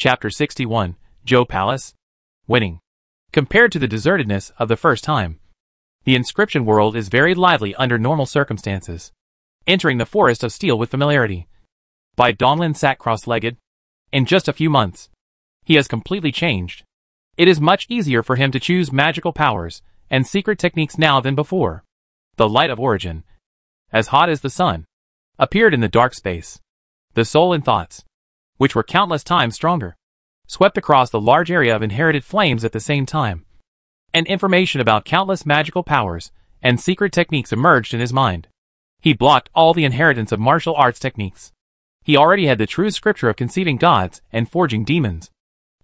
Chapter 61, Joe Palace. Winning. Compared to the desertedness of the first time, the inscription world is very lively under normal circumstances. Entering the forest of steel with familiarity. By Donlin sat cross-legged. In just a few months, he has completely changed. It is much easier for him to choose magical powers and secret techniques now than before. The light of origin, as hot as the sun, appeared in the dark space. The soul and thoughts, which were countless times stronger, swept across the large area of inherited flames at the same time. And information about countless magical powers and secret techniques emerged in his mind. He blocked all the inheritance of martial arts techniques. He already had the true scripture of conceiving gods and forging demons.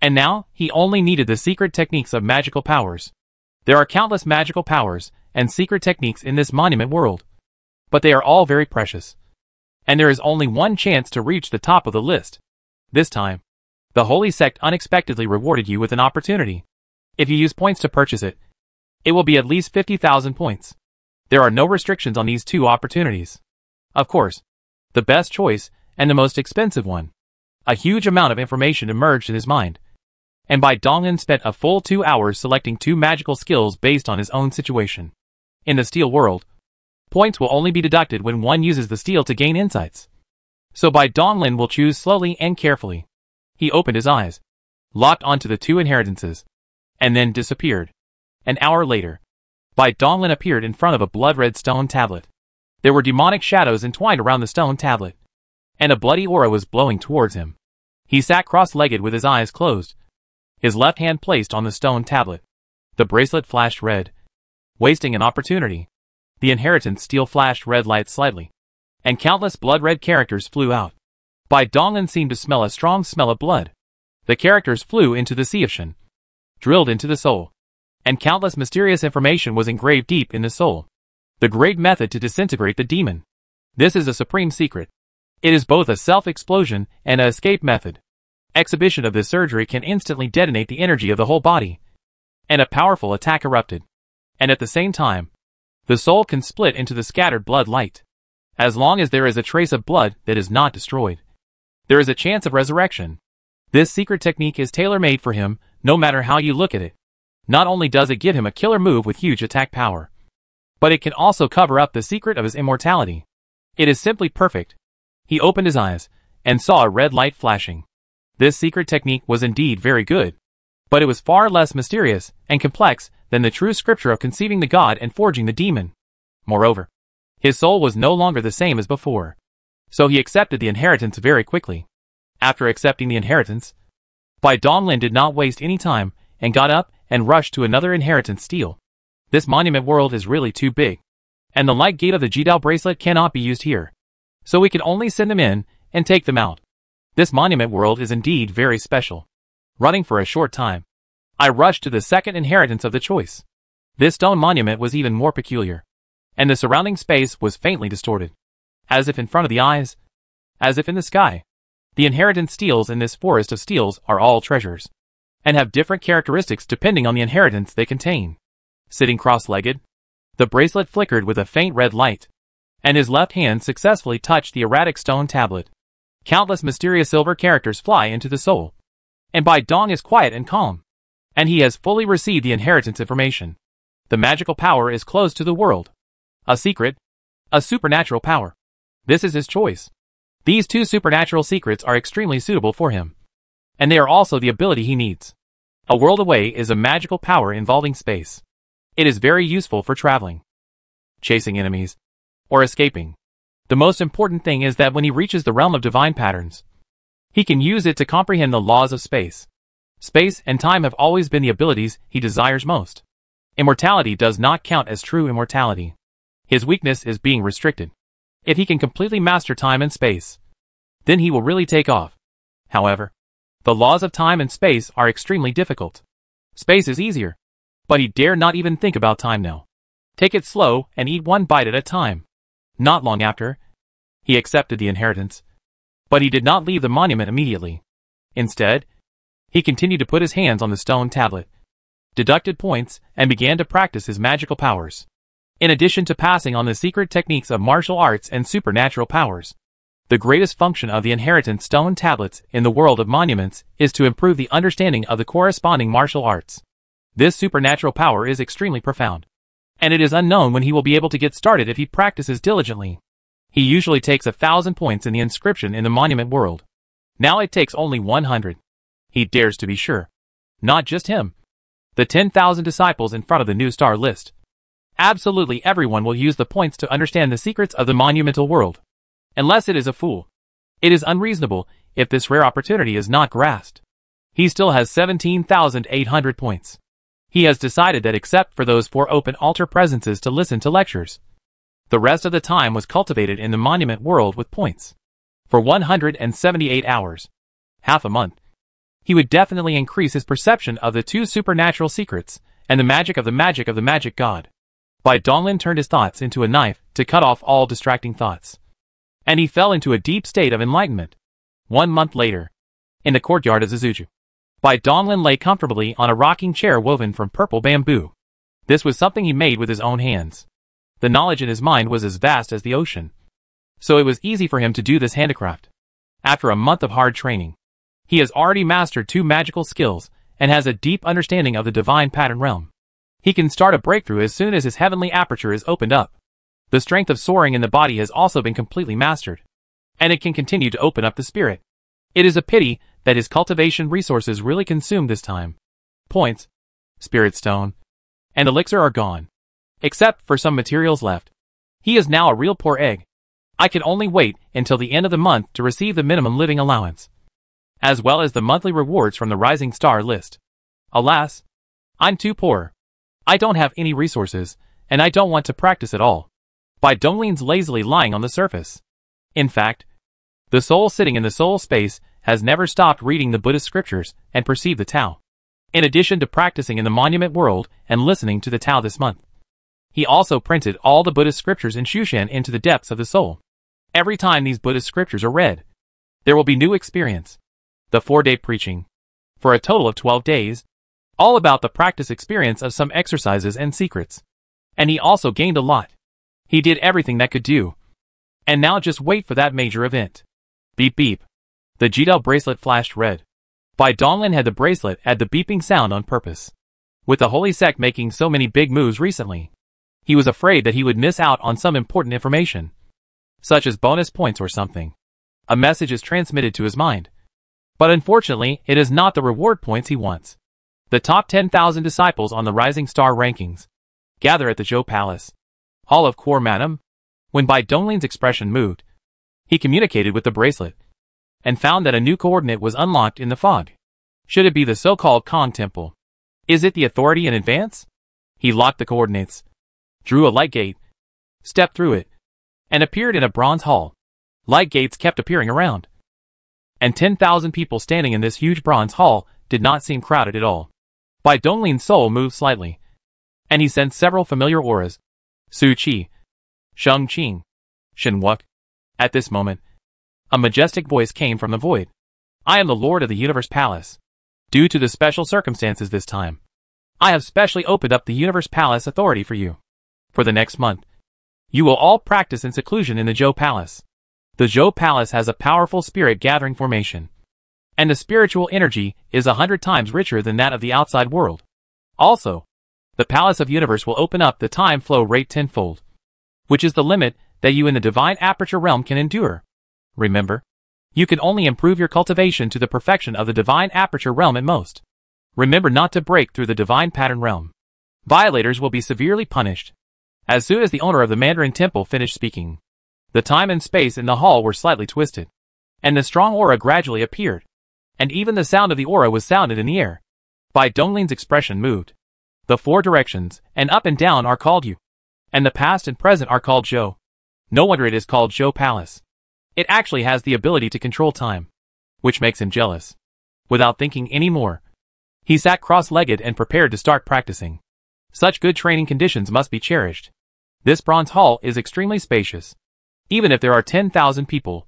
And now, he only needed the secret techniques of magical powers. There are countless magical powers and secret techniques in this monument world. But they are all very precious. And there is only one chance to reach the top of the list. This time, the Holy Sect unexpectedly rewarded you with an opportunity. If you use points to purchase it, it will be at least 50,000 points. There are no restrictions on these two opportunities. Of course, the best choice and the most expensive one. A huge amount of information emerged in his mind. And Bai Donglin spent a full 2 hours selecting 2 magical skills based on his own situation. In the steel world, points will only be deducted when one uses the steel to gain insights. So Bai Donglin will choose slowly and carefully. He opened his eyes, locked onto the 2 inheritances, and then disappeared. An hour later, Bai Donglin appeared in front of a blood-red stone tablet. There were demonic shadows entwined around the stone tablet, and a bloody aura was blowing towards him. He sat cross-legged with his eyes closed, his left hand placed on the stone tablet. The bracelet flashed red, wasting an opportunity. The inheritance steel flashed red light slightly, and countless blood-red characters flew out. Bai Donglin seemed to smell a strong smell of blood. The characters flew into the sea of Shen, drilled into the soul, and countless mysterious information was engraved deep in the soul. The great method to disintegrate the demon. This is a supreme secret. It is both a self-explosion and an escape method. Exhibition of this surgery can instantly detonate the energy of the whole body, and a powerful attack erupted. And at the same time, the soul can split into the scattered blood light. As long as there is a trace of blood that is not destroyed, there is a chance of resurrection. This secret technique is tailor-made for him, no matter how you look at it. Not only does it give him a killer move with huge attack power, but it can also cover up the secret of his immortality. It is simply perfect. He opened his eyes, and saw a red light flashing. This secret technique was indeed very good, but it was far less mysterious and complex than the true scripture of conceiving the god and forging the demon. Moreover, his soul was no longer the same as before, so he accepted the inheritance very quickly. After accepting the inheritance, Bai Donglin did not waste any time and got up and rushed to another inheritance steal. This monument world is really too big, and the light gate of the Jidao bracelet cannot be used here, so we can only send them in and take them out. This monument world is indeed very special. Running for a short time, I rushed to the second inheritance of the choice. This stone monument was even more peculiar, and the surrounding space was faintly distorted, as if in front of the eyes, as if in the sky. The inheritance steels in this forest of steels are all treasures, and have different characteristics depending on the inheritance they contain. Sitting cross-legged, the bracelet flickered with a faint red light, and his left hand successfully touched the erratic stone tablet. Countless mysterious silver characters fly into the soul, and Bai Dong is quiet and calm, and he has fully received the inheritance information. The magical power is close to the world. A secret, a supernatural power. This is his choice. These 2 supernatural secrets are extremely suitable for him, and they are also the ability he needs. A world away is a magical power involving space. It is very useful for traveling, chasing enemies, or escaping. The most important thing is that when he reaches the realm of divine patterns, he can use it to comprehend the laws of space. Space and time have always been the abilities he desires most. Immortality does not count as true immortality. His weakness is being restricted. If he can completely master time and space, then he will really take off. However, the laws of time and space are extremely difficult. Space is easier, but he dare not even think about time now. Take it slow and eat one bite at a time. Not long after, he accepted the inheritance, but he did not leave the monument immediately. Instead, he continued to put his hands on the stone tablet, deducted points, and began to practice his magical powers. In addition to passing on the secret techniques of martial arts and supernatural powers, The greatest function of the inheritance stone tablets in the world of monuments is to improve the understanding of the corresponding martial arts. This supernatural power is extremely profound, and it is unknown when he will be able to get started if he practices diligently. He usually takes 1,000 points in the inscription in the monument world. Now it takes only 100. He dares to be sure. Not just him. The 10,000 disciples in front of the new star list. Absolutely everyone will use the points to understand the secrets of the monumental world. Unless it is a fool. It is unreasonable if this rare opportunity is not grasped. He still has 17,800 points. He has decided that except for those 4 open altar presences to listen to lectures, the rest of the time was cultivated in the monument world with points. For 178 hours, half a month, he would definitely increase his perception of the 2 supernatural secrets and the magic of the magic god. Bai Donglin turned his thoughts into a knife to cut off all distracting thoughts, and he fell into a deep state of enlightenment. 1 month later, in the courtyard of Zuzuju, Bai Donglin lay comfortably on a rocking chair woven from purple bamboo. This was something he made with his own hands. The knowledge in his mind was as vast as the ocean, so it was easy for him to do this handicraft. After a month of hard training, he has already mastered 2 magical skills and has a deep understanding of the divine pattern realm. He can start a breakthrough as soon as his heavenly aperture is opened up. The strength of soaring in the body has also been completely mastered, and it can continue to open up the spirit. It is a pity that his cultivation resources really consumed this time. Points, spirit stone, and elixir are gone, except for some materials left. He is now a real poor egg. I can only wait until the end of the month to receive the minimum living allowance, as well as the monthly rewards from the rising star list. Alas, I'm too poor. I don't have any resources, and I don't want to practice at all. Bai Donglin's lazily lying on the surface. In fact, the soul sitting in the soul space has never stopped reading the Buddhist scriptures and perceived the Tao. In addition to practicing in the monument world and listening to the Tao this month, he also printed all the Buddhist scriptures in Shushan into the depths of the soul. Every time these Buddhist scriptures are read, there will be new experience. The 4-day preaching, for a total of 12 days, all about the practice experience of some exercises and secrets. And he also gained a lot. He did everything that could do. And now just wait for that major event. Beep beep. The Jidel bracelet flashed red. Bai Donglin had the bracelet add the beeping sound on purpose. With the holy sect making so many big moves recently, he was afraid that he would miss out on some important information, such as bonus points or something. A message is transmitted to his mind. But unfortunately, it is not the reward points he wants. The top 10,000 disciples on the Rising Star rankings gather at the Zhou Palace, Hall of Core Manum. When Bai Donglin's expression moved, he communicated with the bracelet, and found that a new coordinate was unlocked in the fog. Should it be the so-called Kong Temple? Is it the authority in advance? He locked the coordinates, drew a light gate, stepped through it, and appeared in a bronze hall. Light gates kept appearing around, and 10,000 people standing in this huge bronze hall did not seem crowded at all. Bai Donglin's soul moved slightly, and he sensed several familiar auras. Su Qi, Sheng Qing, Shen Wuk. At this moment, a majestic voice came from the void. I am the Lord of the Universe Palace. Due to the special circumstances this time, I have specially opened up the Universe Palace authority for you. For the next month, you will all practice in seclusion in the Zhou Palace. The Zhou Palace has a powerful spirit gathering formation, and the spiritual energy is 100 times richer than that of the outside world. Also, the Palace of Universe will open up the time flow rate tenfold, which is the limit that you in the divine aperture realm can endure. Remember, you can only improve your cultivation to the perfection of the divine aperture realm at most. Remember not to break through the divine pattern realm. Violators will be severely punished. As soon as the owner of the Mandarin Temple finished speaking, the time and space in the hall were slightly twisted, and the strong aura gradually appeared, and even the sound of the aura was sounded in the air. Bai Donglin's expression moved. The 4 directions, and up and down, are called Yu, and the past and present are called Zhou. No wonder it is called Zhou Palace. It actually has the ability to control time, which makes him jealous. Without thinking any more, he sat cross-legged and prepared to start practicing. Such good training conditions must be cherished. This bronze hall is extremely spacious. Even if there are 10,000 people,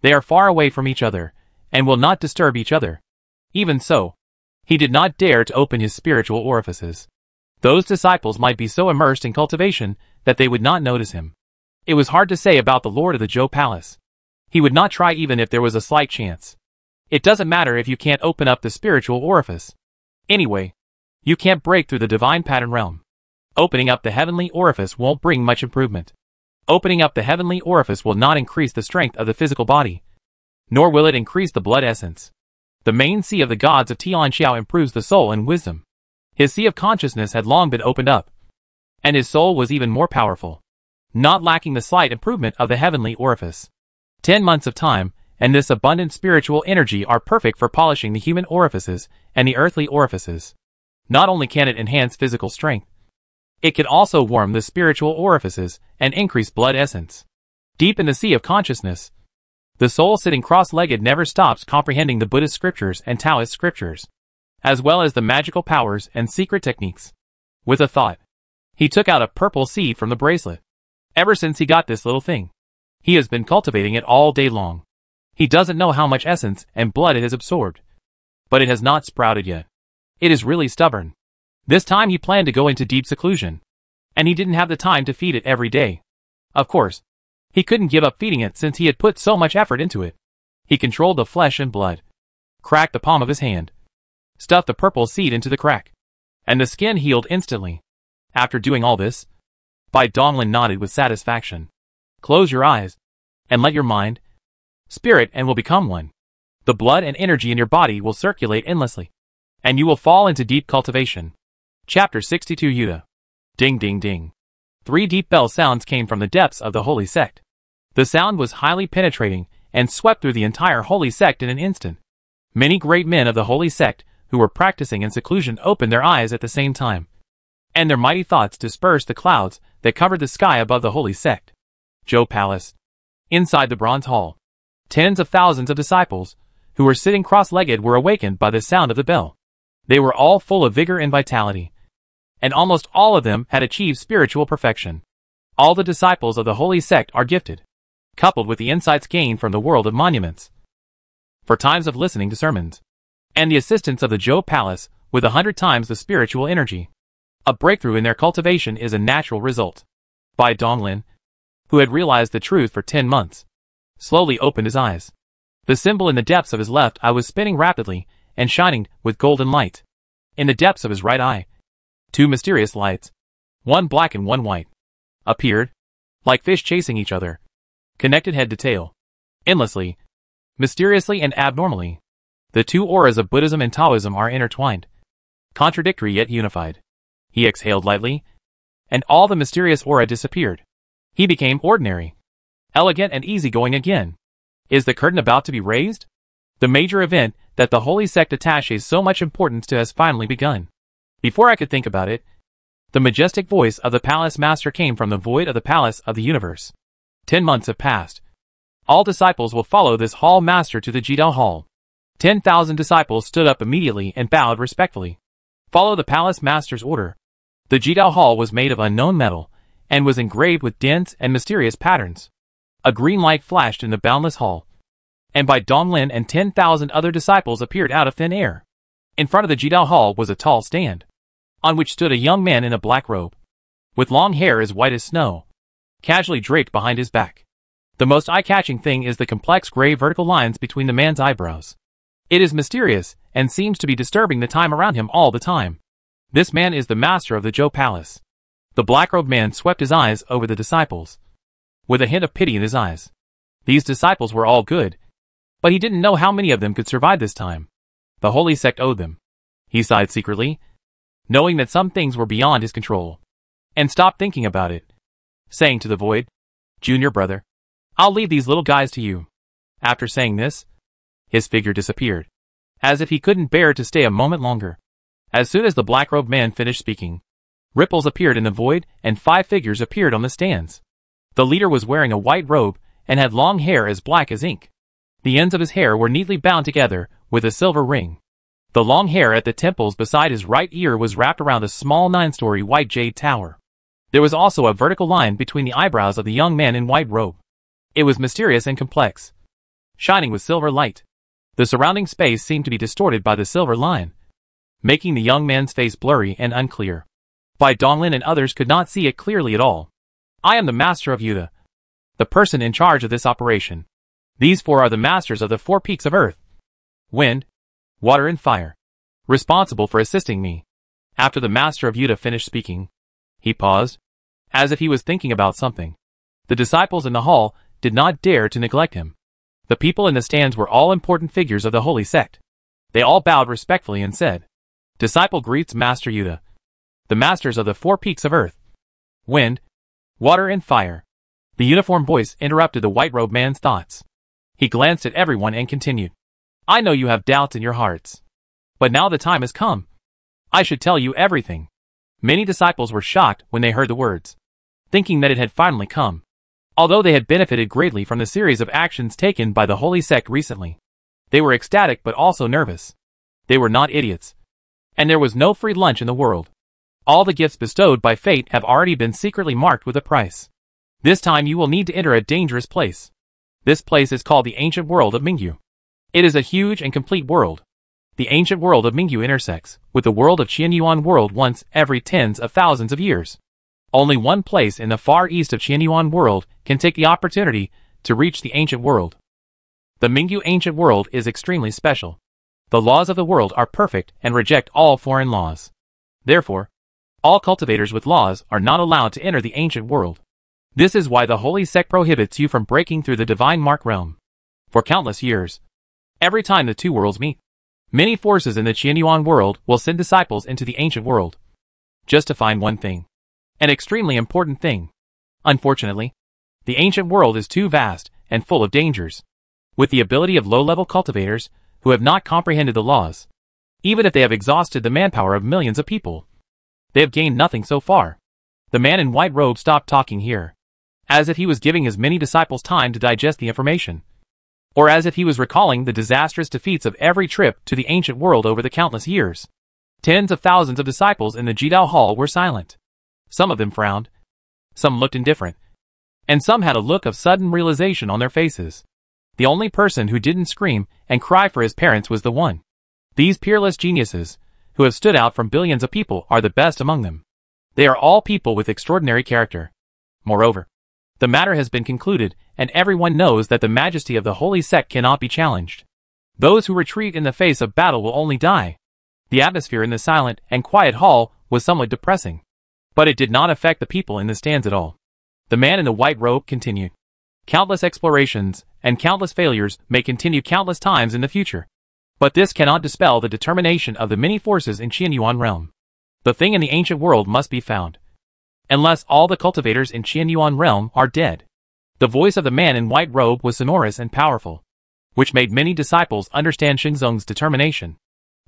they are far away from each other, and will not disturb each other. Even so, he did not dare to open his spiritual orifices. Those disciples might be so immersed in cultivation that they would not notice him. It was hard to say about the Lord of the Zhou Palace. He would not try even if there was a slight chance. It doesn't matter if you can't open up the spiritual orifice. Anyway, you can't break through the divine pattern realm. Opening up the heavenly orifice won't bring much improvement. Opening up the heavenly orifice will not increase the strength of the physical body, nor will it increase the blood essence. The main sea of the gods of Tianxiao improves the soul and wisdom. His sea of consciousness had long been opened up, and his soul was even more powerful, not lacking the slight improvement of the heavenly orifice. 10 months of time, and this abundant spiritual energy are perfect for polishing the human orifices and the earthly orifices. Not only can it enhance physical strength, it can also warm the spiritual orifices and increase blood essence. Deep in the sea of consciousness, the soul sitting cross-legged never stops comprehending the Buddhist scriptures and Taoist scriptures, as well as the magical powers and secret techniques. With a thought, he took out a purple seed from the bracelet. Ever since he got this little thing, he has been cultivating it all day long. He doesn't know how much essence and blood it has absorbed, but it has not sprouted yet. It is really stubborn. This time he planned to go into deep seclusion, and he didn't have the time to feed it every day. Of course, he couldn't give up feeding it since he had put so much effort into it. He controlled the flesh and blood, cracked the palm of his hand, stuffed the purple seed into the crack, and the skin healed instantly. After doing all this, Bai Donglin nodded with satisfaction. Close your eyes, and let your mind, spirit and will become one. The blood and energy in your body will circulate endlessly, and you will fall into deep cultivation. Chapter 62 Yuta. Ding ding ding. 3 deep bell sounds came from the depths of the holy sect. The sound was highly penetrating and swept through the entire holy sect in an instant. Many great men of the holy sect who were practicing in seclusion opened their eyes at the same time, and their mighty thoughts dispersed the clouds that covered the sky above the holy sect. Zhou Palace. Inside the bronze hall, tens of thousands of disciples, who were sitting cross-legged, were awakened by the sound of the bell. They were all full of vigor and vitality, and almost all of them had achieved spiritual perfection. All the disciples of the holy sect are gifted, coupled with the insights gained from the world of monuments, for times of listening to sermons, and the assistance of the Zhou Palace with 100 times the spiritual energy. A breakthrough in their cultivation is a natural result. Bai Donglin, who had realized the truth for 10 months, slowly opened his eyes. The symbol in the depths of his left eye was spinning rapidly and shining with golden light. In the depths of his right eye, 2 mysterious lights, one black and one white, appeared, like fish chasing each other, connected head to tail, endlessly, mysteriously and abnormally. The 2 auras of Buddhism and Taoism are intertwined, contradictory yet unified. He exhaled lightly, and all the mysterious aura disappeared. He became ordinary, elegant and easygoing again. Is the curtain about to be raised? The major event that the holy sect attaches so much importance to has finally begun. Before I could think about it, the majestic voice of the palace master came from the void of the palace of the universe. 10 months have passed. All disciples will follow this hall master to the Jidao Hall. 10,000 disciples stood up immediately and bowed respectfully. Follow the palace master's order. The Jidao Hall was made of unknown metal, and was engraved with dense and mysterious patterns. A green light flashed in the boundless hall, and Bai Donglin and 10,000 other disciples appeared out of thin air. In front of the Jidao Hall was a tall stand, on which stood a young man in a black robe, with long hair as white as snow, casually draped behind his back. The most eye-catching thing is the complex gray vertical lines between the man's eyebrows. It is mysterious, and seems to be disturbing the time around him all the time. This man is the master of the Zhou Palace. The black-robed man swept his eyes over the disciples, with a hint of pity in his eyes. These disciples were all good, but he didn't know how many of them could survive this time. The holy sect owed them. He sighed secretly, knowing that some things were beyond his control, and stopped thinking about it, saying to the void, "Junior brother, I'll leave these little guys to you." After saying this, his figure disappeared, as if he couldn't bear to stay a moment longer. As soon as the black-robed man finished speaking, ripples appeared in the void and 5 figures appeared on the stands. The leader was wearing a white robe and had long hair as black as ink. The ends of his hair were neatly bound together with a silver ring. The long hair at the temples beside his right ear was wrapped around a small 9-story white jade tower. There was also a vertical line between the eyebrows of the young man in white robe. It was mysterious and complex, shining with silver light. The surrounding space seemed to be distorted by the silver line, making the young man's face blurry and unclear. Bai Donglin and others could not see it clearly at all. "I am the master of Yuta, the person in charge of this operation. These four are the masters of the four peaks of earth, wind, water and fire, responsible for assisting me. After the master of Yuta finished speaking, he paused, as if he was thinking about something. The disciples in the hall did not dare to neglect him. The people in the stands were all important figures of the holy sect. They all bowed respectfully and said, "Disciple greets Master Yuta, the masters of the four peaks of earth, wind, water and fire." The uniformed voice interrupted the white-robed man's thoughts. He glanced at everyone and continued, "I know you have doubts in your hearts. But now the time has come. I should tell you everything." Many disciples were shocked when they heard the words, thinking that it had finally come. Although they had benefited greatly from the series of actions taken by the holy sect recently, they were ecstatic but also nervous. They were not idiots. And there was no free lunch in the world. All the gifts bestowed by fate have already been secretly marked with a price. This time you will need to enter a dangerous place. This place is called the ancient world of Mingyu. It is a huge and complete world. The ancient world of Mingyu intersects with the world of Qianyuan world once every tens of thousands of years. Only one place in the far east of Qianyuan world can take the opportunity to reach the ancient world. The Mingyu ancient world is extremely special. The laws of the world are perfect and reject all foreign laws. Therefore, all cultivators with laws are not allowed to enter the ancient world. This is why the holy sect prohibits you from breaking through the divine mark realm. For countless years, every time the two worlds meet, many forces in the Qianyuan world will send disciples into the ancient world, just to find one thing. An extremely important thing. Unfortunately, the ancient world is too vast and full of dangers. With the ability of low-level cultivators who have not comprehended the laws, even if they have exhausted the manpower of millions of people, they have gained nothing so far. The man in white robe stopped talking here, as if he was giving his many disciples time to digest the information, or as if he was recalling the disastrous defeats of every trip to the ancient world over the countless years. Tens of thousands of disciples in the Jidao Hall were silent. Some of them frowned, some looked indifferent, and some had a look of sudden realization on their faces. The only person who didn't scream and cry for his parents was the one. These peerless geniuses, who have stood out from billions of people, are the best among them. They are all people with extraordinary character. Moreover, the matter has been concluded, and everyone knows that the majesty of the holy sect cannot be challenged. Those who retreat in the face of battle will only die. The atmosphere in the silent and quiet hall was somewhat depressing, but it did not affect the people in the stands at all. The man in the white robe continued. Countless explorations and countless failures may continue countless times in the future, but this cannot dispel the determination of the many forces in Qianyuan realm. The thing in the ancient world must be found, unless all the cultivators in Qianyuan realm are dead. The voice of the man in white robe was sonorous and powerful, which made many disciples understand Xingzong's determination.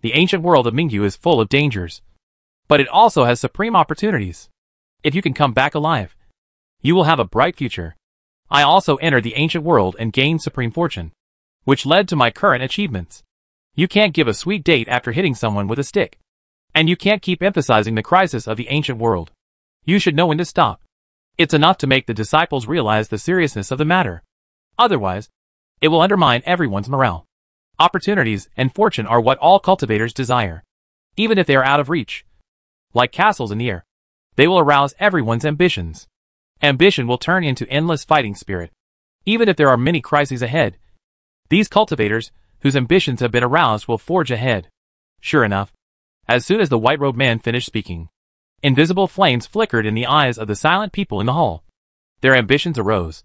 The ancient world of Mingyu is full of dangers, but it also has supreme opportunities. If you can come back alive, you will have a bright future. I also entered the ancient world and gained supreme fortune, which led to my current achievements. You can't give a sweet date after hitting someone with a stick, and you can't keep emphasizing the crisis of the ancient world. You should know when to stop. It's enough to make the disciples realize the seriousness of the matter. Otherwise, it will undermine everyone's morale. Opportunities and fortune are what all cultivators desire, even if they are out of reach. Like castles in the air, they will arouse everyone's ambitions. Ambition will turn into endless fighting spirit. Even if there are many crises ahead, these cultivators, whose ambitions have been aroused, will forge ahead. Sure enough, as soon as the white-robed man finished speaking, invisible flames flickered in the eyes of the silent people in the hall. Their ambitions arose,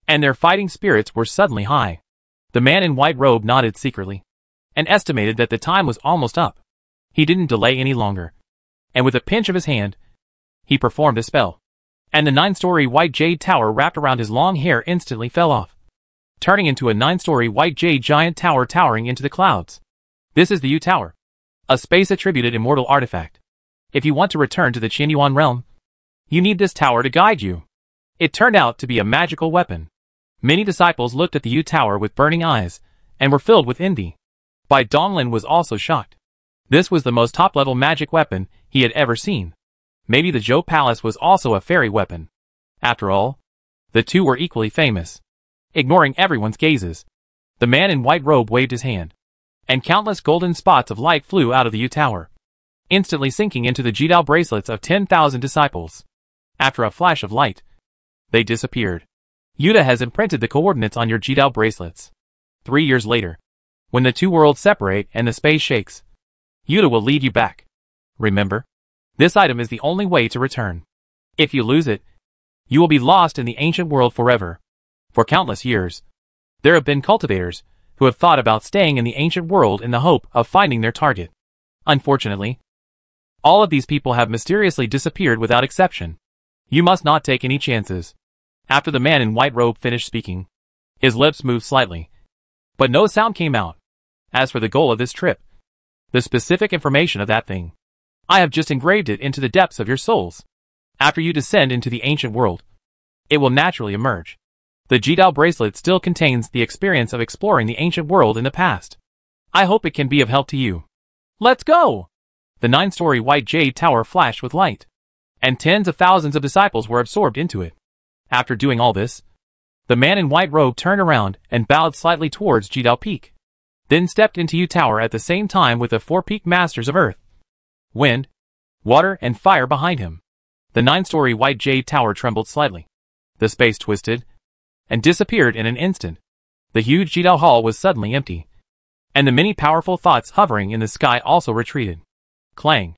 and their fighting spirits were suddenly high. The man in white robe nodded secretly, and estimated that the time was almost up. He didn't delay any longer, and with a pinch of his hand, he performed a spell, and the 9-story white jade tower wrapped around his long hair instantly fell off, turning into a 9-story white jade giant tower towering into the clouds. This is the Yu Tower, a space-attributed immortal artifact. If you want to return to the Qianyuan realm, you need this tower to guide you. It turned out to be a magical weapon. Many disciples looked at the Yu Tower with burning eyes, and were filled with envy. Bai Donglin was also shocked. This was the most top-level magic weapon he had ever seen. Maybe the Zhou Palace was also a fairy weapon. After all, the two were equally famous. Ignoring everyone's gazes, the man in white robe waved his hand, and countless golden spots of light flew out of the Yu Tower, instantly sinking into the Jidao bracelets of 10,000 disciples. After a flash of light, they disappeared. Yuta has imprinted the coordinates on your Jidao bracelets. 3 years later, when the two worlds separate and the space shakes, Yuta will lead you back. Remember, this item is the only way to return. If you lose it, you will be lost in the ancient world forever. For countless years, there have been cultivators who have thought about staying in the ancient world in the hope of finding their target. Unfortunately, all of these people have mysteriously disappeared without exception. You must not take any chances. After the man in white robe finished speaking, his lips moved slightly, but no sound came out. As for the goal of this trip, the specific information of that thing, I have just engraved it into the depths of your souls. After you descend into the ancient world, it will naturally emerge. The Jidao bracelet still contains the experience of exploring the ancient world in the past. I hope it can be of help to you. Let's go! The 9-story white jade tower flashed with light, and tens of thousands of disciples were absorbed into it. After doing all this, the man in white robe turned around and bowed slightly towards Jidao Peak, then stepped into Yu Tower at the same time with the 4 peak masters of earth, wind, water, and fire behind him. The 9-story white jade tower trembled slightly. The space twisted and disappeared in an instant. The huge Jidao hall was suddenly empty, and the many powerful thoughts hovering in the sky also retreated. Clang!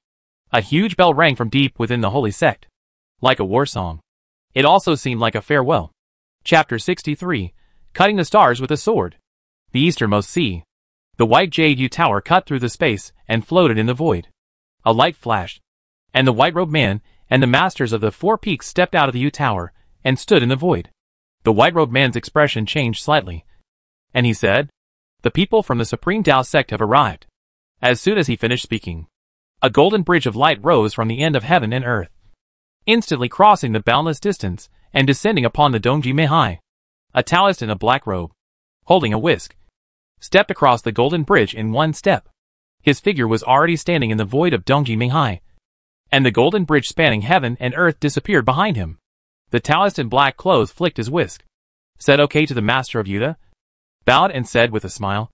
A huge bell rang from deep within the holy sect, like a war song. It also seemed like a farewell. Chapter 63, Cutting the Stars with a Sword. The easternmost sea. The white jade Yu Tower cut through the space and floated in the void. A light flashed, and the white-robed man and the masters of the 4 peaks stepped out of the Yu Tower and stood in the void. The white-robed man's expression changed slightly, and he said, "The people from the Supreme Tao sect have arrived." As soon as he finished speaking, a golden bridge of light rose from the end of heaven and earth, instantly crossing the boundless distance and descending upon the Dongji Meihai. A Taoist in a black robe, holding a whisk, stepped across the golden bridge in one step. His figure was already standing in the void of Dongji Meihai, and the golden bridge spanning heaven and earth disappeared behind him. The Taoist in black clothes flicked his whisk, said okay to the master of Yuta, bowed and said with a smile,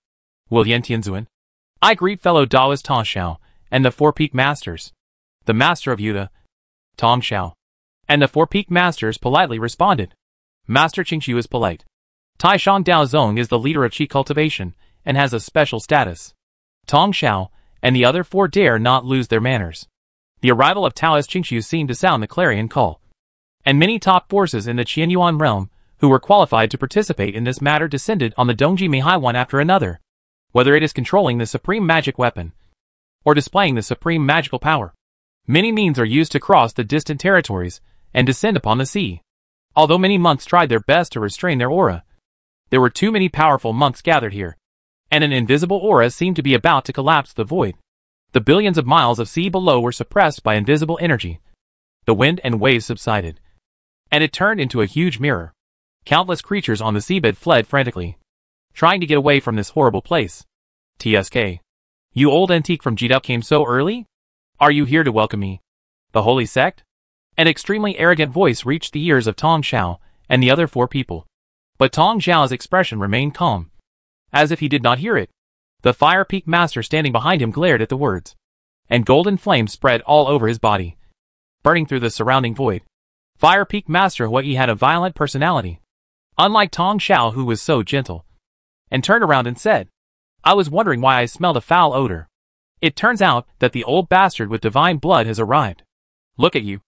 "Will Yen Tianzuan? I greet fellow Taoist Tong Xiao and the 4 peak masters." The master of Yuta, Tong Xiao, and the 4 peak masters politely responded. Master Qingxiu is polite. Taishang Daozong is the leader of Qi cultivation and has a special status. Tong Xiao and the other 4 dare not lose their manners. The arrival of Taoist Qingxiu seemed to sound the clarion call, and many top forces in the Qianyuan realm who were qualified to participate in this matter descended on the Dongji Meihai one after another. Whether it is controlling the supreme magic weapon, or displaying the supreme magical power, many means are used to cross the distant territories and descend upon the sea. Although many monks tried their best to restrain their aura, there were too many powerful monks gathered here, and an invisible aura seemed to be about to collapse the void. The billions of miles of sea below were suppressed by invisible energy. The wind and waves subsided, and it turned into a huge mirror. Countless creatures on the seabed fled frantically, trying to get away from this horrible place. "TSK. You old antique from Jidao came so early? Are you here to welcome me? The holy sect?" An extremely arrogant voice reached the ears of Tong Xiao and the other 4 people. But Tong Xiao's expression remained calm, as if he did not hear it. The Fire Peak Master standing behind him glared at the words, and golden flames spread all over his body, burning through the surrounding void. Fire Peak Master Huai had a violent personality, unlike Tong Xiao who was so gentle, and turned around and said, "I was wondering why I smelled a foul odor. It turns out that the old bastard with divine blood has arrived. Look at you.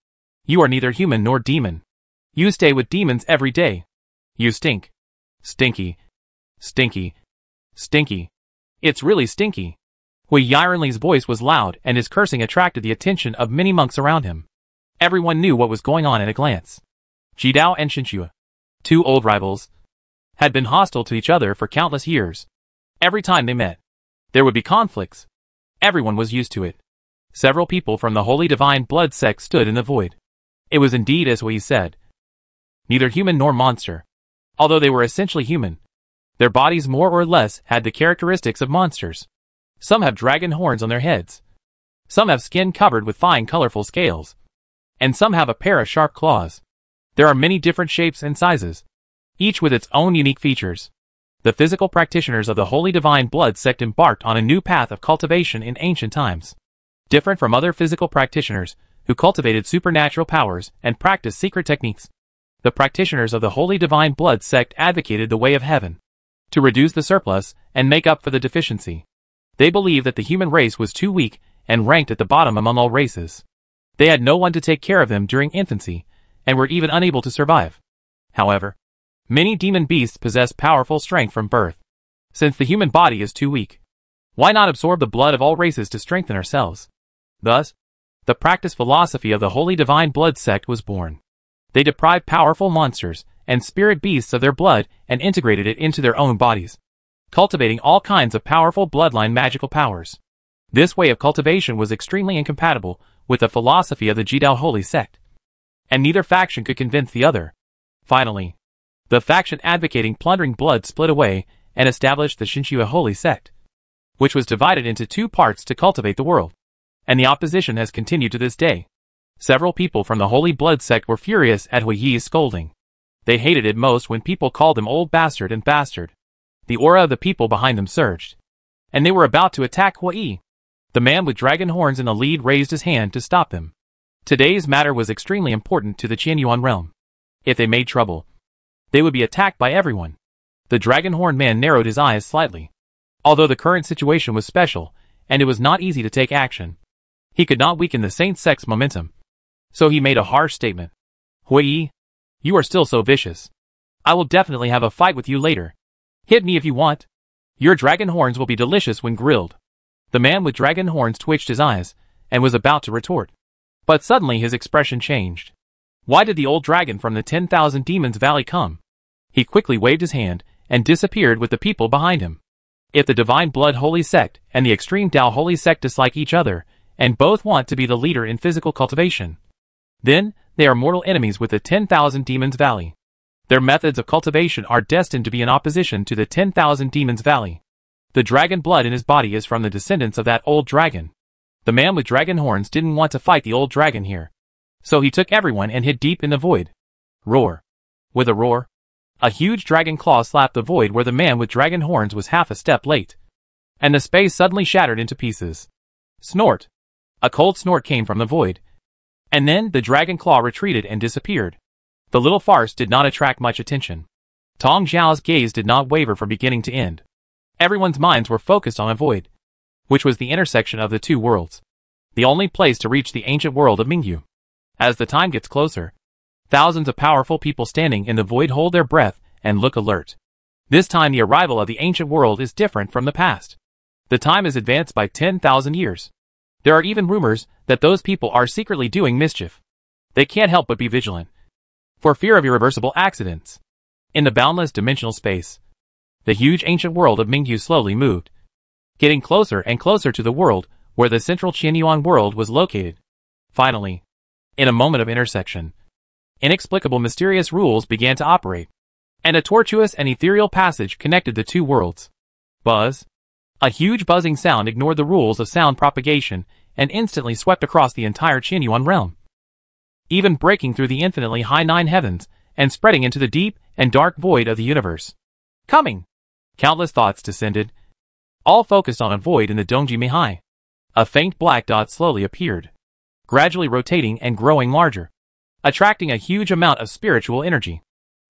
You are neither human nor demon. You stay with demons every day. You stink. Stinky. Stinky. Stinky. It's really stinky." Hui Yirenli's voice was loud and his cursing attracted the attention of many monks around him. Everyone knew what was going on at a glance. Jidao and Xinxue, 2 old rivals, had been hostile to each other for countless years. Every time they met, there would be conflicts. Everyone was used to it. Several people from the Holy Divine Blood sect stood in the void. It was indeed as Hui said. Neither human nor monster. Although they were essentially human, their bodies more or less had the characteristics of monsters. Some have dragon horns on their heads. Some have skin covered with fine colorful scales. And some have a pair of sharp claws. There are many different shapes and sizes, each with its own unique features. The physical practitioners of the Holy Divine Blood sect embarked on a new path of cultivation in ancient times. Different from other physical practitioners who cultivated supernatural powers and practiced secret techniques, The practitioners of the Holy Divine Blood sect advocated the way of heaven, to reduce the surplus and make up for the deficiency. They believed that the human race was too weak and ranked at the bottom among all races. They had no one to take care of them during infancy, and were even unable to survive. However, many demon beasts possess powerful strength from birth. Since the human body is too weak, why not absorb the blood of all races to strengthen ourselves? Thus, the practice philosophy of the Holy Divine Blood sect was born. They deprived powerful monsters and spirit beasts of their blood and integrated it into their own bodies, cultivating all kinds of powerful bloodline magical powers. This way of cultivation was extremely incompatible with the philosophy of the Jidao Holy Sect, and neither faction could convince the other. Finally, the faction advocating plundering blood split away and established the Shinshua Holy Sect, which was divided into two parts to cultivate the world, and the opposition has continued to this day. Several people from the Holy Blood sect were furious at Hui's scolding. They hated it most when people called them old bastard and bastard. The aura of the people behind them surged, and they were about to attack Hui. The man with dragon horns in the lead raised his hand to stop them. Today's matter was extremely important to the Qianyuan realm. If they made trouble, they would be attacked by everyone. The dragon horn man narrowed his eyes slightly. Although the current situation was special, and it was not easy to take action, he could not weaken the Saint Sect's momentum. So he made a harsh statement. Hui, you are still so vicious. I will definitely have a fight with you later. Hit me if you want. Your dragon horns will be delicious when grilled. The man with dragon horns twitched his eyes, and was about to retort. But suddenly his expression changed. Why did the old dragon from the 10,000 Demons Valley come? He quickly waved his hand, and disappeared with the people behind him. If the Divine Blood Holy Sect and the Extreme Tao Holy Sect dislike each other, and both want to be the leader in physical cultivation, then they are mortal enemies with the 10,000 Demons Valley. Their methods of cultivation are destined to be in opposition to the 10,000 Demons Valley. The dragon blood in his body is from the descendants of that old dragon. The man with dragon horns didn't want to fight the old dragon here, so he took everyone and hid deep in the void. Roar. With a roar, a huge dragon claw slapped the void where the man with dragon horns was half a step late, and the space suddenly shattered into pieces. Snort. A cold snort came from the void, and then the dragon claw retreated and disappeared. The little farce did not attract much attention. Tong Zhao's gaze did not waver from beginning to end. Everyone's minds were focused on a void, which was the intersection of the two worlds, the only place to reach the ancient world of Mingyu. As the time gets closer, thousands of powerful people standing in the void hold their breath and look alert. This time the arrival of the ancient world is different from the past. The time is advanced by 10,000 years. There are even rumors that those people are secretly doing mischief. They can't help but be vigilant, for fear of irreversible accidents. In the boundless dimensional space, the huge ancient world of Mingyu slowly moved, getting closer and closer to the world where the central Qianyuan world was located. Finally, in a moment of intersection, inexplicable mysterious rules began to operate, and a tortuous and ethereal passage connected the two worlds. Buzz. A huge buzzing sound ignored the rules of sound propagation and instantly swept across the entire Qianyuan realm, even breaking through the infinitely high nine heavens and spreading into the deep and dark void of the universe. Coming! Countless thoughts descended, all focused on a void in the Dongji Mihai. A faint black dot slowly appeared, gradually rotating and growing larger, attracting a huge amount of spiritual energy.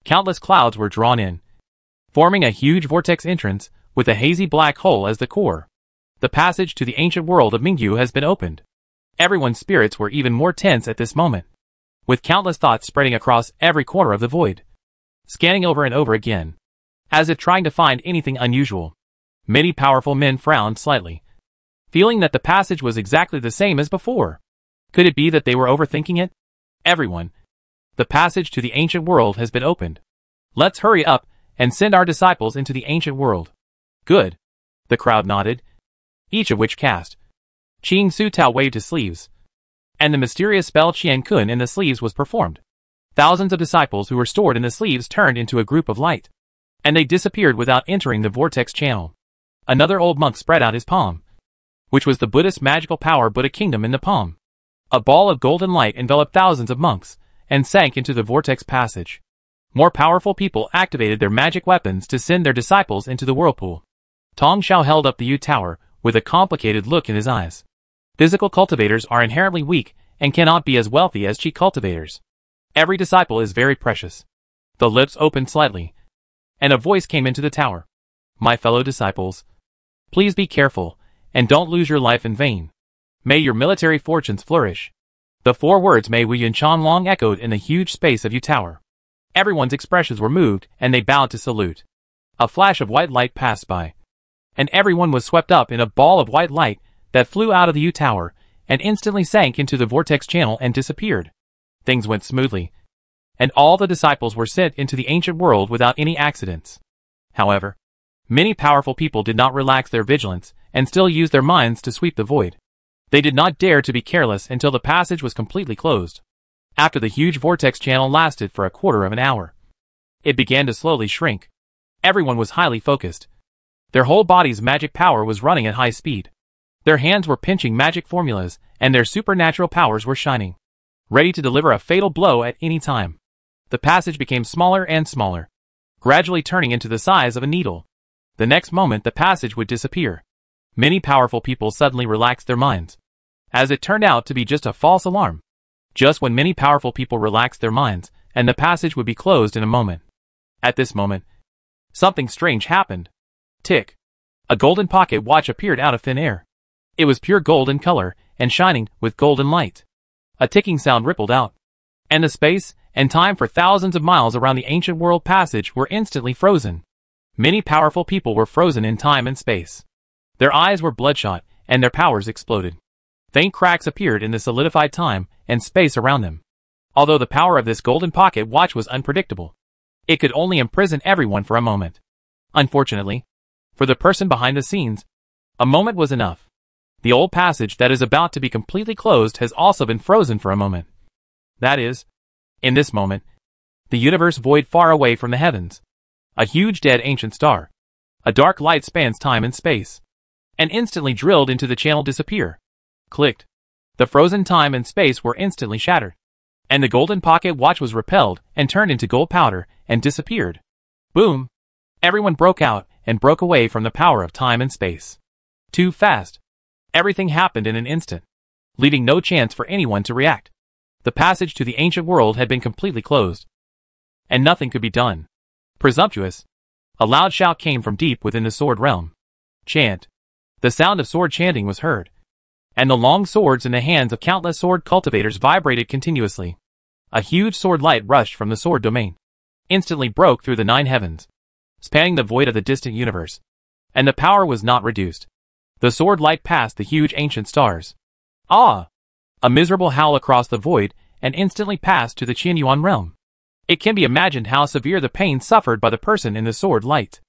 Countless clouds were drawn in, forming a huge vortex entrance with a hazy black hole as the core. The passage to the ancient world of Mingyu has been opened. Everyone's spirits were even more tense at this moment, with countless thoughts spreading across every corner of the void, scanning over and over again, as if trying to find anything unusual. Many powerful men frowned slightly, feeling that the passage was exactly the same as before. Could it be that they were overthinking it? Everyone, the passage to the ancient world has been opened. Let's hurry up and send our disciples into the ancient world. Good. The crowd nodded, each of which cast. Qing Su Tao waved his sleeves, and the mysterious spell Qian Kun in the sleeves was performed. Thousands of disciples who were stored in the sleeves turned into a group of light, and they disappeared without entering the vortex channel. Another old monk spread out his palm, which was the Buddhist magical power Buddha kingdom in the palm. A ball of golden light enveloped thousands of monks, and sank into the vortex passage. More powerful people activated their magic weapons to send their disciples into the whirlpool. Tong Xiao held up the Yu Tower, with a complicated look in his eyes. Physical cultivators are inherently weak, and cannot be as wealthy as Qi cultivators. Every disciple is very precious. The lips opened slightly, and a voice came into the tower. My fellow disciples, please be careful, and don't lose your life in vain. May your military fortunes flourish. The 4 words Mei Wu Yun Chan long echoed in the huge space of Yu Tower. Everyone's expressions were moved, and they bowed to salute. A flash of white light passed by, and everyone was swept up in a ball of white light that flew out of the Yu Tower, and instantly sank into the vortex channel and disappeared. Things went smoothly, and all the disciples were sent into the ancient world without any accidents. However, many powerful people did not relax their vigilance, and still used their minds to sweep the void. They did not dare to be careless until the passage was completely closed. After the huge vortex channel lasted for a quarter of an hour, it began to slowly shrink. Everyone was highly focused. Their whole body's magic power was running at high speed. Their hands were pinching magic formulas, and their supernatural powers were shining, ready to deliver a fatal blow at any time. The passage became smaller and smaller, gradually turning into the size of a needle. The next moment the passage would disappear. Many powerful people suddenly relaxed their minds, as it turned out to be just a false alarm. Just when many powerful people relaxed their minds, and the passage would be closed in a moment. At this moment, something strange happened. Tick. A golden pocket watch appeared out of thin air. It was pure gold in color, and shining with golden light. A ticking sound rippled out, and the space and time for thousands of miles around the ancient world passage were instantly frozen. Many powerful people were frozen in time and space. Their eyes were bloodshot, and their powers exploded. Faint cracks appeared in the solidified time and space around them. Although the power of this golden pocket watch was unpredictable, it could only imprison everyone for a moment. Unfortunately, for the person behind the scenes, a moment was enough. The old passage that is about to be completely closed has also been frozen for a moment. That is, in this moment, the universe void far away from the heavens. A huge dead ancient star. A dark light spans time and space, and instantly drilled into the channel disappear. Clicked. The frozen time and space were instantly shattered, and the golden pocket watch was repelled and turned into gold powder and disappeared. Boom! Everyone broke out and broke away from the power of time and space. Too fast. Everything happened in an instant, leaving no chance for anyone to react. The passage to the ancient world had been completely closed, and nothing could be done. Presumptuous. A loud shout came from deep within the sword realm. Chant. The sound of sword chanting was heard, and the long swords in the hands of countless sword cultivators vibrated continuously. A huge sword light rushed from the sword domain, instantly broke through the 9 heavens, spanning the void of the distant universe, and the power was not reduced. The sword light passed the huge ancient stars. Ah! A miserable howl across the void, and instantly passed to the Qianyuan realm. It can be imagined how severe the pain suffered by the person in the sword light.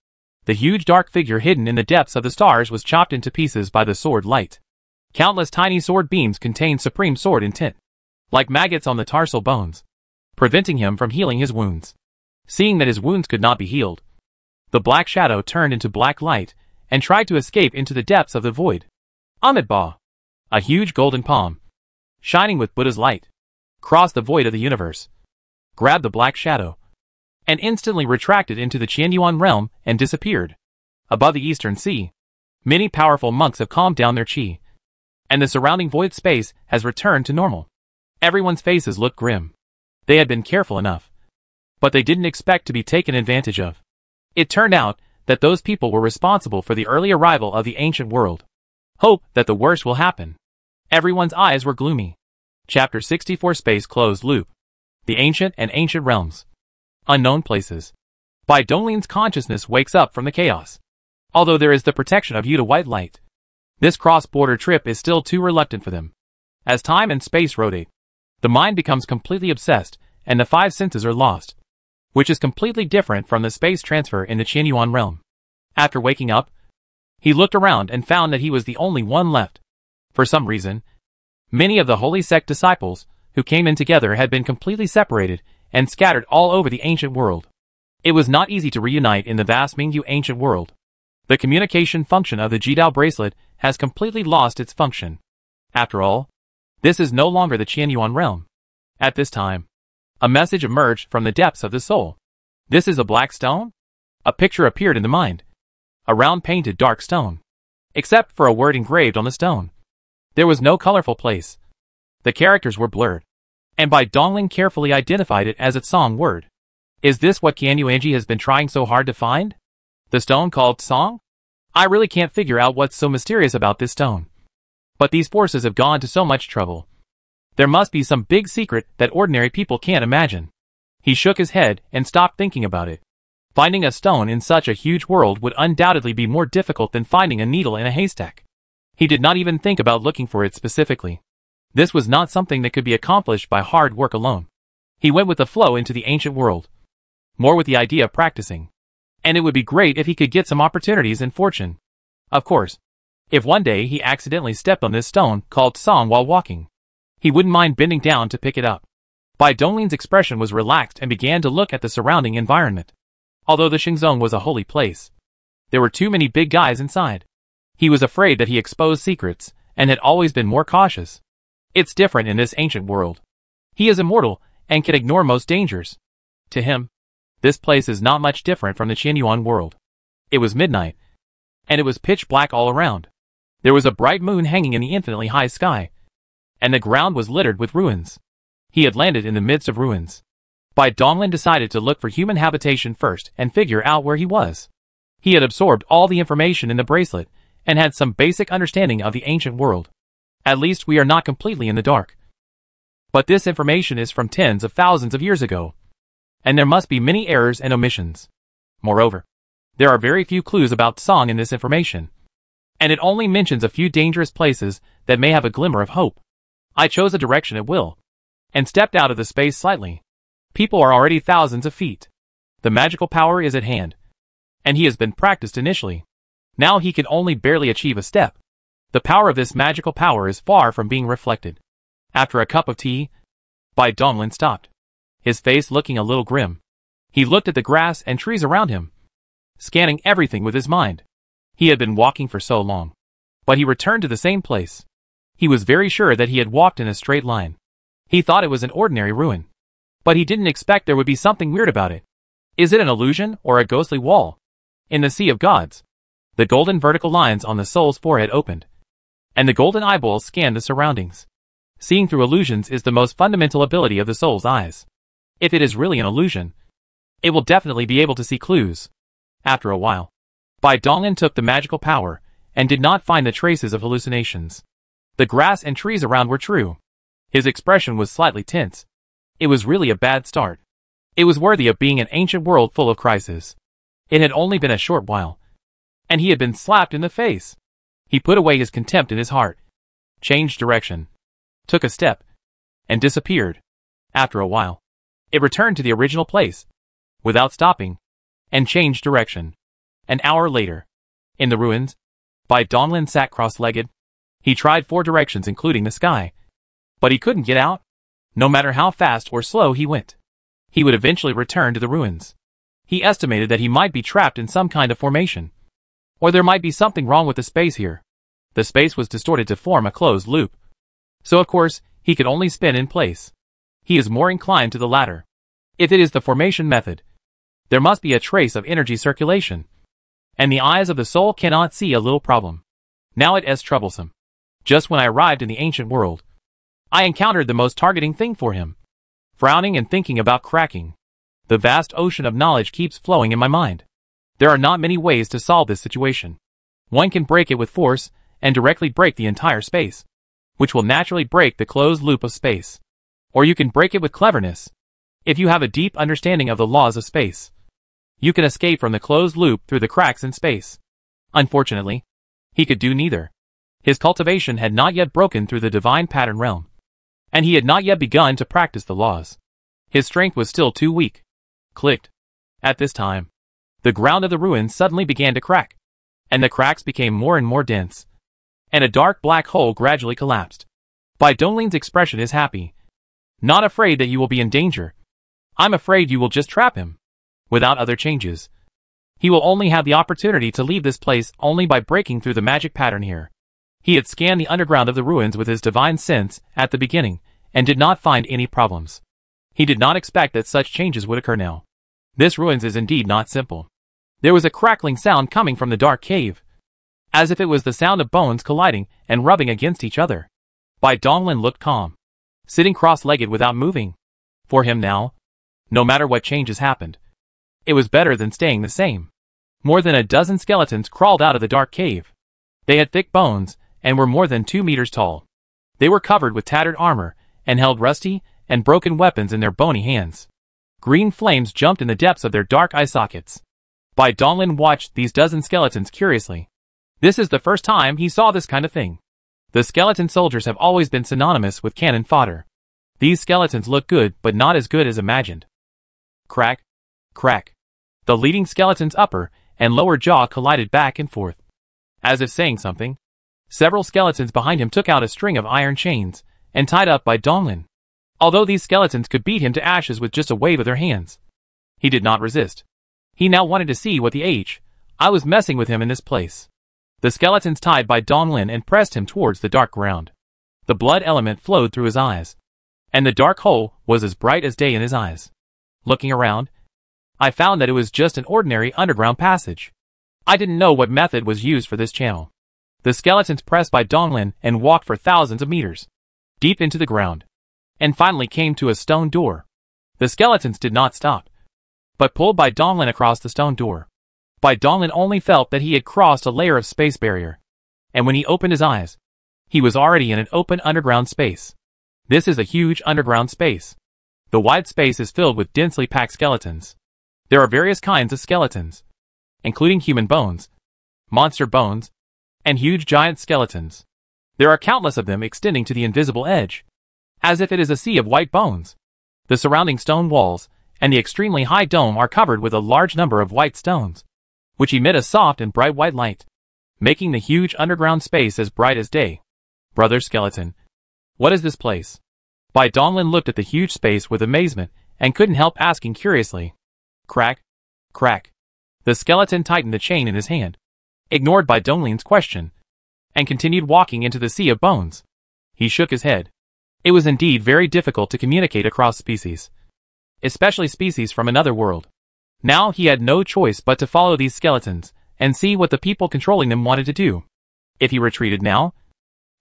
The huge dark figure hidden in the depths of the stars was chopped into pieces by the sword light. Countless tiny sword beams contained supreme sword intent, like maggots on the tarsal bones, preventing him from healing his wounds. Seeing that his wounds could not be healed, the black shadow turned into black light, and tried to escape into the depths of the void. Amitabha! A huge golden palm, shining with Buddha's light, crossed the void of the universe, grabbed the black shadow, and instantly retracted into the Qianyuan realm and disappeared. Above the eastern sea, many powerful monks have calmed down their qi, and the surrounding void space has returned to normal. Everyone's faces looked grim. They had been careful enough, but they didn't expect to be taken advantage of. It turned out that those people were responsible for the early arrival of the ancient world. Hope that the worst will happen. Everyone's eyes were gloomy. Chapter 64 Space Closed Loop. The Ancient and Ancient Realms. Unknown Places. Bai Donglin's consciousness wakes up from the chaos. Although there is the protection of Yuta White Light, this cross-border trip is still too reluctant for them. As time and space rotate, the mind becomes completely obsessed, and the 5 senses are lost, which is completely different from the space transfer in the Qianyuan realm. After waking up, he looked around and found that he was the only one left. For some reason, many of the Holy Sect disciples who came in together had been completely separated and scattered all over the ancient world. It was not easy to reunite in the vast Mingyu ancient world. The communication function of the Jidao bracelet has completely lost its function. After all, this is no longer the Qianyuan realm. At this time, a message emerged from the depths of the soul. This is a black stone? A picture appeared in the mind. A round painted dark stone. Except for a word engraved on the stone, there was no colorful place. The characters were blurred, and Bai Donglin carefully identified it as its song word. Is this what Qianyuanji has been trying so hard to find? The stone called song? I really can't figure out what's so mysterious about this stone. But these forces have gone to so much trouble. There must be some big secret that ordinary people can't imagine. He shook his head and stopped thinking about it. Finding a stone in such a huge world would undoubtedly be more difficult than finding a needle in a haystack. He did not even think about looking for it specifically. This was not something that could be accomplished by hard work alone. He went with the flow into the ancient world. More with the idea of practicing. And it would be great if he could get some opportunities in fortune. Of course. If one day he accidentally stepped on this stone called song while walking, he wouldn't mind bending down to pick it up. Bai Donglin's expression was relaxed and began to look at the surrounding environment. Although the Xingzong was a holy place, there were too many big guys inside. He was afraid that he exposed secrets, and had always been more cautious. It's different in this ancient world. He is immortal, and can ignore most dangers. To him, this place is not much different from the Qianyuan world. It was midnight, and it was pitch black all around. There was a bright moon hanging in the infinitely high sky, and the ground was littered with ruins. He had landed in the midst of ruins. Bai Donglin decided to look for human habitation first and figure out where he was. He had absorbed all the information in the bracelet, and had some basic understanding of the ancient world. At least we are not completely in the dark. But this information is from tens of thousands of years ago, and there must be many errors and omissions. Moreover, there are very few clues about song in this information, and it only mentions a few dangerous places that may have a glimmer of hope. I chose a direction at will, and stepped out of the space slightly. People are already thousands of feet. The magical power is at hand, and he has been practiced initially. Now he can only barely achieve a step. The power of this magical power is far from being reflected. After a cup of tea, Bai Donglin stopped, his face looking a little grim. He looked at the grass and trees around him, scanning everything with his mind. He had been walking for so long, but he returned to the same place. He was very sure that he had walked in a straight line. He thought it was an ordinary ruin, but he didn't expect there would be something weird about it. Is it an illusion or a ghostly wall? In the Sea of Gods, the golden vertical lines on the soul's forehead opened, and the golden eyeballs scanned the surroundings. Seeing through illusions is the most fundamental ability of the soul's eyes. If it is really an illusion, it will definitely be able to see clues. After a while, Bai Donglin took the magical power, and did not find the traces of hallucinations. The grass and trees around were true. His expression was slightly tense. It was really a bad start. It was worthy of being an ancient world full of crises. It had only been a short while, and he had been slapped in the face. He put away his contempt in his heart, changed direction, took a step, and disappeared. After a while, it returned to the original place, without stopping, and changed direction. An hour later, in the ruins, Bai Donglin sat cross-legged. He tried 4 directions including the sky, but he couldn't get out. No matter how fast or slow he went, he would eventually return to the ruins. He estimated that he might be trapped in some kind of formation, or there might be something wrong with the space here. The space was distorted to form a closed loop, so of course, he could only spin in place. He is more inclined to the latter. If it is the formation method, there must be a trace of energy circulation, and the eyes of the soul cannot see a little problem. Now it is troublesome. Just when I arrived in the ancient world, I encountered the most targeting thing for him. Frowning and thinking about cracking. The vast ocean of knowledge keeps flowing in my mind. There are not many ways to solve this situation. One can break it with force, and directly break the entire space, which will naturally break the closed loop of space. Or you can break it with cleverness. If you have a deep understanding of the laws of space, you can escape from the closed loop through the cracks in space. Unfortunately, he could do neither. His cultivation had not yet broken through the divine pattern realm, and he had not yet begun to practice the laws. His strength was still too weak. Clicked. At this time, the ground of the ruins suddenly began to crack, and the cracks became more and more dense, and a dark black hole gradually collapsed. Bai Donglin's expression is happy. Not afraid that you will be in danger. I'm afraid you will just trap him. Without other changes, he will only have the opportunity to leave this place only by breaking through the magic pattern here. He had scanned the underground of the ruins with his divine sense at the beginning, and did not find any problems. He did not expect that such changes would occur now. This ruins is indeed not simple. There was a crackling sound coming from the dark cave, as if it was the sound of bones colliding and rubbing against each other. Bai Donglin looked calm. sitting cross-legged without moving. For him now, no matter what changes happened, it was better than staying the same. More than a dozen skeletons crawled out of the dark cave. They had thick bones and were more than 2 meters tall. They were covered with tattered armor and held rusty and broken weapons in their bony hands. Green flames jumped in the depths of their dark eye sockets. Bai Donglin watched these dozen skeletons curiously. This is the first time he saw this kind of thing. The skeleton soldiers have always been synonymous with cannon fodder. These skeletons look good, but not as good as imagined. Crack, crack. The leading skeleton's upper and lower jaw collided back and forth. As if saying something, several skeletons behind him took out a string of iron chains and tied up Bai Donglin. Although these skeletons could beat him to ashes with just a wave of their hands, he did not resist. He now wanted to see what I was messing with him in this place. The skeletons tied Bai Donglin and pressed him towards the dark ground. The blood element flowed through his eyes, and the dark hole was as bright as day in his eyes. Looking around, I found that it was just an ordinary underground passage. I didn't know what method was used for this channel. The skeletons pressed Bai Donglin and walked for thousands of meters, deep into the ground, and finally came to a stone door. The skeletons did not stop, but pulled Bai Donglin across the stone door. Bai Donglin only felt that he had crossed a layer of space barrier, and when he opened his eyes, he was already in an open underground space. This is a huge underground space. The wide space is filled with densely packed skeletons. There are various kinds of skeletons, including human bones, monster bones, and huge giant skeletons. There are countless of them extending to the invisible edge, as if it is a sea of white bones. The surrounding stone walls and the extremely high dome are covered with a large number of white stones, which emit a soft and bright white light, making the huge underground space as bright as day. Brother Skeleton, what is this place? Bai Donglin looked at the huge space with amazement and couldn't help asking curiously. Crack, crack. The skeleton tightened the chain in his hand, ignored Bai Donglin's question, and continued walking into the sea of bones. He shook his head. It was indeed very difficult to communicate across species, especially species from another world. Now he had no choice but to follow these skeletons and see what the people controlling them wanted to do. If he retreated now,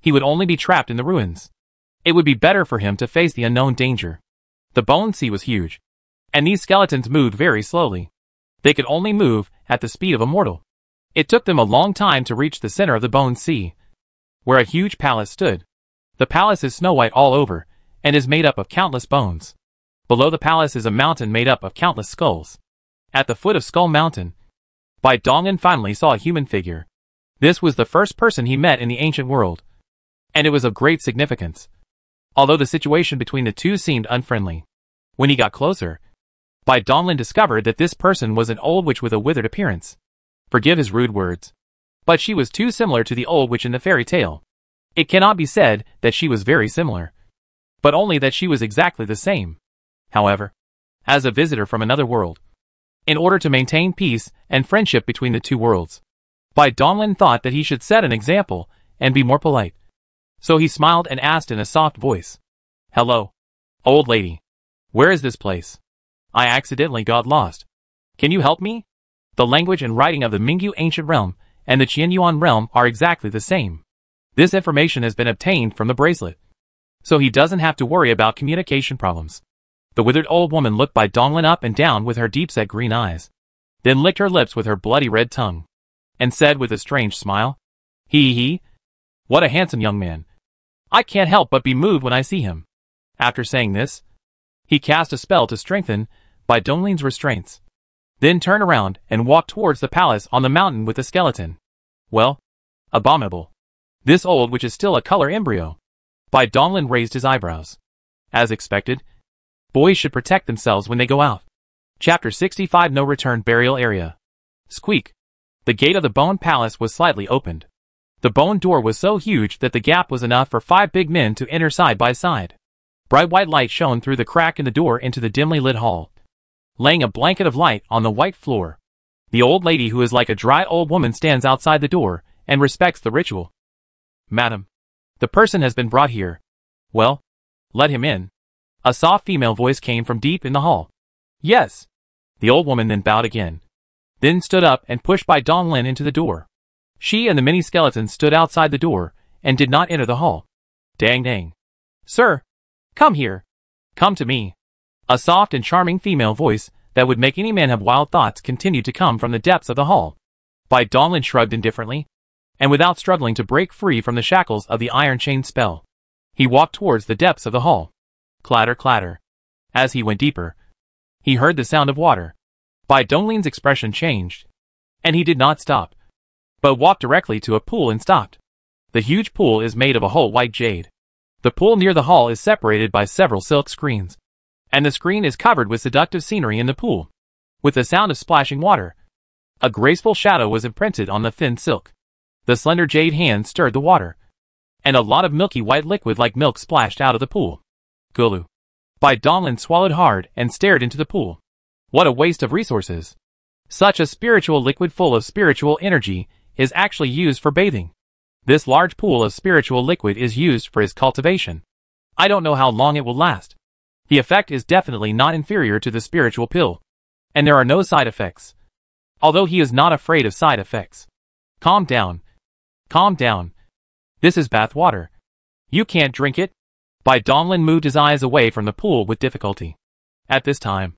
he would only be trapped in the ruins. It would be better for him to face the unknown danger. The bone sea was huge, and these skeletons moved very slowly. They could only move at the speed of a mortal. It took them a long time to reach the center of the bone sea, where a huge palace stood. The palace is snow white all over, and is made up of countless bones. Below the palace is a mountain made up of countless skulls. At the foot of Skull Mountain, Bai Donglin finally saw a human figure. This was the first person he met in the ancient world, and it was of great significance, although the situation between the two seemed unfriendly. When he got closer, Bai Donglin discovered that this person was an old witch with a withered appearance. Forgive his rude words, but she was too similar to the old witch in the fairy tale. It cannot be said that she was very similar, but only that she was exactly the same. However, as a visitor from another world, in order to maintain peace and friendship between the two worlds, Bai Donglin thought that he should set an example and be more polite. So he smiled and asked in a soft voice, "Hello, old lady. Where is this place? I accidentally got lost. Can you help me?" The language and writing of the Mingyu ancient realm and the Qianyuan realm are exactly the same. This information has been obtained from the bracelet, so he doesn't have to worry about communication problems. The withered old woman looked Bai Donglin up and down with her deep-set green eyes, then licked her lips with her bloody red tongue, and said with a strange smile, He, what a handsome young man. I can't help but be moved when I see him." After saying this, he cast a spell to strengthen Bai Donglin's restraints, then turned around and walked towards the palace on the mountain with the skeleton. Well, abominable. This old witch is still a color embryo. Bai Donglin raised his eyebrows. As expected, boys should protect themselves when they go out. Chapter 65 No Return Burial Area. Squeak. The gate of the bone palace was slightly opened. The bone door was so huge that the gap was enough for 5 big men to enter side by side. Bright white light shone through the crack in the door into the dimly lit hall, laying a blanket of light on the white floor. The old lady, who is like a dry old woman, stands outside the door and respects the ritual. "Madam, the person has been brought here. Well, let him in." A soft female voice came from deep in the hall. "Yes." The old woman then bowed again, then stood up and pushed Bai Donglin into the door. She and the many skeletons stood outside the door and did not enter the hall. Dang dang. "Sir, Come here. Come to me. A soft and charming female voice that would make any man have wild thoughts continued to come from the depths of the hall. Bai Donglin shrugged indifferently, and without struggling to break free from the shackles of the iron chain spell, he walked towards the depths of the hall. Clatter, clatter. As he went deeper, he heard the sound of water. Bai Donglin's expression changed, and he did not stop, but walked directly to a pool and stopped. The huge pool is made of a whole white jade. The pool near the hall is separated by several silk screens, and the screen is covered with seductive scenery in the pool. With the sound of splashing water, a graceful shadow was imprinted on the thin silk. The slender jade hand stirred the water, and a lot of milky white liquid like milk splashed out of the pool. Gulu. Bai Donglin swallowed hard and stared into the pool. What a waste of resources. Such a spiritual liquid full of spiritual energy is actually used for bathing. This large pool of spiritual liquid is used for his cultivation. I don't know how long it will last. The effect is definitely not inferior to the spiritual pill, and there are no side effects. Although he is not afraid of side effects. Calm down. Calm down. This is bath water. You can't drink it. Bai Donglin moved his eyes away from the pool with difficulty. At this time,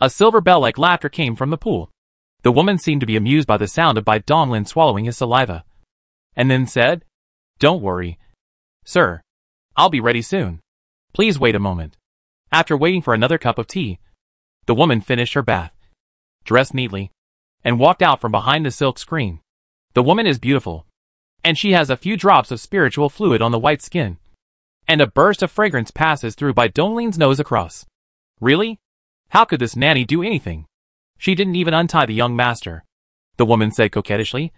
a silver bell-like laughter came from the pool. The woman seemed to be amused by the sound of Bai Donglin swallowing his saliva, and then said, "Don't worry, sir. I'll be ready soon. Please wait a moment." After waiting for another cup of tea, the woman finished her bath, dressed neatly, and walked out from behind the silk screen. The woman is beautiful, and she has a few drops of spiritual fluid on the white skin, and a burst of fragrance passes through Bai Donglin's nose across. Really? How could this nanny do anything? She didn't even untie the young master, the woman said coquettishly,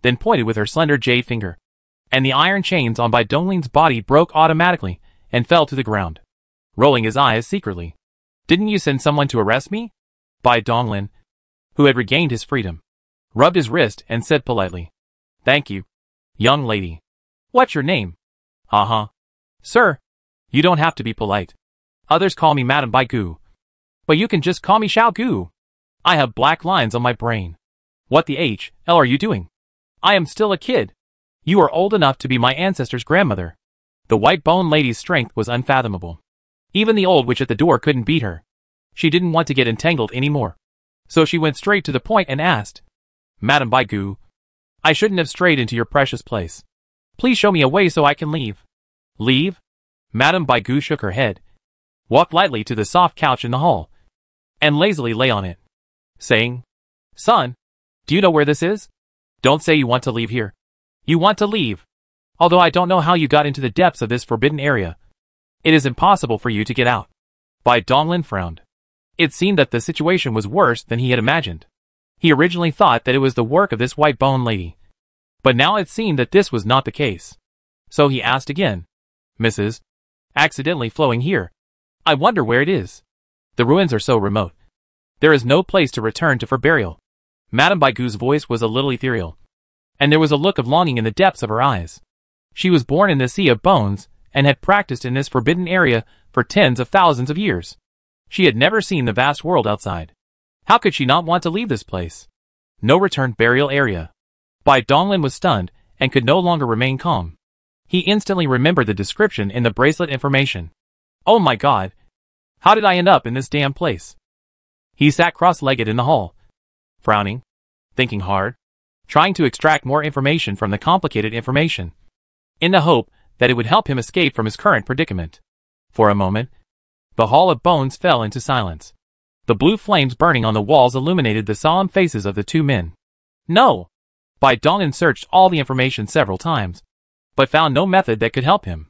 then pointed with her slender jade finger, and the iron chains on Bai Donglin's body broke automatically and fell to the ground. Rolling his eyes secretly. "Didn't you send someone to arrest me?" Bai Donglin, who had regained his freedom, rubbed his wrist and said politely, "Thank you, young lady. What's your name?" "Uh-huh. Sir, you don't have to be polite. Others call me Madam Bai Gu, but you can just call me Xiao Gu. I have black lines on my brain. What the hell are you doing? I am still a kid. You are old enough to be my ancestor's grandmother." The white-boned lady's strength was unfathomable. Even the old witch at the door couldn't beat her. She didn't want to get entangled anymore, so she went straight to the point and asked, "Madam Bai Gu, I shouldn't have strayed into your precious place. Please show me a way so I can leave." "Leave?" Madam Bai Gu shook her head, walked lightly to the soft couch in the hall, and lazily lay on it, saying, "Son, do you know where this is? Don't say you want to leave here. You want to leave. Although I don't know how you got into the depths of this forbidden area. It is impossible for you to get out." Bai Donglin frowned. It seemed that the situation was worse than he had imagined. He originally thought that it was the work of this white-boned lady, but now it seemed that this was not the case. So he asked again, "Mrs. Accidentally flowing here. I wonder where it is. The ruins are so remote. There is no place to return to for burial." Madame Bai Gu's voice was a little ethereal, and there was a look of longing in the depths of her eyes. She was born in the Sea of Bones, and had practiced in this forbidden area for tens of thousands of years. She had never seen the vast world outside. How could she not want to leave this place? No return burial area. Bai Donglin was stunned, and could no longer remain calm. He instantly remembered the description in the bracelet information. Oh my god! How did I end up in this damn place? He sat cross-legged in the hall, frowning, thinking hard, trying to extract more information from the complicated information, in the hope that it would help him escape from his current predicament. For a moment, the Hall of Bones fell into silence. The blue flames burning on the walls illuminated the solemn faces of the two men. No! Bai Donglin searched all the information several times, but found no method that could help him.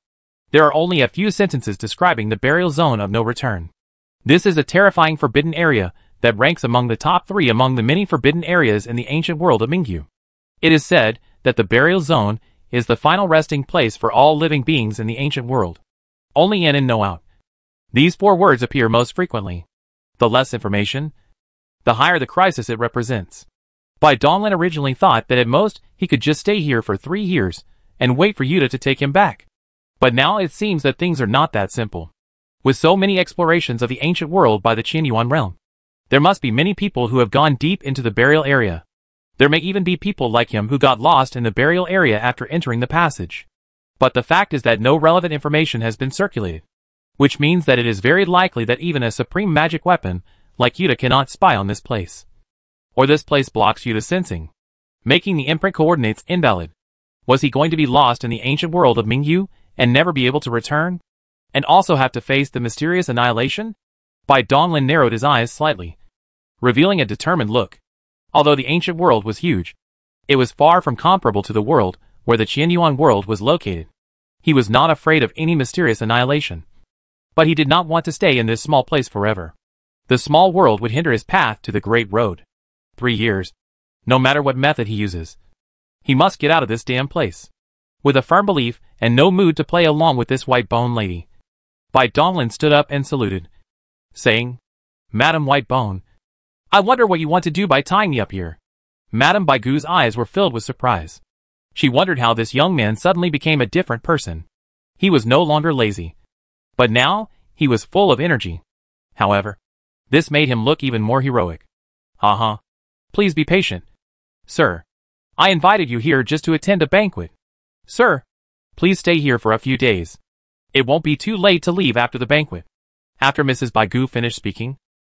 There are only a few sentences describing the burial zone of no return. This is a terrifying forbidden area that ranks among the top 3 among the many forbidden areas in the ancient world of Mingyu. It is said that the burial zone is the final resting place for all living beings in the ancient world. Only in and no out. These 4 words appear most frequently. The less information, the higher the crisis it represents. Bai Donglin originally thought that at most he could just stay here for 3 years and wait for Yuta to take him back. But now it seems that things are not that simple. With so many explorations of the ancient world by the Qianyuan realm, there must be many people who have gone deep into the burial area. There may even be people like him who got lost in the burial area after entering the passage. But the fact is that no relevant information has been circulated. which means that it is very likely that even a supreme magic weapon like Yuta cannot spy on this place. Or this place blocks Yuta's sensing, making the imprint coordinates invalid. Was he going to be lost in the ancient world of Mingyu and never be able to return? And also have to face the mysterious annihilation? Bai Donglin narrowed his eyes slightly, revealing a determined look. Although the ancient world was huge, it was far from comparable to the world where the Qianyuan world was located. He was not afraid of any mysterious annihilation. But he did not want to stay in this small place forever. The small world would hinder his path to the Great Road. 3 years. No matter what method he uses, he must get out of this damn place. With a firm belief and no mood to play along with this white bone lady, Bai Donglin stood up and saluted, saying, "Madam White Bone, I wonder what you want to do by tying me up here." Madame Baigu's eyes were filled with surprise. She wondered how this young man suddenly became a different person. He was no longer lazy, but now he was full of energy. However, this made him look even more heroic. Please be patient. Sir, I invited you here just to attend a banquet. Sir, please stay here for a few days. It won't be too late to leave after the banquet. After Mrs. Baigu finished speaking,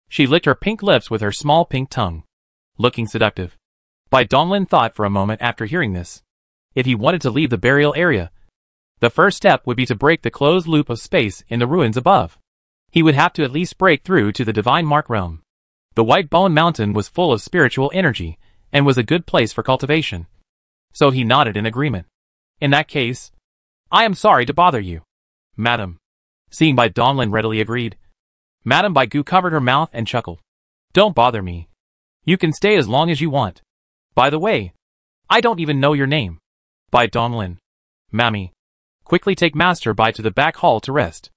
she licked her pink lips with her small pink tongue, looking seductive. Bai Donglin thought for a moment after hearing this. If he wanted to leave the burial area, the first step would be to break the closed loop of space in the ruins above. He would have to at least break through to the Divine Mark realm. The White Bone Mountain was full of spiritual energy, and was a good place for cultivation. So he nodded in agreement. In that case, I am sorry to bother you, Madam. Seeing Bai Donglin readily agreed. Madame Baigu covered her mouth and chuckled. Don't bother me. You can stay as long as you want. By the way, I don't even know your name. Bai Donglin. Mammy. Quickly take Master Bai to the back hall to rest.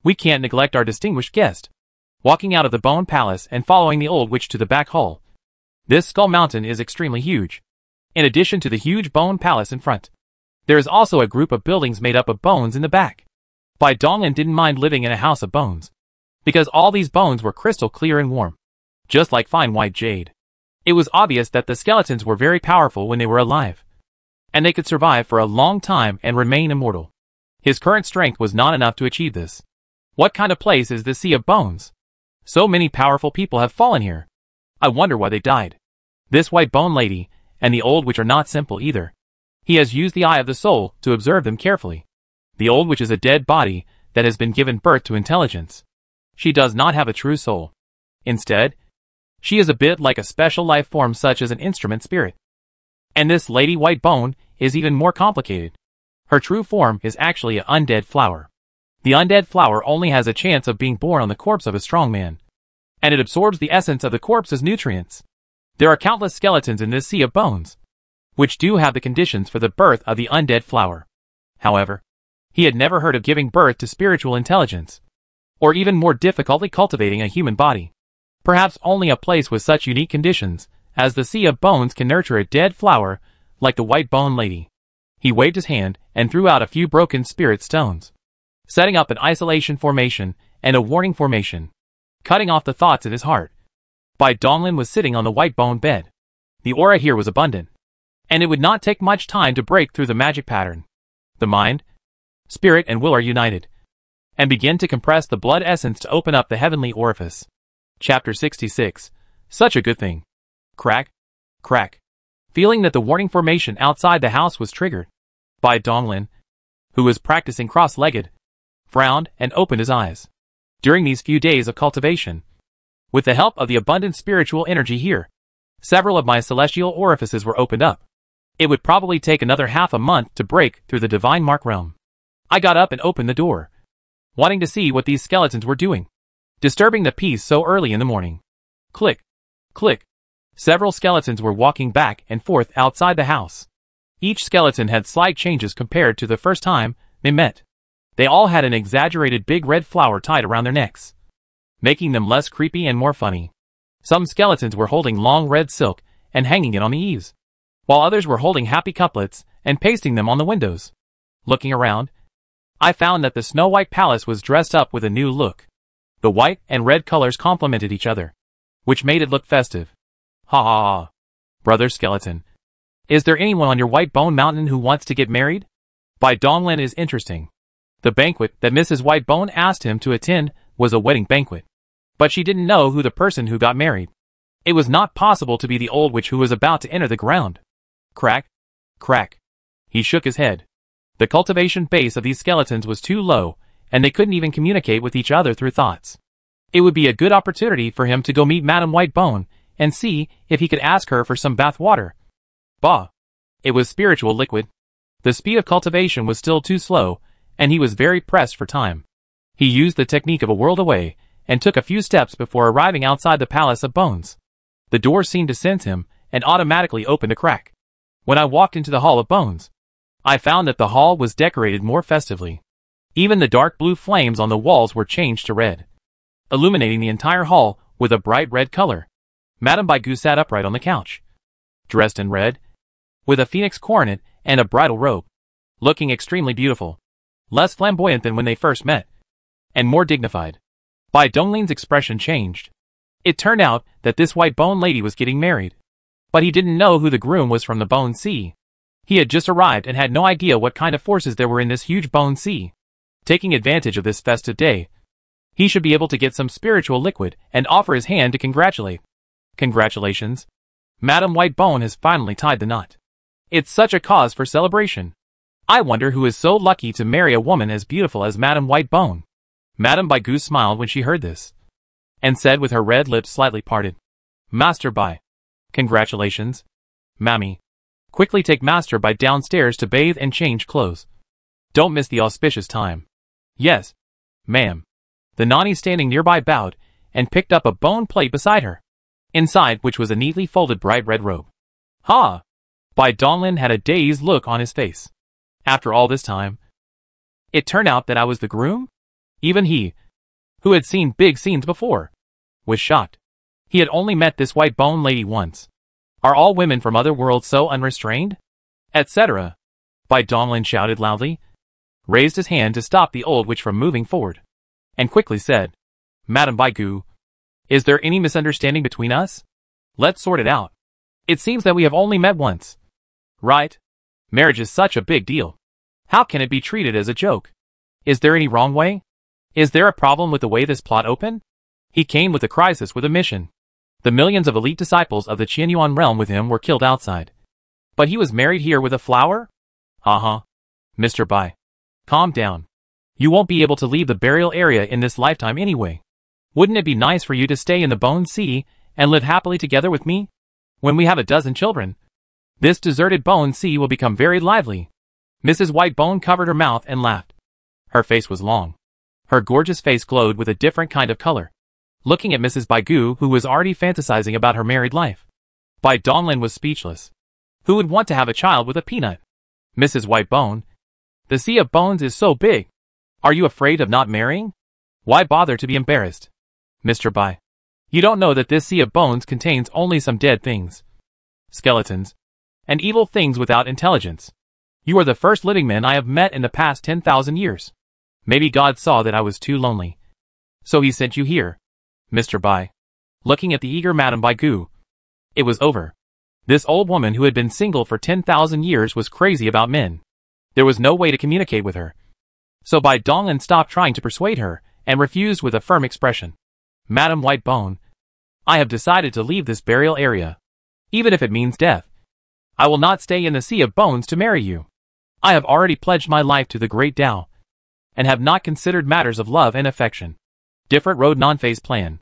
We can't neglect our distinguished guest. Walking out of the Bone Palace and following the old witch to the back hall. This Skull Mountain is extremely huge. In addition to the huge Bone Palace in front, there is also a group of buildings made up of bones in the back. Bai Donglin didn't mind living in a house of bones, because all these bones were crystal clear and warm, just like fine white jade. It was obvious that the skeletons were very powerful when they were alive, and they could survive for a long time and remain immortal. His current strength was not enough to achieve this. What kind of place is this sea of bones? So many powerful people have fallen here. I wonder why they died. This white bone lady and the old witch are not simple either. He has used the eye of the soul to observe them carefully. The old witch is a dead body that has been given birth to intelligence. She does not have a true soul. Instead, she is a bit like a special life form such as an instrument spirit. And this Lady White Bone is even more complicated. Her true form is actually an undead flower. The undead flower only has a chance of being born on the corpse of a strong man, and it absorbs the essence of the corpse as nutrients. There are countless skeletons in this sea of bones, which do have the conditions for the birth of the undead flower. However, he had never heard of giving birth to spiritual intelligence, or even more difficultly cultivating a human body. Perhaps only a place with such unique conditions as the Sea of Bones can nurture a dead flower like the White Bone Lady. He waved his hand and threw out a few broken spirit stones, setting up an isolation formation and a warning formation, cutting off the thoughts in his heart. Bai Donglin was sitting on the white bone bed. The aura here was abundant, and it would not take much time to break through the magic pattern. The mind, spirit and will are united, and begin to compress the blood essence to open up the heavenly orifice. Chapter 66. Such a good thing. Crack, crack. Feeling that the warning formation outside the house was triggered, Bai Donglin, who was practicing cross-legged, frowned and opened his eyes. During these few days of cultivation, with the help of the abundant spiritual energy here, several of my celestial orifices were opened up. It would probably take another half a month to break through the Divine Mark realm. I got up and opened the door, wanting to see what these skeletons were doing, disturbing the peace so early in the morning. Click, click. Several skeletons were walking back and forth outside the house. Each skeleton had slight changes compared to the first time they met. They all had an exaggerated big red flower tied around their necks, making them less creepy and more funny. Some skeletons were holding long red silk and hanging it on the eaves, while others were holding happy couplets and pasting them on the windows. Looking around, I found that the Snow White Palace was dressed up with a new look. The white and red colors complemented each other, which made it look festive. Ha ha ha. Brother Skeleton, is there anyone on your White Bone Mountain who wants to get married? Bai Donglin is interesting. The banquet that Mrs. Whitebone asked him to attend was a wedding banquet. But she didn't know who the person who got married. It was not possible to be the old witch who was about to enter the ground. Crack, crack. He shook his head. The cultivation base of these skeletons was too low, and they couldn't even communicate with each other through thoughts. It would be a good opportunity for him to go meet Madame Whitebone and see if he could ask her for some bath water. Bah! It was spiritual liquid. The speed of cultivation was still too slow, and he was very pressed for time. He used the technique of a world away, and took a few steps before arriving outside the Palace of Bones. The door seemed to sense him, and automatically opened a crack. When I walked into the Hall of Bones, I found that the hall was decorated more festively. Even the dark blue flames on the walls were changed to red, illuminating the entire hall with a bright red color. Madame Bigu sat upright on the couch, dressed in red, with a phoenix coronet and a bridal robe, looking extremely beautiful, less flamboyant than when they first met, and more dignified. Bai Donglin's expression changed. It turned out that this Whitebone lady was getting married. But he didn't know who the groom was from the Bone Sea. He had just arrived and had no idea what kind of forces there were in this huge Bone Sea. Taking advantage of this festive day, he should be able to get some spiritual liquid and offer his hand to congratulate. Congratulations. Madame Whitebone has finally tied the knot. It's such a cause for celebration. I wonder who is so lucky to marry a woman as beautiful as Madame Whitebone. Madame Bigu smiled when she heard this, and said with her red lips slightly parted, Master Bai. Congratulations. Mammy. Quickly take Master Bai downstairs to bathe and change clothes. Don't miss the auspicious time. Yes, ma'am. The Nani standing nearby bowed, and picked up a bone plate beside her, inside which was a neatly folded bright red robe. Ha! Bai Donglin had a dazed look on his face. After all this time, it turned out that I was the groom? Even he, who had seen big scenes before, was shocked. He had only met this Whitebone lady once. Are all women from other worlds so unrestrained? Etc. Bai Donglin shouted loudly, raised his hand to stop the old witch from moving forward, and quickly said, Madame Bigu, is there any misunderstanding between us? Let's sort it out. It seems that we have only met once. Right? Marriage is such a big deal. How can it be treated as a joke? Is there any wrong way? Is there a problem with the way this plot opened? He came with a crisis with a mission. The millions of elite disciples of the Qianyuan realm with him were killed outside. But he was married here with a flower? Mr. Bai. Calm down. You won't be able to leave the burial area in this lifetime anyway. Wouldn't it be nice for you to stay in the Bone Sea and live happily together with me? When we have a dozen children, this deserted Bone Sea will become very lively. Mrs. Whitebone covered her mouth and laughed. Her face was long. Her gorgeous face glowed with a different kind of color. Looking at Mrs. Bigu, who was already fantasizing about her married life, Bai Donglin was speechless. Who would want to have a child with a peanut? Mrs. Whitebone, the Sea of Bones is so big. Are you afraid of not marrying? Why bother to be embarrassed? Mr. Bai, you don't know that this Sea of Bones contains only some dead things, skeletons, and evil things without intelligence. You are the first living man I have met in the past 10,000 years. Maybe God saw that I was too lonely, so he sent you here. Mr. Bai, looking at the eager Madame Bigu. It was over. This old woman who had been single for 10,000 years was crazy about men. There was no way to communicate with her. So Bai Donglin stopped trying to persuade her, and refused with a firm expression. Madame Whitebone, I have decided to leave this burial area, even if it means death. I will not stay in the Sea of Bones to marry you. I have already pledged my life to the Great Tao, and have not considered matters of love and affection. Different road non-phase plan.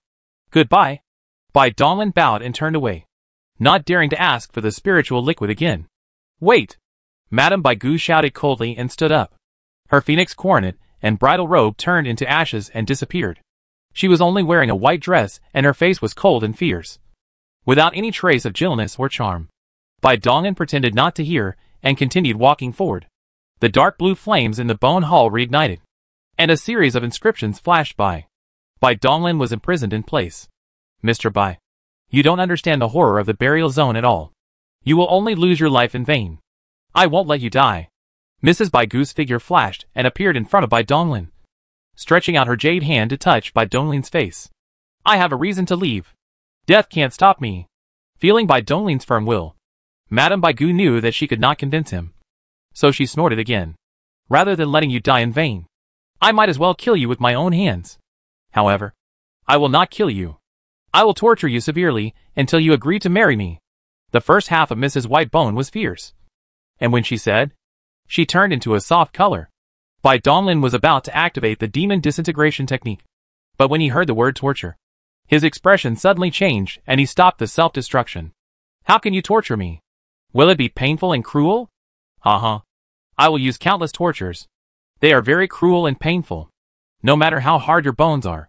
Goodbye. Bai Donglin bowed and turned away, not daring to ask for the spiritual liquid again. Wait! Madame Bigu shouted coldly and stood up. Her phoenix coronet and bridal robe turned into ashes and disappeared. She was only wearing a white dress, and her face was cold and fierce, without any trace of gentleness or charm. Bai Donglin pretended not to hear, and continued walking forward. The dark blue flames in the bone hall reignited, and a series of inscriptions flashed by. Bai Donglin was imprisoned in place. Mr. Bai, you don't understand the horror of the burial zone at all. You will only lose your life in vain. I won't let you die. Mrs. Bigu's figure flashed and appeared in front of Bai Donglin, stretching out her jade hand to touch Bai Donglin's face. I have a reason to leave. Death can't stop me. Feeling Bai Donglin's firm will, Madame Bigu knew that she could not convince him. So she snorted again. Rather than letting you die in vain, I might as well kill you with my own hands. However, I will not kill you. I will torture you severely until you agree to marry me. The first half of Mrs. Whitebone was fierce. And when she said, she turned into a soft color. Bai Donglin was about to activate the demon disintegration technique. But when he heard the word torture, his expression suddenly changed and he stopped the self-destruction. How can you torture me? Will it be painful and cruel? Uh-huh. I will use countless tortures. They are very cruel and painful. No matter how hard your bones are.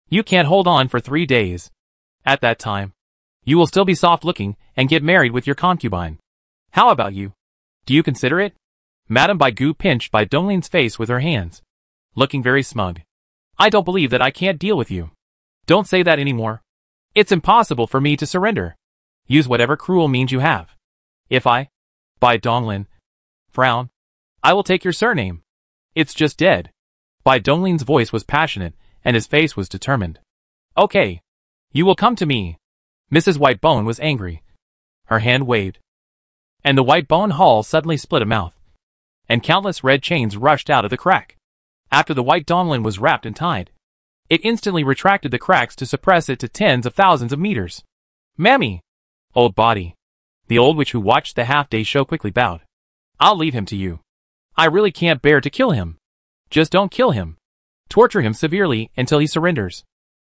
You can't hold on for 3 days. At that time, you will still be soft-looking and get married with your concubine. How about you? Do you consider it? Madame Baigu pinched Bai Donglin's face with her hands, looking very smug. I don't believe that I can't deal with you. Don't say that anymore. It's impossible for me to surrender. Use whatever cruel means you have. If I, Bai Donglin, frown, I will take your surname. It's just dead. Bai Donglin's voice was passionate and his face was determined. Okay. You will come to me. Mrs. Whitebone was angry. Her hand waved. And the Whitebone Hall suddenly split a mouth. And countless red chains rushed out of the crack. After the White Donglin was wrapped and tied, it instantly retracted the cracks to suppress it to tens of thousands of meters. Mammy! Old body. The old witch who watched the half-day show quickly bowed. I'll leave him to you. I really can't bear to kill him. Just don't kill him. Torture him severely until he surrenders.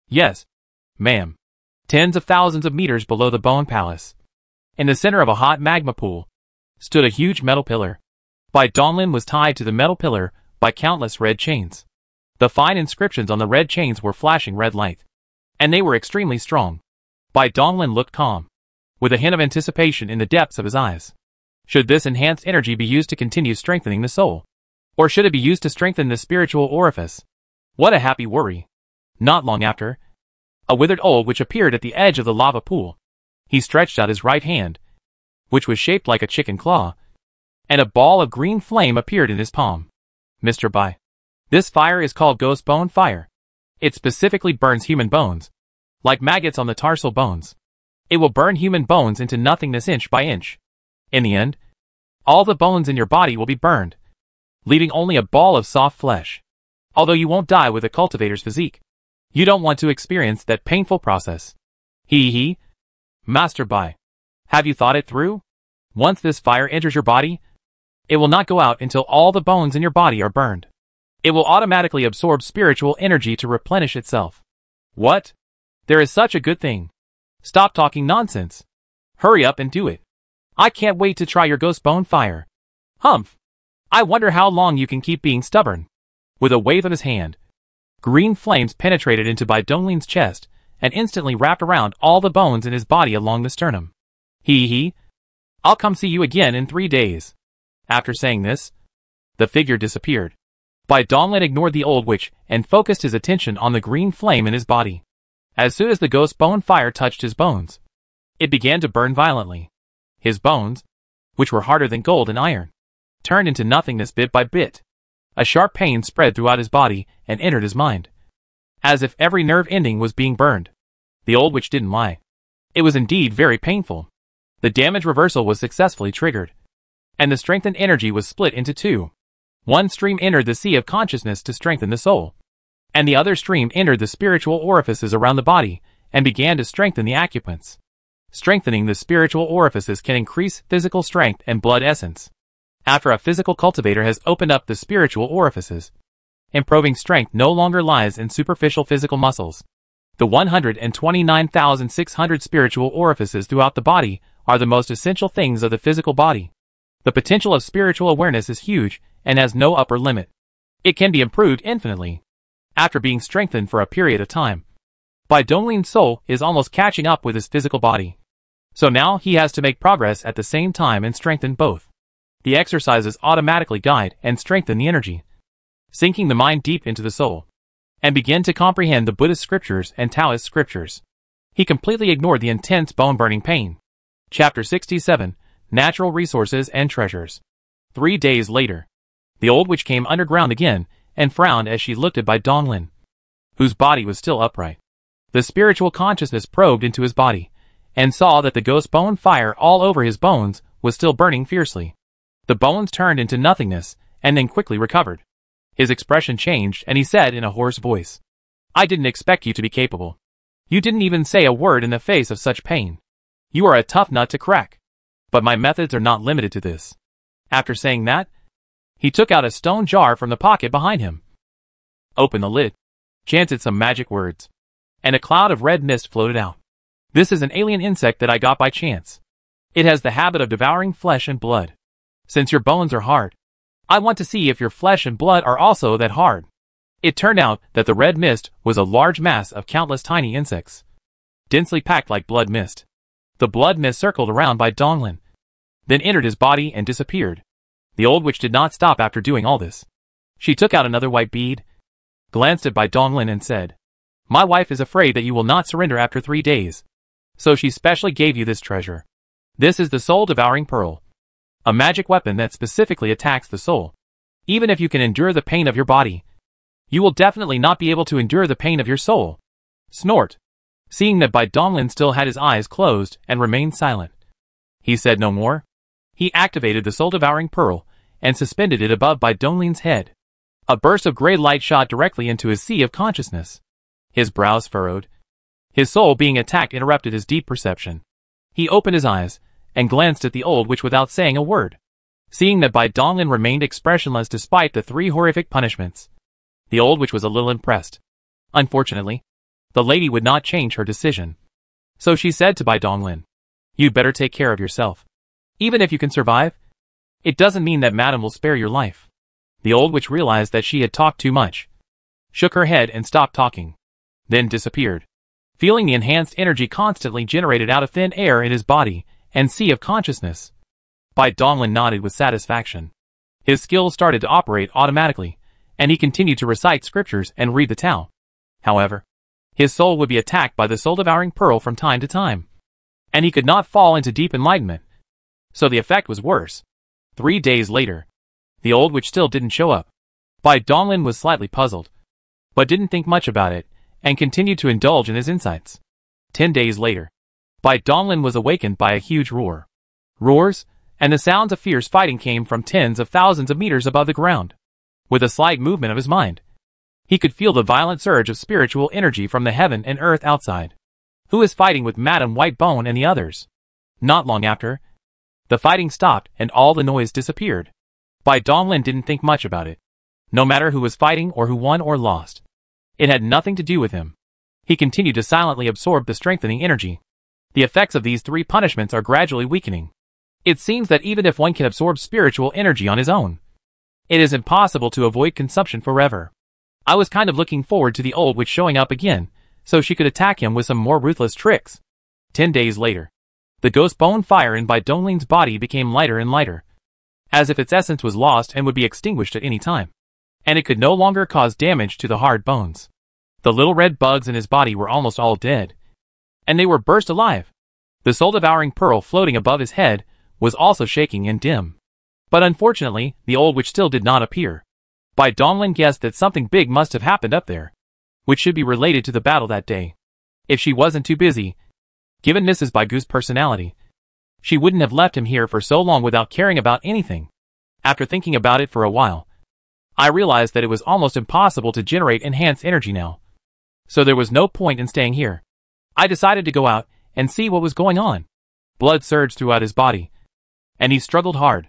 Yes, ma'am. Tens of thousands of meters below the Bone Palace, in the center of a hot magma pool, stood a huge metal pillar. Bai Donglin was tied to the metal pillar by countless red chains. The fine inscriptions on the red chains were flashing red light, and they were extremely strong. Bai Donglin looked calm, with a hint of anticipation in the depths of his eyes. Should this enhanced energy be used to continue strengthening the soul? Or should it be used to strengthen the spiritual orifice? What a happy worry. Not long after, a withered old witch appeared at the edge of the lava pool. He stretched out his right hand, which was shaped like a chicken claw, and a ball of green flame appeared in his palm. Mr. Bai, this fire is called Ghost Bone Fire. It specifically burns human bones, like maggots on the tarsal bones. It will burn human bones into nothingness inch by inch. In the end, all the bones in your body will be burned, leaving only a ball of soft flesh. Although you won't die with a cultivator's physique, you don't want to experience that painful process. Hee. Master Bai, have you thought it through? Once this fire enters your body, it will not go out until all the bones in your body are burned. It will automatically absorb spiritual energy to replenish itself. What? There is such a good thing. Stop talking nonsense. Hurry up and do it. I can't wait to try your Ghost Bone Fire. Humph. I wonder how long you can keep being stubborn. With a wave of his hand, green flames penetrated into Bai Donglin's chest and instantly wrapped around all the bones in his body along the sternum. Hee. I'll come see you again in 3 days. After saying this, the figure disappeared. Bai Donglin ignored the old witch and focused his attention on the green flame in his body. As soon as the Ghost Bone Fire touched his bones, it began to burn violently. His bones, which were harder than gold and iron, turned into nothingness bit by bit. A sharp pain spread throughout his body and entered his mind, as if every nerve ending was being burned. The old witch didn't lie. It was indeed very painful. The damage reversal was successfully triggered, and the strengthened energy was split into two. One stream entered the sea of consciousness to strengthen the soul, and the other stream entered the spiritual orifices around the body and began to strengthen the acupoints. Strengthening the spiritual orifices can increase physical strength and blood essence. After a physical cultivator has opened up the spiritual orifices, improving strength no longer lies in superficial physical muscles. The 129,600 spiritual orifices throughout the body are the most essential things of the physical body. The potential of spiritual awareness is huge and has no upper limit. It can be improved infinitely. After being strengthened for a period of time, Bai Donglin's soul is almost catching up with his physical body. So now he has to make progress at the same time and strengthen both. The exercises automatically guide and strengthen the energy, sinking the mind deep into the soul, and begin to comprehend the Buddhist scriptures and Taoist scriptures. He completely ignored the intense bone-burning pain. Chapter 67, Natural Resources and Treasures. 3 days later, the old witch came underground again and frowned as she looked at Bai Donglin, whose body was still upright. The spiritual consciousness probed into his body and saw that the Ghost Bone Fire all over his bones was still burning fiercely. The bones turned into nothingness and then quickly recovered. His expression changed and he said in a hoarse voice, "I didn't expect you to be capable. You didn't even say a word in the face of such pain. You are a tough nut to crack. But my methods are not limited to this." After saying that, he took out a stone jar from the pocket behind him, opened the lid, chanted some magic words, and a cloud of red mist floated out. "This is an alien insect that I got by chance. It has the habit of devouring flesh and blood. Since your bones are hard, I want to see if your flesh and blood are also that hard." It turned out that the red mist was a large mass of countless tiny insects, densely packed like blood mist. The blood mist circled around by Donglin, then entered his body and disappeared. The old witch did not stop after doing all this. She took out another white bead, glanced at by Donglin and said, "My wife is afraid that you will not surrender after 3 days, so she specially gave you this treasure. This is the soul-devouring pearl, a magic weapon that specifically attacks the soul. Even if you can endure the pain of your body, you will definitely not be able to endure the pain of your soul." Snort. Seeing that Bai Donglin still had his eyes closed and remained silent, he said no more. He activated the soul-devouring pearl and suspended it above Bai Donglin's head. A burst of gray light shot directly into his sea of consciousness. His brows furrowed. His soul being attacked interrupted his deep perception. He opened his eyes and glanced at the old witch without saying a word. Seeing that Bai Donglin remained expressionless despite the 3 horrific punishments, the old witch was a little impressed. Unfortunately, the lady would not change her decision. So she said to Bai Donglin, "You'd better take care of yourself. Even if you can survive, it doesn't mean that Madam will spare your life." The old witch realized that she had talked too much, shook her head and stopped talking, then disappeared. Feeling the enhanced energy constantly generated out of thin air in his body and sea of consciousness, Bai Donglin nodded with satisfaction. His skills started to operate automatically, and he continued to recite scriptures and read the Tao. However, his soul would be attacked by the soul-devouring pearl from time to time, and he could not fall into deep enlightenment, so the effect was worse. 3 days later, the old witch still didn't show up. Bai Donglin was slightly puzzled, but didn't think much about it, and continued to indulge in his insights. 10 days later, Bai Donglin was awakened by a huge roar. Roars, and the sounds of fierce fighting came from tens of thousands of meters above the ground. With a slight movement of his mind, he could feel the violent surge of spiritual energy from the heaven and earth outside. Who is fighting with Madame Whitebone and the others? Not long after, the fighting stopped and all the noise disappeared. Bai Donglin didn't think much about it. No matter who was fighting or who won or lost, it had nothing to do with him. He continued to silently absorb the strengthening energy. The effects of these 3 punishments are gradually weakening. It seems that even if one can absorb spiritual energy on his own, it is impossible to avoid consumption forever. I was kind of looking forward to the old witch showing up again, so she could attack him with some more ruthless tricks. 10 days later, the ghost bone fire in Bai Donglin's body became lighter and lighter, as if its essence was lost and would be extinguished at any time, and it could no longer cause damage to the hard bones. The little red bugs in his body were almost all dead, and they were burst alive. The soul-devouring pearl floating above his head was also shaking and dim. But unfortunately, the old witch still did not appear. Bai Donglin guessed that something big must have happened up there, which should be related to the battle that day. If she wasn't too busy, given Mrs. Baigu's personality, she wouldn't have left him here for so long without caring about anything. After thinking about it for a while, I realized that it was almost impossible to generate enhanced energy now. So there was no point in staying here. I decided to go out and see what was going on. Blood surged throughout his body, and he struggled hard.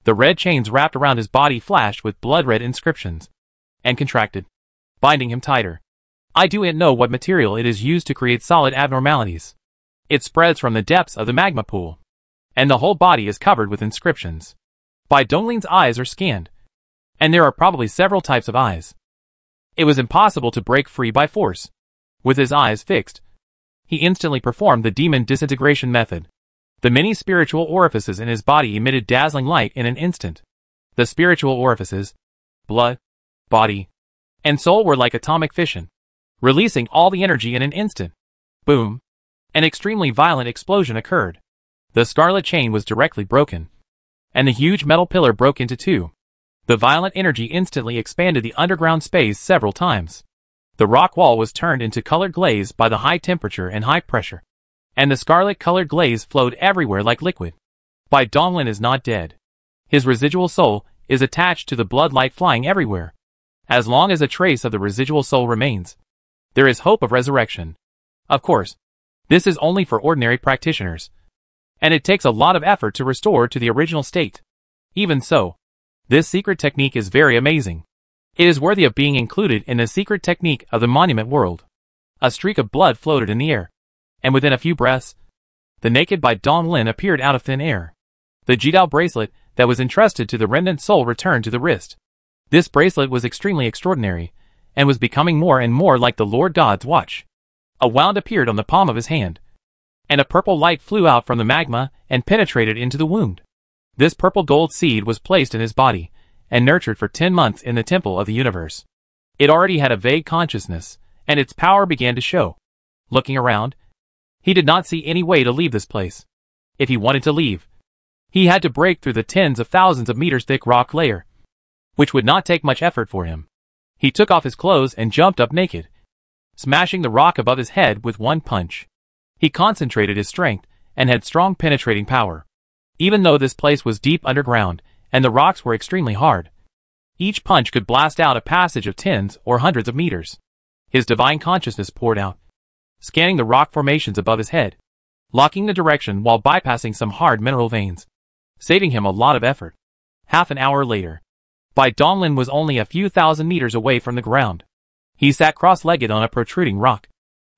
The red chains wrapped around his body flashed with blood-red inscriptions, and contracted, binding him tighter. I don't know what material it is used to create solid abnormalities. It spreads from the depths of the magma pool, and the whole body is covered with inscriptions. Bai Donglin's eyes are scanned, and there are probably several types of eyes. It was impossible to break free by force. With his eyes fixed, he instantly performed the demon disintegration method. The many spiritual orifices in his body emitted dazzling light in an instant. The spiritual orifices, blood, body, and soul were like atomic fission, releasing all the energy in an instant. Boom! An extremely violent explosion occurred. The scarlet chain was directly broken, and the huge metal pillar broke into 2. The violent energy instantly expanded the underground space several times. The rock wall was turned into colored glaze by the high temperature and high pressure, and the scarlet-colored glaze flowed everywhere like liquid. Bai Donglin is not dead. His residual soul is attached to the blood light flying everywhere. As long as a trace of the residual soul remains, there is hope of resurrection. Of course, this is only for ordinary practitioners, and it takes a lot of effort to restore to the original state. Even so, this secret technique is very amazing. It is worthy of being included in the secret technique of the monument world. A streak of blood floated in the air, and within a few breaths, the naked Bai Donglin appeared out of thin air. The Jidao bracelet that was entrusted to the remnant soul returned to the wrist. This bracelet was extremely extraordinary, and was becoming more and more like the Lord God's watch. A wound appeared on the palm of his hand, and a purple light flew out from the magma and penetrated into the wound. This purple gold seed was placed in his body, and nurtured for 10 months in the temple of the universe. It already had a vague consciousness, and its power began to show. Looking around, he did not see any way to leave this place. If he wanted to leave, he had to break through the tens of thousands of meters thick rock layer, which would not take much effort for him. He took off his clothes and jumped up naked, smashing the rock above his head with one punch. He concentrated his strength, and had strong penetrating power. Even though this place was deep underground, and the rocks were extremely hard, each punch could blast out a passage of tens or hundreds of meters. His divine consciousness poured out, scanning the rock formations above his head, locking the direction while bypassing some hard mineral veins, saving him a lot of effort. Half an hour later, Bai Donglin was only a few thousand meters away from the ground. He sat cross-legged on a protruding rock,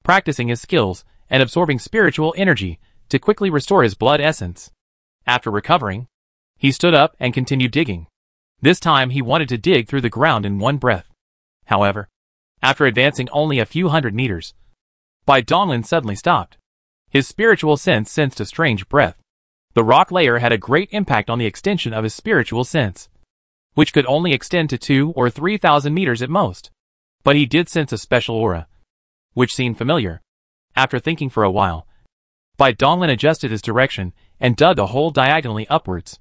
practicing his skills and absorbing spiritual energy to quickly restore his blood essence. After recovering, he stood up and continued digging. This time he wanted to dig through the ground in one breath. However, after advancing only a few hundred meters, Bai Donglin suddenly stopped. His spiritual sense sensed a strange breath. The rock layer had a great impact on the extension of his spiritual sense, which could only extend to 2,000 or 3,000 meters at most. But he did sense a special aura, which seemed familiar. After thinking for a while, Bai Donglin adjusted his direction and dug a hole diagonally upwards.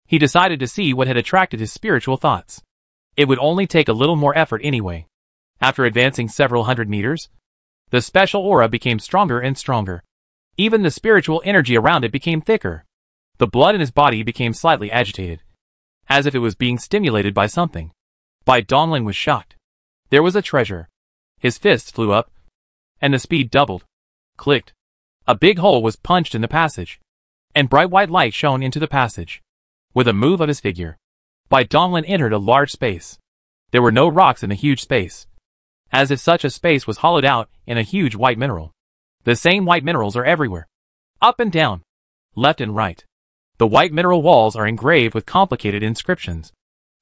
He decided to see what had attracted his spiritual thoughts. It would only take a little more effort anyway. After advancing several hundred meters, the special aura became stronger and stronger. Even the spiritual energy around it became thicker. The blood in his body became slightly agitated, as if it was being stimulated by something. Bai Donglin was shocked. There was a treasure. His fists flew up, and the speed doubled. Clicked. A big hole was punched in the passage, and bright white light shone into the passage. With a move of his figure, Bai Donglin entered a large space. There were no rocks in the huge space, as if such a space was hollowed out in a huge white mineral. The same white minerals are everywhere, up and down, left and right. The white mineral walls are engraved with complicated inscriptions,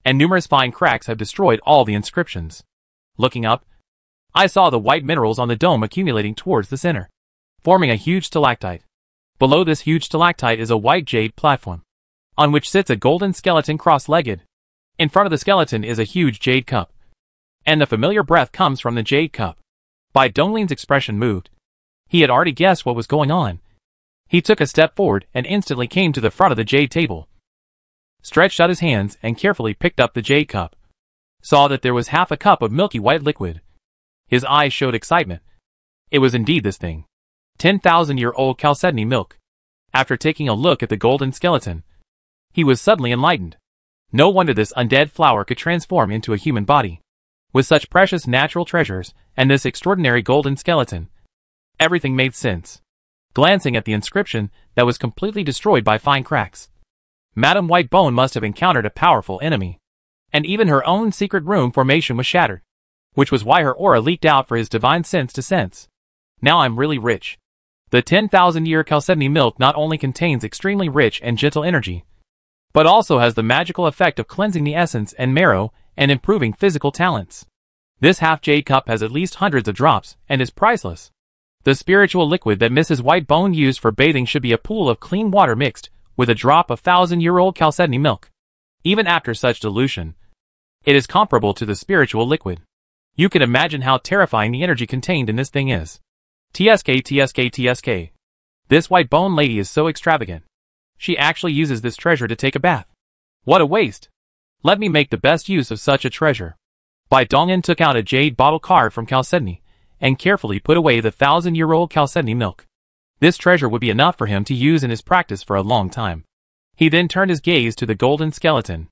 and numerous fine cracks have destroyed all the inscriptions. Looking up, I saw the white minerals on the dome accumulating towards the center, forming a huge stalactite. Below this huge stalactite is a white jade platform, on which sits a golden skeleton cross-legged. In front of the skeleton is a huge jade cup, and the familiar breath comes from the jade cup. Bai Donglin's expression moved. He had already guessed what was going on. He took a step forward and instantly came to the front of the jade table, stretched out his hands and carefully picked up the jade cup. Saw that there was half a cup of milky white liquid. His eyes showed excitement. It was indeed this thing. 10,000-year-old chalcedony milk. After taking a look at the golden skeleton, he was suddenly enlightened. No wonder this undead flower could transform into a human body. With such precious natural treasures, and this extraordinary golden skeleton, everything made sense. Glancing at the inscription that was completely destroyed by fine cracks, Madame Whitebone must have encountered a powerful enemy. And even her own secret room formation was shattered, which was why her aura leaked out for his divine sense to sense. Now I'm really rich. The 10,000-year chalcedony milk not only contains extremely rich and gentle energy, but also has the magical effect of cleansing the essence and marrow and improving physical talents. This half-jade cup has at least hundreds of drops and is priceless. The spiritual liquid that Mrs. Whitebone used for bathing should be a pool of clean water mixed with a drop of 1,000-year-old chalcedony milk. Even after such dilution, it is comparable to the spiritual liquid. You can imagine how terrifying the energy contained in this thing is. TSK. This Whitebone lady is so extravagant. She actually uses this treasure to take a bath. What a waste. Let me make the best use of such a treasure. Bai Donglin took out a jade bottle carved from chalcedony, and carefully put away the 1,000-year-old chalcedony milk. This treasure would be enough for him to use in his practice for a long time. He then turned his gaze to the golden skeleton.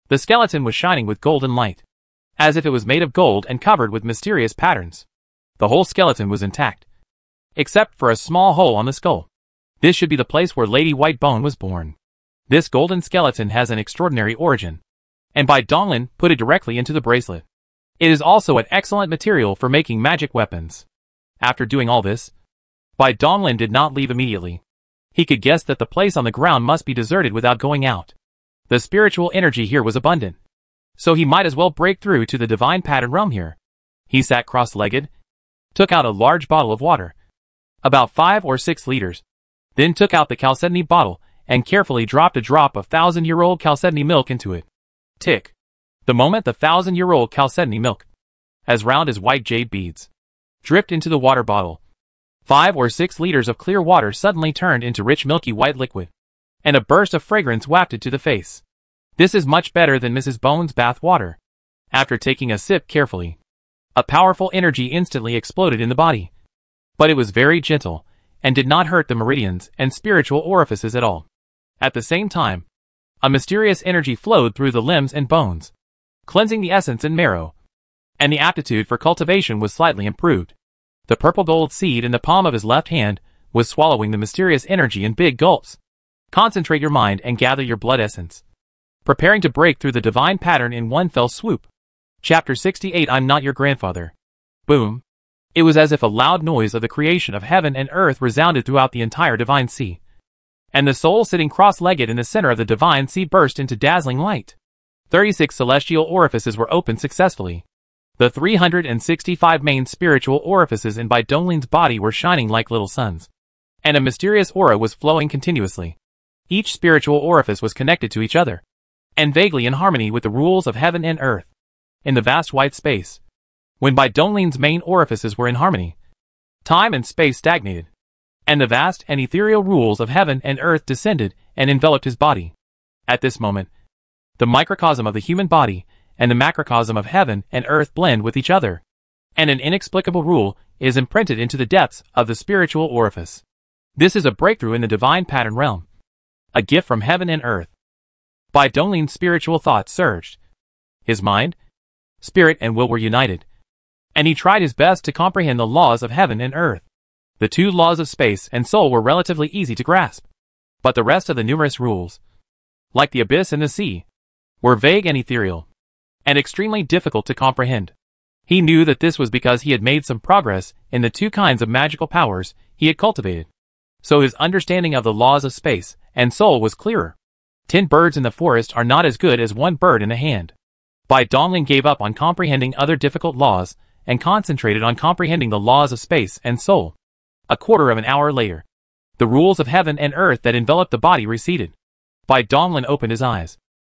The skeleton was shining with golden light, as if it was made of gold and covered with mysterious patterns. The whole skeleton was intact, except for a small hole on the skull. This should be the place where Lady Whitebone was born. This golden skeleton has an extraordinary origin, and Bai Donglin put it directly into the bracelet. It is also an excellent material for making magic weapons. After doing all this, Bai Donglin did not leave immediately. He could guess that the place on the ground must be deserted without going out. The spiritual energy here was abundant, so he might as well break through to the divine pattern realm here. He sat cross-legged, took out a large bottle of water, about 5 or 6 liters, then took out the chalcedony bottle and carefully dropped a drop of 1,000-year-old chalcedony milk into it. Tick. The moment the 1,000-year-old chalcedony milk, as round as white jade beads, dripped into the water bottle, 5 or 6 liters of clear water suddenly turned into rich milky white liquid, and a burst of fragrance wafted to the face. This is much better than Mrs. Bone's bath water. After taking a sip carefully, a powerful energy instantly exploded in the body. But it was very gentle, and did not hurt the meridians and spiritual orifices at all. At the same time, a mysterious energy flowed through the limbs and bones, cleansing the essence and marrow, and the aptitude for cultivation was slightly improved. The purple gold seed in the palm of his left hand was swallowing the mysterious energy in big gulps. Concentrate your mind and gather your blood essence, preparing to break through the divine pattern in one fell swoop. Chapter 68. I'm not your grandfather. Boom. It was as if a loud noise of the creation of heaven and earth resounded throughout the entire divine sea, and the soul sitting cross-legged in the center of the divine sea burst into dazzling light. 36 celestial orifices were opened successfully. The 365 main spiritual orifices in Bai Donglin's body were shining like little suns, and a mysterious aura was flowing continuously. Each spiritual orifice was connected to each other, and vaguely in harmony with the rules of heaven and earth. In the vast white space, when Bai Donglin's main orifices were in harmony, time and space stagnated, and the vast and ethereal rules of heaven and earth descended and enveloped his body. At this moment, the microcosm of the human body and the macrocosm of heaven and earth blend with each other, and an inexplicable rule is imprinted into the depths of the spiritual orifice. This is a breakthrough in the divine pattern realm, a gift from heaven and earth. Bai Donglin's spiritual thoughts surged. His mind, spirit and will were united, and he tried his best to comprehend the laws of heaven and earth. The two laws of space and soul were relatively easy to grasp, but the rest of the numerous rules, like the abyss and the sea, were vague and ethereal, and extremely difficult to comprehend. He knew that this was because he had made some progress in the two kinds of magical powers he had cultivated, so his understanding of the laws of space and soul was clearer. 10 birds in the forest are not as good as 1 bird in the hand. Bai Donglin gave up on comprehending other difficult laws and concentrated on comprehending the laws of space and soul. A quarter of an hour later, the rules of heaven and earth that enveloped the body receded. Bai Donglin opened his eyes.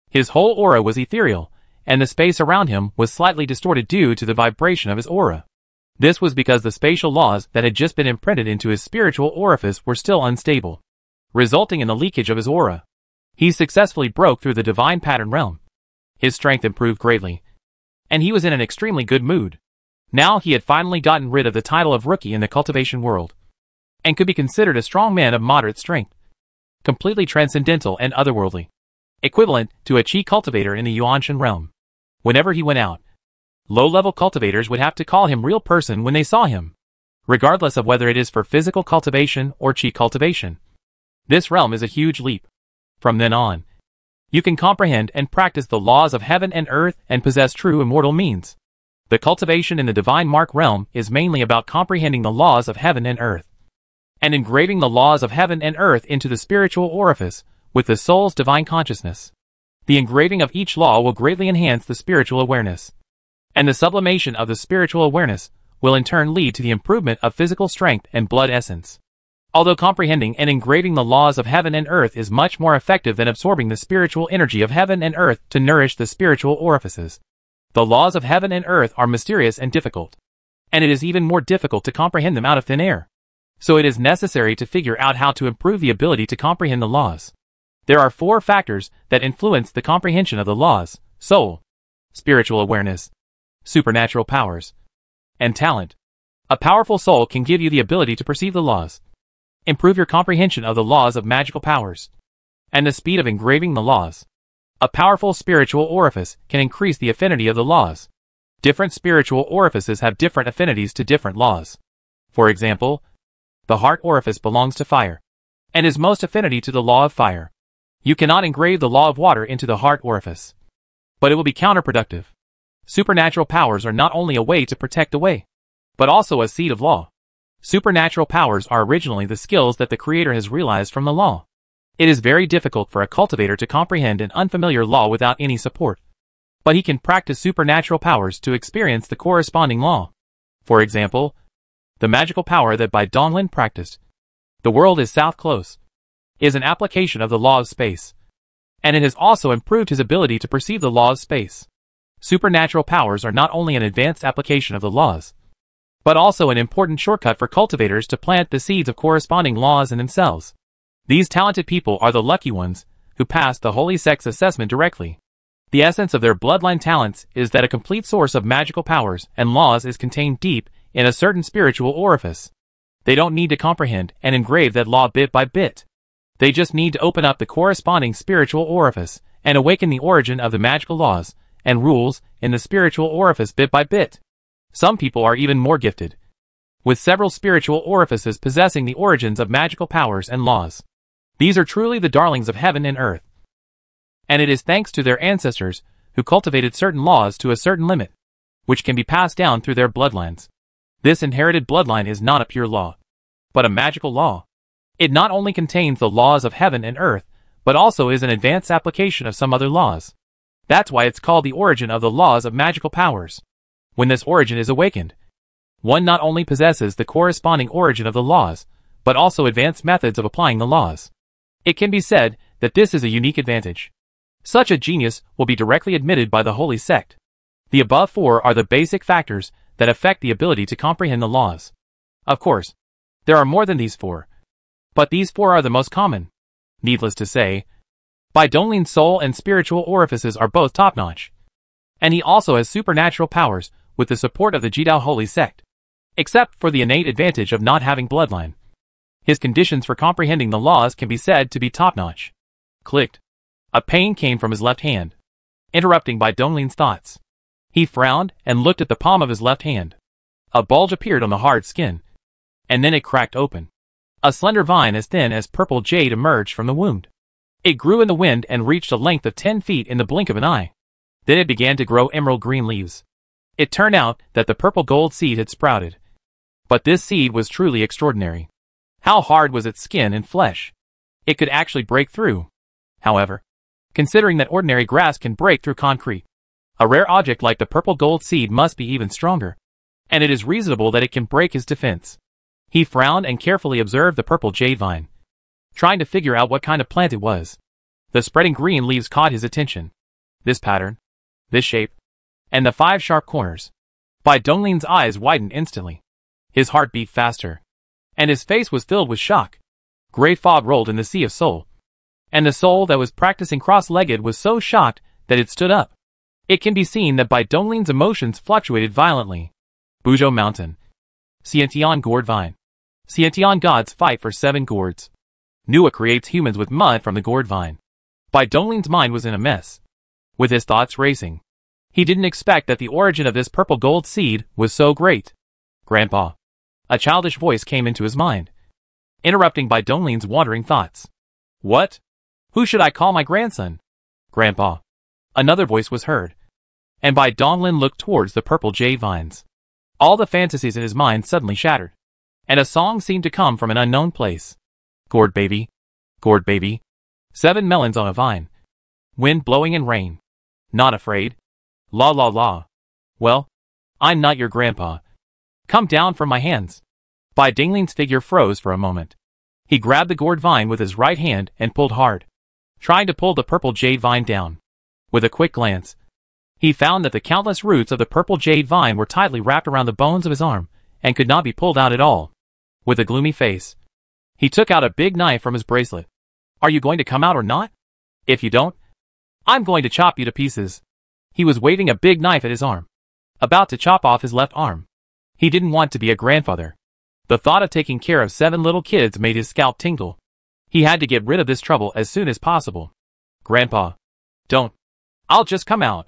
His whole aura was ethereal, and the space around him was slightly distorted due to the vibration of his aura. This was because the spatial laws that had just been imprinted into his spiritual orifice were still unstable, resulting in the leakage of his aura. He successfully broke through the divine pattern realm. His strength improved greatly, and he was in an extremely good mood. Now he had finally gotten rid of the title of rookie in the cultivation world, and could be considered a strong man of moderate strength, completely transcendental and otherworldly, equivalent to a chi cultivator in the Yuanshan realm. Whenever he went out, low-level cultivators would have to call him real person when they saw him, regardless of whether it is for physical cultivation or chi cultivation. This realm is a huge leap. From then on, you can comprehend and practice the laws of heaven and earth and possess true immortal means. The cultivation in the divine mark realm is mainly about comprehending the laws of heaven and earth, and engraving the laws of heaven and earth into the spiritual orifice with the soul's divine consciousness. The engraving of each law will greatly enhance the spiritual awareness, and the sublimation of the spiritual awareness will in turn lead to the improvement of physical strength and blood essence. Although comprehending and engraving the laws of heaven and earth is much more effective than absorbing the spiritual energy of heaven and earth to nourish the spiritual orifices, the laws of heaven and earth are mysterious and difficult, and it is even more difficult to comprehend them out of thin air. So it is necessary to figure out how to improve the ability to comprehend the laws. There are 4 factors that influence the comprehension of the laws: soul, spiritual awareness, supernatural powers, and talent. A powerful soul can give you the ability to perceive the laws, improve your comprehension of the laws of magical powers, and the speed of engraving the laws. A powerful spiritual orifice can increase the affinity of the laws, Different spiritual orifices have different affinities to different laws. For example, the heart orifice belongs to fire, and is most affinity to the law of fire. You cannot engrave the law of water into the heart orifice, but it will be counterproductive. Supernatural powers are not only a way to protect the way, but also a seed of law. Supernatural powers are originally the skills that the Creator has realized from the law. It is very difficult for a cultivator to comprehend an unfamiliar law without any support, but he can practice supernatural powers to experience the corresponding law. For example, the magical power that Bai Donglin practiced, the world is south close, is an application of the law of space, and it has also improved his ability to perceive the law of space. Supernatural powers are not only an advanced application of the laws, but also an important shortcut for cultivators to plant the seeds of corresponding laws in themselves. These talented people are the lucky ones who pass the Holy Sect's assessment directly. The essence of their bloodline talents is that a complete source of magical powers and laws is contained deep in a certain spiritual orifice. They don't need to comprehend and engrave that law bit by bit. They just need to open up the corresponding spiritual orifice and awaken the origin of the magical laws and rules in the spiritual orifice bit by bit. Some people are even more gifted, with several spiritual orifices possessing the origins of magical powers and laws. These are truly the darlings of heaven and earth. And it is thanks to their ancestors who cultivated certain laws to a certain limit, which can be passed down through their bloodlines. This inherited bloodline is not a pure law, but a magical law. It not only contains the laws of heaven and earth, but also is an advanced application of some other laws. That's why it's called the origin of the laws of magical powers. When this origin is awakened, one not only possesses the corresponding origin of the laws, but also advanced methods of applying the laws. It can be said that this is a unique advantage. Such a genius will be directly admitted by the Holy Sect. The above four are the basic factors that affect the ability to comprehend the laws. Of course, there are more than these four, but these four are the most common. Needless to say, Bai Donglin's soul and spiritual orifices are both top-notch, and he also has supernatural powers with the support of the Jidao Holy Sect. Except for the innate advantage of not having bloodline, his conditions for comprehending the laws can be said to be top-notch. Clicked. A pain came from his left hand, interrupting Bai Donglin's thoughts. He frowned and looked at the palm of his left hand. A bulge appeared on the hard skin, and then it cracked open. A slender vine as thin as purple jade emerged from the wound. It grew in the wind and reached a length of 10 feet in the blink of an eye. Then it began to grow emerald green leaves. It turned out that the purple gold seed had sprouted. But this seed was truly extraordinary. How hard was its skin and flesh? It could actually break through. However, considering that ordinary grass can break through concrete, a rare object like the purple gold seed must be even stronger, and it is reasonable that it can break his defense. He frowned and carefully observed the purple jade vine, trying to figure out what kind of plant it was. The spreading green leaves caught his attention. This pattern, this shape, and the 5 sharp corners. Bai Donglin's eyes widened instantly. His heart beat faster, and his face was filled with shock. Great fog rolled in the sea of soul, and the soul that was practicing cross-legged was so shocked that it stood up. It can be seen that Bai Donglin's emotions fluctuated violently. Buzhou Mountain. Xiantian Gourd Vine. Xiantian gods fight for 7 gourds. Nua creates humans with mud from the gourd vine. Bai Donglin's mind was in a mess, with his thoughts racing. He didn't expect that the origin of this purple gold seed was so great. Grandpa. A childish voice came into his mind, interrupting Bai Donglin's wandering thoughts. What? Who should I call my grandson? Grandpa. Another voice was heard, and Bai Donglin looked towards the purple jade vines. All the fantasies in his mind suddenly shattered, and a song seemed to come from an unknown place. Gourd baby. Gourd baby. 7 melons on a vine. Wind blowing and rain. Not afraid. La la la. Well, I'm not your grandpa. Come down from my hands. Bai Donglin's figure froze for a moment. He grabbed the gourd vine with his right hand and pulled hard, trying to pull the purple jade vine down. With a quick glance, he found that the countless roots of the purple jade vine were tightly wrapped around the bones of his arm and could not be pulled out at all. With a gloomy face, he took out a big knife from his bracelet. Are you going to come out or not? If you don't, I'm going to chop you to pieces. He was waving a big knife at his arm, about to chop off his left arm. He didn't want to be a grandfather. The thought of taking care of 7 little kids made his scalp tingle. He had to get rid of this trouble as soon as possible. Grandpa. Don't. I'll just come out.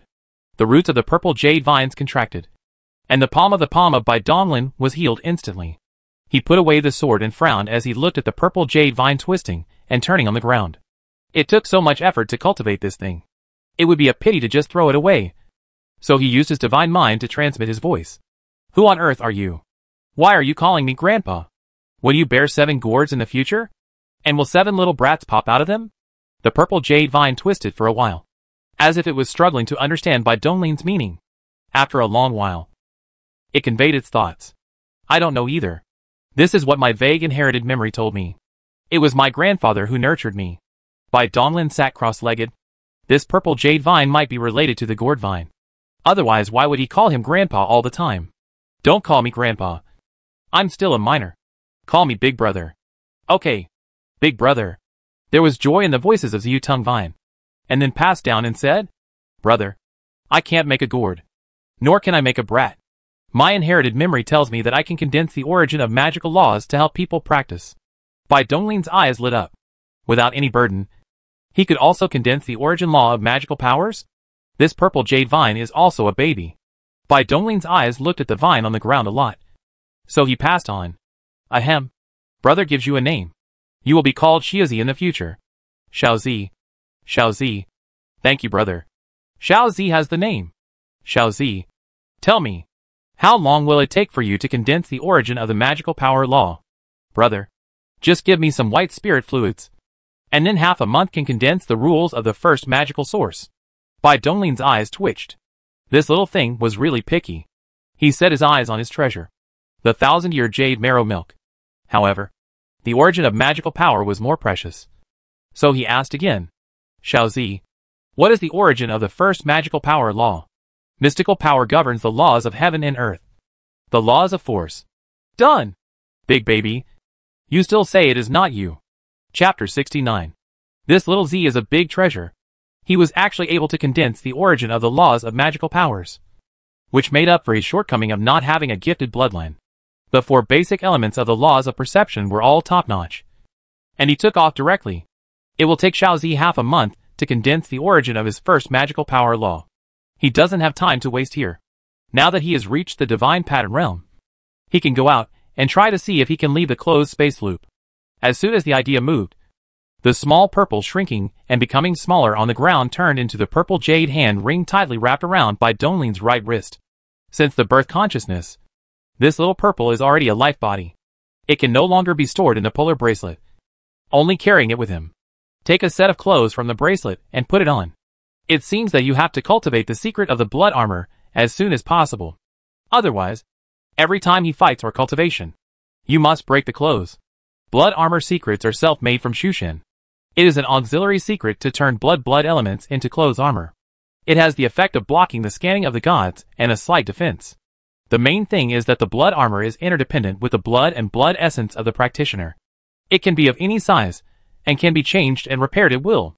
The roots of the purple jade vines contracted, and the palm of Bai Donglin was healed instantly. He put away the sword and frowned as he looked at the purple jade vine twisting and turning on the ground. It took so much effort to cultivate this thing. It would be a pity to just throw it away. So he used his divine mind to transmit his voice. Who on earth are you? Why are you calling me Grandpa? Will you bear 7 gourds in the future? And will 7 little brats pop out of them? The purple jade vine twisted for a while, as if it was struggling to understand Bai Donglin's meaning. After a long while, it conveyed its thoughts. I don't know either. This is what my vague inherited memory told me. It was my grandfather who nurtured me. Bai Donglin sat cross-legged. This purple jade vine might be related to the gourd vine. Otherwise, why would he call him Grandpa all the time? Don't call me Grandpa. I'm still a minor. Call me Big Brother. Okay. Big Brother. There was joy in the voices of Xiu Tung Vine. And then passed down and said, Brother, I can't make a gourd. Nor can I make a brat. My inherited memory tells me that I can condense the origin of magical laws to help people practice. Bai Donglin's eyes lit up. Without any burden, he could also condense the origin law of magical powers? This purple jade vine is also a baby. Bai Donglin's eyes looked at the vine on the ground a lot. So he passed on. Ahem. Brother gives you a name. You will be called Xiaozi in the future. Xiaozi. Xiaozi. Thank you, brother. Xiaozi has the name. Xiaozi. Tell me, how long will it take for you to condense the origin of the magical power law? Brother, just give me some white spirit fluids. And then half a month can condense the rules of the first magical source. Bai Donglin's eyes twitched. This little thing was really picky. He set his eyes on his treasure, the 1,000-year jade marrow milk. However, the origin of magical power was more precious. So he asked again, Xiaozi, what is the origin of the first magical power law? Mystical power governs the laws of heaven and earth. The laws of force. Done! Big baby. You still say it is not you. Chapter 69. This little Z is a big treasure. He was actually able to condense the origin of the laws of magical powers, which made up for his shortcoming of not having a gifted bloodline. The 4 basic elements of the laws of perception were all top-notch. And he took off directly. It will take Xiaozi half a month to condense the origin of his first magical power law. He doesn't have time to waste here. Now that he has reached the divine pattern realm, he can go out and try to see if he can leave the closed space loop. As soon as the idea moved, the small purple shrinking and becoming smaller on the ground turned into the purple jade hand ring tightly wrapped around Bai Donglin's right wrist. Since the birth consciousness, this little purple is already a life body. It can no longer be stored in the polar bracelet, only carrying it with him. Take a set of clothes from the bracelet and put it on. It seems that you have to cultivate the secret of the blood armor as soon as possible. Otherwise, every time he fights or cultivation, you must break the clothes. Blood armor secrets are self-made from Shushin. It is an auxiliary secret to turn blood elements into clothes armor. It has the effect of blocking the scanning of the gods and a slight defense. The main thing is that the blood armor is interdependent with the blood and blood essence of the practitioner. It can be of any size, and can be changed and repaired at will.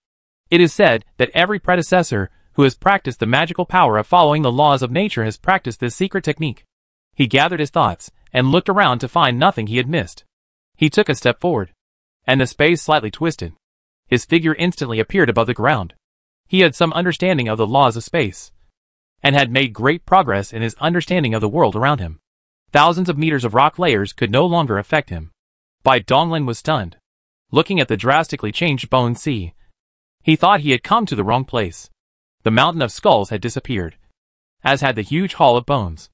It is said that every predecessor who has practiced the magical power of following the laws of nature has practiced this secret technique. He gathered his thoughts and looked around to find nothing he had missed. He took a step forward, and the space slightly twisted. His figure instantly appeared above the ground. He had some understanding of the laws of space, and had made great progress in his understanding of the world around him. Thousands of meters of rock layers could no longer affect him. Bai Donglin was stunned, looking at the drastically changed bone sea. He thought he had come to the wrong place. The mountain of skulls had disappeared, as had the huge hall of bones.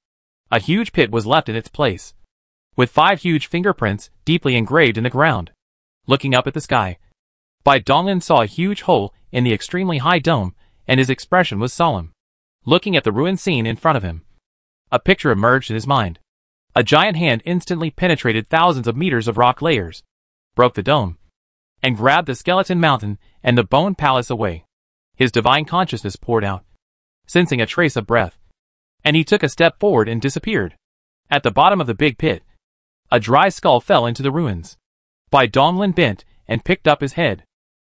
A huge pit was left in its place, with 5 huge fingerprints deeply engraved in the ground. Looking up at the sky, Bai Donglin saw a huge hole in the extremely high dome, and his expression was solemn. Looking at the ruined scene in front of him, a picture emerged in his mind. A giant hand instantly penetrated thousands of meters of rock layers, broke the dome, and grabbed the skeleton mountain and the bone palace away. His divine consciousness poured out, sensing a trace of breath, and he took a step forward and disappeared. At the bottom of the big pit, a dry skull fell into the ruins. Bai Donglin bent and picked up his head.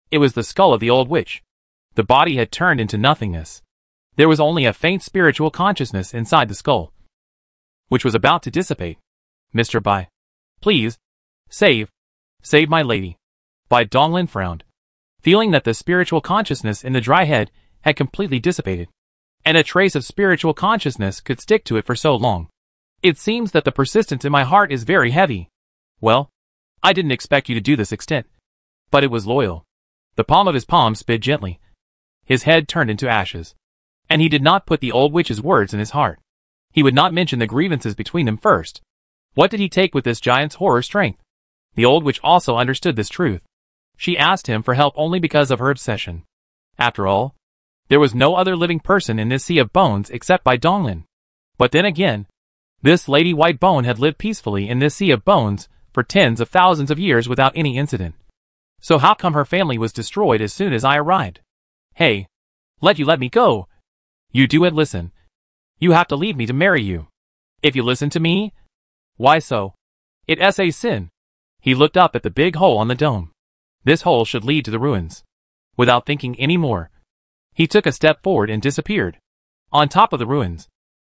It was the skull of the old witch. The body had turned into nothingness. There was only a faint spiritual consciousness inside the skull, which was about to dissipate. Mr. Bai, please, save my lady. Bai Donglin frowned, feeling that the spiritual consciousness in the dry head had completely dissipated. and a trace of spiritual consciousness could stick to it for so long. It seems that the persistence in my heart is very heavy. Well, I didn't expect you to do this extent. But it was loyal. The palm of his palm spit gently. His head turned into ashes. And he did not put the old witch's words in his heart. He would not mention the grievances between them first. What did he take with this giant's horror strength? The old witch also understood this truth. She asked him for help only because of her obsession. After all, there was no other living person in this sea of bones except Bai Donglin. But then again, this Lady White Bone had lived peacefully in this sea of bones for tens of thousands of years without any incident. So how come her family was destroyed as soon as I arrived? Hey, let me go. You do it, listen. You have to leave me to marry you. If you listen to me? Why so? It's a sin. He looked up at the big hole on the dome. This hole should lead to the ruins. Without thinking any more, he took a step forward and disappeared. On top of the ruins,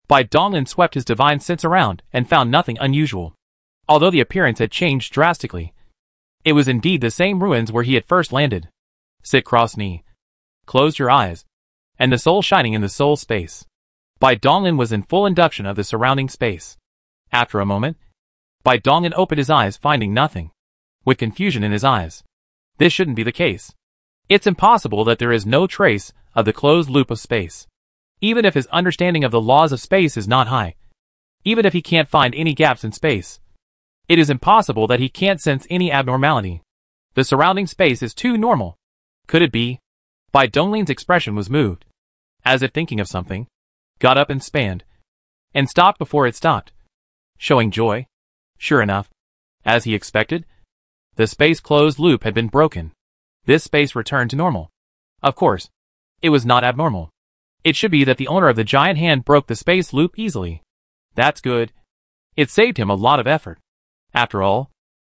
Bai Donglin swept his divine sense around and found nothing unusual. Although the appearance had changed drastically, it was indeed the same ruins where he had first landed. Sit cross-knee. Close your eyes. And the soul shining in the soul space. Bai Donglin was in full induction of the surrounding space. After a moment, Bai Donglin opened his eyes, finding nothing. With confusion in his eyes. This shouldn't be the case. It's impossible that there is no trace of the closed loop of space. Even if his understanding of the laws of space is not high. Even if he can't find any gaps in space. It is impossible that he can't sense any abnormality. The surrounding space is too normal. Could it be? Bai Donglin's expression was moved. As if thinking of something. Got up and spanned. And stopped before it stopped. Showing joy. Sure enough. As he expected. The space closed loop had been broken. This space returned to normal. Of course. It was not abnormal. It should be that the owner of the giant hand broke the space loop easily. That's good. It saved him a lot of effort. After all,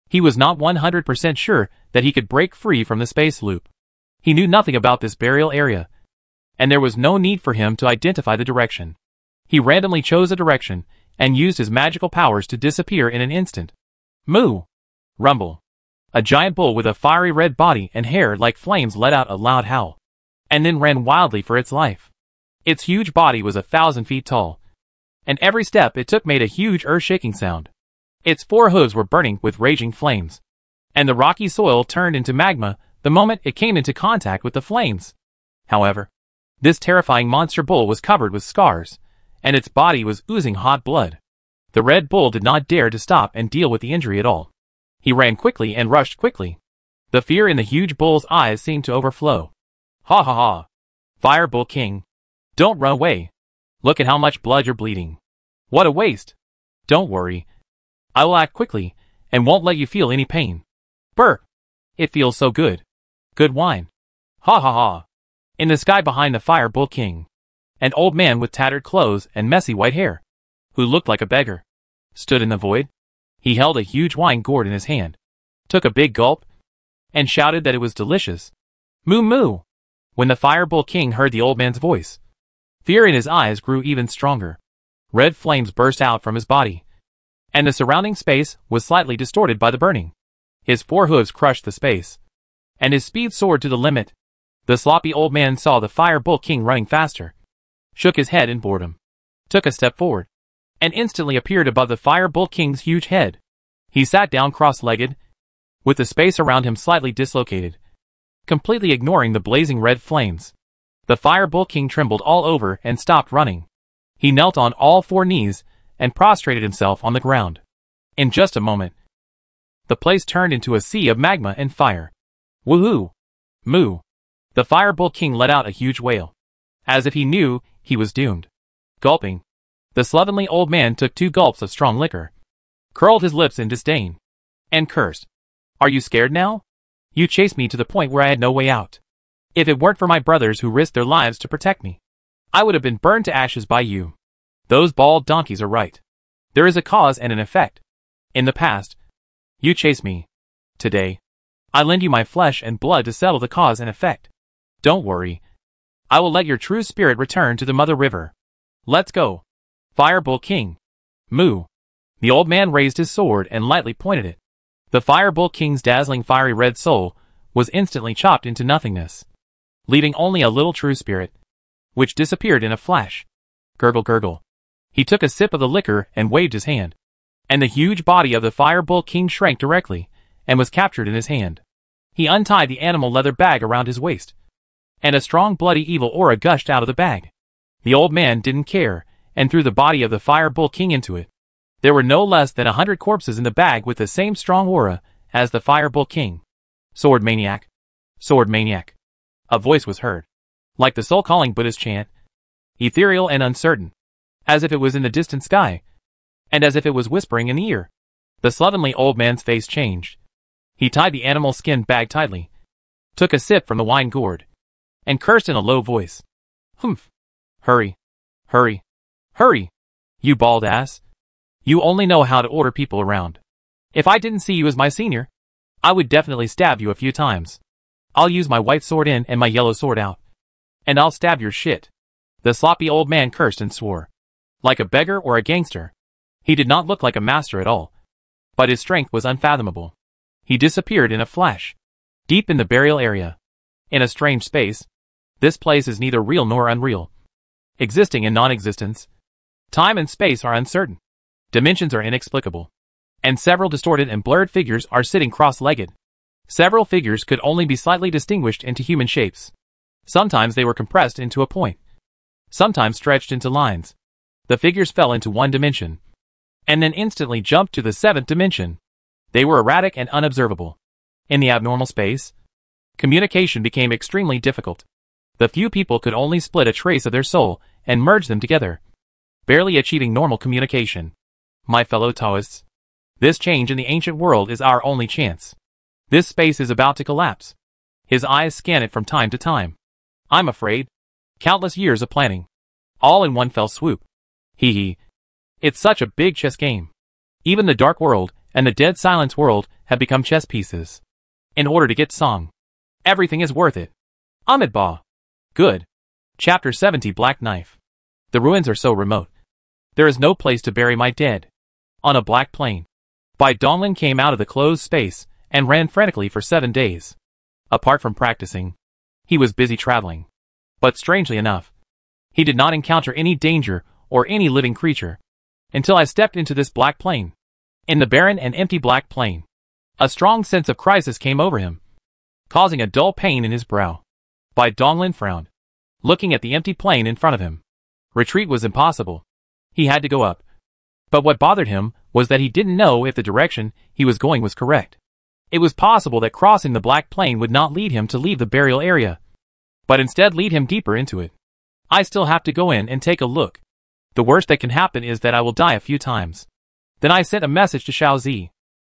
he was not 100% sure that he could break free from the space loop. He knew nothing about this burial area, and there was no need for him to identify the direction. He randomly chose a direction, and used his magical powers to disappear in an instant. Moo! Rumble. A giant bull with a fiery red body and hair like flames let out a loud howl, and then ran wildly for its life. Its huge body was 1,000 feet tall, and every step it took made a huge earth-shaking sound. Its 4 hooves were burning with raging flames, and the rocky soil turned into magma the moment it came into contact with the flames. However, this terrifying monster bull was covered with scars, and its body was oozing hot blood. The red bull did not dare to stop and deal with the injury at all. He ran quickly and rushed quickly. The fear in the huge bull's eyes seemed to overflow. Ha ha ha! Fire Bull King! Don't run away! Look at how much blood you're bleeding. What a waste! Don't worry. I will act quickly, and won't let you feel any pain. Brr! It feels so good. Good wine. Ha ha ha! In the sky behind the Fire Bull King, an old man with tattered clothes and messy white hair, who looked like a beggar, stood in the void. He held a huge wine gourd in his hand, took a big gulp, and shouted that it was delicious. Moo moo! When the Fire Bull King heard the old man's voice, fear in his eyes grew even stronger. Red flames burst out from his body, and the surrounding space was slightly distorted by the burning. His 4 hooves crushed the space, and his speed soared to the limit. The sloppy old man saw the Fire Bull King running faster, shook his head in boredom, took a step forward, and instantly appeared above the Fire Bull King's huge head. He sat down cross-legged, with the space around him slightly dislocated, completely ignoring the blazing red flames. The Fire Bull King trembled all over and stopped running. He knelt on all 4 knees and prostrated himself on the ground. In just a moment, the place turned into a sea of magma and fire. Woohoo! Moo! The Fire Bull King let out a huge wail, as if he knew he was doomed. Gulping, the slovenly old man took 2 gulps of strong liquor, curled his lips in disdain, and cursed. Are you scared now? You chased me to the point where I had no way out. If it weren't for my brothers who risked their lives to protect me, I would have been burned to ashes by you. Those bald donkeys are right. There is a cause and an effect. In the past, you chased me. Today, I lend you my flesh and blood to settle the cause and effect. Don't worry. I will let your true spirit return to the Mother River. Let's go. Fire Bull King. Moo. The old man raised his sword and lightly pointed it. The Fire Bull King's dazzling fiery red soul was instantly chopped into nothingness, leaving only a little true spirit. which disappeared in a flash. Gurgle gurgle. He took a sip of the liquor and waved his hand. And the huge body of the Firebolt King shrank directly, and was captured in his hand. He untied the animal leather bag around his waist. And a strong bloody evil aura gushed out of the bag. The old man didn't care, and threw the body of the Firebolt King into it. There were no less than 100 corpses in the bag with the same strong aura as the Firebolt King. Sword maniac. Sword maniac. A voice was heard. Like the soul-calling Buddhist chant. Ethereal and uncertain. As if it was in the distant sky. And as if it was whispering in the ear. The slovenly old man's face changed. He tied the animal skin bag tightly. Took a sip from the wine gourd. And cursed in a low voice. Humph. Hurry. Hurry. Hurry. You bald ass. You only know how to order people around. If I didn't see you as my senior, I would definitely stab you a few times. I'll use my white sword in and my yellow sword out. And I'll stab your shit. The sloppy old man cursed and swore. Like a beggar or a gangster. He did not look like a master at all. But his strength was unfathomable. He disappeared in a flash. Deep in the burial area. In a strange space. This place is neither real nor unreal. Existing and non-existence. Time and space are uncertain. Dimensions are inexplicable. And several distorted and blurred figures are sitting cross-legged. Several figures could only be slightly distinguished into human shapes. Sometimes they were compressed into a point. Sometimes stretched into lines. The figures fell into one dimension. And then instantly jumped to the seventh dimension. They were erratic and unobservable. In the abnormal space, communication became extremely difficult. The few people could only split a trace of their soul and merge them together, barely achieving normal communication. My fellow Taoists, this change in the ancient world is our only chance. This space is about to collapse. His eyes scan it from time to time. I'm afraid. Countless years of planning. All in one fell swoop. Hee hee. It's such a big chess game. Even the Dark World and the Dead Silence World have become chess pieces. In order to get Song. Everything is worth it. Amitabha. Good. Chapter 70 Black Knife. The ruins are so remote. There is no place to bury my dead. On a black plain. Bai Donglin came out of the closed space and ran frantically for 7 days. Apart from practicing, he was busy traveling. But strangely enough, he did not encounter any danger or any living creature until I stepped into this black plain. In the barren and empty black plain, a strong sense of crisis came over him, causing a dull pain in his brow. Bai Donglin frowned, looking at the empty plain in front of him. Retreat was impossible. He had to go up. But what bothered him was that he didn't know if the direction he was going was correct. It was possible that crossing the black plain would not lead him to leave the burial area, but instead lead him deeper into it. I still have to go in and take a look. The worst that can happen is that I will die a few times. Then I sent a message to Xiaozi.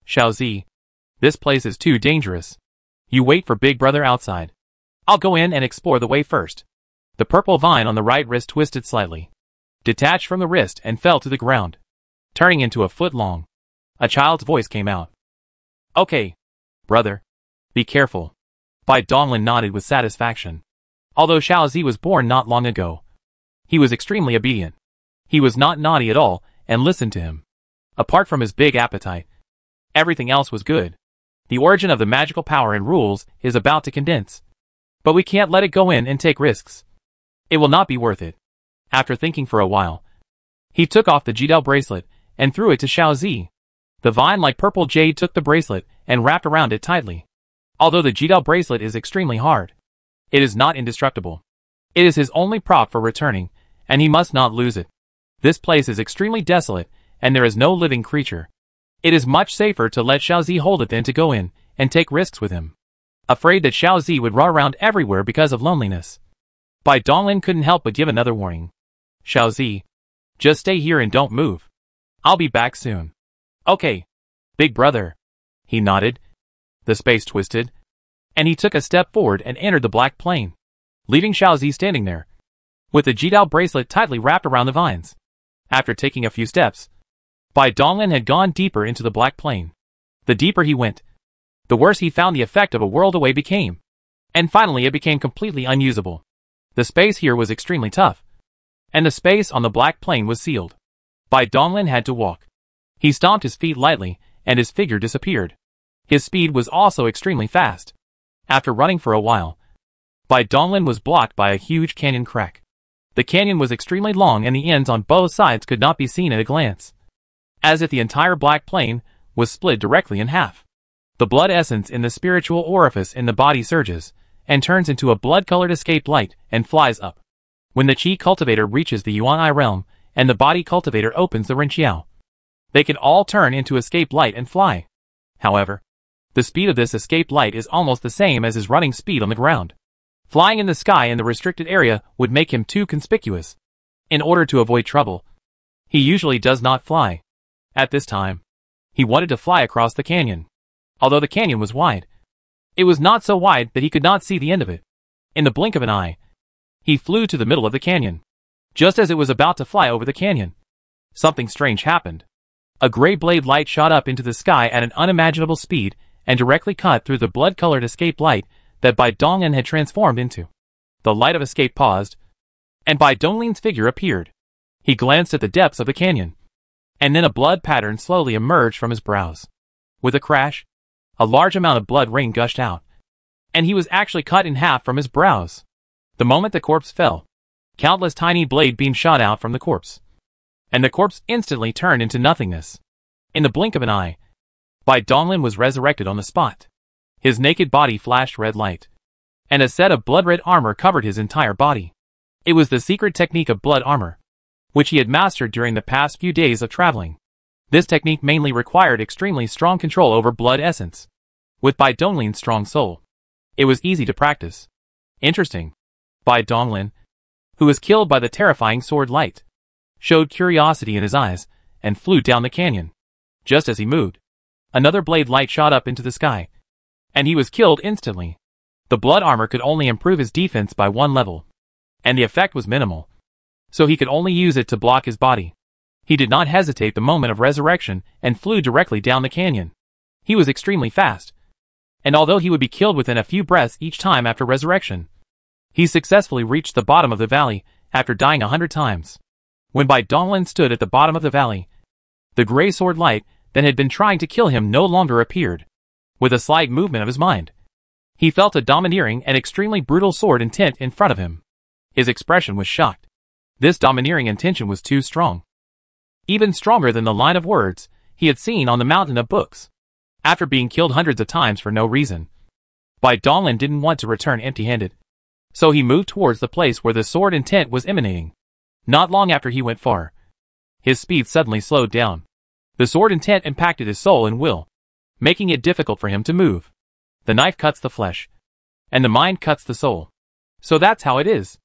Xiaozi, this place is too dangerous. You wait for Big Brother outside. I'll go in and explore the way first. The purple vine on the right wrist twisted slightly, detached from the wrist and fell to the ground, turning into a foot long. A child's voice came out. Okay, brother. Be careful. Bai Donglin nodded with satisfaction. Although Xiaozi was born not long ago, he was extremely obedient. He was not naughty at all and listened to him. Apart from his big appetite, everything else was good. The origin of the magical power and rules is about to condense. But we can't let it go in and take risks. It will not be worth it. After thinking for a while, he took off the Jidao bracelet and threw it to Xiaozi. The vine-like purple jade took the bracelet and wrapped around it tightly. Although the Jidao bracelet is extremely hard, it is not indestructible. It is his only prop for returning, and he must not lose it. This place is extremely desolate, and there is no living creature. It is much safer to let Xiaozi hold it than to go in and take risks with him. Afraid that Xiaozi would run around everywhere because of loneliness, Bai Donglin couldn't help but give another warning. Xiaozi, just stay here and don't move. I'll be back soon. Okay, big brother. He nodded. The space twisted, and he took a step forward and entered the black plain, leaving Xiaozi standing there, with the Jidao bracelet tightly wrapped around the vines. After taking a few steps, Bai Donglin had gone deeper into the black plain. The deeper he went, the worse he found the effect of a world away became. And finally it became completely unusable. The space here was extremely tough, and the space on the black plain was sealed. Bai Donglin had to walk. He stomped his feet lightly, and his figure disappeared. His speed was also extremely fast. After running for a while, Bai Donglin was blocked by a huge canyon crack. The canyon was extremely long and the ends on both sides could not be seen at a glance. As if the entire black plain was split directly in half. The blood essence in the spiritual orifice in the body surges, and turns into a blood-colored escape light, and flies up. When the Qi cultivator reaches the Yuan-I realm, and the body cultivator opens the Renqiao, they can all turn into escape light and fly. However, the speed of this escape light is almost the same as his running speed on the ground. Flying in the sky in the restricted area would make him too conspicuous. In order to avoid trouble, he usually does not fly. At this time, he wanted to fly across the canyon. Although the canyon was wide, it was not so wide that he could not see the end of it. In the blink of an eye, he flew to the middle of the canyon. Just as it was about to fly over the canyon, something strange happened. A gray blade light shot up into the sky at an unimaginable speed and directly cut through the blood-colored escape light that Bai Donglin had transformed into. The light of escape paused, and Bai Donglin's figure appeared. He glanced at the depths of the canyon, and then a blood pattern slowly emerged from his brows. With a crash, a large amount of blood rain gushed out, and he was actually cut in half from his brows. The moment the corpse fell, countless tiny blade beams shot out from the corpse, and the corpse instantly turned into nothingness. In the blink of an eye, Bai Donglin was resurrected on the spot. His naked body flashed red light, and a set of blood-red armor covered his entire body. It was the secret technique of blood armor, which he had mastered during the past few days of traveling. This technique mainly required extremely strong control over blood essence. With Bai Donglin's strong soul, it was easy to practice. Interesting. Bai Donglin, who was killed by the terrifying sword light, showed curiosity in his eyes and flew down the canyon. Just as he moved, another blade light shot up into the sky, and he was killed instantly. The blood armor could only improve his defense by 1 level, and the effect was minimal, so he could only use it to block his body. He did not hesitate the moment of resurrection and flew directly down the canyon. He was extremely fast, and although he would be killed within a few breaths each time after resurrection, he successfully reached the bottom of the valley after dying 100 times. When Bai Donglin stood at the bottom of the valley, the gray sword light that had been trying to kill him no longer appeared. With a slight movement of his mind, he felt a domineering and extremely brutal sword intent in front of him. His expression was shocked. This domineering intention was too strong. Even stronger than the line of words he had seen on the mountain of books. After being killed hundreds of times for no reason, Bai Donglin didn't want to return empty-handed. So he moved towards the place where the sword intent was emanating. Not long after he went far, his speed suddenly slowed down. The sword intent impacted his soul and will, making it difficult for him to move. The knife cuts the flesh, and the mind cuts the soul. So that's how it is.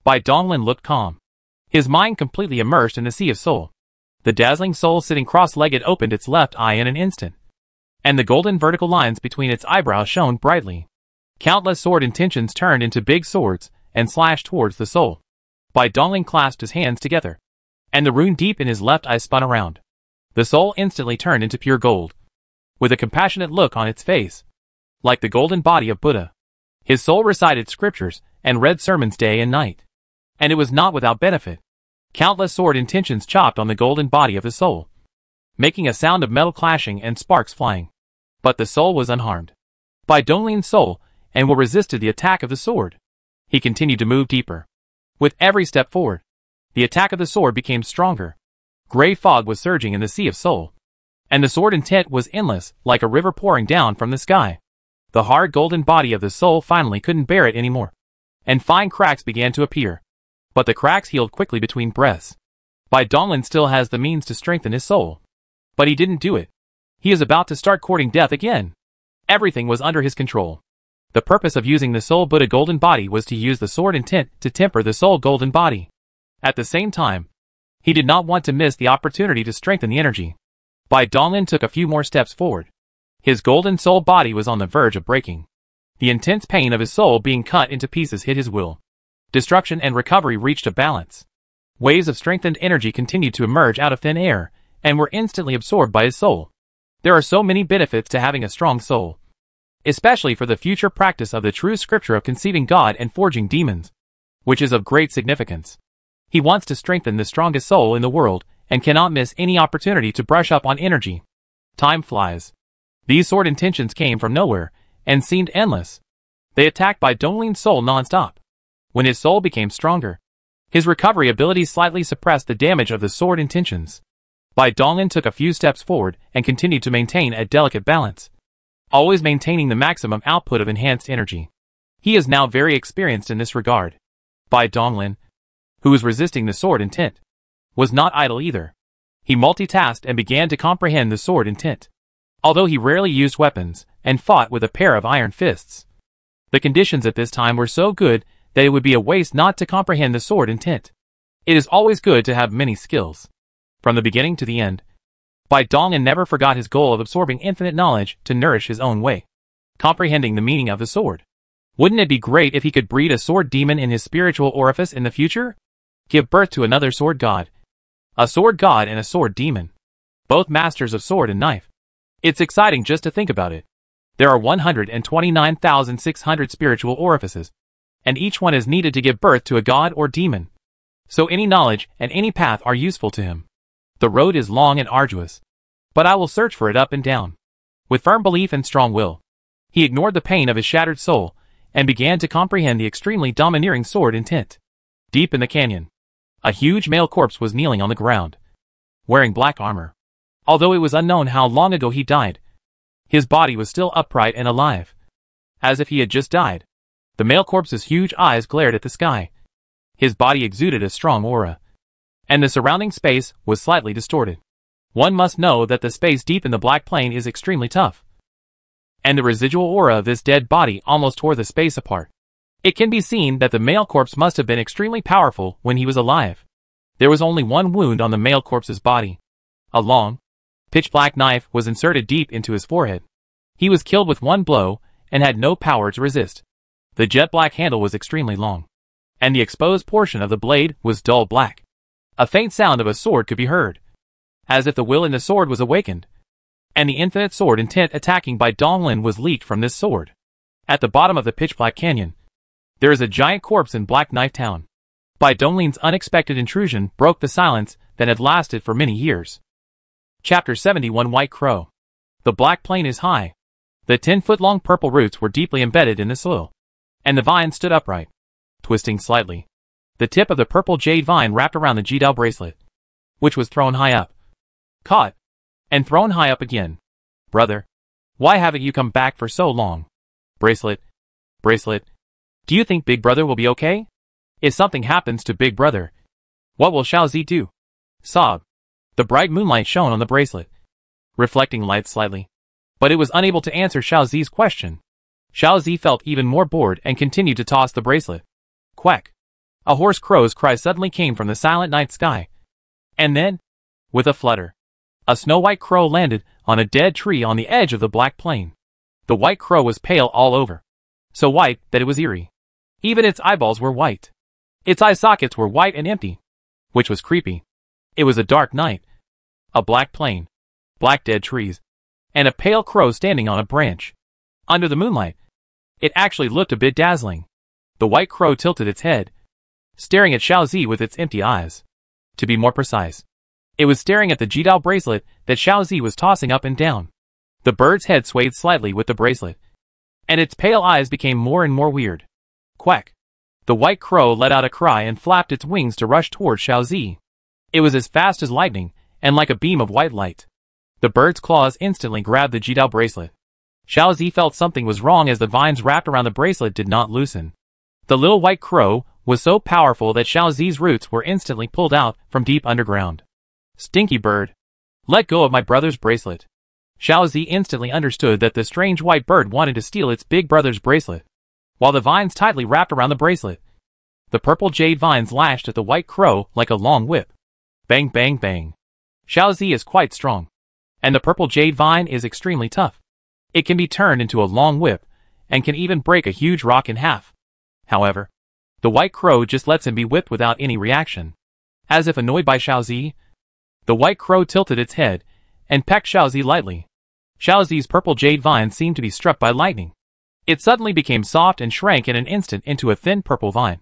Bai Donglin looked calm, his mind completely immersed in the sea of soul. The dazzling soul sitting cross-legged opened its left eye in an instant, and the golden vertical lines between its eyebrows shone brightly. Countless sword intentions turned into big swords and slashed towards the soul. Bai Donglin clasped his hands together, and the rune deep in his left eye spun around. The soul instantly turned into pure gold, with a compassionate look on its face, like the golden body of Buddha. His soul recited scriptures and read sermons day and night, and it was not without benefit. Countless sword intentions chopped on the golden body of the soul, making a sound of metal clashing and sparks flying. But the soul was unharmed. Bai Donglin's soul and will resisted the attack of the sword. He continued to move deeper. With every step forward, the attack of the sword became stronger. Gray fog was surging in the sea of soul, and the sword intent was endless, like a river pouring down from the sky. The hard golden body of the soul finally couldn't bear it anymore, and fine cracks began to appear. But the cracks healed quickly between breaths. Bai Donglin still has the means to strengthen his soul, but he didn't do it. He is about to start courting death again. Everything was under his control. The purpose of using the soul Buddha golden body was to use the sword intent to temper the soul golden body. At the same time, he did not want to miss the opportunity to strengthen the energy. Bai Donglin took a few more steps forward. His golden soul body was on the verge of breaking. The intense pain of his soul being cut into pieces hit his will. Destruction and recovery reached a balance. Waves of strengthened energy continued to emerge out of thin air, and were instantly absorbed by his soul. There are so many benefits to having a strong soul, especially for the future practice of the true scripture of conceiving God and forging demons, which is of great significance. He wants to strengthen the strongest soul in the world, and cannot miss any opportunity to brush up on energy. Time flies. These sword intentions came from nowhere, and seemed endless. They attacked Bai Donglin's soul non-stop. When his soul became stronger, His recovery abilities slightly suppressed the damage of the sword intentions. Bai Donglin took a few steps forward and continued to maintain a delicate balance, always maintaining the maximum output of enhanced energy. He is now very experienced in this regard. Bai Donglin, who was resisting the sword intent, was not idle either. He multitasked and began to comprehend the sword intent. Although he rarely used weapons and fought with a pair of iron fists, the conditions at this time were so good that it would be a waste not to comprehend the sword intent. It is always good to have many skills. From the beginning to the end, Bai Donglin never forgot his goal of absorbing infinite knowledge to nourish his own way, comprehending the meaning of the sword. Wouldn't it be great if he could breed a sword demon in his spiritual orifice in the future? Give birth to another sword god. A sword god and a sword demon. Both masters of sword and knife. It's exciting just to think about it. There are 129,600 spiritual orifices, and each one is needed to give birth to a god or demon. So any knowledge and any path are useful to him. The road is long and arduous, but I will search for it up and down. With firm belief and strong will, he ignored the pain of his shattered soul and began to comprehend the extremely domineering sword intent. Deep in the canyon, a huge male corpse was kneeling on the ground, wearing black armor. Although it was unknown how long ago he died, his body was still upright and alive, as if he had just died. The male corpse's huge eyes glared at the sky. His body exuded a strong aura, and the surrounding space was slightly distorted. One must know that the space deep in the black plane is extremely tough, and the residual aura of this dead body almost tore the space apart. It can be seen that the male corpse must have been extremely powerful when he was alive. There was only one wound on the male corpse's body. A long, pitch-black knife was inserted deep into his forehead. He was killed with one blow and had no power to resist. The jet-black handle was extremely long, and the exposed portion of the blade was dull black. A faint sound of a sword could be heard, as if the will in the sword was awakened, and the infinite sword intent attacking Bai Donglin was leaked from this sword. At the bottom of the pitch-black canyon, there is a giant corpse in Black Knife Town. Bai Donglin's unexpected intrusion broke the silence that had lasted for many years. Chapter 71 White Crow. The black plain is high. The 10-foot-long purple roots were deeply embedded in the soil, and the vine stood upright, twisting slightly. The tip of the purple jade vine wrapped around the Jidao bracelet, which was thrown high up, caught, and thrown high up again. Brother, why haven't you come back for so long? Bracelet, bracelet. Do you think Big Brother will be okay? If something happens to Big Brother, what will Xiaozi do? Sob. The bright moonlight shone on the bracelet, reflecting light slightly, but it was unable to answer Xiaozi's question. Xiaozi felt even more bored and continued to toss the bracelet. Quack. A hoarse crow's cry suddenly came from the silent night sky. And then, with a flutter, a snow-white crow landed on a dead tree on the edge of the black plain. The white crow was pale all over, so white that it was eerie. Even its eyeballs were white. Its eye sockets were white and empty, which was creepy. It was a dark night. A black plain, black dead trees, and a pale crow standing on a branch. Under the moonlight, it actually looked a bit dazzling. The white crow tilted its head, staring at Xiaozi with its empty eyes. To be more precise, it was staring at the Jidao bracelet that Xiaozi was tossing up and down. The bird's head swayed slightly with the bracelet, and its pale eyes became more and more weird. Quack. The white crow let out a cry and flapped its wings to rush toward Xiaozi. It was as fast as lightning, and like a beam of white light. The bird's claws instantly grabbed the Jidao bracelet. Xiaozi felt something was wrong as the vines wrapped around the bracelet did not loosen. The little white crow was so powerful that Xiaozi's roots were instantly pulled out from deep underground. Stinky bird. Let go of my brother's bracelet. Xiaozi instantly understood that the strange white bird wanted to steal its big brother's bracelet. While the vines tightly wrapped around the bracelet, the purple jade vines lashed at the white crow like a long whip. Bang bang bang. Xiaozi is quite strong, and the purple jade vine is extremely tough. It can be turned into a long whip, and can even break a huge rock in half. However, the white crow just lets him be whipped without any reaction. As if annoyed by Xiaozi, the white crow tilted its head, and pecked Xiaozi lightly. Xiaozi's purple jade vine seemed to be struck by lightning. It suddenly became soft and shrank in an instant into a thin purple vine,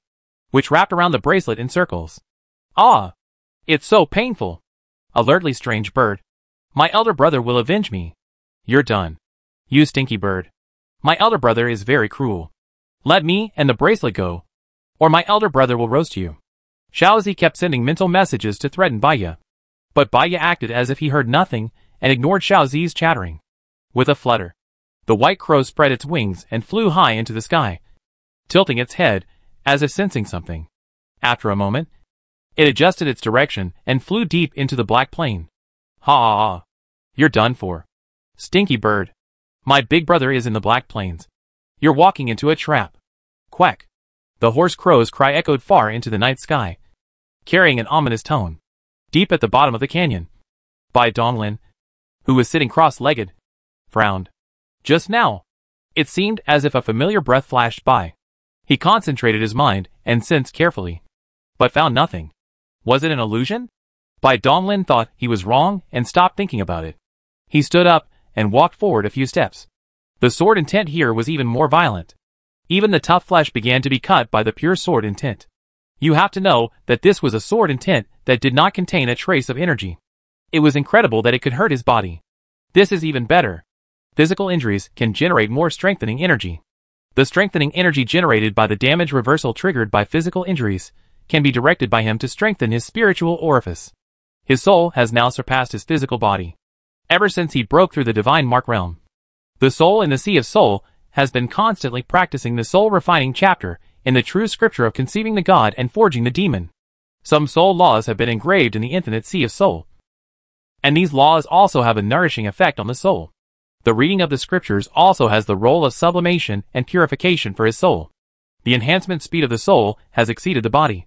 which wrapped around the bracelet in circles. Ah! It's so painful! Alertly strange bird. My elder brother will avenge me. You're done. You stinky bird. My elder brother is very cruel. Let me and the bracelet go, or my elder brother will roast you. Xiaozi kept sending mental messages to threaten Baiya. But Baiya acted as if he heard nothing and ignored Xiaozi's chattering. With a flutter, the white crow spread its wings and flew high into the sky, tilting its head as if sensing something. After a moment, it adjusted its direction and flew deep into the black plain. Ha ha ha. You're done for. Stinky bird. My big brother is in the Black Plains. You're walking into a trap. Quack. The hoarse crow's cry echoed far into the night sky, carrying an ominous tone. Deep at the bottom of the canyon, Bai Donglin, who was sitting cross-legged, frowned. Just now, it seemed as if a familiar breath flashed by. He concentrated his mind and sensed carefully, but found nothing. Was it an illusion? Bai Donglin thought he was wrong and stopped thinking about it. He stood up and walked forward a few steps. The sword intent here was even more violent. Even the tough flesh began to be cut by the pure sword intent. You have to know that this was a sword intent that did not contain a trace of energy. It was incredible that it could hurt his body. This is even better. Physical injuries can generate more strengthening energy. The strengthening energy generated by the damage reversal triggered by physical injuries can be directed by him to strengthen his spiritual orifice. His soul has now surpassed his physical body. Ever since he broke through the divine mark realm, the soul in the Sea of Soul has been constantly practicing the soul-refining chapter in the true scripture of conceiving the god and forging the demon. Some soul laws have been engraved in the infinite Sea of Soul, and these laws also have a nourishing effect on the soul. The reading of the scriptures also has the role of sublimation and purification for his soul. The enhancement speed of the soul has exceeded the body,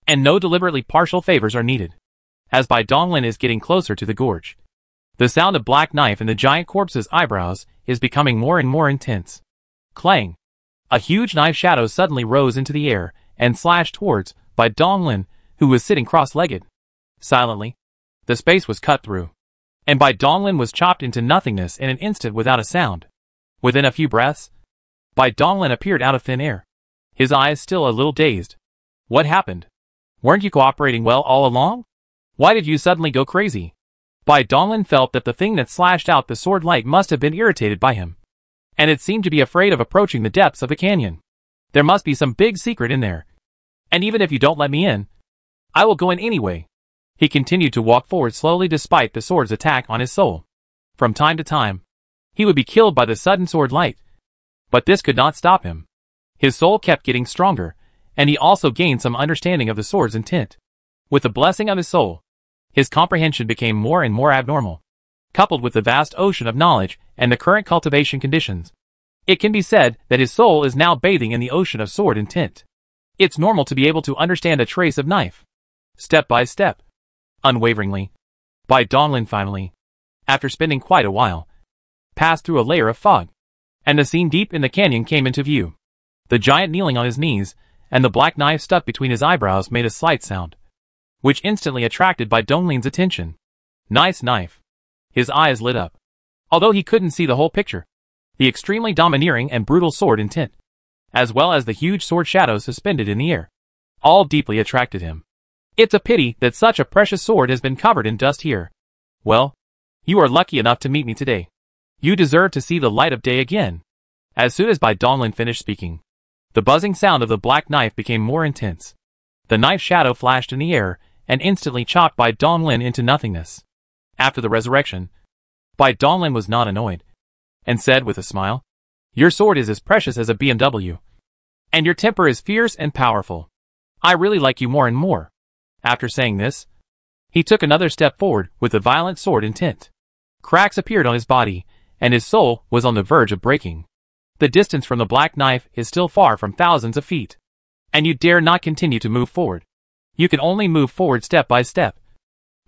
and no deliberately partial favors are needed. As Bai Donglin is getting closer to the gorge, the sound of black knife in the giant corpse's eyebrows is becoming more and more intense. Clang! A huge knife shadow suddenly rose into the air and slashed towards Bai Donglin, who was sitting cross-legged. Silently, the space was cut through, and Bai Donglin was chopped into nothingness in an instant without a sound. Within a few breaths, Bai Donglin appeared out of thin air, his eyes still a little dazed. What happened? Weren't you cooperating well all along? Why did you suddenly go crazy? Bai Donglin felt that the thing that slashed out the sword light must have been irritated by him, and it seemed to be afraid of approaching the depths of the canyon. There must be some big secret in there, and even if you don't let me in, I will go in anyway. He continued to walk forward slowly despite the sword's attack on his soul. From time to time, he would be killed by the sudden sword light, but this could not stop him. His soul kept getting stronger, and he also gained some understanding of the sword's intent. With the blessing of his soul, his comprehension became more and more abnormal. Coupled with the vast ocean of knowledge and the current cultivation conditions, it can be said that his soul is now bathing in the ocean of sword intent. It's normal to be able to understand a trace of knife. Step by step, unwaveringly, Bai Donglin finally, after spending quite a while, passed through a layer of fog, and the scene deep in the canyon came into view. The giant kneeling on his knees, and the black knife stuck between his eyebrows made a slight sound, which instantly attracted Bai Donglin's attention. Nice knife. His eyes lit up. Although he couldn't see the whole picture, the extremely domineering and brutal sword intent, as well as the huge sword shadow suspended in the air, all deeply attracted him. It's a pity that such a precious sword has been covered in dust here. Well, you are lucky enough to meet me today. You deserve to see the light of day again. As soon as Bai Donglin finished speaking, the buzzing sound of the black knife became more intense. The knife shadow flashed in the air and instantly chopped Bai Donglin into nothingness. After the resurrection, Bai Donglin was not annoyed, and said with a smile, "Your sword is as precious as a BMW, and your temper is fierce and powerful. I really like you more and more." After saying this, he took another step forward with a violent sword intent. Cracks appeared on his body, and his soul was on the verge of breaking. The distance from the black knife is still far from thousands of feet, and you dare not continue to move forward. You can only move forward step by step.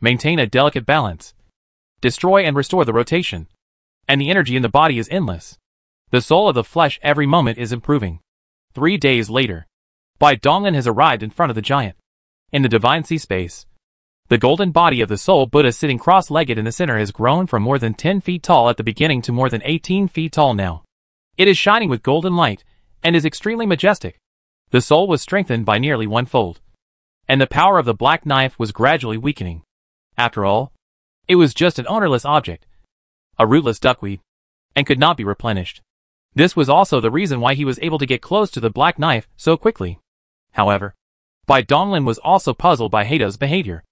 Maintain a delicate balance. Destroy and restore the rotation, and the energy in the body is endless. The soul of the flesh every moment is improving. 3 days later, Bai Donglin has arrived in front of the giant. In the divine sea space, the golden body of the soul Buddha sitting cross-legged in the center has grown from more than 10 feet tall at the beginning to more than 18 feet tall now. It is shining with golden light, and is extremely majestic. The soul was strengthened by nearly 1-fold, and the power of the black knife was gradually weakening. After all, it was just an ownerless object, a rootless duckweed, and could not be replenished. This was also the reason why he was able to get close to the black knife so quickly. However, Bai Donglin was also puzzled by Heidao's behavior.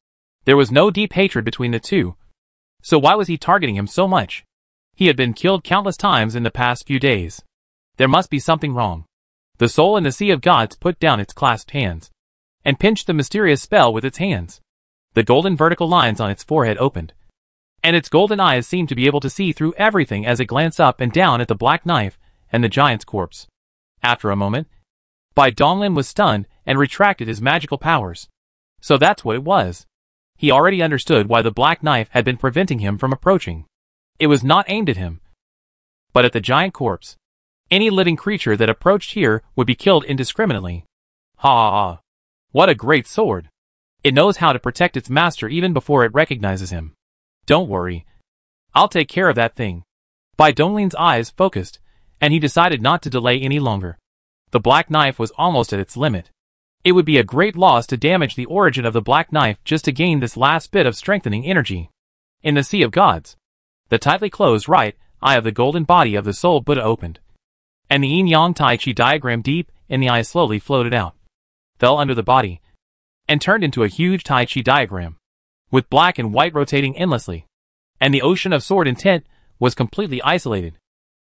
There was no deep hatred between the two. So why was he targeting him so much? He had been killed countless times in the past few days. There must be something wrong. The soul in the Sea of Gods put down its clasped hands and pinched the mysterious spell with its hands. The golden vertical lines on its forehead opened, and its golden eyes seemed to be able to see through everything as it glanced up and down at the black knife and the giant's corpse. After a moment, Bai Donglin was stunned and retracted his magical powers. So that's what it was. He already understood why the black knife had been preventing him from approaching. It was not aimed at him, but at the giant corpse. Any living creature that approached here would be killed indiscriminately. Ha ha ha. What a great sword. It knows how to protect its master even before it recognizes him. Don't worry. I'll take care of that thing. Bai Donglin's eyes focused, and he decided not to delay any longer. The black knife was almost at its limit. It would be a great loss to damage the origin of the black knife just to gain this last bit of strengthening energy. In the Sea of Gods, the tightly closed right eye of the golden body of the Soul Buddha opened, and the yin-yang Tai Chi diagram deep in the eye slowly floated out, fell under the body, and turned into a huge Tai Chi diagram, with black and white rotating endlessly, and the ocean of sword intent was completely isolated.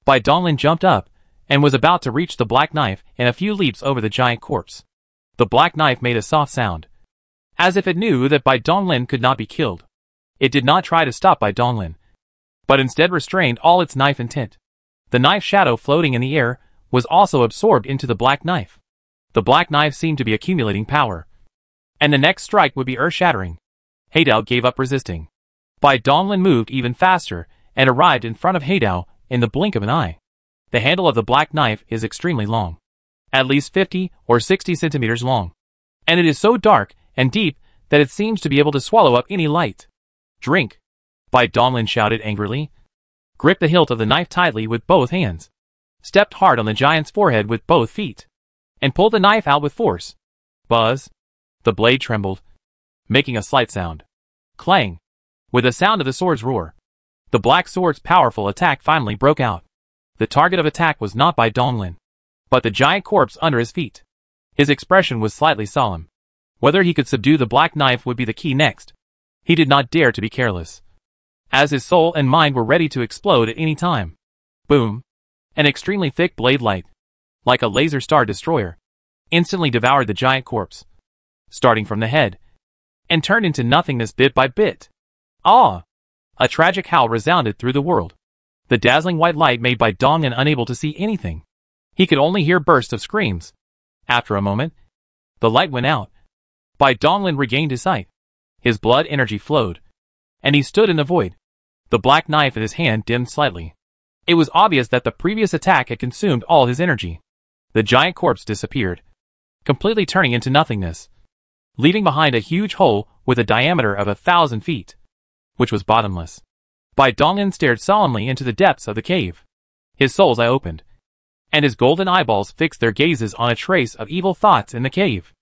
Bai Donglin jumped up, and was about to reach the black knife in a few leaps over the giant corpse. The black knife made a soft sound, as if it knew that Bai Donglin could not be killed. It did not try to stop Bai Donglin, but instead restrained all its knife intent. The knife shadow floating in the air was also absorbed into the black knife. The black knife seemed to be accumulating power, and the next strike would be earth-shattering. Heidao gave up resisting. Bai Donglin moved even faster and arrived in front of Heidao in the blink of an eye. The handle of the black knife is extremely long, at least 50 or 60 centimeters long, and it is so dark and deep that it seems to be able to swallow up any light. Drink! Bai Donglin shouted angrily. Gripped the hilt of the knife tightly with both hands, stepped hard on the giant's forehead with both feet, and pulled the knife out with force. Buzz! The blade trembled, making a slight sound. Clang! With the sound of the sword's roar, the black sword's powerful attack finally broke out. The target of attack was not Bai Donglin, but the giant corpse under his feet. His expression was slightly solemn. Whether he could subdue the black knife would be the key next. He did not dare to be careless, as his soul and mind were ready to explode at any time. Boom! An extremely thick blade light, like a laser star destroyer, instantly devoured the giant corpse, starting from the head, and turned into nothingness bit by bit. Ah! A tragic howl resounded through the world. The dazzling white light made Bai Donglin unable to see anything. He could only hear bursts of screams. After a moment, the light went out. Bai Donglin regained his sight. His blood energy flowed, and he stood in the void. The black knife in his hand dimmed slightly. It was obvious that the previous attack had consumed all his energy. The giant corpse disappeared, completely turning into nothingness, leaving behind a huge hole with a diameter of 1,000 feet, which was bottomless. Bai Donglin stared solemnly into the depths of the cave. His soul's eye opened, and his golden eyeballs fixed their gazes on a trace of evil thoughts in the cave.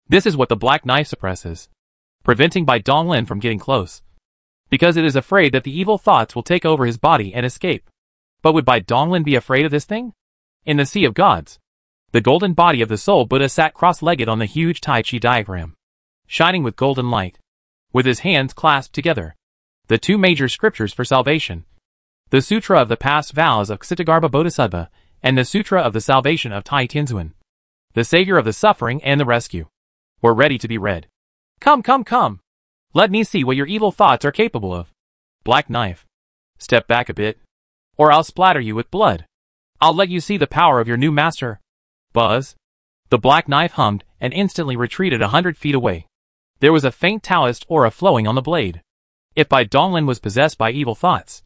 This is what the black knife suppresses, preventing Bai Donglin from getting close, because it is afraid that the evil thoughts will take over his body and escape. But would Bai Donglin be afraid of this thing? In the Sea of Gods, the golden body of the Soul Buddha sat cross-legged on the huge Tai Chi diagram, shining with golden light, with his hands clasped together. The two major scriptures for salvation, the Sutra of the Past Vows of Ksitagarbha Bodhisattva, and the Sutra of the Salvation of Tai Tianzuan, the Savior of the Suffering and the Rescue, were ready to be read. Come, come, come! Let me see what your evil thoughts are capable of. Black knife. Step back a bit, or I'll splatter you with blood. I'll let you see the power of your new master. Buzz. The black knife hummed and instantly retreated 100 feet away. There was a faint Taoist aura flowing on the blade. If Bai Donglin was possessed by evil thoughts,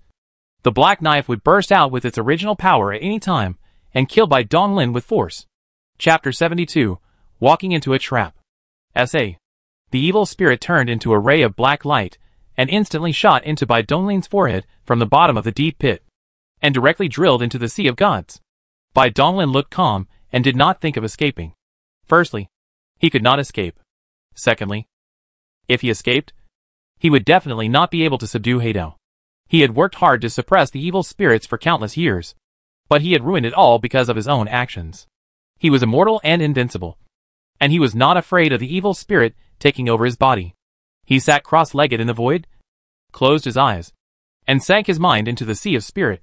the black knife would burst out with its original power at any time and kill Bai Donglin with force. Chapter 72, Walking into a Trap. S.A. The evil spirit turned into a ray of black light and instantly shot into Bai Donglin's forehead from the bottom of the deep pit, and directly drilled into the Sea of Gods. Bai Donglin looked calm and did not think of escaping. Firstly, he could not escape. Secondly, if he escaped, he would definitely not be able to subdue Heidao. He had worked hard to suppress the evil spirits for countless years, but he had ruined it all because of his own actions. He was immortal and invincible, and he was not afraid of the evil spirit taking over his body. He sat cross-legged in the void, closed his eyes, and sank his mind into the sea of spirit.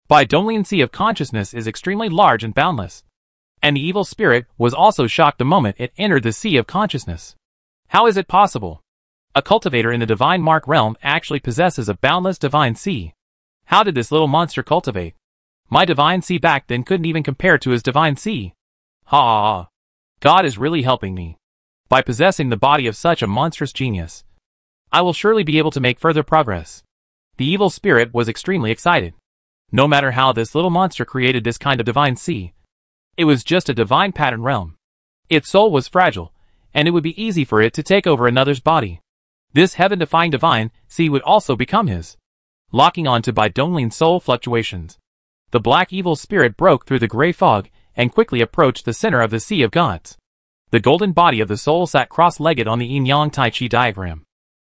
Bai Donglian's sea of consciousness is extremely large and boundless, and the evil spirit was also shocked the moment it entered the sea of consciousness. How is it possible? A cultivator in the divine mark realm actually possesses a boundless divine sea. How did this little monster cultivate? My divine sea back then couldn't even compare to his divine sea. Ha ha ha. God is really helping me. By possessing the body of such a monstrous genius, I will surely be able to make further progress. The evil spirit was extremely excited. No matter how this little monster created this kind of divine sea, it was just a divine pattern realm. Its soul was fragile, and it would be easy for it to take over another's body. This heaven-defying divine sea would also become his. Locking on to Bai Donglian's soul fluctuations, the black evil spirit broke through the gray fog and quickly approached the center of the sea of gods. The golden body of the soul sat cross-legged on the yin-yang tai chi diagram,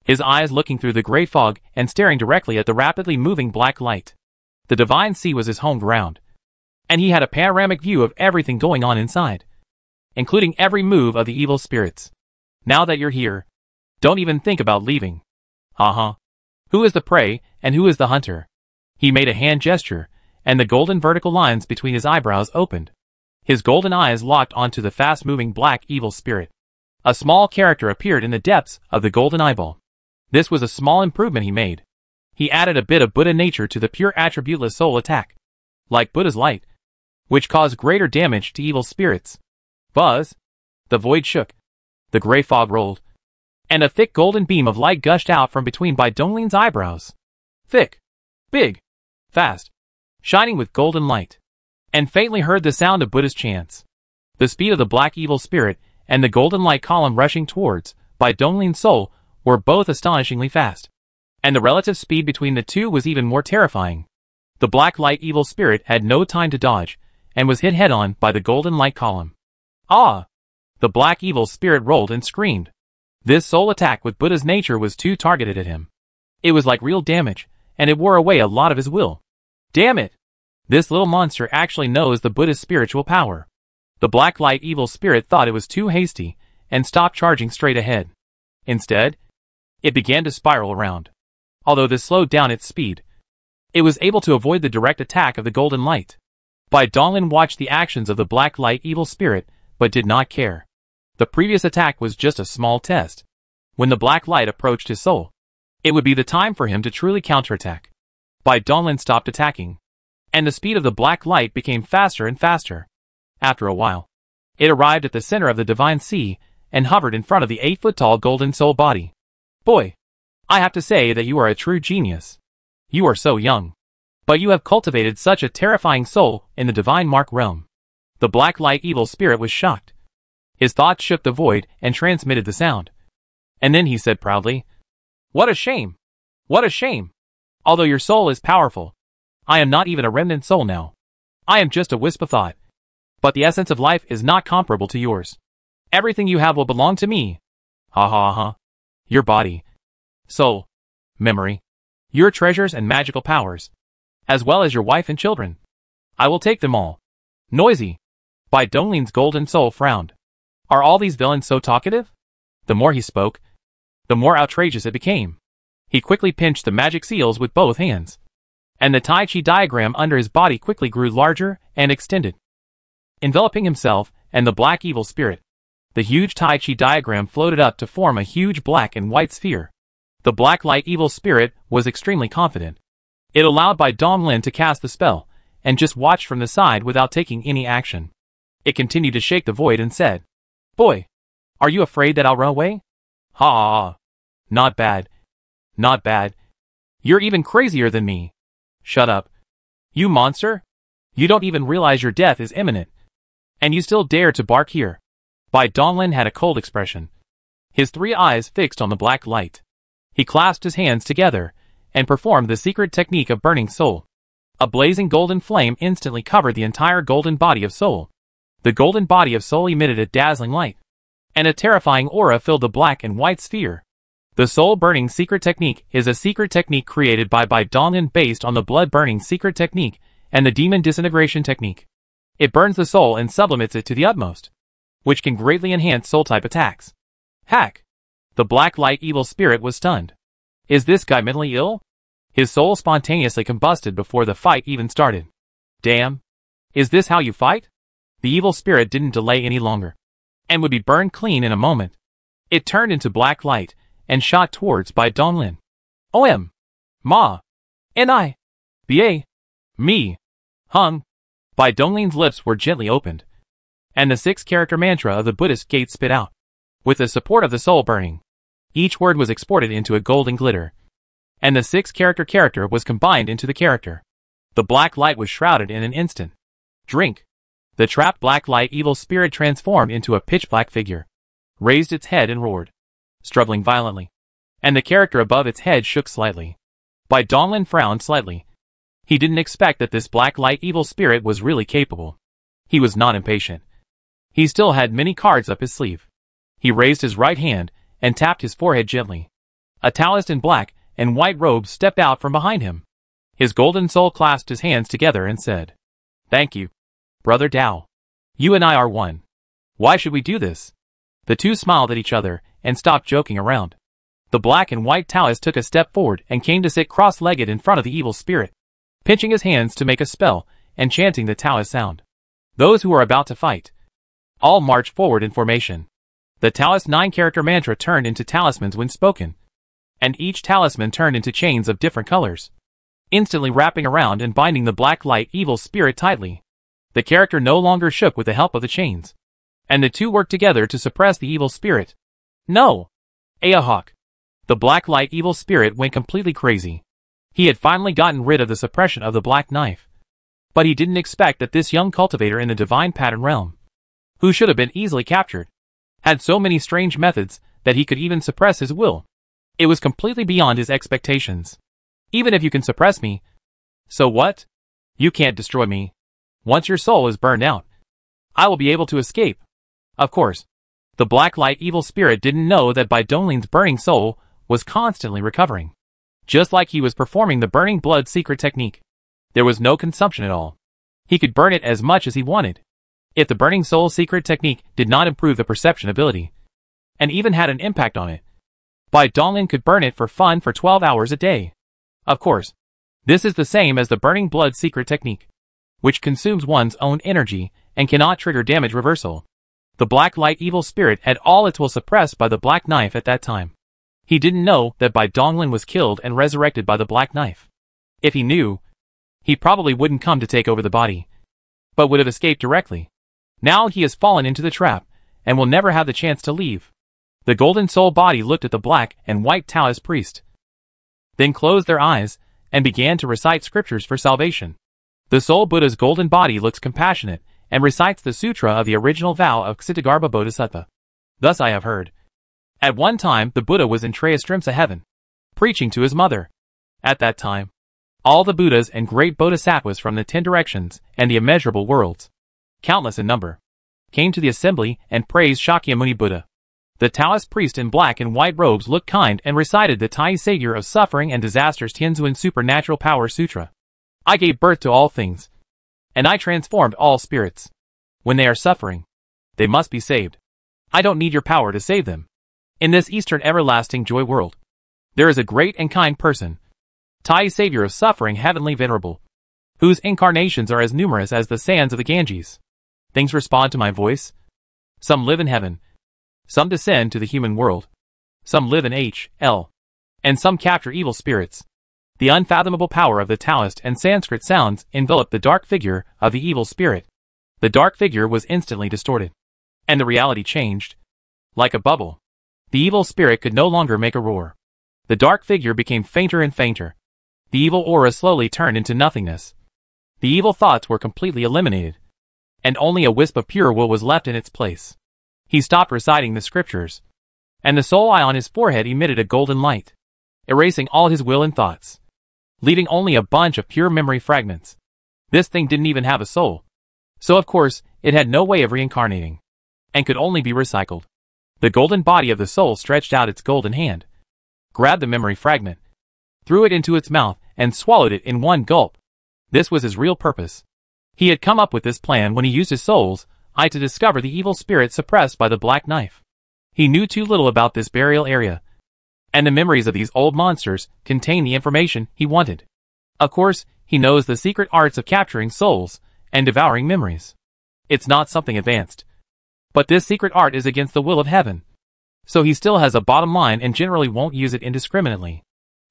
his eyes looking through the gray fog and staring directly at the rapidly moving black light. The divine sea was his home ground, and he had a panoramic view of everything going on inside, including every move of the evil spirits. Now that you're here, don't even think about leaving. Who is the prey and who is the hunter? He made a hand gesture, and the golden vertical lines between his eyebrows opened. His golden eyes locked onto the fast-moving black evil spirit. A small character appeared in the depths of the golden eyeball. This was a small improvement he made. He added a bit of Buddha nature to the pure attributeless soul attack, like Buddha's light, which caused greater damage to evil spirits. Buzz! The void shook. The gray fog rolled, and a thick golden beam of light gushed out from between Bai Donglian's eyebrows. Thick, big, fast, shining with golden light, and faintly heard the sound of Buddha's chants. The speed of the black evil spirit and the golden light column rushing towards Bai Donglian's soul were both astonishingly fast, and the relative speed between the two was even more terrifying. The black light evil spirit had no time to dodge, and was hit head-on by the golden light column. Ah! The black evil spirit rolled and screamed. This soul attack with Buddha's nature was too targeted at him. It was like real damage, and it wore away a lot of his will. Damn it! This little monster actually knows the Buddha's spiritual power. The black light evil spirit thought it was too hasty, and stopped charging straight ahead. Instead, it began to spiral around. Although this slowed down its speed, it was able to avoid the direct attack of the golden light. Bai Donglian watched the actions of the black light evil spirit, but did not care. The previous attack was just a small test. When the black light approached his soul, it would be the time for him to truly counterattack. Bai Donglian stopped attacking, and the speed of the black light became faster and faster. After a while, it arrived at the center of the divine sea, and hovered in front of the 8-foot-tall golden soul body. Boy, I have to say that you are a true genius. You are so young, but you have cultivated such a terrifying soul in the divine mark realm. The black light evil spirit was shocked. His thoughts shook the void and transmitted the sound. And then he said proudly, "What a shame! What a shame! Although your soul is powerful, I am not even a remnant soul now. I am just a wisp of thought. But the essence of life is not comparable to yours. Everything you have will belong to me. Ha ha ha. Your body, soul, memory, your treasures and magical powers, as well as your wife and children. I will take them all." Noisy. Bai Donglian's golden soul frowned. Are all these villains so talkative? The more he spoke, the more outrageous it became. He quickly pinched the magic seals with both hands, and the Tai Chi diagram under his body quickly grew larger and extended, enveloping himself and the black evil spirit. The huge Tai Chi diagram floated up to form a huge black and white sphere. The black light evil spirit was extremely confident. It allowed Bai Donglian to cast the spell, and just watched from the side without taking any action. It continued to shake the void and said, "Boy, are you afraid that I'll run away? Ha ha ha. Not bad. Not bad. You're even crazier than me. Shut up. You monster. You don't even realize your death is imminent. And you still dare to bark here." Bai Donglian had a cold expression, his 3 eyes fixed on the black light. He clasped his hands together, and performed the secret technique of burning soul. A blazing golden flame instantly covered the entire golden body of soul. The golden body of soul emitted a dazzling light, and a terrifying aura filled the black and white sphere. The soul-burning secret technique is a secret technique created by Bai Donglian based on the blood-burning secret technique and the demon disintegration technique. It burns the soul and sublimates it to the utmost. which can greatly enhance soul-type attacks. Hack! The black light evil spirit was stunned. Is this guy mentally ill? His soul spontaneously combusted before the fight even started. Damn! Is this how you fight? The evil spirit didn't delay any longer, and would be burned clean in a moment. It turned into black light, and shot towards Bai Donglin. OM! Ma! Ni! Ba! Me! Hung! Bai Donglin's lips were gently opened, and the 6-character mantra of the Buddhist gate spit out. With the support of the soul burning, each word was exported into a golden glitter, and the 6-character was combined into the character. The black light was shrouded in an instant. Drink! The trapped black light evil spirit transformed into a pitch-black figure, raised its head and roared, struggling violently, and the character above its head shook slightly. Bai Donglin frowned slightly. He didn't expect that this black light evil spirit was really capable. He was not impatient. He still had many cards up his sleeve. He raised his right hand and tapped his forehead gently. A Taoist in black and white robes stepped out from behind him. His golden soul clasped his hands together and said, "Thank you, Brother Tao. You and I are one. Why should we do this?" The two smiled at each other and stopped joking around. The black and white Taoist took a step forward and came to sit cross-legged in front of the evil spirit, pinching his hands to make a spell and chanting the Taoist sound. Those who are about to fight all marched forward in formation. The Taoist 9-character mantra turned into talismans when spoken, and each talisman turned into chains of different colors, instantly wrapping around and binding the black light evil spirit tightly. The character no longer shook with the help of the chains, and the two worked together to suppress the evil spirit. No! Aahawk! The black light evil spirit went completely crazy. He had finally gotten rid of the suppression of the black knife. But he didn't expect that this young cultivator in the divine pattern realm, who should have been easily captured, had so many strange methods that he could even suppress his will. It was completely beyond his expectations. Even if you can suppress me, so what? You can't destroy me. Once your soul is burned out, I will be able to escape. Of course, the black light evil spirit didn't know that Bai Donglin's burning soul was constantly recovering. Just like he was performing the burning blood secret technique. There was no consumption at all. He could burn it as much as he wanted. If the burning soul secret technique did not improve the perception ability, and even had an impact on it, Bai Donglin could burn it for fun for 12 hours a day. Of course, this is the same as the burning blood secret technique, which consumes one's own energy and cannot trigger damage reversal. The black light evil spirit had all its will suppressed by the black knife at that time. He didn't know that Bai Donglin was killed and resurrected by the black knife. If he knew, he probably wouldn't come to take over the body, but would have escaped directly. Now he has fallen into the trap, and will never have the chance to leave. The golden soul body looked at the black and white Taoist priest, then closed their eyes, and began to recite scriptures for salvation. The soul Buddha's golden body looks compassionate, and recites the sutra of the original vow of Ksitagarbha Bodhisattva. Thus I have heard. At one time the Buddha was in Trayastrimsa heaven, preaching to his mother. At that time, all the Buddhas and great Bodhisattvas from the 10 directions and the immeasurable worlds, countless in number, came to the assembly and praised Shakyamuni Buddha. The Taoist priest in black and white robes looked kind and recited the Tai Savior of Suffering and Disasters Tianzuan Supernatural Power Sutra. I gave birth to all things, and I transformed all spirits. When they are suffering, they must be saved. I don't need your power to save them. In this Eastern everlasting joy world, there is a great and kind person, Tai Savior of Suffering Heavenly Venerable, whose incarnations are as numerous as the sands of the Ganges. Things respond to my voice. Some live in heaven, some descend to the human world, some live in H.L., and some capture evil spirits. The unfathomable power of the Taoist and Sanskrit sounds enveloped the dark figure of the evil spirit. The dark figure was instantly distorted, and the reality changed. Like a bubble, the evil spirit could no longer make a roar. The dark figure became fainter and fainter. The evil aura slowly turned into nothingness. The evil thoughts were completely eliminated, and only a wisp of pure will was left in its place. He stopped reciting the scriptures, and the soul eye on his forehead emitted a golden light, erasing all his will and thoughts, leaving only a bunch of pure memory fragments. This thing didn't even have a soul, so of course it had no way of reincarnating, and could only be recycled. The golden body of the soul stretched out its golden hand, grabbed the memory fragment, threw it into its mouth, and swallowed it in one gulp. This was his real purpose. He had come up with this plan when he used his soul's eye to discover the evil spirit suppressed by the black knife. He knew too little about this burial area, and the memories of these old monsters contain the information he wanted. Of course, he knows the secret arts of capturing souls and devouring memories. It's not something advanced, but this secret art is against the will of heaven. So he still has a bottom line and generally won't use it indiscriminately.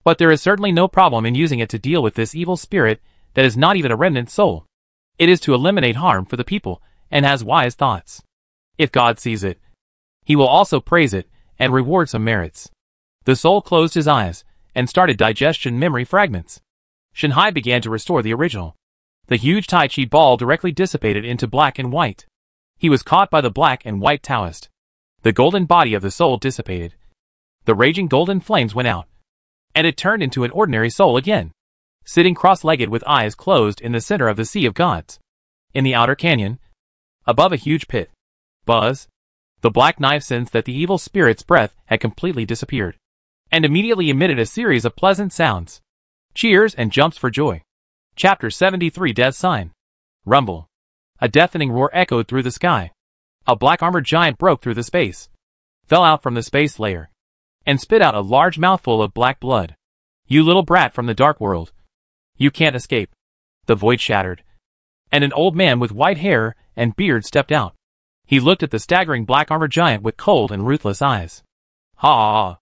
But there is certainly no problem in using it to deal with this evil spirit that is not even a remnant soul. It is to eliminate harm for the people and has wise thoughts. If God sees it, he will also praise it and reward some merits. The soul closed his eyes and started digestion memory fragments. Shanhai began to restore the original. The huge Tai Chi ball directly dissipated into black and white. He was caught by the black and white Taoist. The golden body of the soul dissipated. The raging golden flames went out, and it turned into an ordinary soul again, sitting cross-legged with eyes closed in the center of the Sea of Gods. In the outer canyon, above a huge pit, buzz, the black knife sensed that the evil spirit's breath had completely disappeared, and immediately emitted a series of pleasant sounds. Cheers and jumps for joy. Chapter 73 Death Sign. Rumble. A deafening roar echoed through the sky. A black armored giant broke through the space, fell out from the space layer, and spit out a large mouthful of black blood. You little brat from the dark world. You can't escape. The void shattered, and an old man with white hair and beard stepped out. He looked at the staggering black armored giant with cold and ruthless eyes. Ha!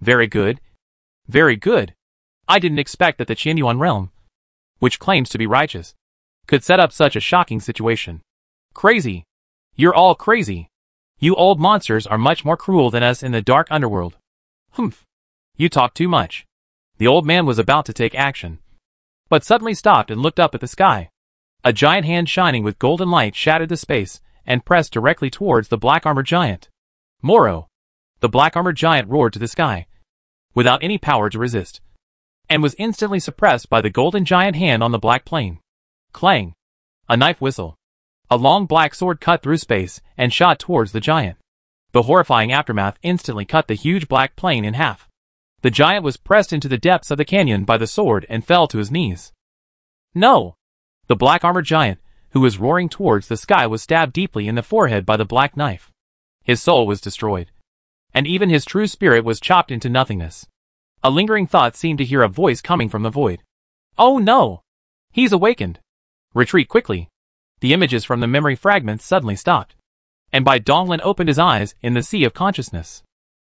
Very good. Very good. I didn't expect that the Qianyuan realm, which claims to be righteous, could set up such a shocking situation. Crazy. You're all crazy. You old monsters are much more cruel than us in the dark underworld. Humph. You talk too much. The old man was about to take action, but suddenly stopped and looked up at the sky. A giant hand shining with golden light shattered the space and pressed directly towards the black armored giant. Moro! The black armored giant roared to the sky, without any power to resist, and was instantly suppressed by the golden giant hand on the black plane. Clang! A knife whistle. A long black sword cut through space and shot towards the giant. The horrifying aftermath instantly cut the huge black plane in half. The giant was pressed into the depths of the canyon by the sword and fell to his knees. No! The black armored giant, who was roaring towards the sky, was stabbed deeply in the forehead by the black knife. His soul was destroyed, and even his true spirit was chopped into nothingness. A lingering thought seemed to hear a voice coming from the void. Oh no! He's awakened! Retreat quickly! The images from the memory fragments suddenly stopped, and Bai Donglin opened his eyes in the sea of consciousness.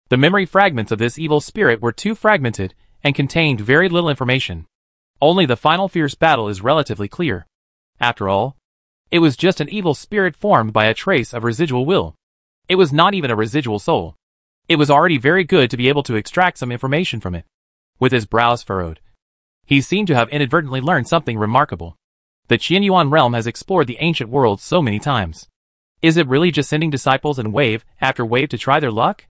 The memory fragments of this evil spirit were too fragmented and contained very little information. Only the final fierce battle is relatively clear. After all, it was just an evil spirit formed by a trace of residual will. It was not even a residual soul. It was already very good to be able to extract some information from it. With his brows furrowed, he seemed to have inadvertently learned something remarkable. The Qianyuan realm has explored the ancient world so many times. Is it really just sending disciples in wave after wave to try their luck?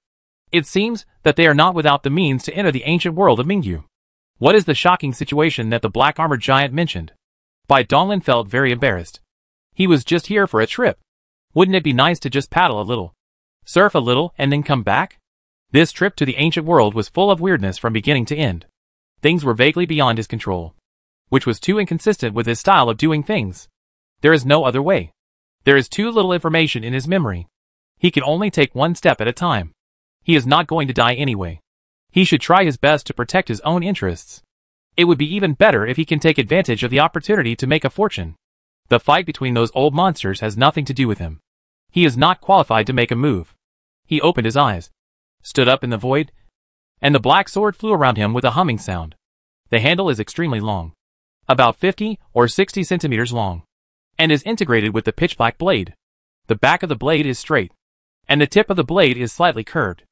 It seems that they are not without the means to enter the ancient world of Mingyu. What is the shocking situation that the black armored giant mentioned? Bai Donglin felt very embarrassed. He was just here for a trip. Wouldn't it be nice to just paddle a little, surf a little, and then come back? This trip to the ancient world was full of weirdness from beginning to end. Things were vaguely beyond his control, which was too inconsistent with his style of doing things. There is no other way. There is too little information in his memory. He can only take one step at a time. He is not going to die anyway. He should try his best to protect his own interests. It would be even better if he can take advantage of the opportunity to make a fortune. The fight between those old monsters has nothing to do with him. He is not qualified to make a move. He opened his eyes, stood up in the void, and the black sword flew around him with a humming sound. The handle is extremely long, about 50 or 60 centimeters long, and is integrated with the pitch black blade. The back of the blade is straight, and the tip of the blade is slightly curved.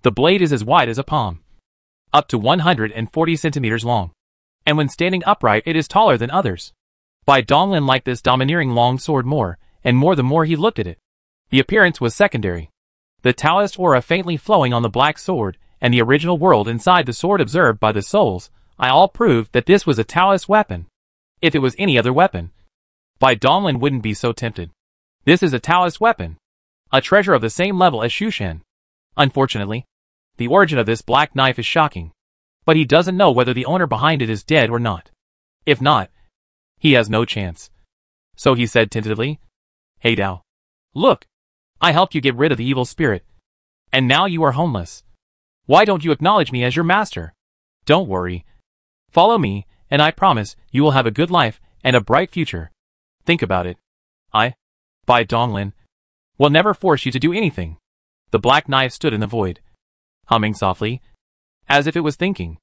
The blade is as wide as a palm, up to 140 centimeters long, and when standing upright it is taller than others. Bai Donglin liked this domineering long sword more, and more the more he looked at it. The appearance was secondary. The Taoist aura faintly flowing on the black sword, and the original world inside the sword observed by the souls, I all proved that this was a Taoist weapon. If it was any other weapon, Bai Donglin wouldn't be so tempted. This is a Taoist weapon, a treasure of the same level as Shushan. Unfortunately, the origin of this black knife is shocking, but he doesn't know whether the owner behind it is dead or not. If not, he has no chance. So he said tentatively, "Hey Dao, Look! I helped you get rid of the evil spirit. And now you are homeless. Why don't you acknowledge me as your master? Don't worry. Follow me, and I promise you will have a good life and a bright future. Think about it. Bai Donglin, will never force you to do anything. The black knife stood in the void, humming softly, as if it was thinking.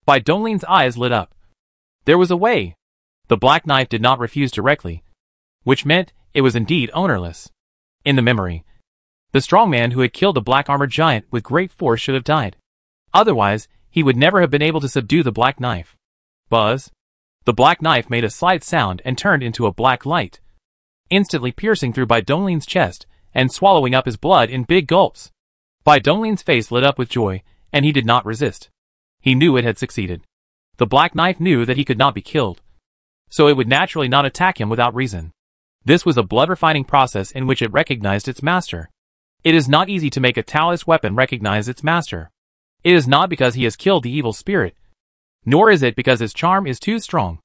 Bai Donglin's eyes lit up. There was a way. The black knife did not refuse directly, which meant it was indeed ownerless. In the memory, the strong man who had killed the black-armored giant with great force should have died. Otherwise, he would never have been able to subdue the black knife. Buzz! The black knife made a slight sound and turned into a black light, instantly piercing through Bai Donglin's chest and swallowing up his blood in big gulps. Bai Donglin's face lit up with joy, and he did not resist. He knew it had succeeded. The black knife knew that he could not be killed, so it would naturally not attack him without reason. This was a blood-refining process in which it recognized its master. It is not easy to make a Taoist weapon recognize its master. It is not because he has killed the evil spirit, nor is it because his charm is too strong.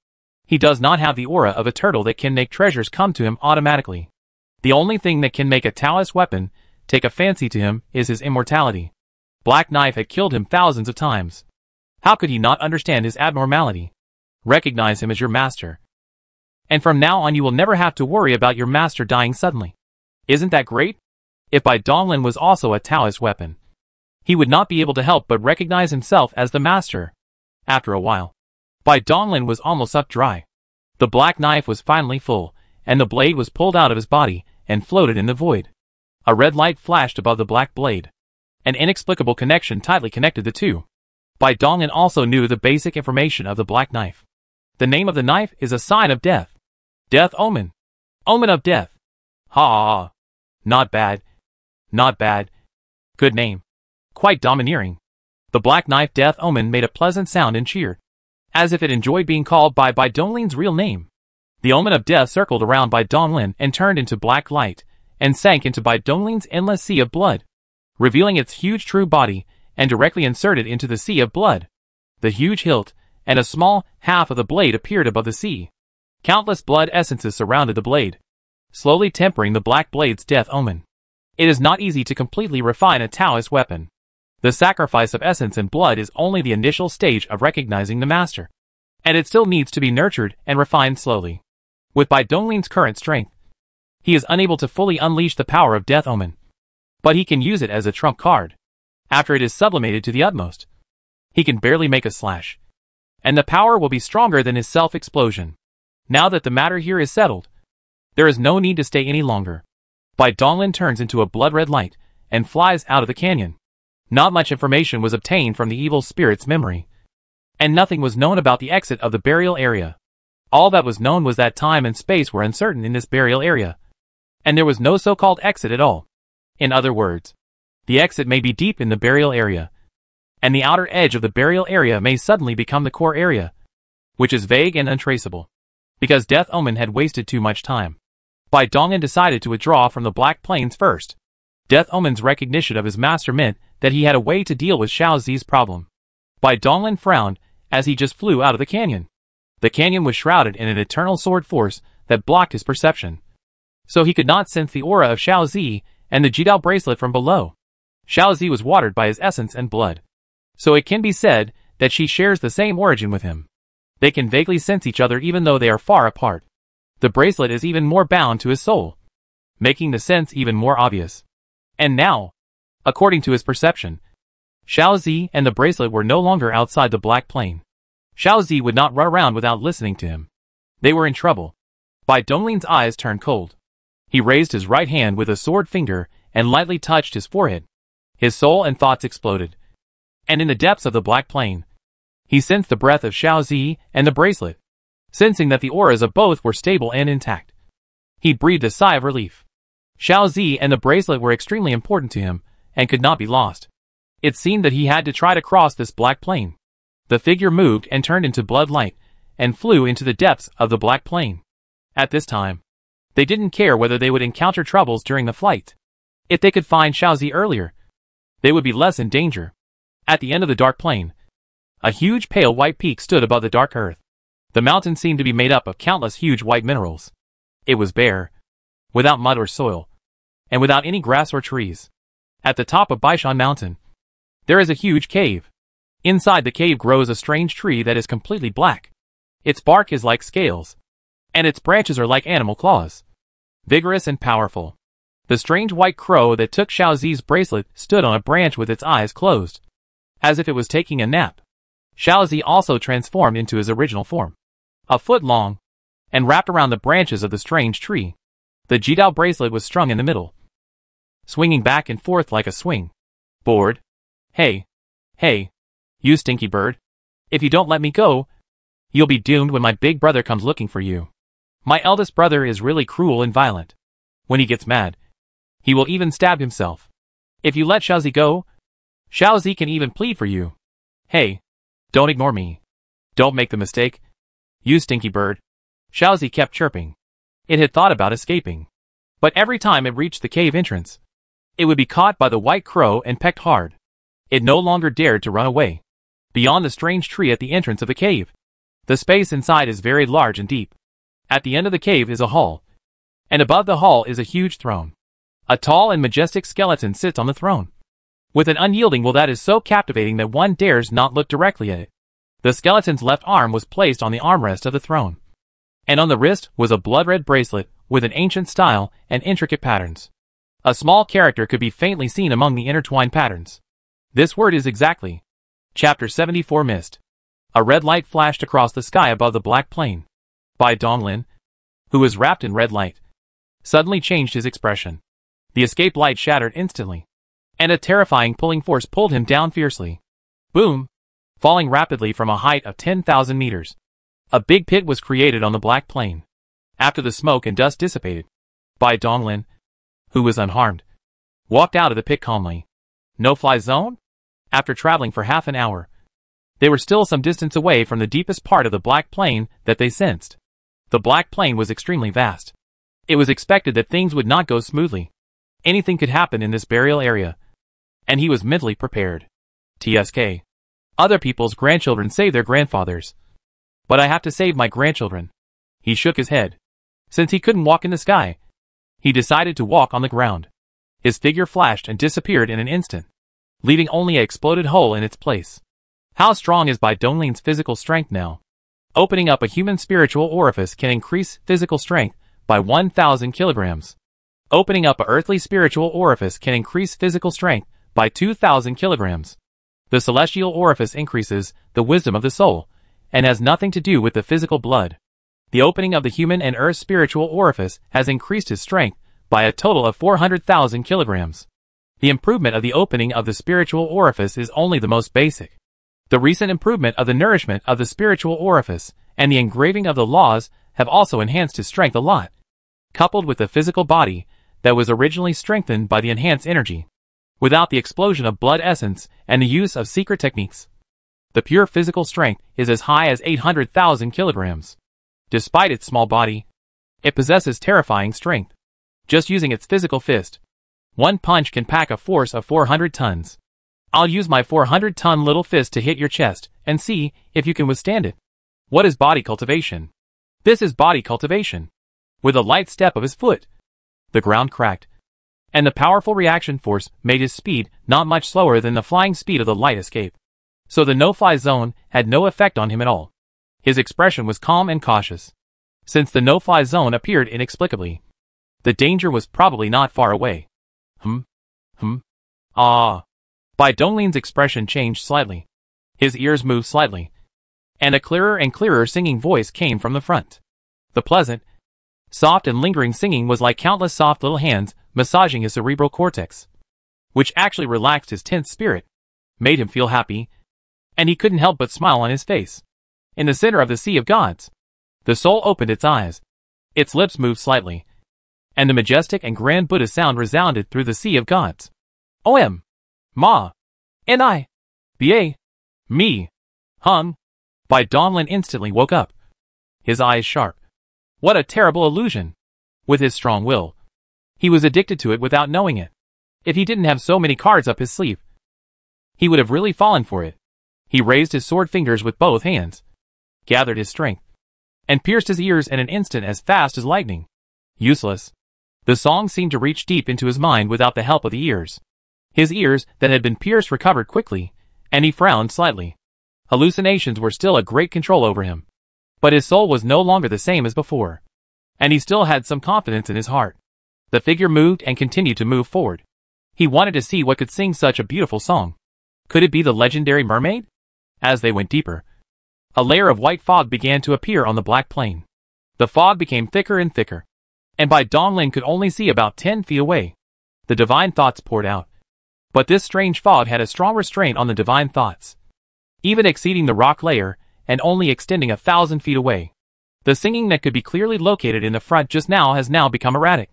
He does not have the aura of a turtle that can make treasures come to him automatically. The only thing that can make a Taoist weapon take a fancy to him is his immortality. Black Knife had killed him thousands of times. How could he not understand his abnormality? Recognize him as your master. And from now on you will never have to worry about your master dying suddenly. Isn't that great? If Bai Donglin was also a Taoist weapon, he would not be able to help but recognize himself as the master. After a while, Bai Donglin was almost up dry. The black knife was finally full, and the blade was pulled out of his body and floated in the void. A red light flashed above the black blade. An inexplicable connection tightly connected the two. Bai Donglin also knew the basic information of the black knife. The name of the knife is a sign of death. Death Omen. Omen of death. Ha! Not bad. Not bad. Good name. Quite domineering. The black knife Death Omen made a pleasant sound and cheered, as if it enjoyed being called by Bai Donglin's real name. The Omen of Death circled around Bai Donglin and turned into black light, and sank into Bai Donglin's endless sea of blood, revealing its huge true body, and directly inserted into the sea of blood. The huge hilt, and a small half of the blade appeared above the sea. Countless blood essences surrounded the blade, slowly tempering the black blade's death omen. It is not easy to completely refine a Taoist weapon. The sacrifice of essence and blood is only the initial stage of recognizing the master, and it still needs to be nurtured and refined slowly. With Bai Donglin's current strength, he is unable to fully unleash the power of Death Omen, but he can use it as a trump card. After it is sublimated to the utmost, he can barely make a slash, and the power will be stronger than his self-explosion. Now that the matter here is settled, there is no need to stay any longer. Bai Donglin turns into a blood-red light and flies out of the canyon. Not much information was obtained from the evil spirit's memory, and nothing was known about the exit of the burial area. All that was known was that time and space were uncertain in this burial area, and there was no so-called exit at all. In other words, the exit may be deep in the burial area, and the outer edge of the burial area may suddenly become the core area, which is vague and untraceable. Because Death Omen had wasted too much time, Bai Donglin decided to withdraw from the Black Plains first. Death Omen's recognition of his master meant that he had a way to deal with Xiao Zi's problem. Bai Donglin frowned as he just flew out of the canyon. The canyon was shrouded in an eternal sword force that blocked his perception, so he could not sense the aura of Xiao Zi and the Jidao bracelet from below. Xiao Zi was watered by his essence and blood, so it can be said that she shares the same origin with him. They can vaguely sense each other even though they are far apart. The bracelet is even more bound to his soul, making the sense even more obvious. And now, according to his perception, Xiao Zi and the bracelet were no longer outside the Black Plain. Xiao Zi would not run around without listening to him. They were in trouble. Bai Donglin's eyes turned cold. He raised his right hand with a sword finger and lightly touched his forehead. His soul and thoughts exploded. And in the depths of the Black Plain, he sensed the breath of Xiao Zi and the bracelet. Sensing that the auras of both were stable and intact, he breathed a sigh of relief. Xiao Zi and the bracelet were extremely important to him, and could not be lost. It seemed that he had to try to cross this Black Plain. The figure moved and turned into blood light, and flew into the depths of the Black Plain. At this time, they didn't care whether they would encounter troubles during the flight. If they could find Xiao Zi earlier, they would be less in danger. At the end of the dark plain, a huge pale white peak stood above the dark earth. The mountain seemed to be made up of countless huge white minerals. It was bare, without mud or soil, and without any grass or trees. At the top of Baishan Mountain, there is a huge cave. Inside the cave grows a strange tree that is completely black. Its bark is like scales, and its branches are like animal claws. Vigorous and powerful. The strange white crow that took Xiaozi's bracelet stood on a branch with its eyes closed, as if it was taking a nap. Xiaozi also transformed into his original form, a foot long, and wrapped around the branches of the strange tree. The Jidao bracelet was strung in the middle, swinging back and forth like a swing board. Hey, you stinky bird. If you don't let me go, you'll be doomed when my big brother comes looking for you. My eldest brother is really cruel and violent. When he gets mad, he will even stab himself. If you let Xiaozi go, Xiaozi can even plead for you. Hey, don't ignore me. Don't make the mistake. You stinky bird. Xiaozi kept chirping. It had thought about escaping, but every time it reached the cave entrance, it would be caught by the white crow and pecked hard. It no longer dared to run away. Beyond the strange tree at the entrance of the cave, the space inside is very large and deep. At the end of the cave is a hall, and above the hall is a huge throne. A tall and majestic skeleton sits on the throne, with an unyielding will that is so captivating that one dares not look directly at it. The skeleton's left arm was placed on the armrest of the throne, and on the wrist was a blood-red bracelet with an ancient style and intricate patterns. A small character could be faintly seen among the intertwined patterns. This word is exactly. Chapter 74 Mist. A red light flashed across the sky above the black plain. Bai Donglin, who was wrapped in red light, suddenly changed his expression. The escape light shattered instantly, and a terrifying pulling force pulled him down fiercely. Boom! Falling rapidly from a height of 10,000 meters. A big pit was created on the black plain. After the smoke and dust dissipated, Bai Donglin, who was unharmed, walked out of the pit calmly. No-fly zone? After traveling for half an hour, they were still some distance away from the deepest part of the black plain that they sensed. The black plain was extremely vast. It was expected that things would not go smoothly. Anything could happen in this burial area, and he was mentally prepared. TSK. Other people's grandchildren save their grandfathers, but I have to save my grandchildren. He shook his head. Since he couldn't walk in the sky, he decided to walk on the ground. His figure flashed and disappeared in an instant, leaving only an exploded hole in its place. How strong is Bai Donglin's physical strength now? Opening up a human spiritual orifice can increase physical strength by 1,000 kilograms. Opening up a earthly spiritual orifice can increase physical strength by 2,000 kilograms. The celestial orifice increases the wisdom of the soul, and has nothing to do with the physical blood. The opening of the human and earth spiritual orifice has increased his strength by a total of 400,000 kilograms. The improvement of the opening of the spiritual orifice is only the most basic. The recent improvement of the nourishment of the spiritual orifice and the engraving of the laws have also enhanced his strength a lot, coupled with the physical body that was originally strengthened by the enhanced energy, without the explosion of blood essence and the use of secret techniques. The pure physical strength is as high as 800,000 kilograms. Despite its small body, it possesses terrifying strength. Just using its physical fist, one punch can pack a force of 400 tons. I'll use my 400-ton little fist to hit your chest and see if you can withstand it. What is body cultivation? This is body cultivation. With a light step of his foot, the ground cracked, and the powerful reaction force made his speed not much slower than the flying speed of the light escape. So the no-fly zone had no effect on him at all. His expression was calm and cautious. Since the no-fly zone appeared inexplicably, the danger was probably not far away. Ah. Bai Donglin's expression changed slightly. His ears moved slightly, and a clearer and clearer singing voice came from the front. The pleasant, soft and lingering singing was like countless soft little hands massaging his cerebral cortex, which actually relaxed his tense spirit, made him feel happy, and he couldn't help but smile on his face. In the center of the Sea of Gods, the soul opened its eyes. Its lips moved slightly, and the majestic and grand Buddha sound resounded through the Sea of Gods. Om. Ma. Ni. Ba. Me. Hung. Bai Donglin instantly woke up, his eyes sharp. What a terrible illusion! With his strong will, he was addicted to it without knowing it. If he didn't have so many cards up his sleeve, he would have really fallen for it. He raised his sword fingers with both hands, gathered his strength, and pierced his ears in an instant as fast as lightning. Useless. The song seemed to reach deep into his mind without the help of the ears. His ears that had been pierced recovered quickly, and he frowned slightly. Hallucinations were still a great control over him. But his soul was no longer the same as before. And he still had some confidence in his heart. The figure moved and continued to move forward. He wanted to see what could sing such a beautiful song. Could it be the legendary mermaid? As they went deeper, a layer of white fog began to appear on the black plain. The fog became thicker and thicker, and Bai Donglin could only see about 10 feet away. The divine thoughts poured out. But this strange fog had a strong restraint on the divine thoughts, even exceeding the rock layer and only extending 1,000 feet away. The singing that could be clearly located in the front just now has now become erratic,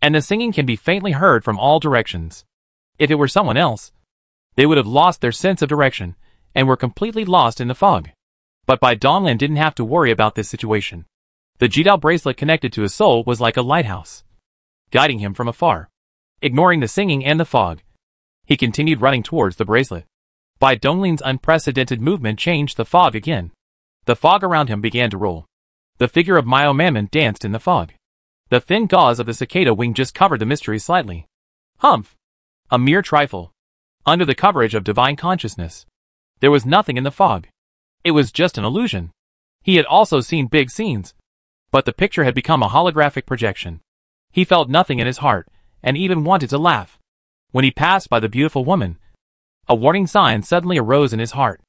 and the singing can be faintly heard from all directions. If it were someone else, they would have lost their sense of direction and were completely lost in the fog. But Bai Donglin didn't have to worry about this situation. The Jidao bracelet connected to his soul was like a lighthouse, guiding him from afar. Ignoring the singing and the fog, he continued running towards the bracelet. Bai Donglin's unprecedented movement changed the fog again. The fog around him began to roll. The figure of Myo Mammon danced in the fog. The thin gauze of the cicada wing just covered the mystery slightly. Humph! A mere trifle. Under the coverage of divine consciousness, there was nothing in the fog. It was just an illusion. He had also seen big scenes, but the picture had become a holographic projection. He felt nothing in his heart, and even wanted to laugh. When he passed by the beautiful woman, a warning sign suddenly arose in his heart.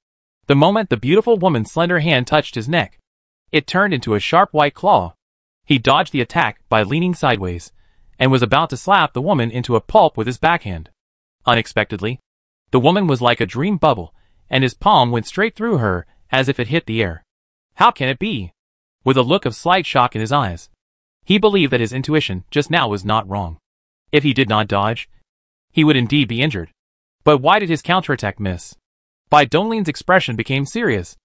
The moment the beautiful woman's slender hand touched his neck, it turned into a sharp white claw. He dodged the attack by leaning sideways, and was about to slap the woman into a pulp with his backhand. Unexpectedly, the woman was like a dream bubble, and his palm went straight through her as if it hit the air. How can it be? With a look of slight shock in his eyes, he believed that his intuition just now was not wrong. If he did not dodge, he would indeed be injured. But why did his counterattack miss? Bai Donglin's expression became serious.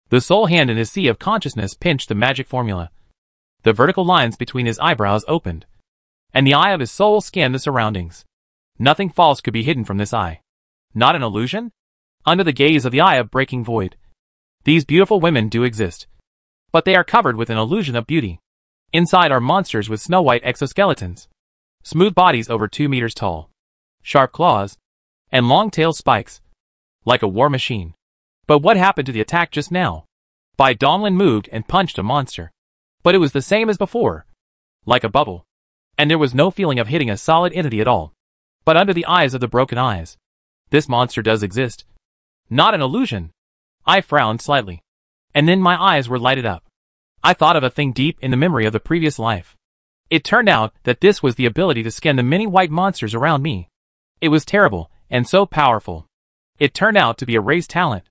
The soul hand in his sea of consciousness pinched the magic formula. The vertical lines between his eyebrows opened, and the eye of his soul scanned the surroundings. Nothing false could be hidden from this eye. Not an illusion? Under the gaze of the eye of breaking void, these beautiful women do exist. But they are covered with an illusion of beauty. Inside are monsters with snow-white exoskeletons, smooth bodies over 2 meters tall, sharp claws, and long tail spikes, like a war machine. But what happened to the attack just now? Bai Donglin moved and punched a monster. But it was the same as before, like a bubble. And there was no feeling of hitting a solid entity at all. But under the eyes of the broken eyes, this monster does exist. Not an illusion. I frowned slightly, and then my eyes were lighted up. I thought of a thing deep in the memory of the previous life. It turned out that this was the ability to scan the many white monsters around me. It was terrible, and so powerful. It turned out to be a race talent.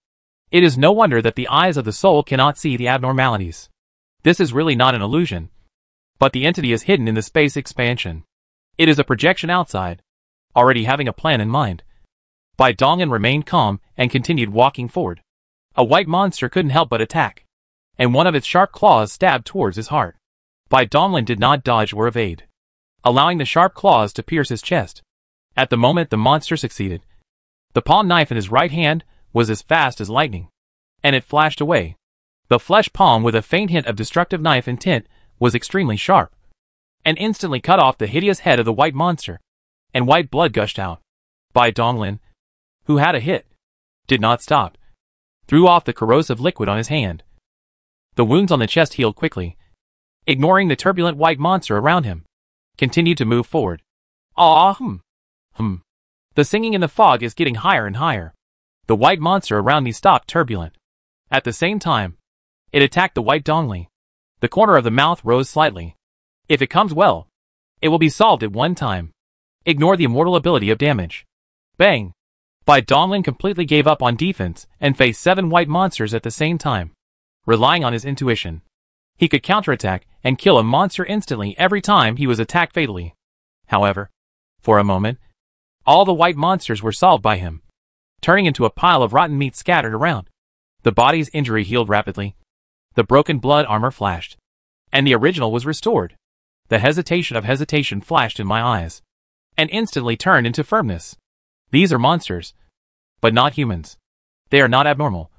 It is no wonder that the eyes of the soul cannot see the abnormalities. This is really not an illusion, but the entity is hidden in the space expansion. It is a projection outside, already having a plan in mind. Bai Donglin remained calm and continued walking forward. A white monster couldn't help but attack, and one of its sharp claws stabbed towards his heart. Bai Donglin did not dodge or evade, allowing the sharp claws to pierce his chest. At the moment the monster succeeded, the palm knife in his right hand was as fast as lightning, and it flashed away. The flesh palm with a faint hint of destructive knife intent was extremely sharp, and instantly cut off the hideous head of the white monster, and white blood gushed out. Bai Donglin, who had a hit, did not stop, threw off the corrosive liquid on his hand. The wounds on the chest healed quickly. Ignoring the turbulent white monster around him, continued to move forward. The singing in the fog is getting higher and higher. The white monster around me stopped turbulent. At the same time, it attacked the white Donglin. The corner of the mouth rose slightly. If it comes well, it will be solved at one time. Ignore the immortal ability of damage. Bang! Bai Donglin completely gave up on defense and faced 7 white monsters at the same time. Relying on his intuition, he could counterattack and kill a monster instantly every time he was attacked fatally. However, for a moment, all the white monsters were solved by him, turning into a pile of rotten meat scattered around. The body's injury healed rapidly. The broken blood armor flashed, and the original was restored. The hesitation of hesitation flashed in my eyes, and instantly turned into firmness. These are monsters, but not humans. They are not abnormal.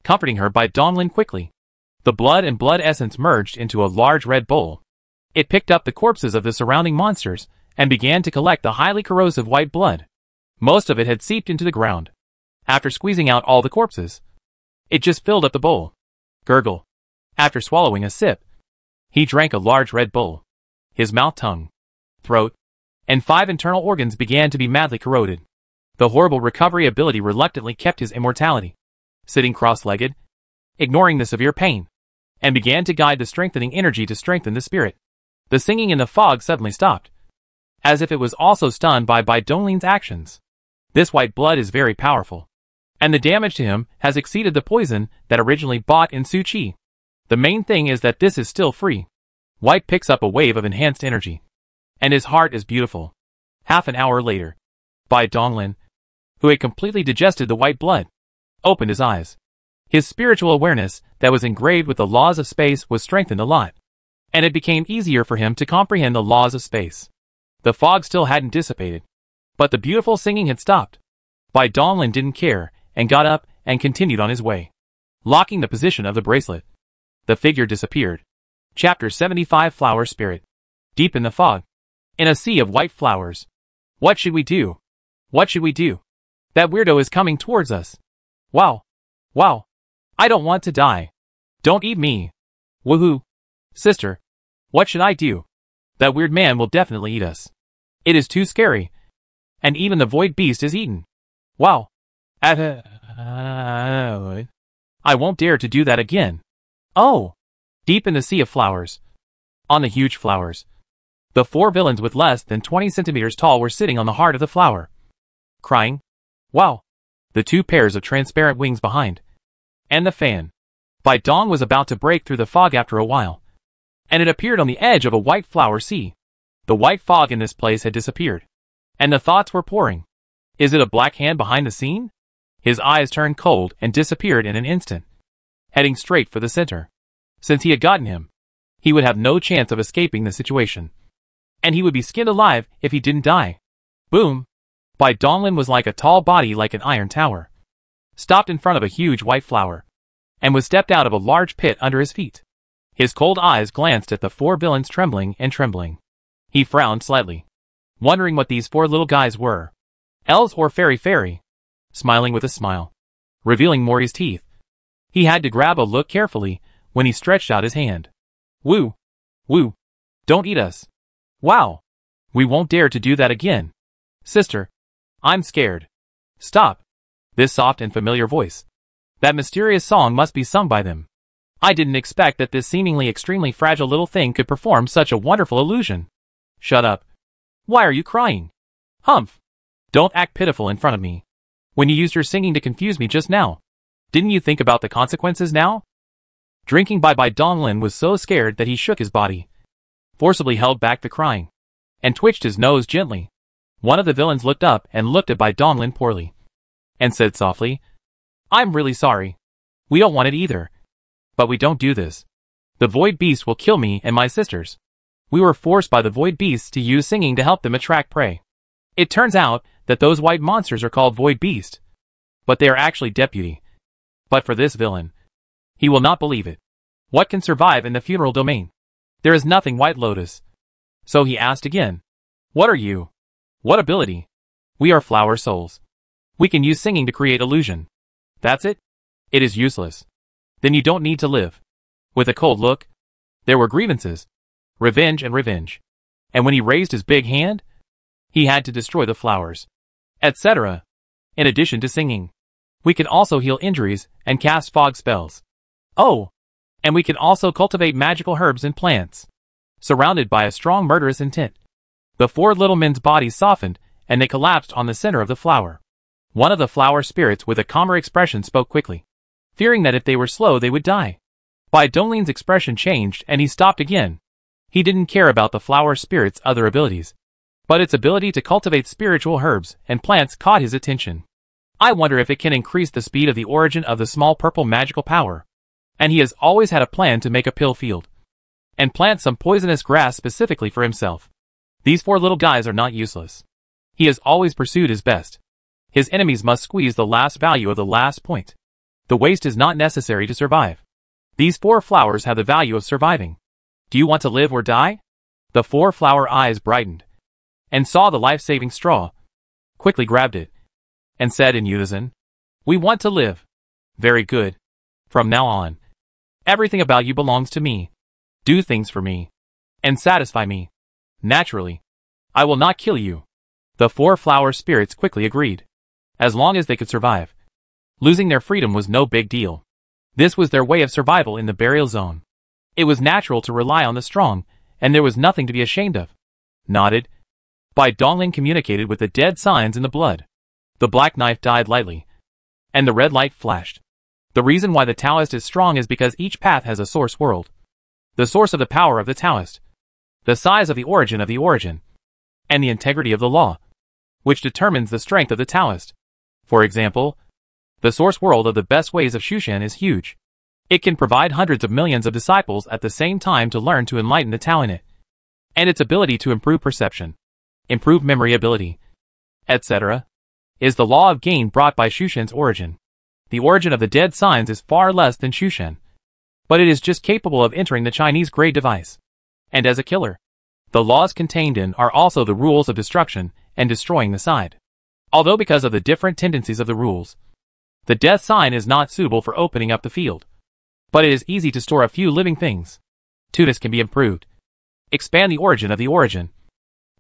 Comforting her, Bai Donglin quickly. The blood and blood essence merged into a large red bowl. It picked up the corpses of the surrounding monsters and began to collect the highly corrosive white blood. Most of it had seeped into the ground. After squeezing out all the corpses, it just filled up the bowl. Gurgle. After swallowing a sip, he drank a large red bowl. His mouth, tongue, throat, and 5 internal organs began to be madly corroded. The horrible recovery ability reluctantly kept his immortality. Sitting cross-legged, ignoring the severe pain, and began to guide the strengthening energy to strengthen the spirit. The singing in the fog suddenly stopped, as if it was also stunned by Donglin's actions. This white blood is very powerful, and the damage to him has exceeded the poison that originally bought in Su Chi. The main thing is that this is still free. White picks up a wave of enhanced energy, and his heart is beautiful. Half an hour later, Donglin, who had completely digested the white blood, opened his eyes. His spiritual awareness that was engraved with the laws of space was strengthened a lot, and it became easier for him to comprehend the laws of space. The fog still hadn't dissipated, but the beautiful singing had stopped. Donglin didn't care and got up and continued on his way. Locking the position of the bracelet, the figure disappeared. Chapter 75 Flower Spirit. Deep in the fog, in a sea of white flowers. What should we do? What should we do? That weirdo is coming towards us. Wow. Wow. I don't want to die. Don't eat me. Woohoo. Sister. What should I do? That weird man will definitely eat us. It is too scary. And even the void beast is eaten. Wow. I won't dare to do that again. Oh. Deep in the sea of flowers. On the huge flowers. The 4 villains with less than 20 centimeters tall were sitting on the heart of the flower. Crying. Wow. The 2 pairs of transparent wings behind. And the fan. Dong was about to break through the fog after a while, and it appeared on the edge of a white flower sea. The white fog in this place had disappeared, and the thoughts were pouring. Is it a black hand behind the scene? His eyes turned cold and disappeared in an instant, heading straight for the center. Since he had gotten him, he would have no chance of escaping the situation, and he would be skinned alive if he didn't die. Boom! Donglin was like a tall body like an iron tower, stopped in front of a huge white flower, and was stepped out of a large pit under his feet. His cold eyes glanced at the 4 villains trembling and trembling. He frowned slightly, wondering what these 4 little guys were. Elves or fairy, smiling with a smile, revealing Mori's teeth. He had to grab a look carefully when he stretched out his hand. Woo! Woo! Don't eat us! Wow! We won't dare to do that again. Sister, I'm scared. Stop! This soft and familiar voice. That mysterious song must be sung by them. I didn't expect that this seemingly extremely fragile little thing could perform such a wonderful illusion. Shut up. Why are you crying? Humph! Don't act pitiful in front of me. When you used your singing to confuse me just now, didn't you think about the consequences now? Drinking by Donglin was so scared that he shook his body, forcibly held back the crying, and twitched his nose gently. One of the villains looked up and looked at Donglin poorly, and said softly, I'm really sorry. We don't want it either. But we don't do this. The void beast will kill me and my sisters. We were forced by the void beasts to use singing to help them attract prey. It turns out that those white monsters are called void beast, but they are actually deputy. But for this villain, he will not believe it. What can survive in the funeral domain? There is nothing White Lotus. So he asked again, what are you? What ability? We are flower souls. We can use singing to create illusion. That's it? It is useless. Then you don't need to live. With a cold look, there were grievances, revenge and revenge. And when he raised his big hand, he had to destroy the flowers, etc. In addition to singing, we can also heal injuries and cast fog spells. Oh! And we can also cultivate magical herbs and plants, surrounded by a strong murderous intent. The 4 little men's bodies softened, and they collapsed on the center of the flower. One of the flower spirits with a calmer expression spoke quickly, fearing that if they were slow they would die. Donglin's expression changed and he stopped again. He didn't care about the flower spirit's other abilities, but its ability to cultivate spiritual herbs and plants caught his attention. I wonder if it can increase the speed of the origin of the small purple magical power. And he has always had a plan to make a pill field, and plant some poisonous grass specifically for himself. These 4 little guys are not useless. He has always pursued his best. His enemies must squeeze the last value of the last point. The waste is not necessary to survive. These 4 flowers have the value of surviving. Do you want to live or die? The four-flower eyes brightened, and saw the life-saving straw, quickly grabbed it, and said in unison, "We want to live. Very good. From now on, everything about you belongs to me. Do things for me, and satisfy me. Naturally, I will not kill you." The four-flower spirits quickly agreed, as long as they could survive. Losing their freedom was no big deal. This was their way of survival in the burial zone. It was natural to rely on the strong, and there was nothing to be ashamed of. Nodded. Bai Donglin communicated with the dead signs in the blood. The black knife died lightly, and the red light flashed. The reason why the Taoist is strong is because each path has a source world. The source of the power of the Taoist, the size of the origin, and the integrity of the law, which determines the strength of the Taoist. For example, the source world of the best ways of Shushan is huge. It can provide hundreds of millions of disciples at the same time to learn to enlighten the Tao in it, and its ability to improve perception, improve memory ability, etc., is the law of gain brought by Shushan's origin. The origin of the dead signs is far less than Shushan, but it is just capable of entering the Chinese grade device. And as a killer, the laws contained in are also the rules of destruction and destroying the side. Although because of the different tendencies of the rules, the death sign is not suitable for opening up the field. But it is easy to store a few living things. Tunis can be improved, expand the origin of the origin,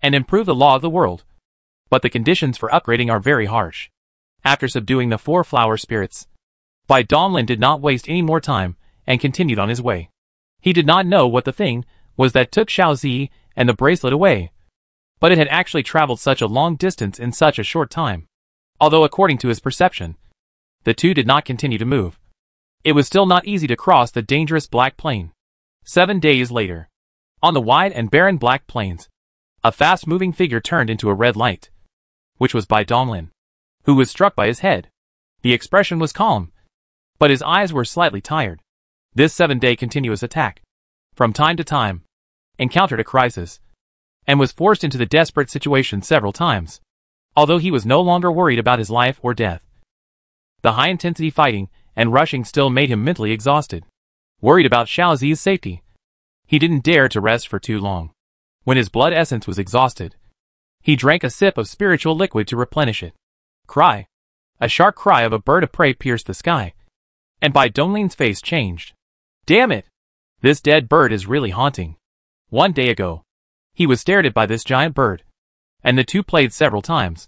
and improve the law of the world. But the conditions for upgrading are very harsh. After subduing the four-flower spirits, Bai Donglin did not waste any more time and continued on his way. He did not know what the thing was that took Xiaozi and the bracelet away, but it had actually traveled such a long distance in such a short time. Although according to his perception, the two did not continue to move, it was still not easy to cross the dangerous black plain. 7 days later, on the wide and barren black plains, a fast-moving figure turned into a red light, which was Bai Donglin, who was struck by his head. The expression was calm, but his eyes were slightly tired. This 7-day continuous attack, from time to time, encountered a crisis, and was forced into the desperate situation several times. Although he was no longer worried about his life or death, the high-intensity fighting and rushing still made him mentally exhausted. Worried about Xiaozi's safety, he didn't dare to rest for too long. When his blood essence was exhausted, he drank a sip of spiritual liquid to replenish it. Cry! A sharp cry of a bird of prey pierced the sky, and Bai Donglin's face changed. Damn it! This dead bird is really haunting. 1 day ago, he was stared at by this giant bird, and the two played several times.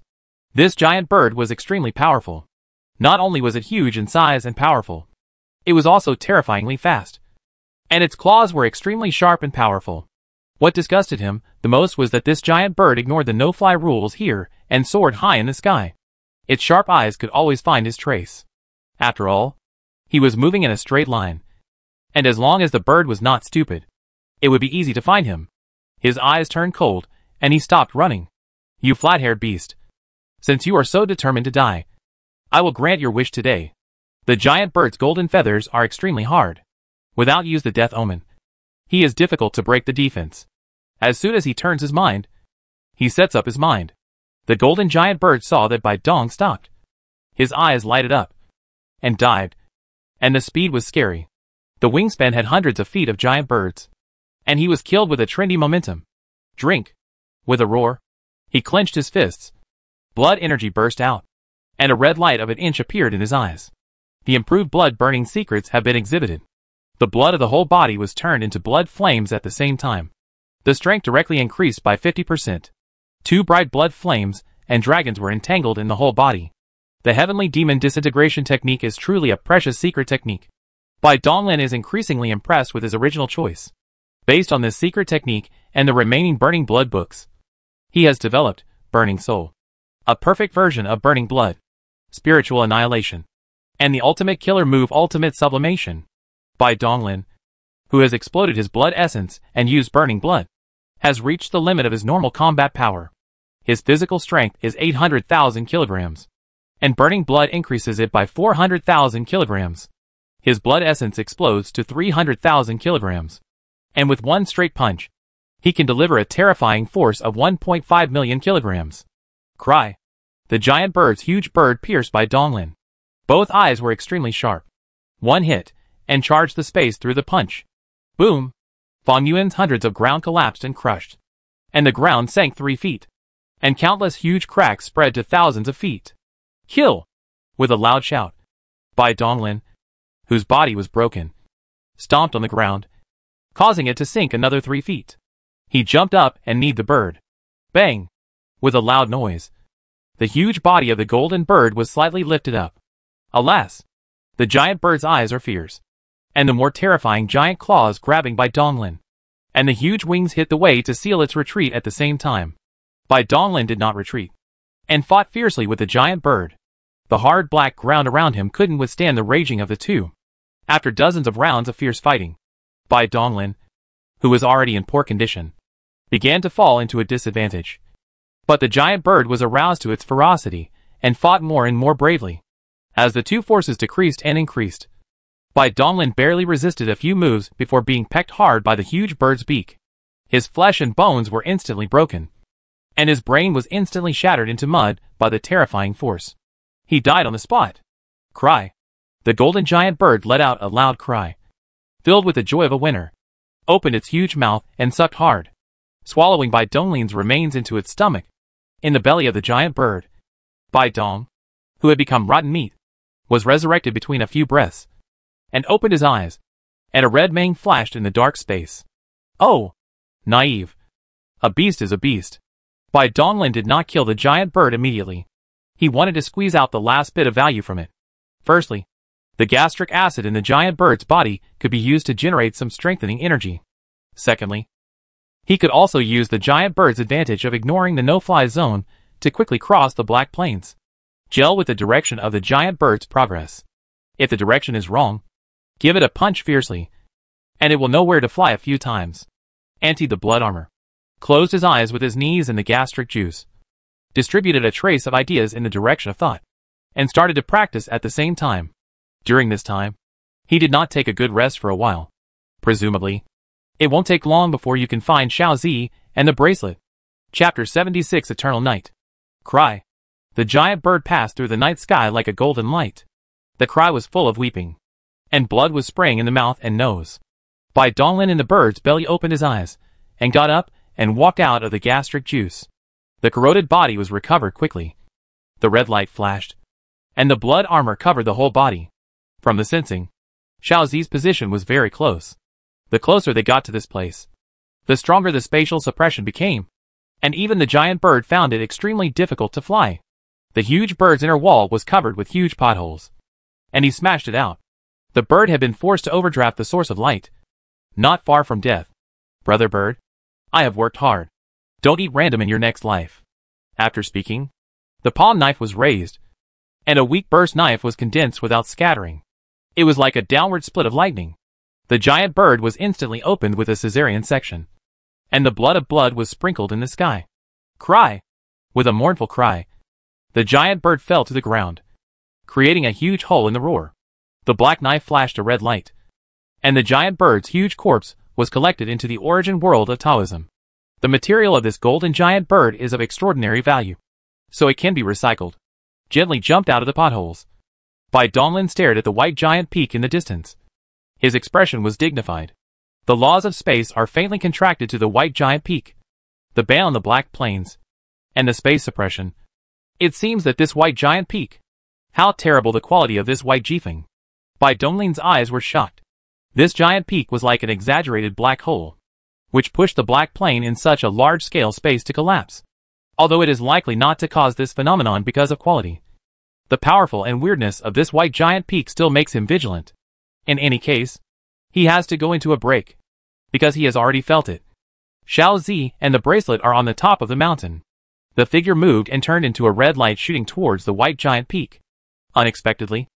This giant bird was extremely powerful. Not only was it huge in size and powerful, it was also terrifyingly fast, and its claws were extremely sharp and powerful. What disgusted him the most was that this giant bird ignored the no-fly rules here and soared high in the sky. Its sharp eyes could always find his trace. After all, he was moving in a straight line, and as long as the bird was not stupid, it would be easy to find him. His eyes turned cold, and he stopped running. You flat-haired beast. Since you are so determined to die, I will grant your wish today. The giant bird's golden feathers are extremely hard. Without use the death omen, he is difficult to break the defense. As soon as he turns his mind, he sets up his mind. The golden giant bird saw that Bai Dong stopped. His eyes lighted up, and dived, and the speed was scary. The wingspan had hundreds of feet of giant birds, and he was killed with a trendy momentum. Drink! With a roar, he clenched his fists. Blood energy burst out, and a red light of an inch appeared in his eyes. The improved blood-burning secrets have been exhibited. The blood of the whole body was turned into blood flames at the same time. The strength directly increased by 50%. 2 bright blood flames and dragons were entangled in the whole body. The heavenly demon disintegration technique is truly a precious secret technique. Bai Donglin is increasingly impressed with his original choice. Based on this secret technique and the remaining Burning Blood books, he has developed Burning Soul, a perfect version of Burning Blood, spiritual annihilation, and the ultimate killer move, ultimate sublimation. Bai Donglin, who has exploded his blood essence and used Burning Blood, has reached the limit of his normal combat power. His physical strength is 800,000 kilograms, and Burning Blood increases it by 400,000 kilograms. His blood essence explodes to 300,000 kilograms, and with one straight punch, he can deliver a terrifying force of 1.5 million kilograms. Cry! The giant bird's huge bird pierced Bai Donglin. Both eyes were extremely sharp. One hit, and charged the space through the punch. Boom! Fang Yuan's hundreds of ground collapsed and crushed. And the ground sank 3 feet. And countless huge cracks spread to thousands of feet. Kill! With a loud shout, Bai Donglin, whose body was broken, stomped on the ground, causing it to sink another 3 feet. He jumped up and kneed the bird. Bang! With a loud noise, the huge body of the golden bird was slightly lifted up. Alas! The giant bird's eyes are fierce, and the more terrifying giant claws grabbing Bai Donglin, and the huge wings hit the way to seal its retreat at the same time. Bai Donglin did not retreat, and fought fiercely with the giant bird. The hard black ground around him couldn't withstand the raging of the two. After dozens of rounds of fierce fighting, Bai Donglin, who was already in poor condition, began to fall into a disadvantage. But the giant bird was aroused to its ferocity, and fought more and more bravely. As the two forces decreased and increased, Bai Donglin barely resisted a few moves before being pecked hard by the huge bird's beak. His flesh and bones were instantly broken, and his brain was instantly shattered into mud by the terrifying force. He died on the spot. Cry. The golden giant bird let out a loud cry, filled with the joy of a winner, opened its huge mouth and sucked hard, swallowing Bai Donglin's remains into its stomach. In the belly of the giant bird, Bai Dong, who had become rotten meat, was resurrected between a few breaths, and opened his eyes, and a red mane flashed in the dark space. Oh! Naive. A beast is a beast. Bai Donglin did not kill the giant bird immediately. He wanted to squeeze out the last bit of value from it. Firstly, the gastric acid in the giant bird's body could be used to generate some strengthening energy. Secondly, he could also use the giant bird's advantage of ignoring the no-fly zone to quickly cross the Black Plains. Gel with the direction of the giant bird's progress. If the direction is wrong, give it a punch fiercely, and it will know where to fly a few times. Emptied the blood armor, closed his eyes with his knees in the gastric juice, distributed a trace of ideas in the direction of thought, and started to practice at the same time. During this time, he did not take a good rest for a while. Presumably, it won't take long before you can find Xiao Zi and the bracelet. Chapter 76 Eternal Night. Cry. The giant bird passed through the night sky like a golden light. The cry was full of weeping, and blood was spraying in the mouth and nose. Bai Donglin in the bird's belly opened his eyes, and got up and walked out of the gastric juice. The corroded body was recovered quickly. The red light flashed, and the blood armor covered the whole body. From the sensing, Xiao Zi's position was very close. The closer they got to this place, the stronger the spatial suppression became, and even the giant bird found it extremely difficult to fly. The huge bird's inner wall was covered with huge potholes, and he smashed it out. The bird had been forced to overdraft the source of light, not far from death. Brother bird, I have worked hard. Don't eat random in your next life. After speaking, the palm knife was raised, and a weak burst knife was condensed without scattering. It was like a downward split of lightning. The giant bird was instantly opened with a cesarean section, and the blood of blood was sprinkled in the sky. Cry! With a mournful cry, the giant bird fell to the ground, creating a huge hole in the roar. The black knife flashed a red light, and the giant bird's huge corpse was collected into the origin world of Taoism. The material of this golden giant bird is of extraordinary value, so it can be recycled. Gently jumped out of the potholes. Bai Donglin stared at the white giant peak in the distance. His expression was dignified. The laws of space are faintly contracted to the white giant peak, the ban on the Black Plains, and the space suppression. It seems that this white giant peak. How terrible the quality of this white jiefeng. Bai Donglin's eyes were shocked. This giant peak was like an exaggerated black hole, which pushed the Black Plain in such a large-scale space to collapse. Although it is likely not to cause this phenomenon because of quality, the powerful and weirdness of this white giant peak still makes him vigilant. In any case, he has to go into a break, because he has already felt it. Xiao Zi and the bracelet are on the top of the mountain. The figure moved and turned into a red light shooting towards the white giant peak. Unexpectedly,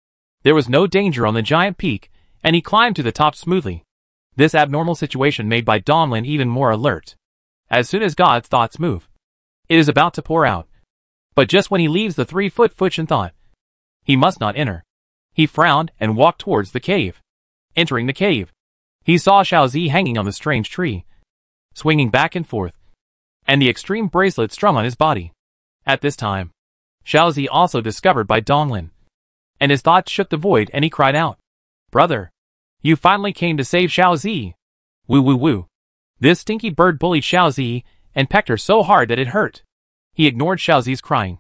there was no danger on the giant peak, and he climbed to the top smoothly. This abnormal situation made Bai Donglin even more alert. As soon as God's thoughts move, it is about to pour out. But just when he leaves the 3-foot Fuchin thought, he must not enter. He frowned and walked towards the cave. Entering the cave, he saw Xiao Zi hanging on the strange tree, swinging back and forth, and the extreme bracelet strung on his body. At this time, Xiao Zi also discovered Bai Donglin, and his thoughts shook the void and he cried out, "Brother, you finally came to save Xiao Zi. Woo woo woo." This stinky bird bullied Xiaozi and pecked her so hard that it hurt. He ignored Xiaozi's crying.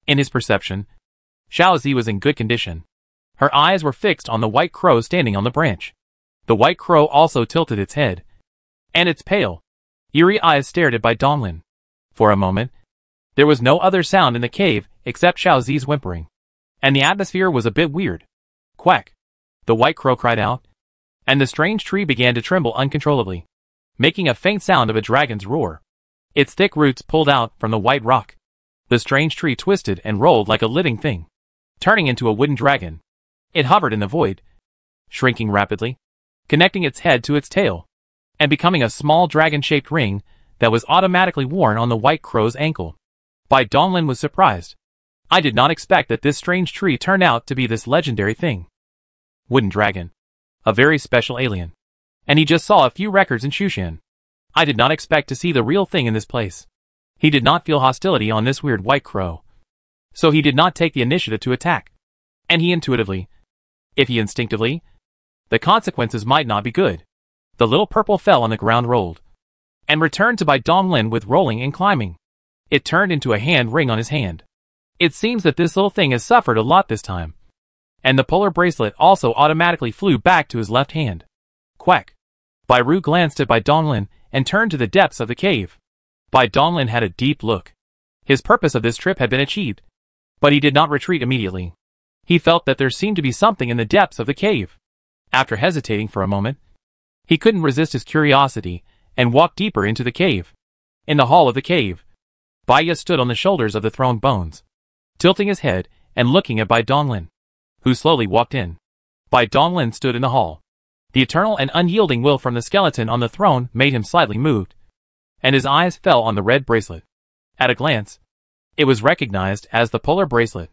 In his perception, Xiaozi was in good condition. Her eyes were fixed on the white crow standing on the branch. The white crow also tilted its head, and its pale, eerie eyes stared at Bai Donglin. For a moment, there was no other sound in the cave except Xiaozi's whimpering, and the atmosphere was a bit weird. Quack! The white crow cried out, and the strange tree began to tremble uncontrollably, making a faint sound of a dragon's roar. Its thick roots pulled out from the white rock. The strange tree twisted and rolled like a living thing, turning into a wooden dragon. It hovered in the void, shrinking rapidly, connecting its head to its tail, and becoming a small dragon-shaped ring that was automatically worn on the white crow's ankle. Bai Donglin was surprised. I did not expect that this strange tree turned out to be this legendary thing. Wooden dragon. A very special alien. And he just saw a few records in Shushan. I did not expect to see the real thing in this place. He did not feel hostility on this weird white crow. So he did not take the initiative to attack. And he intuitively, if he instinctively, the consequences might not be good. The little purple fell on the ground, rolled, and returned to Bai Donglin with rolling and climbing. It turned into a hand ring on his hand. It seems that this little thing has suffered a lot this time. And the polar bracelet also automatically flew back to his left hand. Quack! Bai Ru glanced at Bai Donglin and turned to the depths of the cave. Bai Donglin had a deep look. His purpose of this trip had been achieved. But he did not retreat immediately. He felt that there seemed to be something in the depths of the cave. After hesitating for a moment, he couldn't resist his curiosity and walked deeper into the cave. In the hall of the cave, Bai Ya stood on the shoulders of the thrown bones, tilting his head and looking at Bai Donglin, who slowly walked in. Bai Donglin stood in the hall. The eternal and unyielding will from the skeleton on the throne made him slightly moved, and his eyes fell on the red bracelet. At a glance, it was recognized as the polar bracelet,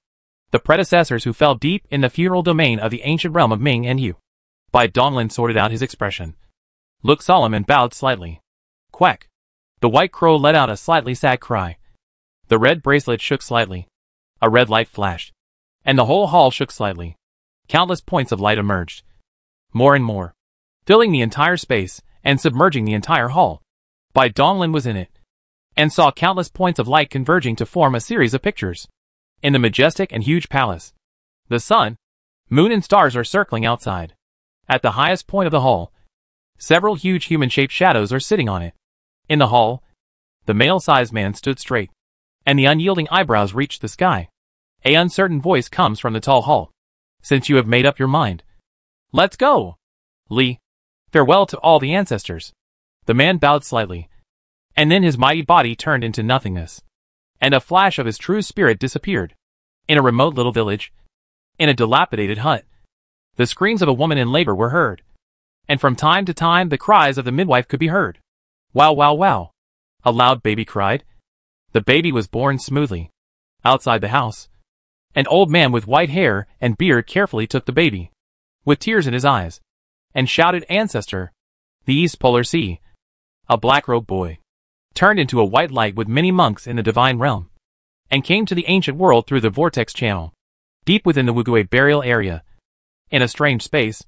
the predecessors who fell deep in the feudal domain of the ancient realm of Ming and Yu. Bai Donglin sorted out his expression, looked solemn and bowed slightly. Quack! The white crow let out a slightly sad cry. The red bracelet shook slightly. A red light flashed, and the whole hall shook slightly. Countless points of light emerged, more and more, filling the entire space and submerging the entire hall. Bai Donglin was in it, and saw countless points of light converging to form a series of pictures. In the majestic and huge palace, the sun, moon and stars are circling outside. At the highest point of the hall, several huge human-shaped shadows are sitting on it. In the hall, the male-sized man stood straight, and the unyielding eyebrows reached the sky. A uncertain voice comes from the tall hall. Since you have made up your mind, let's go! Li, farewell to all the ancestors. The man bowed slightly, and then his mighty body turned into nothingness, and a flash of his true spirit disappeared. In a remote little village, in a dilapidated hut, the screams of a woman in labor were heard, and from time to time the cries of the midwife could be heard. Wow, wow, wow! A loud baby cried. The baby was born smoothly. Outside the house, an old man with white hair and beard carefully took the baby, with tears in his eyes, and shouted, "Ancestor, the East Polar Sea." A black-robed boy turned into a white light with many monks in the divine realm, and came to the ancient world through the vortex channel, deep within the Wugui burial area. In a strange space,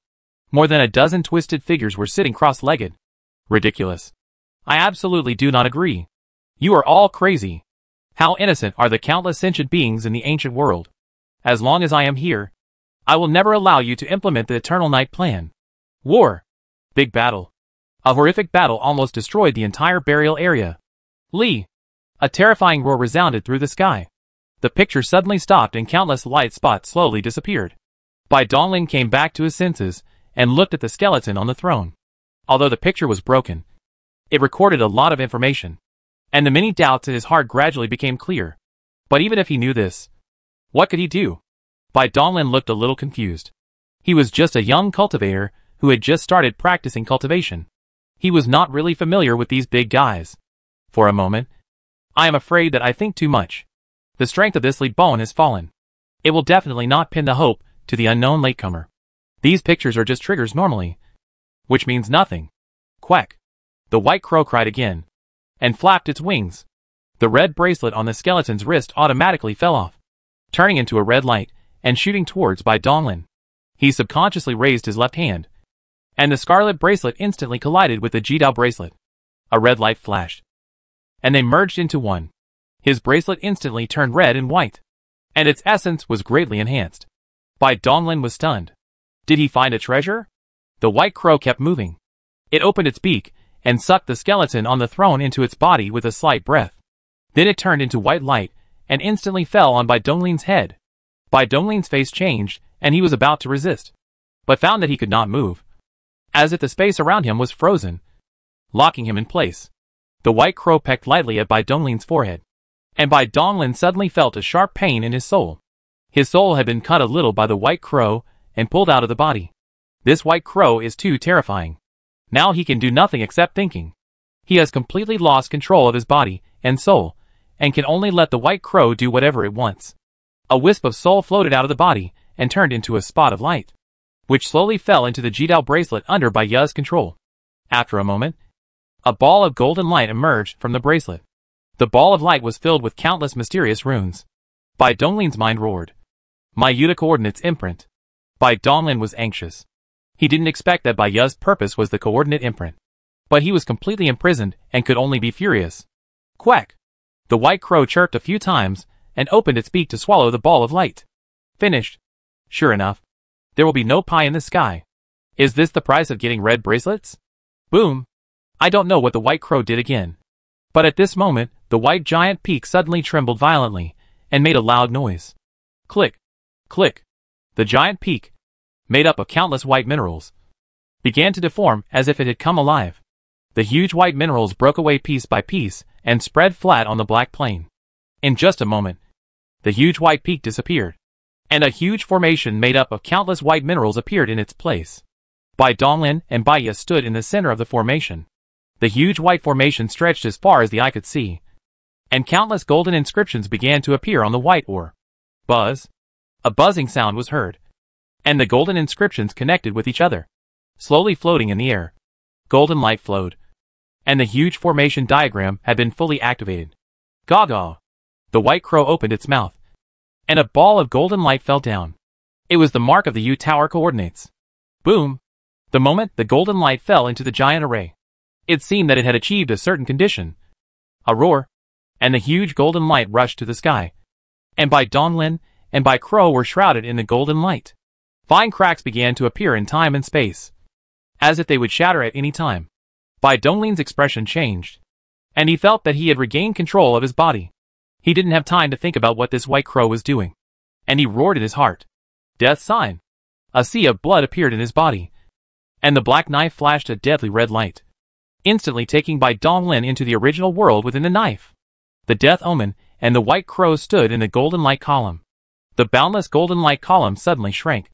more than a dozen twisted figures were sitting cross-legged. Ridiculous. I absolutely do not agree. You are all crazy. How innocent are the countless sentient beings in the ancient world. As long as I am here, I will never allow you to implement the Eternal Night plan. War. Big battle. A horrific battle almost destroyed the entire burial area. Li. A terrifying roar resounded through the sky. The picture suddenly stopped and countless light spots slowly disappeared. Bai Donglin came back to his senses and looked at the skeleton on the throne. Although the picture was broken, it recorded a lot of information, and the many doubts in his heart gradually became clear. But even if he knew this, what could he do? Bai Donglin looked a little confused. He was just a young cultivator who had just started practicing cultivation. He was not really familiar with these big guys. For a moment, I am afraid that I think too much. The strength of this Li bone has fallen. It will definitely not pin the hope to the unknown latecomer. These pictures are just triggers normally, which means nothing. Quack! The white crow cried again, and flapped its wings. The red bracelet on the skeleton's wrist automatically fell off, turning into a red light and shooting towards Bai Donglin. He subconsciously raised his left hand, and the scarlet bracelet instantly collided with the Jidao bracelet. A red light flashed, and they merged into one. His bracelet instantly turned red and white, and its essence was greatly enhanced. Bai Donglin was stunned. Did he find a treasure? The white crow kept moving. It opened its beak and sucked the skeleton on the throne into its body with a slight breath. Then it turned into white light and instantly fell on Bai Donglin's head. Bai Donglin's face changed, and he was about to resist, but found that he could not move, as if the space around him was frozen, locking him in place. The white crow pecked lightly at Bai Donglin's forehead, and Bai Donglin suddenly felt a sharp pain in his soul. His soul had been cut a little by the white crow and pulled out of the body. This white crow is too terrifying. Now he can do nothing except thinking. He has completely lost control of his body and soul, and can only let the white crow do whatever it wants. A wisp of soul floated out of the body and turned into a spot of light, which slowly fell into the Jidao bracelet under Bai Ye's control. After a moment, a ball of golden light emerged from the bracelet. The ball of light was filled with countless mysterious runes. Bai Donglin's mind roared. My Yuta coordinates imprint. Bai Donglin was anxious. He didn't expect that Bai Ye's purpose was the coordinate imprint, but he was completely imprisoned and could only be furious. Quack! The white crow chirped a few times and opened its beak to swallow the ball of light. Finished. Sure enough, there will be no pie in the sky. Is this the price of getting red bracelets? Boom! I don't know what the white crow did again, but at this moment, the white giant peak suddenly trembled violently and made a loud noise. Click! Click! The giant peak, made up of countless white minerals, began to deform as if it had come alive. The huge white minerals broke away piece by piece and spread flat on the black plain. In just a moment, the huge white peak disappeared, and a huge formation made up of countless white minerals appeared in its place. Bai Donglin and Bai Ye stood in the center of the formation. The huge white formation stretched as far as the eye could see, and countless golden inscriptions began to appear on the white ore. Buzz! A buzzing sound was heard, and the golden inscriptions connected with each other, slowly floating in the air. Golden light flowed, and the huge formation diagram had been fully activated. Gaga! The white crow opened its mouth, and a ball of golden light fell down. It was the mark of the U Tower coordinates. Boom! The moment the golden light fell into the giant array, it seemed that it had achieved a certain condition. A roar, and the huge golden light rushed to the sky, and Bai Donglin and Bai Crow were shrouded in the golden light. Fine cracks began to appear in time and space, as if they would shatter at any time. Bai Donglin's expression changed, and he felt that he had regained control of his body. He didn't have time to think about what this white crow was doing, and he roared in his heart. Death sign! A sea of blood appeared in his body, and the black knife flashed a deadly red light, instantly taking Bai Donglin into the original world within the knife. The death omen and the white crow stood in the golden light column. The boundless golden light column suddenly shrank.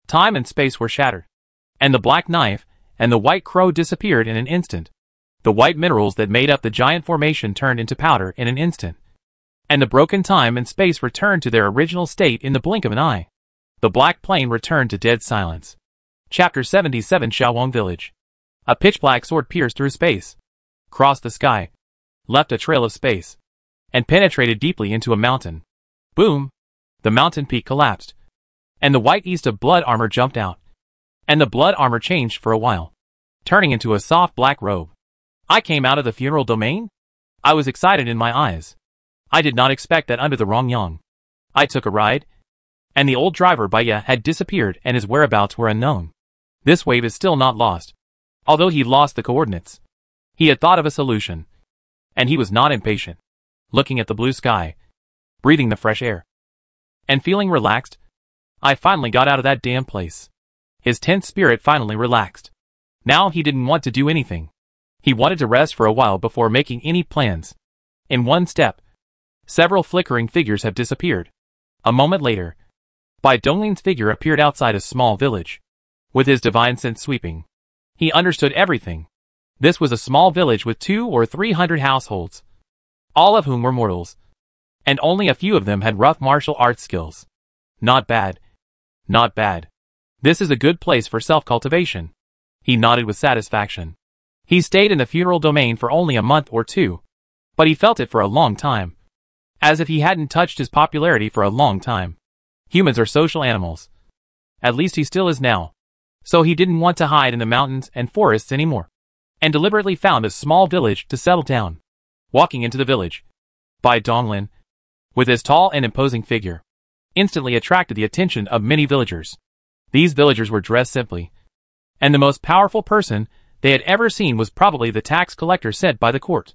Time and space were shattered, and the black knife and the white crow disappeared in an instant. The white minerals that made up the giant formation turned into powder in an instant, and the broken time and space returned to their original state in the blink of an eye. The black plain returned to dead silence. Chapter 77 Xiaowang Village. A pitch-black sword pierced through space, crossed the sky, left a trail of space, and penetrated deeply into a mountain. Boom! The mountain peak collapsed, and the white east of blood armor jumped out, and the blood armor changed for a while, turning into a soft black robe. I came out of the funeral domain? I was excited in my eyes. I did not expect that under the wrong yang. I took a ride, and the old driver Bai Ye had disappeared and his whereabouts were unknown. This wave is still not lost, although he lost the coordinates. He had thought of a solution, and he was not impatient. Looking at the blue sky, breathing the fresh air, and feeling relaxed, I finally got out of that damn place. His tense spirit finally relaxed. Now he didn't want to do anything. He wanted to rest for a while before making any plans. In one step, several flickering figures have disappeared. A moment later, Bai Donglin's figure appeared outside a small village. With his divine sense sweeping, he understood everything. This was a small village with 200 or 300 households, all of whom were mortals, and only a few of them had rough martial arts skills. Not bad. Not bad. This is a good place for self-cultivation. He nodded with satisfaction. He stayed in the funeral domain for only a month or two, but he felt it for a long time, as if he hadn't touched his popularity for a long time. Humans are social animals. At least he still is now. So he didn't want to hide in the mountains and forests anymore. and deliberately found a small village to settle down. Walking into the village, Bai Donglin, with his tall and imposing figure, instantly attracted the attention of many villagers. These villagers were dressed simply, and the most powerful person they had ever seen was probably the tax collector sent by the court.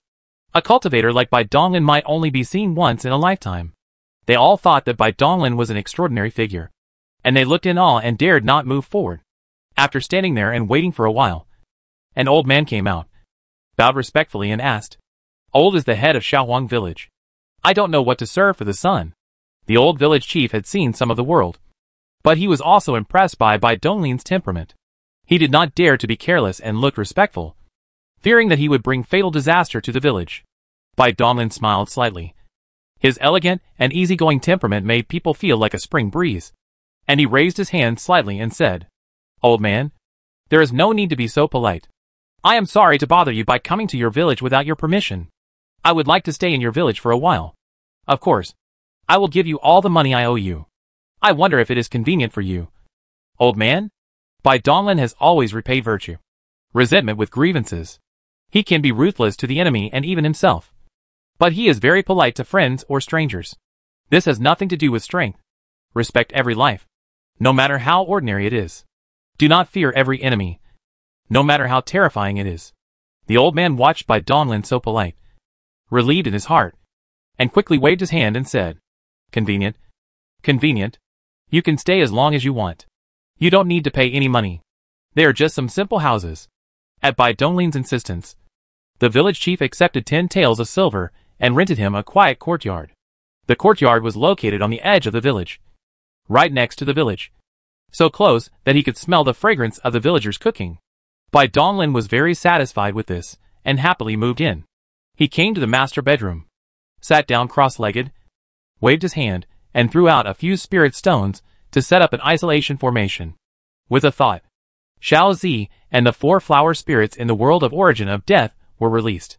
A cultivator like Bai Donglin might only be seen once in a lifetime. They all thought that Bai Donglin was an extraordinary figure, and they looked in awe and dared not move forward. After standing there and waiting for a while, an old man came out, bowed respectfully and asked, "Old is the head of Shaohuang village. I don't know what to serve for the son." The old village chief had seen some of the world, but he was also impressed by Bai Donglin's temperament. He did not dare to be careless and looked respectful, fearing that he would bring fatal disaster to the village. Bai Donglin smiled slightly. His elegant and easygoing temperament made people feel like a spring breeze, and he raised his hand slightly and said, "Old man, there is no need to be so polite. I am sorry to bother you by coming to your village without your permission. I would like to stay in your village for a while. Of course, I will give you all the money I owe you. I wonder if it is convenient for you." Old man? Bai Donglin has always repaid virtue, resentment with grievances. He can be ruthless to the enemy and even himself, but he is very polite to friends or strangers. This has nothing to do with strength. Respect every life, no matter how ordinary it is. Do not fear every enemy, no matter how terrifying it is. The old man watched Bai Donglin so polite, relieved in his heart, and quickly waved his hand and said, "Convenient. Convenient. You can stay as long as you want. You don't need to pay any money. They are just some simple houses." At Bai Donglin's insistence, the village chief accepted 10 taels of silver and rented him a quiet courtyard. The courtyard was located on the edge of the village, right next to the village, so close that he could smell the fragrance of the villagers cooking. Bai Donglin was very satisfied with this and happily moved in. He came to the master bedroom, sat down cross-legged, waved his hand, and threw out a few spirit stones to set up an isolation formation. With a thought, Xiao Zi and the 4 flower spirits in the world of origin of death were released.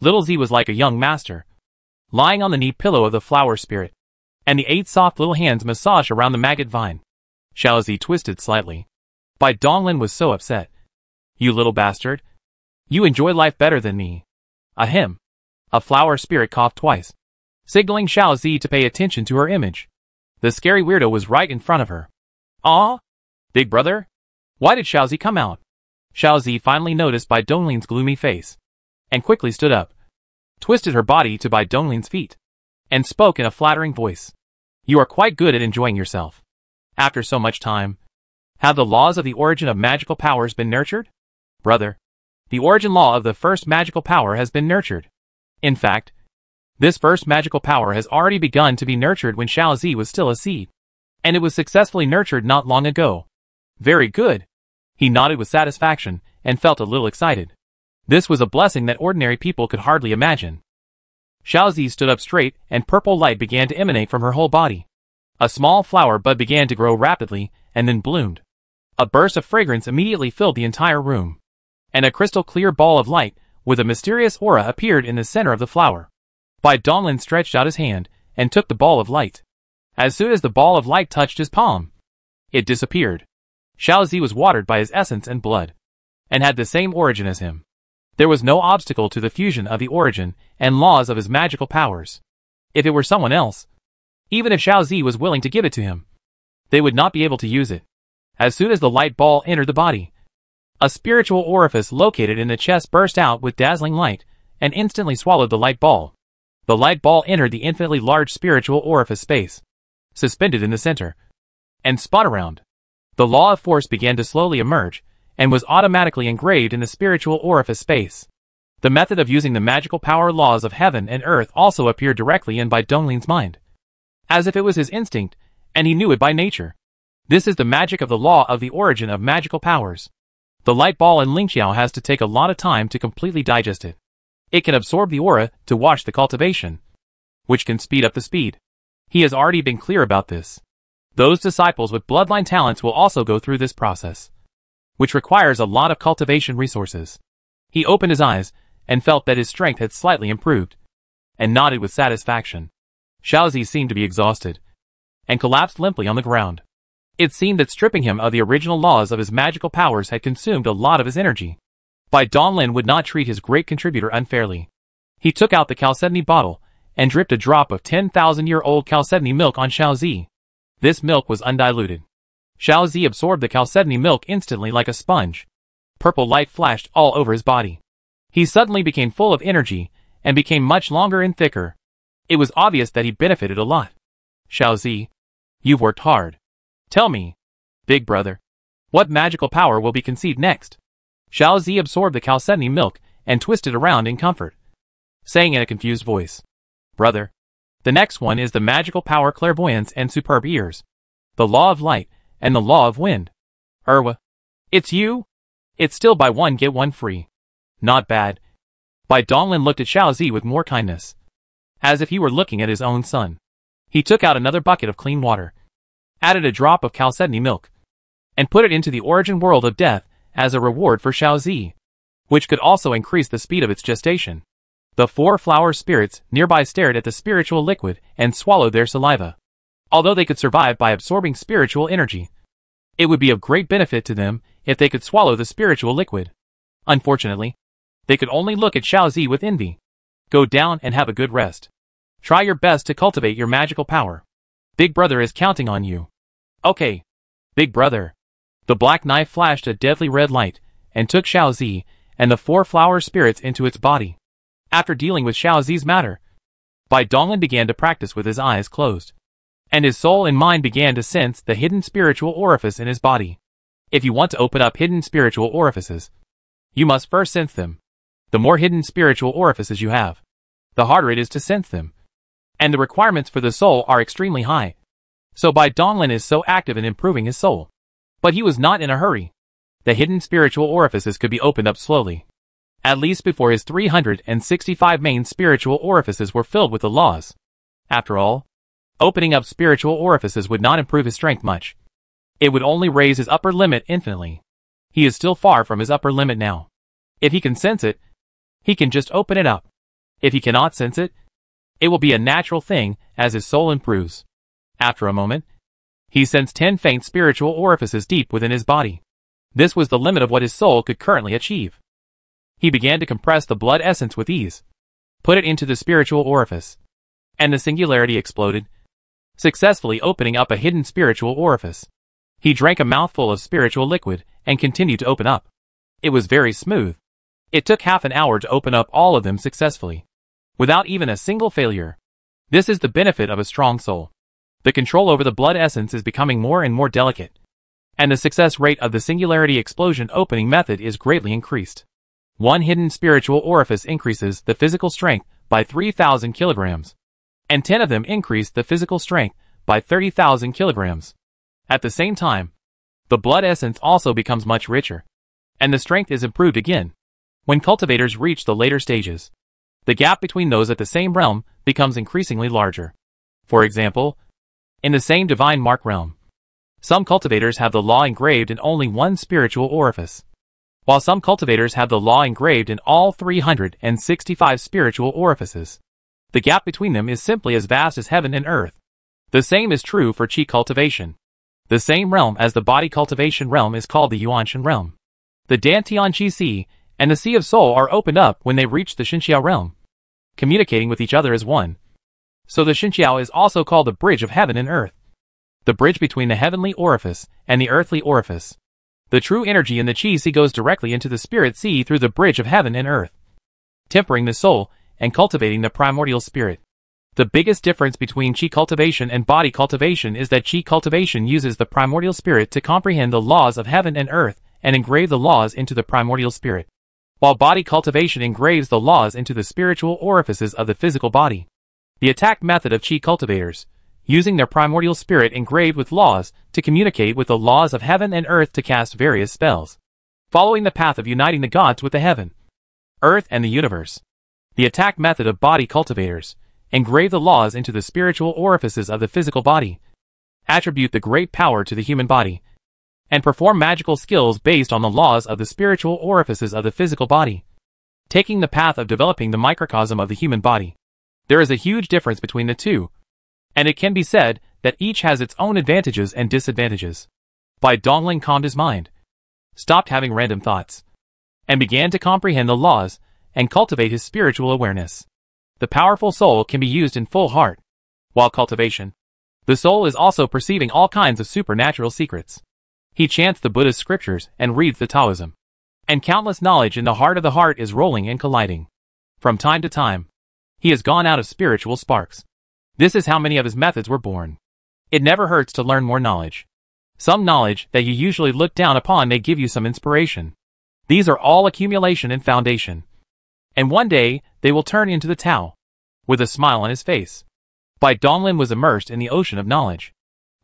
Little Zi was like a young master, lying on the knee pillow of the flower spirit, and the 8 soft little hands massaged around the maggot vine. Xiao Zi twisted slightly. Bai Donglin was so upset. "You little bastard. You enjoy life better than me." Ahem. A flower spirit coughed twice, signaling Xiao Zi to pay attention to her image. The scary weirdo was right in front of her. "Aw? Big brother? Why did Xiao Zi come out?" Xiao Zi finally noticed Bai Donglin's gloomy face, and quickly stood up, twisted her body to Bai Donglin's feet, and spoke in a flattering voice. "You are quite good at enjoying yourself. After so much time, have the laws of the origin of magical powers been nurtured?" "Brother, the origin law of the first magical power has been nurtured. In fact, this first magical power has already begun to be nurtured when Xiao Zi was still a seed, and it was successfully nurtured not long ago." "Very good." He nodded with satisfaction and felt a little excited. This was a blessing that ordinary people could hardly imagine. Xiao Zi stood up straight and purple light began to emanate from her whole body. A small flower bud began to grow rapidly and then bloomed. A burst of fragrance immediately filled the entire room, and a crystal clear ball of light with a mysterious aura appeared in the center of the flower. Bai Donglin stretched out his hand and took the ball of light. As soon as the ball of light touched his palm, it disappeared. Xiao Zi was watered by his essence and blood, and had the same origin as him. There was no obstacle to the fusion of the origin and laws of his magical powers. If it were someone else, even if Xiao Zi was willing to give it to him, they would not be able to use it. As soon as the light ball entered the body, a spiritual orifice located in the chest burst out with dazzling light and instantly swallowed the light ball. The light ball entered the infinitely large spiritual orifice space, suspended in the center, and spun around. The law of force began to slowly emerge, and was automatically engraved in the spiritual orifice space. The method of using the magical power laws of heaven and earth also appeared directly in Bai Donglin's mind, as if it was his instinct, and he knew it by nature. This is the magic of the law of the origin of magical powers. The light ball in Lingxiao has to take a lot of time to completely digest it. It can absorb the aura to wash the cultivation, which can speed up the speed. He has already been clear about this. Those disciples with bloodline talents will also go through this process, which requires a lot of cultivation resources. He opened his eyes and felt that his strength had slightly improved, and nodded with satisfaction. Xiao Zi seemed to be exhausted, and collapsed limply on the ground. It seemed that stripping him of the original laws of his magical powers had consumed a lot of his energy. Bai Donglin would not treat his great contributor unfairly. He took out the chalcedony bottle and dripped a drop of 10,000-year-old chalcedony milk on Xiaozi. This milk was undiluted. Xiaozi absorbed the chalcedony milk instantly like a sponge. Purple light flashed all over his body. He suddenly became full of energy and became much longer and thicker. It was obvious that he benefited a lot. Xiaozi, you've worked hard. Tell me, big brother, what magical power will be conceived next? Xiaozi absorbed the chalcedony milk and twisted around in comfort, saying in a confused voice, Brother, the next one is the magical power clairvoyance and superb ears, the law of light and the law of wind. Erwa, it's you? It's still buy one get one free. Not bad. Bai Donglin looked at Xiaozi with more kindness, as if he were looking at his own son. He took out another bucket of clean water, added a drop of chalcedony milk, and put it into the origin world of death as a reward for Xiaozi, which could also increase the speed of its gestation. The 4 flower spirits nearby stared at the spiritual liquid and swallowed their saliva. Although they could survive by absorbing spiritual energy, it would be of great benefit to them if they could swallow the spiritual liquid. Unfortunately, they could only look at Xiaozi with envy. Go down and have a good rest. Try your best to cultivate your magical power. Big brother is counting on you. Okay, big brother. The black knife flashed a deadly red light and took Xiaozi and the 4 flower spirits into its body. After dealing with Xiaozi's matter, Bai Donglin began to practice with his eyes closed, and his soul and mind began to sense the hidden spiritual orifice in his body. If you want to open up hidden spiritual orifices, you must first sense them. The more hidden spiritual orifices you have, the harder it is to sense them, and the requirements for the soul are extremely high. So Bai Donglin is so active in improving his soul. But he was not in a hurry. The hidden spiritual orifices could be opened up slowly, at least before his 365 main spiritual orifices were filled with the laws. After all, opening up spiritual orifices would not improve his strength much. It would only raise his upper limit infinitely. He is still far from his upper limit now. If he can sense it, he can just open it up. If he cannot sense it, it will be a natural thing as his soul improves. After a moment, he sensed 10 faint spiritual orifices deep within his body. This was the limit of what his soul could currently achieve. He began to compress the blood essence with ease, put it into the spiritual orifice, and the singularity exploded, successfully opening up a hidden spiritual orifice. He drank a mouthful of spiritual liquid and continued to open up. It was very smooth. It took half an hour to open up all of them successfully, without even a single failure. This is the benefit of a strong soul. The control over the blood essence is becoming more and more delicate, and the success rate of the singularity explosion opening method is greatly increased. One hidden spiritual orifice increases the physical strength by 3,000 kilograms, and 10 of them increase the physical strength by 30,000 kilograms. At the same time, the blood essence also becomes much richer, and the strength is improved again. When cultivators reach the later stages, the gap between those at the same realm becomes increasingly larger. For example, in the same divine mark realm, some cultivators have the law engraved in only one spiritual orifice, while some cultivators have the law engraved in all 365 spiritual orifices. The gap between them is simply as vast as heaven and earth. The same is true for qi cultivation. The same realm as the body cultivation realm is called the Yuanshan realm. The Dantian Qi Si and the Sea of Soul are opened up when they reach the Xinxiao realm, communicating with each other as one. So the Xinxiao is also called the bridge of heaven and earth, the bridge between the heavenly orifice and the earthly orifice. The true energy in the Qi Si goes directly into the spirit sea through the bridge of heaven and earth, tempering the soul and cultivating the primordial spirit. The biggest difference between Qi cultivation and body cultivation is that Qi cultivation uses the primordial spirit to comprehend the laws of heaven and earth and engrave the laws into the primordial spirit, while body cultivation engraves the laws into the spiritual orifices of the physical body. The attack method of Qi cultivators, using their primordial spirit engraved with laws to communicate with the laws of heaven and earth to cast various spells, following the path of uniting the gods with the heaven, earth and the universe. The attack method of body cultivators, engrave the laws into the spiritual orifices of the physical body, attribute the great power to the human body, and perform magical skills based on the laws of the spiritual orifices of the physical body, taking the path of developing the microcosm of the human body. There is a huge difference between the two, and it can be said that each has its own advantages and disadvantages. Bai Donglin calmed his mind, stopped having random thoughts, and began to comprehend the laws and cultivate his spiritual awareness. The powerful soul can be used in full heart. While cultivation, the soul is also perceiving all kinds of supernatural secrets. He chants the Buddha's scriptures and reads the Taoism. And countless knowledge in the heart of the heart is rolling and colliding. From time to time, he has gone out of spiritual sparks. This is how many of his methods were born. It never hurts to learn more knowledge. Some knowledge that you usually look down upon may give you some inspiration. These are all accumulation and foundation. And one day, they will turn into the Tao. With a smile on his face. Bai Donglin was immersed in the ocean of knowledge.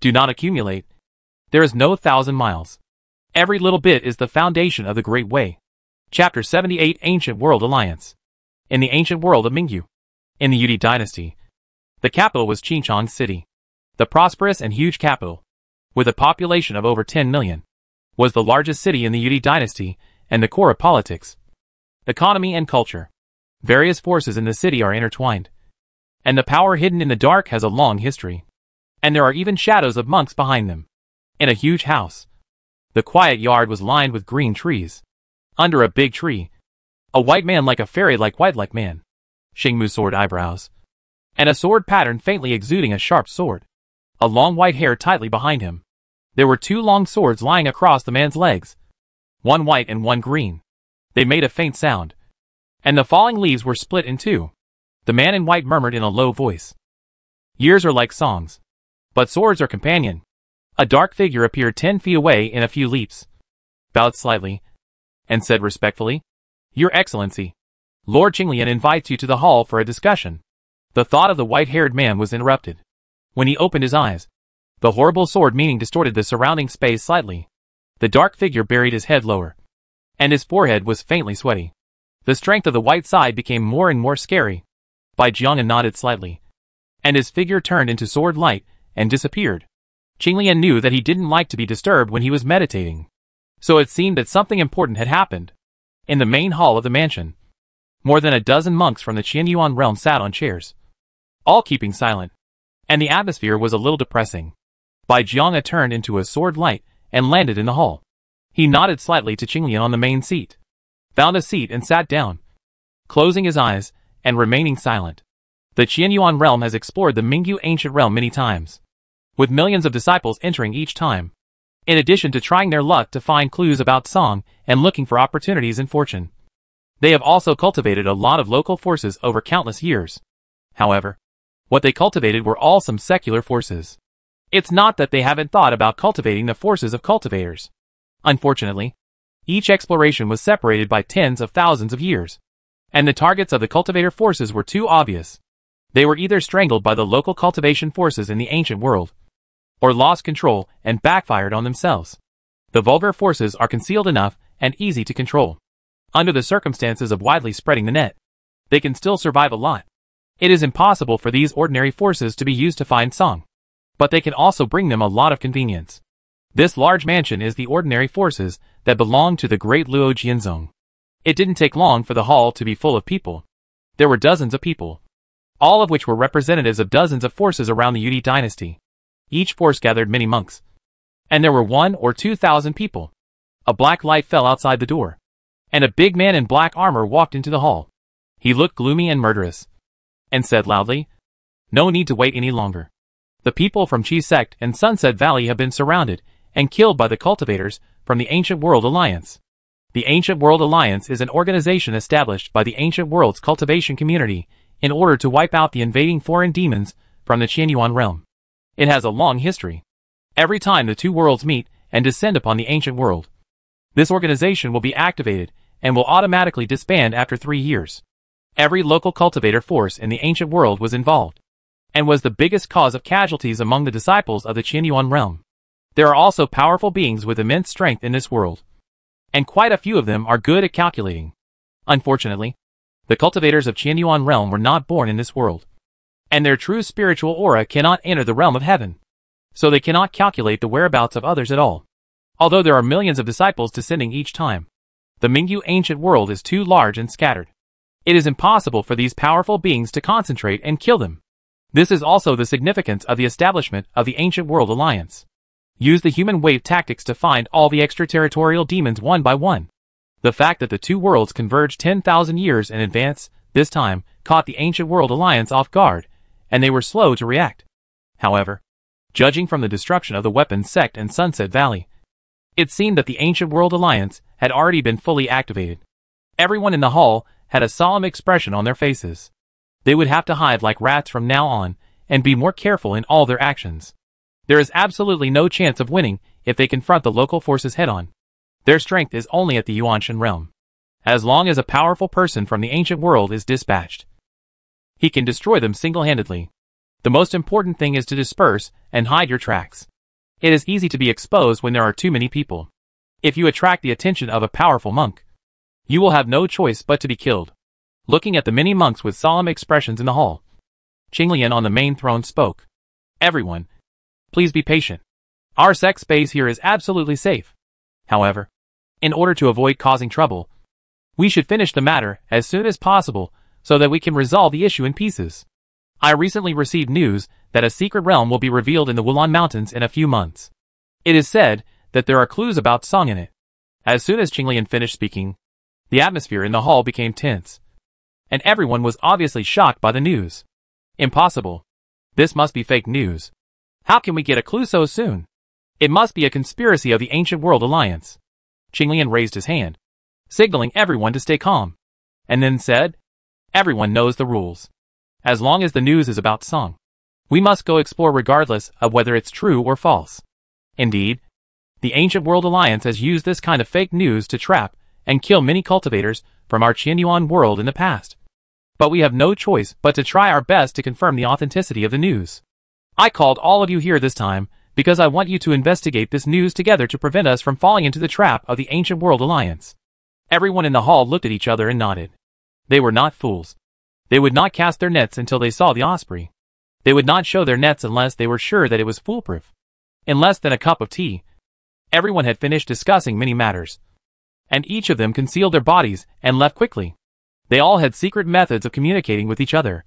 Do not accumulate. There is no 1,000 miles. Every little bit is the foundation of the Great Way. Chapter 78 Ancient World Alliance. In the ancient world of Mingyu. In the Yudi dynasty. The capital was Qinchang City. The prosperous and huge capital, with a population of over 10 million, was the largest city in the Yudi dynasty and the core of politics, economy and culture. Various forces in the city are intertwined. And the power hidden in the dark has a long history. And there are even shadows of monks behind them. In a huge house, the quiet yard was lined with green trees. Under a big tree, a white man like a fairy like white like man. Xingmu sword eyebrows. And a sword pattern faintly exuding a sharp sword. A long white hair tightly behind him. There were 2 long swords lying across the man's legs. One white and one green. They made a faint sound. And the falling leaves were split in 2. The man in white murmured in a low voice. Years are like songs. But swords are companion. A dark figure appeared 10 feet away in a few leaps. Bowed slightly. And said respectfully, Your Excellency, Lord Qinglian invites you to the hall for a discussion. The thought of the white-haired man was interrupted. When he opened his eyes, the horrible sword meaning distorted the surrounding space slightly. The dark figure buried his head lower. And his forehead was faintly sweaty. The strength of the white side became more and more scary. Bai Jiang nodded slightly. And his figure turned into sword light and disappeared. Qinglian knew that he didn't like to be disturbed when he was meditating. So it seemed that something important had happened. In the main hall of the mansion, more than a dozen monks from the Qianyuan realm sat on chairs, all keeping silent. And the atmosphere was a little depressing. Bai Jiang turned into a sword light and landed in the hall. He nodded slightly to Qinglian on the main seat, found a seat and sat down, closing his eyes and remaining silent. The Qianyuan realm has explored the Mingyu ancient realm many times, with millions of disciples entering each time, in addition to trying their luck to find clues about song and looking for opportunities in fortune. They have also cultivated a lot of local forces over countless years. However, what they cultivated were all some secular forces. It's not that they haven't thought about cultivating the forces of cultivators. Unfortunately, each exploration was separated by tens of thousands of years, and the targets of the cultivator forces were too obvious. They were either strangled by the local cultivation forces in the ancient world, or lost control and backfired on themselves. The vulgar forces are concealed enough and easy to control. Under the circumstances of widely spreading the net, they can still survive a lot. It is impossible for these ordinary forces to be used to find song, but they can also bring them a lot of convenience. This large mansion is the ordinary forces that belong to the great Luo Jianzong. It didn't take long for the hall to be full of people. There were dozens of people, all of which were representatives of dozens of forces around the Yudi dynasty. Each force gathered many monks, and there were 1,000 or 2,000 people. A black light fell outside the door, and a big man in black armor walked into the hall. He looked gloomy and murderous, and said loudly, No need to wait any longer. The people from Qi Sect and Sunset Valley have been surrounded and killed by the cultivators from the Ancient World Alliance. The Ancient World Alliance is an organization established by the Ancient World's cultivation community in order to wipe out the invading foreign demons from the Qianyuan realm. It has a long history. Every time the 2 worlds meet and descend upon the Ancient World, this organization will be activated and will automatically disband after 3 years. Every local cultivator force in the ancient world was involved, and was the biggest cause of casualties among the disciples of the Qianyuan realm. There are also powerful beings with immense strength in this world, and quite a few of them are good at calculating. Unfortunately, the cultivators of Qianyuan realm were not born in this world, and their true spiritual aura cannot enter the realm of heaven, so they cannot calculate the whereabouts of others at all. Although there are millions of disciples descending each time, the Mingyu ancient world is too large and scattered. It is impossible for these powerful beings to concentrate and kill them. This is also the significance of the establishment of the Ancient World Alliance. Use the human wave tactics to find all the extraterritorial demons one by one. The fact that the two worlds converged 10,000 years in advance, this time, caught the Ancient World Alliance off guard, and they were slow to react. However, judging from the destruction of the weapons sect in Sunset Valley, it seemed that the Ancient World Alliance had already been fully activated. Everyone in the hall had a solemn expression on their faces. They would have to hide like rats from now on, and be more careful in all their actions. There is absolutely no chance of winning if they confront the local forces head-on. Their strength is only at the Yuanshan realm. As long as a powerful person from the ancient world is dispatched, he can destroy them single-handedly. The most important thing is to disperse and hide your tracks. It is easy to be exposed when there are too many people. If you attract the attention of a powerful monk, you will have no choice but to be killed. Looking at the many monks with solemn expressions in the hall, Qinglian on the main throne spoke. Everyone, please be patient. Our sect's base here is absolutely safe. However, in order to avoid causing trouble, we should finish the matter as soon as possible so that we can resolve the issue in pieces. I recently received news that a secret realm will be revealed in the Wulan Mountains in a few months. It is said that there are clues about Song in it. As soon as Qinglian finished speaking, the atmosphere in the hall became tense, and everyone was obviously shocked by the news. Impossible. This must be fake news. How can we get a clue so soon? It must be a conspiracy of the Ancient World Alliance. Qinglian raised his hand, signaling everyone to stay calm, and then said, everyone knows the rules. As long as the news is about Song, we must go explore regardless of whether it's true or false. Indeed, the Ancient World Alliance has used this kind of fake news to trap and kill many cultivators from our Qianyuan world in the past. But we have no choice but to try our best to confirm the authenticity of the news. I called all of you here this time because I want you to investigate this news together to prevent us from falling into the trap of the Ancient World Alliance. Everyone in the hall looked at each other and nodded. They were not fools. They would not cast their nets until they saw the osprey. They would not show their nets unless they were sure that it was foolproof. In less than a cup of tea, everyone had finished discussing many matters, and each of them concealed their bodies and left quickly. They all had secret methods of communicating with each other,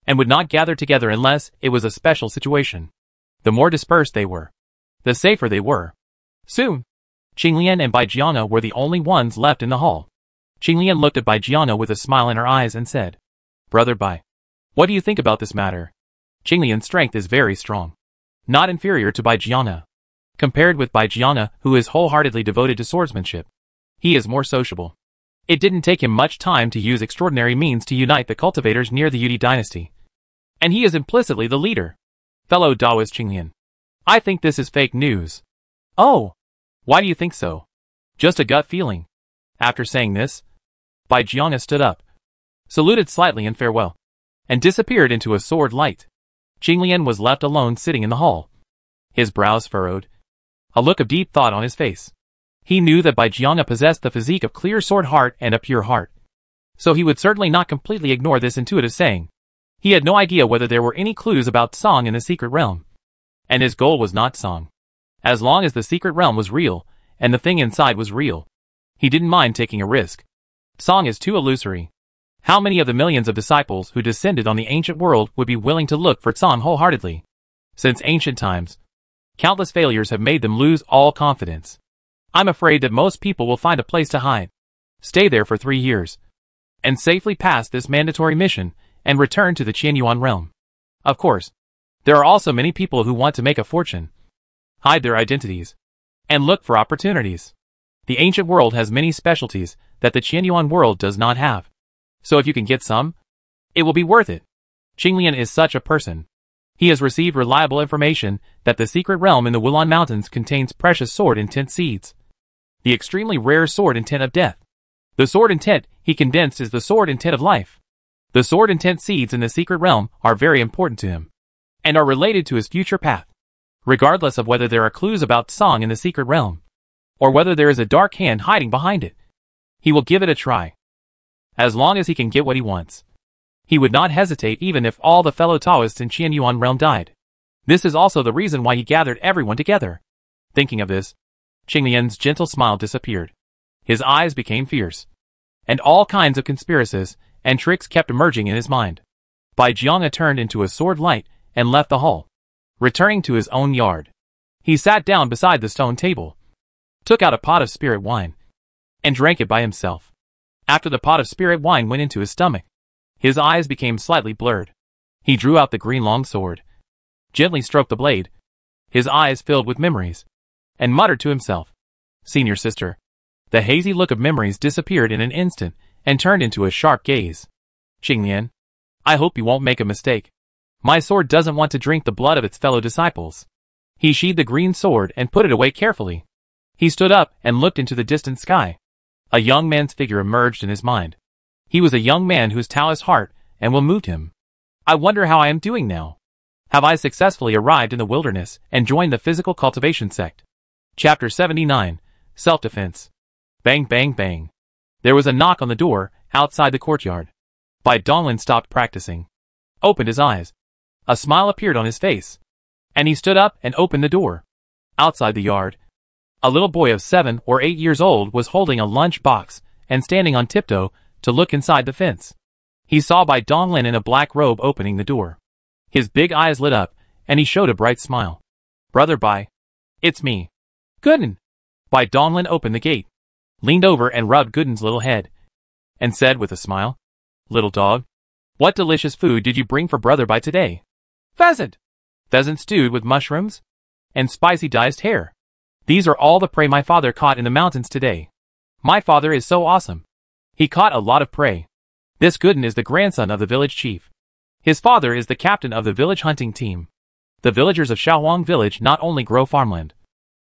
and would not gather together unless it was a special situation. The more dispersed they were, the safer they were. Soon, Qinglian and Baijianga were the only ones left in the hall. Qinglian looked at Baijianga with a smile in her eyes and said, Brother Bai, what do you think about this matter? Qinglian's strength is very strong, not inferior to Baijianga. Compared with Baijianga, who is wholeheartedly devoted to swordsmanship, he is more sociable. It didn't take him much time to use extraordinary means to unite the cultivators near the Yudi dynasty. And he is implicitly the leader. Fellow Daoist Qinglian, I think this is fake news. Oh, why do you think so? Just a gut feeling. After saying this, Baijianga stood up, saluted slightly in farewell, and disappeared into a sword light. Qinglian was left alone sitting in the hall, his brows furrowed, a look of deep thought on his face. He knew that Baijianga possessed the physique of clear sword heart and a pure heart, so he would certainly not completely ignore this intuitive saying. He had no idea whether there were any clues about Song in the secret realm, and his goal was not Song. As long as the secret realm was real, and the thing inside was real, he didn't mind taking a risk. Song is too illusory. How many of the millions of disciples who descended on the ancient world would be willing to look for Song wholeheartedly? Since ancient times, countless failures have made them lose all confidence. I'm afraid that most people will find a place to hide, stay there for 3 years, and safely pass this mandatory mission and return to the Qianyuan realm. Of course, there are also many people who want to make a fortune, hide their identities, and look for opportunities. The ancient world has many specialties that the Qianyuan world does not have. So if you can get some, it will be worth it. Qinglian is such a person. He has received reliable information that the secret realm in the Wulan Mountains contains precious sword intent seeds, the extremely rare sword intent of death. The sword intent he condensed is the sword intent of life. The sword intent seeds in the secret realm are very important to him, and are related to his future path. Regardless of whether there are clues about Song in the secret realm, or whether there is a dark hand hiding behind it, he will give it a try. As long as he can get what he wants, he would not hesitate even if all the fellow Taoists in Qianyuan realm died. This is also the reason why he gathered everyone together. Thinking of this, Qinglian's gentle smile disappeared. His eyes became fierce, and all kinds of conspiracies and tricks kept emerging in his mind. Baijianga turned into a sword light and left the hall, returning to his own yard. He sat down beside the stone table, took out a pot of spirit wine, and drank it by himself. After the pot of spirit wine went into his stomach, his eyes became slightly blurred. He drew out the green long sword, gently stroked the blade, his eyes filled with memories, and muttered to himself, "Senior sister." The hazy look of memories disappeared in an instant and turned into a sharp gaze. "Xingnian, I hope you won't make a mistake. My sword doesn't want to drink the blood of its fellow disciples." He sheathed the green sword and put it away carefully. He stood up and looked into the distant sky. A young man's figure emerged in his mind. He was a young man whose Taoist heart and will moved him. "I wonder how I am doing now. Have I successfully arrived in the wilderness and joined the physical cultivation sect?" Chapter 79, Self-Defense. Bang bang bang. There was a knock on the door, outside the courtyard. Bai Donglin stopped practicing, opened his eyes. A smile appeared on his face, and he stood up and opened the door. Outside the yard, a little boy of 7 or 8 years old was holding a lunch box and standing on tiptoe to look inside the fence. He saw Bai Donglin in a black robe opening the door. His big eyes lit up, and he showed a bright smile. "Brother Bai, it's me, Gooden." Bai Donglin opened the gate, leaned over and rubbed Gooden's little head, and said with a smile, "Little dog, what delicious food did you bring for Brother Bai today?" "Pheasant. Pheasant stewed with mushrooms and spicy diced hare. These are all the prey my father caught in the mountains today. My father is so awesome. He caught a lot of prey." This Gooden is the grandson of the village chief. His father is the captain of the village hunting team. The villagers of Shaohuang village not only grow farmland,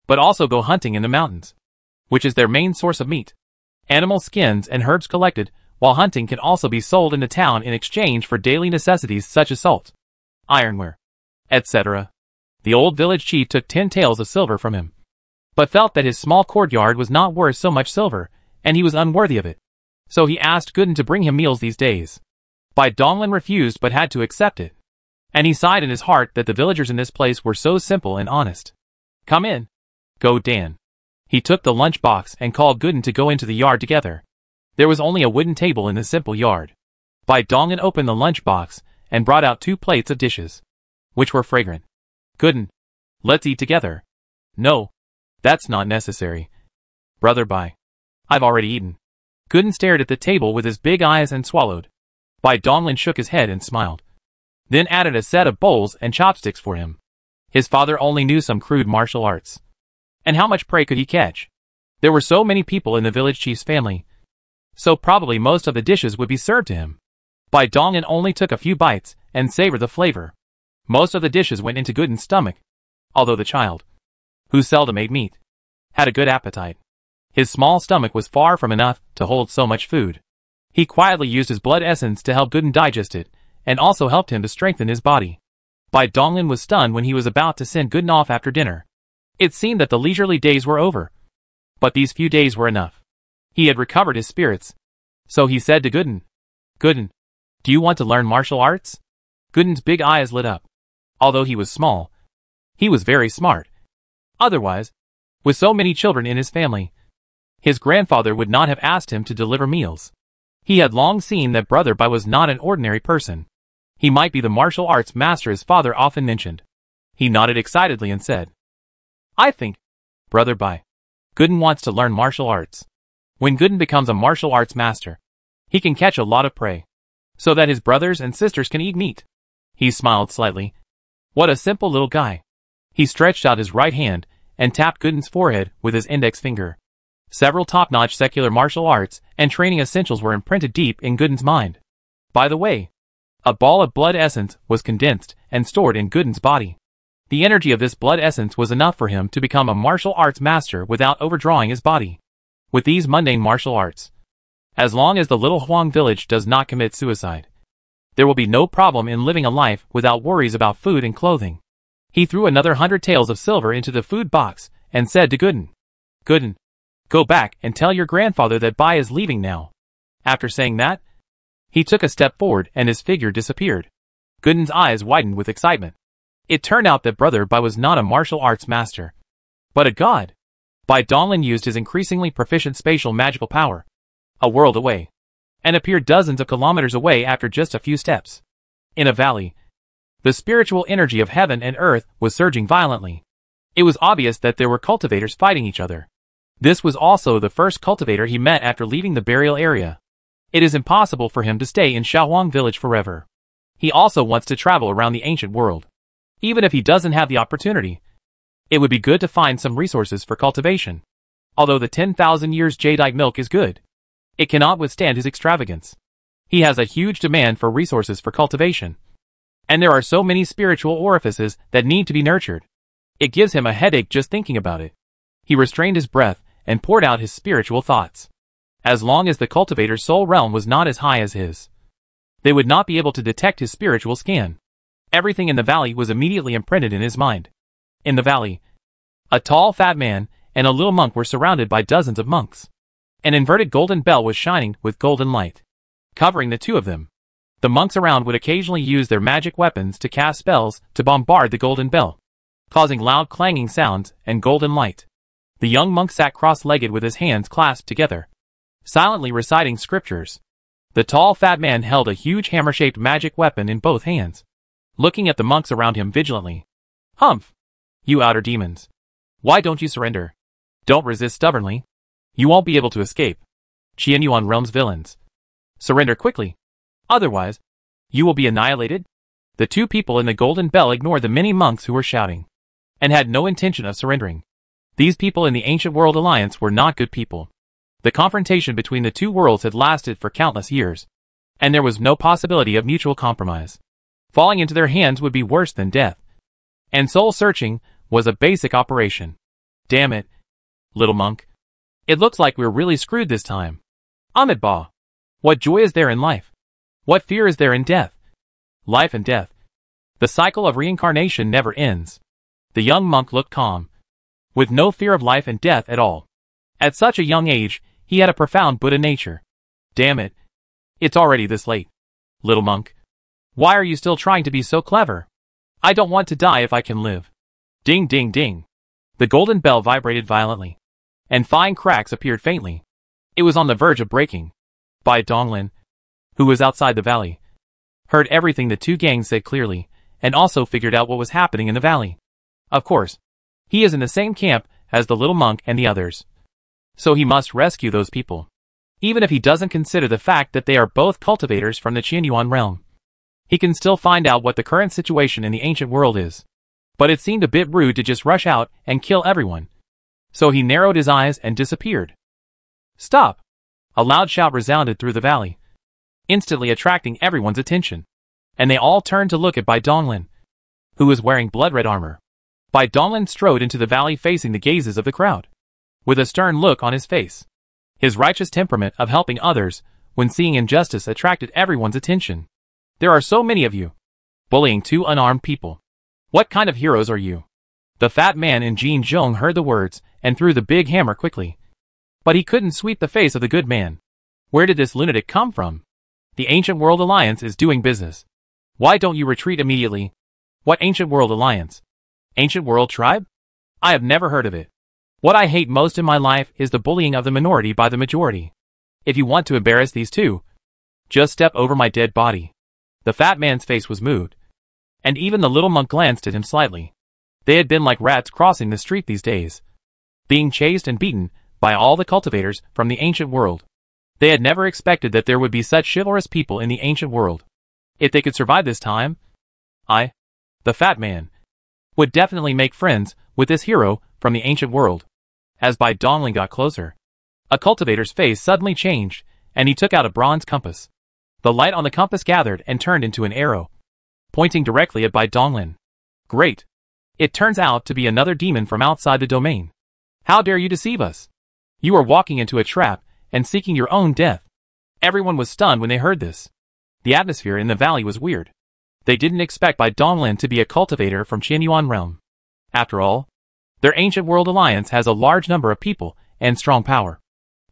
but also go hunting in the mountains, which is their main source of meat. Animal skins and herbs collected while hunting can also be sold in the town in exchange for daily necessities such as salt, ironware, etc. The old village chief took 10 taels of silver from him, but felt that his small courtyard was not worth so much silver, and he was unworthy of it. So he asked Gooden to bring him meals these days. Bai Donglin refused but had to accept it, and he sighed in his heart that the villagers in this place were so simple and honest. "Come in. Go Dan." He took the lunch box and called Gooden to go into the yard together. There was only a wooden table in the simple yard. Bai Donglin opened the lunch box and brought out 2 plates of dishes, which were fragrant. "Gooden, let's eat together." "No, that's not necessary. Brother Bai, I've already eaten." Gooden stared at the table with his big eyes and swallowed. Bai Donglin shook his head and smiled, then added a set of bowls and chopsticks for him. His father only knew some crude martial arts. And how much prey could he catch? There were so many people in the village chief's family, so probably most of the dishes would be served to him. Bai Donglin only took a few bites and savored the flavor. Most of the dishes went into Gooden's stomach, although the child, who seldom ate meat, had a good appetite. His small stomach was far from enough to hold so much food. He quietly used his blood essence to help Gooden digest it, and also helped him to strengthen his body. Bai Donglin was stunned when he was about to send Gooden off after dinner. It seemed that the leisurely days were over, but these few days were enough. He had recovered his spirits, so he said to Gooden, "Gooden, do you want to learn martial arts?" Gooden's big eyes lit up. Although he was small, he was very smart. Otherwise, with so many children in his family, his grandfather would not have asked him to deliver meals. He had long seen that Brother Bai was not an ordinary person. He might be the martial arts master his father often mentioned. He nodded excitedly and said, "I think, Brother Bai, Gooden wants to learn martial arts. When Gooden becomes a martial arts master, he can catch a lot of prey, so that his brothers and sisters can eat meat." He smiled slightly. What a simple little guy. He stretched out his right hand and tapped Gooden's forehead with his index finger. Several top-notch secular martial arts and training essentials were imprinted deep in Gooden's mind. By the way, a ball of blood essence was condensed and stored in Gooden's body. The energy of this blood essence was enough for him to become a martial arts master without overdrawing his body. With these mundane martial arts, as long as the little Huang village does not commit suicide, there will be no problem in living a life without worries about food and clothing. He threw another 100 taels of silver into the food box and said to Gooden, "Gooden, go back and tell your grandfather that Bai is leaving now." After saying that, he took a step forward and his figure disappeared. Gooden's eyes widened with excitement. It turned out that Brother Bai was not a martial arts master, but a god. Bai Donglin used his increasingly proficient spatial magical power, a world away, and appeared dozens of kilometers away after just a few steps. In a valley, the spiritual energy of heaven and earth was surging violently. It was obvious that there were cultivators fighting each other. This was also the first cultivator he met after leaving the burial area. It is impossible for him to stay in Shaohuang village forever. He also wants to travel around the ancient world. Even if he doesn't have the opportunity, it would be good to find some resources for cultivation. Although the 10,000 years jadeite milk is good, it cannot withstand his extravagance. He has a huge demand for resources for cultivation. And there are so many spiritual orifices that need to be nurtured. It gives him a headache just thinking about it. He restrained his breath and poured out his spiritual thoughts. As long as the cultivator's soul realm was not as high as his, they would not be able to detect his spiritual scan. Everything in the valley was immediately imprinted in his mind. In the valley, a tall fat man and a little monk were surrounded by dozens of monks. An inverted golden bell was shining with golden light, covering the two of them. The monks around would occasionally use their magic weapons to cast spells to bombard the golden bell, causing loud clanging sounds and golden light. The young monk sat cross-legged with his hands clasped together, silently reciting scriptures. The tall fat man held a huge hammer-shaped magic weapon in both hands, looking at the monks around him vigilantly. Humph! You outer demons. Why don't you surrender? Don't resist stubbornly. You won't be able to escape. Qianyuan Realm's villains. Surrender quickly. Otherwise, you will be annihilated. The two people in the golden bell ignored the many monks who were shouting, and had no intention of surrendering. These people in the Ancient World Alliance were not good people. The confrontation between the two worlds had lasted for countless years, and there was no possibility of mutual compromise. Falling into their hands would be worse than death. And soul-searching was a basic operation. Damn it, little monk. It looks like we're really screwed this time. Amitabha. What joy is there in life? What fear is there in death? Life and death. The cycle of reincarnation never ends. The young monk looked calm, with no fear of life and death at all. At such a young age, he had a profound Buddha nature. Damn it. It's already this late. Little monk. Why are you still trying to be so clever? I don't want to die if I can live. Ding ding ding. The golden bell vibrated violently, and fine cracks appeared faintly. It was on the verge of breaking. Bai Donglin, who was outside the valley, heard everything the two gangs said clearly, and also figured out what was happening in the valley. Of course, he is in the same camp as the little monk and the others, so he must rescue those people, even if he doesn't consider the fact that they are both cultivators from the Qianyuan realm. He can still find out what the current situation in the ancient world is. But it seemed a bit rude to just rush out and kill everyone. So he narrowed his eyes and disappeared. Stop! A loud shout resounded through the valley, instantly attracting everyone's attention. And they all turned to look at Bai Donglin, who was wearing blood-red armor. Bai Donglin strode into the valley facing the gazes of the crowd, with a stern look on his face. His righteous temperament of helping others when seeing injustice attracted everyone's attention. There are so many of you, bullying two unarmed people. What kind of heroes are you? The fat man in Jin Zhong heard the words and threw the big hammer quickly. But he couldn't sweep the face of the good man. Where did this lunatic come from? The Ancient World Alliance is doing business. Why don't you retreat immediately? What Ancient World Alliance? Ancient World Tribe? I have never heard of it. What I hate most in my life is the bullying of the minority by the majority. If you want to embarrass these two, just step over my dead body. The fat man's face was moved, and even the little monk glanced at him slightly. They had been like rats crossing the street these days, being chased and beaten by all the cultivators from the ancient world. They had never expected that there would be such chivalrous people in the ancient world. If they could survive this time, the fat man, would definitely make friends with this hero from the ancient world. As Bai Donglin got closer, a cultivator's face suddenly changed, and he took out a bronze compass. The light on the compass gathered and turned into an arrow, pointing directly at Bai Donglin. Great! It turns out to be another demon from outside the domain. How dare you deceive us? You are walking into a trap and seeking your own death. Everyone was stunned when they heard this. The atmosphere in the valley was weird. They didn't expect Bai Donglin to be a cultivator from Qianyuan realm. After all, their Ancient World Alliance has a large number of people and strong power.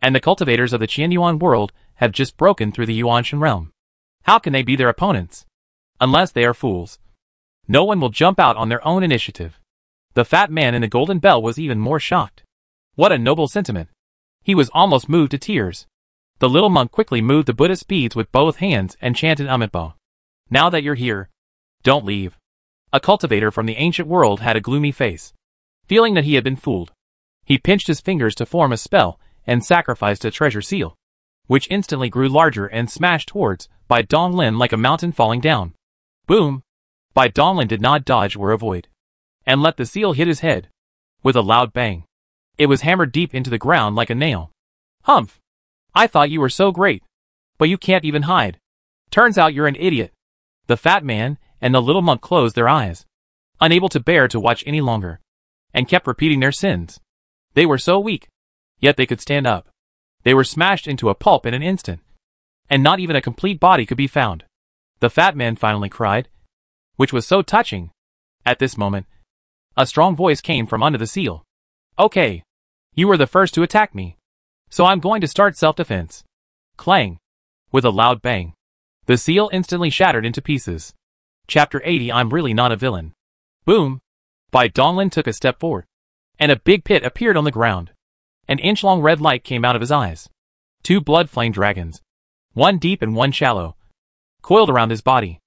And the cultivators of the Qianyuan world have just broken through the Yuanshan realm. How can they be their opponents? Unless they are fools. No one will jump out on their own initiative. The fat man in the golden bell was even more shocked. What a noble sentiment. He was almost moved to tears. The little monk quickly moved the Buddhist beads with both hands and chanted Amitabha. Now that you're here, don't leave. A cultivator from the ancient world had a gloomy face, feeling that he had been fooled. He pinched his fingers to form a spell and sacrificed a treasure seal, which instantly grew larger and smashed towards Bai Donglin like a mountain falling down. Boom! Bai Donglin did not dodge or avoid, and let the seal hit his head. With a loud bang, it was hammered deep into the ground like a nail. Humph! I thought you were so great, but you can't even hide. Turns out you're an idiot. The fat man and the little monk closed their eyes, unable to bear to watch any longer, and kept repeating their sins. They were so weak, yet they could stand up. They were smashed into a pulp in an instant, and not even a complete body could be found. The fat man finally cried, which was so touching. At this moment, a strong voice came from under the seal. Okay, you were the first to attack me, so I'm going to start self-defense. Clang! With a loud bang, the seal instantly shattered into pieces. Chapter 80. I'm really not a villain. Boom! Bai Donglin took a step forward, and a big pit appeared on the ground. An inch-long red light came out of his eyes. 2 blood flame dragons, one deep and one shallow, coiled around his body.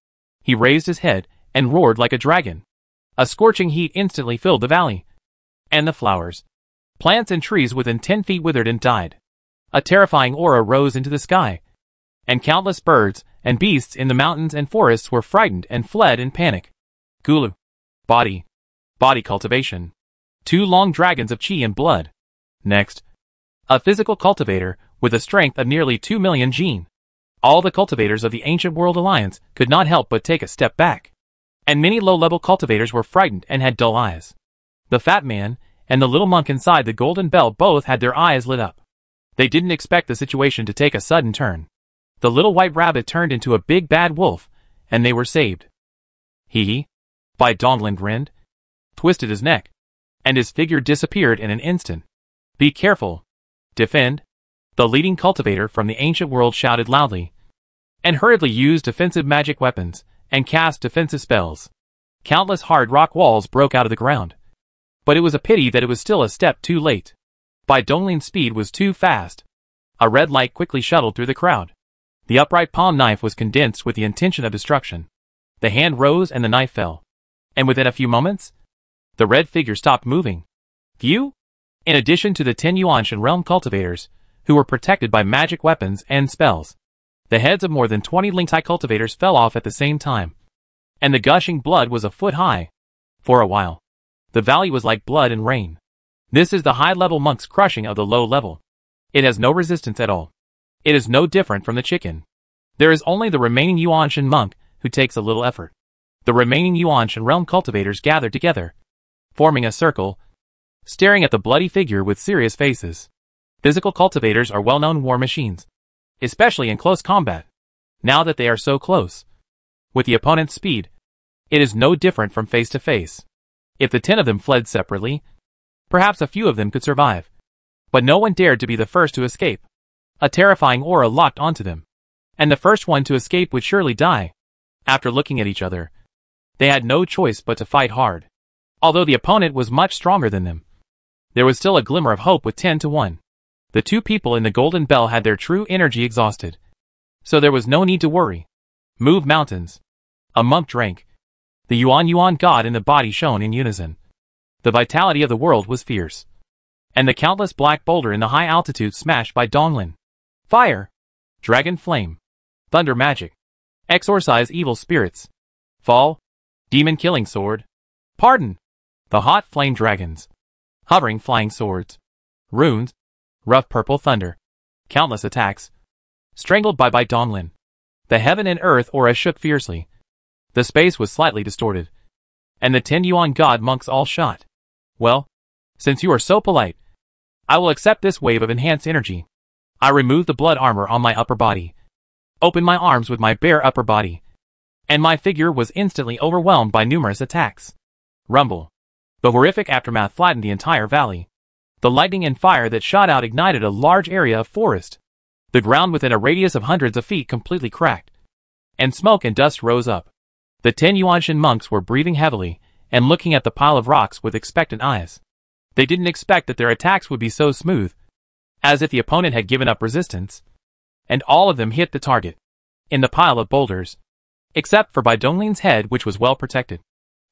He raised his head and roared like a dragon. A scorching heat instantly filled the valley, and the flowers, plants and trees within 10 feet withered and died. A terrifying aura rose into the sky, and countless birds and beasts in the mountains and forests were frightened and fled in panic. Gulu. Body cultivation. 2 long dragons of chi and blood. Next, a physical cultivator with a strength of nearly 2 million gene. All the cultivators of the Ancient World Alliance could not help but take a step back, and many low-level cultivators were frightened and had dull eyes. The fat man and the little monk inside the golden bell both had their eyes lit up. They didn't expect the situation to take a sudden turn. The little white rabbit turned into a big bad wolf, and they were saved. Hee. Bai Donglin grinned, twisted his neck, and his figure disappeared in an instant. Be careful. Defend. The leading cultivator from the ancient world shouted loudly, and hurriedly used defensive magic weapons, and cast defensive spells. Countless hard rock walls broke out of the ground. But it was a pity that it was still a step too late. Bai Donglin's speed was too fast. A red light quickly shuttled through the crowd. The upright palm knife was condensed with the intention of destruction. The hand rose and the knife fell. And within a few moments, the red figure stopped moving. Phew! In addition to the 10 Yuanshan realm cultivators, who were protected by magic weapons and spells, the heads of more than 20 Lingtai cultivators fell off at the same time, and the gushing blood was a foot high. For a while, the valley was like blood and rain. This is the high-level monk's crushing of the low level. It has no resistance at all. It is no different from the chicken. There is only the remaining Yuanshan monk who takes a little effort. The remaining Yuanshan realm cultivators gathered together, forming a circle, staring at the bloody figure with serious faces. Physical cultivators are well-known war machines, especially in close combat. Now that they are so close, with the opponent's speed, it is no different from face-to-face. If the 10 of them fled separately, perhaps a few of them could survive. But no one dared to be the first to escape. A terrifying aura locked onto them, and the first one to escape would surely die. After looking at each other, they had no choice but to fight hard. Although the opponent was much stronger than them, there was still a glimmer of hope with 10-1. The 2 people in the golden bell had their true energy exhausted, so there was no need to worry. Move mountains. A monk drank. The Yuan god in the body shone in unison. The vitality of the world was fierce, and the countless black boulder in the high altitude smashed Bai Donglin. Fire. Dragon flame. Thunder magic. Exorcise evil spirits. Fall. Demon killing sword. Pardon. The hot flame dragons. Hovering flying swords. Runes. Rough purple thunder. Countless attacks. Strangled by Bai Donglin. The heaven and earth aura shook fiercely. The space was slightly distorted, and the 10 Yuan god monks all shot. Well, since you are so polite, I will accept this wave of enhanced energy. I removed the blood armor on my upper body, opened my arms with my bare upper body, and my figure was instantly overwhelmed by numerous attacks. Rumble. The horrific aftermath flattened the entire valley. The lightning and fire that shot out ignited a large area of forest. The ground within a radius of hundreds of feet completely cracked, and smoke and dust rose up. The 10 Yuanshan monks were breathing heavily and looking at the pile of rocks with expectant eyes. They didn't expect that their attacks would be so smooth, as if the opponent had given up resistance, and all of them hit the target, in the pile of boulders, except for Bai Donglin's head, which was well protected.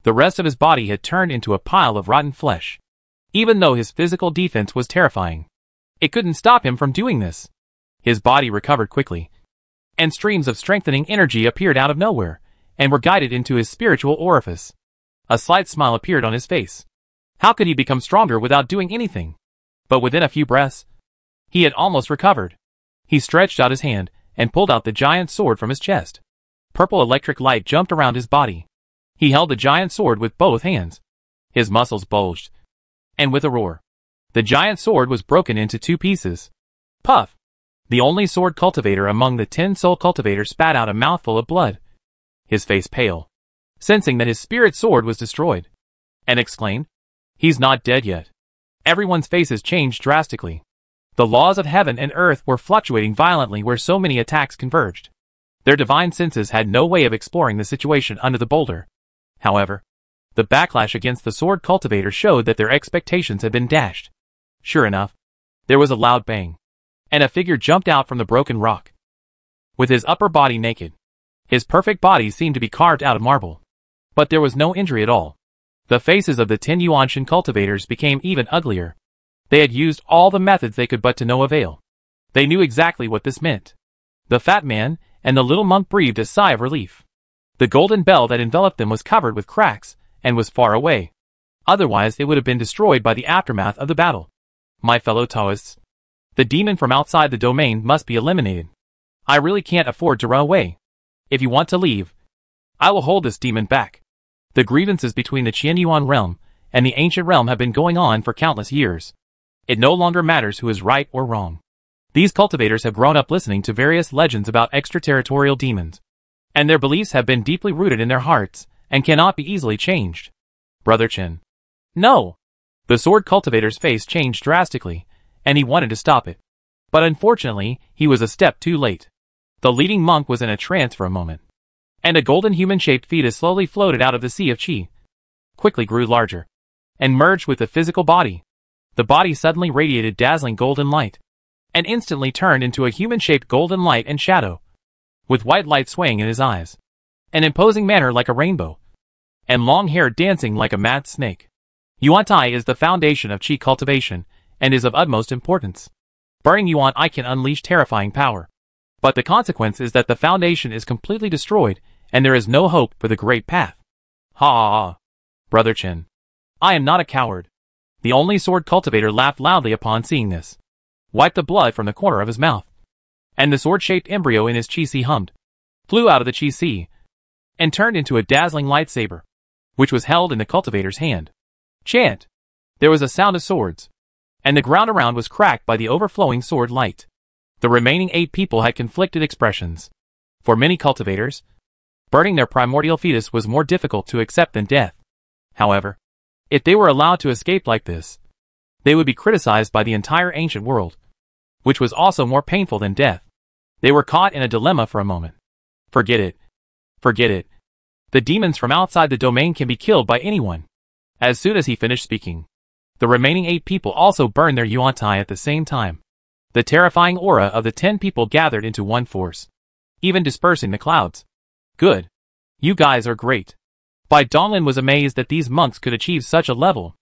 The rest of his body had turned into a pile of rotten flesh. Even though his physical defense was terrifying, it couldn't stop him from doing this. His body recovered quickly, and streams of strengthening energy appeared out of nowhere, and were guided into his spiritual orifice. A slight smile appeared on his face. How could he become stronger without doing anything? But within a few breaths, he had almost recovered. He stretched out his hand, and pulled out the giant sword from his chest. Purple electric light jumped around his body. He held the giant sword with both hands. His muscles bulged, and with a roar, the giant sword was broken into 2 pieces. Puff! The only sword cultivator among the 10 soul cultivators spat out a mouthful of blood, his face pale, sensing that his spirit sword was destroyed, and exclaimed, "He's not dead yet." Everyone's faces changed drastically. The laws of heaven and earth were fluctuating violently where so many attacks converged. Their divine senses had no way of exploring the situation under the boulder. However, the backlash against the sword cultivator showed that their expectations had been dashed. Sure enough, there was a loud bang, and a figure jumped out from the broken rock. With his upper body naked, his perfect body seemed to be carved out of marble. But there was no injury at all. The faces of the 10 Yuanshan cultivators became even uglier. They had used all the methods they could but to no avail. They knew exactly what this meant. The fat man and the little monk breathed a sigh of relief. The golden bell that enveloped them was covered with cracks, and was far away. Otherwise it would have been destroyed by the aftermath of the battle. My fellow Taoists, the demon from outside the domain must be eliminated. I really can't afford to run away. If you want to leave, I will hold this demon back. The grievances between the Qianyuan realm and the ancient realm have been going on for countless years. It no longer matters who is right or wrong. These cultivators have grown up listening to various legends about extraterritorial demons, and their beliefs have been deeply rooted in their hearts and cannot be easily changed. Brother Chen. No! The sword cultivator's face changed drastically, and he wanted to stop it. But unfortunately, he was a step too late. The leading monk was in a trance for a moment, and a golden human-shaped fetus slowly floated out of the sea of qi, quickly grew larger, and merged with the physical body. The body suddenly radiated dazzling golden light, and instantly turned into a human-shaped golden light and shadow, with white light swaying in his eyes, an imposing manner like a rainbow, and long hair dancing like a mad snake. Yuan-Tai is the foundation of qi cultivation, and is of utmost importance. Burning Yuan-I can unleash terrifying power. But the consequence is that the foundation is completely destroyed, and there is no hope for the great path. Ha ha ha. Brother Chen. I am not a coward. The only sword cultivator laughed loudly upon seeing this, wiped the blood from the corner of his mouth, and the sword-shaped embryo in his qi-si hummed, flew out of the qi-si, and turned into a dazzling lightsaber, which was held in the cultivator's hand. Chant! There was a sound of swords, and the ground around was cracked by the overflowing sword light. The remaining 8 people had conflicted expressions. For many cultivators, burning their primordial fetus was more difficult to accept than death. However, if they were allowed to escape like this, they would be criticized by the entire ancient world, which was also more painful than death. They were caught in a dilemma for a moment. Forget it. Forget it. The demons from outside the domain can be killed by anyone. As soon as he finished speaking, the remaining 8 people also burned their Yuan-Tai at the same time. The terrifying aura of the 10 people gathered into one force, even dispersing the clouds. Good. You guys are great. Bai Donglin was amazed that these monks could achieve such a level.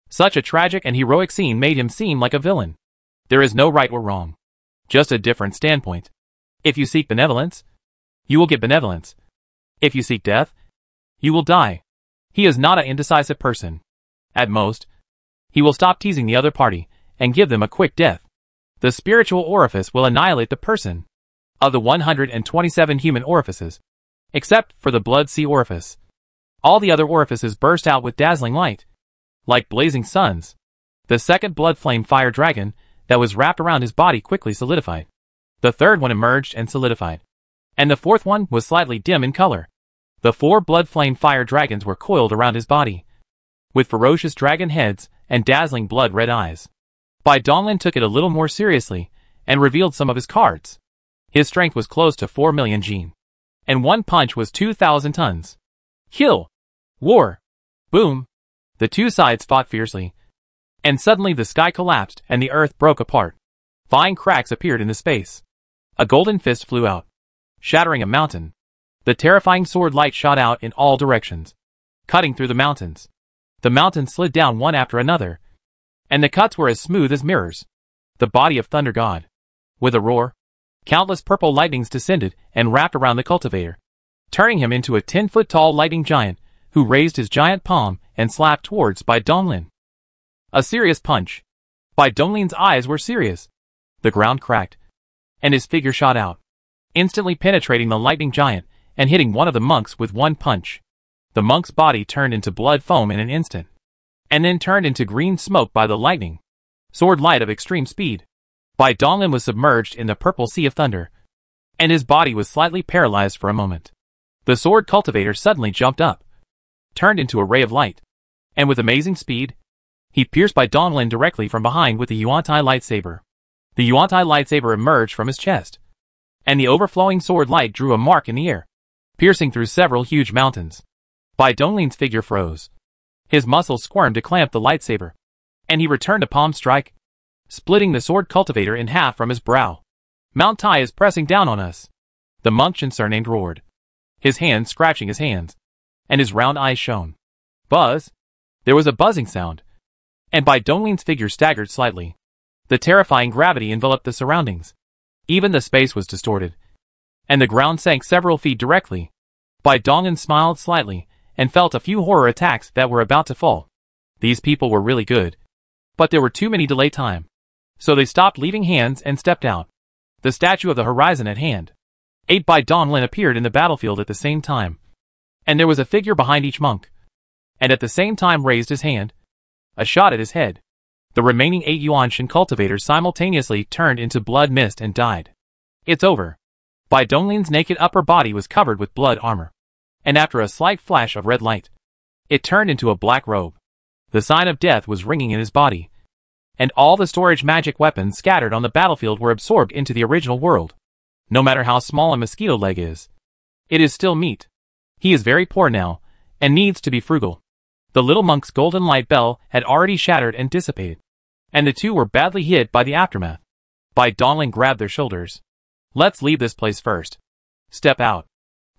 Such a tragic and heroic scene made him seem like a villain. There is no right or wrong, just a different standpoint. If you seek benevolence, you will get benevolence. If you seek death, you will die. He is not an indecisive person. At most, he will stop teasing the other party and give them a quick death. The spiritual orifice will annihilate the person. Of the 127 human orifices, except for the blood sea orifice, all the other orifices burst out with dazzling light, like blazing suns. The second blood flame fire dragon that was wrapped around his body quickly solidified. The third one emerged and solidified, and the fourth one was slightly dim in color. The 4 blood flame fire dragons were coiled around his body, with ferocious dragon heads and dazzling blood-red eyes. Bai Donglin took it a little more seriously and revealed some of his cards. His strength was close to 4 million jin, and one punch was 2,000 tons. Kill! War! Boom! The 2 sides fought fiercely, and suddenly the sky collapsed and the earth broke apart. Fine cracks appeared in the space. A golden fist flew out, shattering a mountain. The terrifying sword light shot out in all directions, cutting through the mountains. The mountains slid down one after another, and the cuts were as smooth as mirrors. The body of Thunder God. With a roar, countless purple lightnings descended and wrapped around the cultivator, turning him into a 10-foot-tall lightning giant who raised his giant palm and slapped towards Bai Donglin. A serious punch. Bai Donglin's eyes were serious. The ground cracked, and his figure shot out, instantly penetrating the lightning giant and hitting one of the monks with one punch. The monk's body turned into blood foam in an instant, and then turned into green smoke by the lightning. Sword light of extreme speed. Bai Donglin was submerged in the purple sea of thunder, and his body was slightly paralyzed for a moment. The sword cultivator suddenly jumped up, turned into a ray of light, and with amazing speed, he pierced Bai Donglin directly from behind with the Yuan-Tai lightsaber. The Yuan-Tai lightsaber emerged from his chest, and the overflowing sword light drew a mark in the air, piercing through several huge mountains. Bai Donglin's figure froze. His muscles squirmed to clamp the lightsaber, and he returned a palm strike, splitting the sword cultivator in half from his brow. Mount Tai is pressing down on us. The monk surnamed roared, his hands scratching his hands, and his round eyes shone. Buzz! There was a buzzing sound, and Bai Donglin's figure staggered slightly. The terrifying gravity enveloped the surroundings. Even the space was distorted, and the ground sank several feet directly. Bai Donglin smiled slightly, and felt a few horror attacks that were about to fall. These people were really good, but there were too many delay time. So they stopped leaving hands and stepped out. The statue of the horizon at hand. 8 Bai Donglin appeared in the battlefield at the same time, and there was a figure behind each monk, and at the same time raised his hand. A shot at his head. The remaining 8 Yuanshan cultivators simultaneously turned into blood mist and died. It's over. Bai Donglin's naked upper body was covered with blood armor, and after a slight flash of red light, it turned into a black robe. The sign of death was ringing in his body, and all the storage magic weapons scattered on the battlefield were absorbed into the original world. No matter how small a mosquito leg is, it is still meat. He is very poor now, and needs to be frugal. The little monk's golden light bell had already shattered and dissipated, and the two were badly hit by the aftermath. Bai Donglin grabbed their shoulders. Let's leave this place first. Step out.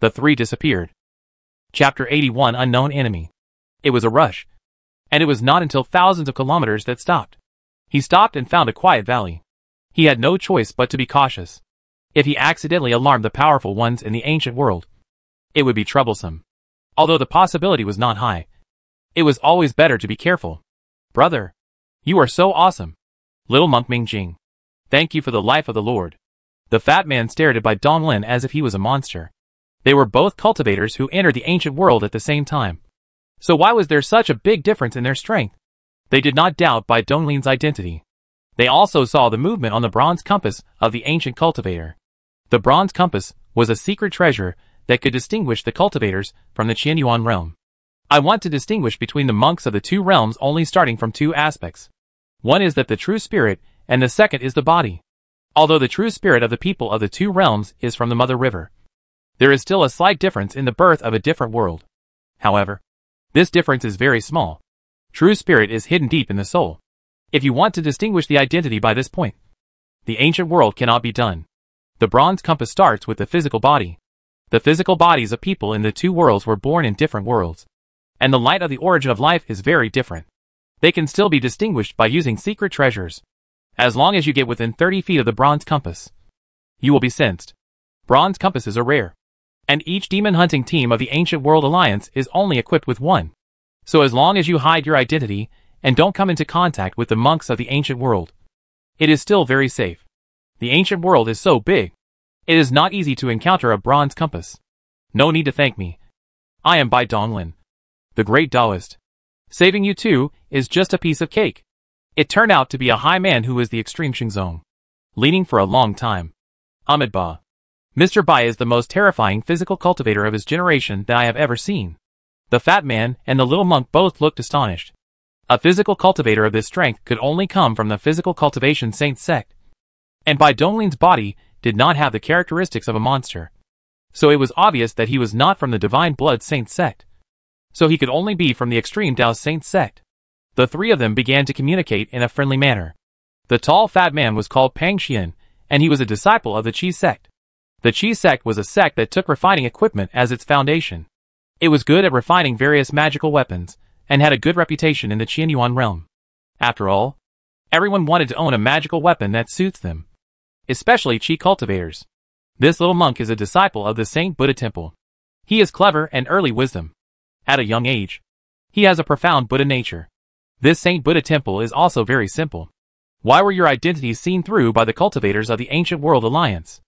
The three disappeared. Chapter 81 Unknown Enemy. It was a rush, and it was not until thousands of kilometers that stopped. He stopped and found a quiet valley. He had no choice but to be cautious. If he accidentally alarmed the powerful ones in the ancient world, it would be troublesome. Although the possibility was not high, it was always better to be careful. Brother, you are so awesome. Little monk Mingjing. Thank you for the life of the Lord. The fat man stared at Bai Donglin as if he was a monster. They were both cultivators who entered the ancient world at the same time. So why was there such a big difference in their strength? They did not doubt Bai Donglin's identity. They also saw the movement on the bronze compass of the ancient cultivator. The bronze compass was a secret treasure that could distinguish the cultivators from the Qianyuan realm. I want to distinguish between the monks of the two realms only starting from two aspects. One is that the true spirit, and the second is the body. Although the true spirit of the people of the two realms is from the Mother River, there is still a slight difference in the birth of a different world. However, this difference is very small. True spirit is hidden deep in the soul. If you want to distinguish the identity by this point, the ancient world cannot be done. The bronze compass starts with the physical body. The physical bodies of people in the two worlds were born in different worlds, and the light of the origin of life is very different. They can still be distinguished by using secret treasures. As long as you get within 30 feet of the bronze compass, you will be sensed. Bronze compasses are rare, and each demon hunting team of the Ancient World Alliance is only equipped with one. So as long as you hide your identity and don't come into contact with the monks of the ancient world, it is still very safe. The ancient world is so big, it is not easy to encounter a bronze compass. No need to thank me. I am Bai Donglin, the great Taoist. Saving you too is just a piece of cake. It turned out to be a high man who was the extreme Xingzong, leaning for a long time. Ahmed Ba. Mr. Bai is the most terrifying physical cultivator of his generation that I have ever seen. The fat man and the little monk both looked astonished. A physical cultivator of this strength could only come from the physical cultivation saint sect. And Bai Donglin's body did not have the characteristics of a monster. So it was obvious that he was not from the divine blood saint sect. So he could only be from the extreme Tao saint sect. The three of them began to communicate in a friendly manner. The tall fat man was called Pang Xian, and he was a disciple of the Qi sect. The Qi sect was a sect that took refining equipment as its foundation. It was good at refining various magical weapons, and had a good reputation in the Qianyuan realm. After all, Everyone wanted to own a magical weapon that suits them, especially chi cultivators. This little monk is a disciple of the Saint Buddha temple. He is clever and early wisdom. At a young age, he has a profound Buddha nature. This Saint Buddha temple is also very simple. Why were your identities seen through by the cultivators of the Ancient World Alliance?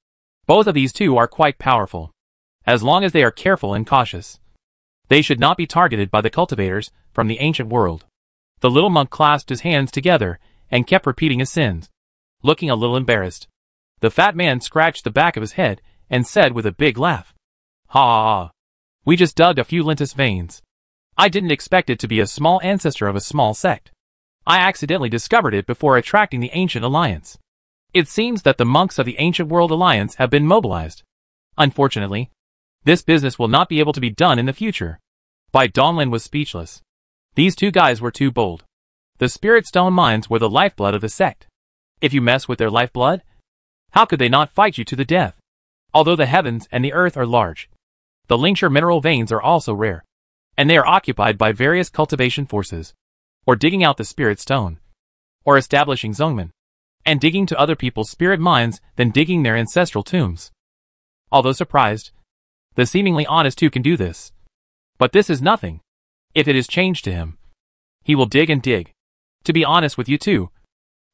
Both of these two are quite powerful. As long as they are careful and cautious, they should not be targeted by the cultivators from the ancient world. The little monk clasped his hands together and kept repeating his sins, looking a little embarrassed. The fat man scratched the back of his head and said with a big laugh, "Ha ha ha. We just dug a few lentis veins. I didn't expect it to be a small ancestor of a small sect. I accidentally discovered it before attracting the Ancient Alliance. It seems that the monks of the Ancient World Alliance have been mobilized. Unfortunately, this business will not be able to be done in the future." Bai Donglin was speechless. These two guys were too bold. The Spirit Stone mines were the lifeblood of the sect. If you mess with their lifeblood, how could they not fight you to the death? Although the heavens and the earth are large, the lincture mineral veins are also rare, and they are occupied by various cultivation forces, or digging out the Spirit Stone, or establishing Zongmen, and digging to other people's spirit mines than digging their ancestral tombs. Although surprised, the seemingly honest two can do this. But this is nothing. If it is changed to him, he will dig and dig. To be honest with you too,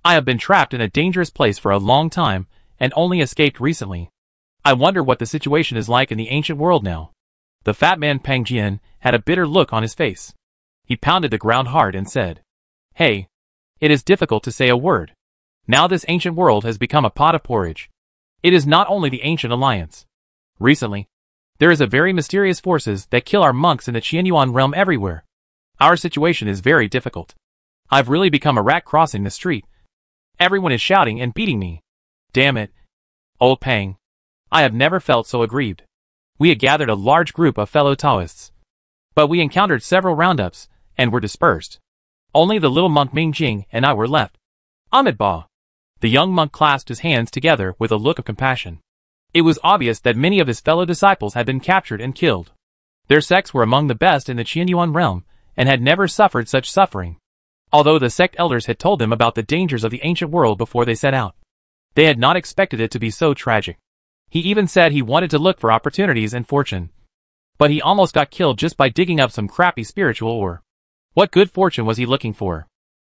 I have been trapped in a dangerous place for a long time and only escaped recently. I wonder what the situation is like in the ancient world now. The fat man Pang Jian had a bitter look on his face. He pounded the ground hard and said, "Hey, it is difficult to say a word. Now this ancient world has become a pot of porridge. It is not only the Ancient Alliance. Recently, there is a very mysterious forces that kill our monks in the Qianyuan realm everywhere. Our situation is very difficult. I've really become a rat crossing the street. Everyone is shouting and beating me. Damn it. Old Pang. I have never felt so aggrieved." We had gathered a large group of fellow Taoists, but we encountered several roundups and were dispersed. Only the little monk Ming Jing and I were left. Ahmed Ba. The young monk clasped his hands together with a look of compassion. It was obvious that many of his fellow disciples had been captured and killed. Their sects were among the best in the Qianyuan realm and had never suffered such suffering. Although the sect elders had told them about the dangers of the ancient world before they set out, they had not expected it to be so tragic. He even said he wanted to look for opportunities and fortune. But he almost got killed just by digging up some crappy spiritual ore. What good fortune was he looking for?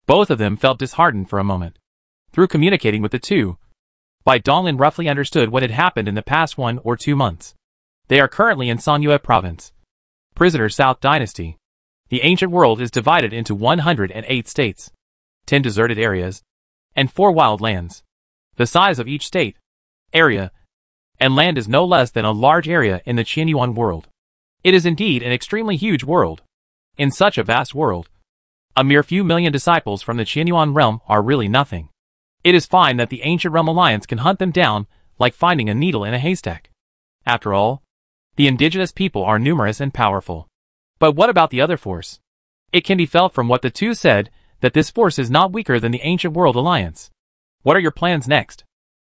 Both of them felt disheartened for a moment. Through communicating with the two, Bai Donglin roughly understood what had happened in the past 1 or 2 months. They are currently in Sanyue province. Prisoner South Dynasty. The ancient world is divided into 108 states, 10 deserted areas, and 4 wild lands. The size of each state, area, and land is no less than a large area in the Qianyuan world. It is indeed an extremely huge world. In such a vast world, a mere few million disciples from the Qianyuan realm are really nothing. It is fine that the Ancient Realm Alliance can hunt them down like finding a needle in a haystack. After all, the indigenous people are numerous and powerful. But what about the other force? It can be felt from what the two said that this force is not weaker than the Ancient World Alliance. What are your plans next?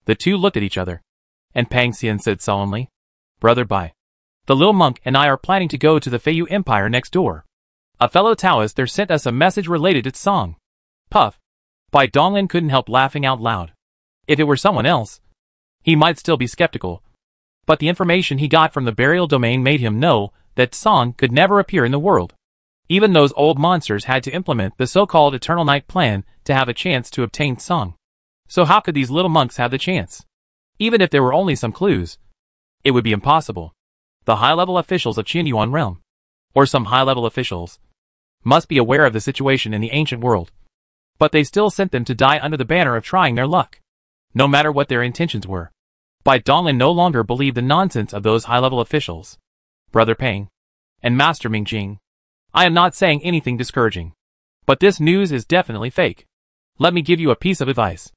The two looked at each other, and Pang Xian said solemnly, "Brother Bai, the little monk and I are planning to go to the Feiyu Empire next door. A fellow Taoist there sent us a message related to song." Puff. Bai Donglin couldn't help laughing out loud. If it were someone else, he might still be skeptical. But the information he got from the burial domain made him know that Song could never appear in the world. Even those old monsters had to implement the so-called Eternal Night plan to have a chance to obtain Song. So how could these little monks have the chance? Even if there were only some clues, it would be impossible. The high-level officials of Qianyuan realm, or some high-level officials, must be aware of the situation in the ancient world. But they still sent them to die under the banner of trying their luck. No matter what their intentions were, Bai Donglin no longer believed the nonsense of those high-level officials. Brother Pang, and Master Ming Jing, I am not saying anything discouraging, but this news is definitely fake. Let me give you a piece of advice.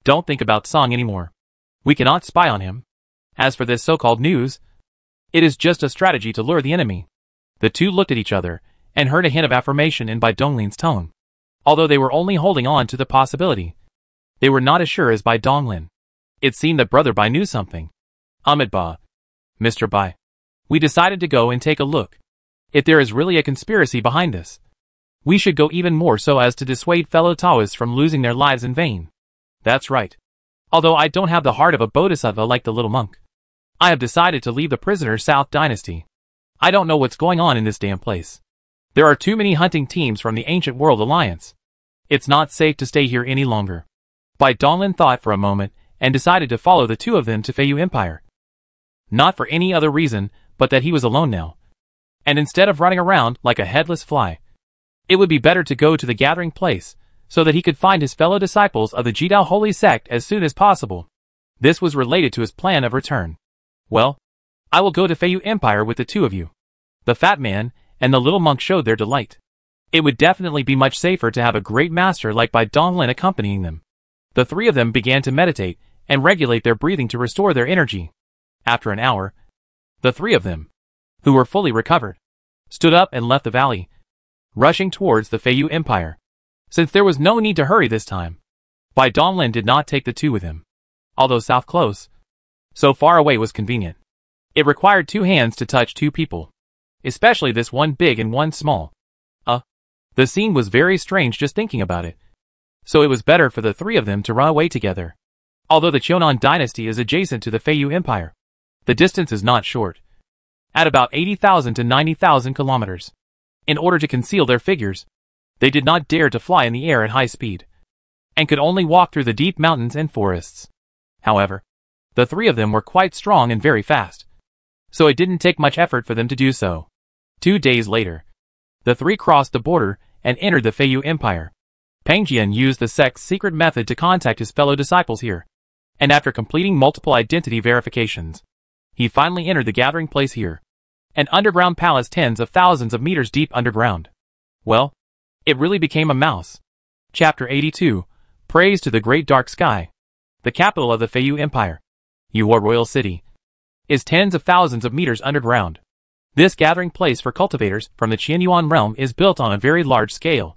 Don't think about Song anymore. We cannot spy on him. As for this so-called news, it is just a strategy to lure the enemy. The two looked at each other and heard a hint of affirmation in Bai Donglin's tone. Although they were only holding on to the possibility, they were not as sure as Bai Donglin. It seemed that Brother Bai knew something. Ahmed Ba. Mr. Bai. We decided to go and take a look. If there is really a conspiracy behind this, We should go even more so as to dissuade fellow Taoists from losing their lives in vain. That's right. Although I don't have the heart of a bodhisattva like the little monk, I have decided to leave the prisoner South Dynasty. I don't know what's going on in this damn place. There are too many hunting teams from the Ancient World Alliance. It's not safe to stay here any longer. Bai Donglin thought for a moment and decided to follow the two of them to Feiyu Empire. Not for any other reason but that he was alone now. And instead of running around like a headless fly, it would be better to go to the gathering place so that he could find his fellow disciples of the Jidao Holy Sect as soon as possible. This was related to his plan of return. Well, I will go to Feiyu Empire with the two of you. The fat man and the little monk showed their delight. It would definitely be much safer to have a great master like Bai Donglin accompanying them. The three of them began to meditate and regulate their breathing to restore their energy. After an hour, the three of them, who were fully recovered, stood up and left the valley, rushing towards the Feiyu Empire. Since there was no need to hurry this time, Bai Donglin did not take the two with him. Although south close, so far away was convenient. It required two hands to touch two people, especially this one big and one small. The scene was very strange just thinking about it. So it was better for the three of them to run away together. Although the Qiunan dynasty is adjacent to the Feiyu Empire, the distance is not short. At about 80,000 to 90,000 kilometers. In order to conceal their figures, they did not dare to fly in the air at high speed, and could only walk through the deep mountains and forests. However, the three of them were quite strong and very fast, so it didn't take much effort for them to do so. 2 days later, the three crossed the border and entered the Feiyu Empire. Pangjian used the sect's secret method to contact his fellow disciples here, and after completing multiple identity verifications, he finally entered the gathering place here, an underground palace tens of thousands of meters deep underground. Well, it really became a mouse. Chapter 82, Praise to the Great Dark Sky. The capital of the Feiyu Empire, Yuhua Royal City, is tens of thousands of meters underground. This gathering place for cultivators from the Qianyuan realm is built on a very large scale,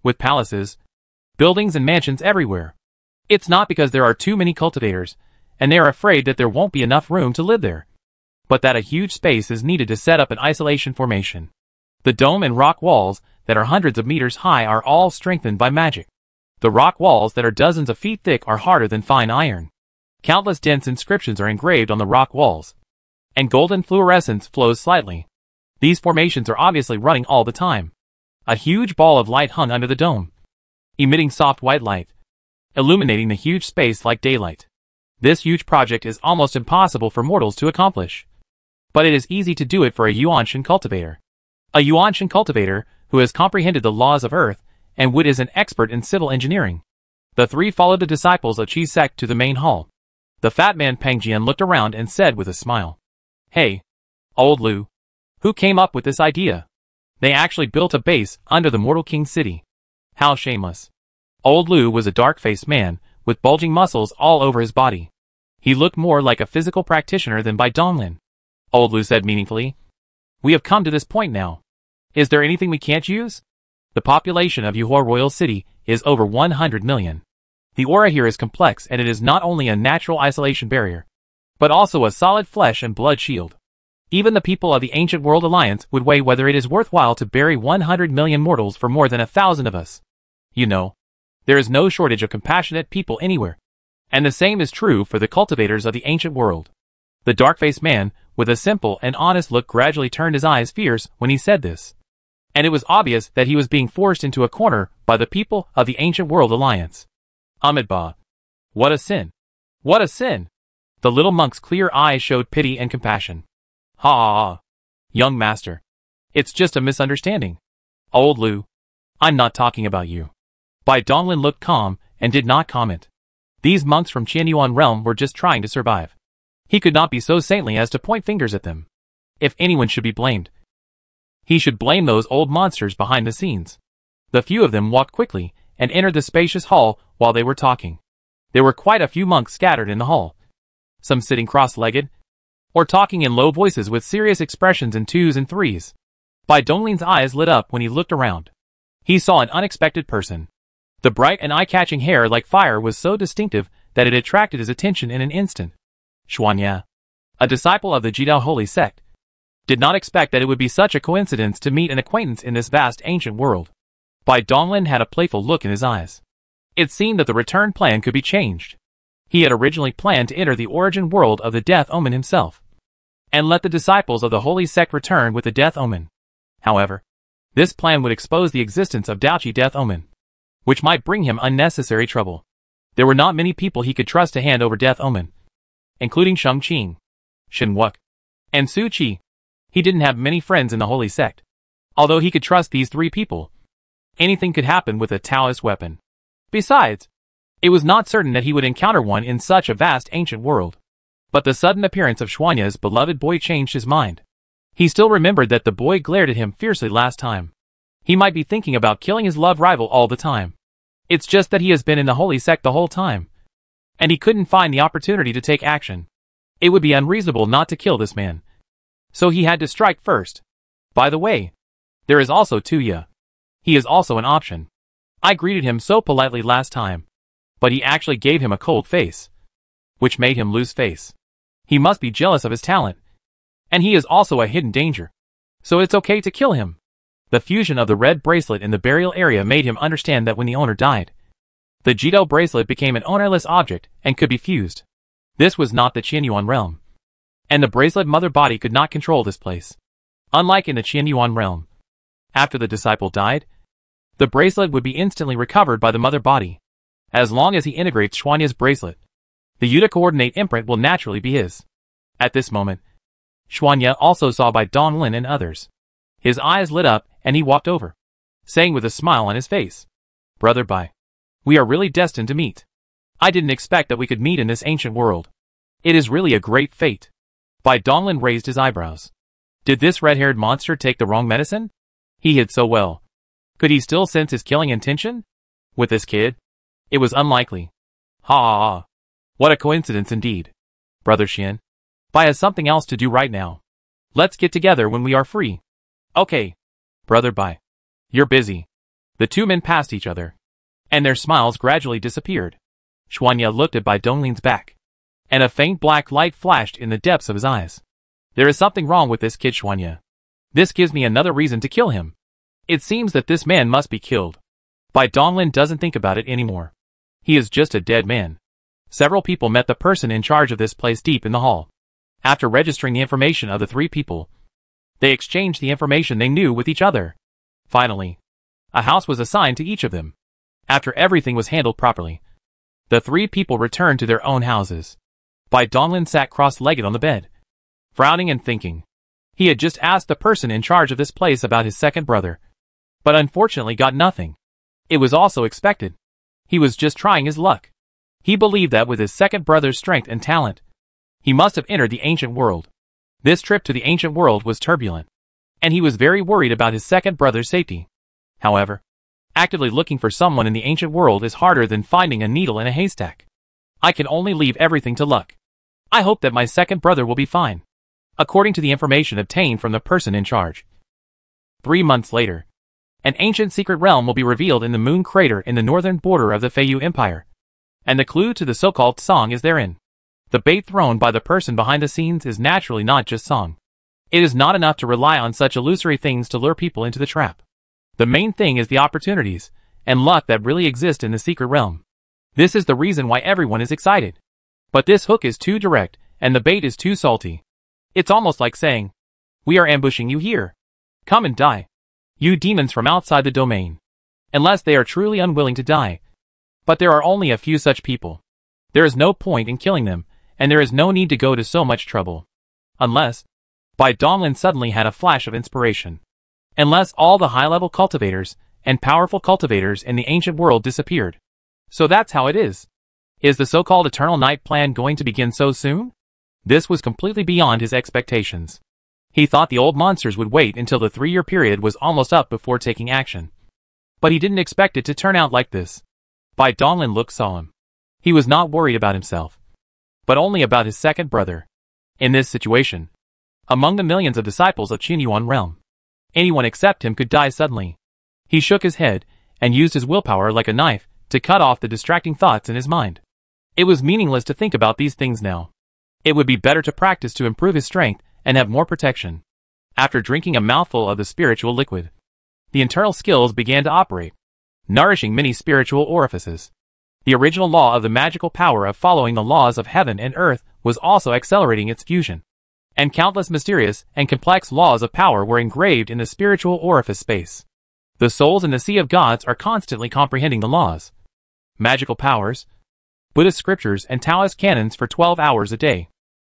with palaces, buildings and mansions everywhere. It's not because there are too many cultivators, and they are afraid that there won't be enough room to live there, but that a huge space is needed to set up an isolation formation. The dome and rock walls that are hundreds of meters high are all strengthened by magic. The rock walls that are dozens of feet thick are harder than fine iron. Countless dense inscriptions are engraved on the rock walls, and golden fluorescence flows slightly. These formations are obviously running all the time. A huge ball of light hung under the dome, emitting soft white light, illuminating the huge space like daylight. This huge project is almost impossible for mortals to accomplish, but it is easy to do it for a Yuanshan cultivator. A Yuanshan cultivator who has comprehended the laws of earth and wood is an expert in civil engineering. The three followed the disciples of Qi's sect to the main hall. The fat man Pangjian looked around and said with a smile, "Hey, old Lu, who came up with this idea? They actually built a base under the Mortal King city. How shameless." Old Lu was a dark-faced man with bulging muscles all over his body. He looked more like a physical practitioner than Bai Donglin. Old Lu said meaningfully, "We have come to this point now. Is there anything we can't use? The population of Yuhua Royal City is over 100 million. The aura here is complex and it is not only a natural isolation barrier, but also a solid flesh and blood shield. Even the people of the Ancient World Alliance would weigh whether it is worthwhile to bury 100 million mortals for more than 1,000 of us. You know, there is no shortage of compassionate people anywhere. And the same is true for the cultivators of the ancient world." The dark-faced man, with a simple and honest look, gradually turned his eyes fierce when he said this. And it was obvious that he was being forced into a corner by the people of the Ancient World Alliance. Amidba. What a sin! What a sin! The little monk's clear eyes showed pity and compassion. Ha ha ha. Young master. It's just a misunderstanding. Old Lu. I'm not talking about you. Bai Donglin looked calm and did not comment. These monks from Qianyuan realm were just trying to survive. He could not be so saintly as to point fingers at them. If anyone should be blamed, he should blame those old monsters behind the scenes. The few of them walked quickly and entered the spacious hall while they were talking. There were quite a few monks scattered in the hall, some sitting cross-legged, or talking in low voices with serious expressions in twos and threes. Bai Donglin's eyes lit up when he looked around. He saw an unexpected person. The bright and eye-catching hair like fire was so distinctive that it attracted his attention in an instant. Xuanya, a disciple of the Jidao Holy Sect, did not expect that it would be such a coincidence to meet an acquaintance in this vast ancient world. Bai Donglin had a playful look in his eyes. It seemed that the return plan could be changed. He had originally planned to enter the origin world of the Death Omen himself, and let the disciples of the Holy Sect return with the Death Omen. However, this plan would expose the existence of Daochi Death Omen, which might bring him unnecessary trouble. There were not many people he could trust to hand over Death Omen, including Sheng Qing, Shen Wuk, and Su Qi. He didn't have many friends in the Holy Sect. Although he could trust these three people, anything could happen with a Taoist weapon. Besides, it was not certain that he would encounter one in such a vast ancient world. But the sudden appearance of Xuanya's beloved boy changed his mind. He still remembered that the boy glared at him fiercely last time. He might be thinking about killing his love rival all the time. It's just that he has been in the Holy Sect the whole time, and he couldn't find the opportunity to take action. It would be unreasonable not to kill this man. So he had to strike first. By the way, there is also Tuya. He is also an option. I greeted him so politely last time, but he actually gave him a cold face, which made him lose face. He must be jealous of his talent, and he is also a hidden danger. So it's okay to kill him. The fusion of the red bracelet in the burial area made him understand that when the owner died, the Jito bracelet became an ownerless object and could be fused. This was not the Qianyuan realm, and the bracelet mother body could not control this place. Unlike in the Qianyuan realm, after the disciple died, the bracelet would be instantly recovered by the mother body. As long as he integrates Xuanya's bracelet, the Yuta coordinate imprint will naturally be his. At this moment, Xuanya also saw Bai Donglin and others. His eyes lit up and he walked over, saying with a smile on his face, "Brother Bai, we are really destined to meet. I didn't expect that we could meet in this ancient world. It is really a great fate." Bai Donglin raised his eyebrows. Did this red-haired monster take the wrong medicine? He hid so well. Could he still sense his killing intention? With this kid? It was unlikely. Ha ha ha. What a coincidence indeed. Brother Xian, Bai has something else to do right now. Let's get together when we are free. Okay. Brother Bai. You're busy. The two men passed each other, and their smiles gradually disappeared. Xuanya looked at Bai Donglin's back, and a faint black light flashed in the depths of his eyes. There is something wrong with this kid Xuanya. This gives me another reason to kill him. It seems that this man must be killed. Bai Donglin doesn't think about it anymore. He is just a dead man. Several people met the person in charge of this place deep in the hall. After registering the information of the three people, they exchanged the information they knew with each other. Finally, a house was assigned to each of them. After everything was handled properly, the three people returned to their own houses. Bai Donglin sat cross-legged on the bed, frowning and thinking. He had just asked the person in charge of this place about his second brother, but unfortunately got nothing. It was also expected. He was just trying his luck. He believed that with his second brother's strength and talent, he must have entered the ancient world. This trip to the ancient world was turbulent, and he was very worried about his second brother's safety. However, actively looking for someone in the ancient world is harder than finding a needle in a haystack. I can only leave everything to luck. I hope that my second brother will be fine. According to the information obtained from the person in charge. 3 months later, an ancient secret realm will be revealed in the moon crater in the northern border of the Feiyu Empire, and the clue to the so-called song is therein. The bait thrown by the person behind the scenes is naturally not just song. It is not enough to rely on such illusory things to lure people into the trap. The main thing is the opportunities and luck that really exist in the secret realm. This is the reason why everyone is excited. But this hook is too direct, and the bait is too salty. It's almost like saying, "We are ambushing you here. Come and die. You demons from outside the domain." Unless they are truly unwilling to die. But there are only a few such people. There is no point in killing them, and there is no need to go to so much trouble. Unless, Bai Donglin suddenly had a flash of inspiration. Unless all the high-level cultivators and powerful cultivators in the ancient world disappeared. So that's how it is. Is the so-called Eternal Night plan going to begin so soon? This was completely beyond his expectations. He thought the old monsters would wait until the 3-year period was almost up before taking action. But he didn't expect it to turn out like this. Bai Donglin looked solemn. He was not worried about himself, but only about his second brother. In this situation, among the millions of disciples of Qianyuan realm, anyone except him could die suddenly. He shook his head and used his willpower like a knife to cut off the distracting thoughts in his mind. It was meaningless to think about these things now. It would be better to practice to improve his strength and have more protection. After drinking a mouthful of the spiritual liquid, the internal skills began to operate. nourishing many spiritual orifices. The original law of the magical power of following the laws of heaven and earth was also accelerating its fusion. And countless mysterious and complex laws of power were engraved in the spiritual orifice space. The souls in the sea of gods are constantly comprehending the laws, magical powers, Buddhist scriptures and Taoist canons for 12 hours a day.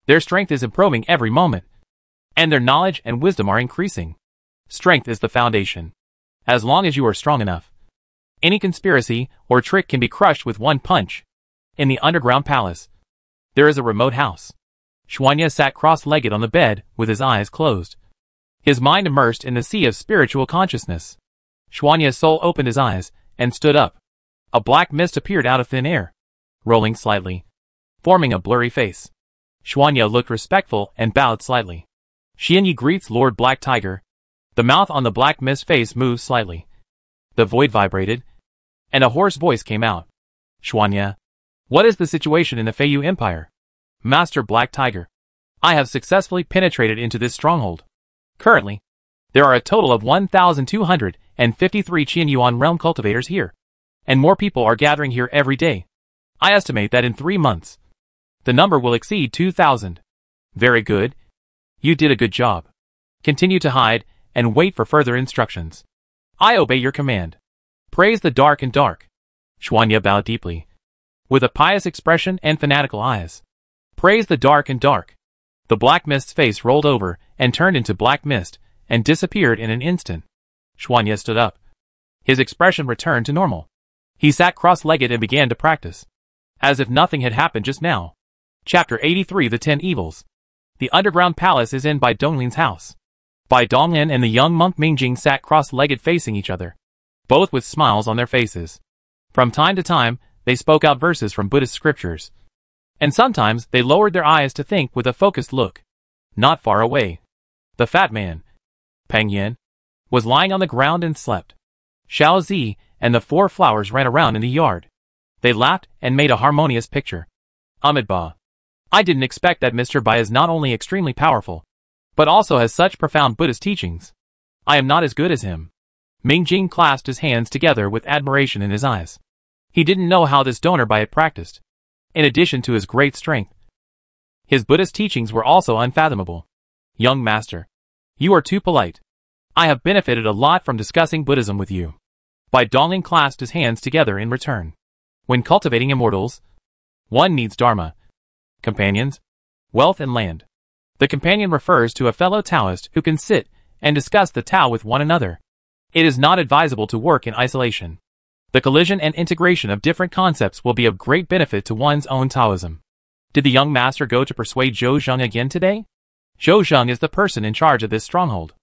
Their strength is improving every moment, and their knowledge and wisdom are increasing. Strength is the foundation. As long as you are strong enough, any conspiracy or trick can be crushed with one punch. In the underground palace, there is a remote house. Xuanya sat cross-legged on the bed with his eyes closed, his mind immersed in the sea of spiritual consciousness. Xuanya's soul opened his eyes and stood up. A black mist appeared out of thin air, rolling slightly, forming a blurry face. Xuanya looked respectful and bowed slightly. Xianyi greets Lord Black Tiger. The mouth on the black mist face moved slightly. The void vibrated, and a hoarse voice came out. Xuanya, what is the situation in the Feiyu Empire? Master Black Tiger, I have successfully penetrated into this stronghold. Currently, there are a total of 1,253 Qianyuan realm cultivators here, and more people are gathering here every day. I estimate that in 3 months, the number will exceed 2,000. Very good. You did a good job. Continue to hide and wait for further instructions. I obey your command. Praise the dark and dark. Xuanya bowed deeply, with a pious expression and fanatical eyes. Praise the dark and dark. The black mist's face rolled over and turned into black mist and disappeared in an instant. Xuanya stood up. His expression returned to normal. He sat cross-legged and began to practice, as if nothing had happened just now. Chapter 83 The 10 Evils. The underground palace is in Bai Donglin's house. Bai Donglin and the young monk Mingjing sat cross-legged facing each other, both with smiles on their faces. From time to time, they spoke out verses from Buddhist scriptures, and sometimes they lowered their eyes to think with a focused look. Not far away, the fat man, Peng Yin, was lying on the ground and slept. Xiao Zi and the 4 flowers ran around in the yard. They laughed and made a harmonious picture. Amitabha, I didn't expect that Mr. Bai is not only extremely powerful, but also has such profound Buddhist teachings. I am not as good as him. Mingjing clasped his hands together with admiration in his eyes. He didn't know how this donor Bai had practiced. In addition to his great strength, his Buddhist teachings were also unfathomable. Young master, you are too polite. I have benefited a lot from discussing Buddhism with you. Bai Donglin clasped his hands together in return. When cultivating immortals, one needs dharma, companions, wealth and land. The companion refers to a fellow Taoist who can sit and discuss the Tao with one another. It is not advisable to work in isolation. The collision and integration of different concepts will be of great benefit to one's own Taoism. Did the young master go to persuade Zhou Zheng again today? Zhou Zheng is the person in charge of this stronghold.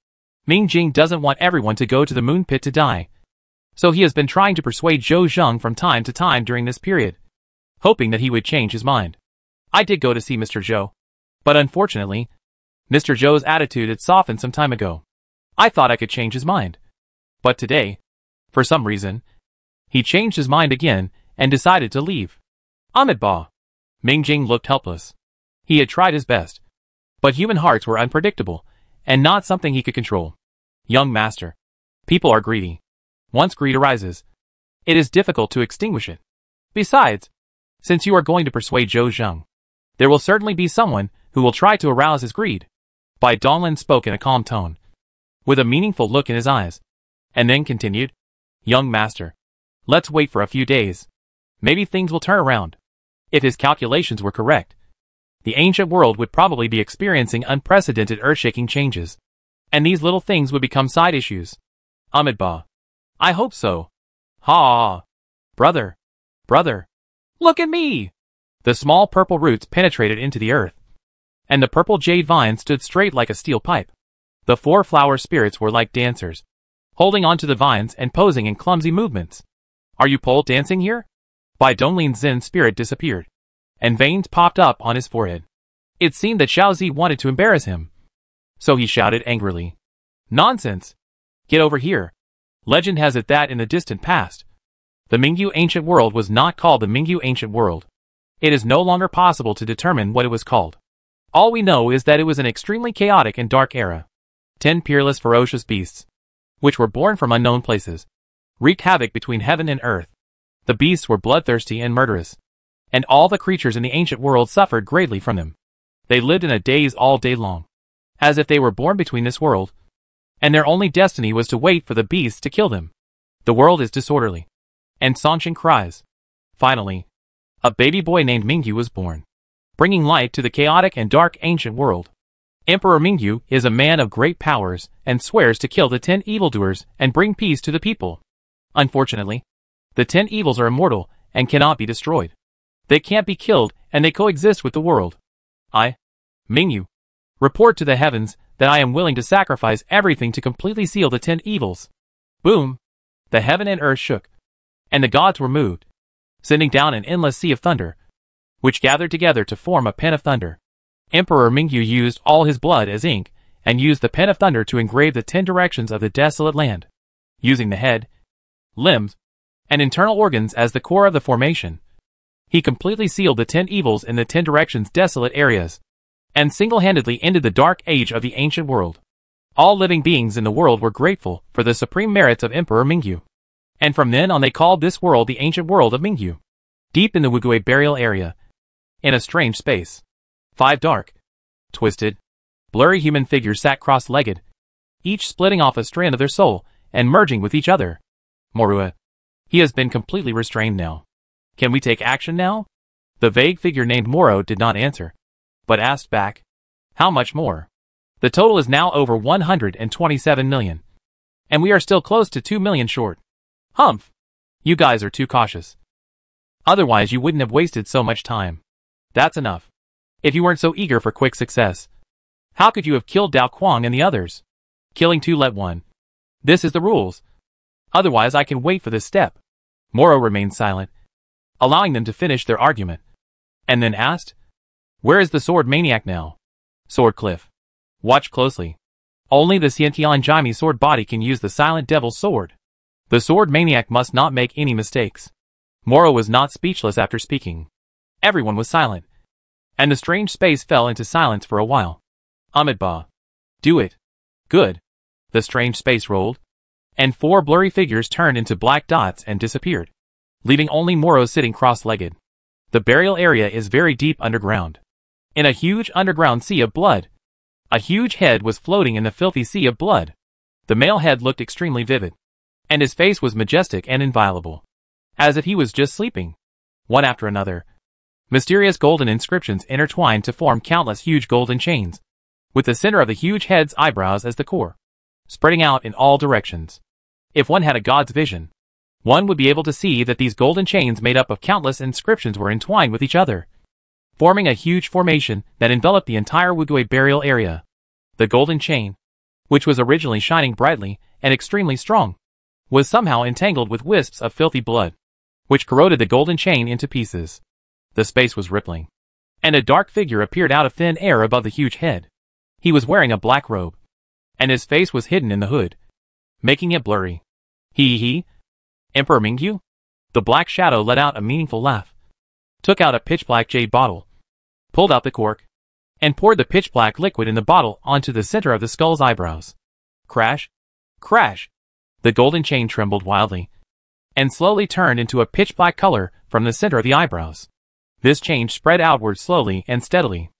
Mingjing doesn't want everyone to go to the moon pit to die, so he has been trying to persuade Zhou Zheng from time to time during this period, hoping that he would change his mind. I did go to see Mr. Zhou, but unfortunately, Mr. Zhou's attitude had softened some time ago. I thought I could change his mind. But today, for some reason, he changed his mind again and decided to leave. Amitabha. Mingjing looked helpless. He had tried his best, but human hearts were unpredictable and not something he could control. Young master, people are greedy. Once greed arises, it is difficult to extinguish it. Besides, since you are going to persuade Zhou Zheng, there will certainly be someone who will try to arouse his greed. Bai Donglin spoke in a calm tone, with a meaningful look in his eyes, and then continued, Young master, let's wait for a few days. Maybe things will turn around. If his calculations were correct, the ancient world would probably be experiencing unprecedented earth-shaking changes, and these little things would become side issues. Amitabha. I hope so. Ha! Brother! Brother! Look at me! The small purple roots penetrated into the earth, and the purple jade vine stood straight like a steel pipe. The 4 flower spirits were like dancers, holding onto the vines and posing in clumsy movements. Are you pole dancing here? Bai Donglin's Zen spirit disappeared, and veins popped up on his forehead. It seemed that Xiao Zi wanted to embarrass him, so he shouted angrily. Nonsense! Get over here. Legend has it that in the distant past, the Mingyu ancient world was not called the Mingyu ancient world. It is no longer possible to determine what it was called. All we know is that it was an extremely chaotic and dark era. 10 peerless ferocious beasts, which were born from unknown places, wreaked havoc between heaven and earth. The beasts were bloodthirsty and murderous, and all the creatures in the ancient world suffered greatly from them. They lived in a daze all day long, as if they were born between this world, and their only destiny was to wait for the beasts to kill them. The world is disorderly, and Sanshin cries. Finally, a baby boy named Mingyu was born, bringing light to the chaotic and dark ancient world. Emperor Mingyu is a man of great powers and swears to kill the 10 evildoers and bring peace to the people. Unfortunately, the 10 evils are immortal and cannot be destroyed. They can't be killed and they coexist with the world. I, Mingyu, report to the heavens that I am willing to sacrifice everything to completely seal the 10 evils. Boom! The heaven and earth shook, and the gods were moved, sending down an endless sea of thunder, which gathered together to form a pen of thunder. Emperor Mingyu used all his blood as ink, and used the pen of thunder to engrave the 10 directions of the desolate land, using the head, limbs, and internal organs as the core of the formation. He completely sealed the 10 evils in the 10 directions desolate areas, and single-handedly ended the dark age of the ancient world. All living beings in the world were grateful for the supreme merits of Emperor Mingyu, and from then on they called this world the ancient world of Mingyu. Deep in the Wugui burial area, in a strange space, 5 dark, twisted, blurry human figures sat cross-legged, each splitting off a strand of their soul and merging with each other. Morua. He has been completely restrained now. Can we take action now? The vague figure named Moro did not answer, but asked back, how much more? The total is now over 127 million. And we are still close to 2 million short. Humph! You guys are too cautious. Otherwise you wouldn't have wasted so much time. That's enough. If you weren't so eager for quick success, how could you have killed Dao Quang and the others? Killing 2 let 1. This is the rules. Otherwise I can wait for this step. Moro remained silent, allowing them to finish their argument, and then asked, where is the sword maniac now? Sword Cliff. Watch closely. Only the Xiantian Jaime sword body can use the silent devil's sword. The sword maniac must not make any mistakes. Moro was not speechless after speaking. Everyone was silent, and the strange space fell into silence for a while. Amidba. Do it. Good. The strange space rolled, and 4 blurry figures turned into black dots and disappeared, leaving only Moro sitting cross-legged. The burial area is very deep underground, in a huge underground sea of blood. A huge head was floating in the filthy sea of blood. The male head looked extremely vivid, and his face was majestic and inviolable, as if he was just sleeping. One after another, mysterious golden inscriptions intertwined to form countless huge golden chains, with the center of the huge head's eyebrows as the core, spreading out in all directions. If one had a god's vision, one would be able to see that these golden chains made up of countless inscriptions were entwined with each other, forming a huge formation that enveloped the entire Wugui burial area. The golden chain, which was originally shining brightly and extremely strong, was somehow entangled with wisps of filthy blood, which corroded the golden chain into pieces. The space was rippling, and a dark figure appeared out of thin air above the huge head. He was wearing a black robe, and his face was hidden in the hood, making it blurry. He. Emperor Mingyu? The black shadow let out a meaningful laugh, took out a pitch-black jade bottle, pulled out the cork, and poured the pitch-black liquid in the bottle onto the center of the skull's eyebrows. Crash! Crash! The golden chain trembled wildly, and slowly turned into a pitch-black color from the center of the eyebrows. This change spread outward slowly and steadily.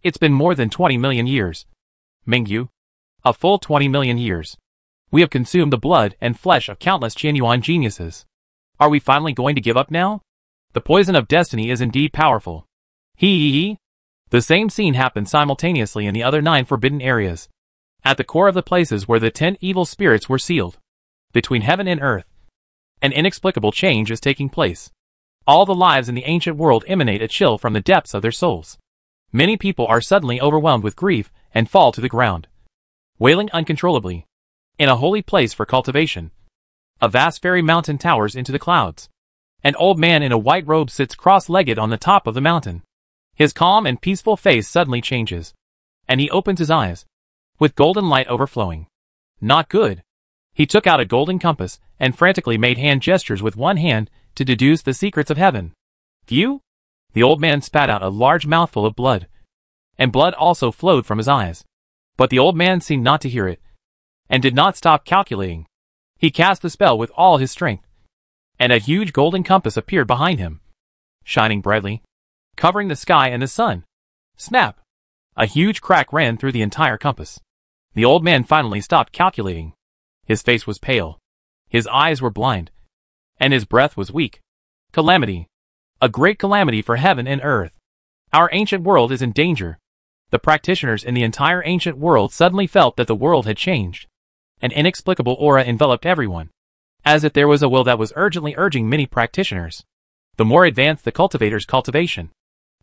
It's been more than 20 million years. Mingyu. A full 20 million years. We have consumed the blood and flesh of countless Qianyuan geniuses. Are we finally going to give up now? The poison of destiny is indeed powerful. He. The same scene happened simultaneously in the other 9 forbidden areas, at the core of the places where the 10 evil spirits were sealed. Between heaven and earth, an inexplicable change is taking place. All the lives in the ancient world emanate a chill from the depths of their souls. Many people are suddenly overwhelmed with grief and fall to the ground, wailing uncontrollably. In a holy place for cultivation, a vast fairy mountain towers into the clouds. An old man in a white robe sits cross-legged on the top of the mountain. His calm and peaceful face suddenly changes, and he opens his eyes, with golden light overflowing. Not good. He took out a golden compass and frantically made hand gestures with one hand to deduce the secrets of heaven. Phew! The old man spat out a large mouthful of blood, and blood also flowed from his eyes. But the old man seemed not to hear it, and did not stop calculating. He cast the spell with all his strength, and a huge golden compass appeared behind him, shining brightly, covering the sky and the sun. Snap! A huge crack ran through the entire compass. The old man finally stopped calculating. His face was pale, his eyes were blind, and his breath was weak. Calamity. A great calamity for heaven and earth. Our ancient world is in danger. The practitioners in the entire ancient world suddenly felt that the world had changed. An inexplicable aura enveloped everyone, as if there was a will that was urgently urging many practitioners. The more advanced the cultivator's cultivation,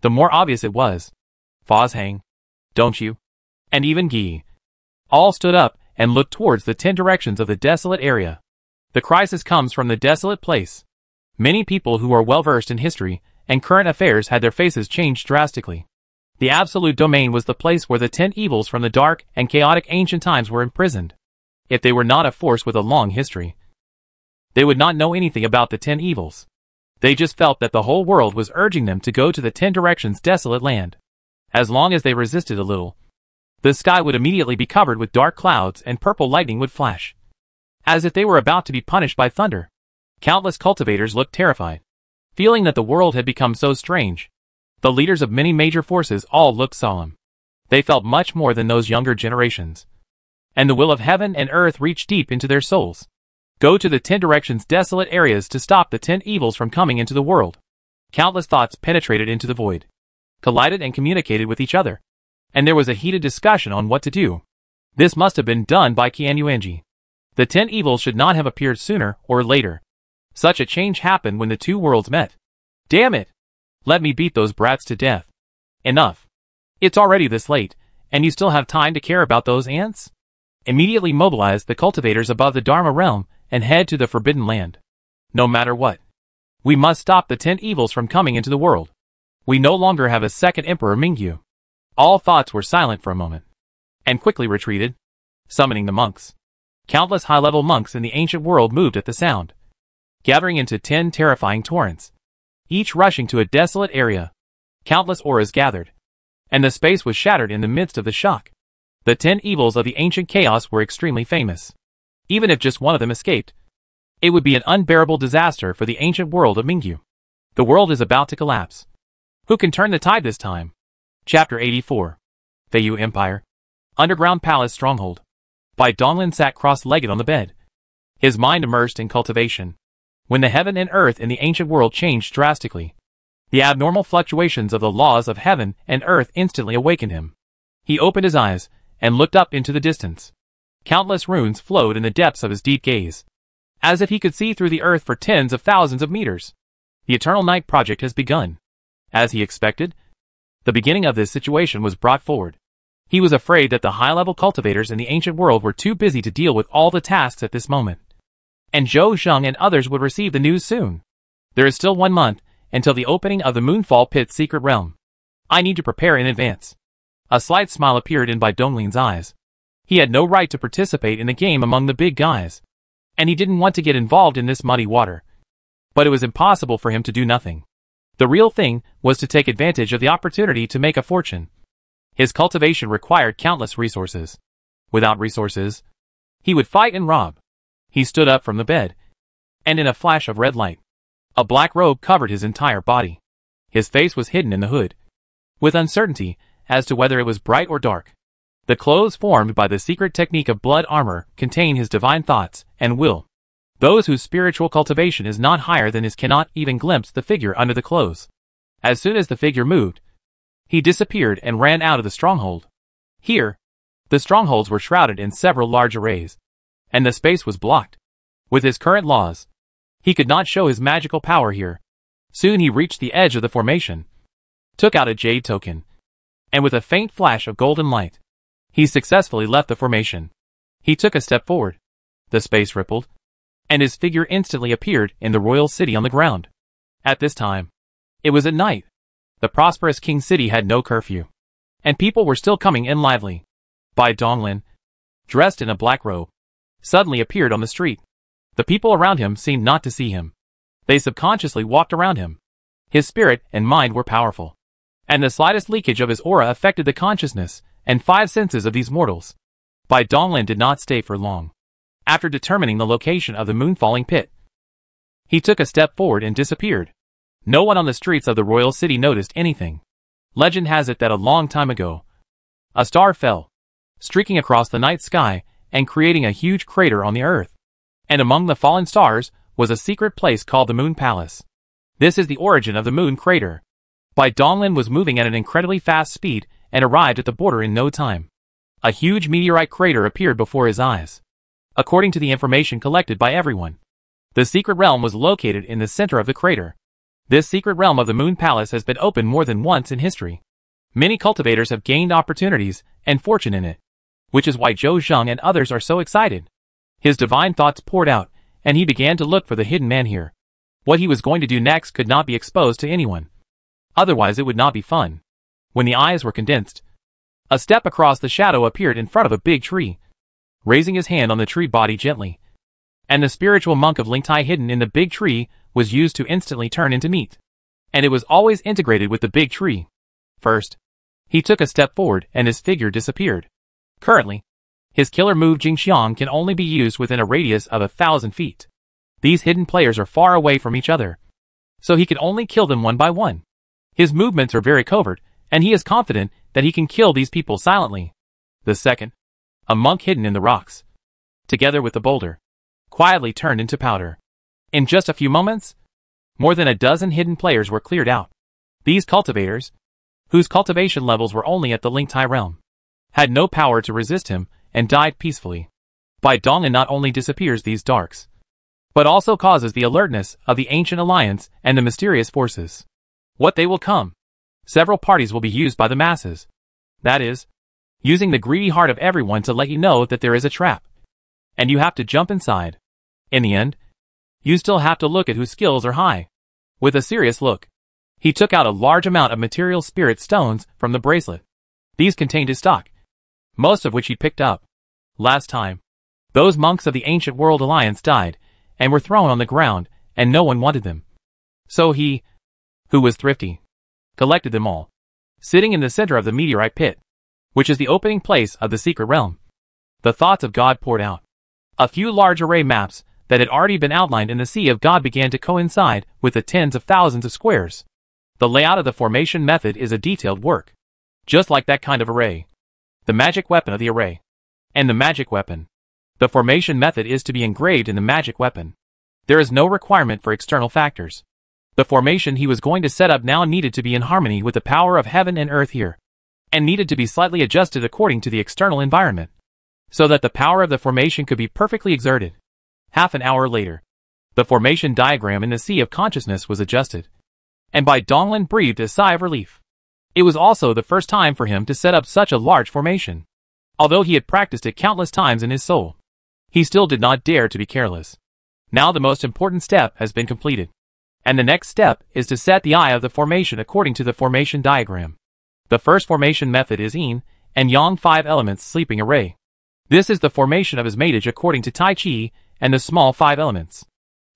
the more obvious it was. Foz Hang, don't you? And even Guy. All stood up and looked towards the 10 directions of the desolate area. The crisis comes from the desolate place. Many people who are well-versed in history and current affairs had their faces changed drastically. The absolute domain was the place where the 10 evils from the dark and chaotic ancient times were imprisoned. If they were not a force with a long history, they would not know anything about the 10 evils. They just felt that the whole world was urging them to go to the 10 directions desolate land. As long as they resisted a little, the sky would immediately be covered with dark clouds and purple lightning would flash, as if they were about to be punished by thunder. Countless cultivators looked terrified, feeling that the world had become so strange. The leaders of many major forces all looked solemn. They felt much more than those younger generations, and the will of heaven and earth reached deep into their souls. Go to the 10 directions desolate areas to stop the 10 evils from coming into the world. Countless thoughts penetrated into the void, collided and communicated with each other, and there was a heated discussion on what to do. This must have been done by Qianyuanji. The 10 evils should not have appeared sooner or later. Such a change happened when the two worlds met. Damn it! Let me beat those brats to death. Enough. It's already this late, and you still have time to care about those ants? Immediately mobilize the cultivators above the Dharma realm and head to the Forbidden Land. No matter what, we must stop the 10 evils from coming into the world. We no longer have a second Emperor Mingyu. All thoughts were silent for a moment, and quickly retreated, summoning the monks. Countless high-level monks in the ancient world moved at the sound, gathering into 10 terrifying torrents, each rushing to a desolate area. Countless auras gathered, and the space was shattered in the midst of the shock. The 10 evils of the ancient chaos were extremely famous. Even if just one of them escaped, it would be an unbearable disaster for the ancient world of Mingyu. The world is about to collapse. Who can turn the tide this time? Chapter 84. Feiyu Empire. Underground Palace Stronghold. Bai Donglin sat cross-legged on the bed, his mind immersed in cultivation. When the heaven and earth in the ancient world changed drastically, the abnormal fluctuations of the laws of heaven and earth instantly awakened him. He opened his eyes and looked up into the distance. Countless runes flowed in the depths of his deep gaze, as if he could see through the earth for tens of thousands of meters. The Eternal Night Project has begun. As he expected, the beginning of this situation was brought forward. He was afraid that the high-level cultivators in the ancient world were too busy to deal with all the tasks at this moment, and Zhou Zheng and others would receive the news soon. There is still 1 month until the opening of the Moonfall Pit's secret realm. I need to prepare in advance. A slight smile appeared in Bai Donglin's eyes. He had no right to participate in the game among the big guys, and he didn't want to get involved in this muddy water. But it was impossible for him to do nothing. The real thing was to take advantage of the opportunity to make a fortune. His cultivation required countless resources. Without resources, he would fight and rob. He stood up from the bed, and in a flash of red light, a black robe covered his entire body. His face was hidden in the hood, with uncertainty as to whether it was bright or dark. The clothes formed by the secret technique of blood armor contain his divine thoughts and will. Those whose spiritual cultivation is not higher than his cannot even glimpse the figure under the clothes. As soon as the figure moved, he disappeared and ran out of the stronghold. Here, the strongholds were shrouded in several large arrays, and the space was blocked. With his current laws, he could not show his magical power here. Soon he reached the edge of the formation, took out a jade token, and with a faint flash of golden light, he successfully left the formation. He took a step forward. The space rippled, and his figure instantly appeared in the royal city on the ground. At this time, it was at night. The prosperous king city had no curfew, and people were still coming in lively. Bai Donglin, dressed in a black robe, suddenly appeared on the street. The people around him seemed not to see him. They subconsciously walked around him. His spirit and mind were powerful, and the slightest leakage of his aura affected the consciousness and 5 senses of these mortals. Bai Donglin did not stay for long. After determining the location of the moon-falling pit, he took a step forward and disappeared. No one on the streets of the royal city noticed anything. Legend has it that a long time ago, a star fell, streaking across the night sky and creating a huge crater on the earth. And among the fallen stars was a secret place called the Moon Palace. This is the origin of the moon crater. Bai Donglin was moving at an incredibly fast speed and arrived at the border in no time. A huge meteorite crater appeared before his eyes. According to the information collected by everyone, the secret realm was located in the center of the crater. This secret realm of the Moon Palace has been opened more than once in history. Many cultivators have gained opportunities and fortune in it, which is why Zhou Zheng and others are so excited. His divine thoughts poured out, and he began to look for the hidden man here. What he was going to do next could not be exposed to anyone. Otherwise it would not be fun. When the eyes were condensed, a step across the shadow appeared in front of a big tree, raising his hand on the tree body gently. And the spiritual monk of Lingtai hidden in the big tree was used to instantly turn into meat. And it was always integrated with the big tree. First, he took a step forward and his figure disappeared. Currently, his killer move Jingxiang can only be used within a radius of 1,000 feet. These hidden players are far away from each other, so he can only kill them one by one. His movements are very covert, and he is confident that he can kill these people silently. The second, a monk hidden in the rocks, together with the boulder, quietly turned into powder. In just a few moments, more than a dozen hidden players were cleared out. These cultivators, whose cultivation levels were only at the Lingtai realm, had no power to resist him and died peacefully. Bai Donglin not only disappears these darks, but also causes the alertness of the ancient alliance and the mysterious forces. What they will come? Several parties will be used by the masses. That is, using the greedy heart of everyone to let you know that there is a trap. And you have to jump inside. In the end, you still have to look at whose skills are high. With a serious look, he took out a large amount of material spirit stones from the bracelet. These contained his stock, most of which he picked up. Last time, those monks of the Ancient World Alliance died, and were thrown on the ground, and no one wanted them. So he, who was thrifty, collected them all, sitting in the center of the meteorite pit, which is the opening place of the secret realm. The thoughts of God poured out. A few large array maps that had already been outlined in the Sea of God began to coincide with the tens of thousands of squares. The layout of the formation method is a detailed work, just like that kind of array. The magic weapon of the array, and the magic weapon. The formation method is to be engraved in the magic weapon. There is no requirement for external factors. The formation he was going to set up now needed to be in harmony with the power of heaven and earth here, and needed to be slightly adjusted according to the external environment, so that the power of the formation could be perfectly exerted. Half an hour later, the formation diagram in the Sea of Consciousness was adjusted, and Bai Donglin breathed a sigh of relief. It was also the first time for him to set up such a large formation. Although he had practiced it countless times in his soul, he still did not dare to be careless. Now the most important step has been completed, and the next step is to set the eye of the formation according to the formation diagram. The first formation method is Yin and Yang 5 elements sleeping array. This is the formation of his matage according to Tai Chi and the small 5 elements.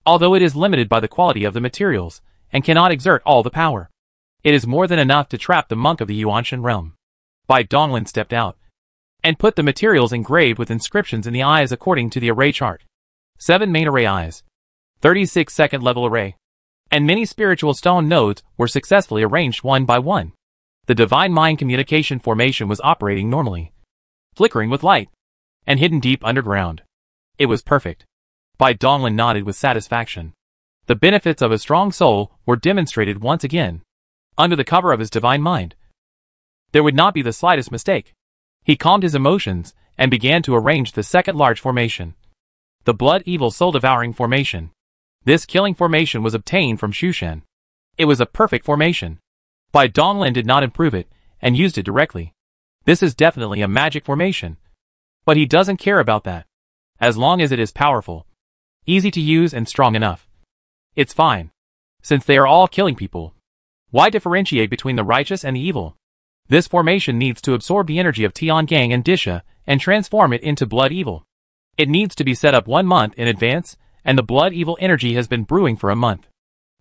Although it is limited by the quality of the materials and cannot exert all the power, it is more than enough to trap the monk of the Yuanshan realm. Bai Donglin stepped out and put the materials engraved with inscriptions in the eyes according to the array chart. 7 main array eyes, 36 second level array, and many spiritual stone nodes were successfully arranged one by one. The divine mind communication formation was operating normally, flickering with light, and hidden deep underground. It was perfect. Bai Donglin nodded with satisfaction. The benefits of a strong soul were demonstrated once again, under the cover of his divine mind. There would not be the slightest mistake. He calmed his emotions and began to arrange the second large formation, the blood evil soul devouring formation. This killing formation was obtained from Shushan. It was a perfect formation. Bai Donglin did not improve it and used it directly. This is definitely a magic formation. But he doesn't care about that. As long as it is powerful, easy to use and strong enough, it's fine. Since they are all killing people, why differentiate between the righteous and the evil? This formation needs to absorb the energy of Tiangang and Disha and transform it into blood evil. It needs to be set up 1 month in advance, and the blood evil energy has been brewing for a month.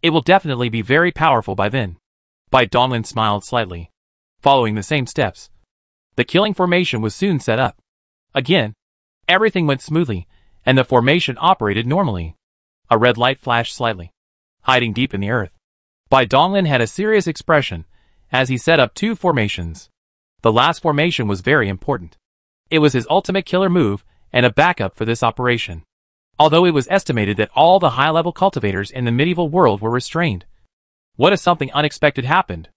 It will definitely be very powerful by then. Bai Donglin smiled slightly. Following the same steps, the killing formation was soon set up. Again, everything went smoothly, and the formation operated normally. A red light flashed slightly, hiding deep in the earth. Bai Donglin had a serious expression as he set up 2 formations. The last formation was very important. It was his ultimate killer move and a backup for this operation. Although it was estimated that all the high-level cultivators in the medieval world were restrained. What if something unexpected happened?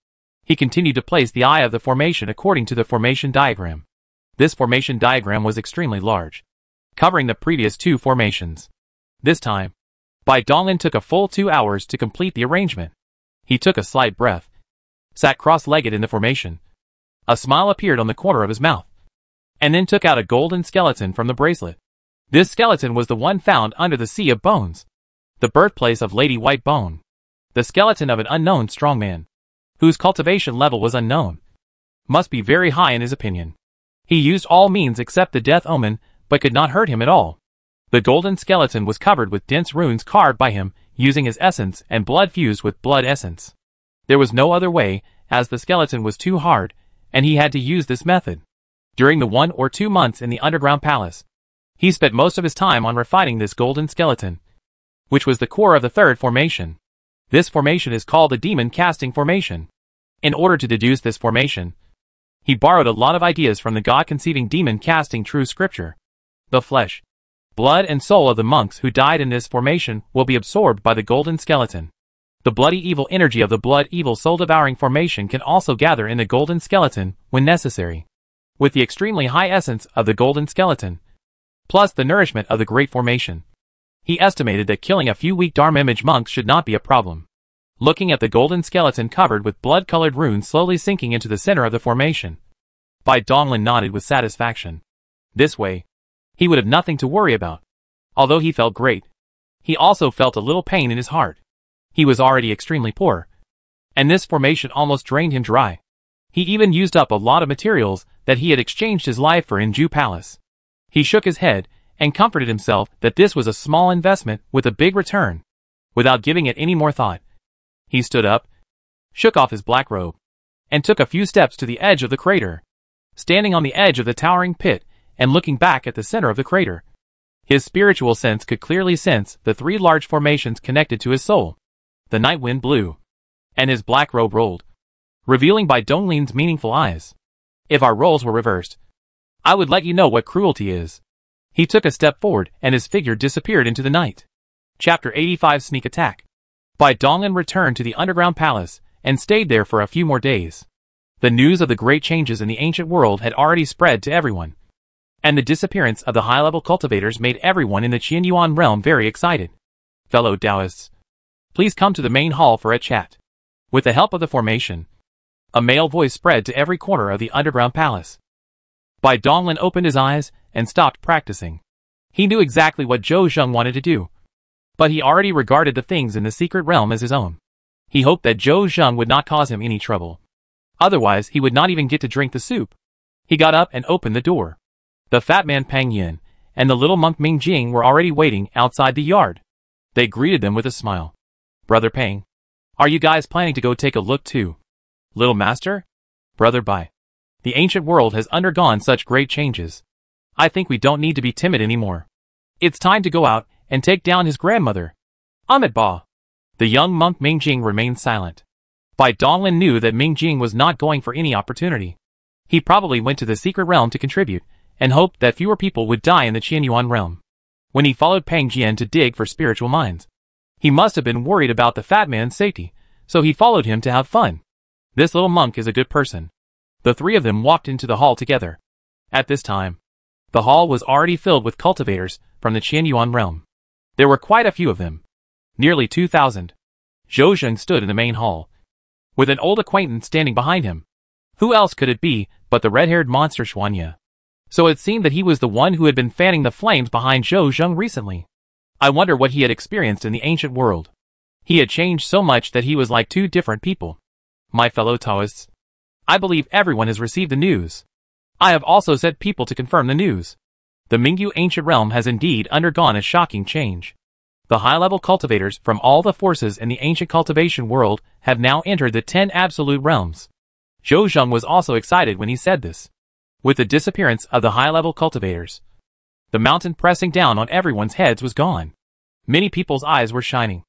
He continued to place the eye of the formation according to the formation diagram. This formation diagram was extremely large, covering the previous 2 formations. This time, Bai Donglin took a full 2 hours to complete the arrangement. He took a slight breath, sat cross-legged in the formation. A smile appeared on the corner of his mouth, and then took out a golden skeleton from the bracelet. This skeleton was the one found under the Sea of Bones, the birthplace of Lady White Bone. The skeleton of an unknown strongman, whose cultivation level was unknown, must be very high in his opinion. He used all means except the death omen, but could not hurt him at all. The golden skeleton was covered with dense runes carved by him, using his essence and blood fused with blood essence. There was no other way, as the skeleton was too hard, and he had to use this method. During the 1 or 2 months in the underground palace, he spent most of his time on refining this golden skeleton, which was the core of the 3rd formation. This formation is called the demon casting formation. In order to deduce this formation, he borrowed a lot of ideas from the god-conceiving demon casting true scripture. The flesh, blood and soul of the monks who died in this formation will be absorbed by the golden skeleton. The bloody evil energy of the blood evil soul devouring formation can also gather in the golden skeleton when necessary. With the extremely high essence of the golden skeleton, plus the nourishment of the great formation, he estimated that killing a few weak Dharma image monks should not be a problem. Looking at the golden skeleton covered with blood-colored runes slowly sinking into the center of the formation, Bai Donglin nodded with satisfaction. This way, he would have nothing to worry about. Although he felt great, he also felt a little pain in his heart. He was already extremely poor, and this formation almost drained him dry. He even used up a lot of materials that he had exchanged his life for in Ju Palace. He shook his head and comforted himself that this was a small investment with a big return. Without giving it any more thought, he stood up, shook off his black robe, and took a few steps to the edge of the crater. Standing on the edge of the towering pit and looking back at the center of the crater, his spiritual sense could clearly sense the 3 large formations connected to his soul. The night wind blew, and his black robe rolled, revealing Bai Donglin's meaningful eyes. If our roles were reversed, I would let you know what cruelty is. He took a step forward and his figure disappeared into the night. Chapter 85 Sneak Attack. Bai Donglin returned to the underground palace and stayed there for a few more days. The news of the great changes in the ancient world had already spread to everyone, and the disappearance of the high-level cultivators made everyone in the Qianyuan realm very excited. Fellow Taoists, please come to the main hall for a chat. With the help of the formation, a male voice spread to every corner of the underground palace. Bai Donglin opened his eyes and stopped practicing. He knew exactly what Zhou Zheng wanted to do, but he already regarded the things in the secret realm as his own. He hoped that Zhou Zheng would not cause him any trouble. Otherwise, he would not even get to drink the soup. He got up and opened the door. The fat man Pang Yin and the little monk Ming Jing were already waiting outside the yard. They greeted them with a smile. Brother Pang, are you guys planning to go take a look too? Little master? Brother Bai, the ancient world has undergone such great changes. I think we don't need to be timid anymore. It's time to go out and take down his grandmother. Ahmed Ba. The young monk Ming Jing remained silent. Bai Donglin knew that Ming Jing was not going for any opportunity. He probably went to the secret realm to contribute, and hoped that fewer people would die in the Qianyuan realm. When he followed Pang Jian to dig for spiritual mines, he must have been worried about the fat man's safety, so he followed him to have fun. This little monk is a good person. The 3 of them walked into the hall together. At this time, the hall was already filled with cultivators from the Qianyuan realm. There were quite a few of them. Nearly 2,000. Zhou Zheng stood in the main hall, with an old acquaintance standing behind him. Who else could it be but the red-haired monster Xuanya? So it seemed that he was the one who had been fanning the flames behind Zhou Zheng recently. I wonder what he had experienced in the ancient world. He had changed so much that he was like 2 different people. My fellow Taoists, I believe everyone has received the news. I have also sent people to confirm the news. The Mingyu ancient realm has indeed undergone a shocking change. The high-level cultivators from all the forces in the ancient cultivation world have now entered the 10 absolute realms. Zhou Zheng was also excited when he said this. With the disappearance of the high-level cultivators, The mountain pressing down on everyone's heads was gone. Many people's eyes were shining,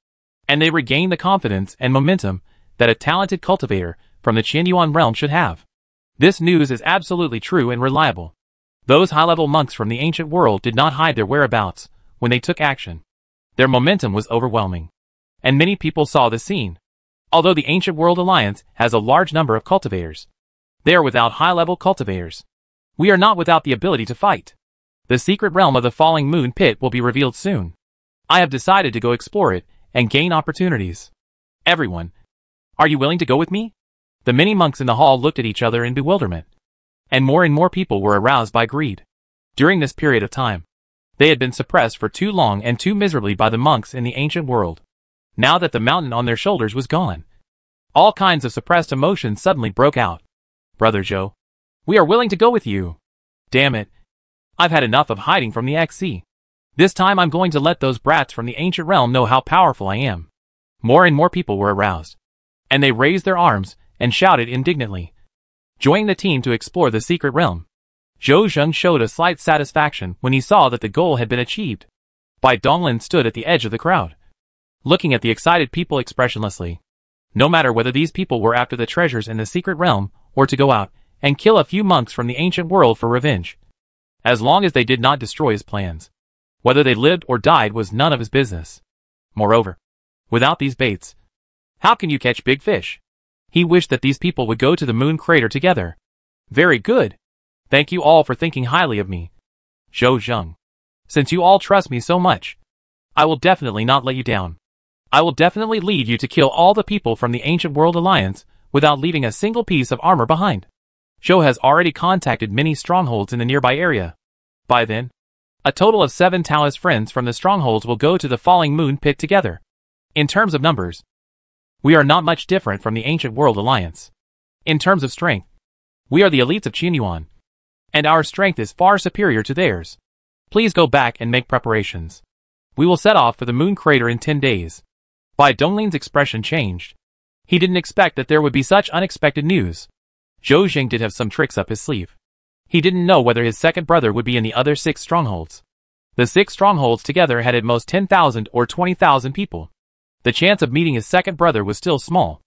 and they regained the confidence and momentum that a talented cultivator from the Qianyuan realm should have. This news is absolutely true and reliable. Those high-level monks from the ancient world did not hide their whereabouts when they took action. Their momentum was overwhelming, and many people saw the scene. Although the Ancient World Alliance has a large number of cultivators, they are without high-level cultivators. We are not without the ability to fight. The secret realm of the Falling Moon Pit will be revealed soon. I have decided to go explore it and gain opportunities. Everyone, are you willing to go with me? The many monks in the hall looked at each other in bewilderment, and more people were aroused by greed. During this period of time, they had been suppressed for too long and too miserably by the monks in the ancient world. Now that the mountain on their shoulders was gone, all kinds of suppressed emotions suddenly broke out. Brother Zhou, we are willing to go with you. Damn it. I've had enough of hiding from the XC. This time I'm going to let those brats from the ancient realm know how powerful I am. More and more people were aroused, and they raised their arms and shouted indignantly, joining the team to explore the secret realm. Zhou Zheng showed a slight satisfaction when he saw that the goal had been achieved. Bai Donglin stood at the edge of the crowd, looking at the excited people expressionlessly. No matter whether these people were after the treasures in the secret realm or to go out and kill a few monks from the ancient world for revenge, as long as they did not destroy his plans, whether they lived or died was none of his business. Moreover, without these baits, how can you catch big fish? He wished that these people would go to the moon crater together. Very good. Thank you all for thinking highly of me. Zhou Zheng. Since you all trust me so much, I will definitely not let you down. I will definitely lead you to kill all the people from the Ancient World Alliance without leaving a single piece of armor behind. Zhou has already contacted many strongholds in the nearby area. By then, a total of 7 Taoist friends from the strongholds will go to the Falling Moon Pit together. In terms of numbers, we are not much different from the Ancient World Alliance. In terms of strength, we are the elites of Qianyuan, and our strength is far superior to theirs. Please go back and make preparations. We will set off for the moon crater in 10 days. Bai Donglin's expression changed. He didn't expect that there would be such unexpected news. Zhou Zheng did have some tricks up his sleeve. He didn't know whether his second brother would be in the other 6 strongholds. The 6 strongholds together had at most 10,000 or 20,000 people. The chance of meeting his second brother was still small.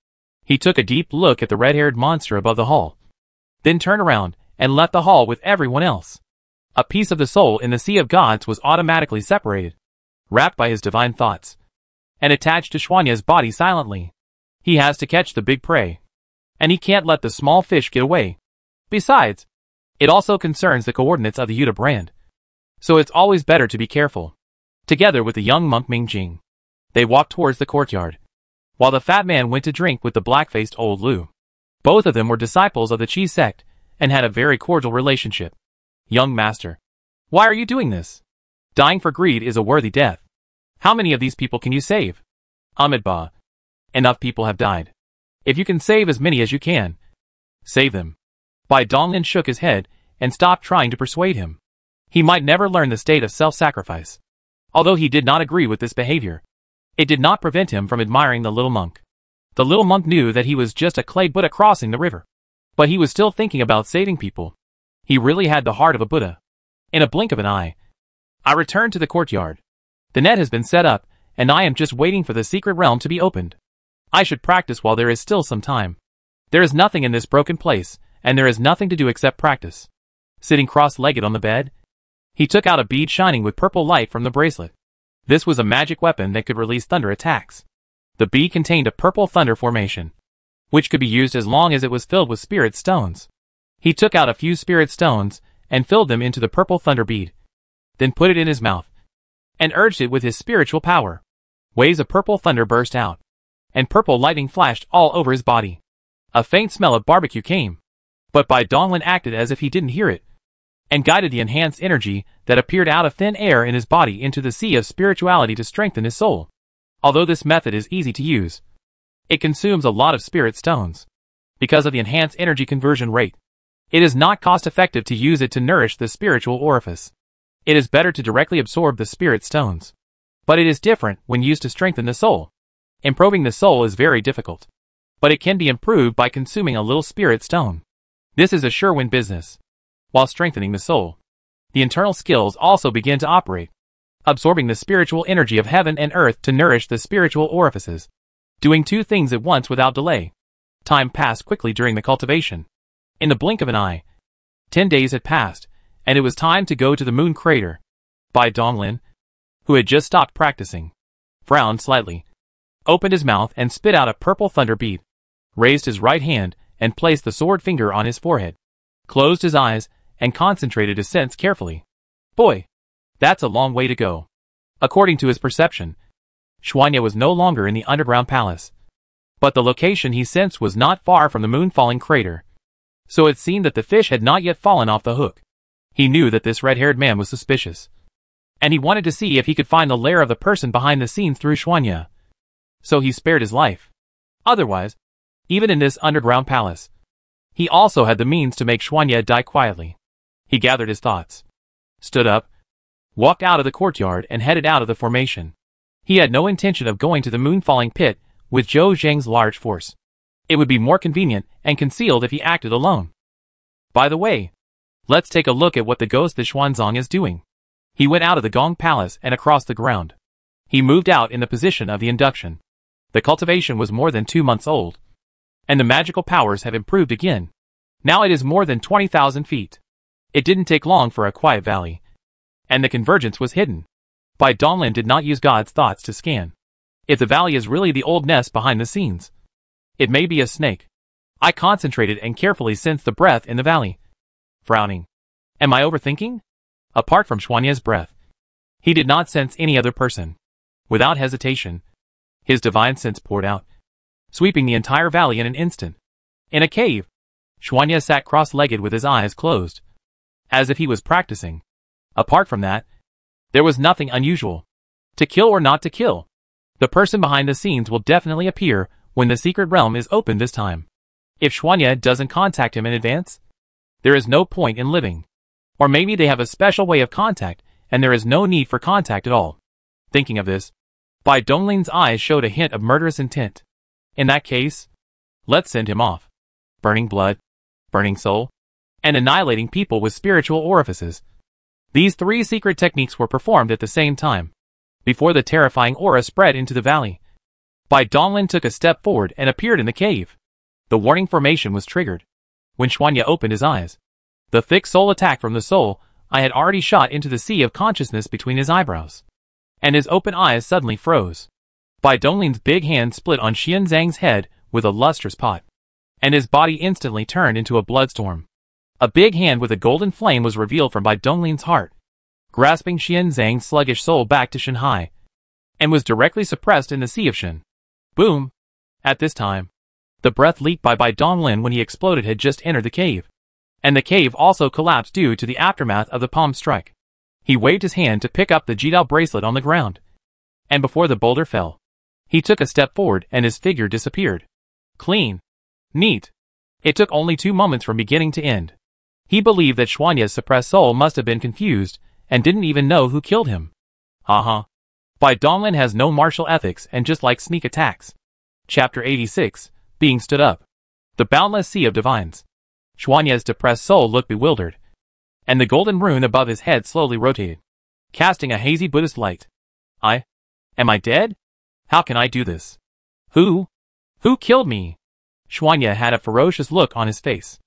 He took a deep look at the red-haired monster above the hall, then turned around and left the hall with everyone else. A piece of the soul in the Sea of Gods was automatically separated, wrapped by his divine thoughts, and attached to Xuanya's body silently. He has to catch the big prey, and he can't let the small fish get away. Besides, it also concerns the coordinates of the Yuta brand, so it's always better to be careful. Together with the young monk Mingjing, they walked towards the courtyard, while the fat man went to drink with the black-faced old Lu. Both of them were disciples of the Qi sect and had a very cordial relationship. Young master, why are you doing this? Dying for greed is a worthy death. How many of these people can you save? Amidba. Enough people have died. If you can save as many as you can, save them. Bai Donglin shook his head and stopped trying to persuade him. He might never learn the state of self-sacrifice. Although he did not agree with this behavior, it did not prevent him from admiring the little monk. The little monk knew that he was just a clay Buddha crossing the river, but he was still thinking about saving people. He really had the heart of a Buddha. In a blink of an eye, I returned to the courtyard. The net has been set up, and I am just waiting for the secret realm to be opened. I should practice while there is still some time. There is nothing in this broken place, and there is nothing to do except practice. Sitting cross-legged on the bed, he took out a bead shining with purple light from the bracelet. This was a magic weapon that could release thunder attacks. The bead contained a purple thunder formation, which could be used as long as it was filled with spirit stones. He took out a few spirit stones and filled them into the purple thunder bead, then put it in his mouth, and urged it with his spiritual power. Waves of purple thunder burst out, and purple lightning flashed all over his body. A faint smell of barbecue came, but Bai Donglin acted as if he didn't hear it, and guided the enhanced energy that appeared out of thin air in his body into the sea of spirituality to strengthen his soul. Although this method is easy to use, it consumes a lot of spirit stones. Because of the enhanced energy conversion rate, it is not cost-effective to use it to nourish the spiritual orifice. It is better to directly absorb the spirit stones. But it is different when used to strengthen the soul. Improving the soul is very difficult, but it can be improved by consuming a little spirit stone. This is a sure-win business. While strengthening the soul, The internal skills also begin to operate, absorbing the spiritual energy of heaven and earth to nourish the spiritual orifices. Doing two things at once without delay. Time passed quickly during the cultivation. In the blink of an eye, 10 days had passed, and it was time to go to the moon crater. Bai Donglin, who had just stopped practicing, frowned slightly, opened his mouth and spit out a purple thunder bead, raised his right hand and placed the sword finger on his forehead, closed his eyes, and concentrated his sense carefully. Boy, that's a long way to go. According to his perception, Xuanya was no longer in the underground palace, but the location he sensed was not far from the moon-falling crater. So it seemed that the fish had not yet fallen off the hook. He knew that this red-haired man was suspicious, and he wanted to see if he could find the lair of the person behind the scenes through Xuanya. So he spared his life. Otherwise, even in this underground palace, he also had the means to make Xuanya die quietly. He gathered his thoughts, stood up, walked out of the courtyard and headed out of the formation. He had no intention of going to the moon-falling pit with Zhou Zheng's large force. It would be more convenient and concealed if he acted alone. By the way, let's take a look at what the ghost of Xuanzang is doing. He went out of the Gong Palace and across the ground. He moved out in the position of the induction. The cultivation was more than 2 months old, and the magical powers have improved again. Now it is more than 20,000 feet. It didn't take long for a quiet valley, and the convergence was hidden. Bai Donglin did not use God's thoughts to scan. If the valley is really the old nest behind the scenes, it may be a snake. I concentrated and carefully sensed the breath in the valley. Frowning. Am I overthinking? Apart from Xuanya's breath, he did not sense any other person. Without hesitation, his divine sense poured out, sweeping the entire valley in an instant. In a cave, Xuanya sat cross-legged with his eyes closed, as if he was practicing. Apart from that, there was nothing unusual. To kill or not to kill, the person behind the scenes will definitely appear when the secret realm is opened this time. If Xuanya doesn't contact him in advance, there is no point in living. Or maybe they have a special way of contact, and there is no need for contact at all. Thinking of this, Bai Donglin's eyes showed a hint of murderous intent. In that case, let's send him off. Burning blood, burning soul, and annihilating people with spiritual orifices. These 3 secret techniques were performed at the same time, before the terrifying aura spread into the valley. Bai Donglin took a step forward and appeared in the cave. The warning formation was triggered. When Xuanya opened his eyes, the thick soul attack from the soul I had already shot into the sea of consciousness between his eyebrows, and his open eyes suddenly froze. Bai Donglin's big hand split on Xian Zhang's head with a lustrous pot, and his body instantly turned into a bloodstorm. A big hand with a golden flame was revealed from Bai Donglin's heart, grasping Xian Zhang's sluggish soul back to Shanhai, and was directly suppressed in the Sea of Shen. Boom! At this time, the breath leaked by Bai Donglin when he exploded had just entered the cave, and the cave also collapsed due to the aftermath of the palm strike. He waved his hand to pick up the Jidao bracelet on the ground, and before the boulder fell, he took a step forward and his figure disappeared. Clean. Neat. It took only 2 moments from beginning to end. He believed that Xuanya's suppressed soul must have been confused and didn't even know who killed him. Haha. Bai Donglin has no martial ethics and just likes sneak attacks. Chapter 86, Being Stood Up. The Boundless Sea of Divines. Xuanya's depressed soul looked bewildered, and the golden rune above his head slowly rotated, casting a hazy Buddhist light. Am I dead? How can I do this? Who killed me? Xuanya had a ferocious look on his face.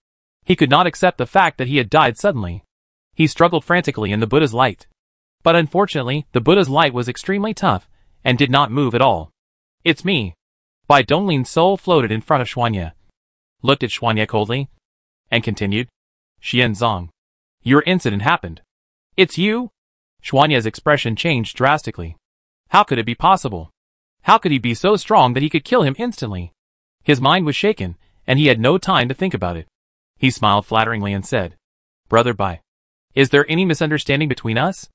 He could not accept the fact that he had died suddenly. He struggled frantically in the Buddha's light. But unfortunately, the Buddha's light was extremely tough and did not move at all. It's me. Bai Donglin's soul floated in front of Xuanya, looked at Xuanya coldly, and continued. Xianzang, your incident happened. It's you? Xuanya's expression changed drastically. How could it be possible? How could he be so strong that he could kill him instantly? His mind was shaken, and he had no time to think about it. He smiled flatteringly and said, Brother Bai, is there any misunderstanding between us?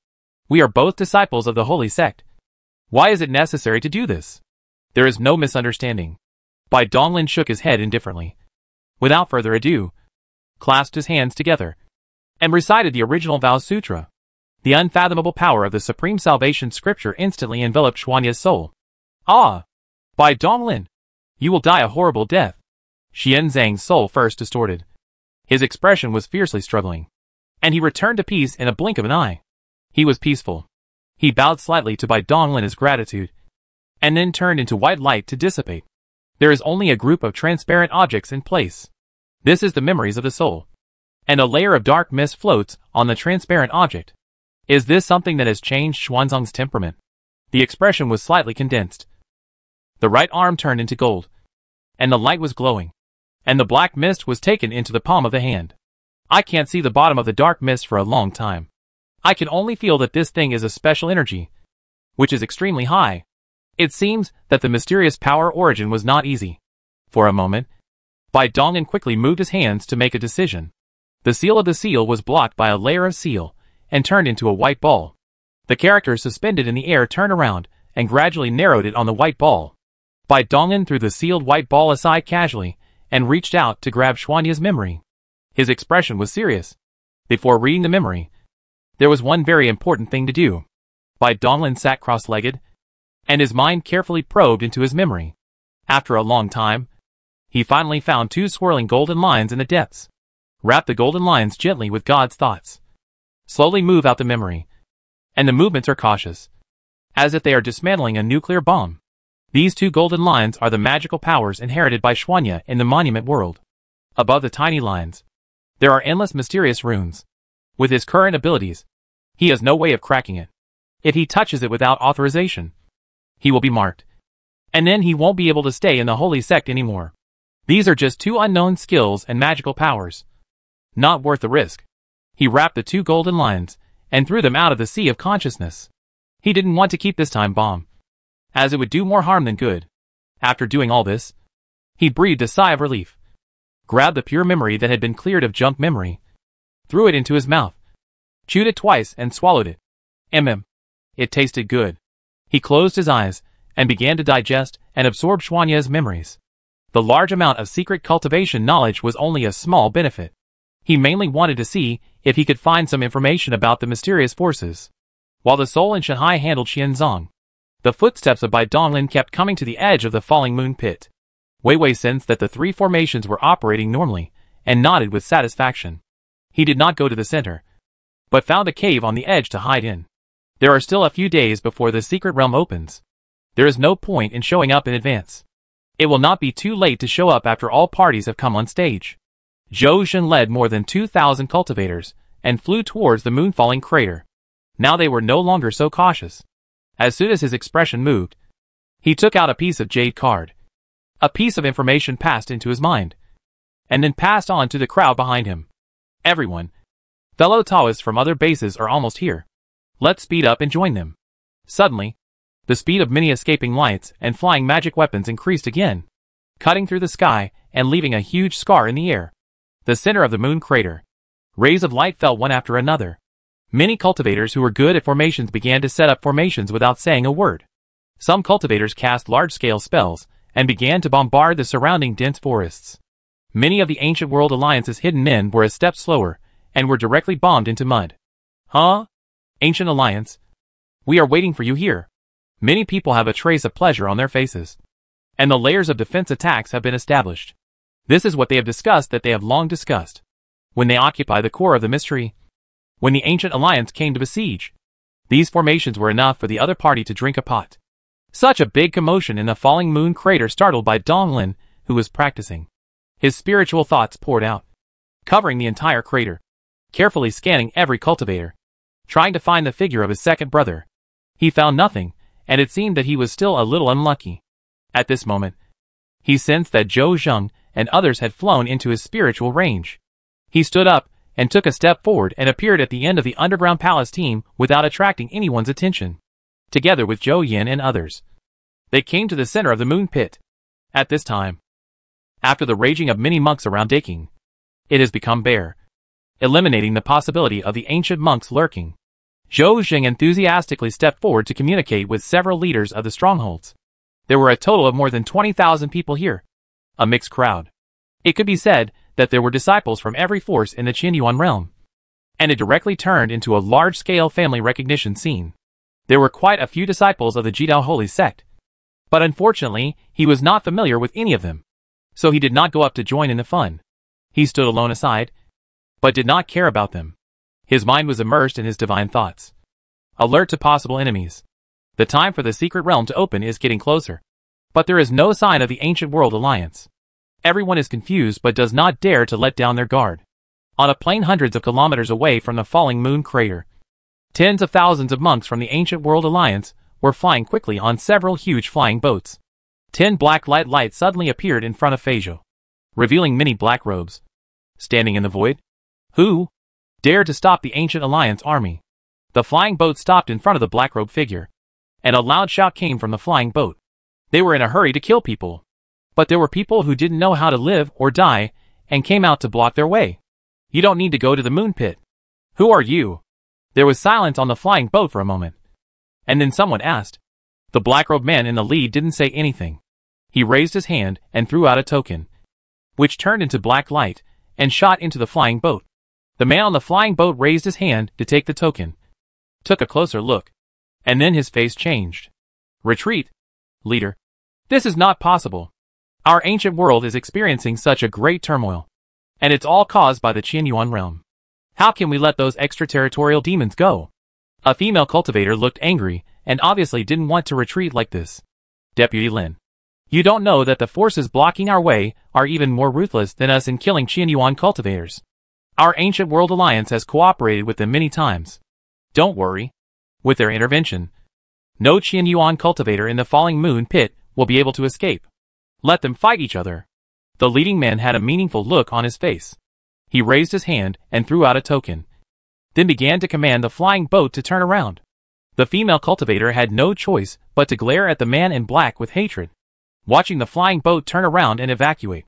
We are both disciples of the holy sect. Why is it necessary to do this? There is no misunderstanding. Bai Donglin shook his head indifferently. Without further ado, clasped his hands together, and recited the original vow sutra. The unfathomable power of the supreme salvation scripture instantly enveloped Xuanya's soul. Ah! Bai Donglin, you will die a horrible death. Xian Zhang's soul first distorted. His expression was fiercely struggling, and he returned to peace in a blink of an eye. He was peaceful. He bowed slightly to Bai Donglin as gratitude, and then turned into white light to dissipate. There is only a group of transparent objects in place. This is the memories of the soul. And a layer of dark mist floats on the transparent object. Is this something that has changed Xuanzang's temperament? The expression was slightly condensed. The right arm turned into gold, and the light was glowing, and the black mist was taken into the palm of the hand. I can't see the bottom of the dark mist for a long time. I can only feel that this thing is a special energy, which is extremely high. It seems that the mysterious power origin was not easy. For a moment, Bai Donglin quickly moved his hands to make a decision. The seal of the seal was blocked by a layer of seal, and turned into a white ball. The character suspended in the air turned around, and gradually narrowed it on the white ball. Bai Donglin threw the sealed white ball aside casually, and reached out to grab Xuanya's memory. His expression was serious. Before reading the memory, there was one very important thing to do. Bai Donglin sat cross-legged, and his mind carefully probed into his memory. After a long time, he finally found 2 swirling golden lines in the depths. Wrap the golden lines gently with God's thoughts. Slowly move out the memory. And the movements are cautious, as if they are dismantling a nuclear bomb. These 2 golden lines are the magical powers inherited by Xuanya in the monument world. Above the tiny lines, there are endless mysterious runes. With his current abilities, he has no way of cracking it. If he touches it without authorization, he will be marked. And then he won't be able to stay in the holy sect anymore. These are just 2 unknown skills and magical powers. Not worth the risk. He wrapped the 2 golden lines, and threw them out of the sea of consciousness. He didn't want to keep this time bomb, as it would do more harm than good. After doing all this, he breathed a sigh of relief, grabbed the pure memory that had been cleared of junk memory, threw it into his mouth, chewed it twice and swallowed it. It tasted good. He closed his eyes, and began to digest and absorb Xuanya's memories. The large amount of secret cultivation knowledge was only a small benefit. He mainly wanted to see if he could find some information about the mysterious forces. While the soul in Shanghai handled Xianzong, the footsteps of Bai Donglin kept coming to the edge of the falling moon pit. Wei Wei sensed that the 3 formations were operating normally, and nodded with satisfaction. He did not go to the center, but found a cave on the edge to hide in. There are still a few days before the secret realm opens. There is no point in showing up in advance. It will not be too late to show up after all parties have come on stage. Zhou Zhen led more than 2,000 cultivators, and flew towards the moon-falling crater. Now they were no longer so cautious. As soon as his expression moved, he took out a piece of jade card. A piece of information passed into his mind, and then passed on to the crowd behind him. Everyone, fellow Taoists from other bases are almost here. Let's speed up and join them. Suddenly, the speed of many escaping lights and flying magic weapons increased again, cutting through the sky and leaving a huge scar in the air. The center of the moon crater. Rays of light fell one after another. Many cultivators who were good at formations began to set up formations without saying a word. Some cultivators cast large-scale spells, and began to bombard the surrounding dense forests. Many of the Ancient World Alliance's hidden men were a step slower, and were directly bombed into mud. Huh? Ancient Alliance? We are waiting for you here. Many people have a trace of pleasure on their faces. And the layers of defense attacks have been established. This is what they have discussed that they have long discussed. When they occupy the core of the mystery. When the Ancient Alliance came to besiege. These formations were enough for the other party to drink a pot. Such a big commotion in the falling moon crater startled Bai Donglin, who was practicing. His spiritual thoughts poured out, covering the entire crater, carefully scanning every cultivator, trying to find the figure of his second brother. He found nothing, and it seemed that he was still a little unlucky. At this moment, he sensed that Zhou Zheng and others had flown into his spiritual range. He stood up, and took a step forward and appeared at the end of the underground palace team without attracting anyone's attention. Together with Zhou Yin and others, they came to the center of the moon pit. At this time, after the raging of many monks around Daking, it has become bare, eliminating the possibility of the ancient monks lurking. Zhou Zheng enthusiastically stepped forward to communicate with several leaders of the strongholds. There were a total of more than 20,000 people here. A mixed crowd. It could be said that there were disciples from every force in the Qinyuan realm. And it directly turned into a large-scale family recognition scene. There were quite a few disciples of the Jidao Holy Sect. But unfortunately, he was not familiar with any of them. So he did not go up to join in the fun. He stood alone aside, but did not care about them. His mind was immersed in his divine thoughts. Alert to possible enemies. The time for the secret realm to open is getting closer. But there is no sign of the Ancient World Alliance. Everyone is confused but does not dare to let down their guard. On a plain hundreds of kilometers away from the falling moon crater, tens of thousands of monks from the Ancient World Alliance were flying quickly on several huge flying boats. 10 black lights suddenly appeared in front of Phaedo, revealing many black robes. Standing in the void? Who dared to stop the Ancient Alliance army? The flying boat stopped in front of the black-robed figure, and a loud shout came from the flying boat. They were in a hurry to kill people. But there were people who didn't know how to live or die, and came out to block their way. You don't need to go to the moon pit. Who are you? There was silence on the flying boat for a moment. And then someone asked. The black-robed man in the lead didn't say anything. He raised his hand and threw out a token, which turned into black light, and shot into the flying boat. The man on the flying boat raised his hand to take the token, took a closer look, and then his face changed. Retreat, leader. This is not possible. Our ancient world is experiencing such a great turmoil, and it's all caused by the Qianyuan realm. How can we let those extraterritorial demons go? A female cultivator looked angry and obviously didn't want to retreat like this. Deputy Lin, you don't know that the forces blocking our way are even more ruthless than us in killing Qianyuan cultivators. Our Ancient World Alliance has cooperated with them many times. Don't worry. With their intervention, no Qianyuan cultivator in the falling moon pit will be able to escape. Let them fight each other. The leading man had a meaningful look on his face. He raised his hand and threw out a token, then began to command the flying boat to turn around. The female cultivator had no choice but to glare at the man in black with hatred, watching the flying boat turn around and evacuate.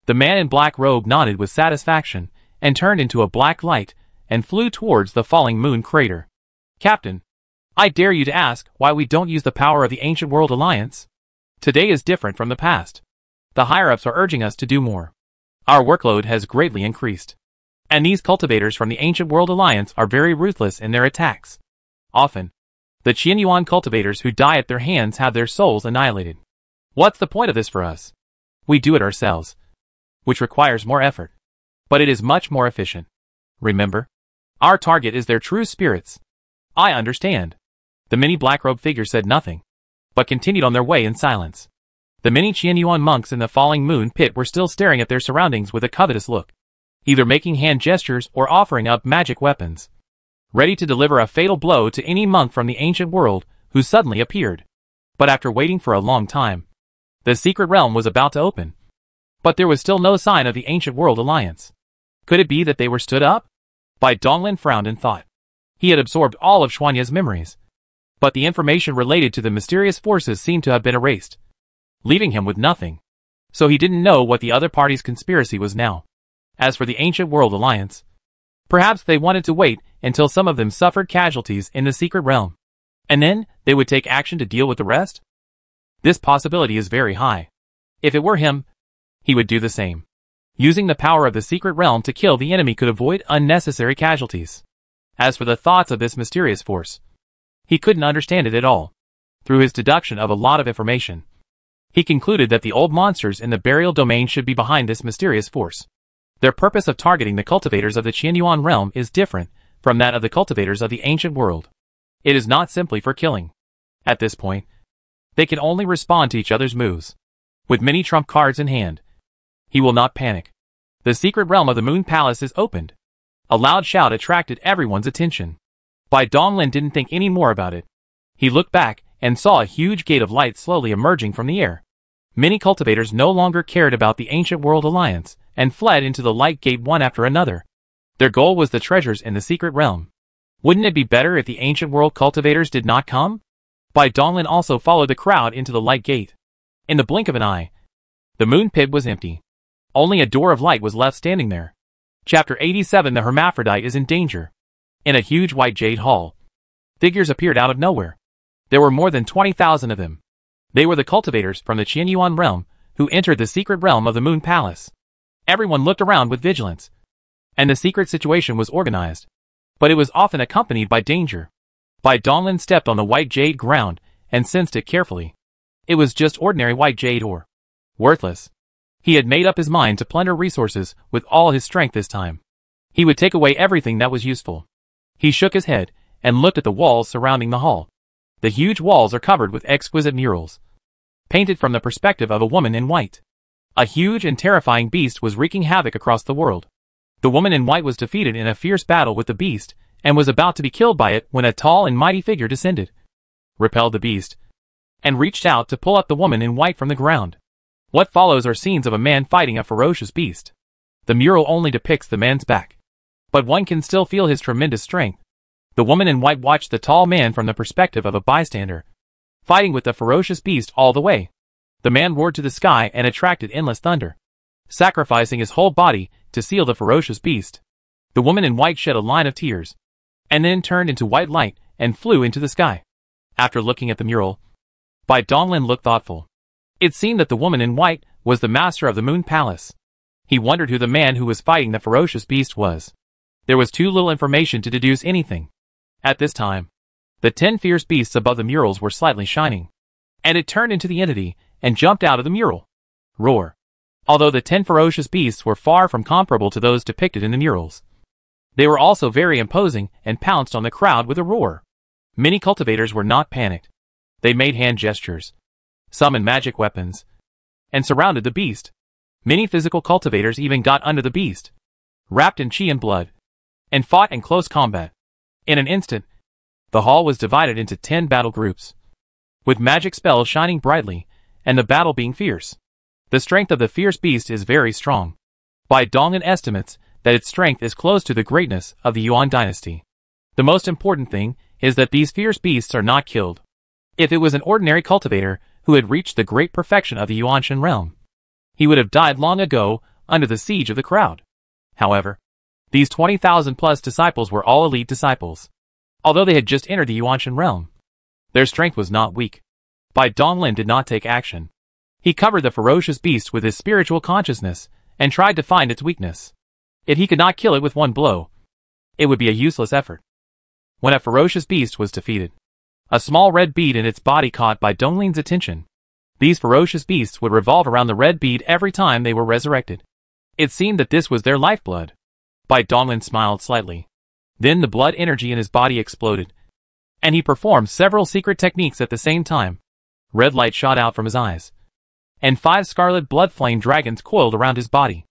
The man in black robe nodded with satisfaction and turned into a black light and flew towards the falling moon crater. Captain, I dare you to ask why we don't use the power of the Ancient World Alliance. Today is different from the past. The higher-ups are urging us to do more. Our workload has greatly increased. And these cultivators from the Ancient World Alliance are very ruthless in their attacks. Often, the Qianyuan cultivators who die at their hands have their souls annihilated. What's the point of this for us? We do it ourselves, which requires more effort. But it is much more efficient. Remember, our target is their true spirits. I understand. The many black-robed figures said nothing, but continued on their way in silence. The many Qianyuan monks in the falling moon pit were still staring at their surroundings with a covetous look, either making hand gestures or offering up magic weapons, ready to deliver a fatal blow to any monk from the ancient world who suddenly appeared. But after waiting for a long time, the secret realm was about to open. But there was still no sign of the Ancient World Alliance. Could it be that they were stood up? Bai Donglin frowned in thought. He had absorbed all of Xuanya's memories, but the information related to the mysterious forces seemed to have been erased, leaving him with nothing. So he didn't know what the other party's conspiracy was now. As for the Ancient World Alliance, perhaps they wanted to wait until some of them suffered casualties in the secret realm, and then they would take action to deal with the rest? This possibility is very high. If it were him, he would do the same. Using the power of the secret realm to kill the enemy could avoid unnecessary casualties. As for the thoughts of this mysterious force, he couldn't understand it at all. Through his deduction of a lot of information, he concluded that the old monsters in the burial domain should be behind this mysterious force. Their purpose of targeting the cultivators of the Qianyuan realm is different from that of the cultivators of the ancient world. It is not simply for killing. At this point, they can only respond to each other's moves. With many trump cards in hand, he will not panic. The secret realm of the Moon Palace is opened. A loud shout attracted everyone's attention. Bai Donglin didn't think any more about it. He looked back and saw a huge gate of light slowly emerging from the air. Many cultivators no longer cared about the Ancient World Alliance and fled into the light gate one after another. Their goal was the treasures in the secret realm. Wouldn't it be better if the Ancient World cultivators did not come? Bai Donglin also followed the crowd into the light gate. In the blink of an eye, the moon pit was empty. Only a door of light was left standing there. Chapter 87. The Hermaphrodite is in danger. In a huge white jade hall, figures appeared out of nowhere. There were more than 20,000 of them. They were the cultivators from the Qianyuan realm who entered the secret realm of the Moon Palace. Everyone looked around with vigilance, and the secret situation was organized, but it was often accompanied by danger. Bai Donglin stepped on the white jade ground and sensed it carefully. It was just ordinary white jade ore. Worthless. He had made up his mind to plunder resources with all his strength this time. He would take away everything that was useful. He shook his head and looked at the walls surrounding the hall. The huge walls are covered with exquisite murals, painted from the perspective of a woman in white. A huge and terrifying beast was wreaking havoc across the world. The woman in white was defeated in a fierce battle with the beast, and was about to be killed by it when a tall and mighty figure descended, repelled the beast, and reached out to pull up the woman in white from the ground. What follows are scenes of a man fighting a ferocious beast. The mural only depicts the man's back, but one can still feel his tremendous strength. The woman in white watched the tall man from the perspective of a bystander, fighting with the ferocious beast all the way. The man roared to the sky and attracted endless thunder, sacrificing his whole body to seal the ferocious beast. The woman in white shed a line of tears, and then turned into white light and flew into the sky. After looking at the mural, Bai Donglin looked thoughtful. It seemed that the woman in white was the master of the Moon Palace. He wondered who the man who was fighting the ferocious beast was. There was too little information to deduce anything. At this time, the 10 fierce beasts above the murals were slightly shining, and it turned into the entity and jumped out of the mural. Roar. Although the 10 ferocious beasts were far from comparable to those depicted in the murals, they were also very imposing and pounced on the crowd with a roar. Many cultivators were not panicked. They made hand gestures, summoned magic weapons, and surrounded the beast. Many physical cultivators even got under the beast, wrapped in chi and blood, and fought in close combat. In an instant, the hall was divided into 10 battle groups, with magic spells shining brightly, and the battle being fierce. The strength of the fierce beast is very strong. Bai Donglin estimates that its strength is close to the greatness of the Yuan dynasty. The most important thing is that these fierce beasts are not killed. If it was an ordinary cultivator who had reached the great perfection of the Yuanshan realm, he would have died long ago under the siege of the crowd. However, these 20,000 plus disciples were all elite disciples. Although they had just entered the Yuanshan realm, their strength was not weak. Bai Donglin did not take action. He covered the ferocious beast with his spiritual consciousness and tried to find its weakness. If he could not kill it with one blow, it would be a useless effort. When a ferocious beast was defeated, a small red bead in its body caught Bai Donglin's attention. These ferocious beasts would revolve around the red bead every time they were resurrected. It seemed that this was their lifeblood. Bai Donglin smiled slightly. Then the blood energy in his body exploded, and he performed several secret techniques at the same time. Red light shot out from his eyes, and 5 scarlet blood flame dragons coiled around his body.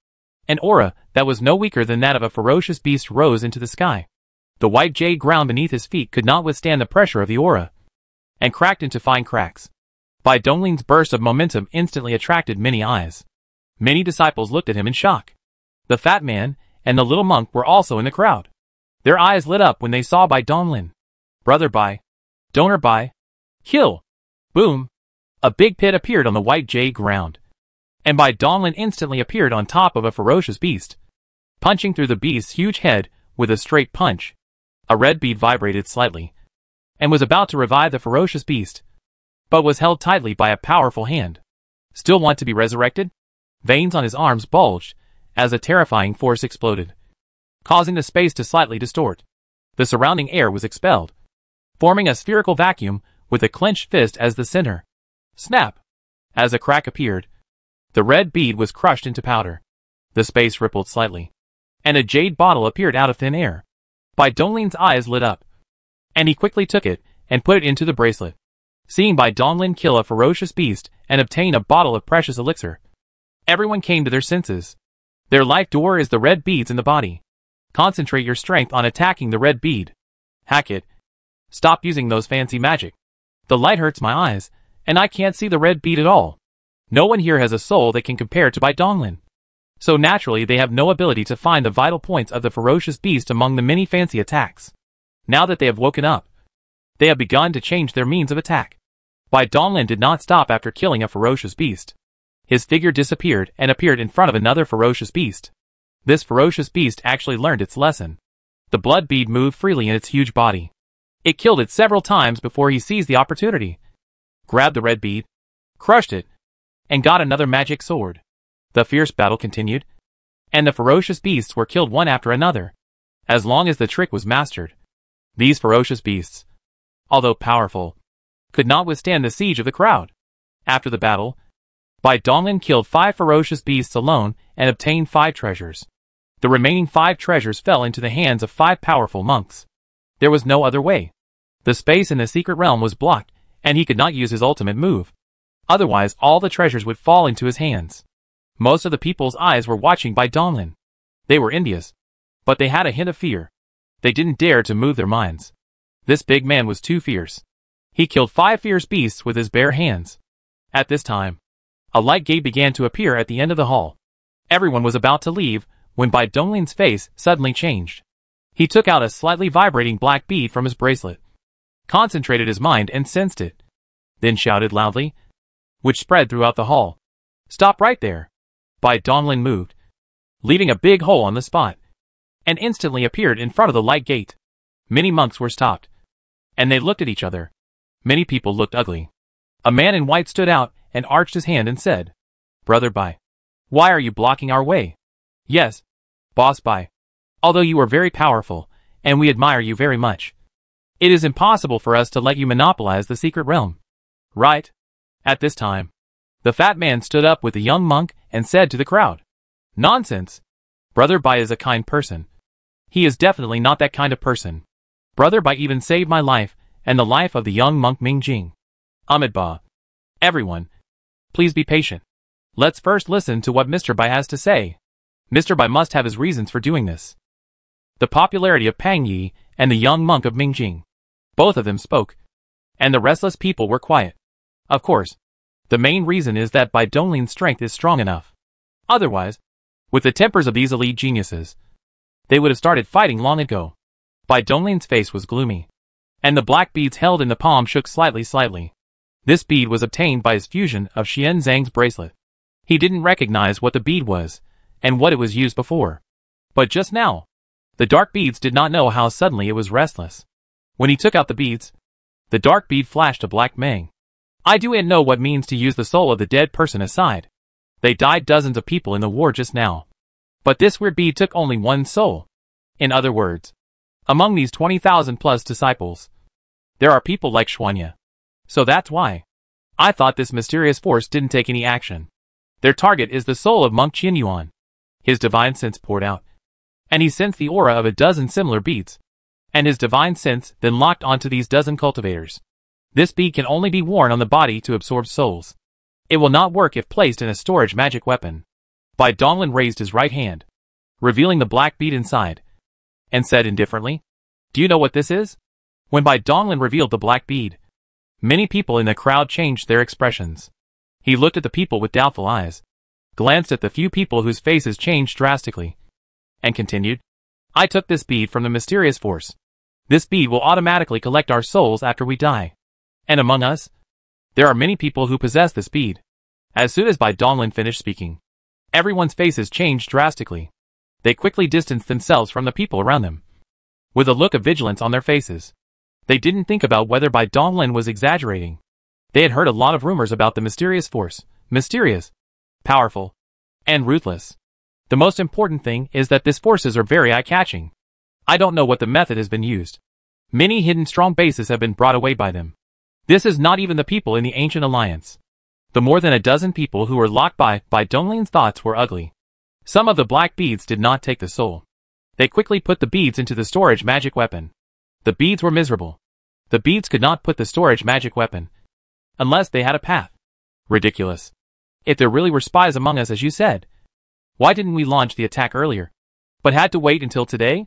An aura that was no weaker than that of a ferocious beast rose into the sky. The white jade ground beneath his feet could not withstand the pressure of the aura, and cracked into fine cracks. Bai Donglin's burst of momentum instantly attracted many eyes. Many disciples looked at him in shock. The fat man and the little monk were also in the crowd. Their eyes lit up when they saw Bai Donglin. Brother Bai, donor Bai, kill! Boom! A big pit appeared on the white jade ground, and Bai Donglin instantly appeared on top of a ferocious beast, punching through the beast's huge head with a straight punch. A red bead vibrated slightly, and was about to revive the ferocious beast, but was held tightly by a powerful hand. Still want to be resurrected? Veins on his arms bulged as a terrifying force exploded, causing the space to slightly distort. The surrounding air was expelled, forming a spherical vacuum with a clenched fist as the center. Snap! As a crack appeared, the red bead was crushed into powder. The space rippled slightly, and a jade bottle appeared out of thin air. Bai Donglin's eyes lit up, and he quickly took it and put it into the bracelet. Seeing Bai Donglin kill a ferocious beast and obtain a bottle of precious elixir, everyone came to their senses. Their life door is the red beads in the body. Concentrate your strength on attacking the red bead. Hack it. Stop using those fancy magic. The light hurts my eyes, and I can't see the red bead at all. No one here has a soul that can compare to Bai Donglin. So naturally they have no ability to find the vital points of the ferocious beast among the many fancy attacks. Now that they have woken up, they have begun to change their means of attack. Bai Donglin did not stop after killing a ferocious beast. His figure disappeared and appeared in front of another ferocious beast. This ferocious beast actually learned its lesson. The blood bead moved freely in its huge body. It killed it several times before he seized the opportunity, grabbed the red bead, crushed it, and got another magic sword. The fierce battle continued, and the ferocious beasts were killed one after another. As long as the trick was mastered, these ferocious beasts, although powerful, could not withstand the siege of the crowd. After the battle, Bai Donglin killed 5 ferocious beasts alone and obtained 5 treasures. The remaining 5 treasures fell into the hands of 5 powerful monks. There was no other way. The space in the secret realm was blocked, and he could not use his ultimate move. Otherwise, all the treasures would fall into his hands. Most of the people's eyes were watching Bai Donglin. They were India's. But they had a hint of fear. They didn't dare to move their minds. This big man was too fierce. He killed 5 fierce beasts with his bare hands. At this time, a light gate began to appear at the end of the hall. Everyone was about to leave, when Bai Donglin's face suddenly changed. He took out a slightly vibrating black bead from his bracelet, concentrated his mind and sensed it, then shouted loudly, which spread throughout the hall. "Stop right there!" Bai Donglin moved, leaving a big hole on the spot, and instantly appeared in front of the light gate. Many monks were stopped, and they looked at each other. Many people looked ugly. A man in white stood out and arched his hand and said, "Brother Bai, why are you blocking our way?" "Yes, Boss Bai. Although you are very powerful, and we admire you very much, it is impossible for us to let you monopolize the secret realm." "Right." At this time, the fat man stood up with the young monk and said to the crowd, "Nonsense. Brother Bai is a kind person. He is definitely not that kind of person. Brother Bai even saved my life and the life of the young monk Ming Jing. Ahmed Ba. Everyone, please be patient. Let's first listen to what Mr. Bai has to say. Mr. Bai must have his reasons for doing this." The popularity of Pang Yi and the young monk of Ming Jing. Both of them spoke, and the restless people were quiet. Of course, the main reason is that Bai Donglin's strength is strong enough. Otherwise, with the tempers of these elite geniuses, they would have started fighting long ago. Bai Donglin's face was gloomy, and the black beads held in the palm shook slightly. This bead was obtained by his fusion of Xian Zhang's bracelet. He didn't recognize what the bead was, and what it was used before. But just now, the dark beads did not know how suddenly it was restless. When he took out the beads, the dark bead flashed a black mang. "I do not know what means to use the soul of the dead person aside. They died dozens of people in the war just now. But this weird bead took only one soul. In other words, among these 20,000 plus disciples, there are people like Xuanya. So that's why I thought this mysterious force didn't take any action. Their target is the soul of Monk Qianyuan." His divine sense poured out, and he sensed the aura of a dozen similar beads, and his divine sense then locked onto these dozen cultivators. This bead can only be worn on the body to absorb souls. It will not work if placed in a storage magic weapon. Bai Donglin raised his right hand, revealing the black bead inside, and said indifferently, "Do you know what this is?" When Bai Donglin revealed the black bead, many people in the crowd changed their expressions. He looked at the people with doubtful eyes, glanced at the few people whose faces changed drastically, and continued, "I took this bead from the mysterious force. This bead will automatically collect our souls after we die. And among us, there are many people who possess this bead." As soon as Bai Donglin finished speaking, everyone's faces changed drastically. They quickly distanced themselves from the people around them, with a look of vigilance on their faces. They didn't think about whether Bai Donglin was exaggerating. They had heard a lot of rumors about the mysterious force, mysterious, powerful, and ruthless. The most important thing is that these forces are very eye-catching. I don't know what the method has been used. Many hidden strong bases have been brought away by them. This is not even the people in the Ancient Alliance. The more than a dozen people who were locked by Donglin's thoughts were ugly. Some of the black beads did not take the soul. They quickly put the beads into the storage magic weapon. The beads were miserable. The beads could not put the storage magic weapon, unless they had a path. Ridiculous. If there really were spies among us as you said, why didn't we launch the attack earlier? But had to wait until today?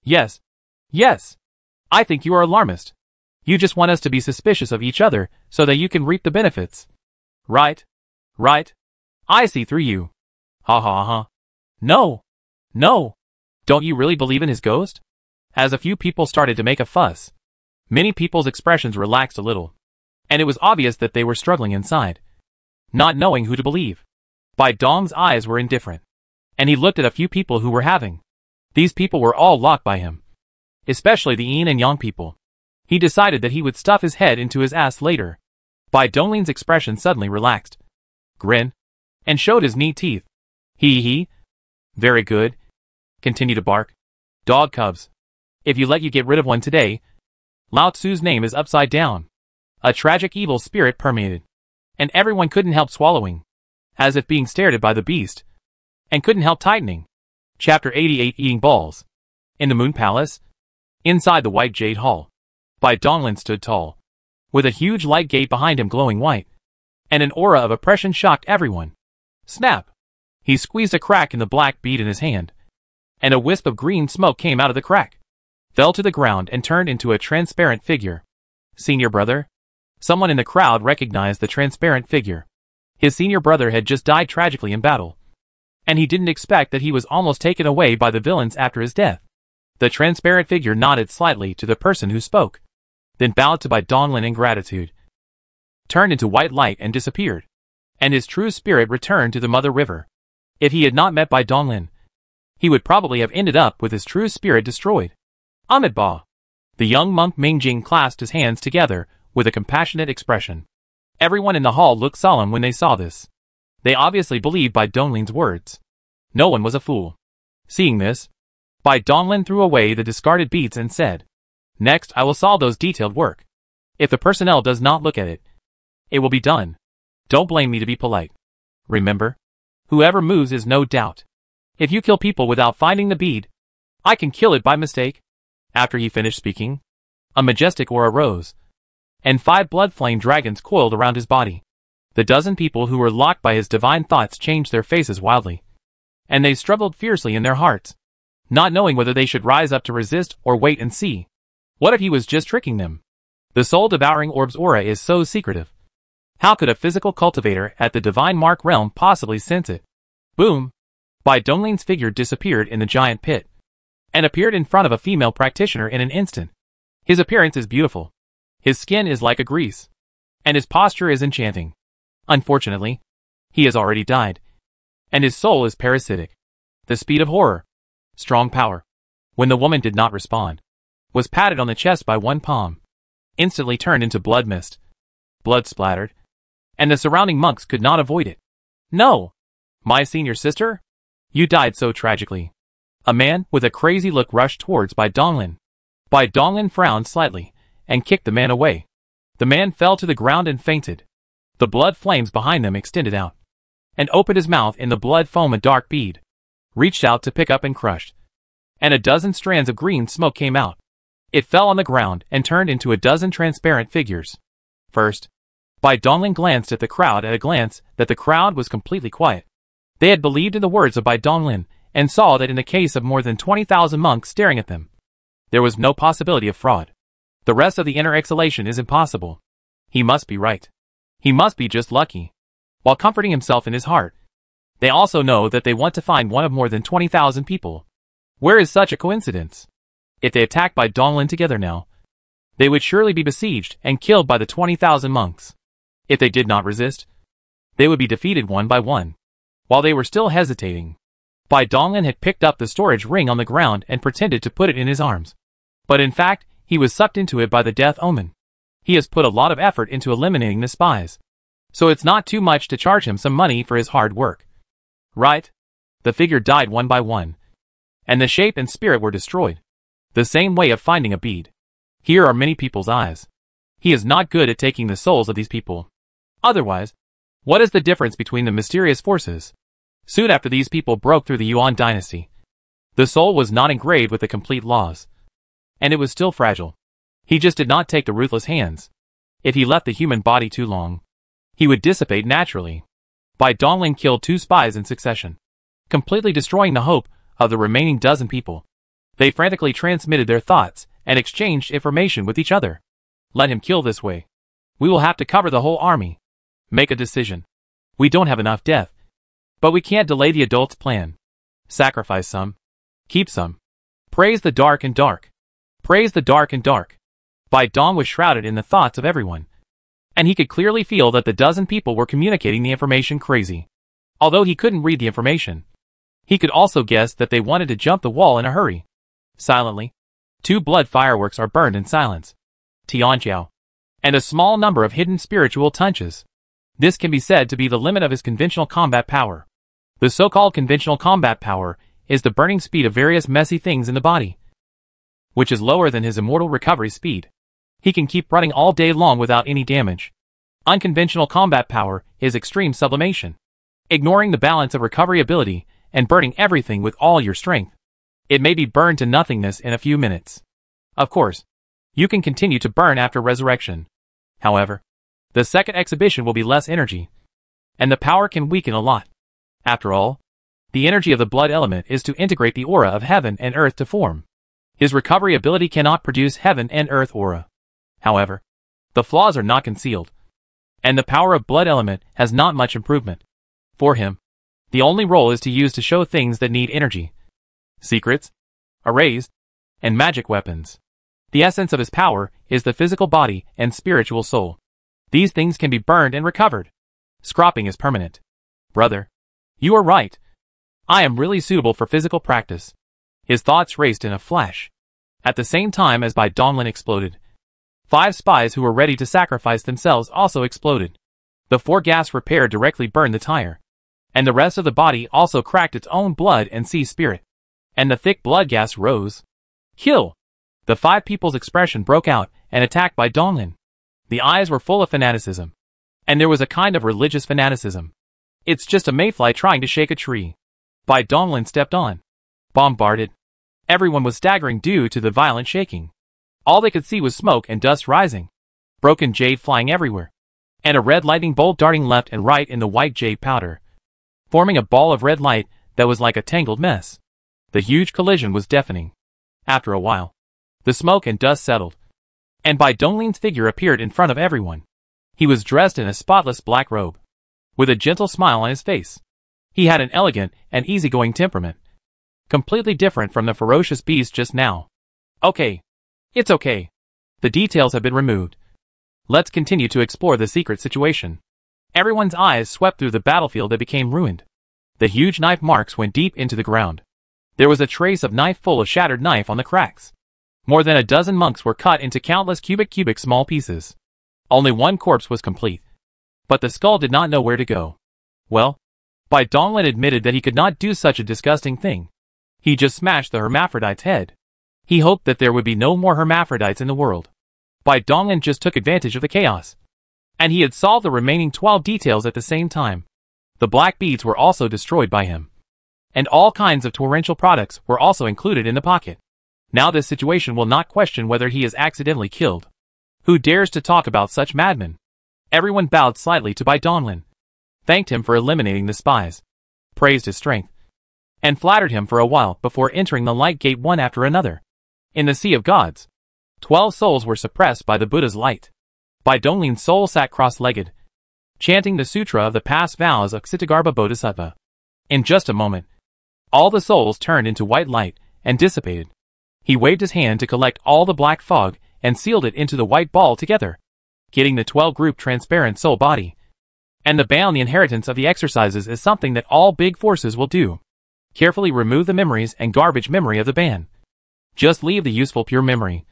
Yes. I think you are alarmist. You just want us to be suspicious of each other so that you can reap the benefits. Right. I see through you. Ha. No. Don't you really believe in his ghost? As a few people started to make a fuss, many people's expressions relaxed a little, and it was obvious that they were struggling inside, not knowing who to believe. Bai Dong's eyes were indifferent, and he looked at a few people who were having. These people were all locked by him, especially the yin and yang people. He decided that he would stuff his head into his ass later. Bai Donglin's expression suddenly relaxed, grinned, and showed his neat teeth. He. Very good. Continue to bark. Dog cubs. If you let you get rid of one today. Lao Tzu's name is upside down. A tragic evil spirit permeated, and everyone couldn't help swallowing, as if being stared at by the beast, and couldn't help tightening. Chapter 88 Eating Balls. In the Moon Palace, Inside the white jade hall, Bai Donglin stood tall, with a huge light gate behind him glowing white, and an aura of oppression shocked everyone. Snap! He squeezed a crack in the black bead in his hand, and a wisp of green smoke came out of the crack, fell to the ground and turned into a transparent figure. Senior brother? Someone in the crowd recognized the transparent figure. His senior brother had just died tragically in battle, and he didn't expect that he was almost taken away by the villains after his death. The transparent figure nodded slightly to the person who spoke, then bowed to Bai Donglin in gratitude, turned into white light and disappeared, and his true spirit returned to the Mother River. If he had not met Bai Donglin, he would probably have ended up with his true spirit destroyed. Amitabha! The young monk Mingjing clasped his hands together with a compassionate expression. Everyone in the hall looked solemn when they saw this. They obviously believed Bai Donglin's words. No one was a fool. Seeing this, Bai Donglin threw away the discarded beads and said, "Next, I will solve those detailed work. If the personnel does not look at it, it will be done. Don't blame me to be polite. Remember, whoever moves is no doubt. If you kill people without finding the bead, I can kill it by mistake." After he finished speaking, a majestic aura rose, and 5 blood flame dragons coiled around his body. The dozen people who were locked by his divine thoughts changed their faces wildly, and they struggled fiercely in their hearts, not knowing whether they should rise up to resist or wait and see. What if he was just tricking them? The soul-devouring orb's aura is so secretive. How could a physical cultivator at the divine mark realm possibly sense it? Boom! Bai Donglin's figure disappeared in the giant pit, and appeared in front of a female practitioner in an instant. His appearance is beautiful. His skin is like a grease, and his posture is enchanting. Unfortunately, he has already died, and his soul is parasitic. The speed of horror, strong power. When the woman did not respond, was patted on the chest by one palm, instantly turned into blood mist. Blood splattered, and the surrounding monks could not avoid it. "No! My senior sister? You died so tragically." A man with a crazy look rushed towards Bai Donglin. Bai Donglin frowned slightly, and kicked the man away. The man fell to the ground and fainted. The blood flames behind them extended out, and opened his mouth in the blood foam. A dark bead reached out to pick up and crushed, and a dozen strands of green smoke came out. It fell on the ground and turned into a dozen transparent figures. First, Bai Donglin glanced at the crowd. At a glance, that the crowd was completely quiet. They had believed in the words of Bai Donglin, and saw that in the case of more than 20,000 monks staring at them, there was no possibility of fraud. The rest of the inner exhalation is impossible. He must be right. He must be just lucky. While comforting himself in his heart, they also know that they want to find one of more than 20,000 people. Where is such a coincidence? If they attack Bai Donglin together now, they would surely be besieged and killed by the 20,000 monks. If they did not resist, they would be defeated one by one. While they were still hesitating, Bai Donglin had picked up the storage ring on the ground and pretended to put it in his arms. But in fact, he was sucked into it by the death omen. He has put a lot of effort into eliminating the spies, so it's not too much to charge him some money for his hard work. Right? The figure died one by one, and the shape and spirit were destroyed. The same way of finding a bead. Here are many people's eyes. He is not good at taking the souls of these people. Otherwise, what is the difference between the mysterious forces? Soon after these people broke through the Yuan dynasty, the soul was not engraved with the complete laws, and it was still fragile. He just did not take the ruthless hands. If he left the human body too long, he would dissipate naturally. Bai Donglin killed 2 spies in succession, completely destroying the hope of the remaining dozen people. They frantically transmitted their thoughts and exchanged information with each other. Let him kill this way. We will have to cover the whole army. Make a decision. We don't have enough death, but we can't delay the adults' plan. Sacrifice some. Keep some. Praise the dark and dark. Praise the dark and dark. Bai Dong was shrouded in the thoughts of everyone, and he could clearly feel that the dozen people were communicating the information crazy. Although he couldn't read the information, he could also guess that they wanted to jump the wall in a hurry. Silently, 2 blood fireworks are burned in silence. Tianqiao. And a small number of hidden spiritual touches. This can be said to be the limit of his conventional combat power. The so-called conventional combat power is the burning speed of various messy things in the body, which is lower than his immortal recovery speed. He can keep running all day long without any damage. Unconventional combat power is extreme sublimation, ignoring the balance of recovery ability and burning everything with all your strength. It may be burned to nothingness in a few minutes. Of course, you can continue to burn after resurrection. However, the second exhibition will be less energy, and the power can weaken a lot. After all, the energy of the blood element is to integrate the aura of heaven and earth to form. His recovery ability cannot produce heaven and earth aura. However, the flaws are not concealed, and the power of blood element has not much improvement. For him, the only role is to use to show things that need energy. Secrets, arrays, and magic weapons. The essence of his power is the physical body and spiritual soul. These things can be burned and recovered. Scrapping is permanent. Brother, you are right. I am really suitable for physical practice. His thoughts raced in a flash. At the same time as Bai Donglin exploded, 5 spies who were ready to sacrifice themselves also exploded. The 4 gas repair directly burned the tire, and the rest of the body also cracked its own blood and sea spirit, and the thick blood gas rose. Kill! The 5 people's expression broke out and attacked Bai Donglin. The eyes were full of fanaticism, and there was a kind of religious fanaticism. It's just a mayfly trying to shake a tree. Bai Donglin stepped on. Bombarded. Everyone was staggering due to the violent shaking. All they could see was smoke and dust rising, broken jade flying everywhere, and a red lightning bolt darting left and right in the white jade powder, forming a ball of red light that was like a tangled mess. The huge collision was deafening. After a while, the smoke and dust settled, and Bai Donglin's figure appeared in front of everyone. He was dressed in a spotless black robe, with a gentle smile on his face. He had an elegant and easygoing temperament, completely different from the ferocious beast just now. Okay. It's okay. The details have been removed. Let's continue to explore the secret situation. Everyone's eyes swept through the battlefield that became ruined. The huge knife marks went deep into the ground. There was a trace of knife full of shattered knife on the cracks. More than a dozen monks were cut into countless cubic small pieces. Only one corpse was complete. But the skull did not know where to go. Well, Bai Donglin admitted that he could not do such a disgusting thing. He just smashed the hermaphrodite's head. He hoped that there would be no more hermaphrodites in the world. Bai Donglin just took advantage of the chaos, and he had solved the remaining 12 details at the same time. The black beads were also destroyed by him, and all kinds of torrential products were also included in the pocket. Now this situation will not question whether he is accidentally killed. Who dares to talk about such madmen? Everyone bowed slightly to Bai Donglin, thanked him for eliminating the spies, praised his strength, and flattered him for a while before entering the light gate one after another. In the Sea of Gods, 12 souls were suppressed by the Buddha's light. Bai Donglin's soul sat cross-legged, chanting the sutra of the past vows of Ksitagarbha Bodhisattva. In just a moment, all the souls turned into white light and dissipated. He waved his hand to collect all the black fog and sealed it into the white ball together, getting the 12-group transparent soul body. And the bound the inheritance of the exercises is something that all big forces will do. Carefully remove the memories and garbage memory of the band. Just leave the useful pure memory.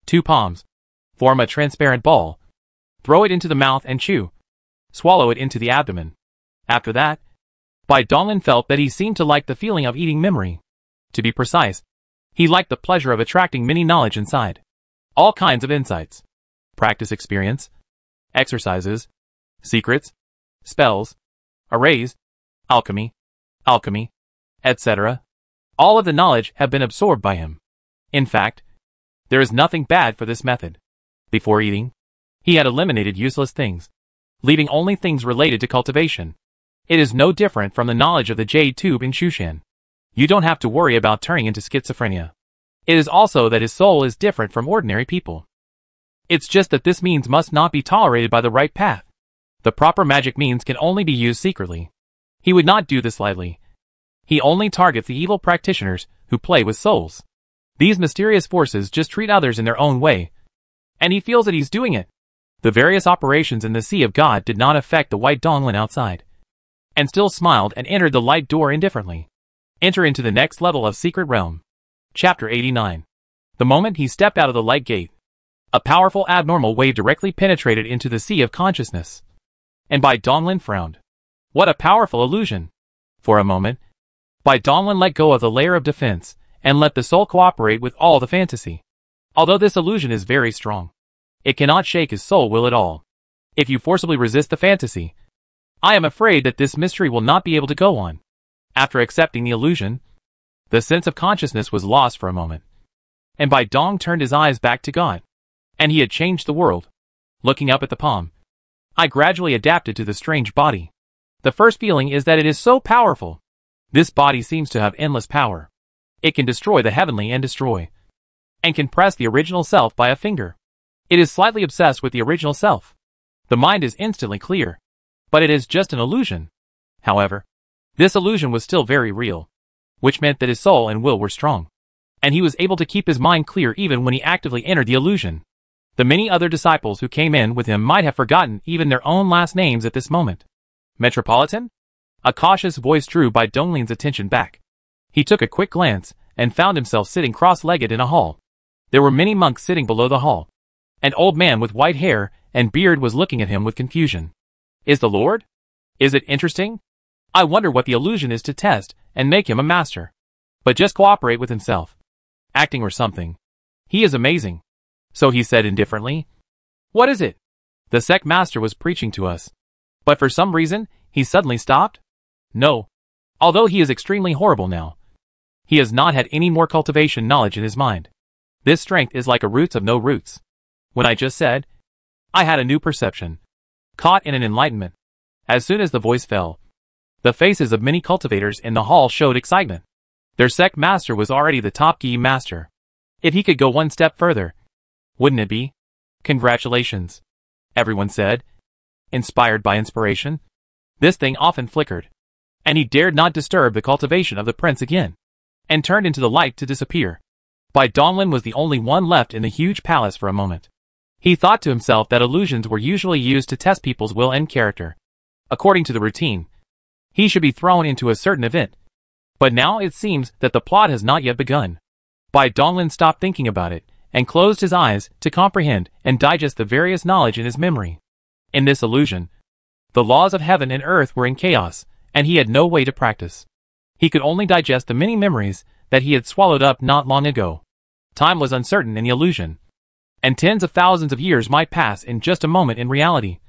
2 palms. Form a transparent ball. Throw it into the mouth and chew. Swallow it into the abdomen. After that, Bai Donglin felt that he seemed to like the feeling of eating memory. To be precise, he liked the pleasure of attracting many knowledge inside. All kinds of insights. Practice experience. Exercises. Secrets. Spells. Arrays. Alchemy. Etc. All of the knowledge have been absorbed by him. In fact, there is nothing bad for this method. Before eating, he had eliminated useless things, leaving only things related to cultivation. It is no different from the knowledge of the jade tube in Shushan. You don't have to worry about turning into schizophrenia. It is also that his soul is different from ordinary people. It's just that this means must not be tolerated by the right path. The proper magic means can only be used secretly. He would not do this lightly. He only targets the evil practitioners who play with souls. These mysterious forces just treat others in their own way, and he feels that he's doing it. The various operations in the Sea of God did not affect the white Donglin outside, and still smiled and entered the light door indifferently. Enter into the next level of Secret Realm. Chapter 89. The moment he stepped out of the light gate, a powerful abnormal wave directly penetrated into the sea of consciousness. And Bai Donglin frowned. What a powerful illusion! For a moment, Bai Donglin let go of the layer of defense, and let the soul cooperate with all the fantasy. Although this illusion is very strong, it cannot shake his soul will at all. If you forcibly resist the fantasy, I am afraid that this mystery will not be able to go on. After accepting the illusion, the sense of consciousness was lost for a moment. And Bai Dong turned his eyes back to God. And he had changed the world. Looking up at the palm, I gradually adapted to the strange body. The first feeling is that it is so powerful. This body seems to have endless power. It can destroy the heavenly and destroy. And can press the original self by a finger. It is slightly obsessed with the original self. The mind is instantly clear. But it is just an illusion. However, this illusion was still very real. Which meant that his soul and will were strong. And he was able to keep his mind clear even when he actively entered the illusion. The many other disciples who came in with him might have forgotten even their own last names at this moment. Metropolitan? A cautious voice drew Bai Donglin's attention back. He took a quick glance and found himself sitting cross-legged in a hall. There were many monks sitting below the hall. An old man with white hair and beard was looking at him with confusion. Is the Lord? Is it interesting? I wonder what the illusion is to test and make him a master. But just cooperate with himself. Acting or something. He is amazing. So he said indifferently. What is it? The sect master was preaching to us. But for some reason, he suddenly stopped? No. Although he is extremely horrible now. He has not had any more cultivation knowledge in his mind. This strength is like a roots of no roots. When I just said, I had a new perception. Caught in an enlightenment. As soon as the voice fell, the faces of many cultivators in the hall showed excitement. Their sect master was already the top Gi master. If he could go one step further, wouldn't it be? Congratulations. Everyone said. Inspired by inspiration. This thing often flickered. And he dared not disturb the cultivation of the prince again. And turned into the light to disappear. Bai Donglin was the only one left in the huge palace for a moment. He thought to himself that illusions were usually used to test people's will and character. According to the routine, he should be thrown into a certain event. But now it seems that the plot has not yet begun. Bai Donglin stopped thinking about it, and closed his eyes to comprehend and digest the various knowledge in his memory. In this illusion, the laws of heaven and earth were in chaos, and he had no way to practice. He could only digest the many memories that he had swallowed up not long ago. Time was uncertain in the illusion, and tens of thousands of years might pass in just a moment in reality.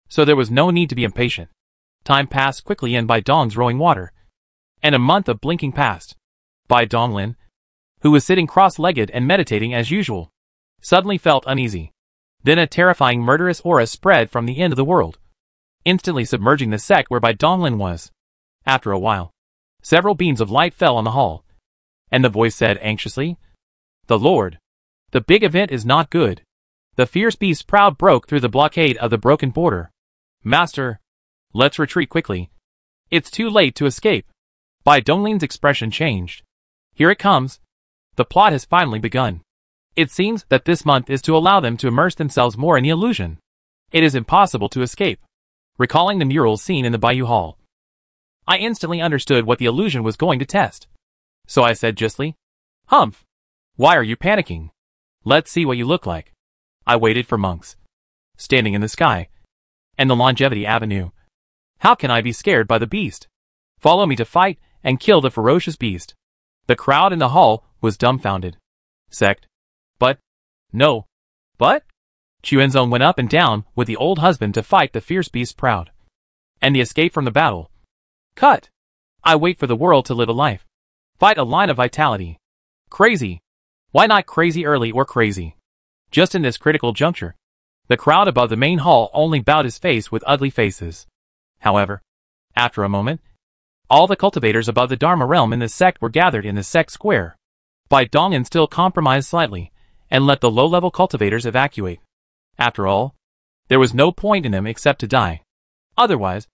So there was no need to be impatient. Time passed quickly in Bai Dong's rowing water, and a month of blinking passed. Bai Donglin, who was sitting cross-legged and meditating as usual, suddenly felt uneasy. Then a terrifying murderous aura spread from the end of the world, instantly submerging the sect where Bai Donglin was. After a while, several beams of light fell on the hall, and the voice said anxiously, The Lord. The big event is not good. The fierce beast's proud broke through the blockade of the broken border. Master, let's retreat quickly. It's too late to escape. Bai Donglin's expression changed. Here it comes. The plot has finally begun. It seems that this month is to allow them to immerse themselves more in the illusion. It is impossible to escape. Recalling the murals seen in the Bayou Hall, I instantly understood what the illusion was going to test. So I said justly, Humph! Why are you panicking? Let's see what you look like. I waited for monks, standing in the sky, and the Longevity Avenue. How can I be scared by the beast? Follow me to fight and kill the ferocious beast. The crowd in the hall was dumbfounded. Sect. But. No. But? Chuenzong went up and down with the old husband to fight the fierce beast proud. And the escape from the battle. Cut. I wait for the world to live a life. Fight a line of vitality. Crazy. Why not crazy early or crazy? Just in this critical juncture. The crowd above the main hall only bowed his face with ugly faces. However, after a moment, all the cultivators above the Dharma realm in the sect were gathered in the sect square. Bai Donglin still compromised slightly, and let the low-level cultivators evacuate. After all, there was no point in them except to die. Otherwise,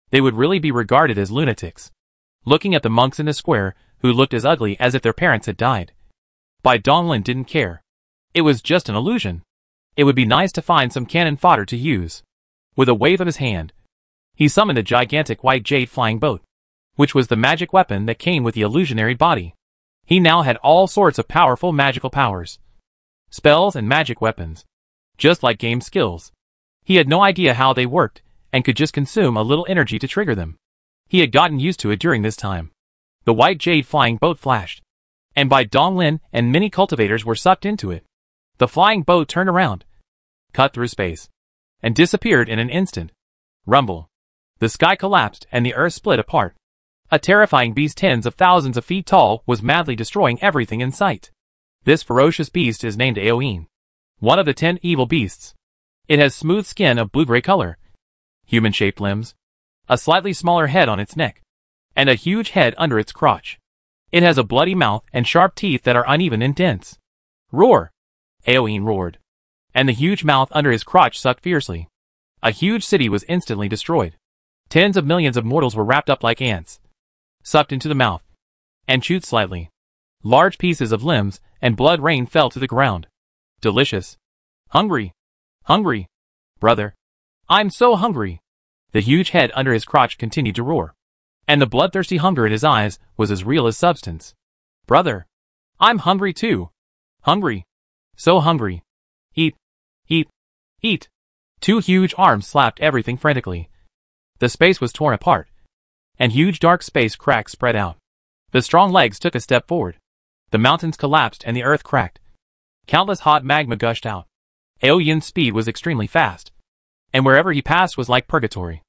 they would really be regarded as lunatics. Looking at the monks in the square, who looked as ugly as if their parents had died, Bai Donglin didn't care. It was just an illusion. It would be nice to find some cannon fodder to use. With a wave of his hand, he summoned a gigantic white jade flying boat, which was the magic weapon that came with the illusionary body. He now had all sorts of powerful magical powers, spells and magic weapons, just like game skills. He had no idea how they worked, and could just consume a little energy to trigger them. He had gotten used to it during this time. The white jade flying boat flashed, and Bai Donglin and many cultivators were sucked into it. The flying boat turned around, cut through space, and disappeared in an instant. Rumble. The sky collapsed and the earth split apart. A terrifying beast tens of thousands of feet tall was madly destroying everything in sight. This ferocious beast is named Aoin, one of the 10 evil beasts. It has smooth skin of blue-gray color, human-shaped limbs, a slightly smaller head on its neck, and a huge head under its crotch. It has a bloody mouth and sharp teeth that are uneven and dense. Roar! Aoin roared, and the huge mouth under his crotch sucked fiercely. A huge city was instantly destroyed. Tens of millions of mortals were wrapped up like ants, sucked into the mouth, and chewed slightly. Large pieces of limbs and blood rain fell to the ground. Delicious. Hungry. Hungry. Brother. I'm so hungry. The huge head under his crotch continued to roar, and the bloodthirsty hunger in his eyes was as real as substance. Brother. I'm hungry too. Hungry. So hungry. Eat. Eat. Eat. Two huge arms slapped everything frantically. The space was torn apart, and huge dark space cracks spread out. The strong legs took a step forward. The mountains collapsed and the earth cracked. Countless hot magma gushed out. Aoyin's speed was extremely fast, and wherever he passed was like purgatory.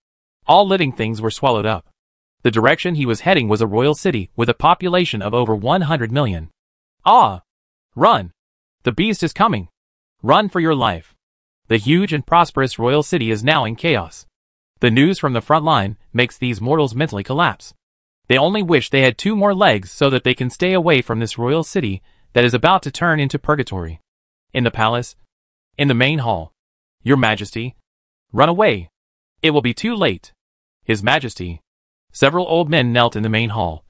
All living things were swallowed up. The direction he was heading was a royal city with a population of over 100 million. Ah! Run! The beast is coming! Run for your life! The huge and prosperous royal city is now in chaos. The news from the front line makes these mortals mentally collapse. They only wish they had 2 more legs so that they can stay away from this royal city that is about to turn into purgatory. In the palace, in the main hall. Your Majesty, run away. It will be too late. His Majesty. Several old men knelt in the main hall,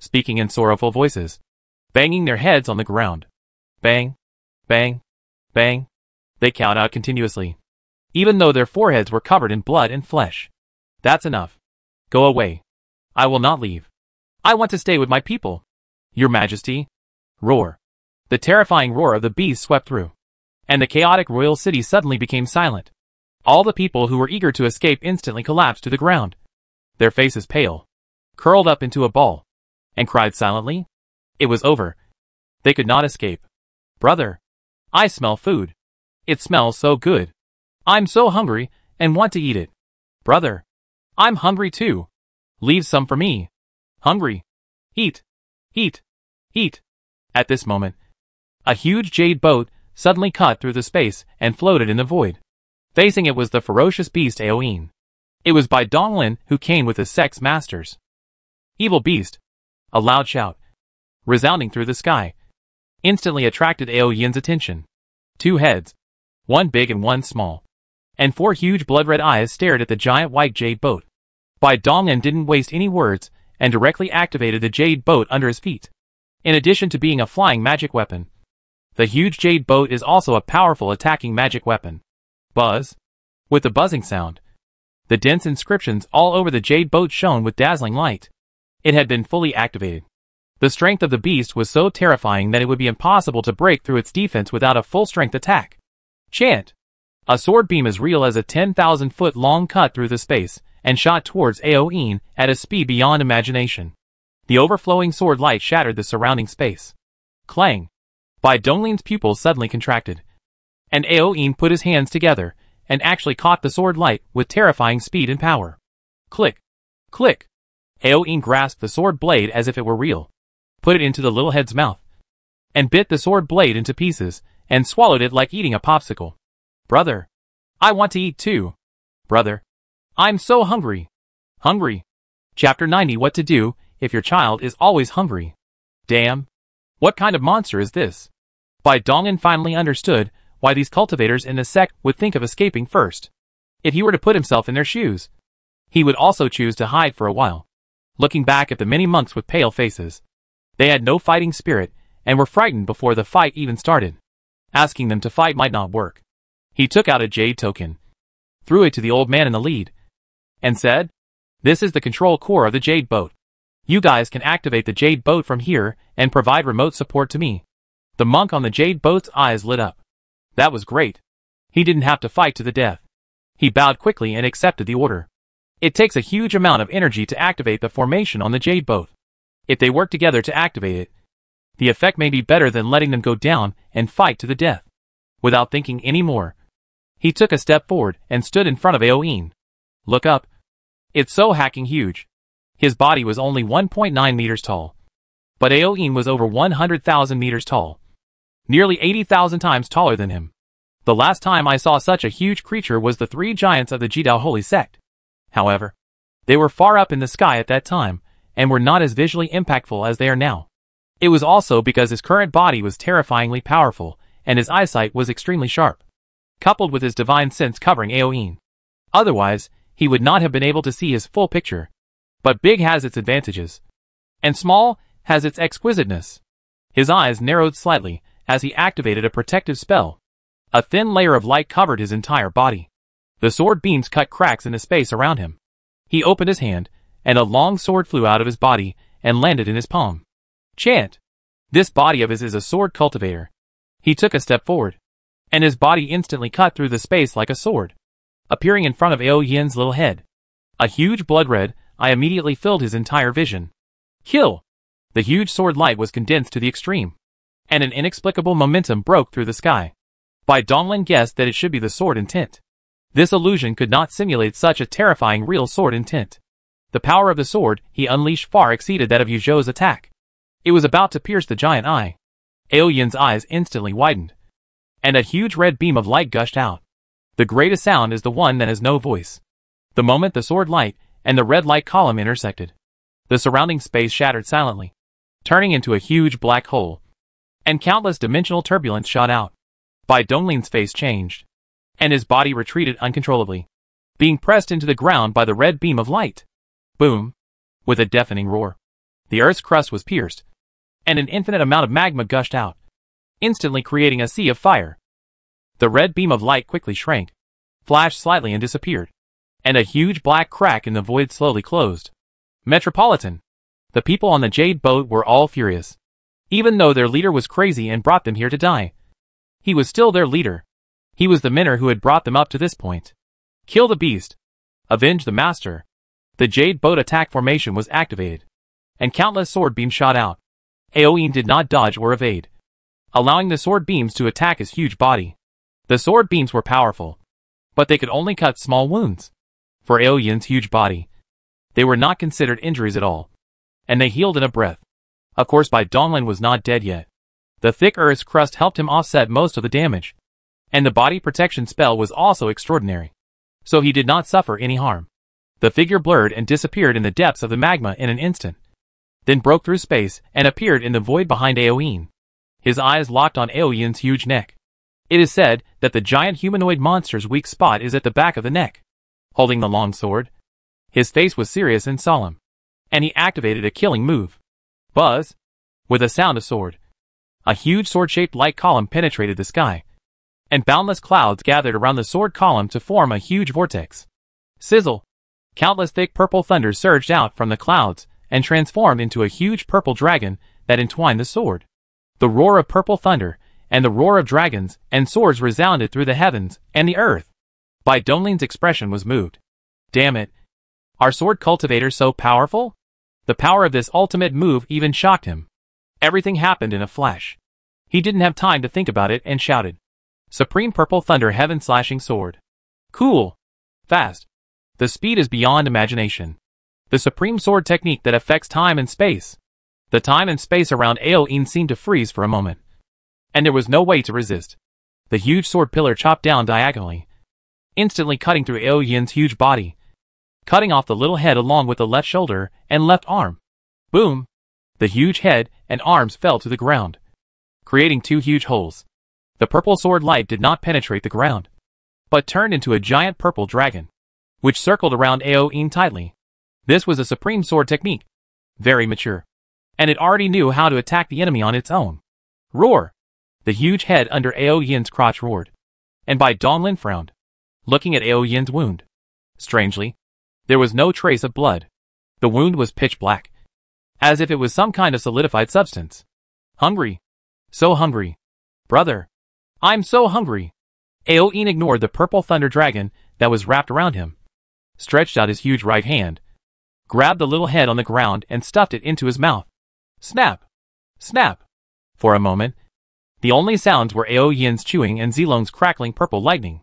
speaking in sorrowful voices, banging their heads on the ground. Bang, bang, bang. They count out continuously, even though their foreheads were covered in blood and flesh. That's enough. Go away. I will not leave. I want to stay with my people. Your Majesty. Roar. The terrifying roar of the beast swept through, and the chaotic royal city suddenly became silent. All the people who were eager to escape instantly collapsed to the ground, their faces pale, curled up into a ball, and cried silently. It was over. They could not escape. Brother. I smell food. It smells so good. I'm so hungry and want to eat it. Brother. I'm hungry too. Leave some for me. Hungry. Eat. Eat. Eat. At this moment, a huge jade boat suddenly cut through the space and floated in the void. Facing it was the ferocious beast Aoin. It was by Donglin who came with his sex masters. Evil beast. A loud shout, resounding through the sky, instantly attracted Aoyin's attention. 2 heads, one big and one small, and 4 huge blood-red eyes stared at the giant white jade boat. Bai Donglin didn't waste any words and directly activated the jade boat under his feet. In addition to being a flying magic weapon, the huge jade boat is also a powerful attacking magic weapon. Buzz. With the buzzing sound, the dense inscriptions all over the jade boat shone with dazzling light. It had been fully activated. The strength of the beast was so terrifying that it would be impossible to break through its defense without a full-strength attack. Chant. A sword beam as real as a 10,000-foot long cut through the space and shot towards Aoin at a speed beyond imagination. The overflowing sword light shattered the surrounding space. Clang. Bai Donglin's pupils suddenly contracted, and Aoin put his hands together and actually caught the sword light with terrifying speed and power. Click. Click. Aoin grasped the sword blade as if it were real, put it into the little head's mouth, and bit the sword blade into pieces and swallowed it like eating a popsicle. Brother. I want to eat too. Brother. I'm so hungry. Hungry. Chapter 90. What to do if your child is always hungry. Damn. What kind of monster is this? Bai Donglin finally understood why these cultivators in the sect would think of escaping first. If he were to put himself in their shoes, he would also choose to hide for a while. Looking back at the many monks with pale faces, they had no fighting spirit and were frightened before the fight even started. Asking them to fight might not work. He took out a jade token, threw it to the old man in the lead, and said, "This is the control core of the jade boat. You guys can activate the jade boat from here and provide remote support to me." The monk on the jade boat's eyes lit up. That was great. He didn't have to fight to the death. He bowed quickly and accepted the order. It takes a huge amount of energy to activate the formation on the jade boat. If they work together to activate it, the effect may be better than letting them go down and fight to the death. Without thinking any more, he took a step forward and stood in front of Aoin. Look up. It's so hacking huge. His body was only 1.9 meters tall, but Aoin was over 100,000 meters tall. nearly 80,000 times taller than him. The last time I saw such a huge creature was the three giants of the Jidao Holy Sect. However, they were far up in the sky at that time, and were not as visually impactful as they are now. It was also because his current body was terrifyingly powerful, and his eyesight was extremely sharp, coupled with his divine sense covering Aoin. Otherwise, he would not have been able to see his full picture. But big has its advantages, and small has its exquisiteness. His eyes narrowed slightly as he activated a protective spell. A thin layer of light covered his entire body. The sword beams cut cracks in the space around him. He opened his hand, and a long sword flew out of his body and landed in his palm. Chant! This body of his is a sword cultivator. He took a step forward, and his body instantly cut through the space like a sword, appearing in front of Ao Yin's little head. A huge blood red eye immediately filled his entire vision. Kill! The huge sword light was condensed to the extreme, and an inexplicable momentum broke through the sky. Bai Donglin guessed that it should be the sword intent. This illusion could not simulate such a terrifying real sword intent. The power of the sword he unleashed far exceeded that of Yuzhou's attack. It was about to pierce the giant eye. Ao Yin's eyes instantly widened, and a huge red beam of light gushed out. The greatest sound is the one that has no voice. The moment the sword light and the red light column intersected, the surrounding space shattered silently, turning into a huge black hole, and countless dimensional turbulence shot out. Bai Donglin's face changed, and his body retreated uncontrollably, being pressed into the ground by the red beam of light. Boom! With a deafening roar, the Earth's crust was pierced, and an infinite amount of magma gushed out, instantly creating a sea of fire. The red beam of light quickly shrank, flashed slightly and disappeared, and a huge black crack in the void slowly closed. Metropolitan! The people on the Jade boat were all furious. Even though their leader was crazy and brought them here to die, he was still their leader. He was the mentor who had brought them up to this point. Kill the beast. Avenge the master. The Jade boat attack formation was activated, and countless sword beams shot out. Aoin did not dodge or evade, allowing the sword beams to attack his huge body. The sword beams were powerful, but they could only cut small wounds. For Aoin's huge body, they were not considered injuries at all, and they healed in a breath. Of course, Bai Donglin was not dead yet. The thick Earth's crust helped him offset most of the damage, and the body protection spell was also extraordinary, so he did not suffer any harm. The figure blurred and disappeared in the depths of the magma in an instant, then broke through space and appeared in the void behind Aoin. His eyes locked on Aoin's huge neck. It is said that the giant humanoid monster's weak spot is at the back of the neck. Holding the long sword, his face was serious and solemn, and he activated a killing move. Buzz! With a sound of sword, a huge sword-shaped light column penetrated the sky, and boundless clouds gathered around the sword column to form a huge vortex. Sizzle! Countless thick purple thunders surged out from the clouds and transformed into a huge purple dragon that entwined the sword. The roar of purple thunder and the roar of dragons and swords resounded through the heavens and the earth. Bai Donglin's expression was moved. Damn it! Are sword cultivators so powerful? The power of this ultimate move even shocked him. Everything happened in a flash. He didn't have time to think about it and shouted, Supreme Purple Thunder Heaven Slashing Sword. Cool. Fast. The speed is beyond imagination. The supreme sword technique that affects time and space. The time and space around Aoin seemed to freeze for a moment, and there was no way to resist. The huge sword pillar chopped down diagonally, instantly cutting through Aoin's huge body, cutting off the little head along with the left shoulder and left arm. Boom! The huge head and arms fell to the ground, creating two huge holes. The purple sword light did not penetrate the ground, but turned into a giant purple dragon, which circled around Aoin tightly. This was a supreme sword technique, very mature, and it already knew how to attack the enemy on its own. Roar! The huge head under Aoin's crotch roared, and Bai Donglin frowned, looking at Aoin's wound. Strangely, there was no trace of blood. The wound was pitch black, as if it was some kind of solidified substance. Hungry. So hungry. Brother. I'm so hungry. Aoin ignored the purple thunder dragon that was wrapped around him, stretched out his huge right hand, grabbed the little head on the ground and stuffed it into his mouth. Snap! Snap! For a moment, the only sounds were Aoin's chewing and Zilong's crackling purple lightning.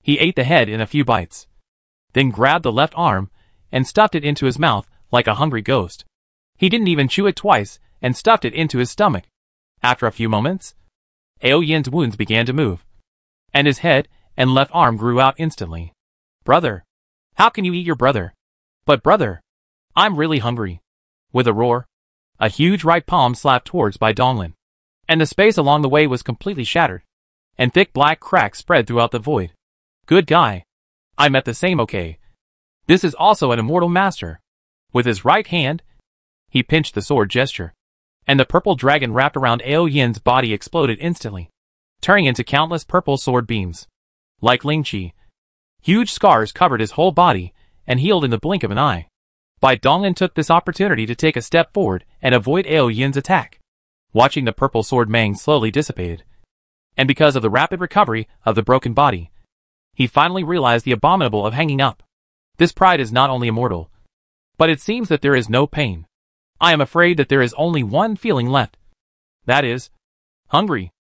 He ate the head in a few bites, then grabbed the left arm and stuffed it into his mouth like a hungry ghost. He didn't even chew it twice and stuffed it into his stomach. After a few moments, Ao Yin's wounds began to move, and his head and left arm grew out instantly. Brother! How can you eat your brother? But brother! I'm really hungry. With a roar, a huge right palm slapped towards Bai Donglin, and the space along the way was completely shattered, and thick black cracks spread throughout the void. Good guy. I met the same okay. This is also an immortal master. With his right hand, he pinched the sword gesture, and the purple dragon wrapped around Ao Yin's body exploded instantly, turning into countless purple sword beams. Like Ling Qi, huge scars covered his whole body and healed in the blink of an eye. Bai Donglin took this opportunity to take a step forward and avoid Ao Yin's attack, watching the purple sword mang slowly dissipated. And because of the rapid recovery of the broken body, he finally realized the abominable of hanging up. This pride is not only immortal, but it seems that there is no pain. I am afraid that there is only one feeling left. That is, hungry.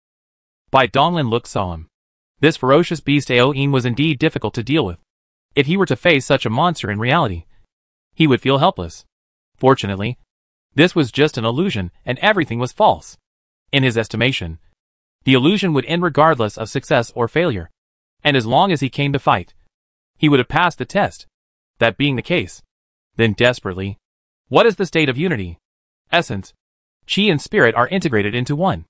Bai Donglin looked solemn. This ferocious beast Ao Yin was indeed difficult to deal with. If he were to face such a monster in reality, he would feel helpless. Fortunately, this was just an illusion and everything was false. In his estimation, the illusion would end regardless of success or failure, and as long as he came to fight, he would have passed the test. That being the case, then desperately, what is the state of unity? Essence, Qi and spirit are integrated into one.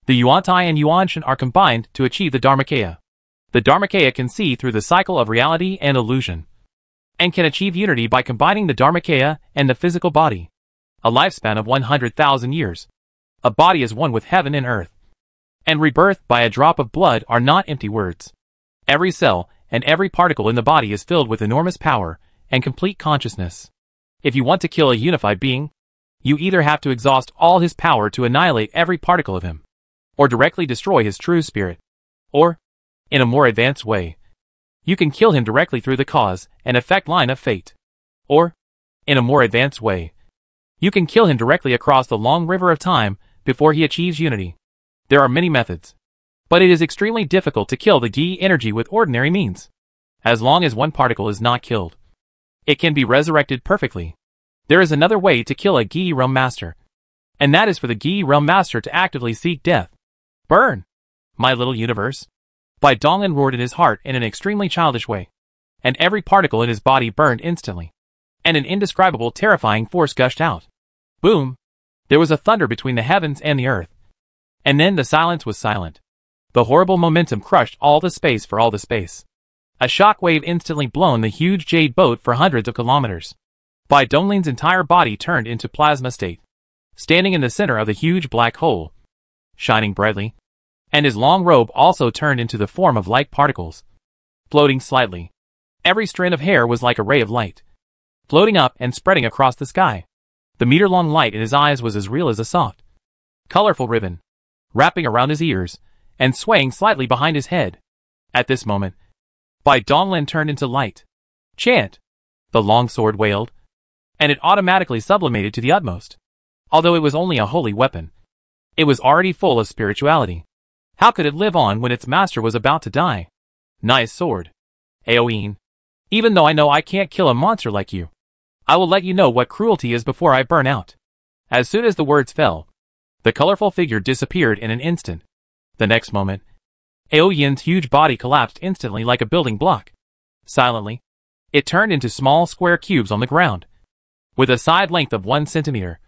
The Yuan-Tai and Yuan-Shen are combined to achieve the Dharmakaya. The Dharmakaya can see through the cycle of reality and illusion, and can achieve unity by combining the Dharmakaya and the physical body. A lifespan of 100,000 years. A body is one with heaven and earth. And rebirth by a drop of blood are not empty words. Every cell and every particle in the body is filled with enormous power and complete consciousness. If you want to kill a unified being, you either have to exhaust all his power to annihilate every particle of him, or directly destroy his true spirit, or, in a more advanced way, you can kill him directly through the cause and effect line of fate, or, in a more advanced way, you can kill him directly across the long river of time before he achieves unity. There are many methods, but it is extremely difficult to kill the Gi energy with ordinary means. As long as one particle is not killed, it can be resurrected perfectly. There is another way to kill a Gi realm master, and that is for the Gi realm master to actively seek death. Burn! My little universe. Bai Donglin roared in his heart in an extremely childish way, and every particle in his body burned instantly, and an indescribable terrifying force gushed out. Boom! There was a thunder between the heavens and the earth, and then the silence was silent. The horrible momentum crushed all the space for all the space. A shock wave instantly blown the huge jade boat for hundreds of kilometers. Bai Donglin's entire body turned into plasma state, standing in the center of the huge black hole, shining brightly, and his long robe also turned into the form of light particles, floating slightly. Every strand of hair was like a ray of light, floating up and spreading across the sky. The meter-long light in his eyes was as real as a soft, colorful ribbon, wrapping around his ears and swaying slightly behind his head. At this moment, Bai Donglin turned into light. Chant! The long sword wailed, and it automatically sublimated to the utmost. Although it was only a holy weapon, it was already full of spirituality. How could it live on when its master was about to die? Nice sword, Ao Yin. Even though I know I can't kill a monster like you, I will let you know what cruelty is before I burn out. As soon as the words fell, the colorful figure disappeared in an instant. The next moment, Ao Yin's huge body collapsed instantly like a building block. Silently, it turned into small square cubes on the ground, with a side length of 1 centimeter.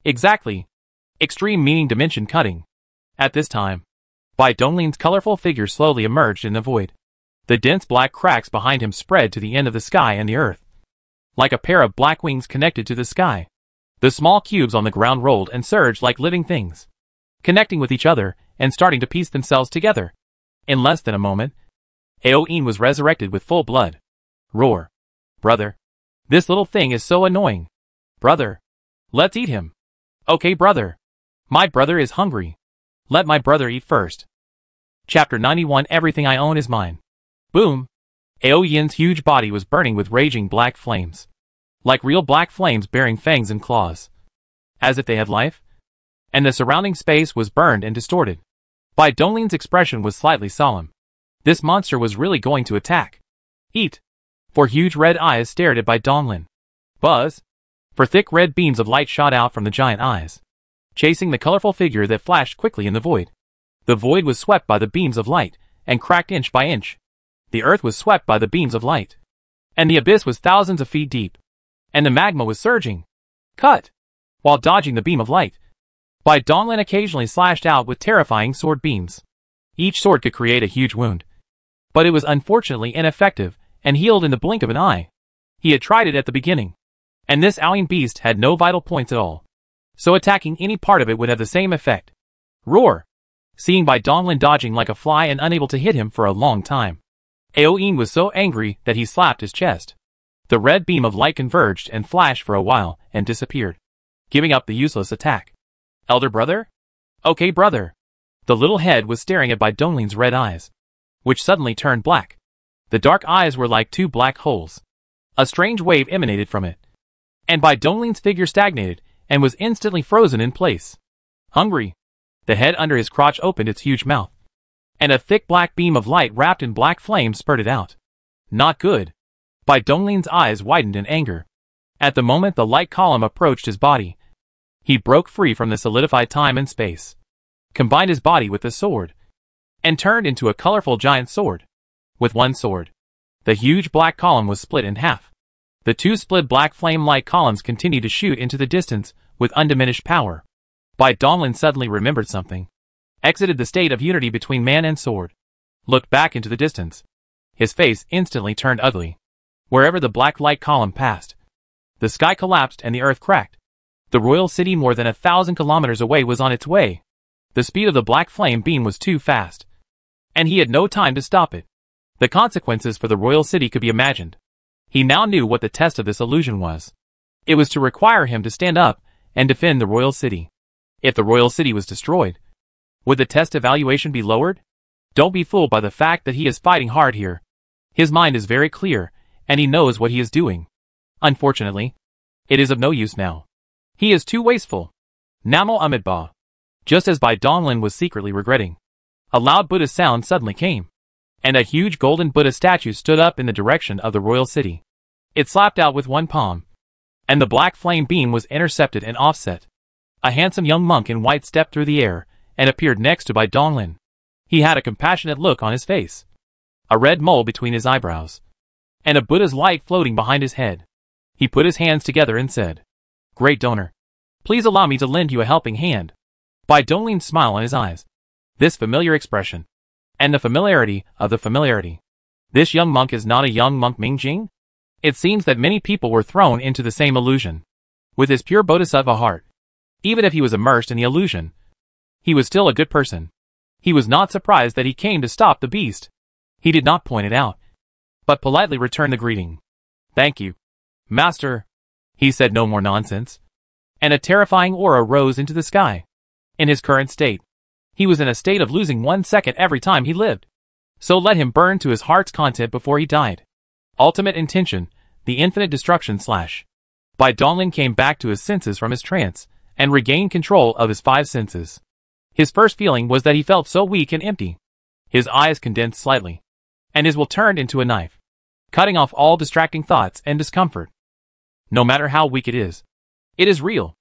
Exactly. Extreme meaning dimension cutting. At this time, Bai Donglin's colorful figure slowly emerged in the void. The dense black cracks behind him spread to the end of the sky and the earth, like a pair of black wings connected to the sky. The small cubes on the ground rolled and surged like living things, connecting with each other and starting to piece themselves together. In less than a moment, Ao Yin was resurrected with full blood. Roar. Brother. This little thing is so annoying. Brother. Let's eat him. Okay, brother. My brother is hungry. Let my brother eat first. Chapter 91. Everything I own is mine. Boom. Ao Yin's huge body was burning with raging black flames, like real black flames bearing fangs and claws, as if they had life, and the surrounding space was burned and distorted. Bai Donglin's expression was slightly solemn. This monster was really going to attack. Eat! For huge red eyes stared at Bai Donglin. Buzz! For thick red beams of light shot out from the giant eyes, chasing the colorful figure that flashed quickly in the void. The void was swept by the beams of light, and cracked inch by inch. The earth was swept by the beams of light. And the abyss was thousands of feet deep. And the magma was surging. Cut! While dodging the beam of light, Bai Donglin occasionally slashed out with terrifying sword beams. Each sword could create a huge wound. But it was unfortunately ineffective, and healed in the blink of an eye. He had tried it at the beginning. And this alien beast had no vital points at all. So attacking any part of it would have the same effect. Roar! Seeing Bai Donglin dodging like a fly and unable to hit him for a long time. Aoin was so angry that he slapped his chest. The red beam of light converged and flashed for a while and disappeared, giving up the useless attack. Elder brother? Okay, brother. The little head was staring at Bai Donglin's red eyes, which suddenly turned black. The dark eyes were like two black holes. A strange wave emanated from it. And Bai Donglin's figure stagnated and was instantly frozen in place. Hungry. The head under his crotch opened its huge mouth. And a thick black beam of light wrapped in black flame spurted out. Not good. Bai Donglin's eyes widened in anger. At the moment the light column approached his body, he broke free from the solidified time and space, combined his body with the sword, and turned into a colorful giant sword. With one sword, the huge black column was split in half. The two split black flame light columns continued to shoot into the distance with undiminished power. Bai Donglin suddenly remembered something. Exited the state of unity between man and sword. Looked back into the distance. His face instantly turned ugly. Wherever the black light column passed, the sky collapsed and the earth cracked. The royal city more than 1,000 kilometers away was on its way. The speed of the black flame beam was too fast, and he had no time to stop it. The consequences for the royal city could be imagined. He now knew what the test of this illusion was. It was to require him to stand up and defend the royal city. If the royal city was destroyed, would the test evaluation be lowered? Don't be fooled by the fact that he is fighting hard here. His mind is very clear, and he knows what he is doing. Unfortunately, it is of no use now. He is too wasteful. Namo Amidba. Just as Bai Donglin was secretly regretting, a loud Buddhist sound suddenly came, and a huge golden Buddha statue stood up in the direction of the royal city. It slapped out with one palm, and the black flame beam was intercepted and offset. A handsome young monk in white stepped through the air and appeared next to Bai Donglin. He had a compassionate look on his face, a red mole between his eyebrows, and a Buddha's light floating behind his head. He put his hands together and said, "Great donor, please allow me to lend you a helping hand." Bai Donglin's smile on his eyes. This familiar expression, and the familiarity of the familiarity. This young monk is not a young monk Mingjing? It seems that many people were thrown into the same illusion. With his pure bodhisattva heart, even if he was immersed in the illusion, he was still a good person. He was not surprised that he came to stop the beast. He did not point it out, but politely returned the greeting. "Thank you, Master." He said no more nonsense. And a terrifying aura rose into the sky. In his current state, he was in a state of losing 1 second every time he lived. So let him burn to his heart's content before he died. Ultimate intention, the infinite destruction / Bai Donglin came back to his senses from his trance, and regained control of his 5 senses. His first feeling was that he felt so weak and empty. His eyes condensed slightly, and his will turned into a knife, cutting off all distracting thoughts and discomfort. No matter how weak it is real.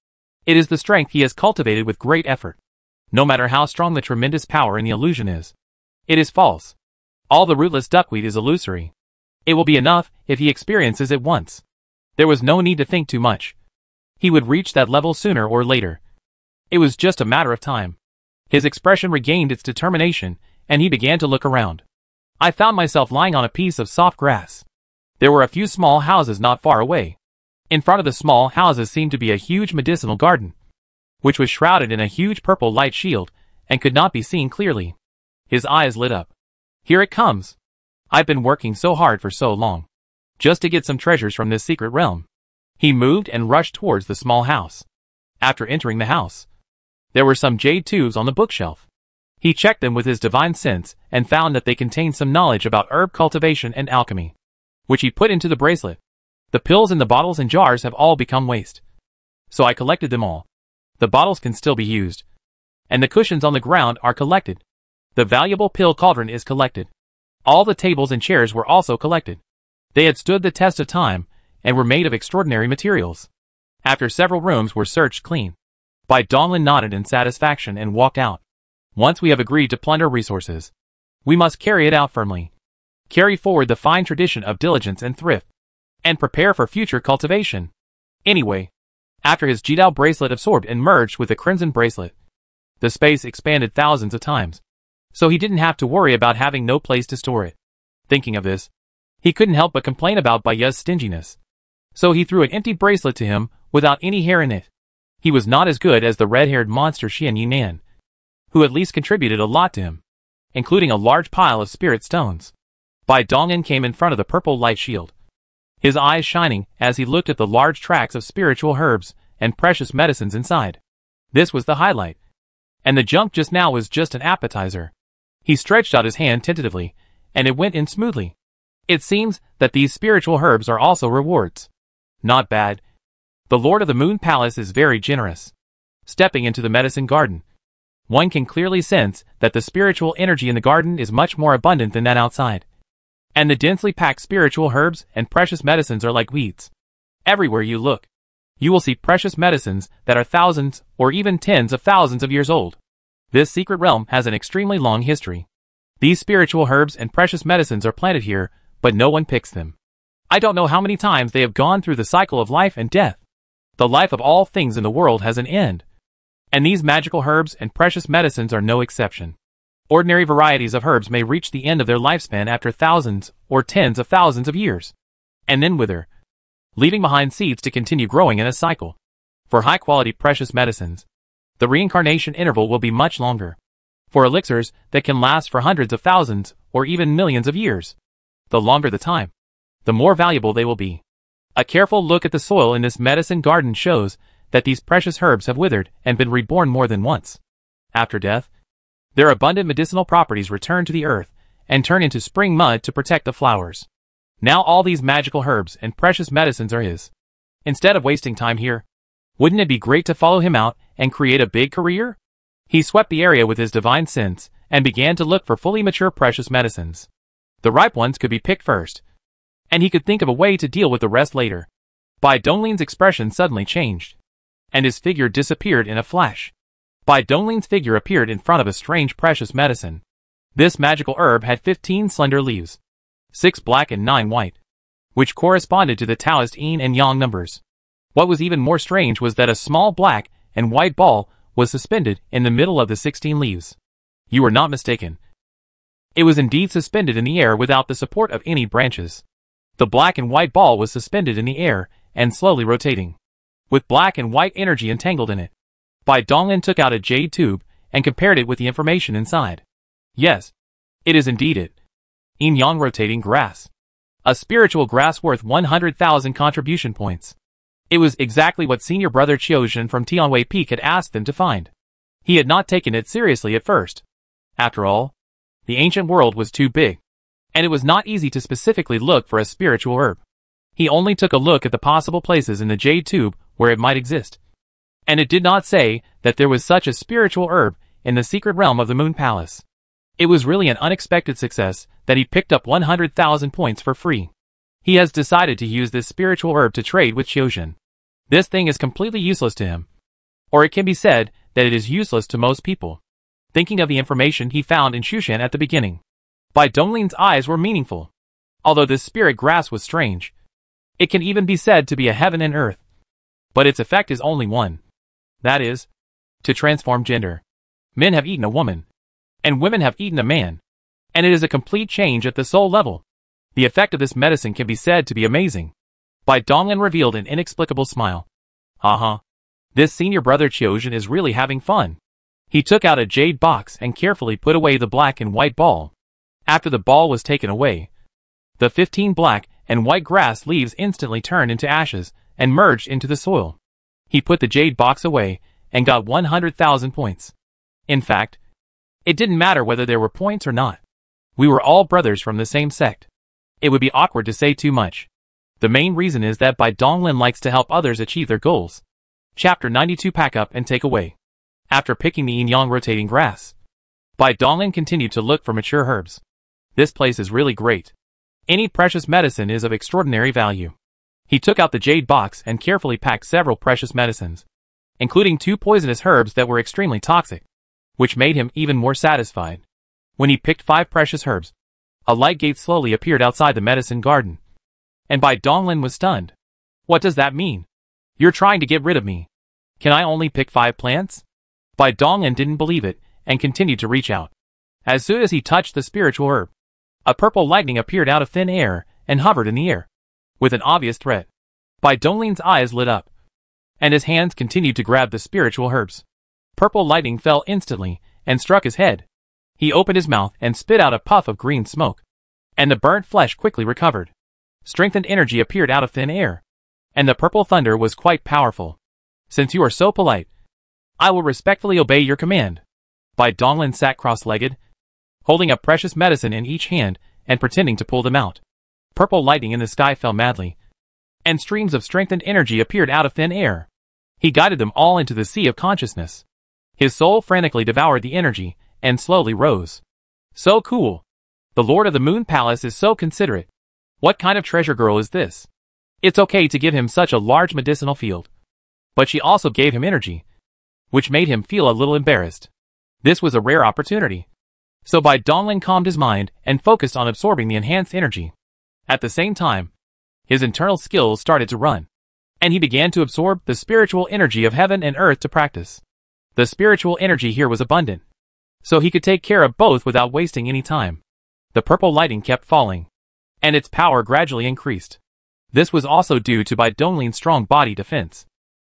It is the strength he has cultivated with great effort. No matter how strong the tremendous power in the illusion is, it is false. All the rootless duckweed is illusory. It will be enough if he experiences it once. There was no need to think too much. He would reach that level sooner or later. It was just a matter of time. His expression regained its determination, and he began to look around. I found myself lying on a piece of soft grass. There were a few small houses not far away. In front of the small houses seemed to be a huge medicinal garden, which was shrouded in a huge purple light shield, and could not be seen clearly. His eyes lit up. Here it comes. I've been working so hard for so long, just to get some treasures from this secret realm. He moved and rushed towards the small house. After entering the house, there were some jade tubes on the bookshelf. He checked them with his divine sense and found that they contained some knowledge about herb cultivation and alchemy, which he put into the bracelet. The pills in the bottles and jars have all become waste, so I collected them all. The bottles can still be used, and the cushions on the ground are collected. The valuable pill cauldron is collected. All the tables and chairs were also collected. They had stood the test of time, and were made of extraordinary materials. After several rooms were searched clean, Bai Donglin nodded in satisfaction and walked out. Once we have agreed to plunder resources, we must carry it out firmly. Carry forward the fine tradition of diligence and thrift, and prepare for future cultivation. Anyway, after his Jidao bracelet absorbed and merged with the Crimson bracelet, the space expanded thousands of times, so he didn't have to worry about having no place to store it. Thinking of this, he couldn't help but complain about Baiya's stinginess. So he threw an empty bracelet to him without any hair in it. He was not as good as the red-haired monster Xian Yinan, who at least contributed a lot to him, including a large pile of spirit stones. Bai Dongyan came in front of the purple light shield, his eyes shining as he looked at the large tracts of spiritual herbs and precious medicines inside. This was the highlight, and the junk just now was just an appetizer. He stretched out his hand tentatively, and it went in smoothly. It seems that these spiritual herbs are also rewards. Not bad. The Lord of the Moon Palace is very generous. Stepping into the medicine garden, one can clearly sense that the spiritual energy in the garden is much more abundant than that outside. And the densely packed spiritual herbs and precious medicines are like weeds. Everywhere you look, you will see precious medicines that are thousands or even tens of thousands of years old. This secret realm has an extremely long history. These spiritual herbs and precious medicines are planted here, but no one picks them. I don't know how many times they have gone through the cycle of life and death. The life of all things in the world has an end, and these magical herbs and precious medicines are no exception. Ordinary varieties of herbs may reach the end of their lifespan after thousands or tens of thousands of years, and then wither, leaving behind seeds to continue growing in a cycle. For high-quality precious medicines, the reincarnation interval will be much longer. For elixirs that can last for hundreds of thousands or even millions of years, the longer the time, the more valuable they will be. A careful look at the soil in this medicine garden shows that these precious herbs have withered and been reborn more than once. After death, their abundant medicinal properties return to the earth and turn into spring mud to protect the flowers. Now all these magical herbs and precious medicines are his. Instead of wasting time here, wouldn't it be great to follow him out and create a big career? He swept the area with his divine sense and began to look for fully mature precious medicines. The ripe ones could be picked first, and he could think of a way to deal with the rest later. Bai Donglin's expression suddenly changed, and his figure disappeared in a flash. Bai Donglin's figure appeared in front of a strange precious medicine. This magical herb had 15 slender leaves, 6 black and 9 white, which corresponded to the Taoist yin and yang numbers. What was even more strange was that a small black and white ball was suspended in the middle of the 16 leaves. You were not mistaken. It was indeed suspended in the air without the support of any branches. The black and white ball was suspended in the air and slowly rotating, with black and white energy entangled in it. Bai Donglin took out a jade tube and compared it with the information inside. Yes, it is indeed it. Yin-yang rotating grass. A spiritual grass worth 100,000 contribution points. It was exactly what senior brother Qiuzhen from Tianwei Peak had asked them to find. He had not taken it seriously at first. After all, the ancient world was too big, and it was not easy to specifically look for a spiritual herb. He only took a look at the possible places in the jade tube where it might exist. And it did not say that there was such a spiritual herb in the secret realm of the Moon Palace. It was really an unexpected success that he picked up 100,000 points for free. He has decided to use this spiritual herb to trade with Qiuzhen. This thing is completely useless to him. Or it can be said that it is useless to most people. Thinking of the information he found in Shushan at the beginning, Bai Donglin's eyes were meaningful. Although this spirit grass was strange, it can even be said to be a heaven and earth. But its effect is only one. That is, to transform gender. Men have eaten a woman, and women have eaten a man, and it is a complete change at the soul level. The effect of this medicine can be said to be amazing. Bai Donglin revealed an inexplicable smile. This senior brother Qiuzhen is really having fun. He took out a jade box and carefully put away the black and white ball. After the ball was taken away, the 15 black and white grass leaves instantly turned into ashes and merged into the soil. He put the jade box away and got 100,000 points. In fact, it didn't matter whether there were points or not. We were all brothers from the same sect. It would be awkward to say too much. The main reason is that Bai Donglin likes to help others achieve their goals. Chapter 92. Pack up and take away. After picking the yin-yang rotating grass, Bai Donglin continued to look for mature herbs. This place is really great. Any precious medicine is of extraordinary value. He took out the jade box and carefully packed several precious medicines, including 2 poisonous herbs that were extremely toxic. which made him even more satisfied. When he picked 5 precious herbs, a light gate slowly appeared outside the medicine garden. And Bai Donglin was stunned. What does that mean? You're trying to get rid of me. Can I only pick 5 plants? Bai Donglin didn't believe it, and continued to reach out. As soon as he touched the spiritual herb, a purple lightning appeared out of thin air, and hovered in the air. With an obvious threat, Bai Donglin's eyes lit up, and his hands continued to grab the spiritual herbs. Purple lightning fell instantly, and struck his head. He opened his mouth and spit out a puff of green smoke, and the burnt flesh quickly recovered. Strengthened energy appeared out of thin air, and the purple thunder was quite powerful. Since you are so polite, I will respectfully obey your command. Bai Donglin sat cross-legged, holding a precious medicine in each hand and pretending to pull them out. Purple lightning in the sky fell madly, and streams of strengthened energy appeared out of thin air. He guided them all into the sea of consciousness. His soul frantically devoured the energy, and slowly rose. So cool. The Lord of the Moon Palace is so considerate. What kind of treasure girl is this? It's okay to give him such a large medicinal field. But she also gave him energy, which made him feel a little embarrassed. This was a rare opportunity. So Bai Donglin calmed his mind and focused on absorbing the enhanced energy. At the same time, his internal skills started to run, and he began to absorb the spiritual energy of heaven and earth to practice. The spiritual energy here was abundant, so he could take care of both without wasting any time. The purple lightning kept falling, and its power gradually increased. This was also due to Bai Donglin's strong body defense.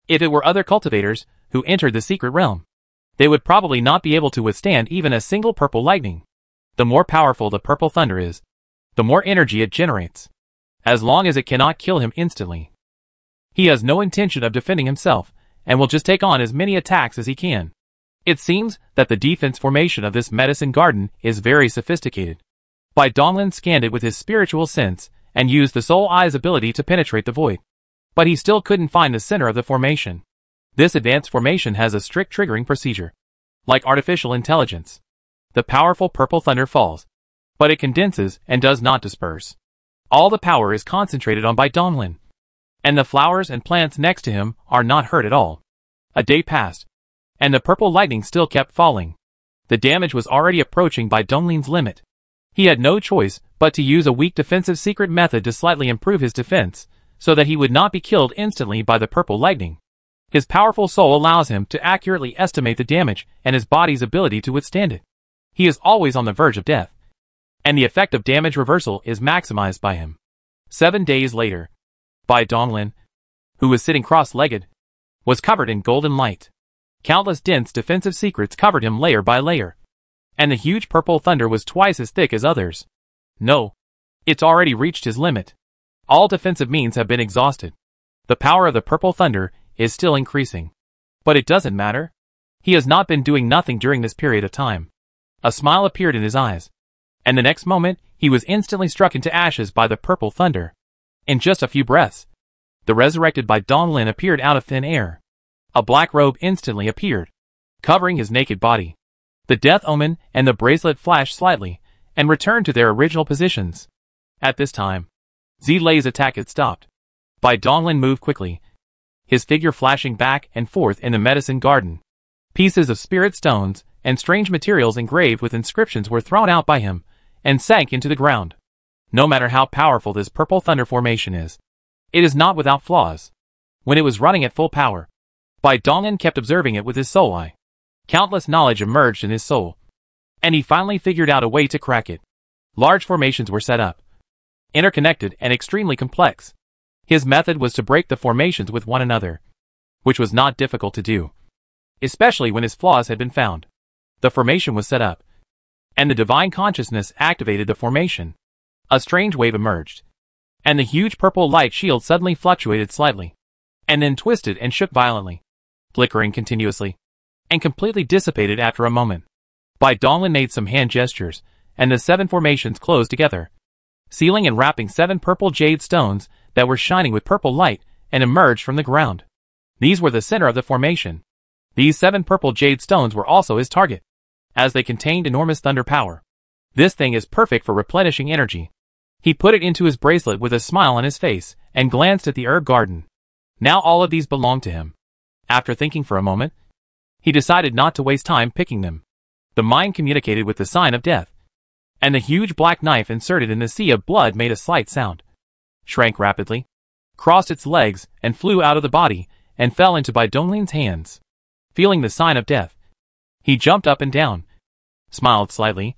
If it were other cultivators who entered the secret realm, they would probably not be able to withstand even a single purple lightning. The more powerful the purple thunder is, the more energy it generates, as long as it cannot kill him instantly. He has no intention of defending himself, and will just take on as many attacks as he can. It seems that the defense formation of this medicine garden is very sophisticated. Bai Donglin scanned it with his spiritual sense, and used the soul eye's ability to penetrate the void. But he still couldn't find the center of the formation. This advanced formation has a strict triggering procedure. Like artificial intelligence, the powerful purple thunder falls, but it condenses and does not disperse. All the power is concentrated on Bai Donglin, and the flowers and plants next to him are not hurt at all. A day passed, and the purple lightning still kept falling. The damage was already approaching Bai Donglin's limit. He had no choice but to use a weak defensive secret method to slightly improve his defense, so that he would not be killed instantly by the purple lightning. His powerful soul allows him to accurately estimate the damage and his body's ability to withstand it. He is always on the verge of death, and the effect of damage reversal is maximized by him. 7 days later, Bai Donglin, who was sitting cross-legged, was covered in golden light. Countless dense defensive secrets covered him layer by layer, and the huge purple thunder was twice as thick as others. No, it's already reached his limit. All defensive means have been exhausted. The power of the purple thunder is still increasing. But it doesn't matter. He has not been doing nothing during this period of time. A smile appeared in his eyes, and the next moment, he was instantly struck into ashes by the purple thunder. In just a few breaths, the resurrected Bai Donglin appeared out of thin air. A black robe instantly appeared, covering his naked body. The death omen and the bracelet flashed slightly, and returned to their original positions. At this time, Zilei's attack had stopped. Bai Donglin moved quickly, his figure flashing back and forth in the medicine garden. Pieces of spirit stones and strange materials engraved with inscriptions were thrown out by him, and sank into the ground. No matter how powerful this purple thunder formation is, it is not without flaws. When it was running at full power, Bai Donglin kept observing it with his soul eye. Countless knowledge emerged in his soul, and he finally figured out a way to crack it. Large formations were set up, interconnected and extremely complex. His method was to break the formations with one another, which was not difficult to do, especially when his flaws had been found. The formation was set up, and the divine consciousness activated the formation. A strange wave emerged, and the huge purple light shield suddenly fluctuated slightly, and then twisted and shook violently, flickering continuously, and completely dissipated after a moment. Bai Donglin made some hand gestures, and the 7 formations closed together, sealing and wrapping 7 purple jade stones that were shining with purple light and emerged from the ground. These were the center of the formation. These 7 purple jade stones were also his target, as they contained enormous thunder power. This thing is perfect for replenishing energy. He put it into his bracelet with a smile on his face, and glanced at the herb garden. Now all of these belonged to him. After thinking for a moment, he decided not to waste time picking them. The mind communicated with the sign of death, and the huge black knife inserted in the sea of blood made a slight sound, shrank rapidly, crossed its legs, and flew out of the body, and fell into Bai Dongling's hands. Feeling the sign of death, he jumped up and down, smiled slightly,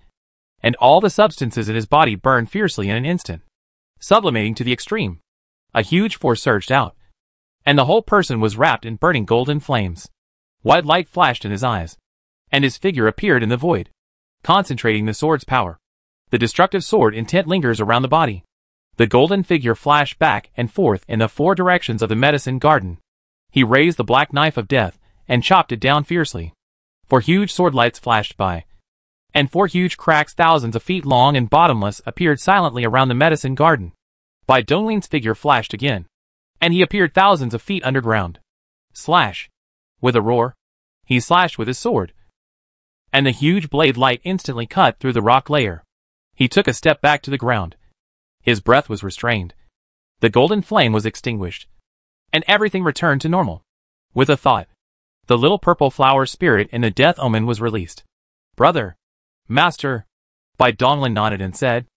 and all the substances in his body burned fiercely in an instant, sublimating to the extreme. A huge force surged out, and the whole person was wrapped in burning golden flames. White light flashed in his eyes, and his figure appeared in the void, concentrating the sword's power. The destructive sword intent lingers around the body. The golden figure flashed back and forth in the four directions of the medicine garden. He raised the black knife of death and chopped it down fiercely. 4 huge sword lights flashed by, and 4 huge cracks thousands of feet long and bottomless appeared silently around the medicine garden. Bai Dongling's figure flashed again, and he appeared thousands of feet underground. Slash! With a roar, he slashed with his sword, and the huge blade light instantly cut through the rock layer. He took a step back to the ground. His breath was restrained. The golden flame was extinguished, and everything returned to normal. With a thought, the little purple flower spirit in the death omen was released. Brother, Master, Bai Dongling nodded and said,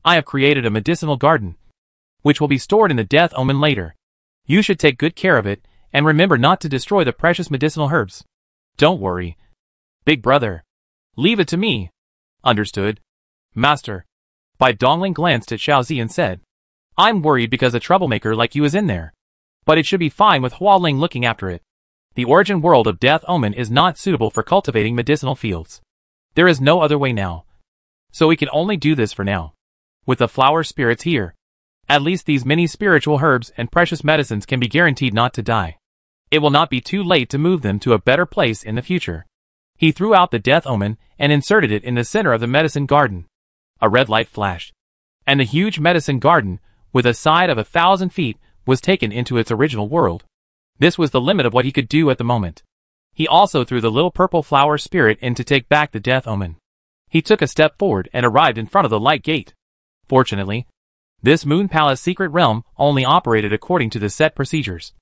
I have created a medicinal garden, which will be stored in the death omen later. You should take good care of it, and remember not to destroy the precious medicinal herbs. Don't worry, big brother. Leave it to me. Understood, Master. Bai Dongling glanced at Xiaozi and said, I'm worried because a troublemaker like you is in there. But it should be fine with Hua Ling looking after it. The origin world of Death Omen is not suitable for cultivating medicinal fields. There is no other way now. So we can only do this for now. With the flower spirits here, at least these many spiritual herbs and precious medicines can be guaranteed not to die. It will not be too late to move them to a better place in the future. He threw out the Death Omen and inserted it in the center of the medicine garden. A red light flashed, and the huge medicine garden, with a side of 1,000 feet, was taken into its original world. This was the limit of what he could do at the moment. He also threw the little purple flower spirit in to take back the Death Omen. He took a step forward and arrived in front of the light gate. Fortunately, this Moon Palace secret realm only operated according to the set procedures.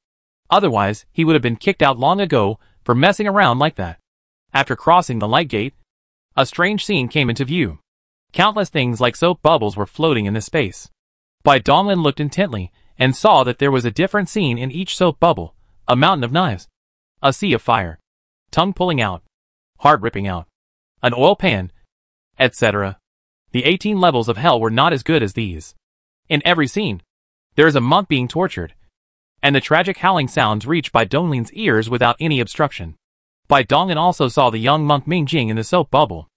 Otherwise, he would have been kicked out long ago for messing around like that. After crossing the light gate, a strange scene came into view. Countless things like soap bubbles were floating in the space. Bai Dongling looked intently and saw that there was a different scene in each soap bubble. A mountain of knives, a sea of fire, tongue pulling out, heart ripping out, an oil pan, etc. The 18 levels of hell were not as good as these. In every scene, there is a monk being tortured, and the tragic howling sounds reached Bai Dongling's ears without any obstruction. Bai Dongling also saw the young monk Ming Jing in the soap bubble.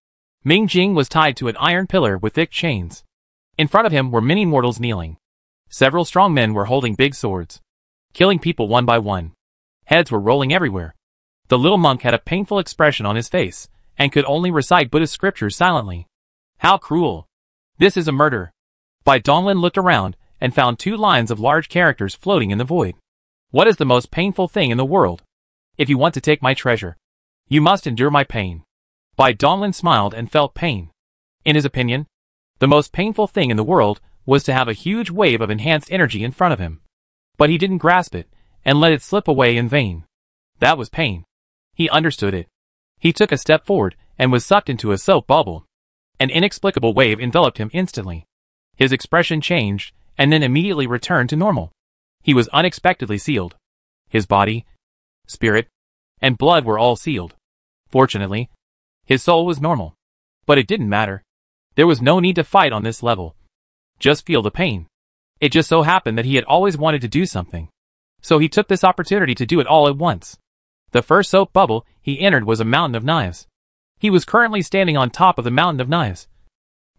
Ming Jing was tied to an iron pillar with thick chains. In front of him were many mortals kneeling. Several strong men were holding big swords, killing people one by one. Heads were rolling everywhere. The little monk had a painful expression on his face, and could only recite Buddhist scriptures silently. How cruel! This is a murder. Bai Dongling looked around, and found 2 lines of large characters floating in the void. What is the most painful thing in the world? If you want to take my treasure, you must endure my pain. Bai Dongling smiled and felt pain. In his opinion, the most painful thing in the world was to have a huge wave of enhanced energy in front of him. But he didn't grasp it, and let it slip away in vain. That was pain. He understood it. He took a step forward, and was sucked into a soap bubble. An inexplicable wave enveloped him instantly. His expression changed, and then immediately returned to normal. He was unexpectedly sealed. His body, spirit, and blood were all sealed. Fortunately, his soul was normal. But it didn't matter. There was no need to fight on this level. Just feel the pain. It just so happened that he had always wanted to do something. So he took this opportunity to do it all at once. The first soap bubble he entered was a mountain of knives. He was currently standing on top of the mountain of knives,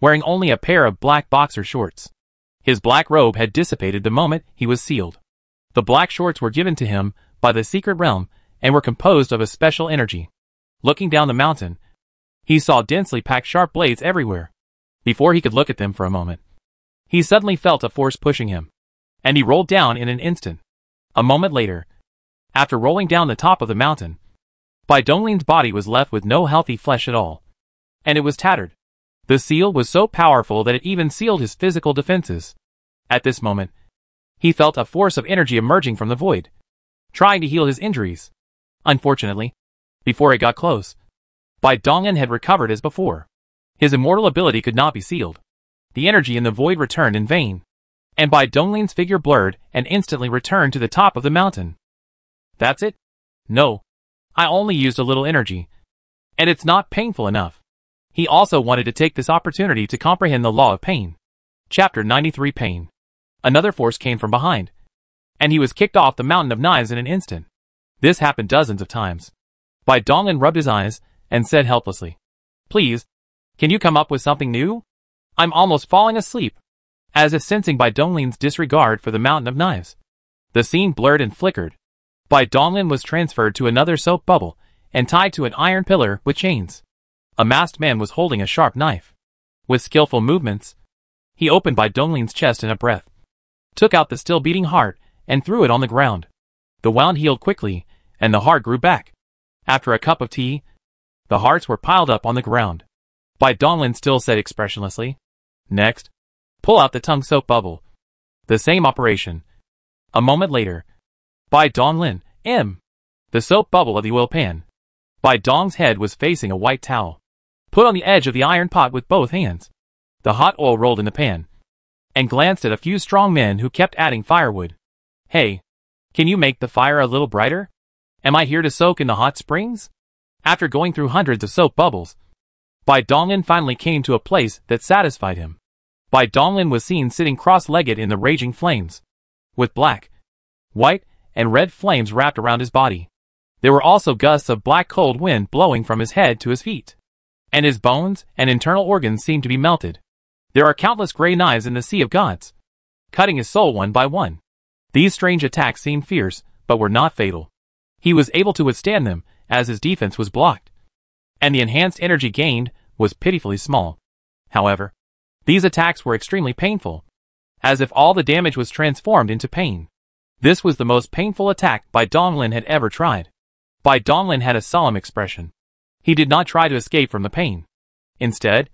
wearing only a pair of black boxer shorts. His black robe had dissipated the moment he was sealed. The black shorts were given to him by the secret realm and were composed of a special energy. Looking down the mountain, he saw densely packed sharp blades everywhere. Before he could look at them for a moment, he suddenly felt a force pushing him, and he rolled down in an instant. A moment later, after rolling down the top of the mountain, Bai Dongling's body was left with no healthy flesh at all, and it was tattered. The seal was so powerful that it even sealed his physical defenses. At this moment, he felt a force of energy emerging from the void, trying to heal his injuries. Unfortunately, before it got close, Bai Donglin had recovered as before. His immortal ability could not be sealed. The energy in the void returned in vain. And Bai Donglin's figure blurred and instantly returned to the top of the mountain. That's it? No. I only used a little energy. And it's not painful enough. He also wanted to take this opportunity to comprehend the law of pain. Chapter 93 Pain. Another force came from behind. And he was kicked off the mountain of knives in an instant. This happened dozens of times. Bai Donglin rubbed his eyes and said helplessly, "Please, can you come up with something new? I'm almost falling asleep." As if sensing Bai Donglin's disregard for the mountain of knives. The scene blurred and flickered. Bai Donglin was transferred to another soap bubble and tied to an iron pillar with chains. A masked man was holding a sharp knife. With skillful movements, he opened Bai Donglin's chest in a breath, took out the still beating heart, and threw it on the ground. The wound healed quickly, and the heart grew back. After a cup of tea, the hearts were piled up on the ground. Bai Donglin still said expressionlessly, "Next, pull out the tongue soap bubble." The same operation. A moment later, Bai Donglin, the soap bubble of the oil pan. Bai Dong's head was facing a white towel, put on the edge of the iron pot with both hands. The hot oil rolled in the pan, and glanced at a few strong men who kept adding firewood. "Hey, can you make the fire a little brighter? Am I here to soak in the hot springs?" After going through hundreds of soap bubbles, Bai Donglin finally came to a place that satisfied him. Bai Donglin was seen sitting cross-legged in the raging flames, with black, white, and red flames wrapped around his body. There were also gusts of black cold wind blowing from his head to his feet. And his bones and internal organs seemed to be melted. There are countless gray knives in the sea of gods, cutting his soul one by one. These strange attacks seemed fierce, but were not fatal. He was able to withstand them, as his defense was blocked. And the enhanced energy gained was pitifully small. However, these attacks were extremely painful, as if all the damage was transformed into pain. This was the most painful attack Bai Donglin had ever tried. Bai Donglin had a solemn expression. He did not try to escape from the pain. Instead,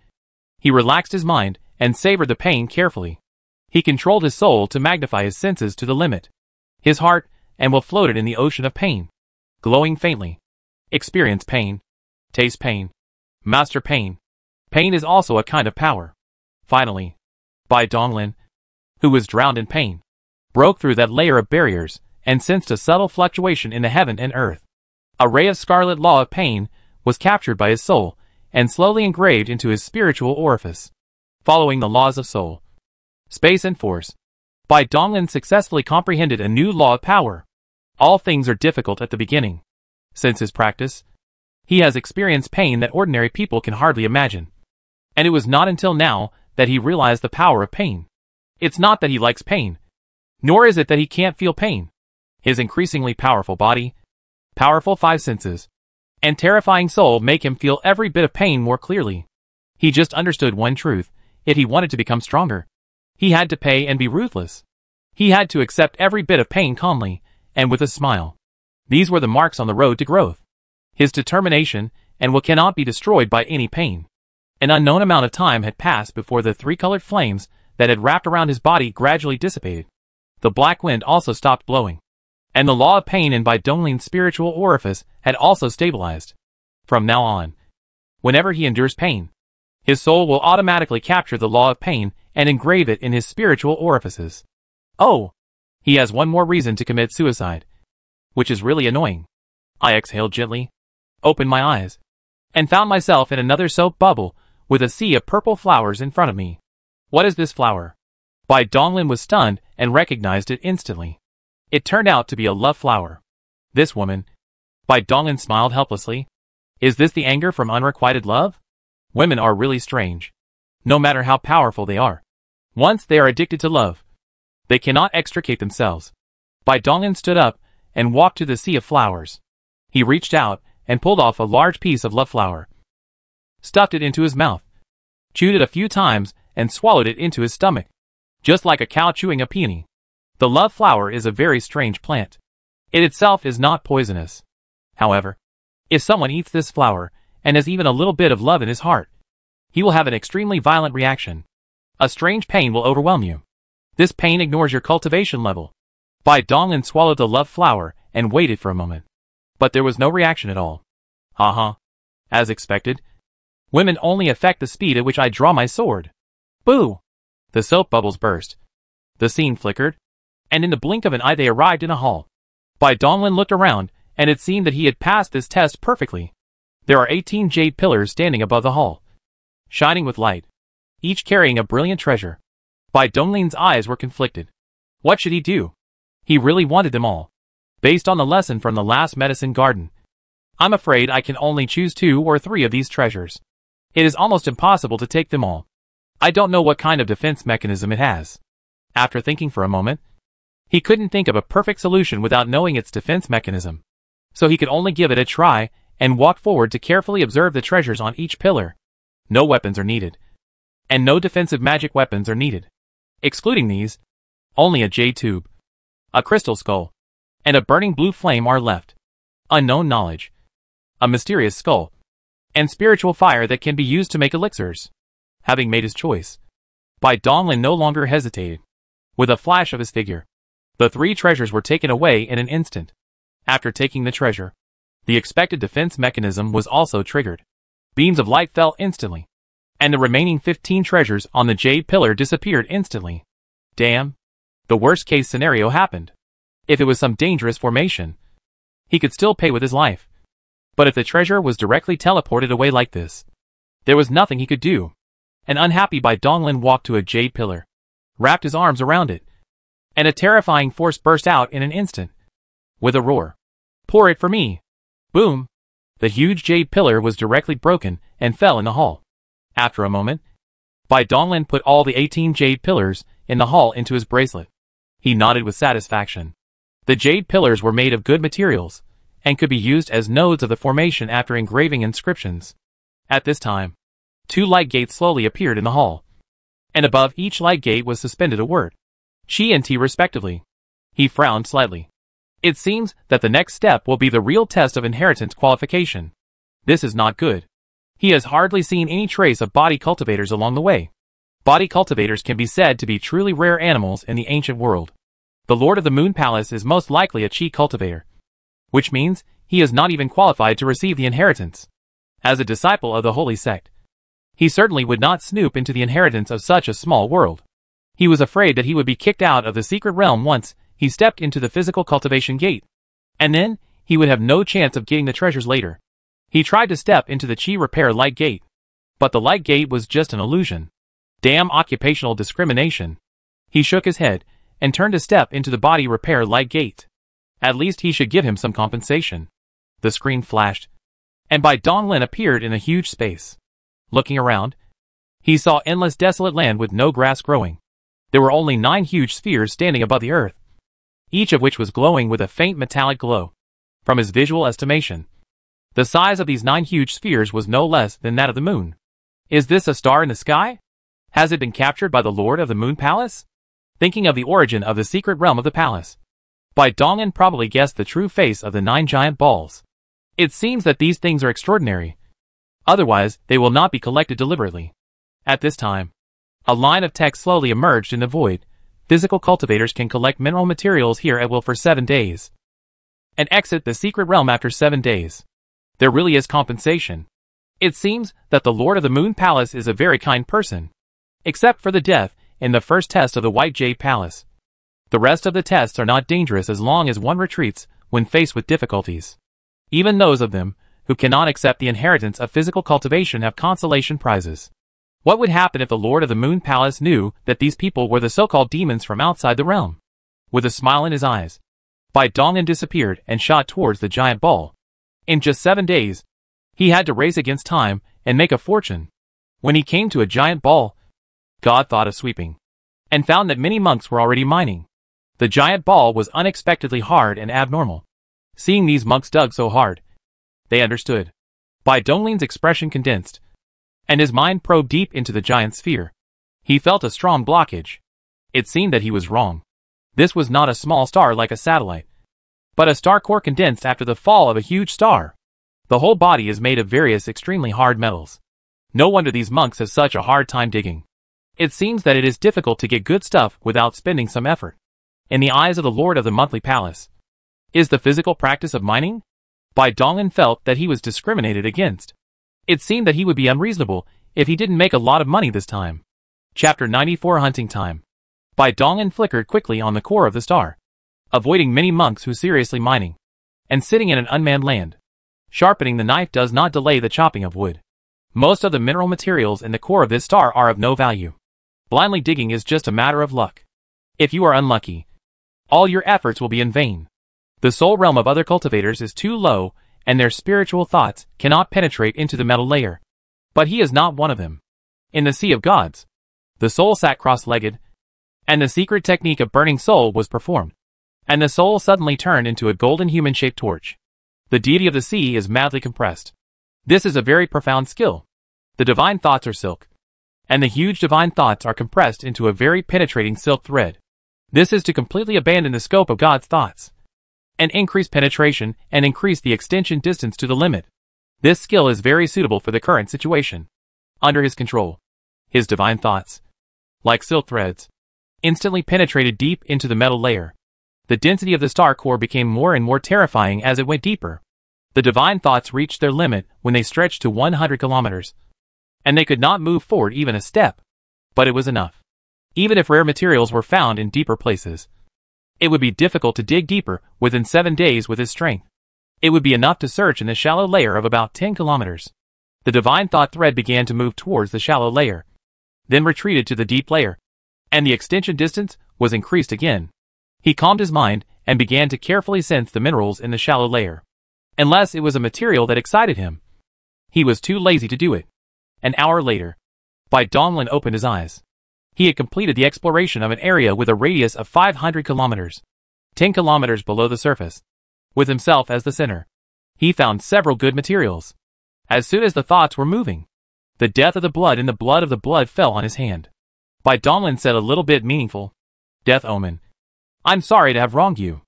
he relaxed his mind and savored the pain carefully. He controlled his soul to magnify his senses to the limit. His heart and will floated in the ocean of pain, glowing faintly. Experience pain. Taste pain. Master pain. Pain is also a kind of power. Finally, Bai Donglin, who was drowned in pain, broke through that layer of barriers and sensed a subtle fluctuation in the heaven and earth. A ray of scarlet law of pain was captured by his soul and slowly engraved into his spiritual orifice. Following the laws of soul, space and force, Bai Donglin successfully comprehended a new law of power. All things are difficult at the beginning. Since his practice, he has experienced pain that ordinary people can hardly imagine. And it was not until now that he realized the power of pain. It's not that he likes pain, nor is it that he can't feel pain. His increasingly powerful body, powerful five senses, and terrifying soul make him feel every bit of pain more clearly. He just understood one truth: if he wanted to become stronger, he had to pay and be ruthless. He had to accept every bit of pain calmly, and with a smile. These were the marks on the road to growth. His determination and will cannot be destroyed by any pain. An unknown amount of time had passed before the three-colored flames that had wrapped around his body gradually dissipated. The black wind also stopped blowing, and the law of pain in Bai Donglin's spiritual orifice had also stabilized. From now on, whenever he endures pain, his soul will automatically capture the law of pain and engrave it in his spiritual orifices. Oh, he has one more reason to commit suicide, which is really annoying. I exhaled gently, opened my eyes, and found myself in another soap bubble with a sea of purple flowers in front of me. What is this flower? Bai Donglin was stunned and recognized it instantly. It turned out to be a love flower. This woman, Bai Donglin smiled helplessly. Is this the anger from unrequited love? Women are really strange. No matter how powerful they are, once they are addicted to love, they cannot extricate themselves. Bai Donglin stood up and walked to the sea of flowers. He reached out and pulled off a large piece of love flower, stuffed it into his mouth, chewed it a few times, and swallowed it into his stomach, just like a cow chewing a peony. The love flower is a very strange plant. It itself is not poisonous. However, if someone eats this flower and has even a little bit of love in his heart, he will have an extremely violent reaction. A strange pain will overwhelm you. This pain ignores your cultivation level. Bai Donglin swallowed the love flower and waited for a moment. But there was no reaction at all. As expected, women only affect the speed at which I draw my sword. Boo! The soap bubbles burst. The scene flickered, and in the blink of an eye they arrived in a hall. Bai Donglin looked around, and it seemed that he had passed this test perfectly. There are 18 jade pillars standing above the hall, shining with light, each carrying a brilliant treasure. Bai Donglin's eyes were conflicted. What should he do? He really wanted them all. Based on the lesson from the last medicine garden, I'm afraid I can only choose 2 or 3 of these treasures. It is almost impossible to take them all. I don't know what kind of defense mechanism it has. After thinking for a moment, he couldn't think of a perfect solution without knowing its defense mechanism. So he could only give it a try and walk forward to carefully observe the treasures on each pillar. No weapons are needed, and no defensive magic weapons are needed. Excluding these, only a jade tube, a crystal skull, and a burning blue flame are left. Unknown knowledge, a mysterious skull, and spiritual fire that can be used to make elixirs. Having made his choice, Bai Donglin no longer hesitated. With a flash of his figure, the 3 treasures were taken away in an instant. After taking the treasure, the expected defense mechanism was also triggered. Beams of light fell instantly, and the remaining 15 treasures on the jade pillar disappeared instantly. Damn! The worst-case scenario happened. If it was some dangerous formation, he could still pay with his life. But if the treasure was directly teleported away like this, there was nothing he could do. An unhappy Bai Donglin walked to a jade pillar, wrapped his arms around it, and a terrifying force burst out in an instant. With a roar. Pour it for me! Boom! The huge jade pillar was directly broken and fell in the hall. After a moment, Bai Donglin put all the 18 jade pillars in the hall into his bracelet. He nodded with satisfaction. The jade pillars were made of good materials, and could be used as nodes of the formation after engraving inscriptions. At this time, 2 light gates slowly appeared in the hall, and above each light gate was suspended a word, Chi and T respectively. He frowned slightly. It seems that the next step will be the real test of inheritance qualification. This is not good. He has hardly seen any trace of body cultivators along the way. Body cultivators can be said to be truly rare animals in the ancient world. The Lord of the Moon Palace is most likely a Chi cultivator, which means he is not even qualified to receive the inheritance. As a disciple of the holy sect, he certainly would not snoop into the inheritance of such a small world. He was afraid that he would be kicked out of the secret realm once he stepped into the physical cultivation gate, and then he would have no chance of getting the treasures later. He tried to step into the Chi repair light gate, but the light gate was just an illusion. Damn occupational discrimination. He shook his head and turned to step into the body repair light gate. At least he should give him some compensation. The screen flashed, and Bai Donglin appeared in a huge space. Looking around, he saw endless desolate land with no grass growing. There were only 9 huge spheres standing above the earth, each of which was glowing with a faint metallic glow. From his visual estimation, the size of these 9 huge spheres was no less than that of the moon. Is this a star in the sky? Has it been captured by the Lord of the Moon Palace? Thinking of the origin of the secret realm of the palace, Bai Donglin probably guessed the true face of the 9 giant balls. It seems that these things are extraordinary. Otherwise, they will not be collected deliberately. At this time, a line of text slowly emerged in the void. Physical cultivators can collect mineral materials here at will for 7 days, and exit the secret realm after 7 days. There really is compensation. It seems that the Lord of the Moon Palace is a very kind person. Except for the death in the first test of the White Jade Palace. The rest of the tests are not dangerous as long as one retreats when faced with difficulties. Even those of them who cannot accept the inheritance of physical cultivation have consolation prizes. What would happen if the Lord of the Moon Palace knew that these people were the so-called demons from outside the realm? With a smile in his eyes, Bai Donglin disappeared and shot towards the giant ball. In just 7 days, he had to race against time and make a fortune. When he came to a giant ball, God thought of sweeping, and found that many monks were already mining. The giant ball was unexpectedly hard and abnormal. Seeing these monks dug so hard, they understood. Bai Donglin's expression condensed, and his mind probed deep into the giant sphere. He felt a strong blockage. It seemed that he was wrong. This was not a small star like a satellite, but a star core condensed after the fall of a huge star. The whole body is made of various extremely hard metals. No wonder these monks have such a hard time digging. It seems that it is difficult to get good stuff without spending some effort. In the eyes of the Lord of the Monthly Palace, is the physical practice of mining? Bai Donglin felt that he was discriminated against. It seemed that he would be unreasonable if he didn't make a lot of money this time. Chapter 94 Hunting Time. Bai Donglin flickered quickly on the core of the star, avoiding many monks who seriously mining, and sitting in an unmanned land. Sharpening the knife does not delay the chopping of wood. Most of the mineral materials in the core of this star are of no value. Blindly digging is just a matter of luck. If you are unlucky, all your efforts will be in vain. The soul realm of other cultivators is too low, and their spiritual thoughts cannot penetrate into the metal layer. But he is not one of them. In the Sea of Gods, the soul sat cross-legged, and the secret technique of burning soul was performed, and the soul suddenly turned into a golden human-shaped torch. The deity of the sea is madly compressed. This is a very profound skill. The divine thoughts are silk, and the huge divine thoughts are compressed into a very penetrating silk thread. This is to completely abandon the scope of God's thoughts, and increase penetration and increase the extension distance to the limit. This skill is very suitable for the current situation. Under his control, his divine thoughts, like silk threads, instantly penetrated deep into the metal layer. The density of the star core became more and more terrifying as it went deeper. The divine thoughts reached their limit when they stretched to 100 kilometers, and they could not move forward even a step. But it was enough. Even if rare materials were found in deeper places, it would be difficult to dig deeper within 7 days with his strength. It would be enough to search in the shallow layer of about 10 kilometers. The divine thought thread began to move towards the shallow layer, then retreated to the deep layer, and the extension distance was increased again. He calmed his mind and began to carefully sense the minerals in the shallow layer. Unless it was a material that excited him, he was too lazy to do it. An hour later, Bai Donglin opened his eyes. He had completed the exploration of an area with a radius of 500 kilometers, 10 kilometers below the surface. With himself as the center, he found several good materials. As soon as the thoughts were moving, the death of the blood and the blood of the blood fell on his hand. Bai Donglin said a little bit meaningful, "Death Omen, I'm sorry to have wronged you.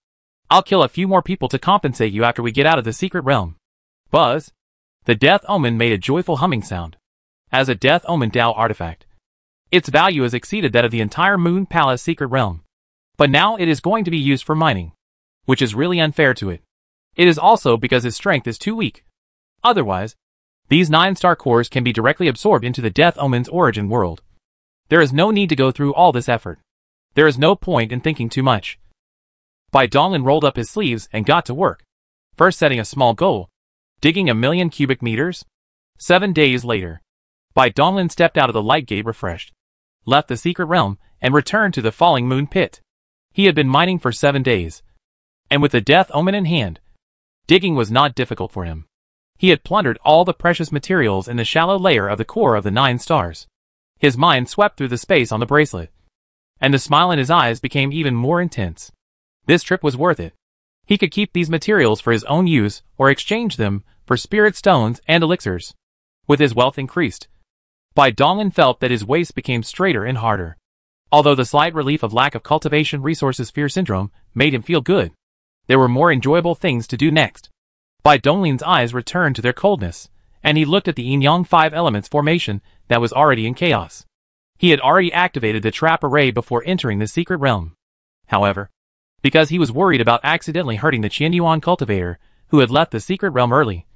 I'll kill a few more people to compensate you after we get out of the secret realm." Buzz. The Death Omen made a joyful humming sound. As a Death Omen Dao artifact, its value has exceeded that of the entire Moon Palace secret realm. But now it is going to be used for mining, which is really unfair to it. It is also because its strength is too weak. Otherwise, these 9 star cores can be directly absorbed into the Death Omen's origin world. There is no need to go through all this effort. There is no point in thinking too much. Bai Donglin rolled up his sleeves and got to work, first setting a small goal, digging 1,000,000 cubic meters. 7 days later, Bai Donglin stepped out of the light gate refreshed, left the secret realm, and returned to the falling moon pit. He had been mining for 7 days, and with the Death Omen in hand, digging was not difficult for him. He had plundered all the precious materials in the shallow layer of the core of the 9 stars. His mind swept through the space on the bracelet, and the smile in his eyes became even more intense. This trip was worth it. He could keep these materials for his own use or exchange them for spirit stones and elixirs. With his wealth increased, Bai Donglin felt that his waist became straighter and harder. Although the slight relief of lack of cultivation resources fear syndrome made him feel good, there were more enjoyable things to do next. Bai Donglin's eyes returned to their coldness, and he looked at the yin-yang 5 elements formation that was already in chaos. He had already activated the trap array before entering the secret realm. However, because he was worried about accidentally hurting the Qianyuan cultivator who had left the secret realm early,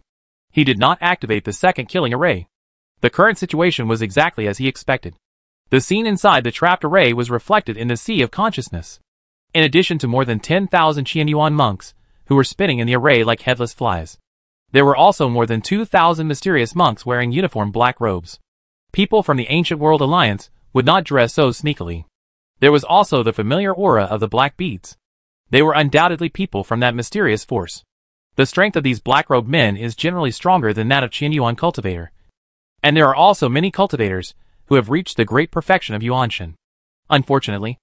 he did not activate the second killing array. The current situation was exactly as he expected. The scene inside the trapped array was reflected in the sea of consciousness. In addition to more than 10,000 Qianyuan monks, who were spinning in the array like headless flies, there were also more than 2,000 mysterious monks wearing uniform black robes. People from the Ancient World Alliance would not dress so sneakily. There was also the familiar aura of the black beads. They were undoubtedly people from that mysterious force. The strength of these black-robed men is generally stronger than that of Qianyuan cultivator. And there are also many cultivators who have reached the great perfection of Yuanshan. Unfortunately,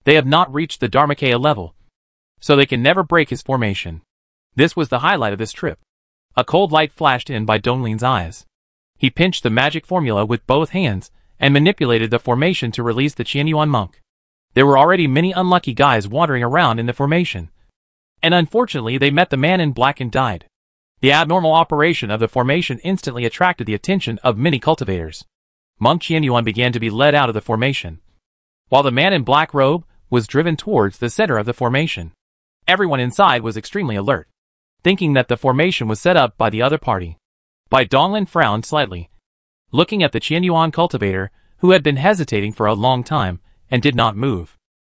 they have not reached the Dharmakaya level, so they can never break his formation. This was the highlight of this trip. A cold light flashed in Bai Donglin's eyes. He pinched the magic formula with both hands and manipulated the formation to release the Qianyuan monk. There were already many unlucky guys wandering around in the formation, and unfortunately they met the man in black and died. The abnormal operation of the formation instantly attracted the attention of many cultivators. Monk Qianyuan began to be led out of the formation, while the man in black robe was driven towards the center of the formation. Everyone inside was extremely alert, thinking that the formation was set up by the other party. Bai Donglin frowned slightly, looking at the Qianyuan cultivator, who had been hesitating for a long time, and did not move.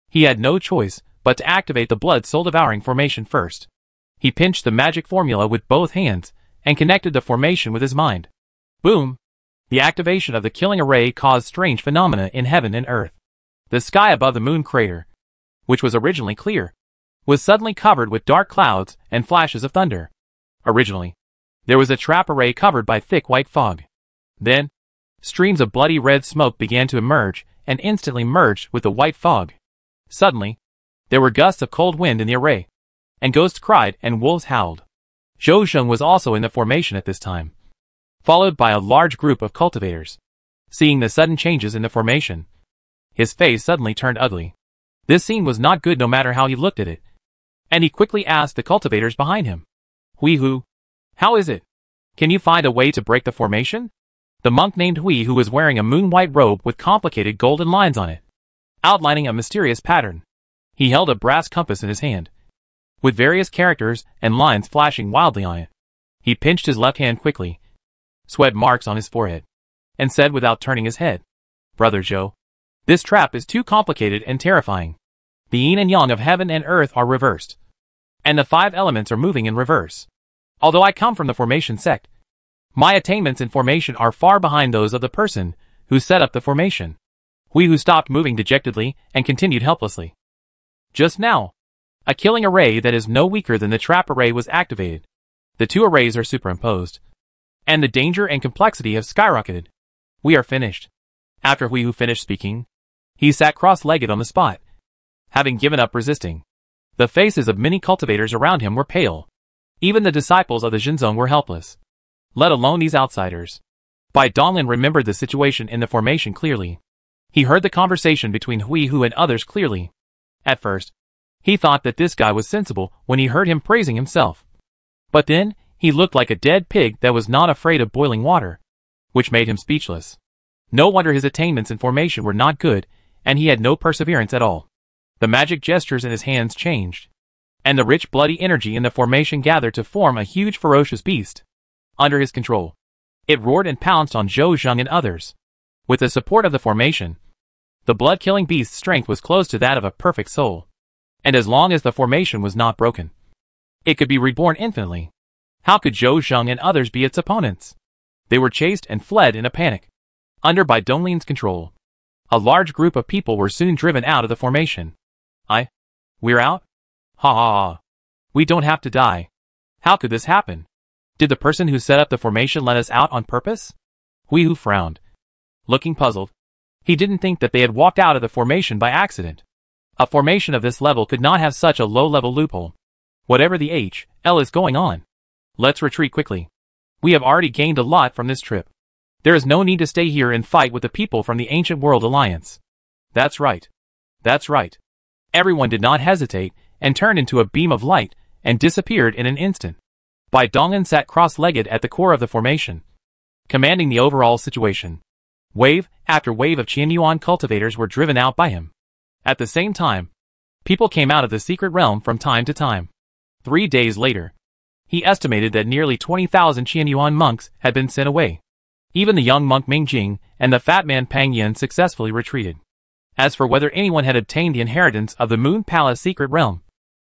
He had no choice but to activate the blood soul-devouring formation first. He pinched the magic formula with both hands, and connected the formation with his mind. Boom! The activation of the killing array caused strange phenomena in heaven and earth. The sky above the moon crater, which was originally clear, was suddenly covered with dark clouds and flashes of thunder. Originally, there was a trap array covered by thick white fog. Then, streams of bloody red smoke began to emerge and instantly merged with the white fog. Suddenly, there were gusts of cold wind in the array, and ghosts cried and wolves howled. Zhou Zheng was also in the formation at this time, followed by a large group of cultivators. Seeing the sudden changes in the formation, his face suddenly turned ugly. This scene was not good no matter how he looked at it, and he quickly asked the cultivators behind him, "Hui Hu, how is it? Can you find a way to break the formation?" The monk named Hui Hu was wearing a moon-white robe with complicated golden lines on it, outlining a mysterious pattern. He held a brass compass in his hand, with various characters and lines flashing wildly on it. He pinched his left hand quickly, sweat marks on his forehead, and said without turning his head, "Brother Zhou, this trap is too complicated and terrifying. The yin and yang of heaven and earth are reversed, and the 5 elements are moving in reverse. Although I come from the formation sect, my attainments in formation are far behind those of the person who set up the formation." Hui Hu stopped moving dejectedly and continued helplessly. "Just now, a killing array that is no weaker than the trap array was activated. The 2 arrays are superimposed, and the danger and complexity have skyrocketed. We are finished." After Hui Hu finished speaking, he sat cross-legged on the spot, having given up resisting. The faces of many cultivators around him were pale. Even the disciples of the Zhinzong were helpless, let alone these outsiders. Bai Donglin remembered the situation in the formation clearly. He heard the conversation between Hui Hu and others clearly. At first, he thought that this guy was sensible when he heard him praising himself. But then, he looked like a dead pig that was not afraid of boiling water, which made him speechless. No wonder his attainments in formation were not good, and he had no perseverance at all. The magic gestures in his hands changed, and the rich bloody energy in the formation gathered to form a huge ferocious beast. Under his control, it roared and pounced on Zhou Zheng and others. With the support of the formation, the blood-killing beast's strength was close to that of a perfect soul. And as long as the formation was not broken, it could be reborn infinitely. How could Zhou Zheng and others be its opponents? They were chased and fled in a panic. Under Bai Donglin's control, a large group of people were soon driven out of the formation. We're out? Ha ha ha. We don't have to die. How could this happen? Did the person who set up the formation let us out on purpose? Hui Hu frowned, looking puzzled. He didn't think that they had walked out of the formation by accident. A formation of this level could not have such a low-level loophole. Whatever the hell is going on, let's retreat quickly. We have already gained a lot from this trip. There is no need to stay here and fight with the people from the Ancient World Alliance. That's right. That's right. Everyone did not hesitate and turned into a beam of light and disappeared in an instant. Bai Donglin sat cross-legged at the core of the formation, commanding the overall situation. Wave after wave of Qianyuan cultivators were driven out by him. At the same time, people came out of the secret realm from time to time. 3 days later, he estimated that nearly 20,000 Qianyuan monks had been sent away. Even the young monk Ming Jing and the fat man Pang Yin successfully retreated. As for whether anyone had obtained the inheritance of the Moon Palace secret realm,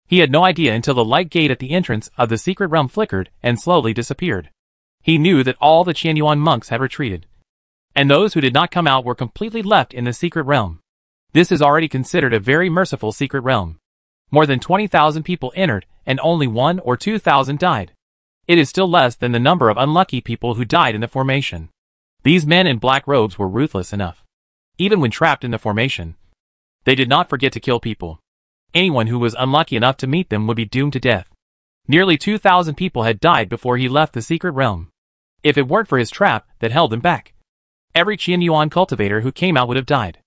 he had no idea until the light gate at the entrance of the secret realm flickered and slowly disappeared. He knew that all the Qianyuan monks had retreated, and those who did not come out were completely left in the secret realm. This is already considered a very merciful secret realm. More than 20,000 people entered, and only 1,000 or 2,000 died. It is still less than the number of unlucky people who died in the formation. These men in black robes were ruthless enough. Even when trapped in the formation, they did not forget to kill people. Anyone who was unlucky enough to meet them would be doomed to death. Nearly 2,000 people had died before he left the secret realm. If it weren't for his trap that held him back, every Qianyuan cultivator who came out would have died.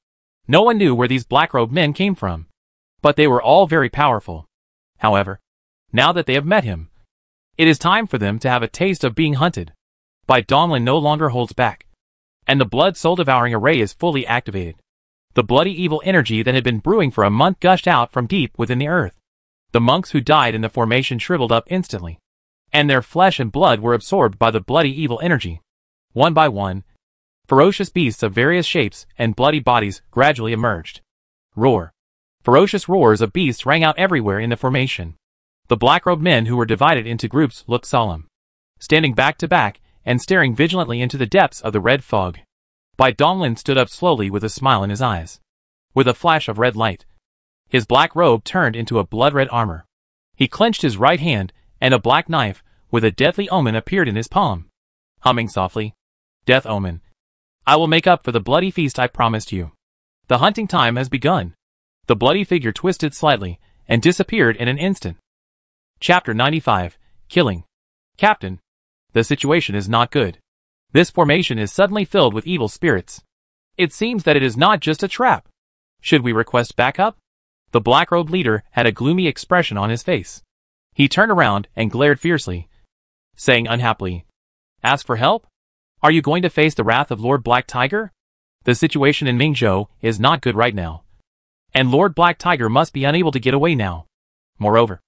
No one knew where these black-robed men came from, but they were all very powerful. However, now that they have met him, it is time for them to have a taste of being hunted. Bai Donglin no longer holds back, and the blood soul-devouring array is fully activated. The bloody evil energy that had been brewing for a month gushed out from deep within the earth. The monks who died in the formation shriveled up instantly, and their flesh and blood were absorbed by the bloody evil energy. One by one, ferocious beasts of various shapes and bloody bodies gradually emerged. Roar. Ferocious roars of beasts rang out everywhere in the formation. The black-robed men who were divided into groups looked solemn, standing back to back and staring vigilantly into the depths of the red fog. Bai Donglin stood up slowly with a smile in his eyes. With a flash of red light, his black robe turned into a blood-red armor. He clenched his right hand, and a black knife with a deathly omen appeared in his palm. Humming softly, "Death omen. I will make up for the bloody feast I promised you. The hunting time has begun." The bloody figure twisted slightly and disappeared in an instant. Chapter 95. Killing. Captain, the situation is not good. This formation is suddenly filled with evil spirits. It seems that it is not just a trap. Should we request backup? The black-robed leader had a gloomy expression on his face. He turned around and glared fiercely, saying unhappily, "Ask for help? Are you going to face the wrath of Lord Black Tiger? The situation in Mingzhou is not good right now, and Lord Black Tiger must be unable to get away now. Moreover,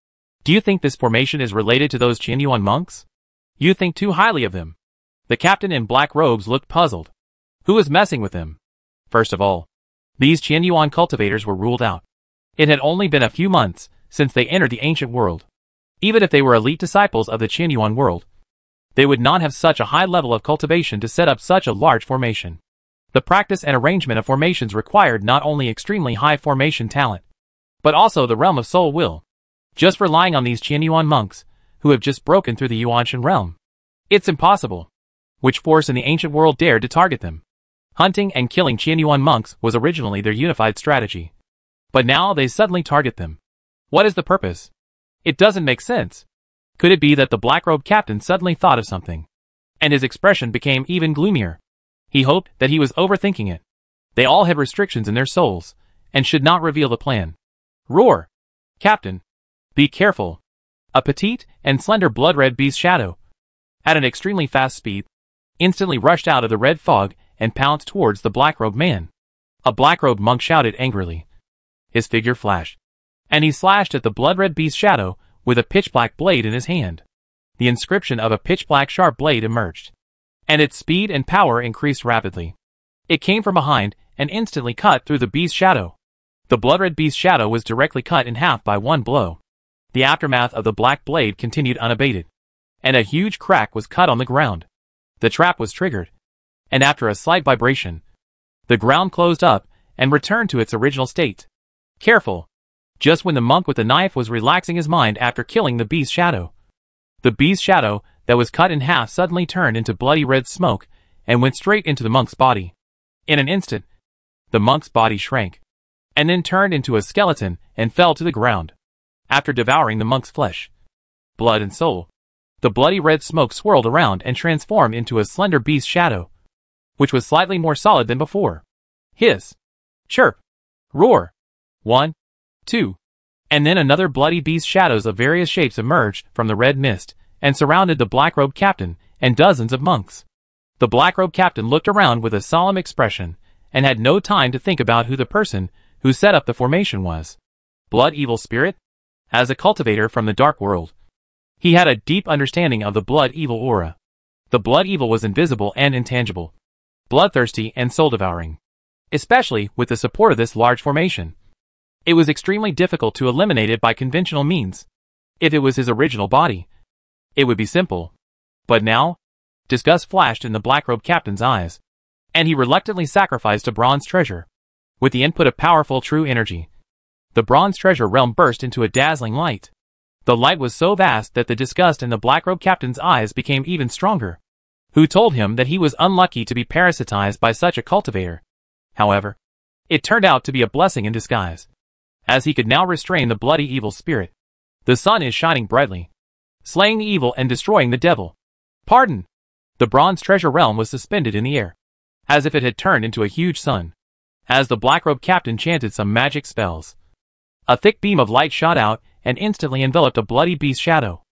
do you think this formation is related to those Qianyuan monks? You think too highly of them." The captain in black robes looked puzzled. Who was messing with him? First of all, these Qianyuan cultivators were ruled out. It had only been a few months since they entered the ancient world. Even if they were elite disciples of the Qianyuan world, they would not have such a high level of cultivation to set up such a large formation. The practice and arrangement of formations required not only extremely high formation talent, but also the realm of soul will. Just relying on these Qianyuan monks, who have just broken through the Yuanshan realm, it's impossible. Which force in the ancient world dared to target them? Hunting and killing Qianyuan monks was originally their unified strategy. But now they suddenly target them. What is the purpose? It doesn't make sense. Could it be that the black-robed captain suddenly thought of something, and his expression became even gloomier? He hoped that he was overthinking it. They all had restrictions in their souls, and should not reveal the plan. Roar! Captain, be careful. A petite and slender blood-red beast shadow, at an extremely fast speed, instantly rushed out of the red fog and pounced towards the black-robed man. A black-robed monk shouted angrily. His figure flashed, and he slashed at the blood-red beast shadow with a pitch-black blade in his hand. The inscription of a pitch-black sharp blade emerged, and its speed and power increased rapidly. It came from behind and instantly cut through the beast's shadow. The blood-red beast shadow was directly cut in half by one blow. The aftermath of the black blade continued unabated, and a huge crack was cut on the ground. The trap was triggered, and after a slight vibration, the ground closed up and returned to its original state. Careful! Just when the monk with the knife was relaxing his mind after killing the beast shadow, the beast shadow that was cut in half suddenly turned into bloody red smoke and went straight into the monk's body. In an instant, the monk's body shrank, and then turned into a skeleton and fell to the ground. After devouring the monk's flesh, blood and soul, the bloody red smoke swirled around and transformed into a slender beast shadow, which was slightly more solid than before. Hiss! Chirp! Roar! 1, 2, and then another bloody beast shadows of various shapes emerged from the red mist and surrounded the black-robed captain and dozens of monks. The black-robed captain looked around with a solemn expression and had no time to think about who the person who set up the formation was. Blood evil spirit? As a cultivator from the dark world, he had a deep understanding of the blood evil aura. The blood evil was invisible and intangible, bloodthirsty and soul-devouring, especially with the support of this large formation. It was extremely difficult to eliminate it by conventional means. If it was his original body, it would be simple. But now, disgust flashed in the black-robed captain's eyes, and he reluctantly sacrificed a bronze treasure. With the input of powerful true energy, the bronze treasure realm burst into a dazzling light. The light was so vast that the disgust in the black-robed captain's eyes became even stronger. Who told him that he was unlucky to be parasitized by such a cultivator? However, it turned out to be a blessing in disguise, as he could now restrain the bloody evil spirit. The sun is shining brightly, slaying the evil and destroying the devil. Pardon! The bronze treasure realm was suspended in the air, as if it had turned into a huge sun. As the black-robed captain chanted some magic spells, a thick beam of light shot out and instantly enveloped a bloody beast shadow.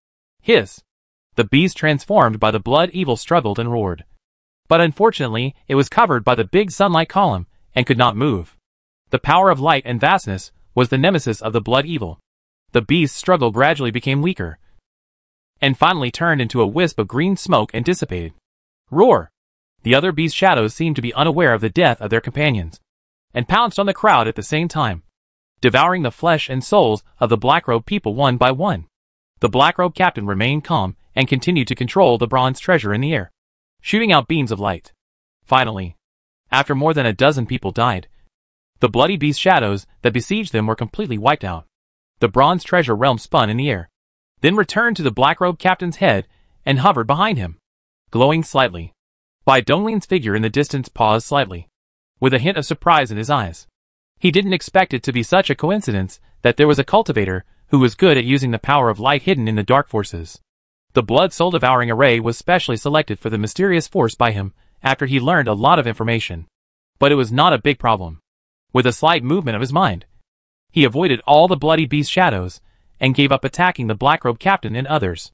Hiss! The beast transformed by the blood evil struggled and roared. But unfortunately, it was covered by the big sunlight column and could not move. The power of light and vastness was the nemesis of the blood evil. The beast's struggle gradually became weaker, and finally turned into a wisp of green smoke and dissipated. Roar! The other beast shadows seemed to be unaware of the death of their companions, and pounced on the crowd at the same time, devouring the flesh and souls of the black-robed people one by one. The black-robed captain remained calm and continued to control the bronze treasure in the air, shooting out beams of light. Finally, after more than a dozen people died, the bloody beast shadows that besieged them were completely wiped out. The bronze treasure realm spun in the air, then returned to the black-robed captain's head and hovered behind him, glowing slightly. Bai Dongling's figure in the distance paused slightly, with a hint of surprise in his eyes. He didn't expect it to be such a coincidence that there was a cultivator who was good at using the power of light hidden in the dark forces. The blood-soul-devouring array was specially selected for the mysterious force by him after he learned a lot of information. But it was not a big problem. With a slight movement of his mind, he avoided all the bloody beast shadows and gave up attacking the black-robed captain and others.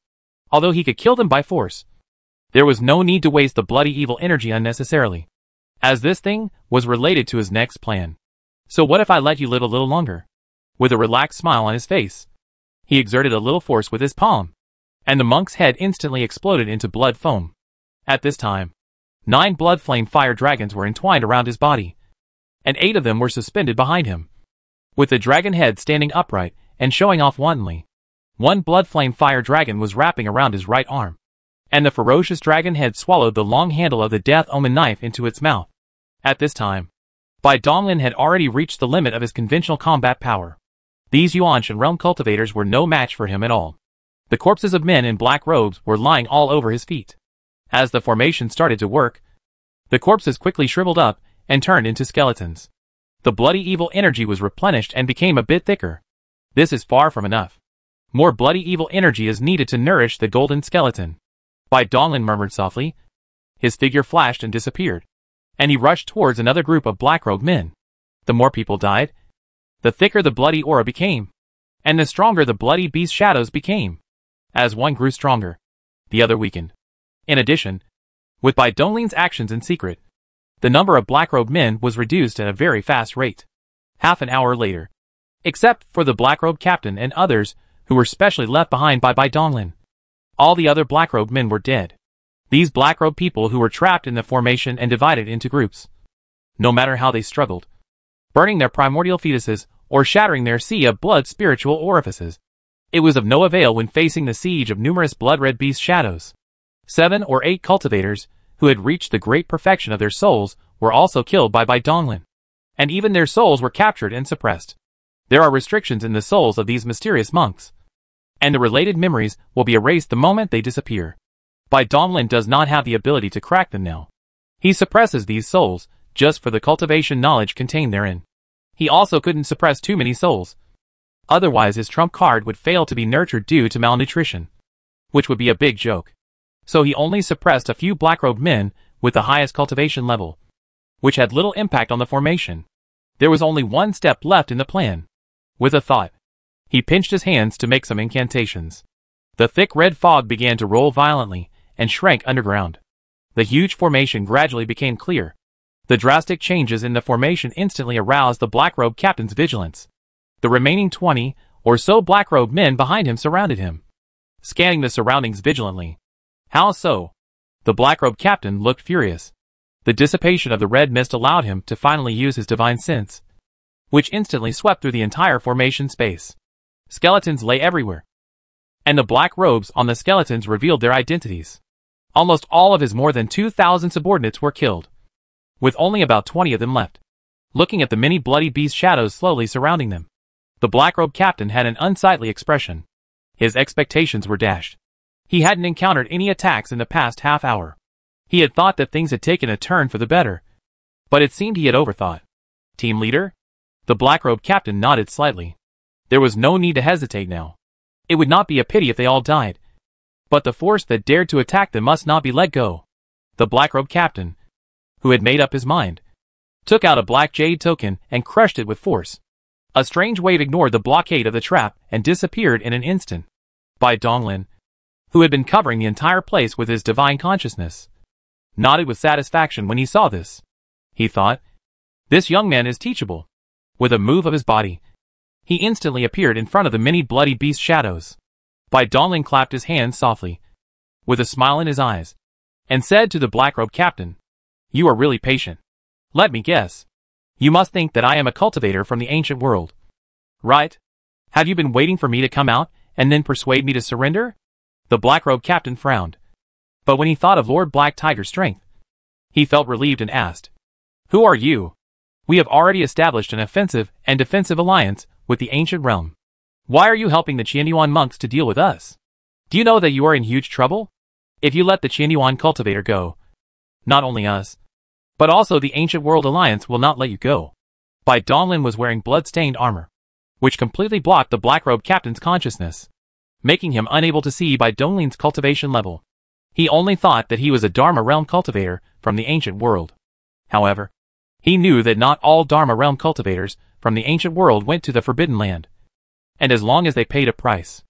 Although he could kill them by force, there was no need to waste the bloody evil energy unnecessarily, as this thing was related to his next plan. So what if I let you live a little longer? With a relaxed smile on his face, he exerted a little force with his palm, and the monk's head instantly exploded into blood foam. At this time, 9 blood flame fire dragons were entwined around his body, and 8 of them were suspended behind him, with the dragon head standing upright and showing off wantonly. 1 blood flame fire dragon was wrapping around his right arm, and the ferocious dragon head swallowed the long handle of the death omen knife into its mouth. At this time, Bai Donglin had already reached the limit of his conventional combat power. These Yuan-Shan realm cultivators were no match for him at all. The corpses of men in black robes were lying all over his feet. As the formation started to work, the corpses quickly shriveled up and turned into skeletons. The bloody evil energy was replenished and became a bit thicker. This is far from enough. More bloody evil energy is needed to nourish the golden skeleton. Bai Donglin murmured softly. His figure flashed and disappeared, and he rushed towards another group of black-robed men. The more people died, the thicker the bloody aura became, and the stronger the bloody beast shadows became. As one grew stronger, the other weakened. In addition, with Bai Dongling's actions in secret, the number of black-robed men was reduced at a very fast rate. Half an hour later, except for the black-robed captain and others who were specially left behind by Bai Donglin, all the other black-robed men were dead. These black-robed people who were trapped in the formation and divided into groups, no matter how they struggled, burning their primordial fetuses or shattering their sea of blood spiritual orifices, it was of no avail when facing the siege of numerous blood-red beast shadows. 7 or 8 cultivators who had reached the great perfection of their souls were also killed by Bai Donglin, and even their souls were captured and suppressed. There are restrictions in the souls of these mysterious monks, and the related memories will be erased the moment they disappear. Bai Donglin does not have the ability to crack them now. He suppresses these souls just for the cultivation knowledge contained therein. He also couldn't suppress too many souls. Otherwise his trump card would fail to be nurtured due to malnutrition, which would be a big joke. So he only suppressed a few black-robed men with the highest cultivation level, which had little impact on the formation. There was only one step left in the plan. With a thought, he pinched his hands to make some incantations. The thick red fog began to roll violently and shrank underground. The huge formation gradually became clear. The drastic changes in the formation instantly aroused the black-robed captain's vigilance. The remaining 20 or so black-robed men behind him surrounded him, scanning the surroundings vigilantly. How so? The black-robed captain looked furious. The dissipation of the red mist allowed him to finally use his divine sense, which instantly swept through the entire formation space. Skeletons lay everywhere, and the black robes on the skeletons revealed their identities. Almost all of his more than 2,000 subordinates were killed, with only about 20 of them left, looking at the many bloody beast shadows slowly surrounding them. The black-robed captain had an unsightly expression. His expectations were dashed. He hadn't encountered any attacks in the past half hour. He had thought that things had taken a turn for the better, but it seemed he had overthought. Team leader? The black-robed captain nodded slightly. There was no need to hesitate now. It would not be a pity if they all died, but the force that dared to attack them must not be let go. The black-robed captain, who had made up his mind, took out a black jade token and crushed it with force. A strange wave ignored the blockade of the trap and disappeared in an instant. Bai Donglin, who had been covering the entire place with his divine consciousness, nodded with satisfaction when he saw this. He thought, this young man is teachable. With a move of his body, he instantly appeared in front of the many bloody beast shadows. Bai Dongling clapped his hands softly, with a smile in his eyes, and said to the black-robed captain, "You are really patient. Let me guess. You must think that I am a cultivator from the ancient world. Right? Have you been waiting for me to come out and then persuade me to surrender?" The black-robed captain frowned. But when he thought of Lord Black Tiger's strength, he felt relieved and asked, "Who are you? We have already established an offensive and defensive alliance with the ancient realm. Why are you helping the Qianyuan monks to deal with us? Do you know that you are in huge trouble? If you let the Qianyuan cultivator go, not only us, but also the ancient world alliance will not let you go." Bai Dongling was wearing blood-stained armor, which completely blocked the black-robed captain's consciousness, making him unable to see Bai Dongling's cultivation level. He only thought that he was a Dharma realm cultivator from the ancient world. However, he knew that not all Dharma realm cultivators from the ancient world went to the Forbidden Land, and as long as they paid a price,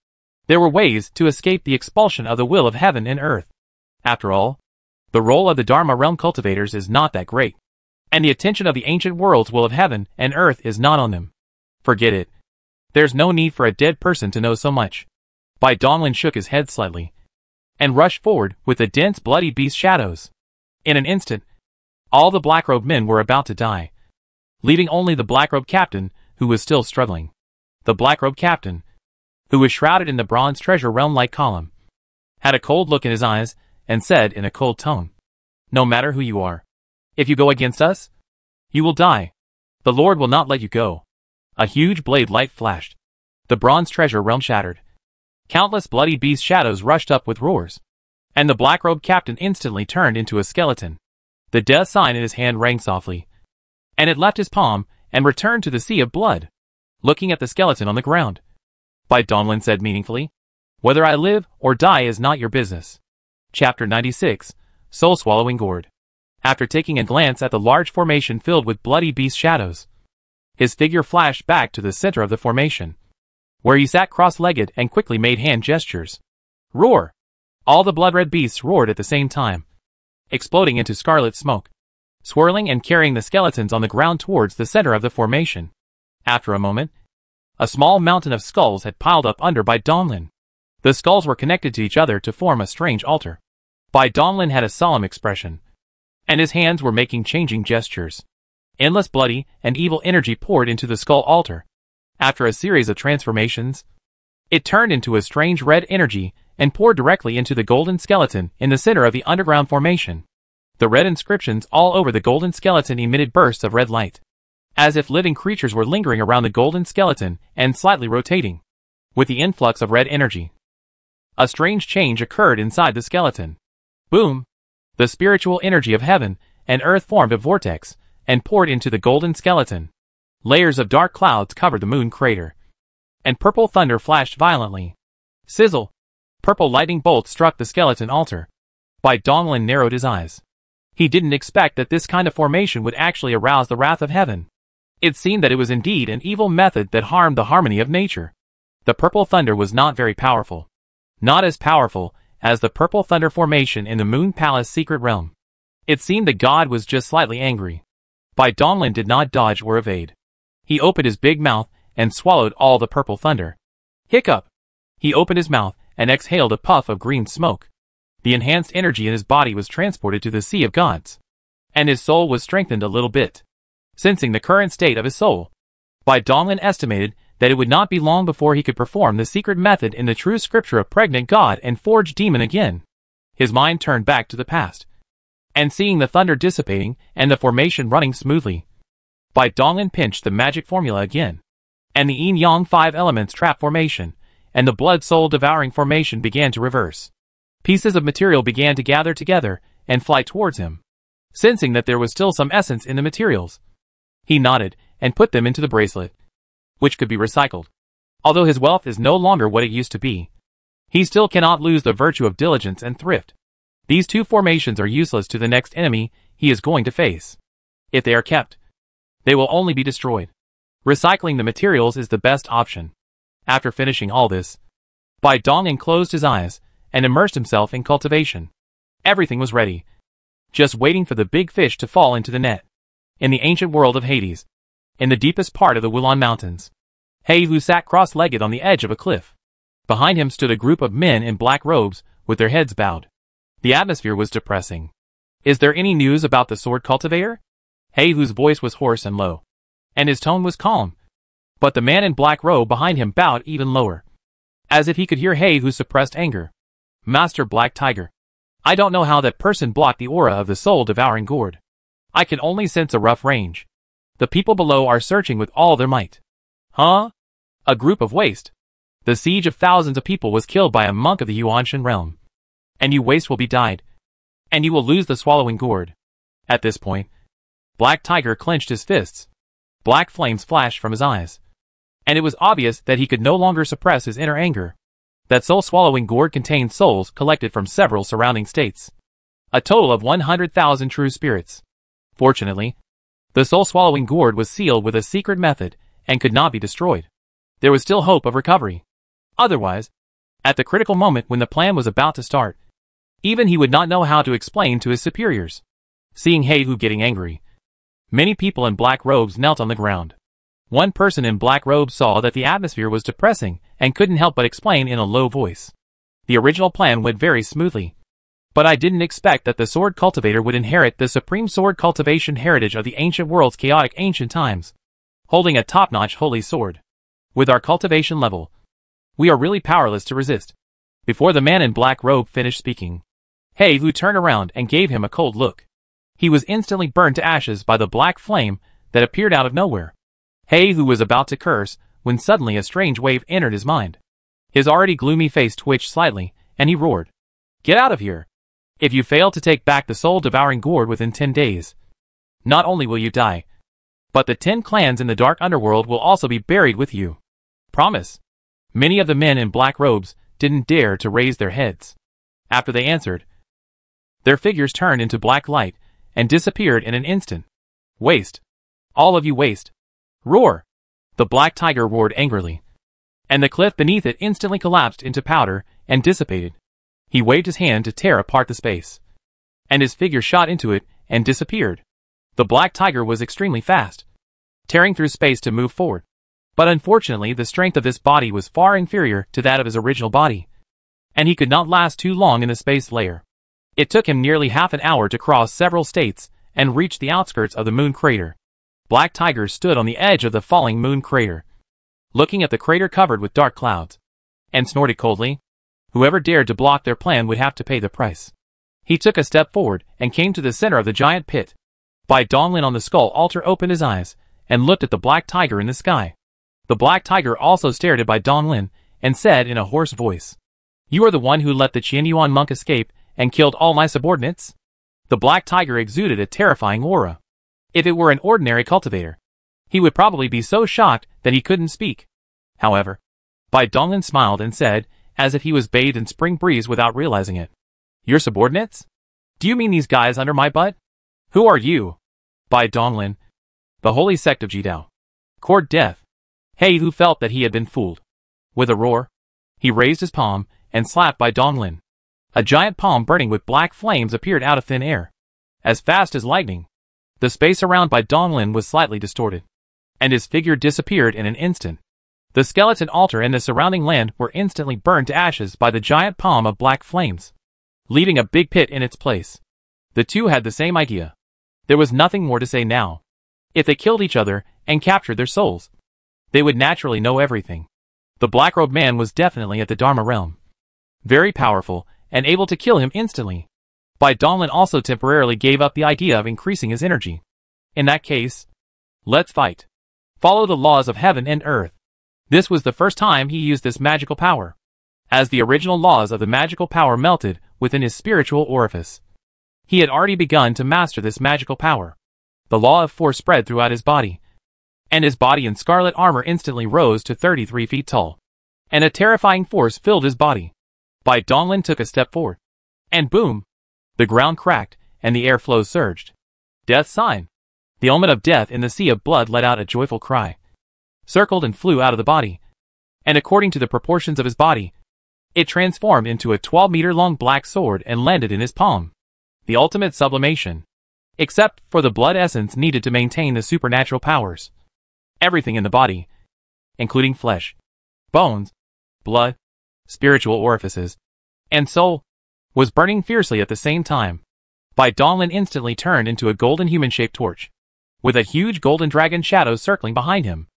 there were ways to escape the expulsion of the will of heaven and earth. After all, the role of the Dharma realm cultivators is not that great, and the attention of the ancient world's will of heaven and earth is not on them. Forget it. There's no need for a dead person to know so much. Bai Dongling shook his head slightly, and rushed forward with the dense bloody beast shadows. In an instant, all the black-robed men were about to die, leaving only the black-robed captain, who was still struggling. The black-robed captain, who was shrouded in the bronze treasure realm-like column, had a cold look in his eyes, and said in a cold tone, "No matter who you are, if you go against us, you will die. The Lord will not let you go." A huge blade light flashed. The bronze treasure realm shattered. Countless bloody beast shadows rushed up with roars, and the black-robed captain instantly turned into a skeleton. The death sign in his hand rang softly, and it left his palm and returned to the sea of blood. Looking at the skeleton on the ground, Bai Dongling said meaningfully, "Whether I live or die is not your business." Chapter 96, Soul-Swallowing Gourd. After taking a glance at the large formation filled with bloody beast shadows, his figure flashed back to the center of the formation, where he sat cross-legged and quickly made hand gestures. Roar! All the blood-red beasts roared at the same time, exploding into scarlet smoke, swirling and carrying the skeletons on the ground towards the center of the formation. After a moment, a small mountain of skulls had piled up under Bai Dongling. The skulls were connected to each other to form a strange altar. Bai Dongling had a solemn expression, and his hands were making changing gestures. Endless bloody and evil energy poured into the skull altar. After a series of transformations, it turned into a strange red energy and poured directly into the golden skeleton in the center of the underground formation. The red inscriptions all over the golden skeleton emitted bursts of red light, as if living creatures were lingering around the golden skeleton and slightly rotating. With the influx of red energy, a strange change occurred inside the skeleton. Boom! The spiritual energy of heaven and earth formed a vortex and poured into the golden skeleton. Layers of dark clouds covered the moon crater, and purple thunder flashed violently. Sizzle! Purple lightning bolts struck the skeleton altar. Bai Dongling narrowed his eyes. He didn't expect that this kind of formation would actually arouse the wrath of heaven. It seemed that it was indeed an evil method that harmed the harmony of nature. The purple thunder was not very powerful. Not as powerful as the purple thunder formation in the Moon Palace secret realm. It seemed that God was just slightly angry. Bai Dongling did not dodge or evade. He opened his big mouth and swallowed all the purple thunder. Hiccup! He opened his mouth and exhaled a puff of green smoke. The enhanced energy in his body was transported to the Sea of Gods, and his soul was strengthened a little bit. Sensing the current state of his soul, Bai Dongling estimated that it would not be long before he could perform the secret method in the true scripture of pregnant God and forge demon again. His mind turned back to the past, and seeing the thunder dissipating and the formation running smoothly, Bai Dongling pinched the magic formula again, and the yin-yang 5 elements trap formation and the blood-soul devouring formation began to reverse. Pieces of material began to gather together and fly towards him. Sensing that there was still some essence in the materials, he nodded and put them into the bracelet, which could be recycled. Although his wealth is no longer what it used to be, he still cannot lose the virtue of diligence and thrift. These two formations are useless to the next enemy he is going to face. If they are kept, they will only be destroyed. Recycling the materials is the best option. After finishing all this, Bai Dongling closed his eyes and immersed himself in cultivation. Everything was ready, just waiting for the big fish to fall into the net. In the ancient world of Hades, in the deepest part of the Wulan Mountains, He Lu sat cross-legged on the edge of a cliff. Behind him stood a group of men in black robes, with their heads bowed. The atmosphere was depressing. "Is there any news about the sword cultivator?" Hey, whose voice was hoarse and low, and his tone was calm. But the man in black robe behind him bowed even lower, as if he could hear Hey whose suppressed anger. "Master Black Tiger, I don't know how that person blocked the aura of the soul-devouring gourd. I can only sense a rough range. The people below are searching with all their might." "Huh? A group of waste. The siege of thousands of people was killed by a monk of the Yuanshan realm. And you waste will be died. And you will lose the swallowing gourd." At this point, Black Tiger clenched his fists. Black flames flashed from his eyes. And it was obvious that he could no longer suppress his inner anger. That soul-swallowing gourd contained souls collected from several surrounding states. A total of 100,000 true spirits. Fortunately, the soul-swallowing gourd was sealed with a secret method and could not be destroyed. There was still hope of recovery. Otherwise, at the critical moment when the plan was about to start, even he would not know how to explain to his superiors. Seeing Heihu getting angry, many people in black robes knelt on the ground. One person in black robes saw that the atmosphere was depressing and couldn't help but explain in a low voice. "The original plan went very smoothly. But I didn't expect that the sword cultivator would inherit the supreme sword cultivation heritage of the ancient world's chaotic ancient times, holding a top-notch holy sword. With our cultivation level, we are really powerless to resist." Before the man in black robe finished speaking, Heihu turned around and gave him a cold look. He was instantly burned to ashes by the black flame that appeared out of nowhere. Heihu was about to curse when suddenly a strange wave entered his mind. His already gloomy face twitched slightly, and he roared, "Get out of here! If you fail to take back the soul-devouring gourd within 10 days, not only will you die, but the 10 clans in the dark underworld will also be buried with you. Promise." Many of the men in black robes didn't dare to raise their heads. After they answered, their figures turned into black light and disappeared in an instant. "Waste! All of you waste! Roar!" The black tiger roared angrily, and the cliff beneath it instantly collapsed into powder and dissipated. He waved his hand to tear apart the space, and his figure shot into it and disappeared. The black tiger was extremely fast, tearing through space to move forward. But unfortunately, the strength of this body was far inferior to that of his original body, and he could not last too long in the space layer. It took him nearly half an hour to cross several states and reach the outskirts of the moon crater. Black Tiger stood on the edge of the falling moon crater, looking at the crater covered with dark clouds, and snorted coldly. Whoever dared to block their plan would have to pay the price. He took a step forward and came to the center of the giant pit. Bai Donglin on the skull altar opened his eyes and looked at the black tiger in the sky. The black tiger also stared at Bai Donglin and said in a hoarse voice, "You are the one who let the Qianyuan monk escape and killed all my subordinates?" The black tiger exuded a terrifying aura. If it were an ordinary cultivator, he would probably be so shocked that he couldn't speak. However, Bai Donglin smiled and said, as if he was bathed in spring breeze without realizing it, "Your subordinates? Do you mean these guys under my butt? Who are you?" Bai Donglin, the holy sect of Jidao. Court death. Heihu felt that he had been fooled. With a roar, he raised his palm and slapped Bai Donglin. A giant palm burning with black flames appeared out of thin air. As fast as lightning, the space around Bai Donglin was slightly distorted, and his figure disappeared in an instant. The skeleton altar and the surrounding land were instantly burned to ashes by the giant palm of black flames, leaving a big pit in its place. The two had the same idea. There was nothing more to say now. If they killed each other and captured their souls, they would naturally know everything. The black-robed man was definitely at the Dharma realm, very powerful and able to kill him instantly. Bai Donglin also temporarily gave up the idea of increasing his energy. In that case, let's fight. Follow the laws of heaven and earth. This was the first time he used this magical power, as the original laws of the magical power melted within his spiritual orifice. He had already begun to master this magical power. The law of force spread throughout his body, and his body in scarlet armor instantly rose to 33 feet tall, and a terrifying force filled his body. Bai Donglin took a step forward, and boom! The ground cracked, and the airflow surged. Death sign. The omen of death in the sea of blood let out a joyful cry, circled and flew out of the body, and according to the proportions of his body, it transformed into a 12-meter-long black sword and landed in his palm. The ultimate sublimation, except for the blood essence needed to maintain the supernatural powers. Everything in the body, including flesh, bones, blood, spiritual orifices, and soul, was burning fiercely at the same time. Bai Donglin instantly turned into a golden human-shaped torch, with a huge golden dragon shadow circling behind him.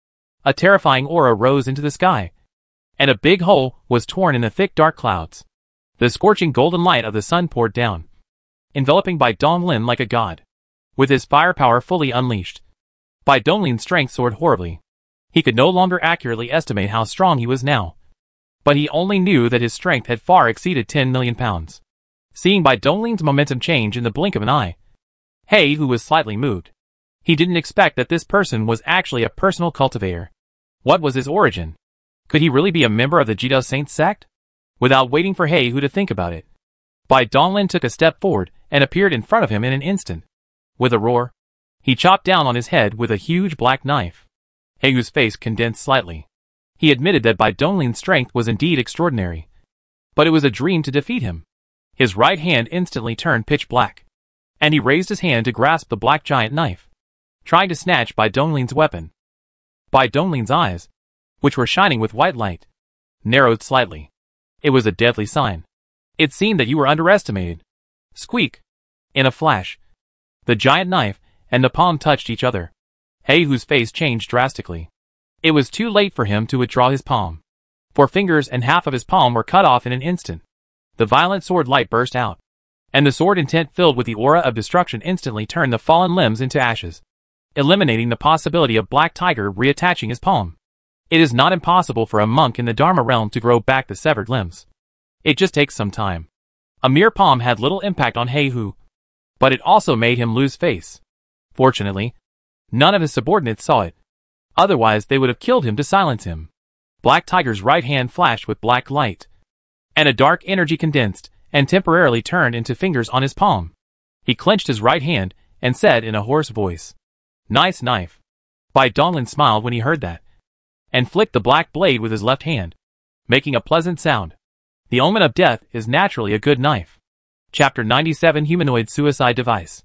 A terrifying aura rose into the sky, and a big hole was torn in the thick dark clouds. The scorching golden light of the sun poured down, enveloping Bai Donglin like a god. With his firepower fully unleashed, Bai Donglin's strength soared horribly. He could no longer accurately estimate how strong he was now, but he only knew that his strength had far exceeded 10 million pounds. Seeing Bai Donglin's momentum change in the blink of an eye, He Hu was slightly moved. He didn't expect that this person was actually a personal cultivator. What was his origin? Could he really be a member of the Jidao Saints sect? Without waiting for He Hu to think about it, Bai Donglin took a step forward and appeared in front of him in an instant. With a roar, he chopped down on his head with a huge black knife. He Hu's face condensed slightly. He admitted that Bai Donglin's strength was indeed extraordinary, but it was a dream to defeat him. His right hand instantly turned pitch black, and he raised his hand to grasp the black giant knife, trying to snatch Bai Donglin's weapon. Bai Donglin's eyes, which were shining with white light, narrowed slightly. It was a deadly sign. It seemed that you were underestimated. Squeak! In a flash, the giant knife and the palm touched each other. He Hu's face changed drastically. It was too late for him to withdraw his palm. 4 fingers and half of his palm were cut off in an instant. The violent sword light burst out, and the sword intent filled with the aura of destruction instantly turned the fallen limbs into ashes, eliminating the possibility of Black Tiger reattaching his palm. It is not impossible for a monk in the Dharma realm to grow back the severed limbs. It just takes some time. A mere palm had little impact on He Hu, but it also made him lose face. Fortunately, none of his subordinates saw it. Otherwise they would have killed him to silence him. Black Tiger's right hand flashed with black light, and a dark energy condensed and temporarily turned into fingers on his palm. He clenched his right hand and said in a hoarse voice, "Nice knife." Bai Donglin smiled when he heard that, and flicked the black blade with his left hand, making a pleasant sound. The omen of death is naturally a good knife. Chapter 97 Humanoid Suicide Device.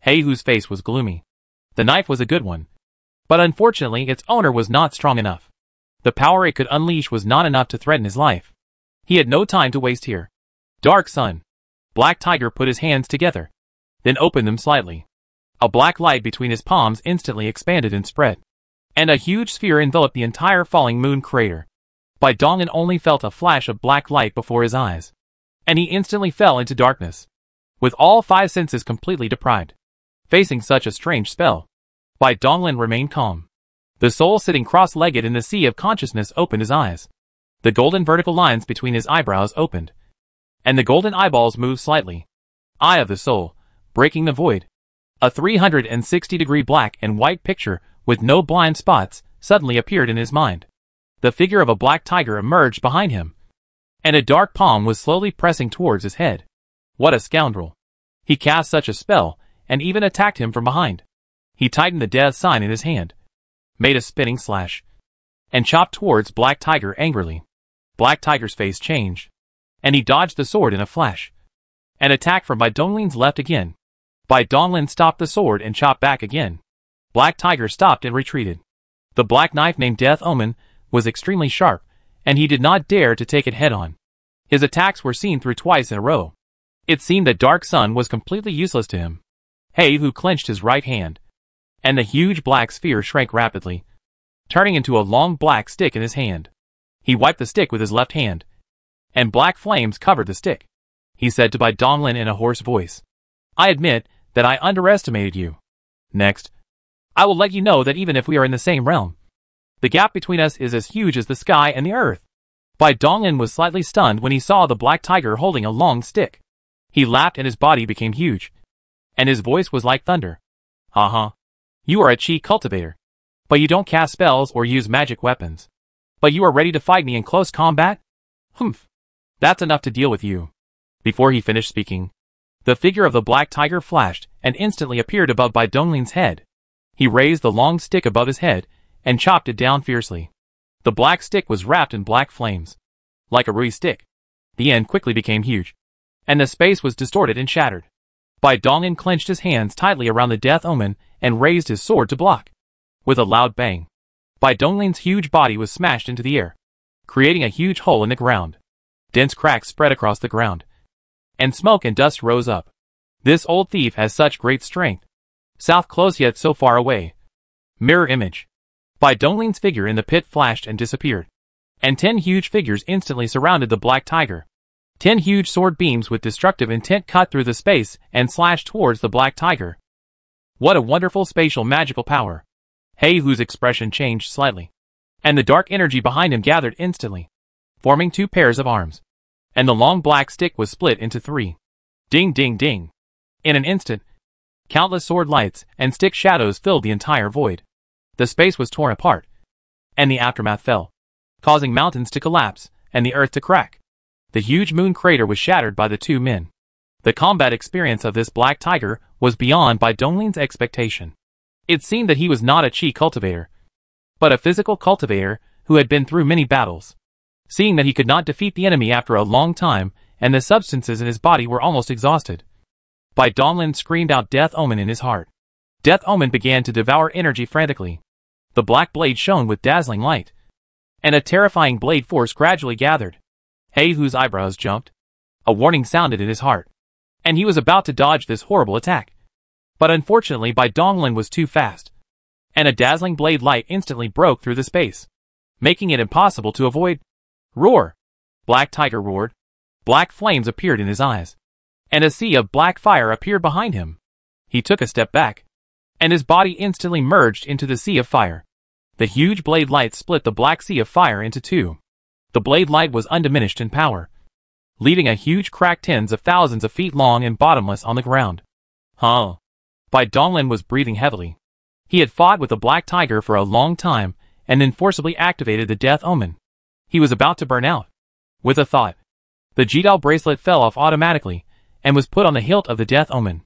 He Hu's face was gloomy. The knife was a good one, but unfortunately its owner was not strong enough. The power it could unleash was not enough to threaten his life. He had no time to waste here. Dark Sun. Black Tiger put his hands together, then opened them slightly. A black light between his palms instantly expanded and spread, and a huge sphere enveloped the entire falling moon crater. Bai Donglin only felt a flash of black light before his eyes, and he instantly fell into darkness, with all 5 senses completely deprived. Facing such a strange spell, Bai Donglin remained calm. The soul sitting cross-legged in the sea of consciousness opened his eyes. The golden vertical lines between his eyebrows opened, and the golden eyeballs moved slightly. Eye of the soul, breaking the void. A 360-degree black and white picture with no blind spots suddenly appeared in his mind. The figure of a black tiger emerged behind him, and a dark palm was slowly pressing towards his head. What a scoundrel! He cast such a spell, and even attacked him from behind. He tightened the death sign in his hand, made a spinning slash, and chopped towards Black Tiger angrily. Black Tiger's face changed, and he dodged the sword in a flash. An attack from Bai Donglin's left again. Bai Donglin stopped the sword and chopped back again. Black Tiger stopped and retreated. The black knife named Death Omen was extremely sharp, and he did not dare to take it head-on. His attacks were seen through twice in a row. It seemed that Dark Sun was completely useless to him. He Hu clenched his right hand, and the huge black sphere shrank rapidly, turning into a long black stick in his hand. He wiped the stick with his left hand, and black flames covered the stick. He said to Bai Donglin in a hoarse voice, "I admit that I underestimated you. Next, I will let you know that even if we are in the same realm, the gap between us is as huge as the sky and the earth." Bai Donglin was slightly stunned when he saw the black tiger holding a long stick. He laughed and his body became huge, and his voice was like thunder. "Uh-huh. You are a chi cultivator, but you don't cast spells or use magic weapons. But you are ready to fight me in close combat? Humph. That's enough to deal with you." Before he finished speaking, the figure of the black tiger flashed and instantly appeared above Bai Donglin's head. He raised the long stick above his head and chopped it down fiercely. The black stick was wrapped in black flames, like a rui stick. The end quickly became huge, and the space was distorted and shattered. Bai Donglin clenched his hands tightly around the Death Omen and raised his sword to block. With a loud bang, Bai Donglin's huge body was smashed into the air, creating a huge hole in the ground. Dense cracks spread across the ground, and smoke and dust rose up. This old thief has such great strength. South close yet so far away. Mirror image. Bai Dongling's figure in the pit flashed and disappeared, and 10 huge figures instantly surrounded the black tiger. 10 huge sword beams with destructive intent cut through the space and slashed towards the black tiger. What a wonderful spatial magical power. He Hu's expression changed slightly, and the dark energy behind him gathered instantly, forming 2 pairs of arms, and the long black stick was split into 3. Ding ding ding. In an instant, countless sword lights and stick shadows filled the entire void. The space was torn apart, and the aftermath fell, causing mountains to collapse and the earth to crack. The huge moon crater was shattered by the 2 men. The combat experience of this black tiger was beyond Bai Dongling's expectation. It seemed that he was not a chi cultivator, but a physical cultivator who had been through many battles. Seeing that he could not defeat the enemy after a long time, and the substances in his body were almost exhausted, Bai Dongling screamed out Death Omen in his heart. Death Omen began to devour energy frantically. The black blade shone with dazzling light, and a terrifying blade force gradually gathered. He Hu's eyebrows jumped. A warning sounded in his heart, and he was about to dodge this horrible attack. But unfortunately Bai Donglin was too fast, and a dazzling blade light instantly broke through the space, making it impossible to avoid. Roar! Black Tiger roared. Black flames appeared in his eyes, and a sea of black fire appeared behind him. He took a step back, and his body instantly merged into the sea of fire. The huge blade light split the black sea of fire into 2. The blade light was undiminished in power, leaving a huge crack tens of thousands of feet long and bottomless on the ground. Bai Donglin was breathing heavily. He had fought with the black tiger for a long time, and then forcibly activated the Death Omen. He was about to burn out. With a thought, the Jidao bracelet fell off automatically, and was put on the hilt of the Death Omen.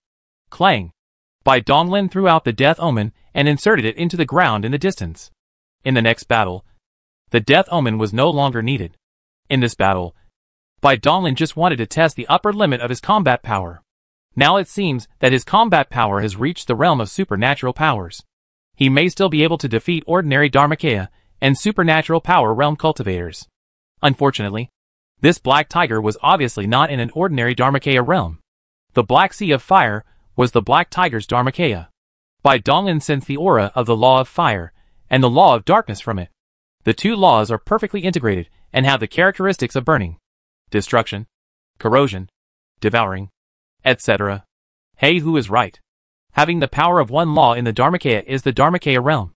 Clang! Bai Donglin threw out the Death Omen and inserted it into the ground in the distance. In the next battle, the Death Omen was no longer needed. In this battle, Bai Donglin just wanted to test the upper limit of his combat power. Now it seems that his combat power has reached the realm of supernatural powers. He may still be able to defeat ordinary Dharmakaya and supernatural power realm cultivators. Unfortunately, this black tiger was obviously not in an ordinary Dharmakaya realm. The black sea of fire was the black tiger's Dharmakaya. Bai Donglin sensed the aura of the law of fire and the law of darkness from it. The 2 laws are perfectly integrated and have the characteristics of burning, destruction, corrosion, devouring, etc. He Hu is right. Having the power of 1 law in the Dharmakaya is the Dharmakaya realm,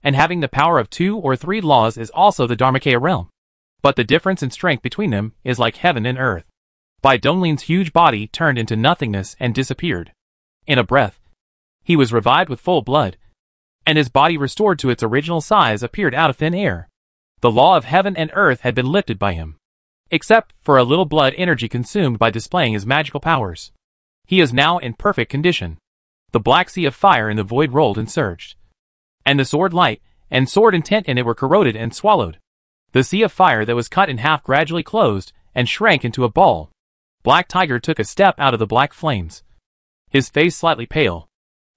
and having the power of 2 or 3 laws is also the Dharmakaya realm. But the difference in strength between them is like heaven and earth. Bai Dongling's huge body turned into nothingness and disappeared. In a breath, he was revived with full blood, and his body restored to its original size appeared out of thin air. The law of heaven and earth had been lifted by him, except for a little blood energy consumed by displaying his magical powers. He is now in perfect condition. The black sea of fire in the void rolled and surged, and the sword light and sword intent in it were corroded and swallowed. The sea of fire that was cut in half gradually closed and shrank into a ball. Black Tiger took a step out of the black flames, his face slightly pale.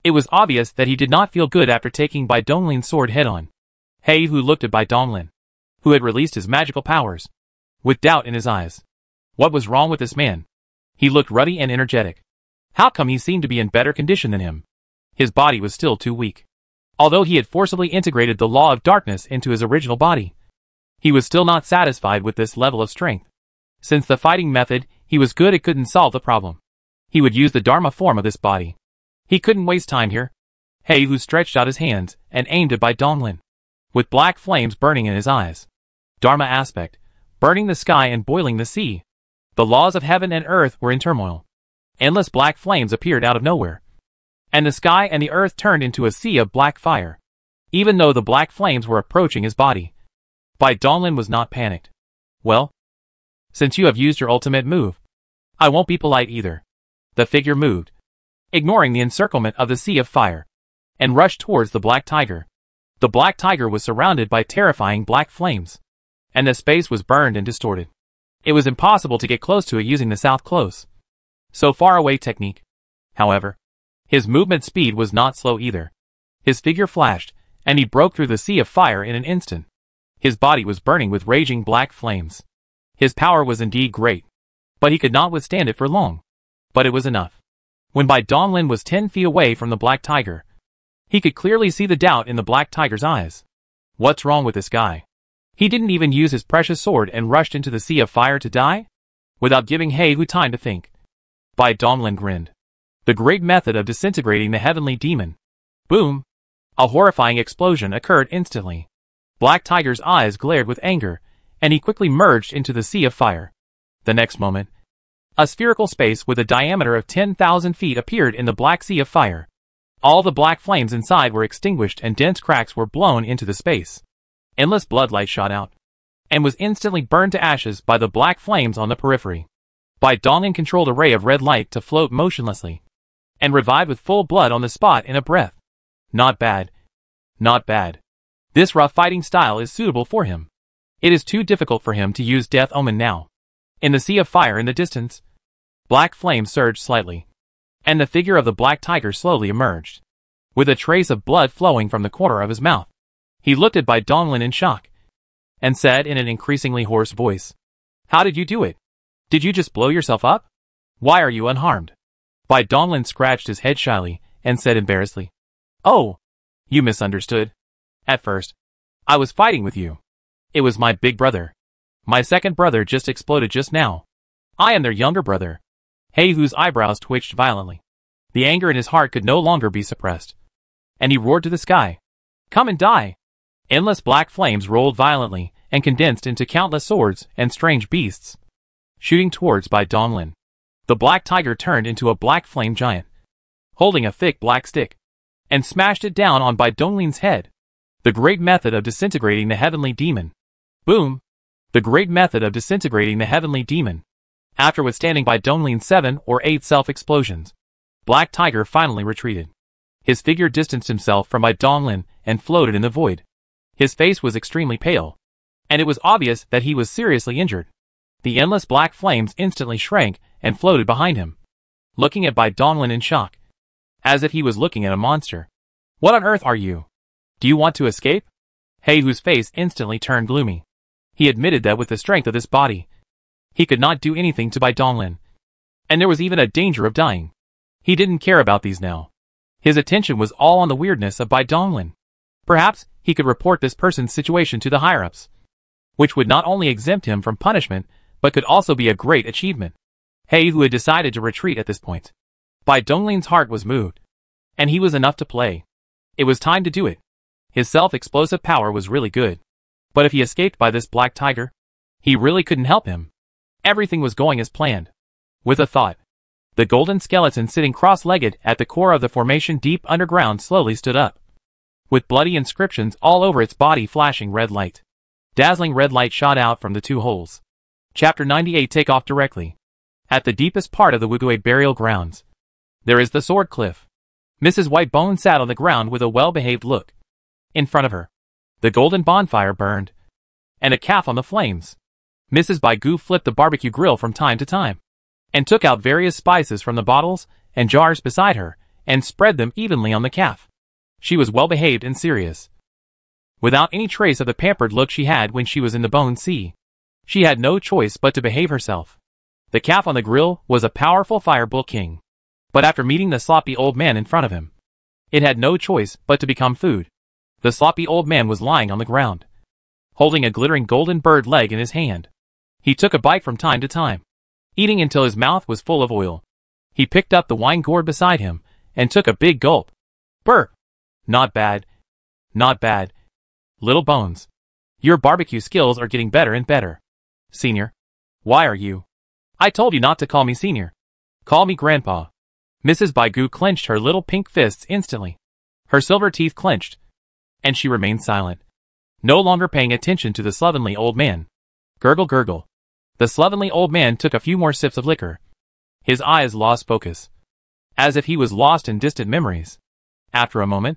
It was obvious that he did not feel good after taking Bai Dongling's sword head-on. He Hu looked at Bai Donglin, who had released his magical powers, with doubt in his eyes. What was wrong with this man? He looked ruddy and energetic. How come he seemed to be in better condition than him? His body was still too weak. Although he had forcibly integrated the law of darkness into his original body, he was still not satisfied with this level of strength. Since the fighting method he was good at couldn't solve the problem, he would use the Dharma form of this body. He couldn't waste time here. He Hu stretched out his hands and aimed at Bai Donglin, with black flames burning in his eyes. Dharma aspect, burning the sky and boiling the sea. The laws of heaven and earth were in turmoil. Endless black flames appeared out of nowhere, and the sky and the earth turned into a sea of black fire. Even though the black flames were approaching his body, Bai Donglin was not panicked. Well, since you have used your ultimate move, I won't be polite either. The figure moved, ignoring the encirclement of the sea of fire, and rushed towards the black tiger. The black tiger was surrounded by terrifying black flames, and the space was burned and distorted. It was impossible to get close to it using the south close, so far away technique. However, his movement speed was not slow either. His figure flashed, and he broke through the sea of fire in an instant. His body was burning with raging black flames. His power was indeed great, but he could not withstand it for long. But it was enough. When Bai Donglin was 10 feet away from the black tiger, he could clearly see the doubt in the black tiger's eyes. What's wrong with this guy? He didn't even use his precious sword and rushed into the sea of fire to die? Without giving He Hu time to think, Bai Donglin grinned. The great method of disintegrating the heavenly demon. Boom! A horrifying explosion occurred instantly. Black Tiger's eyes glared with anger, and he quickly merged into the sea of fire. The next moment, a spherical space with a diameter of 10,000 feet appeared in the black sea of fire. All the black flames inside were extinguished and dense cracks were blown into the space. Endless bloodlight shot out, and was instantly burned to ashes by the black flames on the periphery. Bai Donglin controlled a ray of red light to float motionlessly, and revived with full blood on the spot in a breath. Not bad. Not bad. This rough fighting style is suitable for him. It is too difficult for him to use Death Omen now. In the sea of fire in the distance, black flames surged slightly, and the figure of the black tiger slowly emerged, with a trace of blood flowing from the corner of his mouth. He looked at Bai Donglin in shock, and said in an increasingly hoarse voice, "How did you do it? Did you just blow yourself up? Why are you unharmed?" Bai Donglin scratched his head shyly, and said embarrassedly, "Oh, you misunderstood. At first, I was fighting with you. It was my big brother. My second brother just exploded just now. I am their younger brother." He Hu's eyebrows twitched violently. The anger in his heart could no longer be suppressed, and he roared to the sky, "Come and die!" Endless black flames rolled violently and condensed into countless swords and strange beasts, shooting towards Bai Donglin. The black tiger turned into a black flame giant, holding a thick black stick, and smashed it down on Bai Donglin's head. The great method of disintegrating the heavenly demon. Boom! The great method of disintegrating the heavenly demon. After withstanding Bai Donglin's 7 or 8 self-explosions, Black Tiger finally retreated. His figure distanced himself from Bai Donglin and floated in the void. His face was extremely pale, and it was obvious that he was seriously injured. The endless black flames instantly shrank and floated behind him, looking at Bai Donglin in shock, as if he was looking at a monster. "What on earth are you? Do you want to escape?" He Hu's face instantly turned gloomy. He admitted that with the strength of this body, he could not do anything to Bai Donglin, and there was even a danger of dying. He didn't care about these now. His attention was all on the weirdness of Bai Donglin. Perhaps he could report this person's situation to the higher-ups, which would not only exempt him from punishment, but could also be a great achievement. He Hu had decided to retreat at this point. Bai Donglin's heart was moved, and he was enough to play. It was time to do it. His self-explosive power was really good. But if he escaped by this black tiger, he really couldn't help him. Everything was going as planned. With a thought, the golden skeleton sitting cross-legged at the core of the formation deep underground slowly stood up, with bloody inscriptions all over its body flashing red light. Dazzling red light shot out from the two holes. Chapter 98. Take off directly. At the deepest part of the Wugui burial grounds, there is the sword cliff. Mrs. Whitebone sat on the ground with a well-behaved look. In front of her, the golden bonfire burned, and a calf on the flames. Mrs. Baigu flipped the barbecue grill from time to time, and took out various spices from the bottles and jars beside her, and spread them evenly on the calf. She was well-behaved and serious, without any trace of the pampered look she had when she was in the Bone Sea. She had no choice but to behave herself. The calf on the grill was a powerful Firebull King, but after meeting the sloppy old man in front of him, it had no choice but to become food. The sloppy old man was lying on the ground, holding a glittering golden bird leg in his hand. He took a bite from time to time, eating until his mouth was full of oil. He picked up the wine gourd beside him, and took a big gulp. Burp! Not bad. Not bad. Little Bones, your barbecue skills are getting better and better. Senior, why are you? I told you not to call me Senior. Call me Grandpa. Mrs. Baigu clenched her little pink fists instantly. Her silver teeth clenched, and she remained silent, no longer paying attention to the slovenly old man. Gurgle gurgle. The slovenly old man took a few more sips of liquor. His eyes lost focus, as if he was lost in distant memories. After a moment,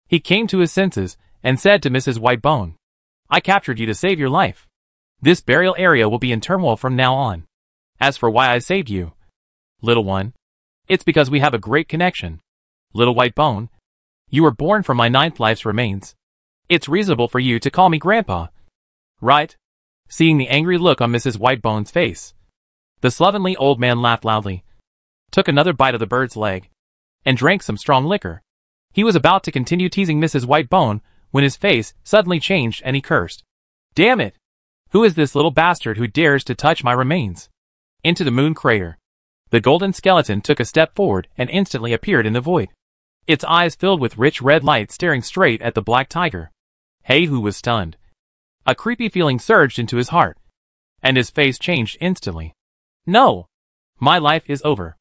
he came to his senses and said to Mrs. Whitebone, "I captured you to save your life. This burial area will be in turmoil from now on. As for why I saved you, little one, it's because we have a great connection. Little Whitebone, you were born from my 9th life's remains. It's reasonable for you to call me Grandpa. Right? Seeing the angry look on Mrs. Whitebone's face, the slovenly old man laughed loudly, took another bite of the bird's leg, and drank some strong liquor. He was about to continue teasing Mrs. Whitebone when his face suddenly changed and he cursed. Damn it! Who is this little bastard who dares to touch my remains? Into the moon crater. The golden skeleton took a step forward and instantly appeared in the void. Its eyes filled with rich red light staring straight at the black tiger. Hey-Hu was stunned. A creepy feeling surged into his heart, and his face changed instantly. No! My life is over.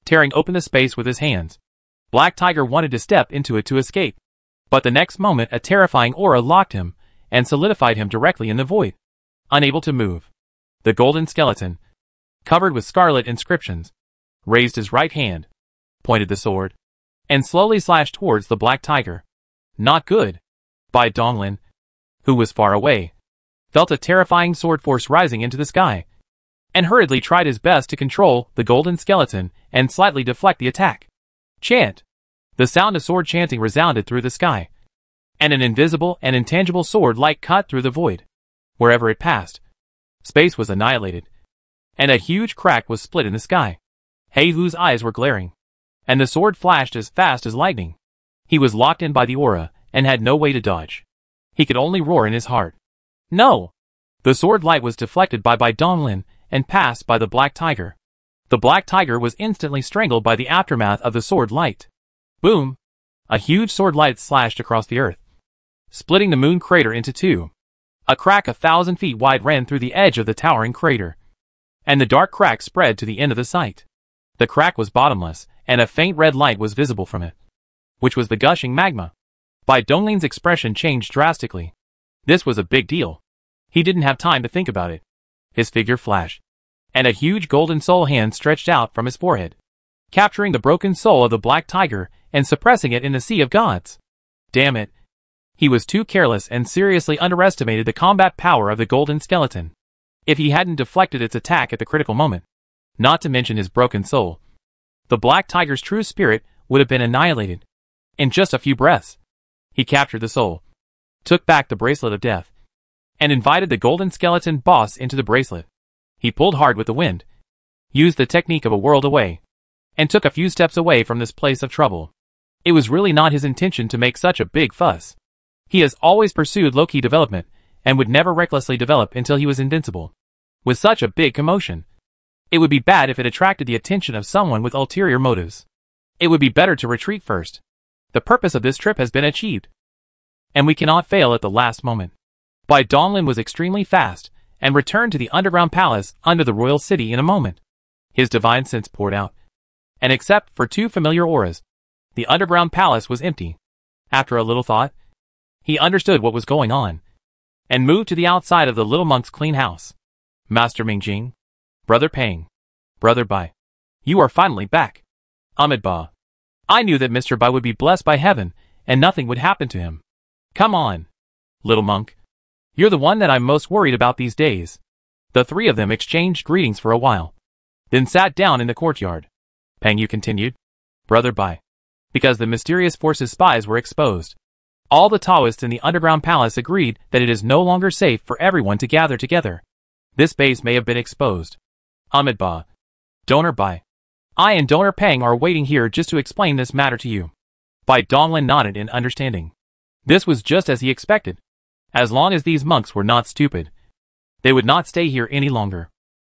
Tearing open the space with his hands, Black Tiger wanted to step into it to escape. But the next moment a terrifying aura locked him and solidified him directly in the void. Unable to move, the golden skeleton, covered with scarlet inscriptions, raised his right hand, pointed the sword, and slowly slashed towards the black tiger. Not good. Bai Donglin, who was far away, felt a terrifying sword force rising into the sky, and hurriedly tried his best to control the golden skeleton and slightly deflect the attack. Chant! The sound of sword chanting resounded through the sky, and an invisible and intangible sword light cut through the void. Wherever it passed, space was annihilated, and a huge crack was split in the sky. Hey-Hu's eyes were glaring, and the sword flashed as fast as lightning. He was locked in by the aura and had no way to dodge. He could only roar in his heart. No! The sword light was deflected by Bai Donglin and passed by the black tiger. The black tiger was instantly strangled by the aftermath of the sword light. Boom! A huge sword light slashed across the earth, splitting the moon crater into two. A crack 1,000 feet wide ran through the edge of the towering crater, and the dark crack spread to the end of the site. The crack was bottomless, and a faint red light was visible from it, which was the gushing magma. Bai Donglin's expression changed drastically. This was a big deal. He didn't have time to think about it. His figure flashed, and a huge golden soul hand stretched out from his forehead, capturing the broken soul of the black tiger and suppressing it in the sea of gods. Damn it. He was too careless and seriously underestimated the combat power of the golden skeleton. If he hadn't deflected its attack at the critical moment, not to mention his broken soul, the black tiger's true spirit would have been annihilated in just a few breaths. He captured the soul, took back the bracelet of death, and invited the golden skeleton boss into the bracelet. He pulled hard with the wind, used the technique of a world away, and took a few steps away from this place of trouble. It was really not his intention to make such a big fuss. He has always pursued low-key development, and would never recklessly develop until he was invincible. With such a big commotion, it would be bad if it attracted the attention of someone with ulterior motives. It would be better to retreat first. The purpose of this trip has been achieved, and we cannot fail at the last moment. Bai Donglin was extremely fast, and returned to the underground palace under the royal city in a moment. His divine sense poured out, and except for two familiar auras, the underground palace was empty. After a little thought, he understood what was going on, and moved to the outside of the little monk's clean house. Master Mingjing, Brother Pang, Brother Bai, you are finally back. Ahmed Ba. I knew that Mr. Bai would be blessed by heaven, and nothing would happen to him. Come on, little monk. You're the one that I'm most worried about these days. The three of them exchanged greetings for a while, then sat down in the courtyard. Pang Yu continued, Brother Bai, because the mysterious force's spies were exposed. All the Taoists in the underground palace agreed that it is no longer safe for everyone to gather together. This base may have been exposed. Ahmed Ba. Donor Bai. I and Donor Pang are waiting here just to explain this matter to you. Bai Donglin nodded in understanding. This was just as he expected. As long as these monks were not stupid, they would not stay here any longer.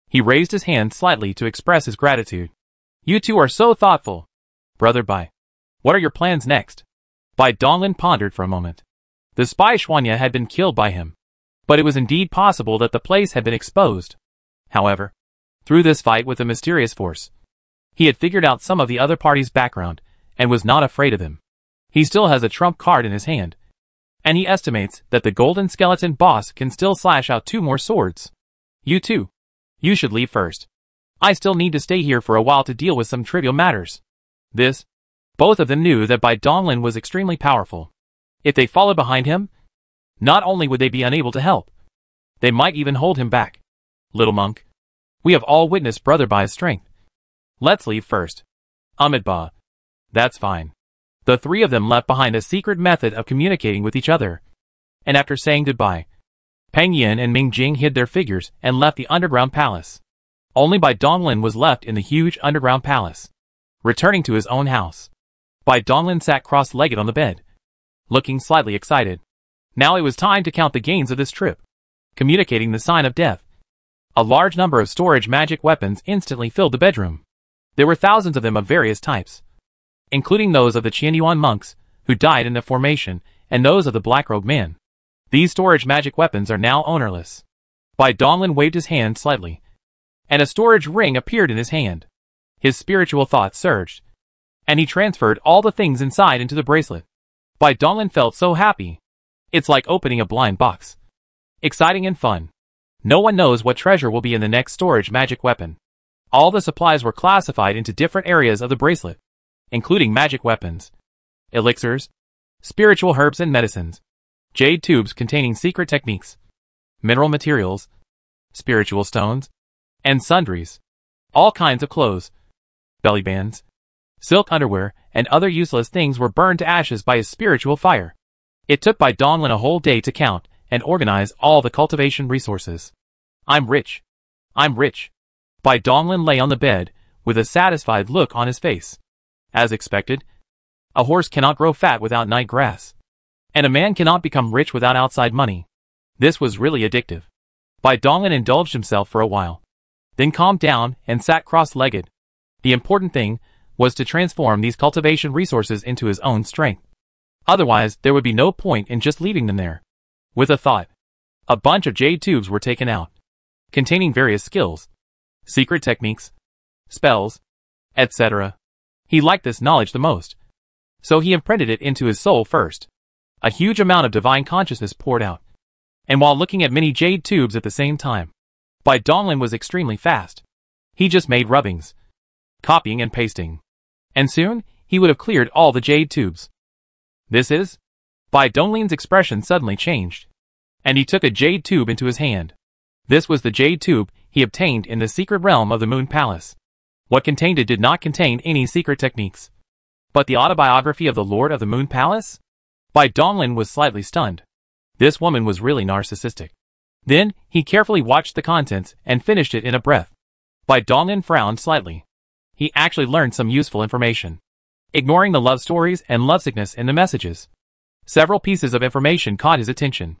He raised his hand slightly to express his gratitude. You two are so thoughtful. Brother Bai. What are your plans next? Bai Donglin pondered for a moment. The spy Xuanya had been killed by him, but it was indeed possible that the place had been exposed. However, through this fight with the mysterious force, he had figured out some of the other party's background, and was not afraid of them. He still has a trump card in his hand, and he estimates that the golden skeleton boss can still slash out 2 more swords. You too. You should leave first. I still need to stay here for a while to deal with some trivial matters. Both of them knew that Bai Donglin was extremely powerful. If they followed behind him, not only would they be unable to help, they might even hold him back. Little monk, we have all witnessed Brother Bai's strength. Let's leave first. Ahmed Ba. That's fine. The three of them left behind a secret method of communicating with each other, and after saying goodbye, Peng Yin and Ming Jing hid their figures and left the underground palace. Only Bai Donglin was left in the huge underground palace. Returning to his own house, Bai Donglin sat cross-legged on the bed, looking slightly excited. Now it was time to count the gains of this trip. Communicating the sign of death. A large number of storage magic weapons instantly filled the bedroom. There were thousands of them of various types, including those of the Qianyuan monks, who died in the formation, and those of the Black-Robed Man. These storage magic weapons are now ownerless. Bai Donglin waved his hand slightly, and a storage ring appeared in his hand. His spiritual thoughts surged, and he transferred all the things inside into the bracelet. Bai Donglin felt so happy. It's like opening a blind box. Exciting and fun. No one knows what treasure will be in the next storage magic weapon. All the supplies were classified into different areas of the bracelet, including magic weapons, elixirs, spiritual herbs and medicines, jade tubes containing secret techniques, mineral materials, spiritual stones, and sundries, all kinds of clothes, belly bands, silk underwear, and other useless things were burned to ashes by his spiritual fire. It took Bai Donglin a whole day to count and organize all the cultivation resources. I'm rich. I'm rich. Bai Donglin lay on the bed with a satisfied look on his face. As expected, a horse cannot grow fat without night grass, and a man cannot become rich without outside money. This was really addictive. Bai Donglin indulged himself for a while, then calmed down and sat cross-legged. The important thing was to transform these cultivation resources into his own strength. Otherwise, there would be no point in just leaving them there. With a thought, a bunch of jade tubes were taken out, containing various skills, secret techniques, spells, etc. He liked this knowledge the most, so he imprinted it into his soul first. A huge amount of divine consciousness poured out, and while looking at many jade tubes at the same time, Bai Donglin was extremely fast. He just made rubbings, copying and pasting, and soon he would have cleared all the jade tubes. This is? Bai Donglin's expression suddenly changed, and he took a jade tube into his hand. This was the jade tube he obtained in the secret realm of the Moon Palace. What contained it did not contain any secret techniques, but the autobiography of the Lord of the Moon Palace? Bai Donglin was slightly stunned. This woman was really narcissistic. Then, he carefully watched the contents and finished it in a breath. Bai Donglin frowned slightly. He actually learned some useful information, ignoring the love stories and lovesickness in the messages. Several pieces of information caught his attention.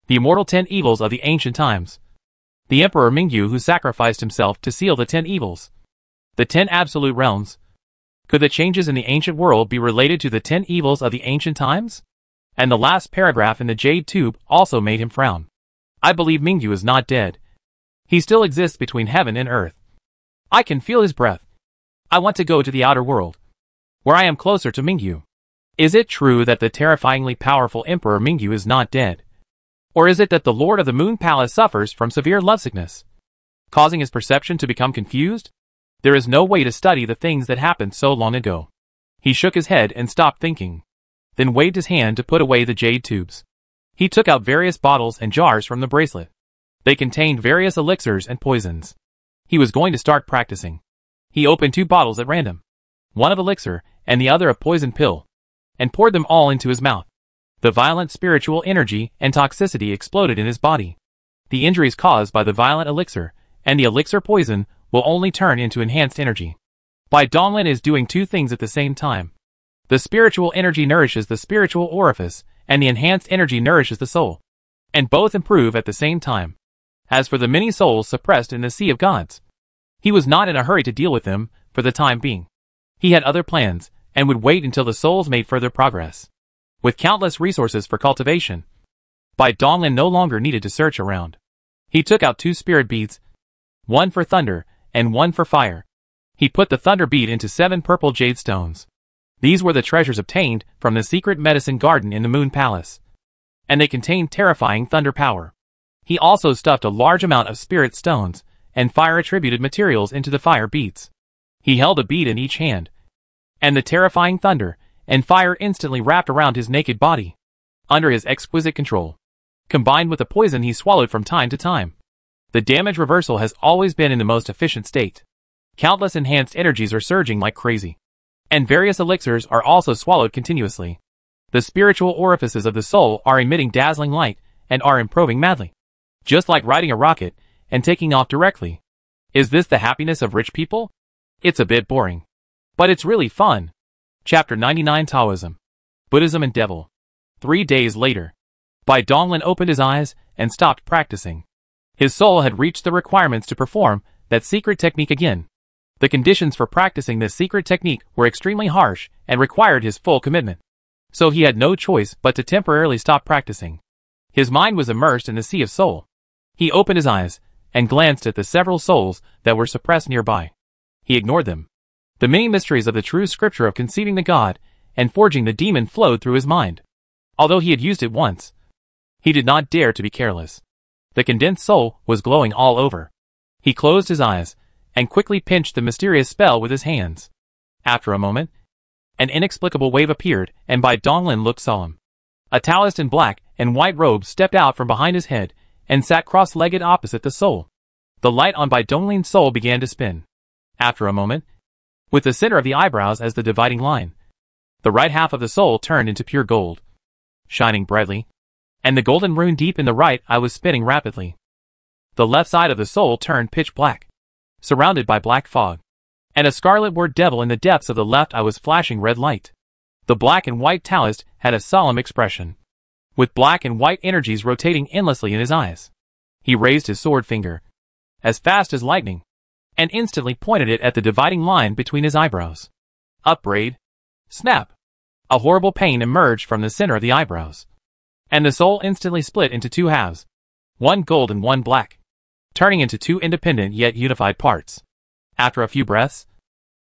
The immortal 10 evils of the ancient times. The Emperor Mingyu who sacrificed himself to seal the 10 evils. The 10 absolute realms. Could the changes in the ancient world be related to the 10 evils of the ancient times? And the last paragraph in the jade tube also made him frown. I believe Mingyu is not dead. He still exists between heaven and earth. I can feel his breath. I want to go to the outer world, where I am closer to Mingyu. Is it true that the terrifyingly powerful Emperor Mingyu is not dead? Or is it that the Lord of the Moon Palace suffers from severe lovesickness, causing his perception to become confused? There is no way to study the things that happened so long ago. He shook his head and stopped thinking, then waved his hand to put away the jade tubes. He took out various bottles and jars from the bracelet. They contained various elixirs and poisons. He was going to start practicing. He opened 2 bottles at random, one of elixir and the other a poison pill, and poured them all into his mouth. The violent spiritual energy and toxicity exploded in his body. The injuries caused by the violent elixir and the elixir poison will only turn into enhanced energy. Bai Donglin is doing 2 things at the same time. The spiritual energy nourishes the spiritual orifice, and the enhanced energy nourishes the soul, and both improve at the same time. As for the many souls suppressed in the Sea of Gods, he was not in a hurry to deal with them for the time being. He had other plans, and would wait until the souls made further progress. With countless resources for cultivation, Bai Donglin no longer needed to search around. He took out 2 spirit beads, one for thunder and one for fire. He put the thunder bead into 7 purple jade stones. These were the treasures obtained from the secret medicine garden in the Moon Palace, and they contained terrifying thunder power. He also stuffed a large amount of spirit stones and fire-attributed materials into the fire beads. He held a bead in each hand, and the terrifying thunder and fire instantly wrapped around his naked body, under his exquisite control, combined with the poison he swallowed from time to time. The damage reversal has always been in the most efficient state. Countless enhanced energies are surging like crazy, and various elixirs are also swallowed continuously. The spiritual orifices of the soul are emitting dazzling light and are improving madly. Just like riding a rocket and taking off directly. Is this the happiness of rich people? It's a bit boring. But it's really fun. Chapter 99 Taoism, Buddhism and Devil. 3 days later, Bai Donglin opened his eyes and stopped practicing. His soul had reached the requirements to perform that secret technique again. The conditions for practicing this secret technique were extremely harsh and required his full commitment. So he had no choice but to temporarily stop practicing. His mind was immersed in the sea of soul. He opened his eyes and glanced at the several souls that were suppressed nearby. He ignored them. The many mysteries of the true scripture of conceiving the God and forging the demon flowed through his mind. Although he had used it once, he did not dare to be careless. The condensed soul was glowing all over. He closed his eyes and quickly pinched the mysterious spell with his hands. After a moment, an inexplicable wave appeared and Bai Donglin looked solemn. A Taoist in black and white robes stepped out from behind his head and sat cross-legged opposite the soul. The light on Bai Donglin's soul began to spin. After a moment, with the center of the eyebrows as the dividing line, the right half of the soul turned into pure gold, shining brightly, and the golden rune deep in the right eye was spinning rapidly. The left side of the soul turned pitch black, surrounded by black fog, and a scarlet word devil in the depths of the left eye was flashing red light. The black and white Taoist had a solemn expression, with black and white energies rotating endlessly in his eyes. He raised his sword finger, as fast as lightning, and instantly pointed it at the dividing line between his eyebrows. Upbraid. Snap. A horrible pain emerged from the center of the eyebrows, and the soul instantly split into 2 halves, one gold and one black, turning into 2 independent yet unified parts. After a few breaths,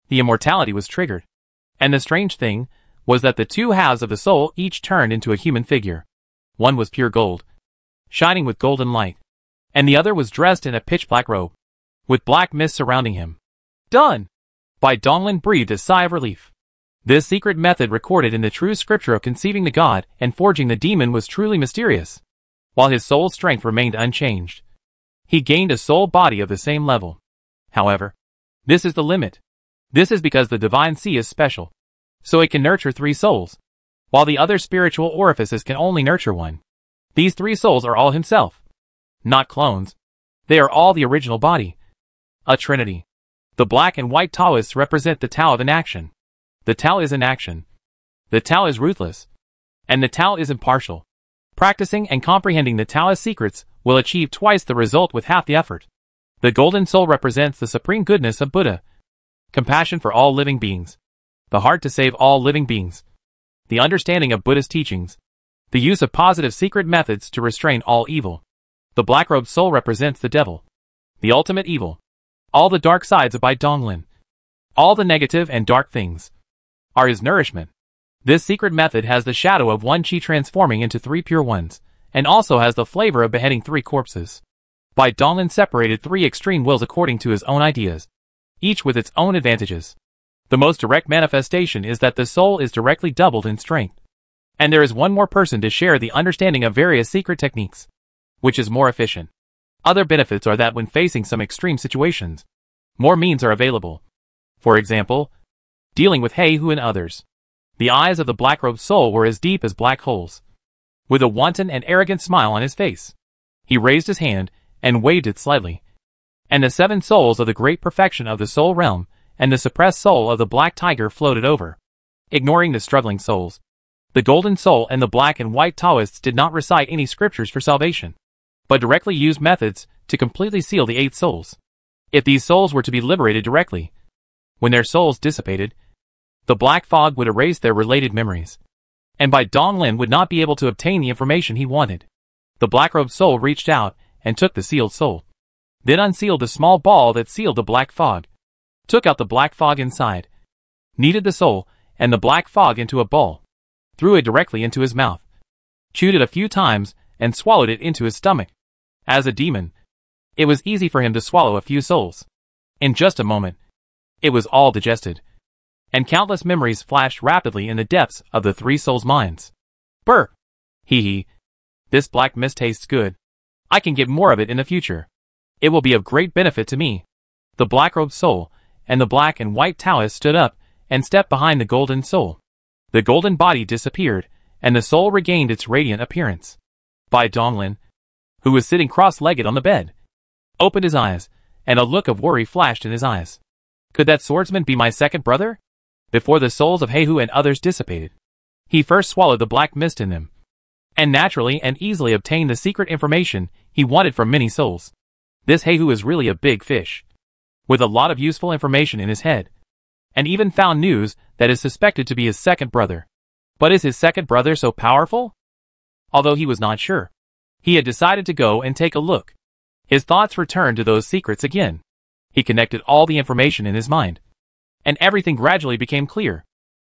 the immortality was triggered, and the strange thing was that the 2 halves of the soul each turned into a human figure. One was pure gold, shining with golden light, and the other was dressed in a pitch-black robe, with black mist surrounding him. Done! Bai Donglin breathed a sigh of relief. This secret method recorded in the true scripture of conceiving the God and forging the demon was truly mysterious. While his soul's strength remained unchanged, he gained a soul body of the same level. However, this is the limit. This is because the divine sea is special, so it can nurture 3 souls, while the other spiritual orifices can only nurture 1. These 3 souls are all himself, not clones. They are all the original body. A trinity. The black and white Taoists represent the Tao of inaction. The Tao is inaction. The Tao is ruthless. And the Tao is impartial. Practicing and comprehending the Taoist secrets will achieve twice the result with half the effort. The golden soul represents the supreme goodness of Buddha. Compassion for all living beings. The heart to save all living beings. The understanding of Buddhist teachings. The use of positive secret methods to restrain all evil. The black-robed soul represents the devil. The ultimate evil. All the dark sides of Bai Donglin. All the negative and dark things are his nourishment. This secret method has the shadow of 1 chi transforming into 3 pure ones, and also has the flavor of beheading 3 corpses. Bai Donglin separated 3 extreme wills according to his own ideas, each with its own advantages. The most direct manifestation is that the soul is directly doubled in strength, and there is 1 more person to share the understanding of various secret techniques, which is more efficient. Other benefits are that when facing some extreme situations, more means are available. For example, dealing with Hu and others. The eyes of the black-robed soul were as deep as black holes. With a wanton and arrogant smile on his face, he raised his hand and waved it slightly. And the 7 souls of the great perfection of the soul realm and the suppressed soul of the black tiger floated over, ignoring the struggling souls. The golden soul and the black and white Taoists did not recite any scriptures for salvation, but directly used methods to completely seal the 8 souls. If these souls were to be liberated directly, when their souls dissipated, the black fog would erase their related memories, and Bai Donglin would not be able to obtain the information he wanted. The black-robed soul reached out and took the sealed soul, then unsealed the small ball that sealed the black fog, took out the black fog inside, kneaded the soul and the black fog into a ball, threw it directly into his mouth, chewed it a few times, and swallowed it into his stomach. As a demon, it was easy for him to swallow a few souls. In just a moment, it was all digested, and countless memories flashed rapidly in the depths of the 3 souls' minds. Brr! Hee. This black mist tastes good. I can get more of it in the future. It will be of great benefit to me. The black-robed soul and the black and white Taoist stood up and stepped behind the golden soul. The golden body disappeared, and the soul regained its radiant appearance. Bai Donglin, who was sitting cross-legged on the bed, opened his eyes, and a look of worry flashed in his eyes. Could that swordsman be my second brother? Before the souls of Heihu and others dissipated, he first swallowed the black mist in them, and naturally and easily obtained the secret information he wanted from many souls. This Heihu is really a big fish, with a lot of useful information in his head, and even found news that is suspected to be his second brother. But is his second brother so powerful? Although he was not sure, he had decided to go and take a look. His thoughts returned to those secrets again. He connected all the information in his mind, and everything gradually became clear.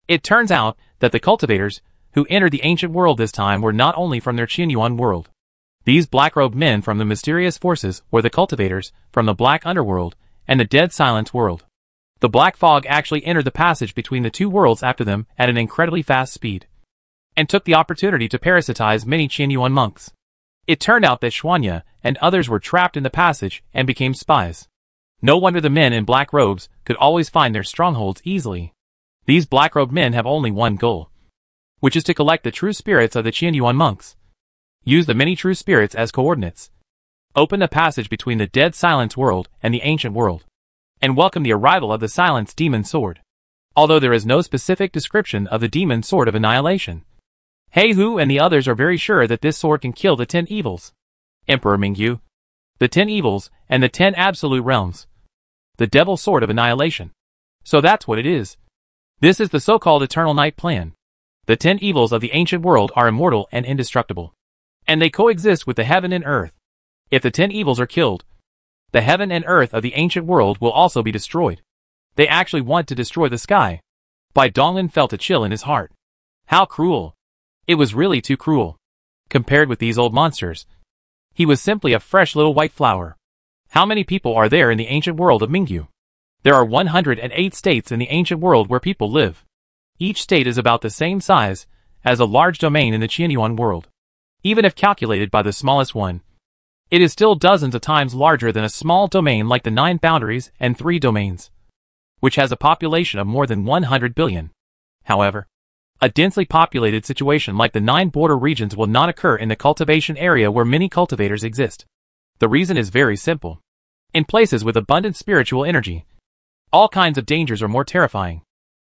It turns out that the cultivators who entered the ancient world this time were not only from their Qianyuan world. These black-robed men from the mysterious forces were the cultivators from the black underworld and the dead silence world. The black fog actually entered the passage between the two worlds after them at an incredibly fast speed, and took the opportunity to parasitize many Qianyuan monks. It turned out that Xuanya and others were trapped in the passage and became spies. No wonder the men in black robes could always find their strongholds easily. These black-robed men have only one goal, which is to collect the true spirits of the Qianyuan monks. Use the many true spirits as coordinates. Open the passage between the dead silence world and the ancient world, and welcome the arrival of the silence demon sword. Although there is no specific description of the demon sword of annihilation, Heihu and the others are very sure that this sword can kill the 10 evils. Emperor Mingyu, the 10 evils, and the 10 absolute realms. The devil sword of annihilation. So that's what it is. This is the so-called Eternal Night plan. The 10 evils of the ancient world are immortal and indestructible, and they coexist with the heaven and earth. If the 10 evils are killed, the heaven and earth of the ancient world will also be destroyed. They actually want to destroy the sky. Bai Donglin felt a chill in his heart. How cruel. It was really too cruel. Compared with these old monsters, he was simply a fresh little white flower. How many people are there in the ancient world of Mingyu? There are 108 states in the ancient world where people live. Each state is about the same size as a large domain in the Qianyuan world. Even if calculated by the smallest one, it is still dozens of times larger than a small domain like the 9 boundaries and 3 domains, which has a population of more than 100 billion. However, a densely populated situation like the 9 border regions will not occur in the cultivation area where many cultivators exist. The reason is very simple. In places with abundant spiritual energy, all kinds of dangers are more terrifying.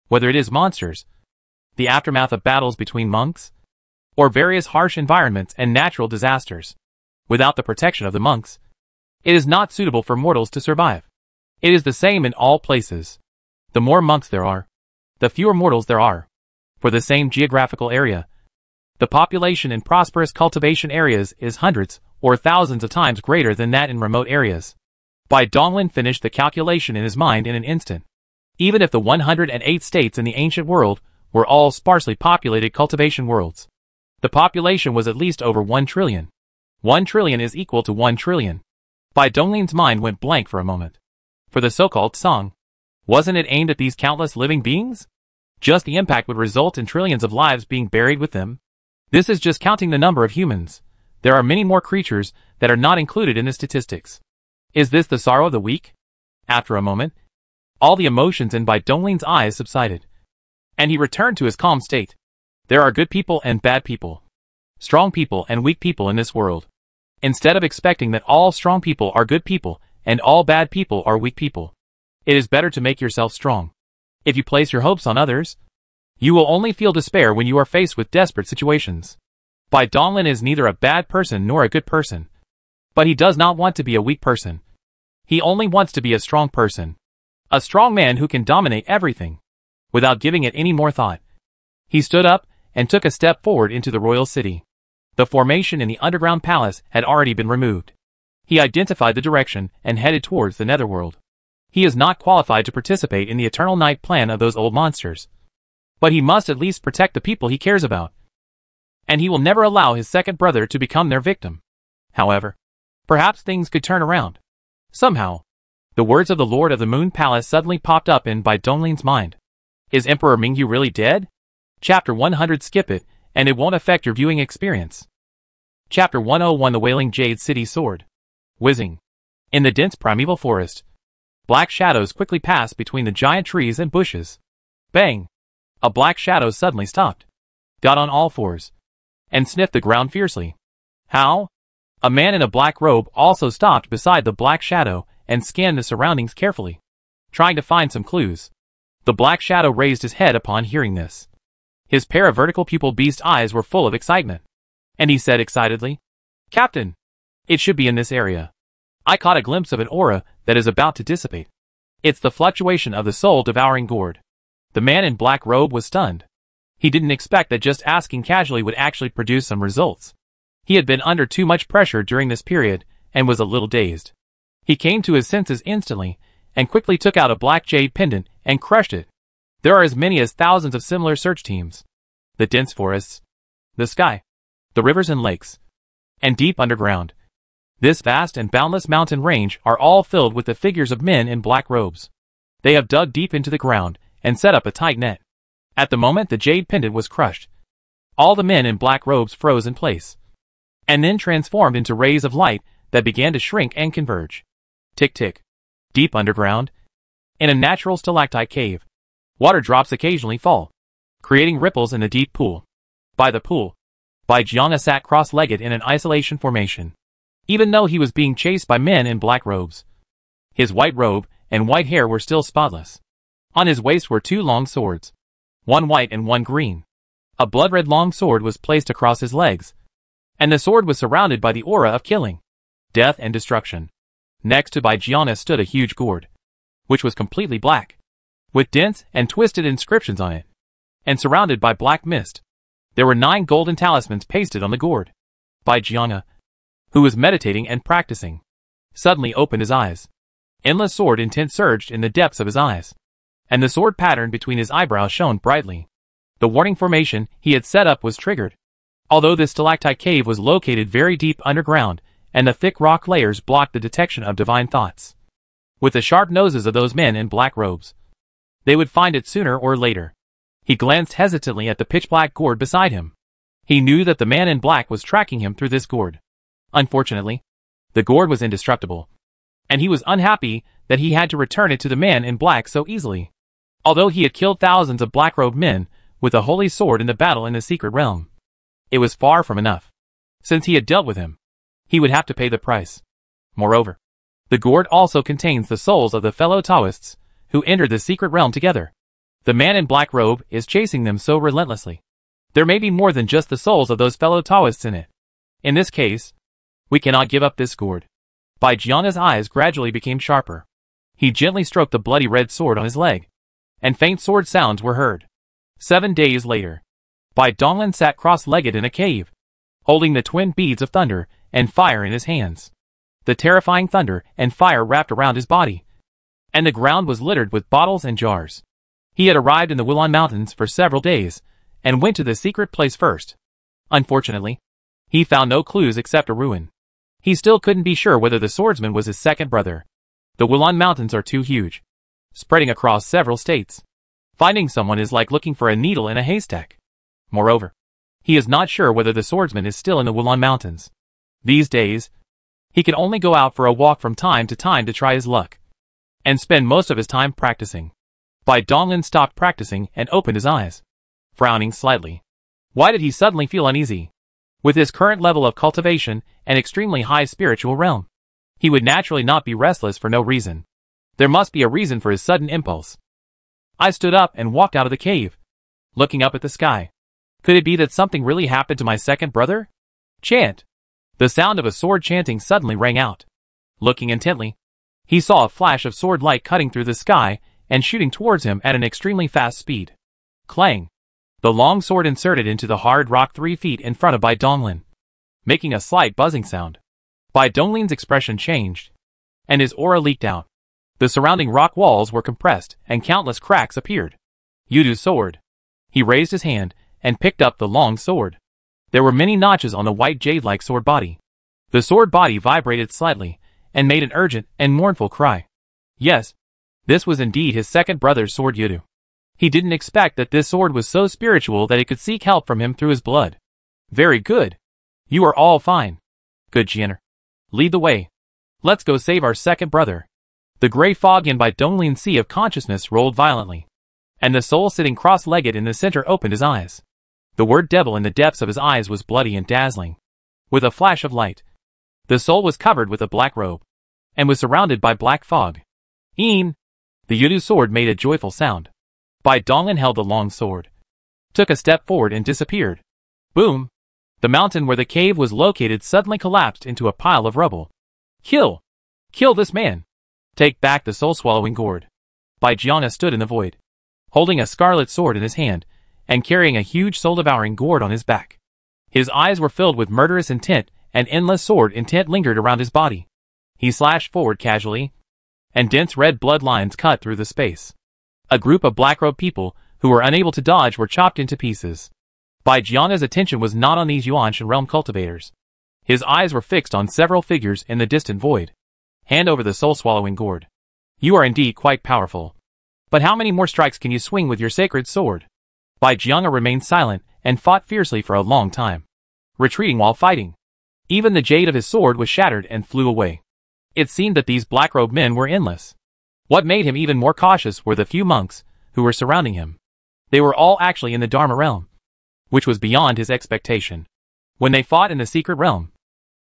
Whether it is monsters, the aftermath of battles between monks, or various harsh environments and natural disasters. Without the protection of the monks, it is not suitable for mortals to survive. It is the same in all places. The more monks there are, the fewer mortals there are. For the same geographical area, the population in prosperous cultivation areas is hundreds or thousands of times greater than that in remote areas. Bai Donglin finished the calculation in his mind in an instant. Even if the 108 states in the ancient world were all sparsely populated cultivation worlds, the population was at least over 1 trillion. 1 trillion is equal to 1 trillion. Bai Donglin's mind went blank for a moment. For the so-called song, wasn't it aimed at these countless living beings? Just the impact would result in trillions of lives being buried with them. This is just counting the number of humans. There are many more creatures that are not included in the statistics. Is this the sorrow of the weak? After a moment, all the emotions in Bai Donglin's eyes subsided, and he returned to his calm state. There are good people and bad people, strong people and weak people in this world. Instead of expecting that all strong people are good people and all bad people are weak people, it is better to make yourself strong. If you place your hopes on others, you will only feel despair when you are faced with desperate situations. Bai Donglin is neither a bad person nor a good person, but he does not want to be a weak person. He only wants to be a strong person. A strong man who can dominate everything, without giving it any more thought. He stood up and took a step forward into the royal city. The formation in the underground palace had already been removed. He identified the direction and headed towards the netherworld. He is not qualified to participate in the Eternal Night plan of those old monsters, but he must at least protect the people he cares about. And he will never allow his second brother to become their victim. However, perhaps things could turn around. Somehow, the words of the Lord of the Moon Palace suddenly popped up in Bai Donglin's mind. Is Emperor Mingyu really dead? Chapter 100. Skip it, and it won't affect your viewing experience. Chapter 101. The Wailing Jade City Sword. Whizzing. In the dense primeval forest, black shadows quickly passed between the giant trees and bushes. Bang! A black shadow suddenly stopped, got on all fours, and sniffed the ground fiercely. How? A man in a black robe also stopped beside the black shadow and scanned the surroundings carefully, trying to find some clues. The black shadow raised his head upon hearing this. His pair of vertical pupil beast eyes were full of excitement. And he said excitedly, "Captain, it should be in this area. I caught a glimpse of an aura that is about to dissipate. It's the fluctuation of the soul-devouring gourd." The man in black robe was stunned. He didn't expect that just asking casually would actually produce some results. He had been under too much pressure during this period and was a little dazed. He came to his senses instantly and quickly took out a black jade pendant and crushed it. There are as many as thousands of similar search teams. The dense forests, the sky, the rivers and lakes, and deep underground. This vast and boundless mountain range are all filled with the figures of men in black robes. They have dug deep into the ground and set up a tight net. At the moment the jade pendant was crushed, all the men in black robes froze in place, and then transformed into rays of light that began to shrink and converge. Tick tick. Deep underground, in a natural stalactite cave, water drops occasionally fall, creating ripples in the deep pool. By the pool, Bai Jianga sat cross-legged in an isolation formation, even though he was being chased by men in black robes. His white robe and white hair were still spotless. On his waist were two long swords, one white and one green. A blood-red long sword was placed across his legs, and the sword was surrounded by the aura of killing, death and destruction. Next to Bai Jianga stood a huge gourd, which was completely black, with dense and twisted inscriptions on it, and surrounded by black mist. There were 9 golden talismans pasted on the gourd. Bai Jianga, who was meditating and practicing, suddenly opened his eyes. Endless sword intent surged in the depths of his eyes, and the sword pattern between his eyebrows shone brightly. The warning formation he had set up was triggered. Although this stalactite cave was located very deep underground, and the thick rock layers blocked the detection of divine thoughts. With the sharp noses of those men in black robes, they would find it sooner or later. He glanced hesitantly at the pitch-black gourd beside him. He knew that the man in black was tracking him through this gourd. Unfortunately, the gourd was indestructible, and he was unhappy that he had to return it to the man in black so easily. Although he had killed thousands of black-robed men with a holy sword in the battle in the secret realm, it was far from enough. Since he had dealt with him, he would have to pay the price. Moreover, the gourd also contains the souls of the fellow Taoists who entered the secret realm together. The man in black robe is chasing them so relentlessly. There may be more than just the souls of those fellow Taoists in it. In this case, we cannot give up this gourd. Bai Jianga's eyes gradually became sharper. He gently stroked the bloody red sword on his leg, and faint sword sounds were heard. 7 days later, Bai Donglin sat cross-legged in a cave, holding the twin beads of thunder and fire in his hands. The terrifying thunder and fire wrapped around his body, and the ground was littered with bottles and jars. He had arrived in the Wulan Mountains for several days, and went to the secret place first. Unfortunately, he found no clues except a ruin. He still couldn't be sure whether the swordsman was his second brother. The Wulan Mountains are too huge, spreading across several states. Finding someone is like looking for a needle in a haystack. Moreover, he is not sure whether the swordsman is still in the Wulan Mountains. These days, he can only go out for a walk from time to try his luck, and spend most of his time practicing. Bai Donglin stopped practicing and opened his eyes, frowning slightly. Why did he suddenly feel uneasy? With his current level of cultivation and extremely high spiritual realm, he would naturally not be restless for no reason. There must be a reason for his sudden impulse. I stood up and walked out of the cave, looking up at the sky. Could it be that something really happened to my second brother? Chant! The sound of a sword chanting suddenly rang out. Looking intently, he saw a flash of sword light cutting through the sky and shooting towards him at an extremely fast speed. Clang! The long sword inserted into the hard rock 3 feet in front of Bai Donglin, making a slight buzzing sound. Bai Donglin's expression changed, and his aura leaked out. The surrounding rock walls were compressed, and countless cracks appeared. Yudu's sword. He raised his hand and picked up the long sword. There were many notches on the white jade-like sword body. The sword body vibrated slightly, and made an urgent and mournful cry. Yes, this was indeed his second brother's sword Yudu. He didn't expect that this sword was so spiritual that it could seek help from him through his blood. Very good. You are all fine. Good Jianer. Lead the way. Let's go save our second brother. The gray fog in Bai Donglin's sea of consciousness rolled violently, and the soul sitting cross-legged in the center opened his eyes. The word devil in the depths of his eyes was bloody and dazzling. With a flash of light, The soul was covered with a black robe, and was surrounded by black fog. Een! The Yudu sword made a joyful sound. Bai Donglin held the long sword, took a step forward and disappeared. Boom! The mountain where the cave was located suddenly collapsed into a pile of rubble. Kill! Kill this man! Take back the soul-swallowing gourd. Bai Jianga stood in the void, holding a scarlet sword in his hand, and carrying a huge soul-devouring gourd on his back. His eyes were filled with murderous intent, and endless sword intent lingered around his body. He slashed forward casually, and dense red blood lines cut through the space. A group of black-robed people, who were unable to dodge, were chopped into pieces. Bai Jianga's attention was not on these Yuanshan realm cultivators. His eyes were fixed on several figures in the distant void. Hand over the soul-swallowing gourd. You are indeed quite powerful. But how many more strikes can you swing with your sacred sword? Bai Jianga remained silent and fought fiercely for a long time, retreating while fighting. Even the jade of his sword was shattered and flew away. It seemed that these black-robed men were endless. What made him even more cautious were the few monks who were surrounding him. They were all actually in the Dharma realm, which was beyond his expectation. When they fought in the secret realm,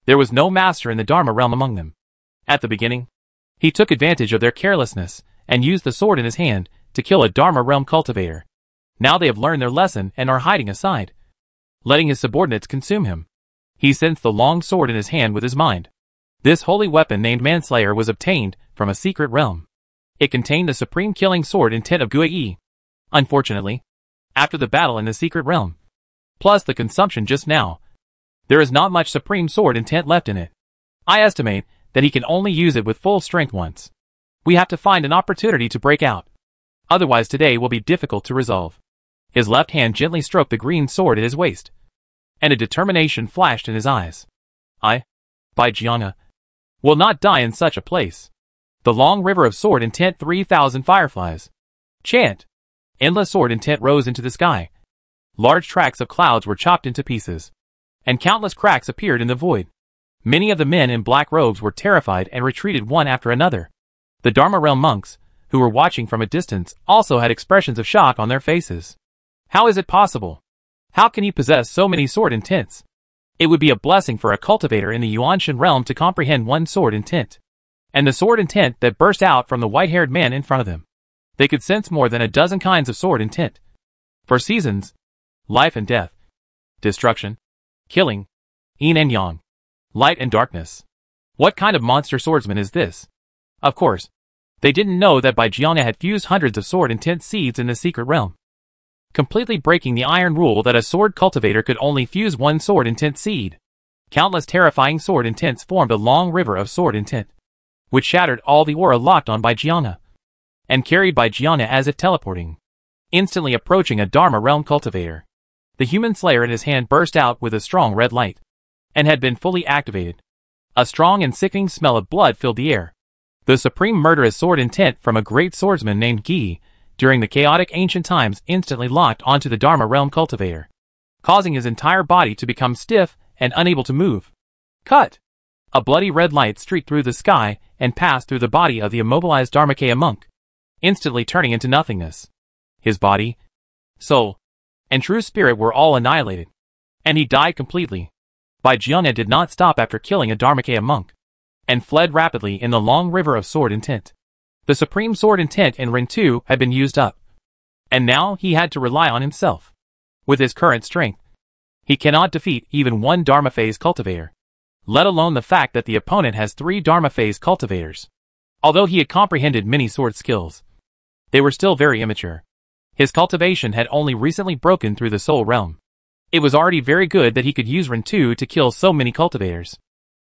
there was no master in the Dharma realm among them. At the beginning, he took advantage of their carelessness and used the sword in his hand to kill a Dharma realm cultivator. Now they have learned their lesson and are hiding aside, letting his subordinates consume him. He sensed the long sword in his hand with his mind. This holy weapon named Manslayer was obtained from a secret realm. It contained the supreme killing sword intent of Gui. Unfortunately, after the battle in the secret realm, plus the consumption just now, there is not much supreme sword intent left in it. I estimate that he can only use it with full strength once. We have to find an opportunity to break out. Otherwise today will be difficult to resolve. His left hand gently stroked the green sword at his waist, and a determination flashed in his eyes. I, Bai Jianga, will not die in such a place. The long river of sword intent 3,000 fireflies. Chant! Endless sword intent rose into the sky. Large tracts of clouds were chopped into pieces, and countless cracks appeared in the void. Many of the men in black robes were terrified and retreated one after another. The Dharma realm monks, who were watching from a distance, also had expressions of shock on their faces. How is it possible? How can he possess so many sword intents? It would be a blessing for a cultivator in the Yuanshan realm to comprehend one sword intent. And the sword intent that burst out from the white-haired man in front of them. They could sense more than a dozen kinds of sword intent. For seasons, life and death, destruction, killing, yin and yang, light and darkness. What kind of monster swordsman is this? Of course, they didn't know that Bai Jianga had fused hundreds of sword intent seeds in the secret realm, completely breaking the iron rule that a sword cultivator could only fuse one sword intent seed. Countless terrifying sword intents formed a long river of sword intent, which shattered all the aura locked on Bai Jianga, and carried Bai Jianga as if teleporting, instantly approaching a Dharma realm cultivator. The human slayer in his hand burst out with a strong red light, and had been fully activated. A strong and sickening smell of blood filled the air. The supreme murderous sword intent from a great swordsman named Gi, during the chaotic ancient times, instantly locked onto the Dharma realm cultivator, causing his entire body to become stiff and unable to move. Cut! A bloody red light streaked through the sky and passed through the body of the immobilized Dharmakaya monk, instantly turning into nothingness. His body, soul, and true spirit were all annihilated, and he died completely. Bai Jianga did not stop after killing a Dharmakaya monk, and fled rapidly in the long river of sword intent. The supreme sword intent in Ren 2 had been used up, and now he had to rely on himself. With his current strength, he cannot defeat even one Dharma phase cultivator, let alone the fact that the opponent has 3 Dharma phase cultivators. Although he had comprehended many sword skills, they were still very immature. His cultivation had only recently broken through the soul realm. It was already very good that he could use Ren 2 to kill so many cultivators.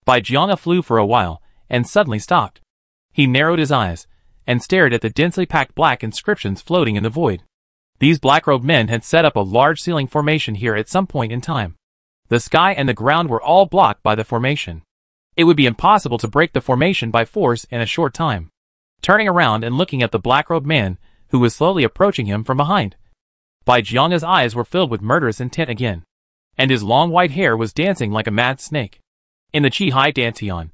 Bai Jianga flew for a while, and suddenly stopped. He narrowed his eyes, and stared at the densely packed black inscriptions floating in the void. These black-robed men had set up a large ceiling formation here at some point in time. The sky and the ground were all blocked by the formation. It would be impossible to break the formation by force in a short time. Turning around and looking at the black-robed man, who was slowly approaching him from behind, Bai Jianga's eyes were filled with murderous intent again, and his long white hair was dancing like a mad snake. In the Chi-Hai Dantian,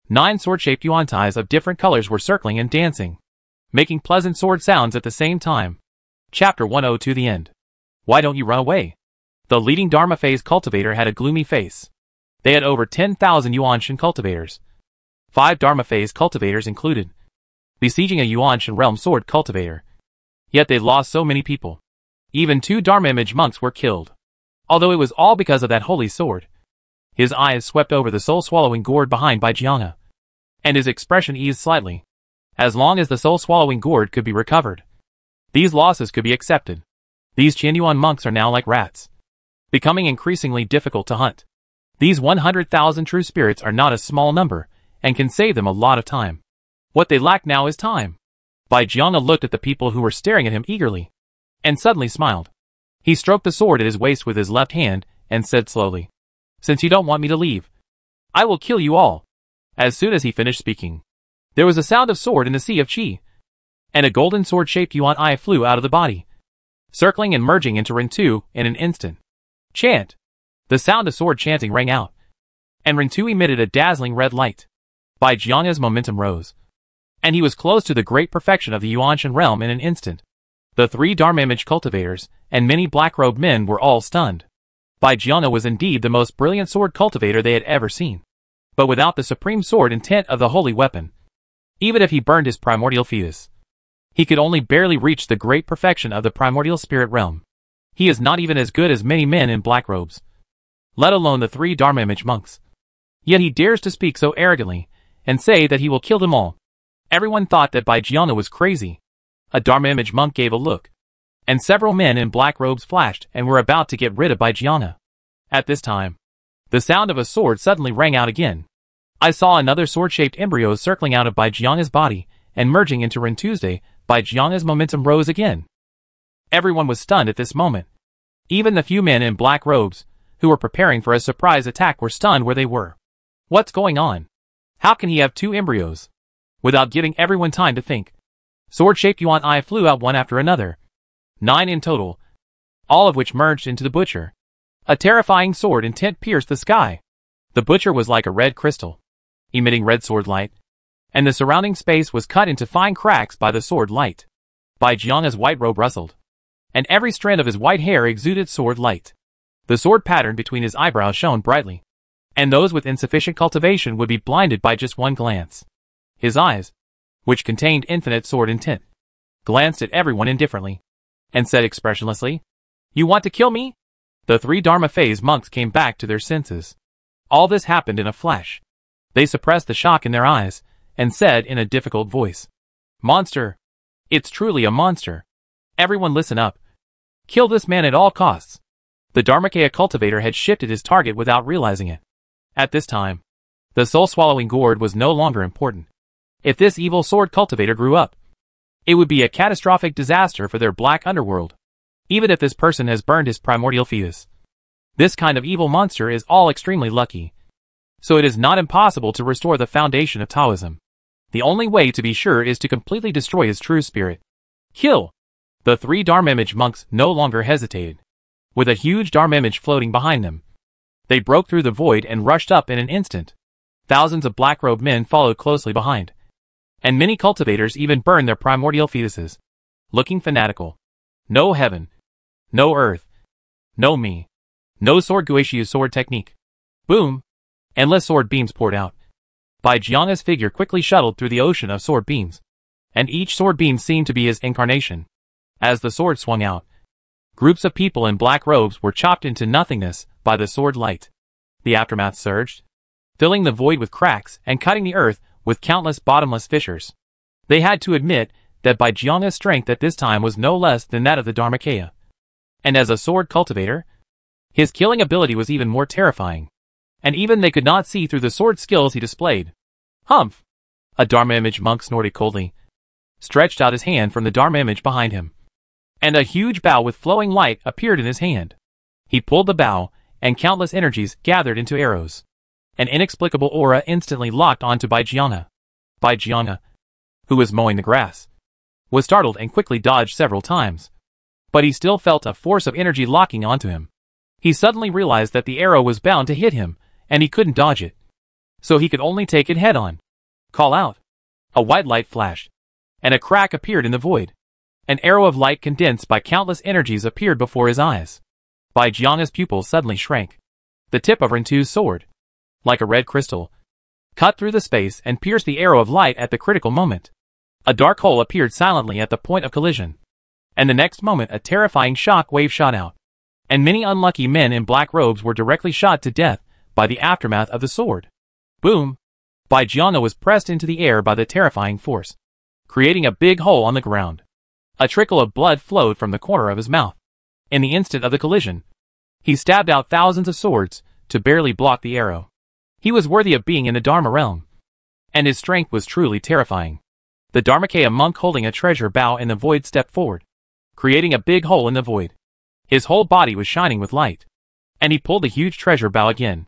9 sword-shaped yuan-tais of different colors were circling and dancing, making pleasant sword sounds at the same time. Chapter 102 The End. Why don't you run away? The leading Dharma phase cultivator had a gloomy face. They had over 10,000 Yuanshan cultivators. 5 Dharma phase cultivators included, besieging a Yuanshan realm sword cultivator. Yet they lost so many people. Even 2 Dharma image monks were killed. Although it was all because of that holy sword. His eyes swept over the soul-swallowing gourd behind Bai Jianga. And his expression eased slightly. As long as the soul-swallowing gourd could be recovered, these losses could be accepted. These Qianyuan monks are now like rats, becoming increasingly difficult to hunt. These 100,000 true spirits are not a small number, and can save them a lot of time. What they lack now is time. Bai Jianga looked at the people who were staring at him eagerly, and suddenly smiled. He stroked the sword at his waist with his left hand, and said slowly, "Since you don't want me to leave, I will kill you all." As soon as he finished speaking, there was a sound of sword in the sea of qi, and a golden sword-shaped yuan eye flew out of the body, circling and merging into Rintu in an instant. Chant! The sound of sword chanting rang out, and Rintu emitted a dazzling red light. Bai Jianga's momentum rose, and he was close to the great perfection of the Yuanshan realm in an instant. The 3 Dharma image cultivators and many black-robed men were all stunned. Bai Jianga was indeed the most brilliant sword cultivator they had ever seen. But without the supreme sword intent of the holy weapon, even if he burned his primordial fetus, he could only barely reach the great perfection of the primordial spirit realm. He is not even as good as many men in black robes, let alone the 3 Dharma image monks. Yet he dares to speak so arrogantly, and say that he will kill them all. Everyone thought that Bai Jianga was crazy. A Dharma image monk gave a look, and several men in black robes flashed and were about to get rid of Bai Jianga. At this time, the sound of a sword suddenly rang out again. I saw another sword-shaped embryo circling out of Bai Jianga's body, and merging into Rintu's. Bai Jianga's momentum rose again. Everyone was stunned at this moment. Even the few men in black robes, who were preparing for a surprise attack, were stunned where they were. What's going on? How can he have 2 embryos? Without giving everyone time to think, sword-shaped yuan eye flew out one after another. 9 in total, all of which merged into the butcher. A terrifying sword intent pierced the sky. The butcher was like a red crystal, emitting red sword light, and the surrounding space was cut into fine cracks by the sword light. Bai Jianga's white robe rustled, and every strand of his white hair exuded sword light. The sword pattern between his eyebrows shone brightly, and those with insufficient cultivation would be blinded by just one glance. His eyes, which contained infinite sword intent, glanced at everyone indifferently, and said expressionlessly, "You want to kill me?" The 3 Dharma phase monks came back to their senses. All this happened in a flash. They suppressed the shock in their eyes, and said in a difficult voice, "Monster! It's truly a monster! Everyone listen up. Kill this man at all costs." The Dharmakaya cultivator had shifted his target without realizing it. At this time, the soul-swallowing gourd was no longer important. If this evil sword cultivator grew up, it would be a catastrophic disaster for their black underworld, even if this person has burned his primordial fetus. This kind of evil monster is all extremely lucky, so it is not impossible to restore the foundation of Taoism. The only way to be sure is to completely destroy his true spirit. Kill! The 3 Dharma image monks no longer hesitated. With a huge Dharma image floating behind them, they broke through the void and rushed up in an instant. Thousands of black-robed men followed closely behind, and many cultivators even burned their primordial fetuses, looking fanatical. No heaven, no earth, no me, no sword Guishiu's sword technique. Boom! Endless sword beams poured out. Bai Jianga's figure quickly shuttled through the ocean of sword beams, and each sword beam seemed to be his incarnation. As the sword swung out, groups of people in black robes were chopped into nothingness by the sword light. The aftermath surged, filling the void with cracks and cutting the earth with countless bottomless fissures. They had to admit that Bai Jianga's strength at this time was no less than that of the Dharmakaya. And as a sword cultivator, his killing ability was even more terrifying. And even they could not see through the sword skills he displayed. Humph! A Dharma image monk snorted coldly, stretched out his hand from the Dharma image behind him, and a huge bow with flowing light appeared in his hand. He pulled the bow, and countless energies gathered into arrows. An inexplicable aura instantly locked onto Bai Jianga. Bai Jianga, who was mowing the grass, was startled and quickly dodged several times. But he still felt a force of energy locking onto him. He suddenly realized that the arrow was bound to hit him, and he couldn't dodge it. So he could only take it head-on. Call out. A white light flashed, and a crack appeared in the void. An arrow of light condensed by countless energies appeared before his eyes. Bai Jianga's pupils suddenly shrank. The tip of Rintu's sword, like a red crystal, cut through the space and pierced the arrow of light at the critical moment. A dark hole appeared silently at the point of collision, and the next moment a terrifying shock wave shot out, and many unlucky men in black robes were directly shot to death by the aftermath of the sword. Boom! Baijianga was pressed into the air by the terrifying force, creating a big hole on the ground. A trickle of blood flowed from the corner of his mouth. In the instant of the collision, he stabbed out thousands of swords to barely block the arrow. He was worthy of being in the Dharma realm, and his strength was truly terrifying. The Dharmakaya monk holding a treasure bow in the void stepped forward, creating a big hole in the void. His whole body was shining with light, and he pulled the huge treasure bow again.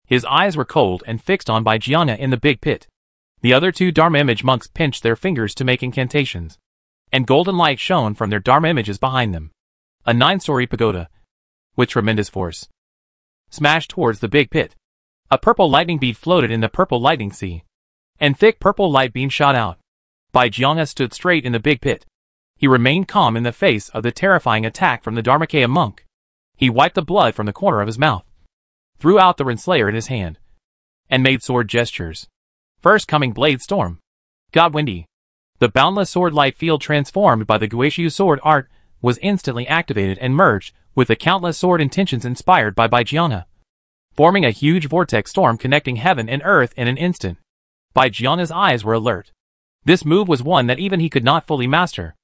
His eyes were cold and fixed on Baijianga in the big pit. The other two Dharma image monks pinched their fingers to make incantations, and golden light shone from their Dharma images behind them. A 9-story pagoda, with tremendous force, smashed towards the big pit. A purple lightning bead floated in the purple lightning sea, and thick purple light beams shot out. Baijianga stood straight in the big pit. He remained calm in the face of the terrifying attack from the Dharmakaya monk. He wiped the blood from the corner of his mouth, threw out the Renslayer in his hand, and made sword gestures. First coming Blade Storm. God Windy. The boundless sword light field transformed by the Guishu sword art was instantly activated and merged with the countless sword intentions inspired by Baijianga, forming a huge vortex storm connecting heaven and earth in an instant. Baijianga's eyes were alert. This move was one that even he could not fully master.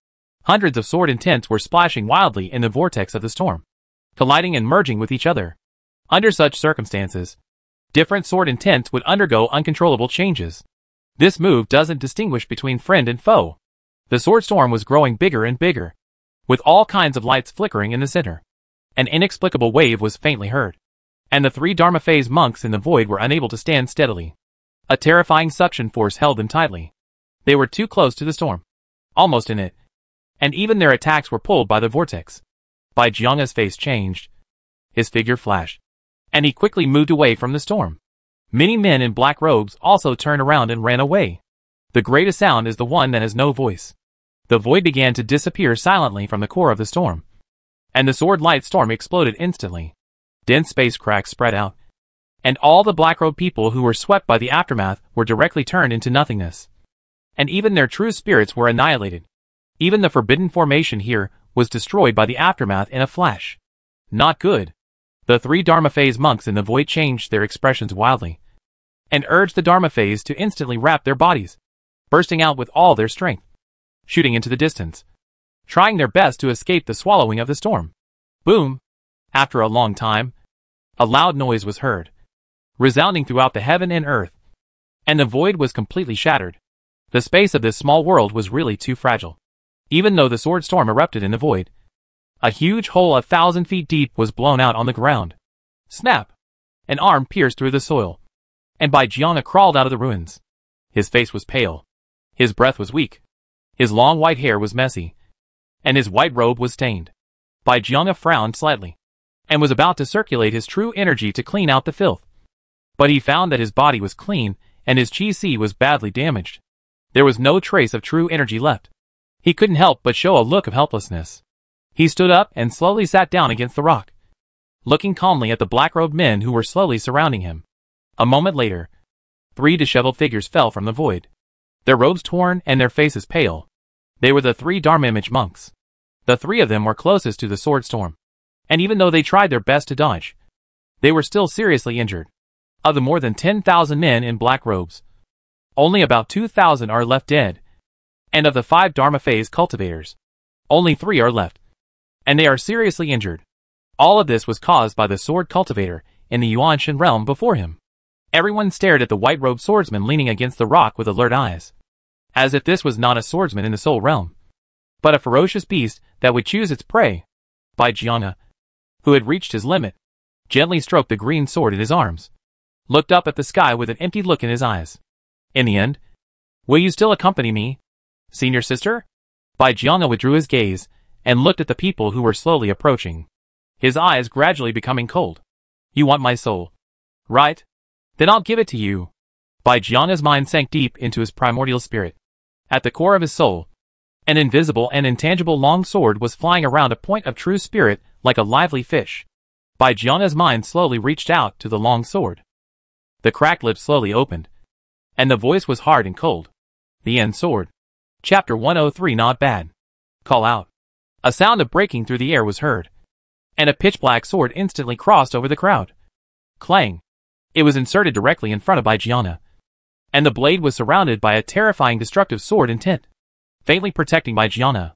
Hundreds of sword intents were splashing wildly in the vortex of the storm, colliding and merging with each other. Under such circumstances, different sword intents would undergo uncontrollable changes. This move doesn't distinguish between friend and foe. The sword storm was growing bigger and bigger, with all kinds of lights flickering in the center. An inexplicable wave was faintly heard, and the three Dharma phase monks in the void were unable to stand steadily. A terrifying suction force held them tightly. They were too close to the storm, almost in it, and even their attacks were pulled by the vortex. Baijianga's face changed. His figure flashed, and he quickly moved away from the storm. Many men in black robes also turned around and ran away. The greatest sound is the one that has no voice. The void began to disappear silently from the core of the storm, and the sword light storm exploded instantly. Dense space cracks spread out, and all the black-robed people who were swept by the aftermath were directly turned into nothingness. And even their true spirits were annihilated. Even the forbidden formation here was destroyed by the aftermath in a flash. Not good. The three Dharma phase monks in the void changed their expressions wildly, and urged the Dharma phase to instantly wrap their bodies, bursting out with all their strength, shooting into the distance, trying their best to escape the swallowing of the storm. Boom! After a long time, a loud noise was heard, resounding throughout the heaven and earth, and the void was completely shattered. The space of this small world was really too fragile. Even though the sword storm erupted in the void, a huge hole 1,000 feet deep was blown out on the ground. Snap! An arm pierced through the soil, and Baijianga crawled out of the ruins. His face was pale. His breath was weak. His long white hair was messy, and his white robe was stained. Baijianga frowned slightly, and was about to circulate his true energy to clean out the filth. But he found that his body was clean, and his chi was badly damaged. There was no trace of true energy left. He couldn't help but show a look of helplessness. He stood up and slowly sat down against the rock, looking calmly at the black-robed men who were slowly surrounding him. A moment later, 3 disheveled figures fell from the void, their robes torn and their faces pale. They were the 3 Dharma image monks. The 3 of them were closest to the sword storm, and even though they tried their best to dodge, they were still seriously injured. Of the more than 10,000 men in black robes, only about 2,000 are left dead, and of the 5 Dharma phase cultivators, only 3 are left, and they are seriously injured. All of this was caused by the sword cultivator in the Yuanshan realm before him. Everyone stared at the white-robed swordsman leaning against the rock with alert eyes, as if this was not a swordsman in the soul realm, but a ferocious beast that would choose its prey. Baijianga, who had reached his limit, gently stroked the green sword in his arms, looked up at the sky with an empty look in his eyes. In the end, will you still accompany me, senior sister? Baijianga withdrew his gaze and looked at the people who were slowly approaching, his eyes gradually becoming cold. You want my soul, right? Then I'll give it to you. Baijianga's mind sank deep into his primordial spirit. At the core of his soul, an invisible and intangible long sword was flying around a point of true spirit like a lively fish. Baijianga's mind slowly reached out to the long sword, The cracked lips slowly opened, and the voice was hard and cold. The end sword. Chapter 103. Not bad. Call out. A sound of breaking through the air was heard, and a pitch-black sword instantly crossed over the crowd. Clang. It was inserted directly in front of Baijiana, and the blade was surrounded by a terrifying destructive sword intent, faintly protecting Baijiana.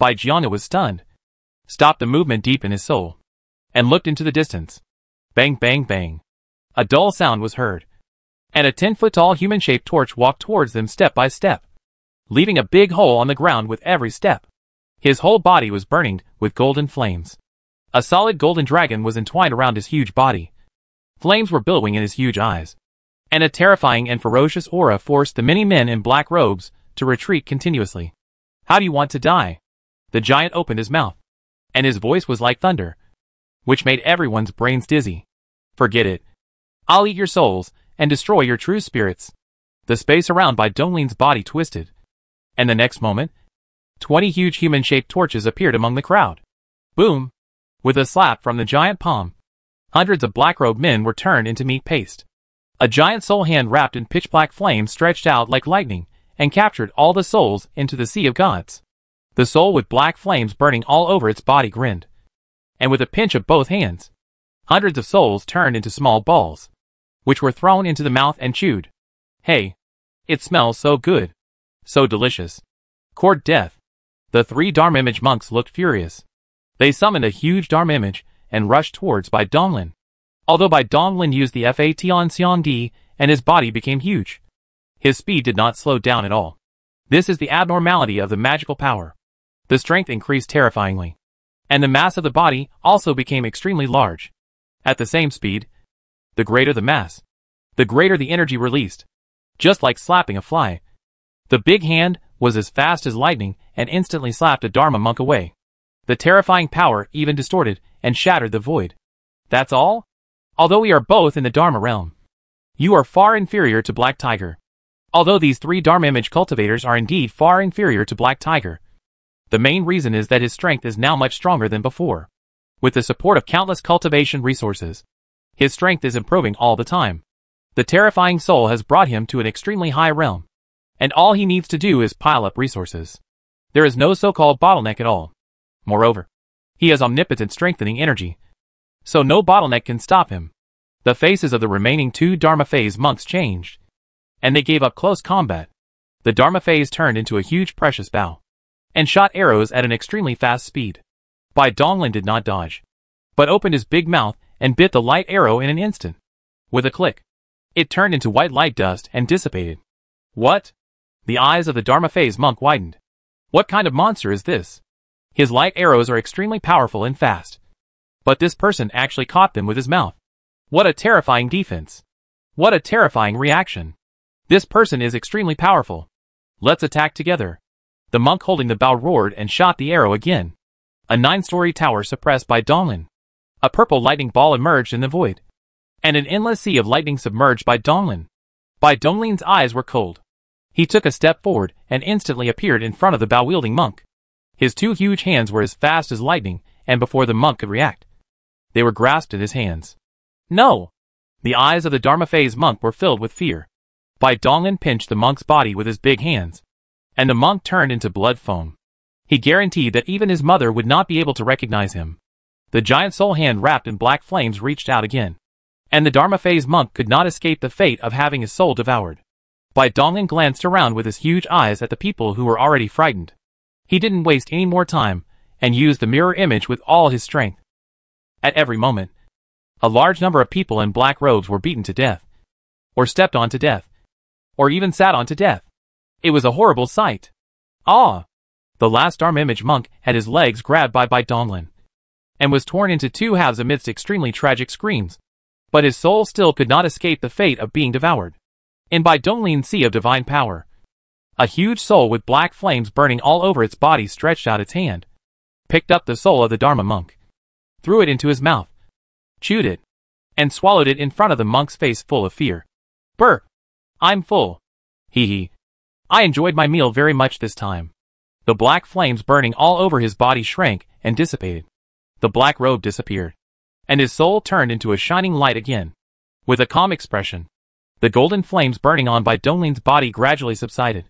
Baijiana was stunned, stopped the movement deep in his soul, and looked into the distance. Bang, bang, bang. A dull sound was heard, and a 10-foot-tall human-shaped torch walked towards them step by step, leaving a big hole on the ground with every step. His whole body was burning with golden flames. A solid golden dragon was entwined around his huge body. Flames were billowing in his huge eyes, and a terrifying and ferocious aura forced the many men in black robes to retreat continuously. How do you want to die? The giant opened his mouth, and his voice was like thunder, which made everyone's brains dizzy. Forget it. I'll eat your souls and destroy your true spirits. The space around Bai Donglin's body twisted, and the next moment, 20 huge human-shaped torches appeared among the crowd. Boom! With a slap from the giant palm, hundreds of black-robed men were turned into meat paste. A giant soul hand wrapped in pitch-black flame stretched out like lightning and captured all the souls into the sea of gods. The soul with black flames burning all over its body grinned, and with a pinch of both hands, hundreds of souls turned into small balls, which were thrown into the mouth and chewed. Hey! It smells so good. So delicious. Court death. The 3 Dharma image monks looked furious. They summoned a huge Dharma image and rushed towards Bai Donglin. Although Bai Donglin used the Fation and his body became huge, his speed did not slow down at all. This is the abnormality of the magical power. The strength increased terrifyingly, and the mass of the body also became extremely large. At the same speed, the greater the mass, the greater the energy released. Just like slapping a fly, the big hand was as fast as lightning and instantly slapped a Dharma monk away. The terrifying power even distorted and shattered the void. That's all? Although we are both in the Dharma realm, you are far inferior to Black Tiger. Although these 3 Dharma image cultivators are indeed far inferior to Black Tiger, the main reason is that his strength is now much stronger than before. With the support of countless cultivation resources, his strength is improving all the time. The terrifying soul has brought him to an extremely high realm, and all he needs to do is pile up resources. There is no so-called bottleneck at all. Moreover, he has omnipotent strengthening energy, so no bottleneck can stop him. The faces of the remaining 2 Dharma phase monks changed, and they gave up close combat. The Dharma phase turned into a huge precious bow, and shot arrows at an extremely fast speed. Bai Donglin did not dodge, but opened his big mouth and bit the light arrow in an instant. With a click, it turned into white light dust and dissipated. What? The eyes of the Dharma phase monk widened. What kind of monster is this? His light arrows are extremely powerful and fast, but this person actually caught them with his mouth. What a terrifying defense. What a terrifying reaction. This person is extremely powerful. Let's attack together. The monk holding the bow roared and shot the arrow again. A 9-story tower suppressed by Donglin. A purple lightning ball emerged in the void, and an endless sea of lightning submerged by Donglin. Bai Donglin's eyes were cold. He took a step forward and instantly appeared in front of the bow-wielding monk. His 2 huge hands were as fast as lightning, and before the monk could react, they were grasped in his hands. No! The eyes of the Dharma phase monk were filled with fear. Bai Donglin pinched the monk's body with his big hands, and the monk turned into blood foam. He guaranteed that even his mother would not be able to recognize him. The giant soul hand wrapped in black flames reached out again, and the Dharma phase monk could not escape the fate of having his soul devoured. Bai Donglin glanced around with his huge eyes at the people who were already frightened. He didn't waste any more time, and used the mirror image with all his strength. At every moment, a large number of people in black robes were beaten to death, or stepped on to death, or even sat on to death. It was a horrible sight. Ah! The last Dharma image monk had his legs grabbed by Bai Donglin, and was torn into 2 halves amidst extremely tragic screams. But his soul still could not escape the fate of being devoured. In Bai Donglin's sea of divine power, a huge soul with black flames burning all over its body stretched out its hand, picked up the soul of the Dharma monk, threw it into his mouth, chewed it, and swallowed it in front of the monk's face full of fear. Burp! I'm full. Hee hee. I enjoyed my meal very much this time. The black flames burning all over his body shrank and dissipated. The black robe disappeared, and his soul turned into a shining light again. With a calm expression, The golden flames burning on Bai Donglin's body gradually subsided,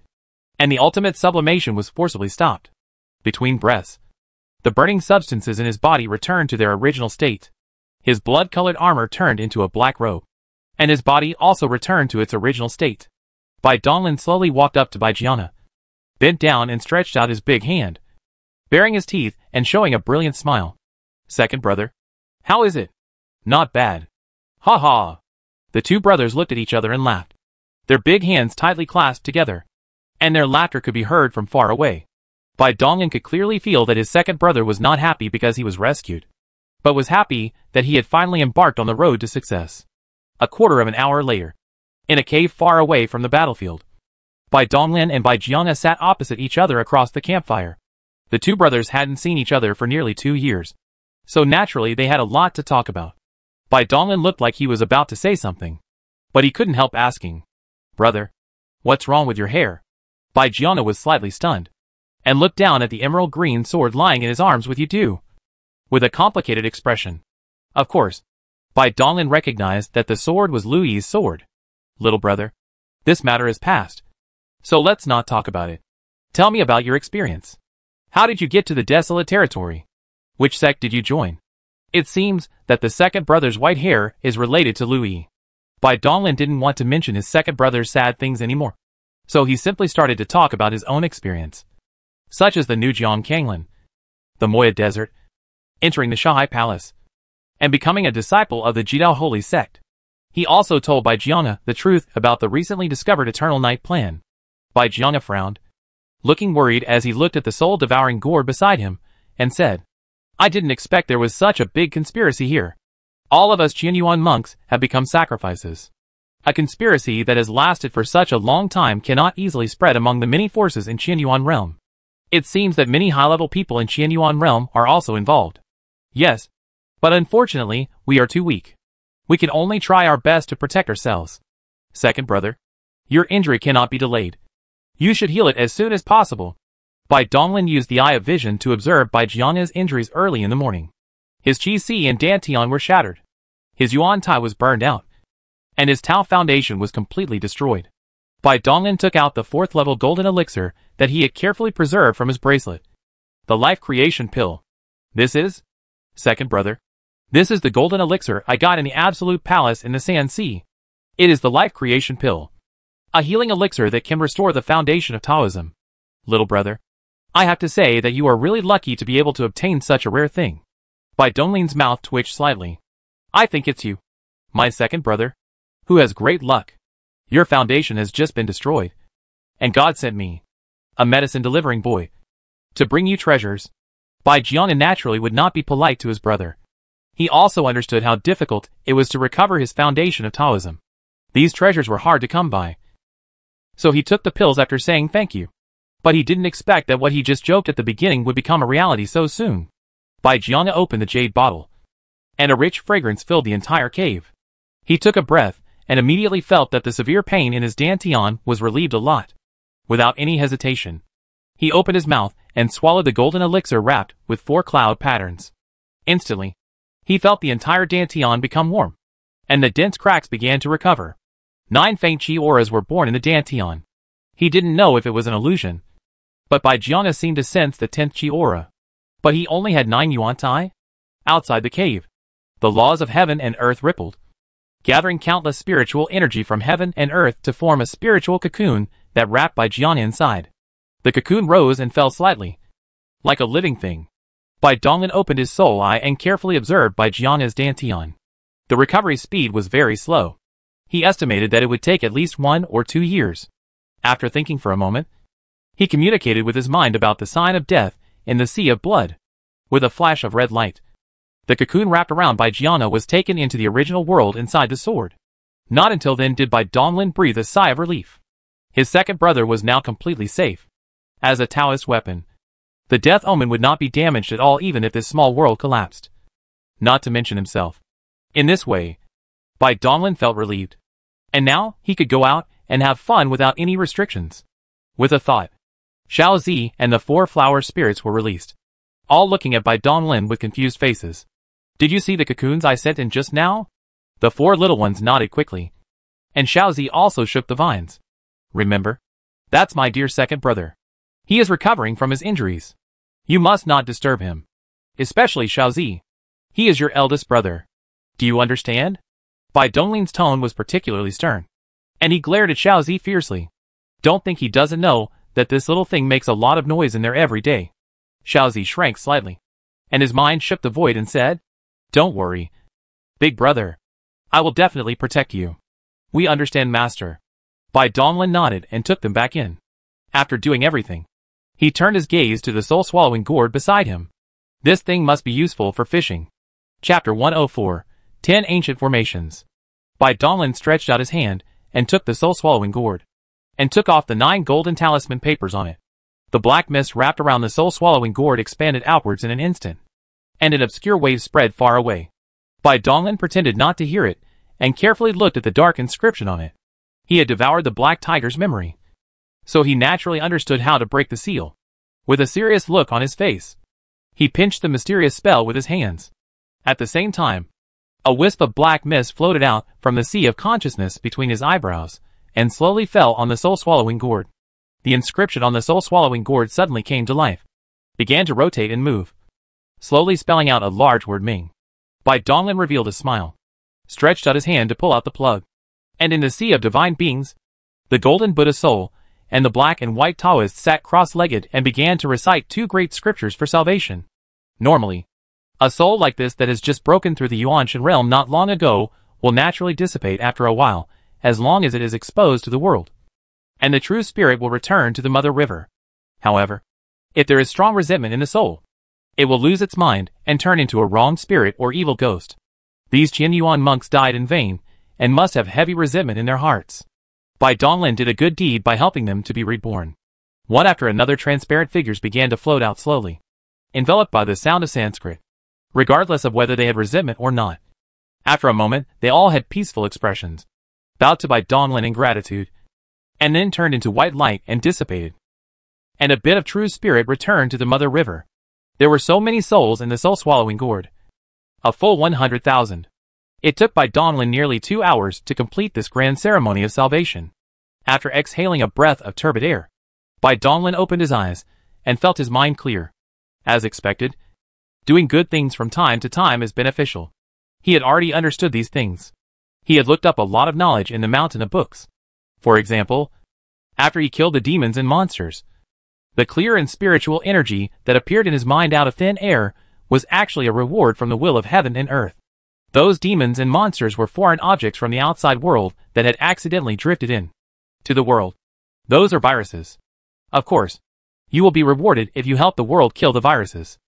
and the ultimate sublimation was forcibly stopped. Between breaths, the burning substances in his body returned to their original state. His blood-colored armor turned into a black robe, and his body also returned to its original state. Bai Donglin slowly walked up to Bai Jiana, bent down and stretched out his big hand, baring his teeth and showing a brilliant smile. "Second brother, how is it?" "Not bad." "Ha ha." The two brothers looked at each other and laughed, their big hands tightly clasped together, and their laughter could be heard from far away. Bai Donglin could clearly feel that his second brother was not happy because he was rescued, but was happy that he had finally embarked on the road to success. A quarter of an hour later, in a cave far away from the battlefield, Bai Donglin and Bai Jiana sat opposite each other across the campfire. The two brothers hadn't seen each other for nearly 2 years, so naturally they had a lot to talk about. Bai Donglin looked like he was about to say something, but he couldn't help asking, "Brother, what's wrong with your hair?" Bai Jiana was slightly stunned, and looked down at the emerald green sword lying in his arms with with a complicated expression. Of course, Bai Donglin recognized that the sword was Lu Yi's sword. "Little brother, this matter is past, so let's not talk about it. Tell me about your experience. How did you get to the desolate territory? Which sect did you join?" It seems that the second brother's white hair is related to Lu Yi. Bai Donglin didn't want to mention his second brother's sad things anymore, so he simply started to talk about his own experience, such as the New Jiang Kanglin, the Moya Desert, entering the Shahai Palace, and becoming a disciple of the Jidao Holy Sect. He also told Bai Jiana the truth about the recently discovered Eternal Night plan. Bai Jiana frowned, looking worried as he looked at the soul-devouring gourd beside him, and said, "I didn't expect there was such a big conspiracy here. All of us Qianyuan monks have become sacrifices. A conspiracy that has lasted for such a long time cannot easily spread among the many forces in Qianyuan realm. It seems that many high-level people in Qianyuan realm are also involved. Yes, but unfortunately, we are too weak. We can only try our best to protect ourselves. Second brother, your injury cannot be delayed. You should heal it as soon as possible." Bai Donglin used the Eye of Vision to observe Bai Jiana's injuries early in the morning. His Qi Si and Dantian were shattered. His Yuan Tai was burned out, and his Tao foundation was completely destroyed. Bai Donglin took out the 4th level golden elixir that he had carefully preserved from his bracelet. "The life creation pill. This is?" "Second brother, this is the golden elixir I got in the Absolute Palace in the Sand Sea. It is the life creation pill, a healing elixir that can restore the foundation of Taoism. Little brother, I have to say that you are really lucky to be able to obtain such a rare thing." Bai Donglin's mouth twitched slightly. "I think it's you, my second brother, who has great luck. Your foundation has just been destroyed, and God sent me, a medicine-delivering boy, to bring you treasures." Bai Jiana naturally would not be polite to his brother. He also understood how difficult it was to recover his foundation of Taoism. These treasures were hard to come by, so he took the pills after saying thank you. But he didn't expect that what he just joked at the beginning would become a reality so soon. Bai Jiana opened the jade bottle, and a rich fragrance filled the entire cave. He took a breath, and immediately felt that the severe pain in his dantian was relieved a lot. Without any hesitation, he opened his mouth and swallowed the golden elixir wrapped with 4 cloud patterns. Instantly, he felt the entire dantian become warm, and the dense cracks began to recover. 9 faint chi auras were born in the dantian. He didn't know if it was an illusion, but Bai Jiana seemed to sense the 10th chi aura. But he only had 9 yuan tai? Outside the cave, the laws of heaven and earth rippled, gathering countless spiritual energy from heaven and earth to form a spiritual cocoon that wrapped Bai Jiana inside. The cocoon rose and fell slightly, like a living thing. Bai Donglin opened his soul eye and carefully observed Bai Jiana's dantian. The recovery speed was very slow. He estimated that it would take at least 1 or 2 years. After thinking for a moment, he communicated with his mind about the sign of death in the sea of blood. With a flash of red light, the cocoon wrapped around Bai Jiana was taken into the original world inside the sword. Not until then did Bai Donglin breathe a sigh of relief. His second brother was now completely safe. As a Taoist weapon, the death omen would not be damaged at all even if this small world collapsed. Not to mention himself. In this way, Bai Donglin felt relieved. And now, he could go out and have fun without any restrictions. With a thought, Xiao Zi and the 4 flower spirits were released, all looking at Bai Donglin with confused faces. "Did you see the cocoons I sent in just now?" The 4 little ones nodded quickly. And Xiaozi also shook the vines. Remember? That's my dear second brother. He is recovering from his injuries. You must not disturb him. Especially Xiaozi. He is your eldest brother. Do you understand? Bai Donglin's tone was particularly stern. And he glared at Xiaozi fiercely. Don't think he doesn't know that this little thing makes a lot of noise in there every day. Xiaozi shrank slightly. And his mind shook the void and said, Don't worry. Big brother. I will definitely protect you. We understand, master. Bai Donglin nodded and took them back in. After doing everything, he turned his gaze to the soul-swallowing gourd beside him. This thing must be useful for fishing. Chapter 104, 10 Ancient Formations. Bai Donglin stretched out his hand and took the soul-swallowing gourd, and took off the 9 golden talisman papers on it. The black mist wrapped around the soul-swallowing gourd expanded outwards in an instant, and an obscure wave spread far away. Bai Donglin pretended not to hear it, and carefully looked at the dark inscription on it. He had devoured the black tiger's memory, so he naturally understood how to break the seal. With a serious look on his face, he pinched the mysterious spell with his hands. At the same time, a wisp of black mist floated out from the sea of consciousness between his eyebrows, and slowly fell on the soul-swallowing gourd. The inscription on the soul-swallowing gourd suddenly came to life, began to rotate and move, slowly spelling out a large word Ming. Bai Donglin revealed a smile, stretched out his hand to pull out the plug, and in the sea of divine beings, the golden Buddha soul and the black and white Taoist sat cross-legged and began to recite 2 great scriptures for salvation. Normally, a soul like this that has just broken through the Yuanshan realm not long ago will naturally dissipate after a while, as long as it is exposed to the world, and the true spirit will return to the mother river. However, if there is strong resentment in the soul, it will lose its mind and turn into a wrong spirit or evil ghost. These Qian Yuan monks died in vain, and must have heavy resentment in their hearts. Bai Donglin did a good deed by helping them to be reborn. One after another transparent figures began to float out slowly, enveloped by the sound of Sanskrit, regardless of whether they had resentment or not. After a moment, they all had peaceful expressions, bowed to Bai Donglin in gratitude, and then turned into white light and dissipated. And a bit of true spirit returned to the mother river. There were so many souls in the soul-swallowing gourd. A full 100,000. It took Bai Donglin nearly 2 hours to complete this grand ceremony of salvation. After exhaling a breath of turbid air, Bai Donglin opened his eyes and felt his mind clear. As expected, doing good things from time to time is beneficial. He had already understood these things. He had looked up a lot of knowledge in the mountain of books. For example, after he killed the demons and monsters, the clear and spiritual energy that appeared in his mind out of thin air was actually a reward from the will of heaven and earth. Those demons and monsters were foreign objects from the outside world that had accidentally drifted in to the world. Those are viruses. Of course, you will be rewarded if you help the world kill the viruses.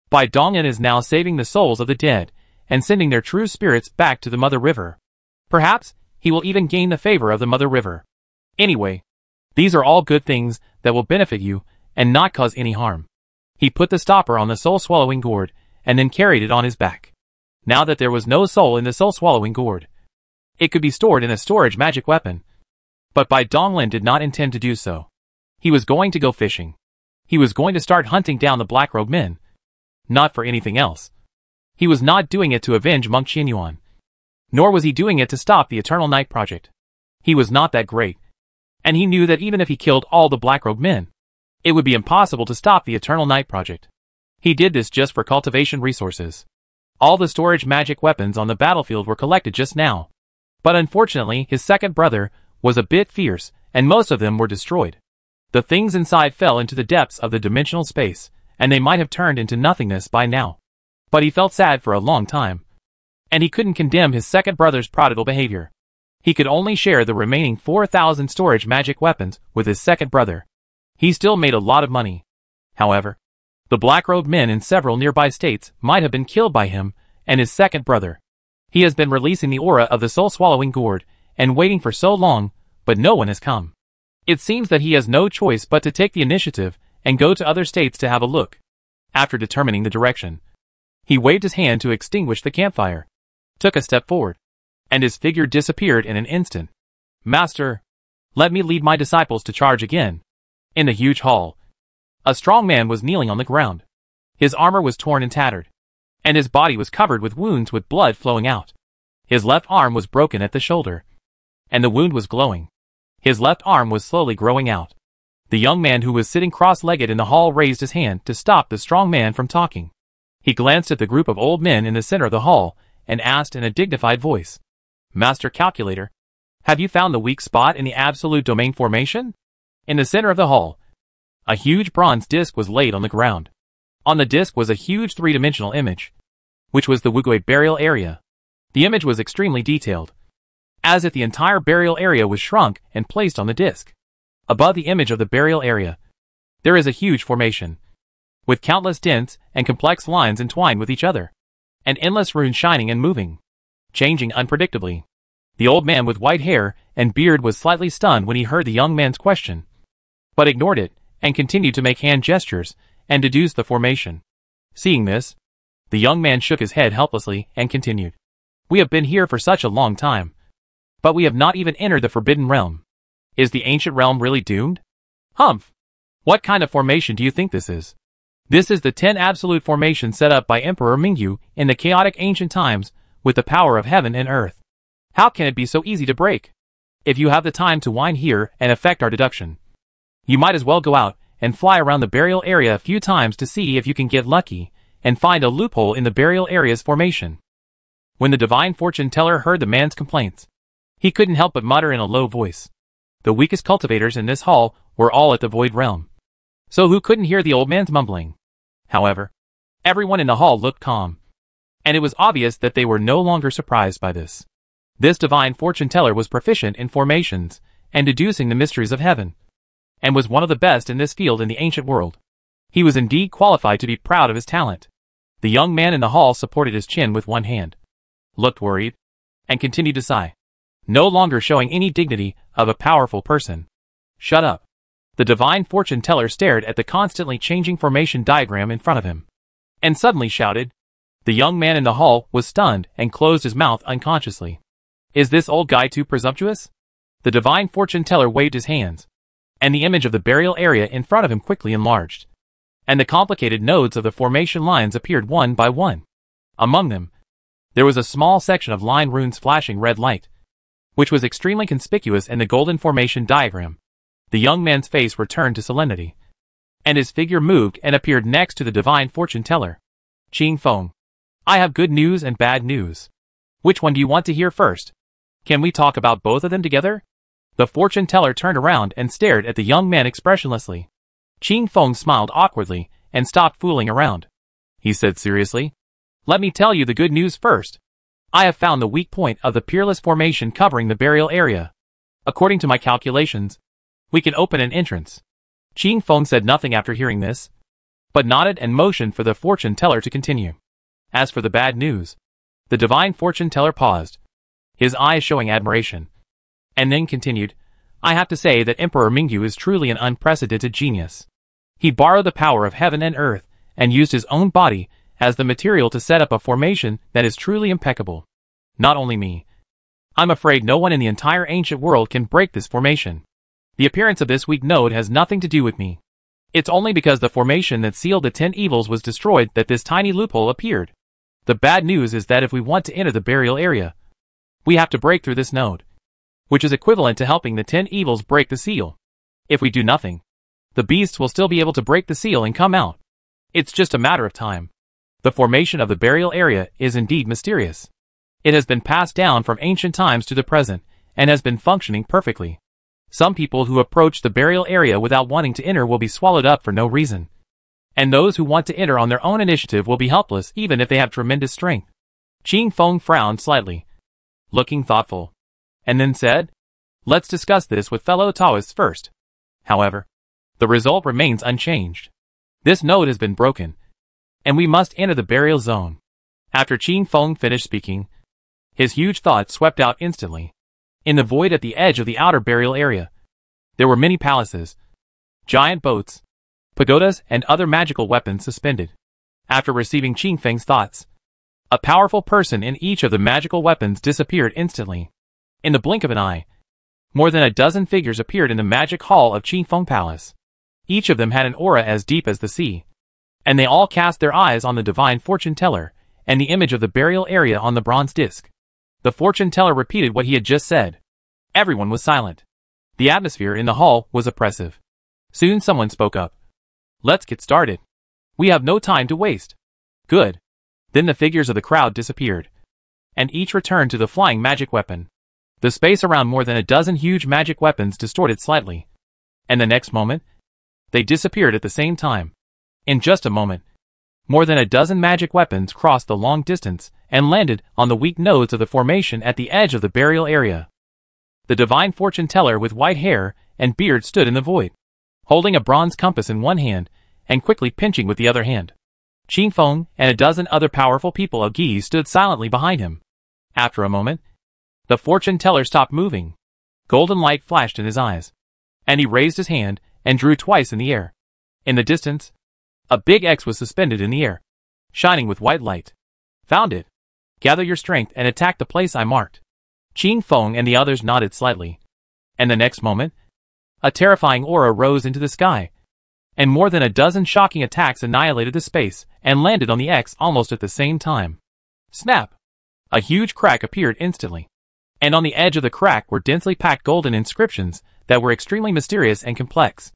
Bai Donglin is now saving the souls of the dead and sending their true spirits back to the mother river. Perhaps he will even gain the favor of the mother river. Anyway, these are all good things that will benefit you and not cause any harm. He put the stopper on the soul-swallowing gourd and then carried it on his back. Now that there was no soul in the soul-swallowing gourd, it could be stored in a storage magic weapon. But Bai Donglin did not intend to do so. He was going to go fishing. He was going to start hunting down the black-robed men. Not for anything else. He was not doing it to avenge Monk Qianyuan. Nor was he doing it to stop the Eternal Night Project. He was not that great. And he knew that even if he killed all the black-robed men, it would be impossible to stop the Eternal Night Project. He did this just for cultivation resources. All the storage magic weapons on the battlefield were collected just now. But unfortunately, his second brother was a bit fierce, and most of them were destroyed. The things inside fell into the depths of the dimensional space, and they might have turned into nothingness by now. But he felt sad for a long time. And he couldn't condemn his second brother's prodigal behavior. He could only share the remaining 4,000 storage magic weapons with his second brother. He still made a lot of money. However, the black-robed men in several nearby states might have been killed by him and his second brother. He has been releasing the aura of the soul-swallowing gourd and waiting for so long, but no one has come. It seems that he has no choice but to take the initiative and go to other states to have a look. After determining the direction, he waved his hand to extinguish the campfire, took a step forward, and his figure disappeared in an instant. Master, let me lead my disciples to charge again. In the huge hall, a strong man was kneeling on the ground. His armor was torn and tattered, and his body was covered with wounds with blood flowing out. His left arm was broken at the shoulder, and the wound was glowing. His left arm was slowly growing out. The young man who was sitting cross-legged in the hall raised his hand to stop the strong man from talking. He glanced at the group of old men in the center of the hall and asked in a dignified voice, "Master Calculator, have you found the weak spot in the absolute domain formation?" In the center of the hall, a huge bronze disc was laid on the ground. On the disc was a huge three-dimensional image, which was the Wugui burial area. The image was extremely detailed, as if the entire burial area was shrunk and placed on the disc. Above the image of the burial area, there is a huge formation, with countless dense and complex lines entwined with each other, and endless runes shining and moving, changing unpredictably. The old man with white hair and beard was slightly stunned when he heard the young man's question, but ignored it and continued to make hand gestures and deduce the formation. Seeing this, the young man shook his head helplessly and continued, "We have been here for such a long time, but we have not even entered the Forbidden Realm. Is the ancient realm really doomed? Humph! What kind of formation do you think this is? This is the 10 absolute formation set up by Emperor Mingyu in the chaotic ancient times with the power of heaven and earth. How can it be so easy to break? If you have the time to wind here and effect our deduction, you might as well go out and fly around the burial area a few times to see if you can get lucky and find a loophole in the burial area's formation." When the divine fortune teller heard the man's complaints, he couldn't help but mutter in a low voice. The weakest cultivators in this hall were all at the void realm, so who couldn't hear the old man's mumbling? However, everyone in the hall looked calm, and it was obvious that they were no longer surprised by this. This divine fortune teller was proficient in formations and deducing the mysteries of heaven, and was one of the best in this field in the ancient world. He was indeed qualified to be proud of his talent. The young man in the hall supported his chin with one hand, looked worried, and continued to sigh, no longer showing any dignity of a powerful person. "Shut up." The divine fortune teller stared at the constantly changing formation diagram in front of him, and suddenly shouted. The young man in the hall was stunned and closed his mouth unconsciously. "Is this old guy too presumptuous?" The divine fortune teller waved his hands, and the image of the burial area in front of him quickly enlarged, and the complicated nodes of the formation lines appeared one by one. Among them, there was a small section of line runes flashing red light, which was extremely conspicuous in the golden formation diagram. The young man's face returned to solemnity, and his figure moved and appeared next to the divine fortune teller. "Qing Feng, I have good news and bad news. Which one do you want to hear first? Can we talk about both of them together?" The fortune teller turned around and stared at the young man expressionlessly. Qing Feng smiled awkwardly and stopped fooling around. He said seriously, "Let me tell you the good news first. I have found the weak point of the peerless formation covering the burial area. According to my calculations, we can open an entrance." Qing Feng said nothing after hearing this, but nodded and motioned for the fortune teller to continue. As for the bad news, the divine fortune teller paused, his eyes showing admiration, and then continued, "I have to say that Emperor Mingyu is truly an unprecedented genius. He borrowed the power of heaven and earth and used his own body as the material to set up a formation that is truly impeccable. Not only me. I'm afraid no one in the entire ancient world can break this formation. The appearance of this weak node has nothing to do with me. It's only because the formation that sealed the 10 evils was destroyed that this tiny loophole appeared. The bad news is that if we want to enter the burial area, we have to break through this node, which is equivalent to helping the 10 evils break the seal. If we do nothing, the beasts will still be able to break the seal and come out. It's just a matter of time. The formation of the burial area is indeed mysterious. It has been passed down from ancient times to the present, and has been functioning perfectly. Some people who approach the burial area without wanting to enter will be swallowed up for no reason. And those who want to enter on their own initiative will be helpless even if they have tremendous strength." Qing Feng frowned slightly, looking thoughtful, and then said, "Let's discuss this with fellow Taoists first. However, the result remains unchanged. This node has been broken, and we must enter the burial zone." After Qing Feng finished speaking, his huge thought swept out instantly. In the void at the edge of the outer burial area, there were many palaces, giant boats, pagodas, and other magical weapons suspended. After receiving Qing Feng's thoughts, a powerful person in each of the magical weapons disappeared instantly. In the blink of an eye, more than a dozen figures appeared in the magic hall of Qing Feng Palace. Each of them had an aura as deep as the sea, and they all cast their eyes on the divine fortune teller and the image of the burial area on the bronze disc. The fortune teller repeated what he had just said. Everyone was silent. The atmosphere in the hall was oppressive. Soon someone spoke up. Let's get started. We have no time to waste. Good. Then the figures of the crowd disappeared. And each returned to the flying magic weapon. The space around more than a dozen huge magic weapons distorted slightly. And the next moment, they disappeared at the same time. In just a moment, more than a dozen magic weapons crossed the long distance and landed on the weak nodes of the formation at the edge of the burial area. The divine fortune teller with white hair and beard stood in the void, holding a bronze compass in one hand and quickly pinching with the other hand. Qing Feng and a dozen other powerful people of Yi stood silently behind him. After a moment, the fortune teller stopped moving. Golden light flashed in his eyes, and he raised his hand and drew twice in the air. In the distance, a big X was suspended in the air, shining with white light. Found it. Gather your strength and attack the place I marked. Qing Feng and the others nodded slightly. And the next moment, a terrifying aura rose into the sky, and more than a dozen shocking attacks annihilated the space and landed on the X almost at the same time. Snap! A huge crack appeared instantly. And on the edge of the crack were densely packed golden inscriptions that were extremely mysterious and complex.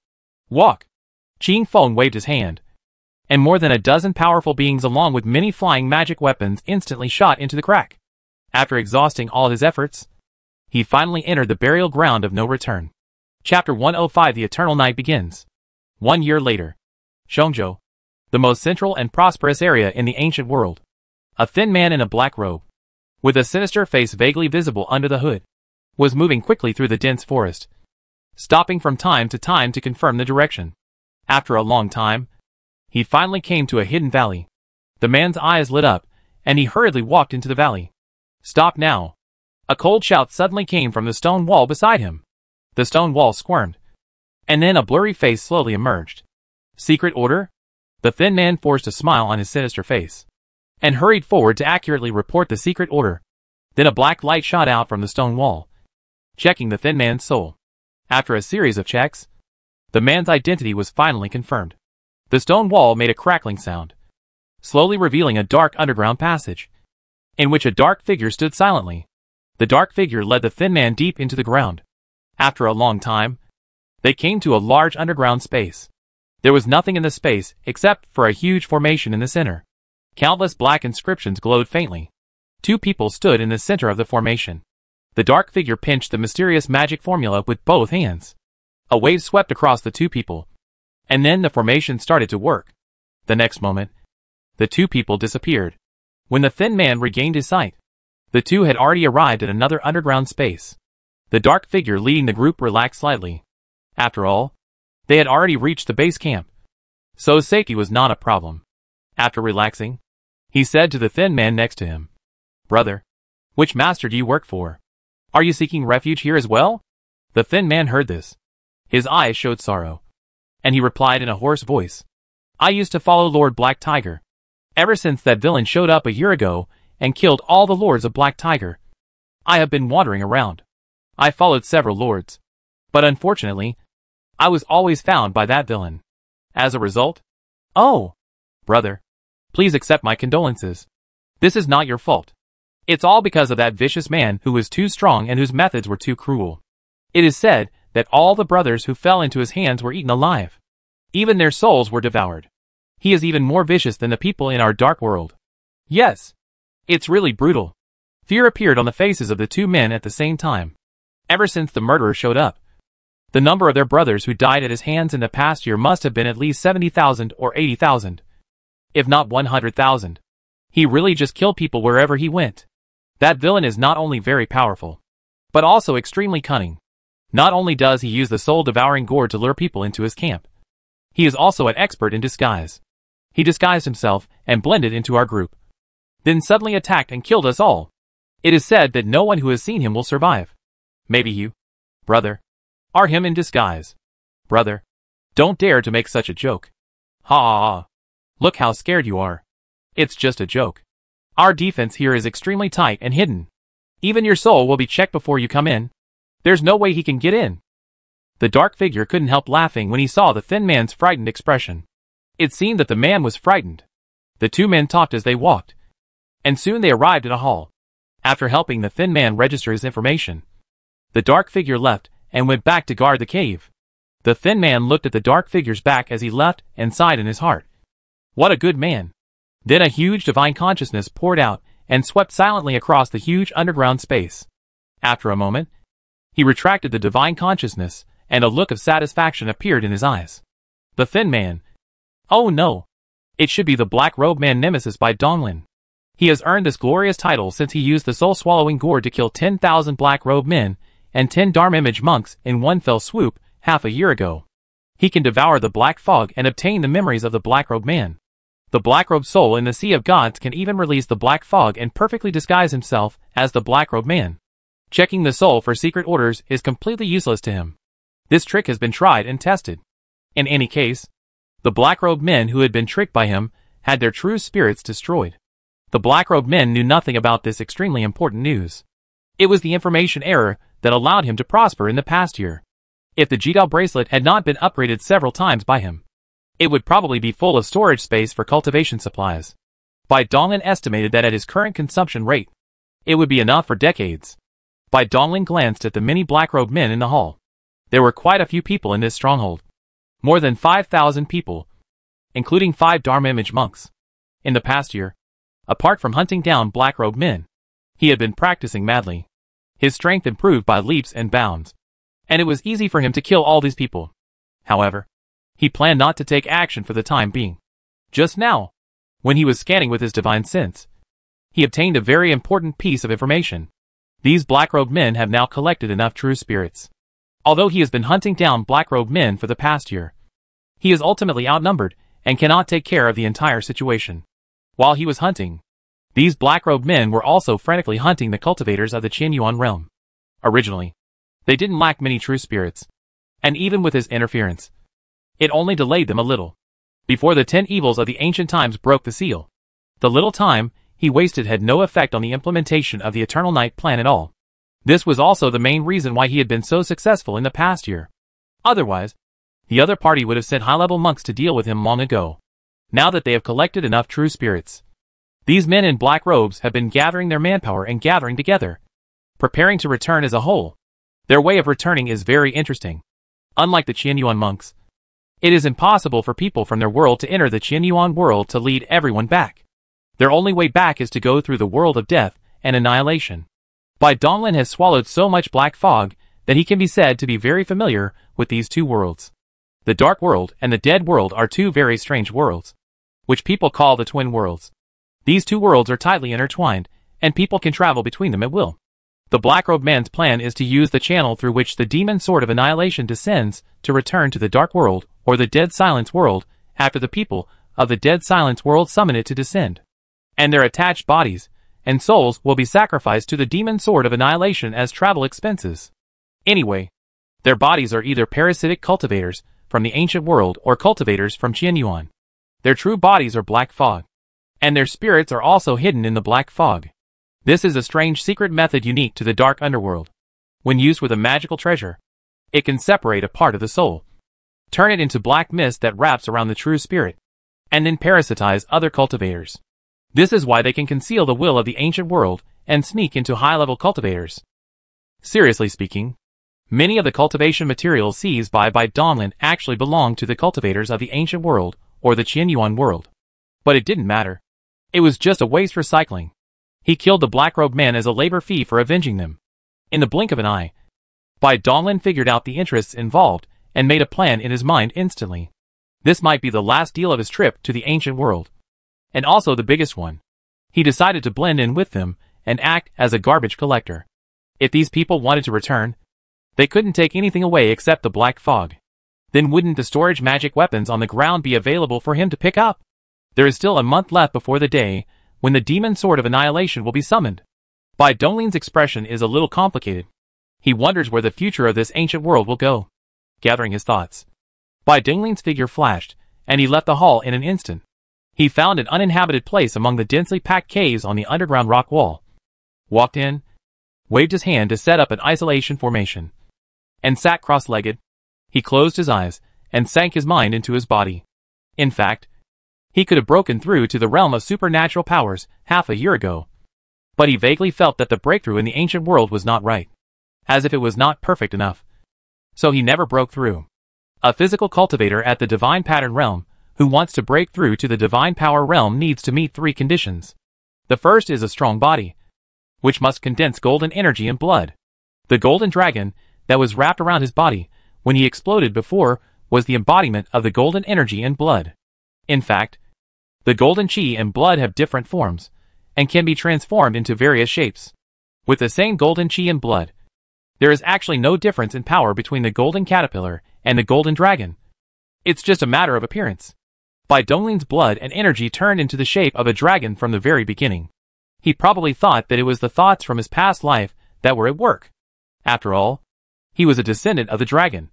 Walk! Qing Feng waved his hand, and more than a dozen powerful beings along with many flying magic weapons instantly shot into the crack. After exhausting all his efforts, he finally entered the burial ground of no return. Chapter 105 The Eternal Night begins. 1 year later. Shenzhou, the most central and prosperous area in the ancient world. A thin man in a black robe, with a sinister face vaguely visible under the hood, was moving quickly through the dense forest, stopping from time to confirm the direction. After a long time, he finally came to a hidden valley. The man's eyes lit up, and he hurriedly walked into the valley. Stop now! A cold shout suddenly came from the stone wall beside him. The stone wall squirmed, and then a blurry face slowly emerged. Secret order? The thin man forced a smile on his sinister face, and hurried forward to accurately report the secret order. Then a black light shot out from the stone wall, checking the thin man's soul. After a series of checks, the man's identity was finally confirmed. The stone wall made a crackling sound, slowly revealing a dark underground passage, in which a dark figure stood silently. The dark figure led the thin man deep into the ground. After a long time, they came to a large underground space. There was nothing in the space except for a huge formation in the center. Countless black inscriptions glowed faintly. Two people stood in the center of the formation. The dark figure pinched the mysterious magic formula with both hands. A wave swept across the two people, and then the formation started to work. The next moment, the two people disappeared. When the thin man regained his sight, the two had already arrived at another underground space. The dark figure leading the group relaxed slightly. After all, they had already reached the base camp, so safety was not a problem. After relaxing, he said to the thin man next to him, "Brother, which master do you work for? Are you seeking refuge here as well?" The thin man heard this. His eyes showed sorrow, and he replied in a hoarse voice, "I used to follow Lord Black Tiger. Ever since that villain showed up a year ago and killed all the lords of Black Tiger, I have been wandering around. I followed several lords, but unfortunately, I was always found by that villain. As a result, oh, brother, please accept my condolences. This is not your fault. It's all because of that vicious man who was too strong and whose methods were too cruel. It is said that all the brothers who fell into his hands were eaten alive. Even their souls were devoured. He is even more vicious than the people in our dark world. Yes, it's really brutal." Fear appeared on the faces of the two men at the same time. Ever since the murderer showed up, the number of their brothers who died at his hands in the past year must have been at least 70,000 or 80,000. If not 100,000. He really just killed people wherever he went. That villain is not only very powerful, but also extremely cunning. Not only does he use the soul-devouring gourd to lure people into his camp, he is also an expert in disguise. He disguised himself and blended into our group, then suddenly attacked and killed us all. It is said that no one who has seen him will survive. Maybe you, brother, are him in disguise. Brother, don't dare to make such a joke. Ha ha ha. Look how scared you are. It's just a joke. Our defense here is extremely tight and hidden. Even your soul will be checked before you come in. There's no way he can get in." The dark figure couldn't help laughing when he saw the thin man's frightened expression. It seemed that the man was frightened. The two men talked as they walked, and soon they arrived at a hall. After helping the thin man register his information, The dark figure left and went back to guard the cave. The thin man looked at the dark figure's back as he left and sighed in his heart. What a good man. Then a huge divine consciousness poured out and swept silently across the huge underground space. After a moment, he retracted the divine consciousness, and a look of satisfaction appeared in his eyes. The thin man. Oh no. It should be the Black Robe Man Nemesis by Donglin. He has earned this glorious title since he used the soul-swallowing gourd to kill 10,000 Black Robe men and 10 Dharma Image monks in one fell swoop half a year ago. He can devour the black fog and obtain the memories of the Black Robe Man. The Black Robe soul in the Sea of Gods can even release the black fog and perfectly disguise himself as the Black Robe Man. Checking the soul for secret orders is completely useless to him. This trick has been tried and tested. In any case, the Black Robe men who had been tricked by him had their true spirits destroyed. The Black Robe men knew nothing about this extremely important news. It was the information error that allowed him to prosper in the past year. If the Jidao bracelet had not been upgraded several times by him, it would probably be full of storage space for cultivation supplies. Bai Donglin estimated that at his current consumption rate, it would be enough for decades. Bai Donglin glanced at the many Black Robe men in the hall. There were quite a few people in this stronghold. More than 5,000 people, including 5 Dharma Image monks. In the past year, apart from hunting down Black Robe men, he had been practicing madly. His strength improved by leaps and bounds, and it was easy for him to kill all these people. However, he planned not to take action for the time being. Just now, when he was scanning with his divine sense, he obtained a very important piece of information. These Black Robe men have now collected enough true spirits. Although he has been hunting down Black Robe men for the past year, he is ultimately outnumbered and cannot take care of the entire situation. While he was hunting, these Black Robe men were also frantically hunting the cultivators of the Qianyuan realm. Originally, they didn't lack many true spirits, and even with his interference, it only delayed them a little. Before the 10 evils of the ancient times broke the seal, the little time he wasted had no effect on the implementation of the Eternal Night plan at all. This was also the main reason why he had been so successful in the past year. Otherwise, the other party would have sent high-level monks to deal with him long ago. Now that they have collected enough true spirits, these men in black robes have been gathering their manpower and gathering together, preparing to return as a whole. Their way of returning is very interesting. Unlike the Qianyuan monks, it is impossible for people from their world to enter the Qianyuan world to lead everyone back. Their only way back is to go through the world of death and annihilation. Bai Donglin has swallowed so much black fog that he can be said to be very familiar with these two worlds. The dark world and the dead world are two very strange worlds, which people call the twin worlds. These two worlds are tightly intertwined, and people can travel between them at will. The Black Robe Man's plan is to use the channel through which the demon sword of annihilation descends to return to the dark world or the dead silence world after the people of the dead silence world summon it to descend. And their attached bodies and souls will be sacrificed to the demon sword of annihilation as travel expenses. Anyway, their bodies are either parasitic cultivators from the ancient world or cultivators from Qianyuan. Their true bodies are black fog, and their spirits are also hidden in the black fog. This is a strange secret method unique to the dark underworld. When used with a magical treasure, it can separate a part of the soul, turn it into black mist that wraps around the true spirit, and then parasitize other cultivators. This is why they can conceal the will of the ancient world and sneak into high-level cultivators. Seriously speaking, many of the cultivation materials seized by Bai Donglin actually belong to the cultivators of the ancient world or the Qianyuan world. But it didn't matter. It was just a waste recycling. He killed the Black Robe Man as a labor fee for avenging them. In the blink of an eye, Bai Donglin figured out the interests involved and made a plan in his mind instantly. This might be the last deal of his trip to the ancient world, and also the biggest one. He decided to blend in with them and act as a garbage collector. If these people wanted to return, they couldn't take anything away except the black fog. Then wouldn't the storage magic weapons on the ground be available for him to pick up? There is still a month left before the day when the demon sword of annihilation will be summoned. Bai Donglin's expression is a little complicated. He wonders where the future of this ancient world will go. Gathering his thoughts, Bai Donglin's figure flashed, and he left the hall in an instant. He found an uninhabited place among the densely packed caves on the underground rock wall. Walked in, waved his hand to set up an isolation formation, and sat cross-legged. He closed his eyes and sank his mind into his body. In fact, he could have broken through to the realm of supernatural powers half a year ago. But he vaguely felt that the breakthrough in the ancient world was not right. as if it was not perfect enough. So he never broke through. A physical cultivator at the divine pattern realm who wants to break through to the divine power realm needs to meet 3 conditions. The first is a strong body, which must condense golden energy and blood. The golden dragon that was wrapped around his body when he exploded before was the embodiment of the golden energy and blood. In fact, the golden chi and blood have different forms and can be transformed into various shapes. With the same golden chi and blood, there is actually no difference in power between the golden caterpillar and the golden dragon. It's just a matter of appearance. Bai Donglin's blood and energy turned into the shape of a dragon from the very beginning. He probably thought that it was the thoughts from his past life that were at work. After all, he was a descendant of the dragon.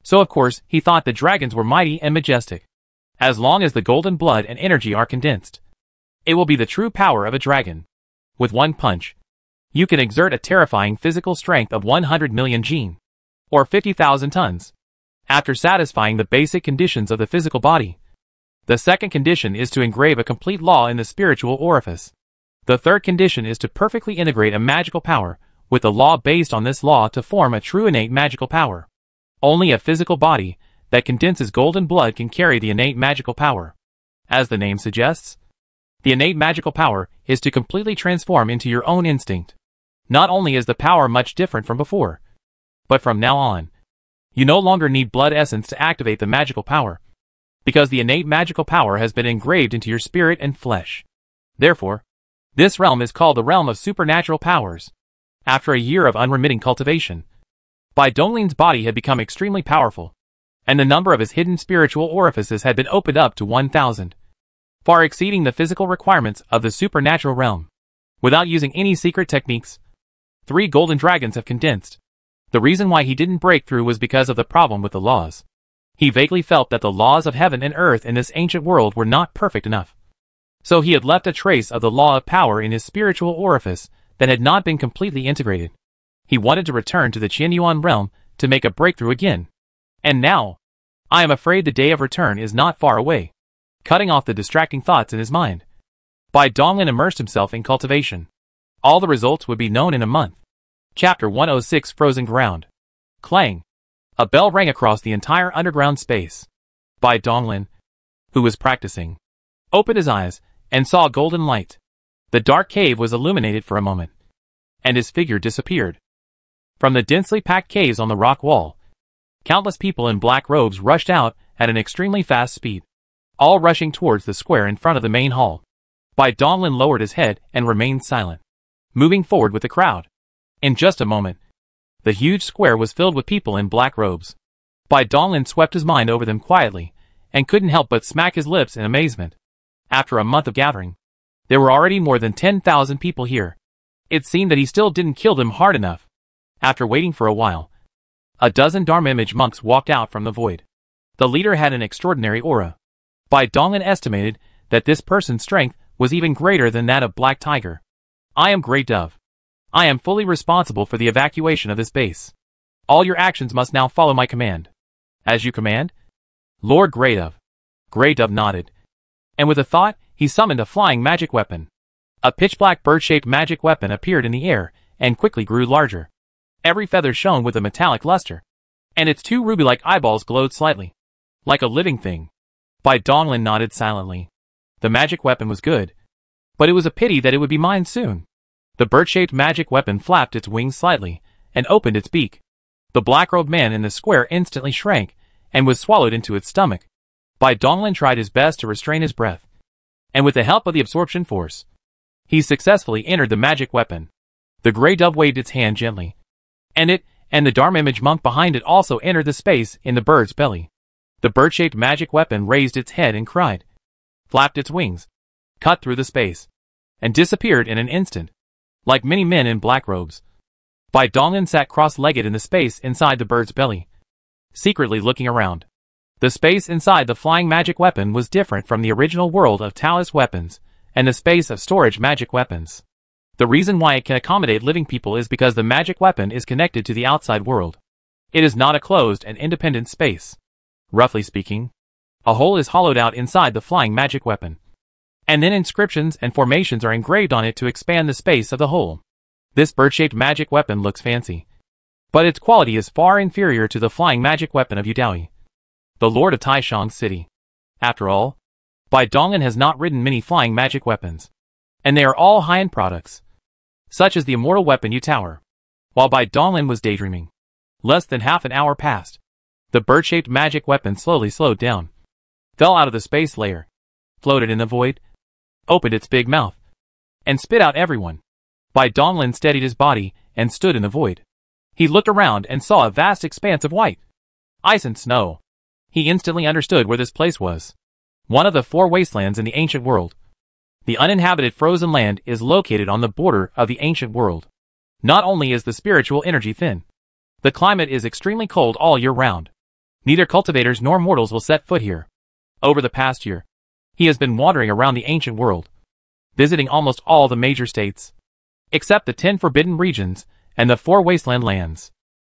So of course, he thought the dragons were mighty and majestic. As long as the golden blood and energy are condensed, it will be the true power of a dragon. With one punch, you can exert a terrifying physical strength of 100 million jin, or 50,000 tons. After satisfying the basic conditions of the physical body, the second condition is to engrave a complete law in the spiritual orifice. The third condition is to perfectly integrate a magical power with the law based on this law to form a true innate magical power. Only a physical body that condenses golden blood can carry the innate magical power. As the name suggests, the innate magical power is to completely transform into your own instinct. Not only is the power much different from before, but from now on, you no longer need blood essence to activate the magical power, because the innate magical power has been engraved into your spirit and flesh. Therefore, this realm is called the realm of supernatural powers. After a year of unremitting cultivation, Bai Donglin's body had become extremely powerful, and the number of his hidden spiritual orifices had been opened up to 1,000, far exceeding the physical requirements of the supernatural realm. Without using any secret techniques, 3 golden dragons have condensed. The reason why he didn't break through was because of the problem with the laws. He vaguely felt that the laws of heaven and earth in this ancient world were not perfect enough. So he had left a trace of the law of power in his spiritual orifice that had not been completely integrated. He wanted to return to the Qianyuan realm to make a breakthrough again. And now, I am afraid the day of return is not far away. Cutting off the distracting thoughts in his mind, Bai Donglin immersed himself in cultivation. All the results would be known in a month. Chapter 106 Frozen Ground. Clang. A bell rang across the entire underground space. Bai Donglin, who was practicing, opened his eyes and saw golden light. The dark cave was illuminated for a moment, and his figure disappeared. From the densely packed caves on the rock wall, countless people in black robes rushed out at an extremely fast speed, all rushing towards the square in front of the main hall. Bai Donglin lowered his head and remained silent, moving forward with the crowd. In just a moment, the huge square was filled with people in black robes. Bai Donglin swept his mind over them quietly, and couldn't help but smack his lips in amazement. After a month of gathering, there were already more than 10,000 people here. It seemed that he still didn't kill them hard enough. After waiting for a while, a dozen Dharma image monks walked out from the void. The leader had an extraordinary aura. Bai Donglin estimated that this person's strength was even greater than that of Black Tiger. I am Grey Dove. I am fully responsible for the evacuation of this base. All your actions must now follow my command. As you command? Lord Grey Dove. Grey Dove nodded, and with a thought, he summoned a flying magic weapon. A pitch-black bird-shaped magic weapon appeared in the air and quickly grew larger. Every feather shone with a metallic luster, and its 2 ruby-like eyeballs glowed slightly, like a living thing. Bai Donglin nodded silently. The magic weapon was good, but it was a pity that it would be mine soon. The bird-shaped magic weapon flapped its wings slightly and opened its beak. The black-robed man in the square instantly shrank and was swallowed into its stomach. Bai Donglin tried his best to restrain his breath, and with the help of the absorption force, he successfully entered the magic weapon. The Grey Dove waved its hand gently, and it, and the Dharma image monk behind it also entered the space in the bird's belly. The bird-shaped magic weapon raised its head and cried, flapped its wings, cut through the space, and disappeared in an instant, like many men in black robes. Bai Donglin sat cross-legged in the space inside the bird's belly, secretly looking around. The space inside the flying magic weapon was different from the original world of Taoist weapons and the space of storage magic weapons. The reason why it can accommodate living people is because the magic weapon is connected to the outside world. It is not a closed and independent space. Roughly speaking, a hole is hollowed out inside the flying magic weapon, and then inscriptions and formations are engraved on it to expand the space of the hole. This bird-shaped magic weapon looks fancy, but its quality is far inferior to the flying magic weapon of Yudao, the Lord of Taishang's city. After all, Bai Donglin has not ridden many flying magic weapons, and they are all high-end products, such as the immortal weapon Yutao. While Bai Donglin was daydreaming, less than half an hour passed. The bird-shaped magic weapon slowly slowed down, fell out of the space layer, floated in the void, opened its big mouth, and spit out everyone. Bai Donglin steadied his body and stood in the void. He looked around and saw a vast expanse of white ice and snow. He instantly understood where this place was. One of the 4 wastelands in the ancient world. The uninhabited frozen land is located on the border of the ancient world. Not only is the spiritual energy thin, the climate is extremely cold all year round. Neither cultivators nor mortals will set foot here. Over the past year, he has been wandering around the ancient world, visiting almost all the major states, except the 10 forbidden regions and the 4 wasteland lands.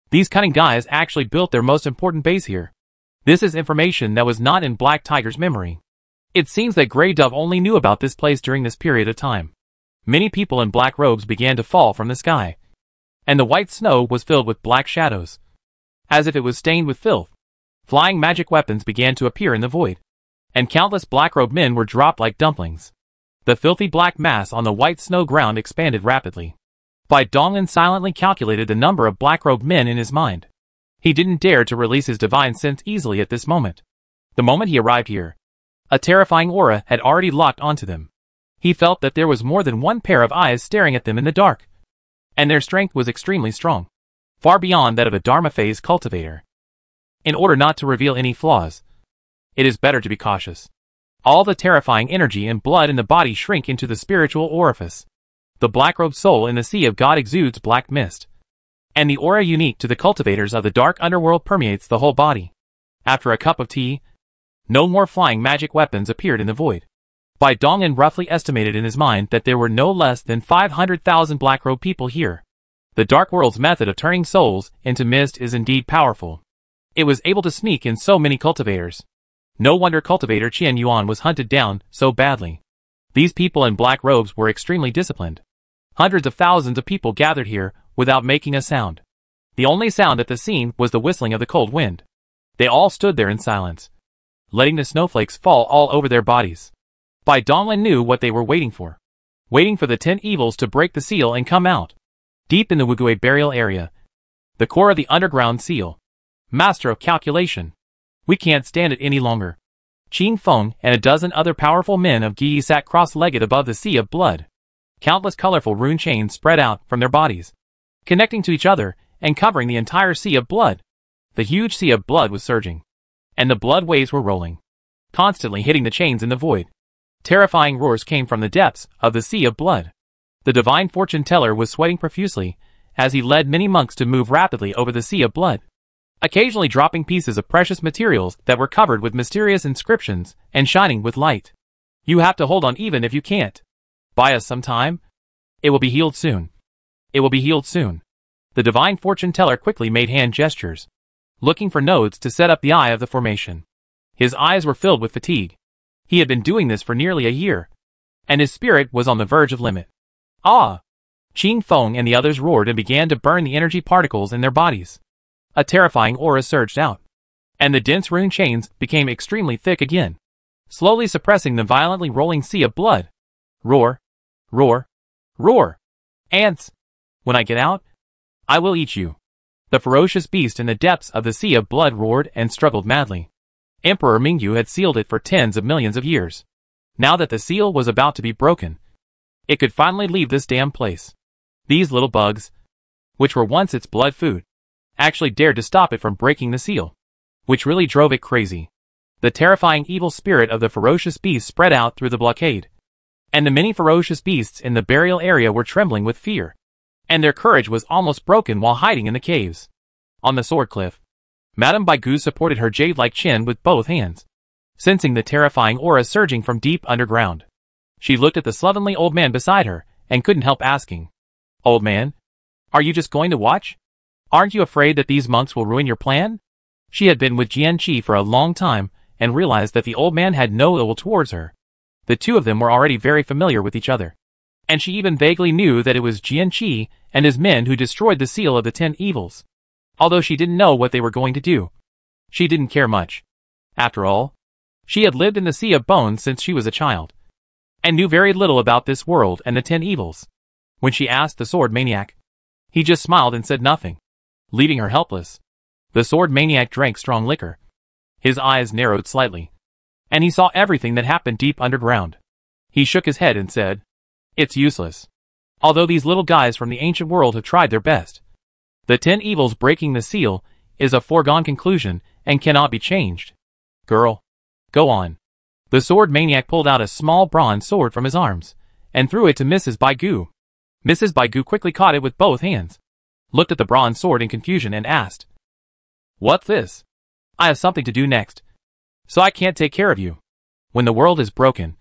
These cunning guys actually built their most important base here. This is information that was not in Black Tiger's memory. It seems that Grey Dove only knew about this place during this period of time. Many people in black robes began to fall from the sky, and the white snow was filled with black shadows, as if it was stained with filth. Flying magic weapons began to appear in the void, and countless black-robed men were dropped like dumplings. The filthy black mass on the white snow ground expanded rapidly. Bai Donglin silently calculated the number of black-robed men in his mind. He didn't dare to release his divine sense easily at this moment. The moment he arrived here, a terrifying aura had already locked onto them. He felt that there was more than one pair of eyes staring at them in the dark, and their strength was extremely strong, far beyond that of a Dharma phase cultivator. In order not to reveal any flaws, it is better to be cautious. All the terrifying energy and blood in the body shrink into the spiritual orifice. The black-robed soul in the sea of God exudes black mist, and the aura unique to the cultivators of the dark underworld permeates the whole body. After a cup of tea, no more flying magic weapons appeared in the void. Bai Donglin roughly estimated in his mind that there were no less than 500,000 black-robed people here. The dark world's method of turning souls into mist is indeed powerful. It was able to sneak in so many cultivators. No wonder cultivator Qian Yuan was hunted down so badly. These people in black robes were extremely disciplined. Hundreds of thousands of people gathered here without making a sound. The only sound at the scene was the whistling of the cold wind. They all stood there in silence, letting the snowflakes fall all over their bodies. Bai Donglin knew what they were waiting for. Waiting for the 10 evils to break the seal and come out. Deep in the Wugui burial area, the core of the underground seal. Master of calculation. We can't stand it any longer. Qing Feng and a dozen other powerful men of Yi sat cross-legged above the sea of blood. Countless colorful rune chains spread out from their bodies, connecting to each other and covering the entire sea of blood. The huge sea of blood was surging, and the blood waves were rolling, constantly hitting the chains in the void. Terrifying roars came from the depths of the sea of blood. The divine fortune teller was sweating profusely as he led many monks to move rapidly over the sea of blood, occasionally dropping pieces of precious materials that were covered with mysterious inscriptions and shining with light. You have to hold on even if you can't. Buy us some time. It will be healed soon. It will be healed soon. The divine fortune teller quickly made hand gestures, looking for nodes to set up the eye of the formation. His eyes were filled with fatigue. He had been doing this for nearly a year, and his spirit was on the verge of limit. Ah! Qing Feng and the others roared and began to burn the energy particles in their bodies. A terrifying aura surged out, and the dense rune chains became extremely thick again, slowly suppressing the violently rolling sea of blood. Roar! Roar! Roar! Ants! When I get out, I will eat you. The ferocious beast in the depths of the sea of blood roared and struggled madly. Emperor Mingyu had sealed it for tens of millions of years. Now that the seal was about to be broken, it could finally leave this damn place. These little bugs, which were once its blood food, actually dared to stop it from breaking the seal, which really drove it crazy. The terrifying evil spirit of the ferocious beast spread out through the blockade, and the many ferocious beasts in the burial area were trembling with fear, and their courage was almost broken while hiding in the caves. On the sword cliff, Madame Baigu supported her jade-like chin with both hands, sensing the terrifying aura surging from deep underground. She looked at the slovenly old man beside her and couldn't help asking, "Old man, are you just going to watch? Aren't you afraid that these monks will ruin your plan?" She had been with Jianqi for a long time and realized that the old man had no ill will towards her. The two of them were already very familiar with each other, and she even vaguely knew that it was Jianqi and his men who destroyed the seal of the 10 evils. Although she didn't know what they were going to do, she didn't care much. After all, she had lived in the Sea of Bones since she was a child, and knew very little about this world and the 10 evils. When she asked the sword maniac, he just smiled and said nothing, leaving her helpless. The sword maniac drank strong liquor. His eyes narrowed slightly, and he saw everything that happened deep underground. He shook his head and said, "It's useless. Although these little guys from the ancient world have tried their best, the 10 evils breaking the seal is a foregone conclusion and cannot be changed. Girl, go on." The sword maniac pulled out a small bronze sword from his arms and threw it to Mrs. Baigu. Mrs. Baigu quickly caught it with both hands, looked at the bronze sword in confusion and asked, "What's this? I have something to do next, so I can't take care of you. When the world is broken,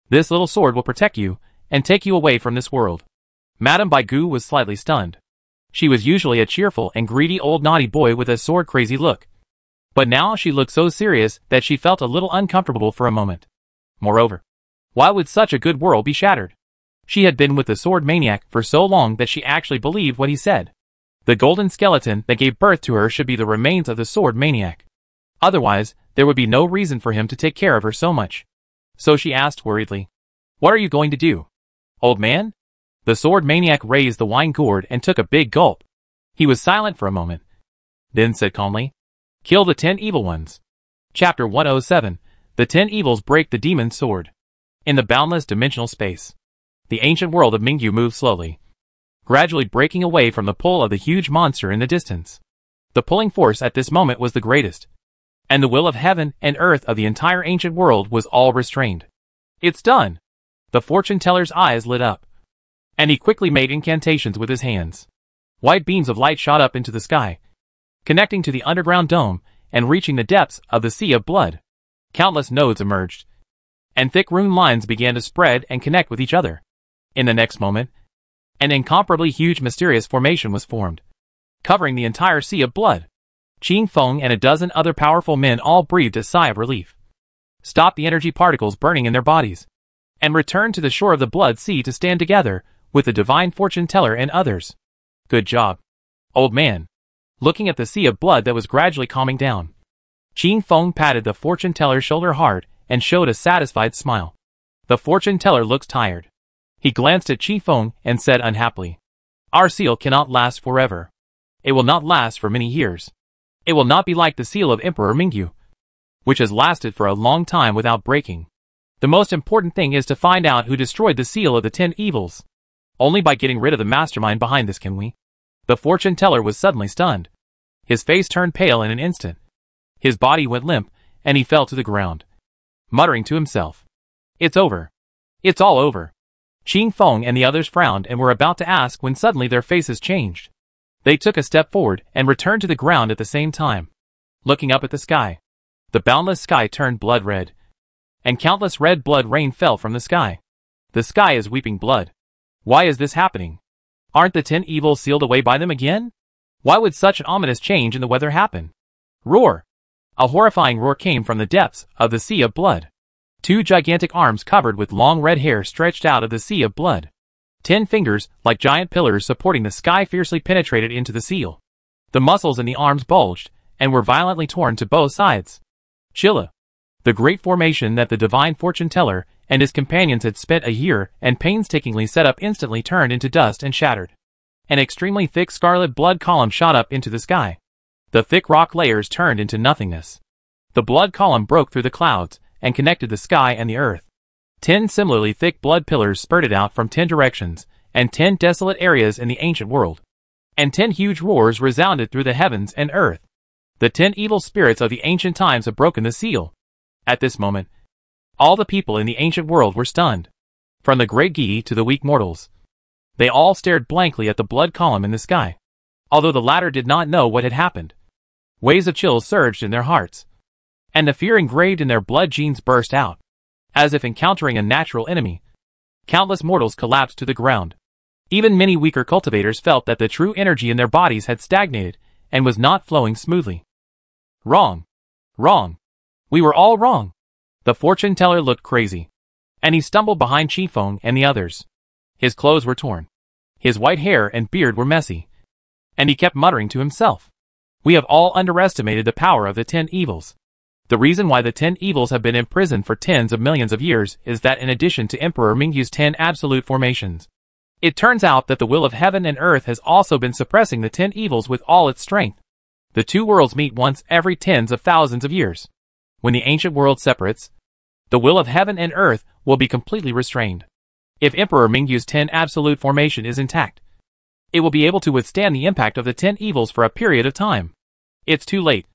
this little sword will protect you and take you away from this world." Madame Baigu was slightly stunned. She was usually a cheerful and greedy old naughty boy with a sword-crazy look, but now she looked so serious that she felt a little uncomfortable for a moment. Moreover, why would such a good world be shattered? She had been with the sword maniac for so long that she actually believed what he said. The golden skeleton that gave birth to her should be the remains of the sword maniac. Otherwise, there would be no reason for him to take care of her so much. So she asked worriedly, "What are you going to do, old man?" The sword maniac raised the wine gourd and took a big gulp. He was silent for a moment, then said calmly, "Kill the 10 evil ones." Chapter 107. The 10 evils break the demon's sword. In the boundless dimensional space, the ancient world of Mingyu moved slowly, gradually breaking away from the pull of the huge monster in the distance. The pulling force at this moment was the greatest, and the will of heaven and earth of the entire ancient world was all restrained. "It's done!" The fortune teller's eyes lit up, and he quickly made incantations with his hands. White beams of light shot up into the sky, connecting to the underground dome and reaching the depths of the Sea of Blood. Countless nodes emerged, and thick rune lines began to spread and connect with each other. In the next moment, an incomparably huge mysterious formation was formed, covering the entire Sea of Blood. Qing Feng and a dozen other powerful men all breathed a sigh of relief, stopped the energy particles burning in their bodies, and returned to the shore of the Blood Sea to stand together with the divine fortune teller and others. "Good job, old man." Looking at the Sea of Blood that was gradually calming down, Qing Feng patted the fortune teller's shoulder hard and showed a satisfied smile. The fortune teller looked tired. He glanced at Qing Feng and said unhappily, "Our seal cannot last forever. It will not last for many years. It will not be like the seal of Emperor Mingyu, which has lasted for a long time without breaking. The most important thing is to find out who destroyed the seal of the 10 evils. Only by getting rid of the mastermind behind this can we." The fortune teller was suddenly stunned. His face turned pale in an instant. His body went limp, and he fell to the ground, muttering to himself, "It's over. It's all over." Qing Feng and the others frowned and were about to ask when suddenly their faces changed. They took a step forward and returned to the ground at the same time, looking up at the sky. The boundless sky turned blood red, and countless red blood rain fell from the sky. The sky is weeping blood. Why is this happening? Aren't the 10 evils sealed away by them again? Why would such an ominous change in the weather happen? Roar! A horrifying roar came from the depths of the Sea of Blood. 2 gigantic arms covered with long red hair stretched out of the Sea of Blood. 10 fingers, like giant pillars supporting the sky, fiercely penetrated into the seal. The muscles in the arms bulged and were violently torn to both sides. Chilla! The great formation that the divine fortune teller and his companions had spent a year and painstakingly set up instantly turned into dust and shattered. An extremely thick scarlet blood column shot up into the sky. The thick rock layers turned into nothingness. The blood column broke through the clouds and connected the sky and the earth. 10 similarly thick blood pillars spurted out from 10 directions, and 10 desolate areas in the ancient world. And 10 huge roars resounded through the heavens and earth. The 10 evil spirits of the ancient times have broken the seal. At this moment, all the people in the ancient world were stunned. From the great Gi to the weak mortals, they all stared blankly at the blood column in the sky. Although the latter did not know what had happened, waves of chills surged in their hearts, and the fear engraved in their blood genes burst out. As if encountering a natural enemy, countless mortals collapsed to the ground. Even many weaker cultivators felt that the true energy in their bodies had stagnated and was not flowing smoothly. Wrong. Wrong. We were all wrong. The fortune teller looked crazy, and he stumbled behind Qi Feng and the others. His clothes were torn. His white hair and beard were messy, and he kept muttering to himself. We have all underestimated the power of the 10 evils. The reason why the 10 evils have been imprisoned for tens of millions of years is that in addition to Emperor Mingyu's 10 absolute formations, it turns out that the will of heaven and earth has also been suppressing the 10 evils with all its strength. The two worlds meet once every tens of thousands of years. When the ancient world separates, the will of heaven and earth will be completely restrained. If Emperor Mingyu's 10 absolute formation is intact, it will be able to withstand the impact of the 10 evils for a period of time. It's too late.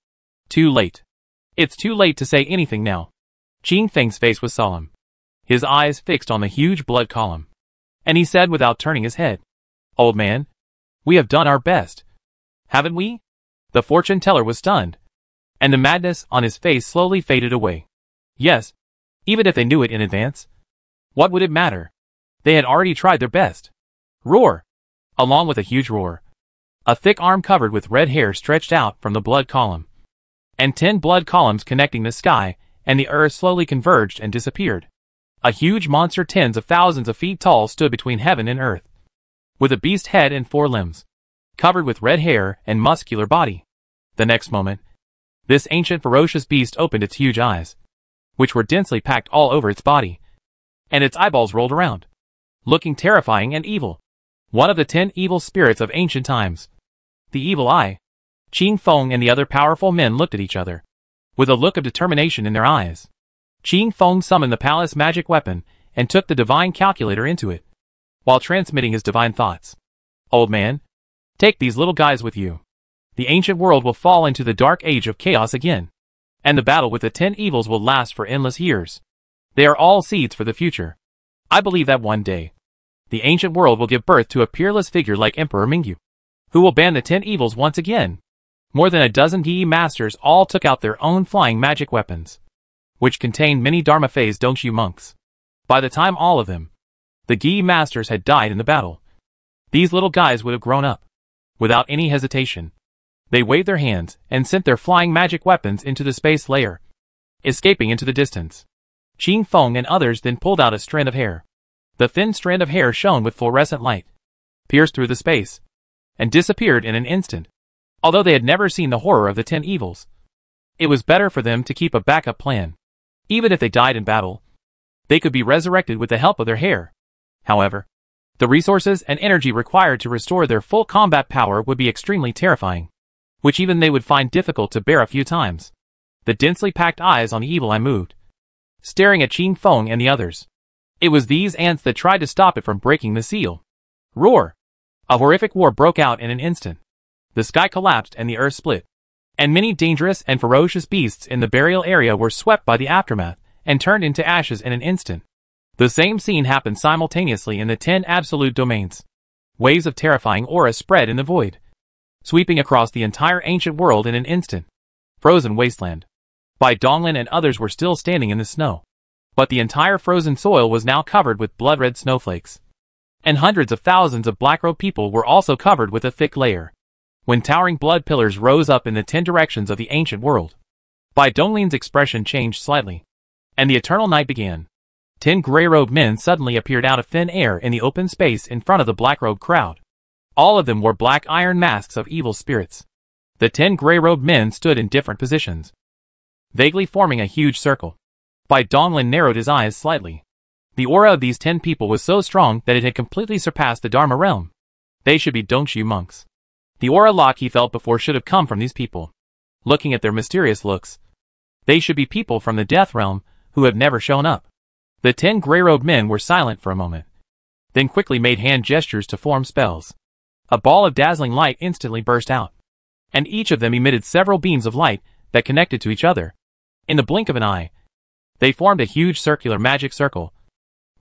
Too late. It's too late to say anything now. Qing Feng's face was solemn, his eyes fixed on the huge blood column. And he said without turning his head, "Old man, we have done our best. Haven't we?" The fortune teller was stunned, and the madness on his face slowly faded away. Yes, even if they knew it in advance. What would it matter? They had already tried their best. Roar! Along with a huge roar, a thick arm covered with red hair stretched out from the blood column, and 10 blood columns connecting the sky and the earth slowly converged and disappeared. A huge monster tens of thousands of feet tall stood between heaven and earth, with a beast head and 4 limbs, covered with red hair and muscular body. The next moment, this ancient ferocious beast opened its huge eyes, which were densely packed all over its body, and its eyeballs rolled around, looking terrifying and evil. One of the 10 evil spirits of ancient times. The evil eye. Qing Feng and the other powerful men looked at each other, with a look of determination in their eyes. Qing Feng summoned the palace magic weapon and took the divine calculator into it, while transmitting his divine thoughts. "Old man, take these little guys with you. The ancient world will fall into the dark age of chaos again, and the battle with the 10 evils will last for endless years. They are all seeds for the future. I believe that one day, the ancient world will give birth to a peerless figure like Emperor Mingyu, who will ban the 10 evils once again." More than a dozen Gi masters all took out their own flying magic weapons, which contained many Dharma phase Dongshu monks. By the time all of them, the Gi masters had died in the battle, these little guys would have grown up. Without any hesitation, they waved their hands and sent their flying magic weapons into the space layer, escaping into the distance. Qing Feng and others then pulled out a strand of hair. The thin strand of hair shone with fluorescent light, pierced through the space, and disappeared in an instant. Although they had never seen the horror of the 10 evils, it was better for them to keep a backup plan. Even if they died in battle, they could be resurrected with the help of their hair. However, the resources and energy required to restore their full combat power would be extremely terrifying, which even they would find difficult to bear a few times. The densely packed eyes on the evil eye moved, staring at Qing Feng and the others. It was these ants that tried to stop it from breaking the seal. Roar! A horrific war broke out in an instant. The sky collapsed and the earth split, and many dangerous and ferocious beasts in the burial area were swept by the aftermath and turned into ashes in an instant. The same scene happened simultaneously in the 10 absolute domains. Waves of terrifying aura spread in the void, sweeping across the entire ancient world in an instant. Frozen wasteland. Bai Donglin and others were still standing in the snow, but the entire frozen soil was now covered with blood-red snowflakes, and hundreds of thousands of black-robed people were also covered with a thick layer. When towering blood pillars rose up in the 10 directions of the ancient world, Bai Donglin's expression changed slightly, and the eternal night began. 10 gray-robed men suddenly appeared out of thin air in the open space in front of the black-robed crowd. All of them wore black iron masks of evil spirits. The 10 gray-robed men stood in different positions, vaguely forming a huge circle. Bai Donglin narrowed his eyes slightly. The aura of these 10 people was so strong that it had completely surpassed the Dharma realm. They should be Dongshu monks. The aura lock he felt before should have come from these people. Looking at their mysterious looks, they should be people from the death realm who have never shown up. The 10 gray-robed men were silent for a moment, then quickly made hand gestures to form spells. A ball of dazzling light instantly burst out, and each of them emitted several beams of light that connected to each other. In the blink of an eye, they formed a huge circular magic circle,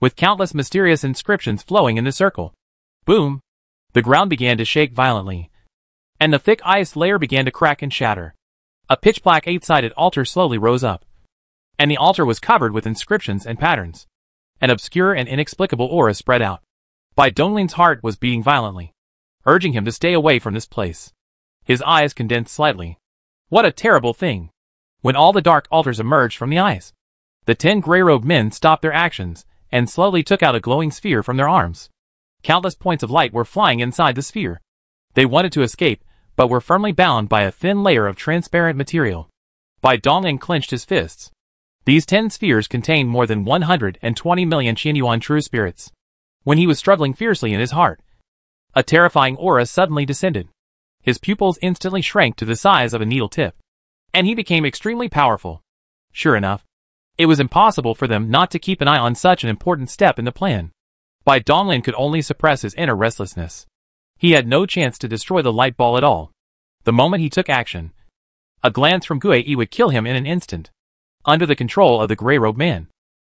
with countless mysterious inscriptions flowing in the circle. Boom! The ground began to shake violently, and the thick ice layer began to crack and shatter. A pitch-black 8-sided altar slowly rose up, and the altar was covered with inscriptions and patterns. An obscure and inexplicable aura spread out. Bai Donglin's heart was beating violently, urging him to stay away from this place. His eyes condensed slightly. What a terrible thing! When all the dark altars emerged from the ice, the 10 gray-robed men stopped their actions and slowly took out a glowing sphere from their arms. Countless points of light were flying inside the sphere. They wanted to escape, but were firmly bound by a thin layer of transparent material. Bai Donglin clenched his fists. These 10 spheres contained more than 120 million Qianyuan true spirits. When he was struggling fiercely in his heart, a terrifying aura suddenly descended. His pupils instantly shrank to the size of a needle tip, and he became extremely powerful. Sure enough, it was impossible for them not to keep an eye on such an important step in the plan. Bai Donglin could only suppress his inner restlessness. He had no chance to destroy the light ball at all. The moment he took action, a glance from Gui Yi would kill him in an instant. Under the control of the gray-robed man,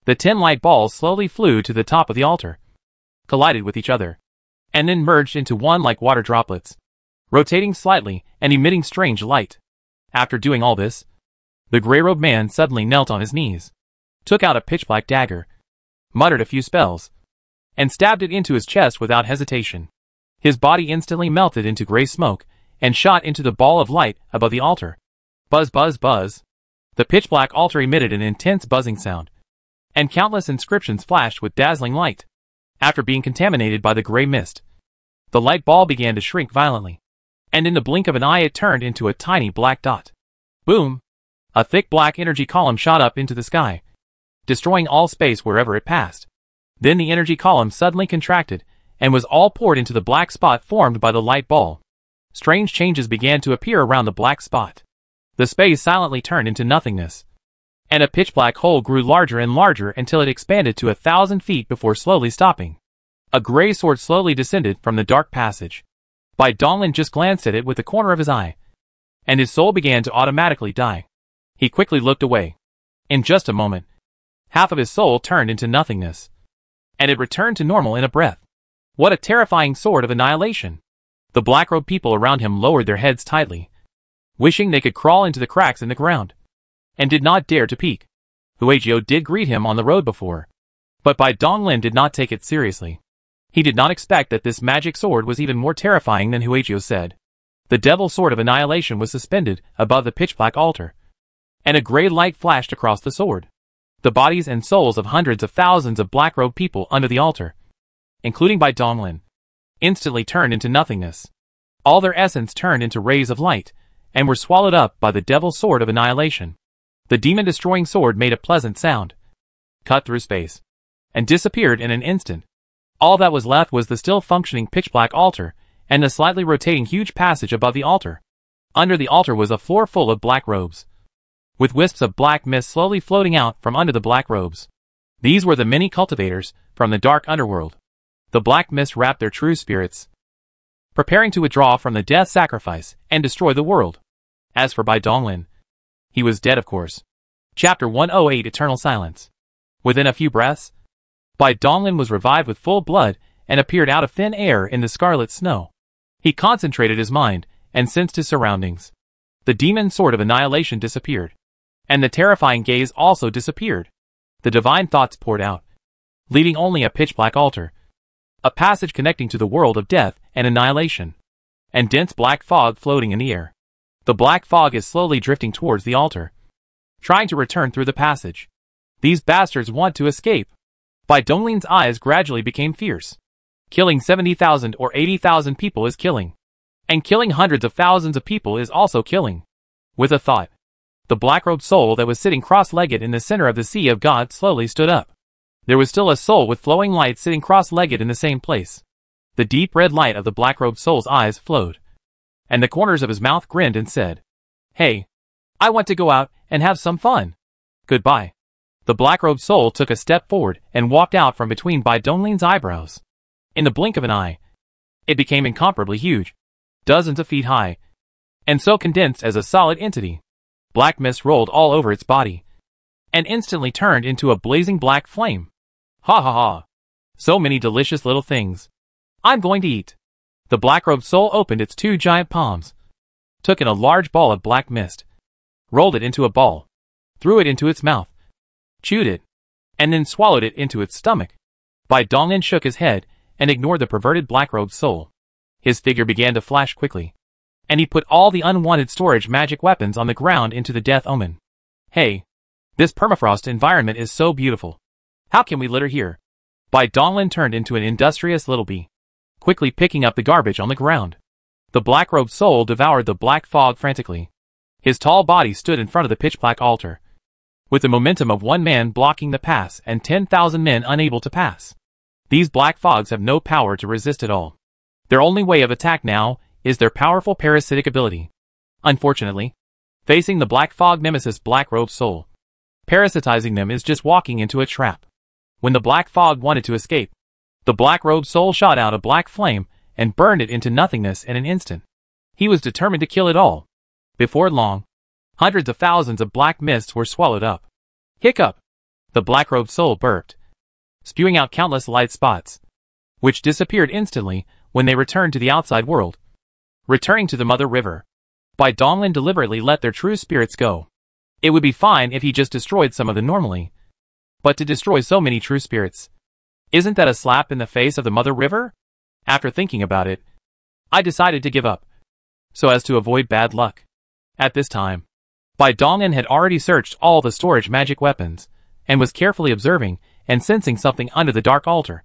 the 10 light balls slowly flew to the top of the altar, collided with each other, and then merged into one like water droplets, rotating slightly and emitting strange light. After doing all this, the gray-robed man suddenly knelt on his knees, took out a pitch-black dagger, muttered a few spells, and stabbed it into his chest without hesitation. His body instantly melted into gray smoke and shot into the ball of light above the altar. Buzz, buzz, buzz. The pitch-black altar emitted an intense buzzing sound, and countless inscriptions flashed with dazzling light. After being contaminated by the gray mist, the light ball began to shrink violently, and in the blink of an eye it turned into a tiny black dot. Boom! A thick black energy column shot up into the sky, destroying all space wherever it passed. Then the energy column suddenly contracted, and was all poured into the black spot formed by the light ball. Strange changes began to appear around the black spot. The space silently turned into nothingness, and a pitch-black hole grew larger and larger until it expanded to 1,000 feet before slowly stopping. A gray sword slowly descended from the dark passage. Bai Donglin just glanced at it with the corner of his eye, and his soul began to automatically die. He quickly looked away. In just a moment, half of his soul turned into nothingness, and it returned to normal in a breath. What a terrifying sword of annihilation! The black-robed people around him lowered their heads tightly, wishing they could crawl into the cracks in the ground, and did not dare to peek. Huizhou did greet him on the road before, but Bai Donglin did not take it seriously. He did not expect that this magic sword was even more terrifying than Huizhou said. The devil sword of annihilation was suspended above the pitch-black altar, and a gray light flashed across the sword. The bodies and souls of hundreds of thousands of black-robed people under the altar, including Bai Donglin, instantly turned into nothingness. All their essence turned into rays of light, and were swallowed up by the devil sword of annihilation. The demon-destroying sword made a pleasant sound, cut through space, and disappeared in an instant. All that was left was the still-functioning pitch-black altar, and the slightly rotating huge passage above the altar. Under the altar was a floor full of black robes, with wisps of black mist slowly floating out from under the black robes. These were the many cultivators from the dark underworld. The black mist wrapped their true spirits, preparing to withdraw from the death sacrifice and destroy the world. As for Bai Donglin, he was dead, of course. Chapter 108 Eternal Silence. Within a few breaths, Bai Donglin was revived with full blood and appeared out of thin air in the scarlet snow. He concentrated his mind and sensed his surroundings. The demon sword of annihilation disappeared, and the terrifying gaze also disappeared. The divine thoughts poured out, leaving only a pitch-black altar, a passage connecting to the world of death and annihilation, and dense black fog floating in the air. The black fog is slowly drifting towards the altar, trying to return through the passage. These bastards want to escape. Bai Donglin's eyes gradually became fierce. Killing 70,000 or 80,000 people is killing, and killing hundreds of thousands of people is also killing. With a thought, the black-robed soul that was sitting cross-legged in the center of the Sea of God slowly stood up. There was still a soul with flowing light sitting cross-legged in the same place. The deep red light of the black-robed soul's eyes flowed, and the corners of his mouth grinned and said, "Hey, I want to go out and have some fun. Goodbye." The black-robed soul took a step forward and walked out from between Bai Donglin's eyebrows. In the blink of an eye, it became incomparably huge, dozens of feet high, and so condensed as a solid entity. Black mist rolled all over its body, and instantly turned into a blazing black flame. Ha ha ha! So many delicious little things. I'm going to eat. The black-robed soul opened its two giant palms, took in a large ball of black mist, rolled it into a ball, threw it into its mouth, chewed it, and then swallowed it into its stomach. Bai Donglin shook his head and ignored the perverted black-robed soul. His figure began to flash quickly, and he put all the unwanted storage magic weapons on the ground into the death omen. Hey, this permafrost environment is so beautiful. How can we litter here? Bai Donglin turned into an industrious little bee, quickly picking up the garbage on the ground. The black-robed soul devoured the black fog frantically. His tall body stood in front of the pitch-black altar, with the momentum of one man blocking the pass and 10,000 men unable to pass. These black fogs have no power to resist at all. Their only way of attack now is their powerful parasitic ability. Unfortunately, facing the black fog nemesis black-robed soul, parasitizing them is just walking into a trap. When the black fog wanted to escape, the black-robed soul shot out a black flame and burned it into nothingness in an instant. He was determined to kill it all. Before long, hundreds of thousands of black mists were swallowed up. Hiccup! The black-robed soul burped, spewing out countless light spots, which disappeared instantly when they returned to the outside world. Returning to the Mother River, Bai Donglin deliberately let their true spirits go. It would be fine if he just destroyed some of them normally, but to destroy so many true spirits, isn't that a slap in the face of the Mother River? After thinking about it, I decided to give up, so as to avoid bad luck. At this time, Bai Donglin had already searched all the storage magic weapons, and was carefully observing and sensing something under the dark altar.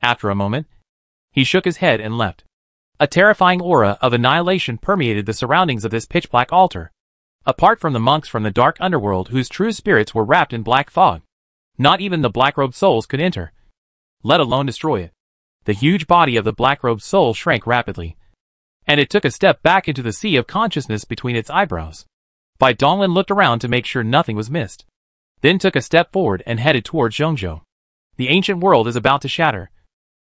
After a moment, he shook his head and left. A terrifying aura of annihilation permeated the surroundings of this pitch-black altar. Apart from the monks from the dark underworld whose true spirits were wrapped in black fog, not even the black-robed souls could enter, let alone destroy it. The huge body of the black-robed soul shrank rapidly, and it took a step back into the sea of consciousness between its eyebrows. Bai Donglin looked around to make sure nothing was missed, then took a step forward and headed towards Zhongzhou. The ancient world is about to shatter,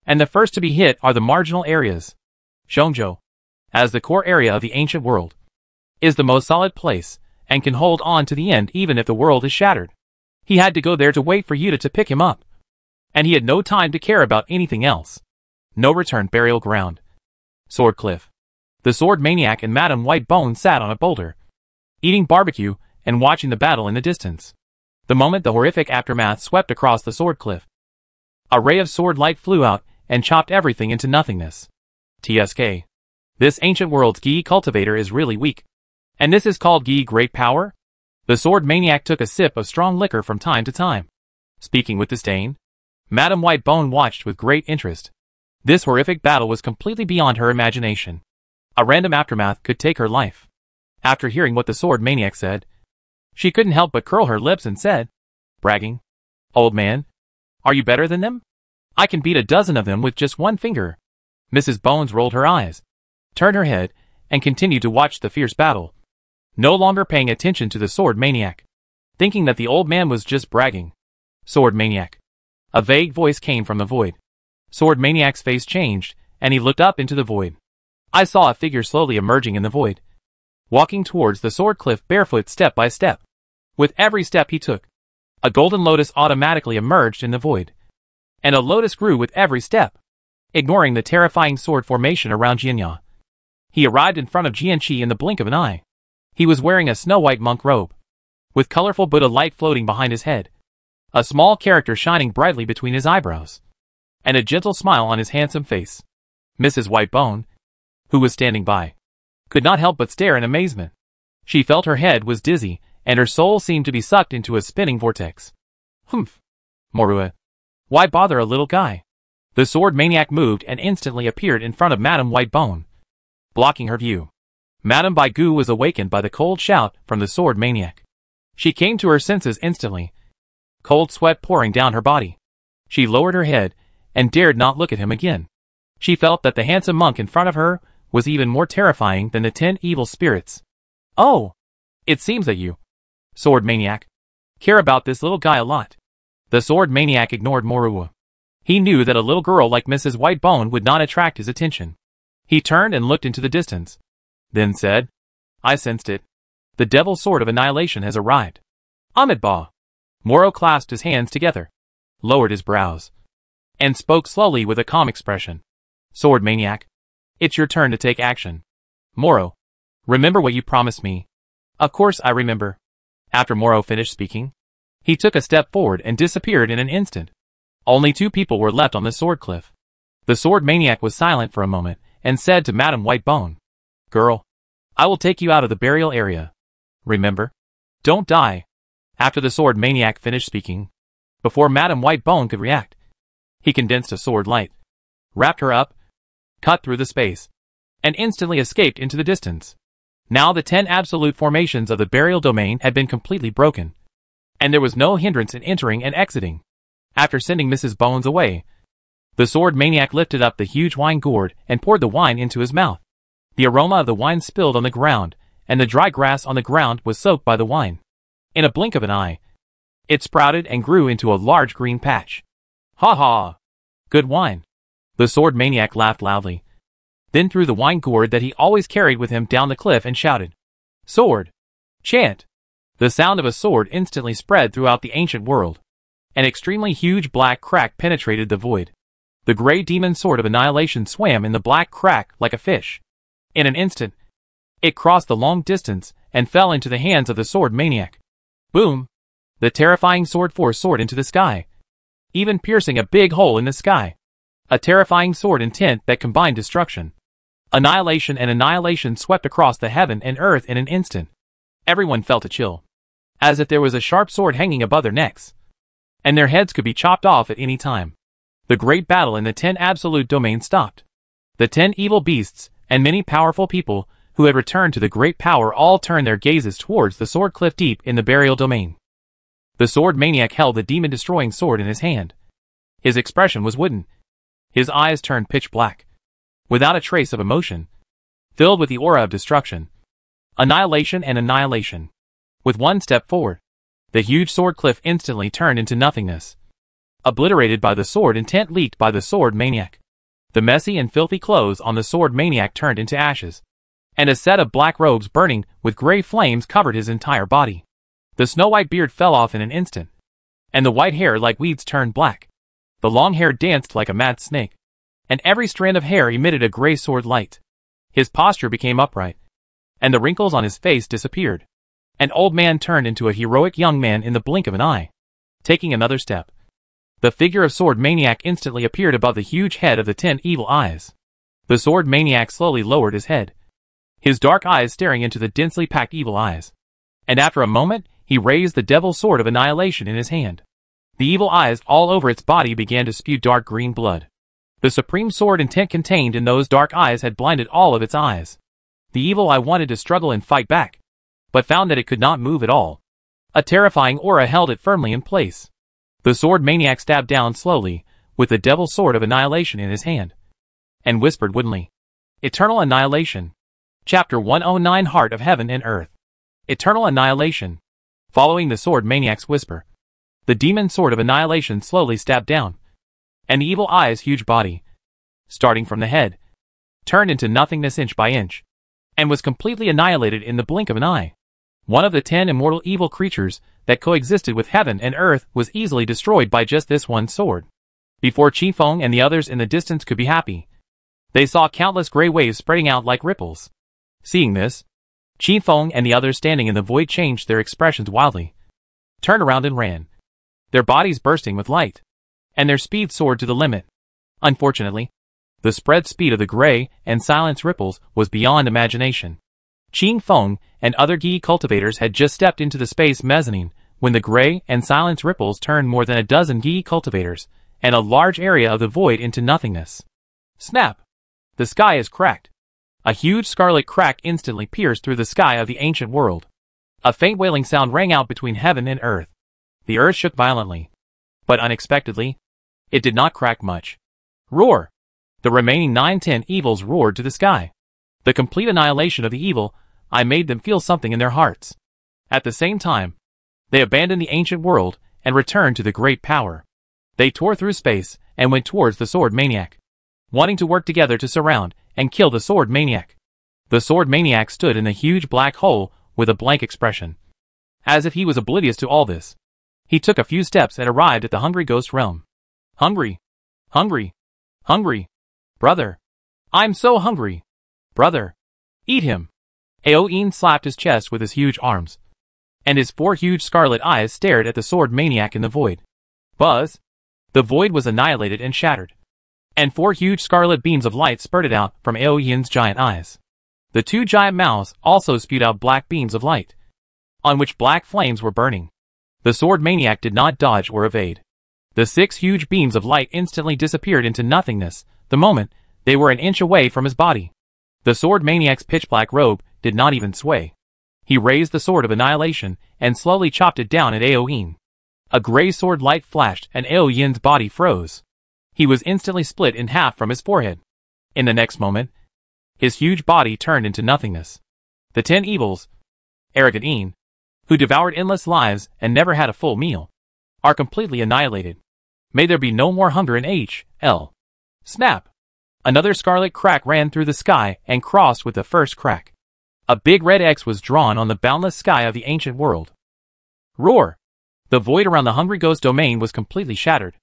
and the first to be hit are the marginal areas. Zhongzhou, as the core area of the ancient world, is the most solid place, and can hold on to the end even if the world is shattered. He had to go there to wait for Yuta to pick him up, and he had no time to care about anything else. No return burial ground. Sword Cliff. The sword maniac and Madame Whitebone sat on a boulder, eating barbecue and watching the battle in the distance. The moment the horrific aftermath swept across the sword cliff, a ray of sword light flew out and chopped everything into nothingness. TSK. This ancient world's Gi cultivator is really weak. And this is called Gi great power? The sword maniac took a sip of strong liquor from time to time. Speaking with disdain, Madame Whitebone watched with great interest. This horrific battle was completely beyond her imagination. A random aftermath could take her life. After hearing what the sword maniac said, she couldn't help but curl her lips and said, bragging, "Old man, are you better than them? I can beat a dozen of them with just one finger." Mrs. Bones rolled her eyes, turned her head, and continued to watch the fierce battle, no longer paying attention to the sword maniac, thinking that the old man was just bragging. Sword maniac. A vague voice came from the void. Sword maniac's face changed, and he looked up into the void. I saw a figure slowly emerging in the void, walking towards the sword cliff barefoot step by step. With every step he took, a golden lotus automatically emerged in the void, and a lotus grew with every step, ignoring the terrifying sword formation around Jianya. He arrived in front of Jianqi in the blink of an eye. He was wearing a snow-white monk robe, with colorful Buddha light floating behind his head, a small character shining brightly between his eyebrows, and a gentle smile on his handsome face. Mrs. Whitebone, who was standing by, could not help but stare in amazement. She felt her head was dizzy, and her soul seemed to be sucked into a spinning vortex. Humph. Morua. Why bother a little guy? The sword maniac moved and instantly appeared in front of Madame Whitebone, blocking her view. Madame Baigu was awakened by the cold shout from the sword maniac. She came to her senses instantly, cold sweat pouring down her body. She lowered her head and dared not look at him again. She felt that the handsome monk in front of her was even more terrifying than the 10 evil spirits. "Oh, it seems that you, sword maniac, care about this little guy a lot." The sword maniac ignored Morua. He knew that a little girl like Mrs. Whitebone would not attract his attention. He turned and looked into the distance, then said, "I sensed it. The devil's sword of annihilation has arrived. Amitabha." Moro clasped his hands together, lowered his brows, and spoke slowly with a calm expression. "Sword maniac, it's your turn to take action. Moro, remember what you promised me." "Of course I remember." After Moro finished speaking, he took a step forward and disappeared in an instant. Only 2 people were left on the sword cliff. The sword maniac was silent for a moment and said to Madame Whitebone, "Girl, I will take you out of the burial area. Remember, don't die." After the sword maniac finished speaking, before Madame Whitebone could react, he condensed a sword light, wrapped her up, cut through the space, and instantly escaped into the distance. Now the 10 absolute formations of the burial domain had been completely broken, and there was no hindrance in entering and exiting. After sending Mrs. Bones away, the sword maniac lifted up the huge wine gourd and poured the wine into his mouth. The aroma of the wine spilled on the ground, and the dry grass on the ground was soaked by the wine. In a blink of an eye, it sprouted and grew into a large green patch. Ha ha! Good wine. The sword maniac laughed loudly, then threw the wine gourd that he always carried with him down the cliff and shouted, "Sword! Chant!" The sound of a sword instantly spread throughout the ancient world. An extremely huge black crack penetrated the void. The gray demon sword of annihilation swam in the black crack like a fish. In an instant, it crossed the long distance and fell into the hands of the sword maniac. Boom! The terrifying sword soared into the sky, even piercing a big hole in the sky. A terrifying sword intent that combined destruction, annihilation and annihilation swept across the heaven and earth in an instant. Everyone felt a chill, as if there was a sharp sword hanging above their necks, and their heads could be chopped off at any time. The great battle in the 10 absolute domains stopped. The 10 evil beasts and many powerful people who had returned to the great power all turned their gazes towards the sword cliff deep in the burial domain. The sword maniac held the demon-destroying sword in his hand. His expression was wooden. His eyes turned pitch black, without a trace of emotion, filled with the aura of destruction, annihilation and annihilation. With one step forward, the huge sword cliff instantly turned into nothingness, obliterated by the sword intent leaked by the sword maniac. The messy and filthy clothes on the sword maniac turned into ashes, and a set of black robes burning with gray flames covered his entire body. The snow-white beard fell off in an instant, and the white hair like weeds turned black. The long hair danced like a mad snake, and every strand of hair emitted a gray sword light. His posture became upright, and the wrinkles on his face disappeared. An old man turned into a heroic young man in the blink of an eye. Taking another step, the figure of sword maniac instantly appeared above the huge head of the 10 evil eyes. The sword maniac slowly lowered his head, his dark eyes staring into the densely packed evil eyes. And after a moment, he raised the devil's sword of annihilation in his hand. The evil eyes all over its body began to spew dark green blood. The supreme sword intent contained in those dark eyes had blinded all of its eyes. The evil eye wanted to struggle and fight back, but found that it could not move at all. A terrifying aura held it firmly in place. The sword maniac stabbed down slowly, with the devil's sword of annihilation in his hand, and whispered woodenly, "Eternal Annihilation." Chapter 109 Heart of Heaven and Earth. Eternal Annihilation. Following the sword maniac's whisper, the demon sword of annihilation slowly stabbed down, and the evil eye's huge body, starting from the head, turned into nothingness inch by inch, and was completely annihilated in the blink of an eye. One of the 10 immortal evil creatures that coexisted with heaven and earth was easily destroyed by just this one sword. Before Qi Feng and the others in the distance could be happy, they saw countless gray waves spreading out like ripples. Seeing this, Qi Feng and the others standing in the void changed their expressions wildly, turned around and ran, their bodies bursting with light, and their speed soared to the limit. Unfortunately, the spread speed of the gray and silence ripples was beyond imagination. Qi Feng and other Gi cultivators had just stepped into the space mezzanine when the gray and silence ripples turned more than a dozen Gi cultivators and a large area of the void into nothingness. Snap! The sky is cracked. A huge scarlet crack instantly pierced through the sky of the ancient world. A faint wailing sound rang out between heaven and earth. The earth shook violently, but unexpectedly, it did not crack much. Roar! The remaining 9-10 evils roared to the sky. The complete annihilation of the evil eye made them feel something in their hearts. At the same time, they abandoned the ancient world and returned to the great power. They tore through space and went towards the sword maniac, wanting to work together to surround and kill the sword maniac. The sword maniac stood in the huge black hole with a blank expression, as if he was oblivious to all this. He took a few steps and arrived at the hungry ghost realm. Hungry, hungry, hungry. Brother, I'm so hungry. Brother, eat him. Aoyin slapped his chest with his huge arms, and his 4 huge scarlet eyes stared at the sword maniac in the void. Buzz! The void was annihilated and shattered, and 4 huge scarlet beams of light spurted out from Aoyin's giant eyes. The 2 giant mouths also spewed out black beams of light, on which black flames were burning. The sword maniac did not dodge or evade. The 6 huge beams of light instantly disappeared into nothingness the moment they were an inch away from his body. The sword maniac's pitch-black robe did not even sway. He raised the sword of annihilation and slowly chopped it down at Aoyin. A gray sword light flashed and Aoyin's body froze. He was instantly split in half from his forehead. In the next moment, his huge body turned into nothingness. The 10 evils, arrogant Een, who devoured endless lives and never had a full meal, are completely annihilated. May there be no more hunger in H.L. Snap! Another scarlet crack ran through the sky and crossed with the first crack. A big red X was drawn on the boundless sky of the ancient world. Roar! The void around the Hungry Ghost domain was completely shattered.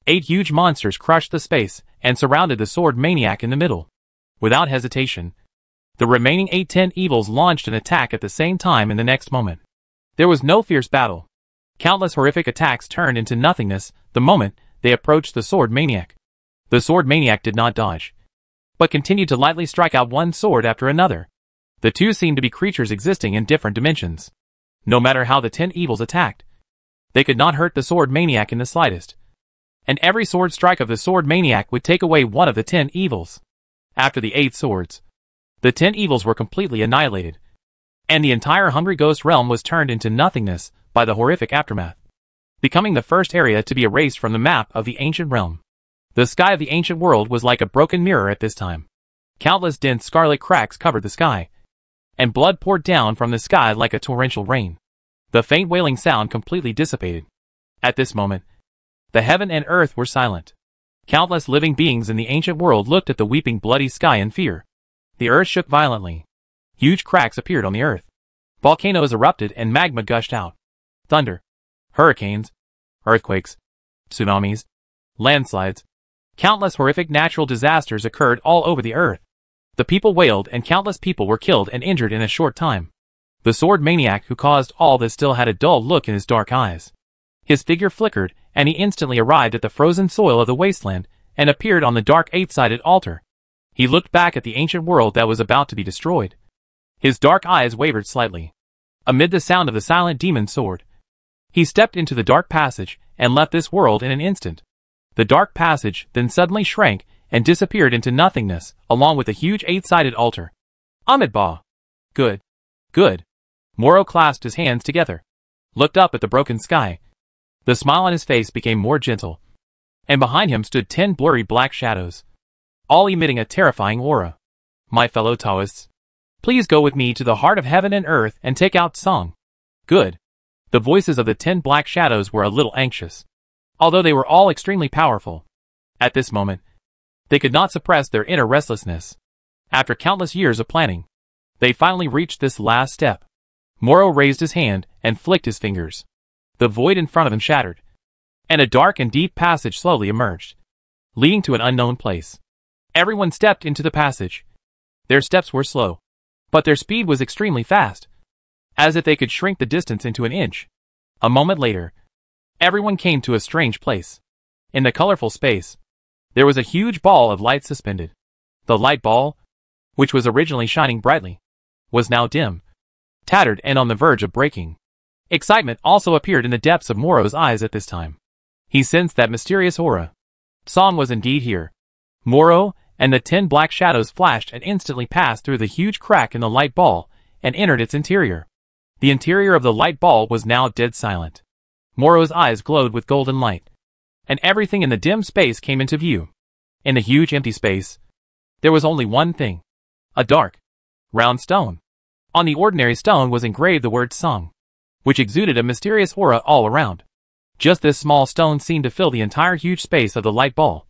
8 huge monsters crushed the space and surrounded the sword maniac in the middle. Without hesitation, the remaining 10 evils launched an attack at the same time in the next moment. There was no fierce battle. Countless horrific attacks turned into nothingness the moment they approached the sword maniac. The sword maniac did not dodge, but continued to lightly strike out one sword after another. The two seemed to be creatures existing in different dimensions. No matter how the 10 evils attacked, they could not hurt the sword maniac in the slightest. And every sword strike of the sword maniac would take away one of the 10 evils. After the 8 swords, the 10 evils were completely annihilated, and the entire Hungry Ghost realm was turned into nothingness by the horrific aftermath, becoming the first area to be erased from the map of the ancient realm. The sky of the ancient world was like a broken mirror at this time. Countless dense scarlet cracks covered the sky, and blood poured down from the sky like a torrential rain. The faint wailing sound completely dissipated. At this moment, the heaven and earth were silent. Countless living beings in the ancient world looked at the weeping bloody sky in fear. The earth shook violently. Huge cracks appeared on the earth. Volcanoes erupted and magma gushed out. Thunder, hurricanes, earthquakes, tsunamis, landslides. Countless horrific natural disasters occurred all over the earth. The people wailed and countless people were killed and injured in a short time. The sword maniac who caused all this still had a dull look in his dark eyes. His figure flickered and he instantly arrived at the frozen soil of the wasteland and appeared on the dark 8-sided altar. He looked back at the ancient world that was about to be destroyed. His dark eyes wavered slightly. Amid the sound of the silent demon sword, he stepped into the dark passage and left this world in an instant. The dark passage then suddenly shrank and disappeared into nothingness, along with the huge 8-sided altar. Amidba! Good. Good. Moro clasped his hands together, looked up at the broken sky. The smile on his face became more gentle, and behind him stood 10 blurry black shadows, all emitting a terrifying aura. My fellow Taoists, please go with me to the heart of heaven and earth and take out Song. Good. The voices of the 10 black shadows were a little anxious, although they were all extremely powerful. At this moment, they could not suppress their inner restlessness. After countless years of planning, they finally reached this last step. Moro raised his hand and flicked his fingers. The void in front of him shattered, and a dark and deep passage slowly emerged, leading to an unknown place. Everyone stepped into the passage. Their steps were slow, but their speed was extremely fast, as if they could shrink the distance into an inch. A moment later, everyone came to a strange place. In the colorful space, there was a huge ball of light suspended. The light ball, which was originally shining brightly, was now dim, tattered and on the verge of breaking. Excitement also appeared in the depths of Moro's eyes at this time. He sensed that mysterious aura. Song was indeed here. Moro and the 10 black shadows flashed and instantly passed through the huge crack in the light ball and entered its interior. The interior of the light ball was now dead silent. Moro's eyes glowed with golden light, and everything in the dim space came into view. In the huge empty space, there was only one thing: a dark, round stone. On the ordinary stone was engraved the word Song, which exuded a mysterious aura all around. Just this small stone seemed to fill the entire huge space of the light ball,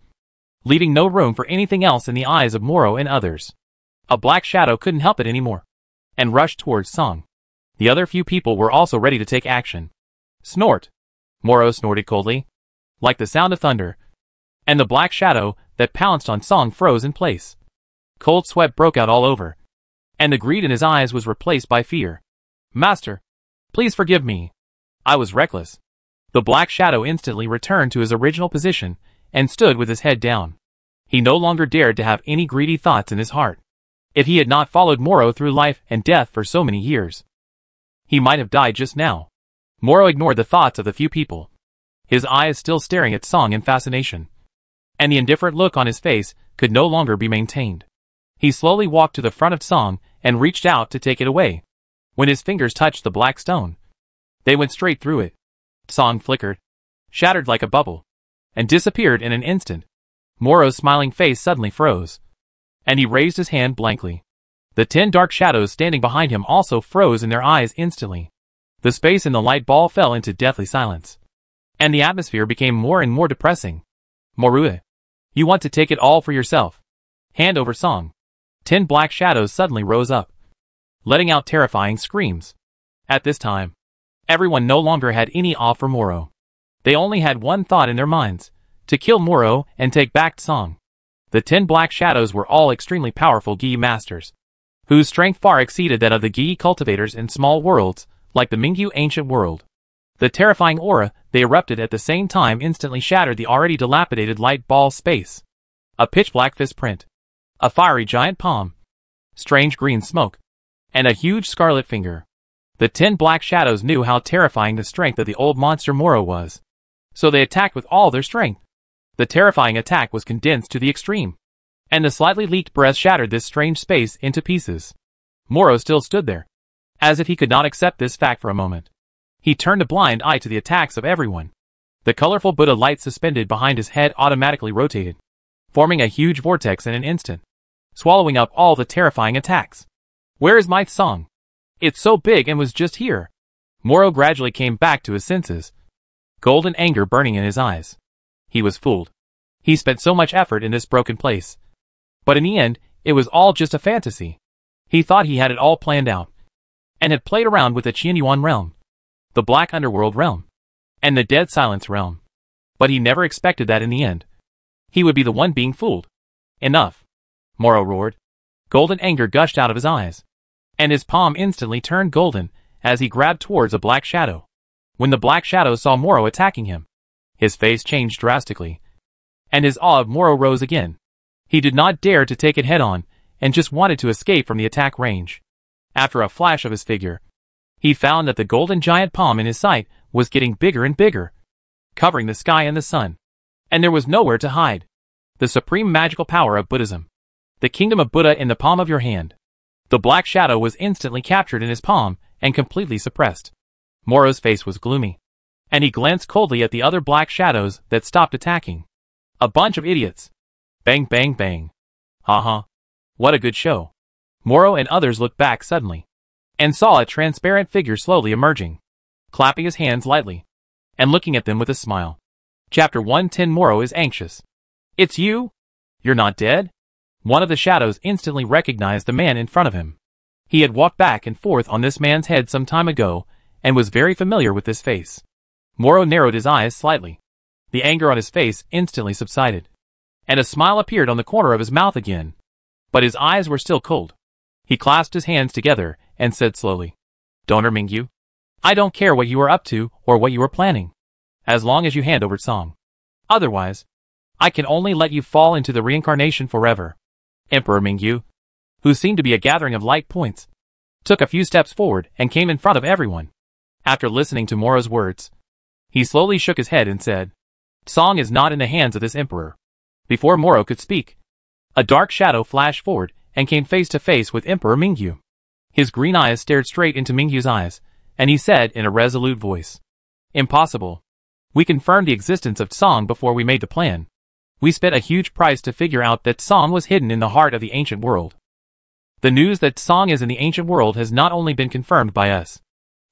leaving no room for anything else in the eyes of Moro and others. A black shadow couldn't help it anymore, and rushed towards Song. The other few people were also ready to take action. Snort! Moro snorted coldly, like the sound of thunder, and the black shadow that pounced on Song froze in place. Cold sweat broke out all over, and the greed in his eyes was replaced by fear. Master, please forgive me. I was reckless. The black shadow instantly returned to his original position and stood with his head down. He no longer dared to have any greedy thoughts in his heart. If he had not followed Moro through life and death for so many years, he might have died just now. Moro ignored the thoughts of the few people, his eyes still staring at Song in fascination, and the indifferent look on his face could no longer be maintained. He slowly walked to the front of Song and reached out to take it away. When his fingers touched the black stone, they went straight through it. Song flickered, shattered like a bubble, and disappeared in an instant. Moro's smiling face suddenly froze, and he raised his hand blankly. The 10 dark shadows standing behind him also froze in their eyes instantly. The space in the light ball fell into deathly silence, and the atmosphere became more and more depressing. Morue, you want to take it all for yourself? Hand over Song. 10 black shadows suddenly rose up, letting out terrifying screams. At this time, everyone no longer had any awe for Moro. They only had one thought in their minds: to kill Moro and take back Song. The 10 black shadows were all extremely powerful Gi masters, whose strength far exceeded that of the Gi cultivators in small worlds, like the Mingyu ancient world. The terrifying aura they erupted at the same time instantly shattered the already dilapidated light ball space. A pitch-black fist print, a fiery giant palm, strange green smoke, and a huge scarlet finger. The 10 black shadows knew how terrifying the strength of the old monster Moro was, so they attacked with all their strength. The terrifying attack was condensed to the extreme, and the slightly leaked breath shattered this strange space into pieces. Moro still stood there, as if he could not accept this fact for a moment. He turned a blind eye to the attacks of everyone. The colorful Buddha light suspended behind his head automatically rotated, forming a huge vortex in an instant, swallowing up all the terrifying attacks. Where is my Song? It's so big and was just here. Moro gradually came back to his senses, golden anger burning in his eyes. He was fooled. He spent so much effort in this broken place, but in the end, it was all just a fantasy. He thought he had it all planned out, and had played around with the Qianyuan realm, the Black Underworld realm, and the Dead Silence realm. But he never expected that in the end, he would be the one being fooled. Enough! Moro roared. Golden anger gushed out of his eyes, and his palm instantly turned golden as he grabbed towards a black shadow. When the black shadow saw Moro attacking him, his face changed drastically, and his awe of Moro rose again. He did not dare to take it head-on, and just wanted to escape from the attack range. After a flash of his figure, he found that the golden giant palm in his sight was getting bigger and bigger, covering the sky and the sun, and there was nowhere to hide. The supreme magical power of Buddhism. The kingdom of Buddha in the palm of your hand. The black shadow was instantly captured in his palm and completely suppressed. Moro's face was gloomy, and he glanced coldly at the other black shadows that stopped attacking. A bunch of idiots. Bang bang bang. Haha. What a good show. Moro and others looked back suddenly, and saw a transparent figure slowly emerging, clapping his hands lightly, and looking at them with a smile. Chapter 110. Moro is anxious. It's you? You're not dead? One of the shadows instantly recognized the man in front of him. He had walked back and forth on this man's head some time ago, and was very familiar with this face. Moro narrowed his eyes slightly. The anger on his face instantly subsided, and a smile appeared on the corner of his mouth again. But his eyes were still cold. He clasped his hands together and said slowly, Donor Mingyu, I don't care what you are up to or what you are planning, as long as you hand over Song. Otherwise, I can only let you fall into the reincarnation forever. Emperor Mingyu, who seemed to be a gathering of light points, took a few steps forward and came in front of everyone. After listening to Moro's words, he slowly shook his head and said, Song is not in the hands of this emperor. Before Moro could speak, a dark shadow flashed forward and came face to face with Emperor Mingyu. His green eyes stared straight into Mingyu's eyes, and he said in a resolute voice, Impossible. We confirmed the existence of Song before we made the plan. We spent a huge price to figure out that Song was hidden in the heart of the ancient world. The news that Song is in the ancient world has not only been confirmed by us,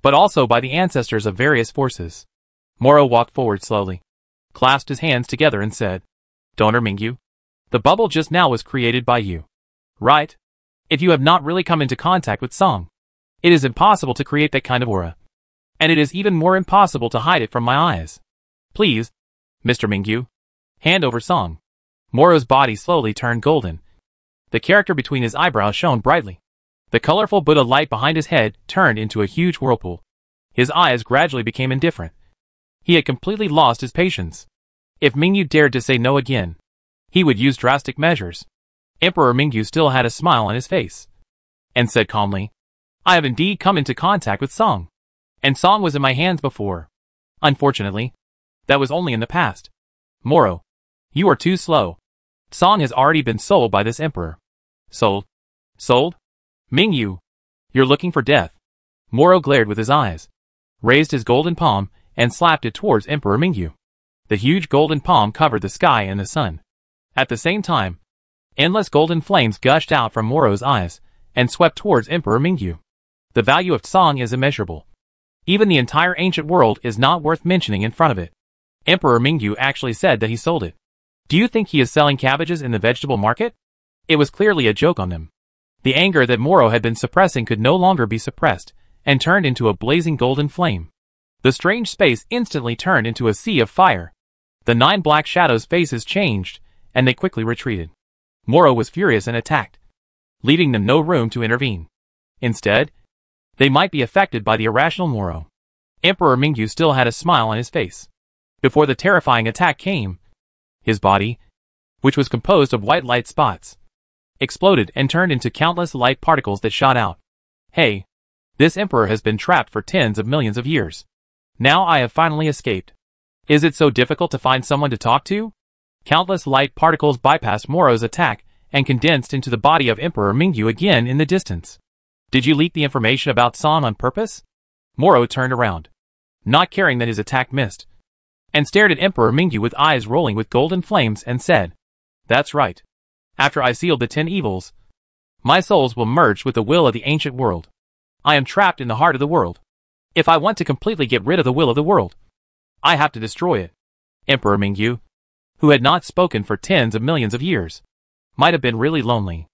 but also by the ancestors of various forces. Moro walked forward slowly, clasped his hands together and said, Donor Mingyu, the bubble just now was created by you. Right? If you have not really come into contact with Song, it is impossible to create that kind of aura. And it is even more impossible to hide it from my eyes. Please, Mr. Mingyu, hand over Song. Moro's body slowly turned golden. The character between his eyebrows shone brightly. The colorful Buddha light behind his head turned into a huge whirlpool. His eyes gradually became indifferent. He had completely lost his patience. If Mingyu dared to say no again, he would use drastic measures. Emperor Mingyu still had a smile on his face, and said calmly, I have indeed come into contact with Song, and Song was in my hands before. Unfortunately, that was only in the past. Moro, you are too slow. Song has already been sold by this emperor. Sold? Sold? Mingyu, you're looking for death. Moro glared with his eyes, raised his golden palm, and slapped it towards Emperor Mingyu. The huge golden palm covered the sky and the sun. At the same time, endless golden flames gushed out from Moro's eyes, and swept towards Emperor Mingyu. The value of song is immeasurable. Even the entire ancient world is not worth mentioning in front of it. Emperor Mingyu actually said that he sold it. Do you think he is selling cabbages in the vegetable market? It was clearly a joke on them. The anger that Moro had been suppressing could no longer be suppressed, and turned into a blazing golden flame. The strange space instantly turned into a sea of fire. The 9 black shadows' faces changed, and they quickly retreated. Moro was furious and attacked, leaving them no room to intervene. Instead, they might be affected by the irrational Moro. Emperor Mingyu still had a smile on his face. Before the terrifying attack came, his body, which was composed of white light spots, exploded and turned into countless light particles that shot out. Hey, this emperor has been trapped for tens of millions of years. Now I have finally escaped. Is it so difficult to find someone to talk to? Countless light particles bypassed Moro's attack and condensed into the body of Emperor Mingyu again in the distance. Did you leak the information about Song on purpose? Moro turned around, not caring that his attack missed, and stared at Emperor Mingyu with eyes rolling with golden flames and said, "That's right. After I sealed the 10 evils, my souls will merge with the will of the ancient world. I am trapped in the heart of the world. If I want to completely get rid of the will of the world, I have to destroy it." Emperor Mingyu, who had not spoken for tens of millions of years, might have been really lonely.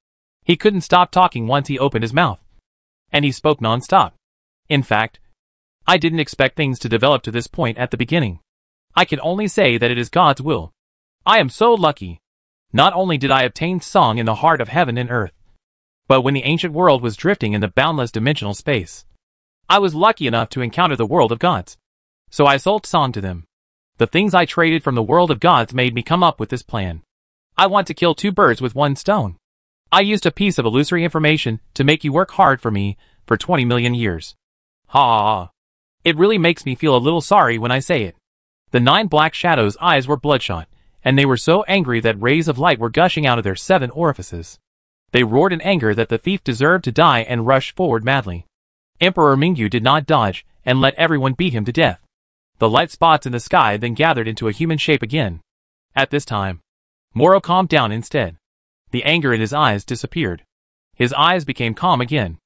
He couldn't stop talking once he opened his mouth, and he spoke non-stop. In fact, I didn't expect things to develop to this point at the beginning. I can only say that it is God's will. I am so lucky. Not only did I obtain song in the heart of heaven and earth, but when the ancient world was drifting in the boundless dimensional space, I was lucky enough to encounter the world of gods. So I sold song to them. The things I traded from the world of gods made me come up with this plan. I want to kill 2 birds with 1 stone. I used a piece of illusory information to make you work hard for me for 20 million years. Ha ha ha. It really makes me feel a little sorry when I say it. The 9 black shadows' eyes were bloodshot, and they were so angry that rays of light were gushing out of their 7 orifices. They roared in anger that the thief deserved to die and rushed forward madly. Emperor Mingyu did not dodge and let everyone beat him to death. The light spots in the sky then gathered into a human shape again. At this time, Moro calmed down instead. The anger in his eyes disappeared. His eyes became calm again.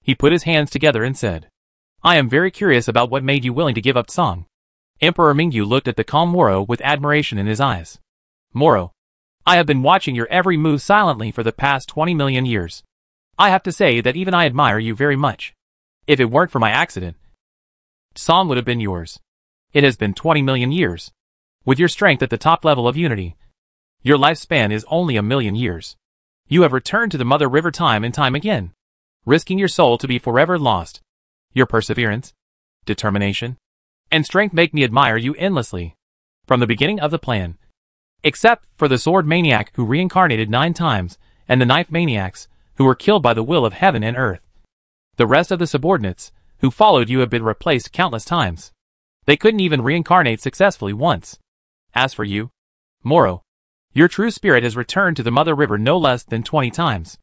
He put his hands together and said, "I am very curious about what made you willing to give up song." Emperor Mingyu looked at the calm Moro with admiration in his eyes. "Moro, I have been watching your every move silently for the past 20 million years. I have to say that even I admire you very much. If it weren't for my accident, song would have been yours. It has been 20 million years. With your strength at the top level of unity, your lifespan is only 1,000,000 years. You have returned to the Mother River time and time again, risking your soul to be forever lost. Your perseverance, determination, and strength make me admire you endlessly. From the beginning of the plan, except for the sword maniac who reincarnated 9 times, and the knife maniacs, who were killed by the will of heaven and earth. The rest of the subordinates, who followed you have been replaced countless times. They couldn't even reincarnate successfully once. As for you, Moro, your true spirit has returned to the Mother River no less than 20 times.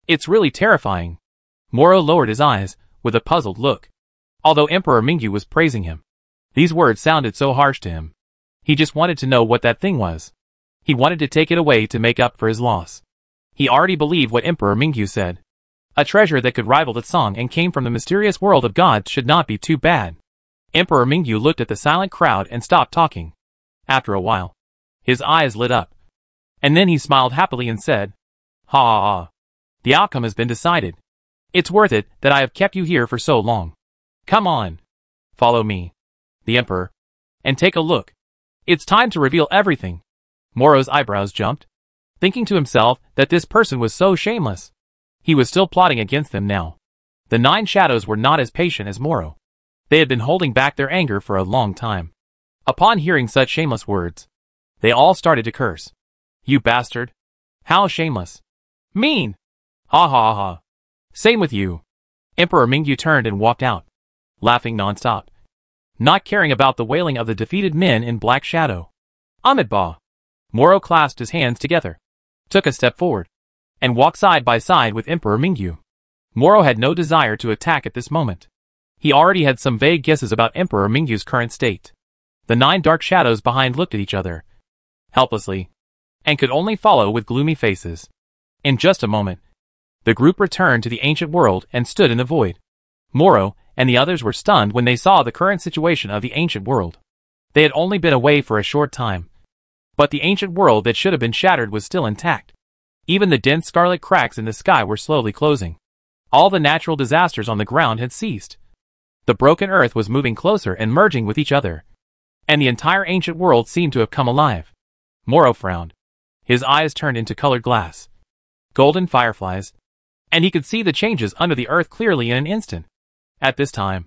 It's really terrifying." Moro lowered his eyes, with a puzzled look. Although Emperor Mingyu was praising him, these words sounded so harsh to him. He just wanted to know what that thing was. He wanted to take it away to make up for his loss. He already believed what Emperor Mingyu said. A treasure that could rival the song and came from the mysterious world of gods should not be too bad. Emperor Mingyu looked at the silent crowd and stopped talking. After a while, his eyes lit up. And then he smiled happily and said, "Ha ha ha. The outcome has been decided. It's worth it that I have kept you here for so long. Come on. Follow me, the Emperor, and take a look. It's time to reveal everything." Moro's eyebrows jumped, thinking to himself that this person was so shameless. He was still plotting against them now. The 9 shadows were not as patient as Moro. They had been holding back their anger for a long time. Upon hearing such shameless words, they all started to curse. "You bastard! How shameless! Mean! Ha ha ha! Same with you." Emperor Mingyu turned and walked out, laughing non-stop, not caring about the wailing of the defeated men in black shadow. "Amitabha!" Moro clasped his hands together, took a step forward, and walked side by side with Emperor Mingyu. Moro had no desire to attack at this moment. He already had some vague guesses about Emperor Mingyu's current state. The 9 dark shadows behind looked at each other helplessly, and could only follow with gloomy faces. In just a moment, the group returned to the ancient world and stood in the void. Moro and the others were stunned when they saw the current situation of the ancient world. They had only been away for a short time, but the ancient world that should have been shattered was still intact. Even the dense scarlet cracks in the sky were slowly closing. All the natural disasters on the ground had ceased. The broken earth was moving closer and merging with each other, and the entire ancient world seemed to have come alive. Moro frowned. His eyes turned into colored glass, golden fireflies, and he could see the changes under the earth clearly in an instant. At this time,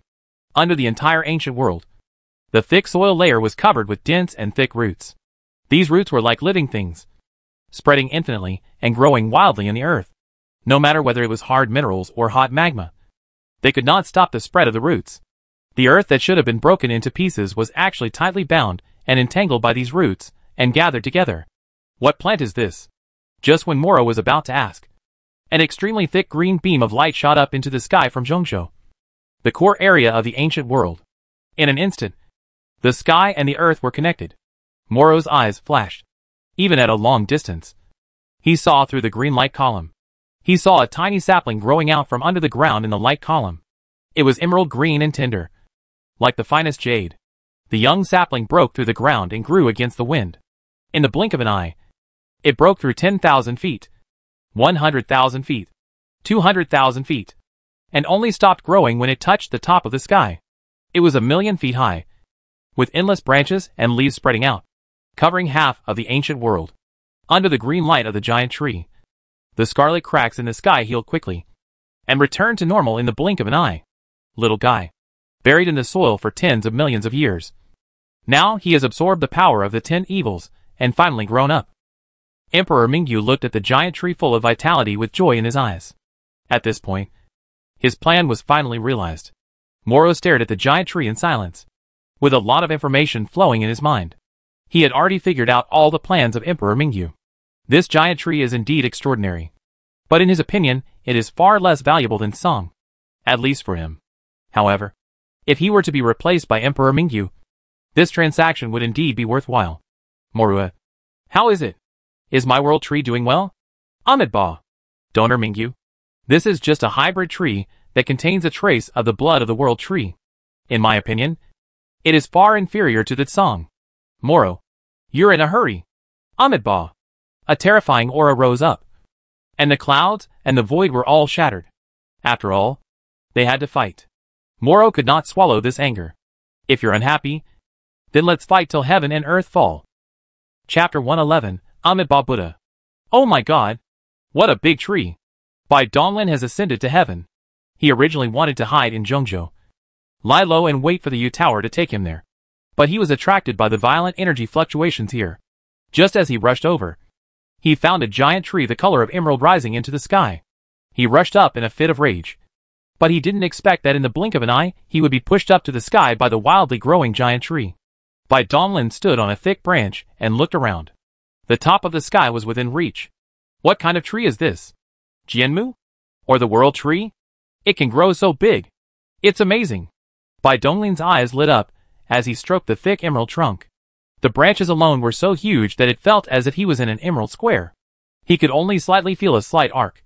under the entire ancient world, the thick soil layer was covered with dense and thick roots. These roots were like living things, spreading infinitely and growing wildly in the earth. No matter whether it was hard minerals or hot magma, they could not stop the spread of the roots. The earth that should have been broken into pieces was actually tightly bound and entangled by these roots and gathered together. What plant is this? Just when Moro was about to ask, an extremely thick green beam of light shot up into the sky from Zhongzhou, the core area of the ancient world. In an instant, the sky and the earth were connected. Moro's eyes flashed. Even at a long distance, he saw through the green light column. He saw a tiny sapling growing out from under the ground in the light column. It was emerald green and tender, like the finest jade. The young sapling broke through the ground and grew against the wind. In the blink of an eye, it broke through 10,000 feet, 100,000 feet, 200,000 feet, and only stopped growing when it touched the top of the sky. It was 1,000,000 feet high, with endless branches and leaves spreading out, covering half of the ancient world. Under the green light of the giant tree, the scarlet cracks in the sky healed quickly, and returned to normal in the blink of an eye. Little guy, buried in the soil for tens of millions of years. Now he has absorbed the power of the 10 evils, and finally grown up. Emperor Mingyu looked at the giant tree full of vitality with joy in his eyes. At this point, his plan was finally realized. Moro stared at the giant tree in silence, with a lot of information flowing in his mind. He had already figured out all the plans of Emperor Mingyu. This giant tree is indeed extraordinary, but in his opinion, it is far less valuable than Song, at least for him. However, if he were to be replaced by Emperor Mingyu, this transaction would indeed be worthwhile. Morua, how is it? Is my world tree doing well? Amitabha, Donor Mingyu. This is just a hybrid tree that contains a trace of the blood of the world tree. In my opinion, it is far inferior to the Song. Moro, you're in a hurry. Amitabha. A terrifying aura rose up, and the clouds and the void were all shattered. After all, they had to fight. Moro could not swallow this anger. If you're unhappy, then let's fight till heaven and earth fall. Chapter 111, Amitabha Buddha. Oh my god! What a big tree! Bai Donglin has ascended to heaven. He originally wanted to hide in Zhongzhou, lie low and wait for the U Tower to take him there. But he was attracted by the violent energy fluctuations here. Just as he rushed over, he found a giant tree the color of emerald rising into the sky. He rushed up in a fit of rage. But he didn't expect that in the blink of an eye, he would be pushed up to the sky by the wildly growing giant tree. Bai Donglin stood on a thick branch and looked around. The top of the sky was within reach. What kind of tree is this? Jianmu? Or the world tree? It can grow so big. It's amazing. Bai Donglin's eyes lit up as he stroked the thick emerald trunk. The branches alone were so huge that it felt as if he was in an emerald square. He could only slightly feel a slight arc,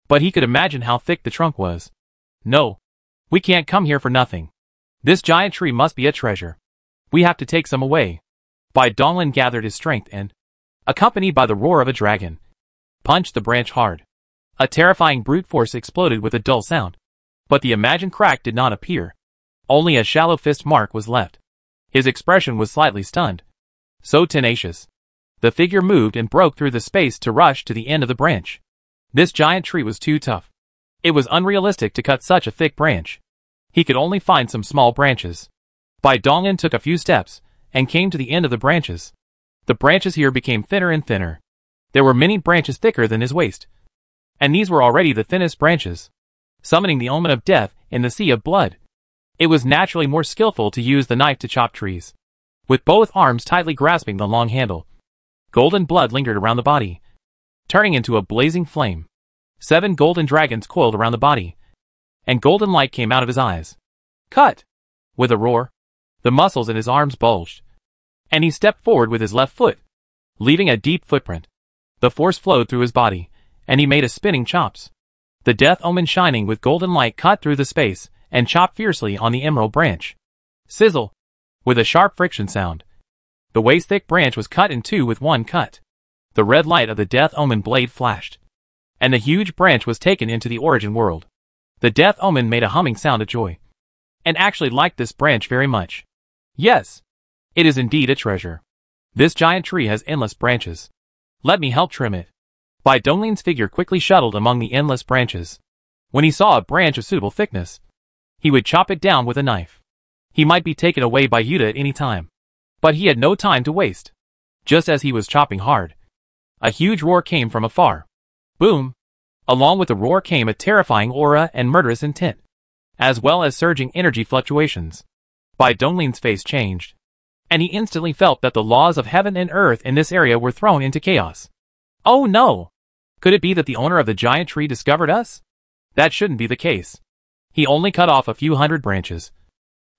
but he could imagine how thick the trunk was. No, we can't come here for nothing. This giant tree must be a treasure. We have to take some away. Bai Donglin gathered his strength and, accompanied by the roar of a dragon, punched the branch hard. A terrifying brute force exploded with a dull sound. But the imagined crack did not appear. Only a shallow fist mark was left. His expression was slightly stunned. So tenacious. The figure moved and broke through the space to rush to the end of the branch. This giant tree was too tough. It was unrealistic to cut such a thick branch. He could only find some small branches. Bai Donglin took a few steps and came to the end of the branches. The branches here became thinner and thinner. There were many branches thicker than his waist, and these were already the thinnest branches, summoning the omen of death in the sea of blood. It was naturally more skillful to use the knife to chop trees, with both arms tightly grasping the long handle. Golden blood lingered around the body. turning into a blazing flame. 7 golden dragons coiled around the body, and golden light came out of his eyes. Cut! With a roar, the muscles in his arms bulged, and he stepped forward with his left foot, leaving a deep footprint. The force flowed through his body, and he made a spinning chops. The death omen shining with golden light cut through the space and chopped fiercely on the emerald branch. Sizzle! With a sharp friction sound, the waist-thick branch was cut in two with one cut. The red light of the death omen blade flashed, and the huge branch was taken into the origin world. The death omen made a humming sound of joy, and actually liked this branch very much. Yes, it is indeed a treasure. This giant tree has endless branches. Let me help trim it. Bai Donglin's figure quickly shuttled among the endless branches. When he saw a branch of suitable thickness, he would chop it down with a knife. He might be taken away by Yuta at any time, but he had no time to waste. Just as he was chopping hard, a huge roar came from afar. Boom! Along with the roar came a terrifying aura and murderous intent, as well as surging energy fluctuations. Bai Donglin's face changed, and he instantly felt that the laws of heaven and earth in this area were thrown into chaos. Oh no! Could it be that the owner of the giant tree discovered us? That shouldn't be the case. He only cut off a few hundred branches,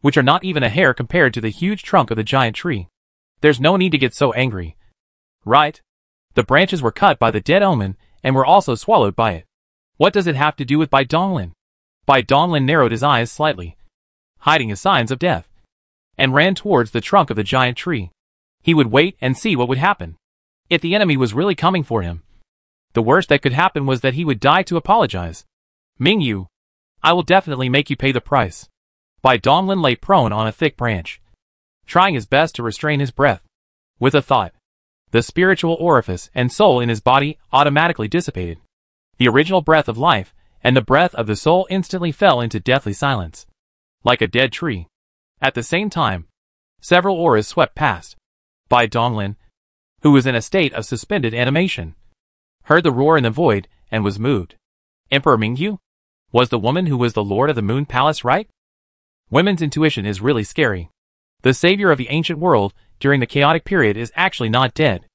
which are not even a hair compared to the huge trunk of the giant tree. There's no need to get so angry. Right? The branches were cut by the dead omen and were also swallowed by it. What does it have to do with Bai Donglin? Bai Donglin narrowed his eyes slightly, hiding his signs of death, and ran towards the trunk of the giant tree. He would wait and see what would happen. If the enemy was really coming for him, the worst that could happen was that he would die to apologize. Mingyu, I will definitely make you pay the price. Bai Donglin lay prone on a thick branch, trying his best to restrain his breath. With a thought, the spiritual orifice and soul in his body automatically dissipated. The original breath of life and the breath of the soul instantly fell into deathly silence, like a dead tree. At the same time, several auras swept past. Bai Donglin, who was in a state of suspended animation, heard the roar in the void and was moved. Emperor Mingyu? Was the woman who was the lord of the Moon Palace right? Women's intuition is really scary. The savior of the ancient world during the chaotic period is actually not dead.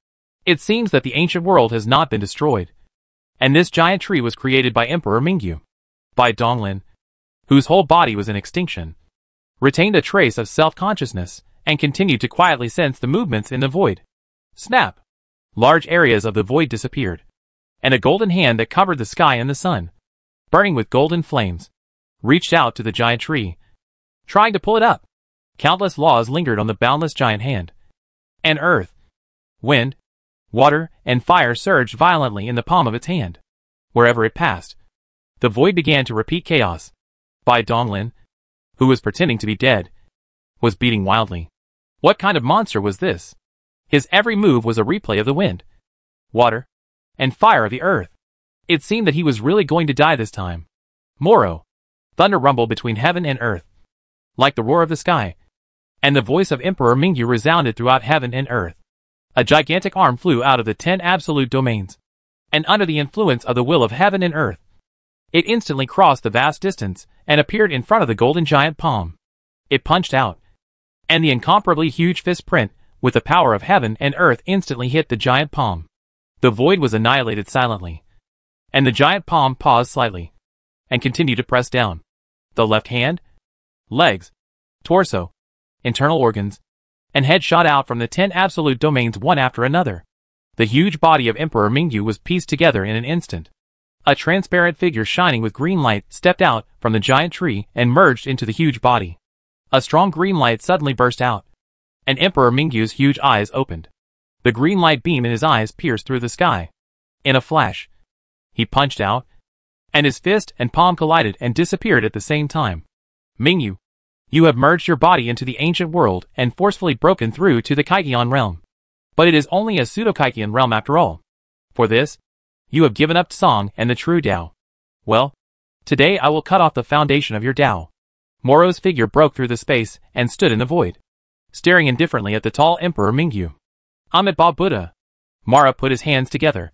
It seems that the ancient world has not been destroyed, and this giant tree was created by Emperor Mingyu. Bai Donglin, whose whole body was in extinction, retained a trace of self-consciousness and continued to quietly sense the movements in the void. Snap! Large areas of the void disappeared, and a golden hand that covered the sky and the sun, burning with golden flames, reached out to the giant tree, trying to pull it up. Countless laws lingered on the boundless giant hand, and earth, wind, water, and fire surged violently in the palm of its hand. Wherever it passed, the void began to repeat chaos. Bai Donglin, who was pretending to be dead, was beating wildly. What kind of monster was this? His every move was a replay of the wind, water, and fire of the earth. It seemed that he was really going to die this time. Moro! Thunder rumbled between heaven and earth, like the roar of the sky, and the voice of Emperor Mingyu resounded throughout heaven and earth. A gigantic arm flew out of the 10 absolute domains, and under the influence of the will of heaven and earth, it instantly crossed the vast distance and appeared in front of the golden giant palm. It punched out, and the incomparably huge fist print with the power of heaven and earth instantly hit the giant palm. The void was annihilated silently, and the giant palm paused slightly, and continued to press down. The left hand, legs, torso, internal organs, and head shot out from the 10 absolute domains one after another. The huge body of Emperor Mingyu was pieced together in an instant. A transparent figure shining with green light stepped out from the giant tree and merged into the huge body. A strong green light suddenly burst out, and Emperor Mingyu's huge eyes opened. The green light beam in his eyes pierced through the sky. In a flash, he punched out, and his fist and palm collided and disappeared at the same time. Mingyu, you have merged your body into the ancient world and forcefully broken through to the Kaikian realm. But it is only a pseudo-Kaikian realm after all. For this, you have given up Song and the true Tao. Well, today I will cut off the foundation of your Tao. Moro's figure broke through the space and stood in the void, staring indifferently at the tall Emperor Mingyu. Amitabha Buddha. Mara put his hands together.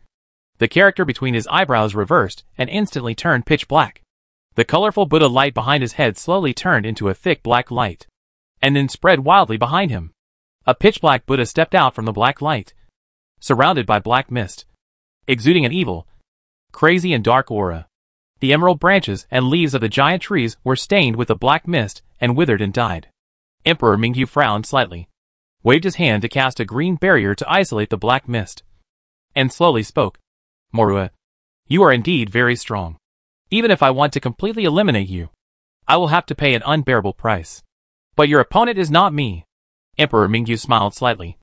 The character between his eyebrows reversed and instantly turned pitch black. The colorful Buddha light behind his head slowly turned into a thick black light, and then spread wildly behind him. A pitch black Buddha stepped out from the black light, surrounded by black mist. exuding an evil, crazy and dark aura. The emerald branches and leaves of the giant trees were stained with a black mist and withered and died. Emperor Mingyu frowned slightly, waved his hand to cast a green barrier to isolate the black mist, and slowly spoke. Morua, you are indeed very strong. Even if I want to completely eliminate you, I will have to pay an unbearable price. But your opponent is not me. Emperor Mingyu smiled slightly,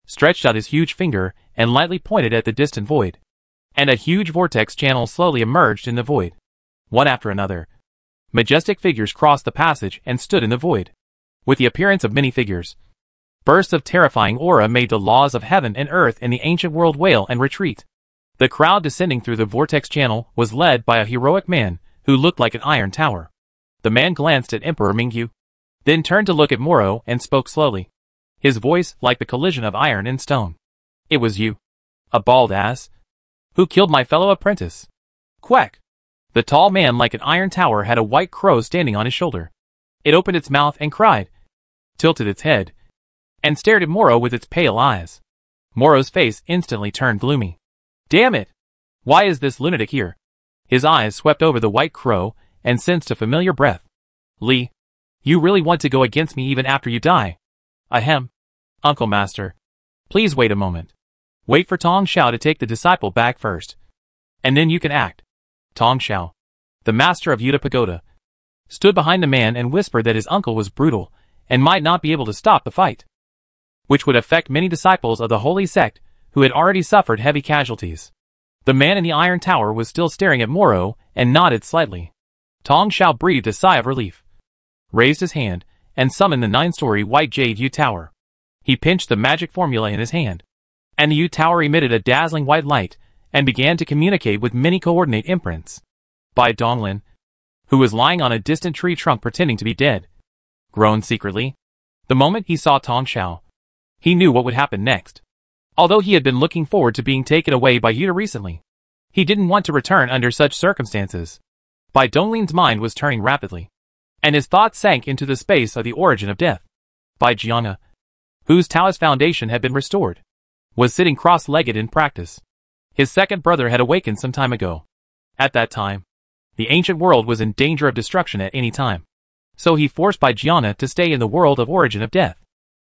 stretched out his huge finger, and lightly pointed at the distant void. And a huge vortex channel slowly emerged in the void. One after another, majestic figures crossed the passage and stood in the void. With the appearance of many figures, bursts of terrifying aura made the laws of heaven and earth in the ancient world wail and retreat. The crowd descending through the vortex channel was led by a heroic man who looked like an iron tower. The man glanced at Emperor Mingyu, then turned to look at Moro and spoke slowly, his voice like the collision of iron and stone. It was you, a bald ass, who killed my fellow apprentice. Quack! The tall man like an iron tower had a white crow standing on his shoulder. It opened its mouth and cried, tilted its head, and stared at Moro with its pale eyes. Moro's face instantly turned gloomy. Damn it! Why is this lunatic here? His eyes swept over the white crow and sensed a familiar breath. Li, you really want to go against me even after you die? Ahem. Uncle Master, please wait a moment. Wait for Tong Xiao to take the disciple back first, and then you can act. Tong Xiao, the master of Yuta Pagoda, stood behind the man and whispered that his uncle was brutal and might not be able to stop the fight, which would affect many disciples of the holy sect who had already suffered heavy casualties. The man in the iron tower was still staring at Moro and nodded slightly. Tong Xiao breathed a sigh of relief, raised his hand, and summoned the 9-story white jade Yu Tower. He pinched the magic formula in his hand, and the Yu Tower emitted a dazzling white light and began to communicate with many coordinate imprints. Bai Donglin, who was lying on a distant tree trunk pretending to be dead, groaned secretly. The moment he saw Tong Xiao, he knew what would happen next. Although he had been looking forward to being taken away by Yuta recently, he didn't want to return under such circumstances. Bai Donglin's mind was turning rapidly, and his thoughts sank into the space of the origin of death. Bai Jiana, whose Taoist foundation had been restored, was sitting cross-legged in practice. His second brother had awakened some time ago. At that time, the ancient world was in danger of destruction at any time, so he forced Bai Jiana to stay in the world of origin of death.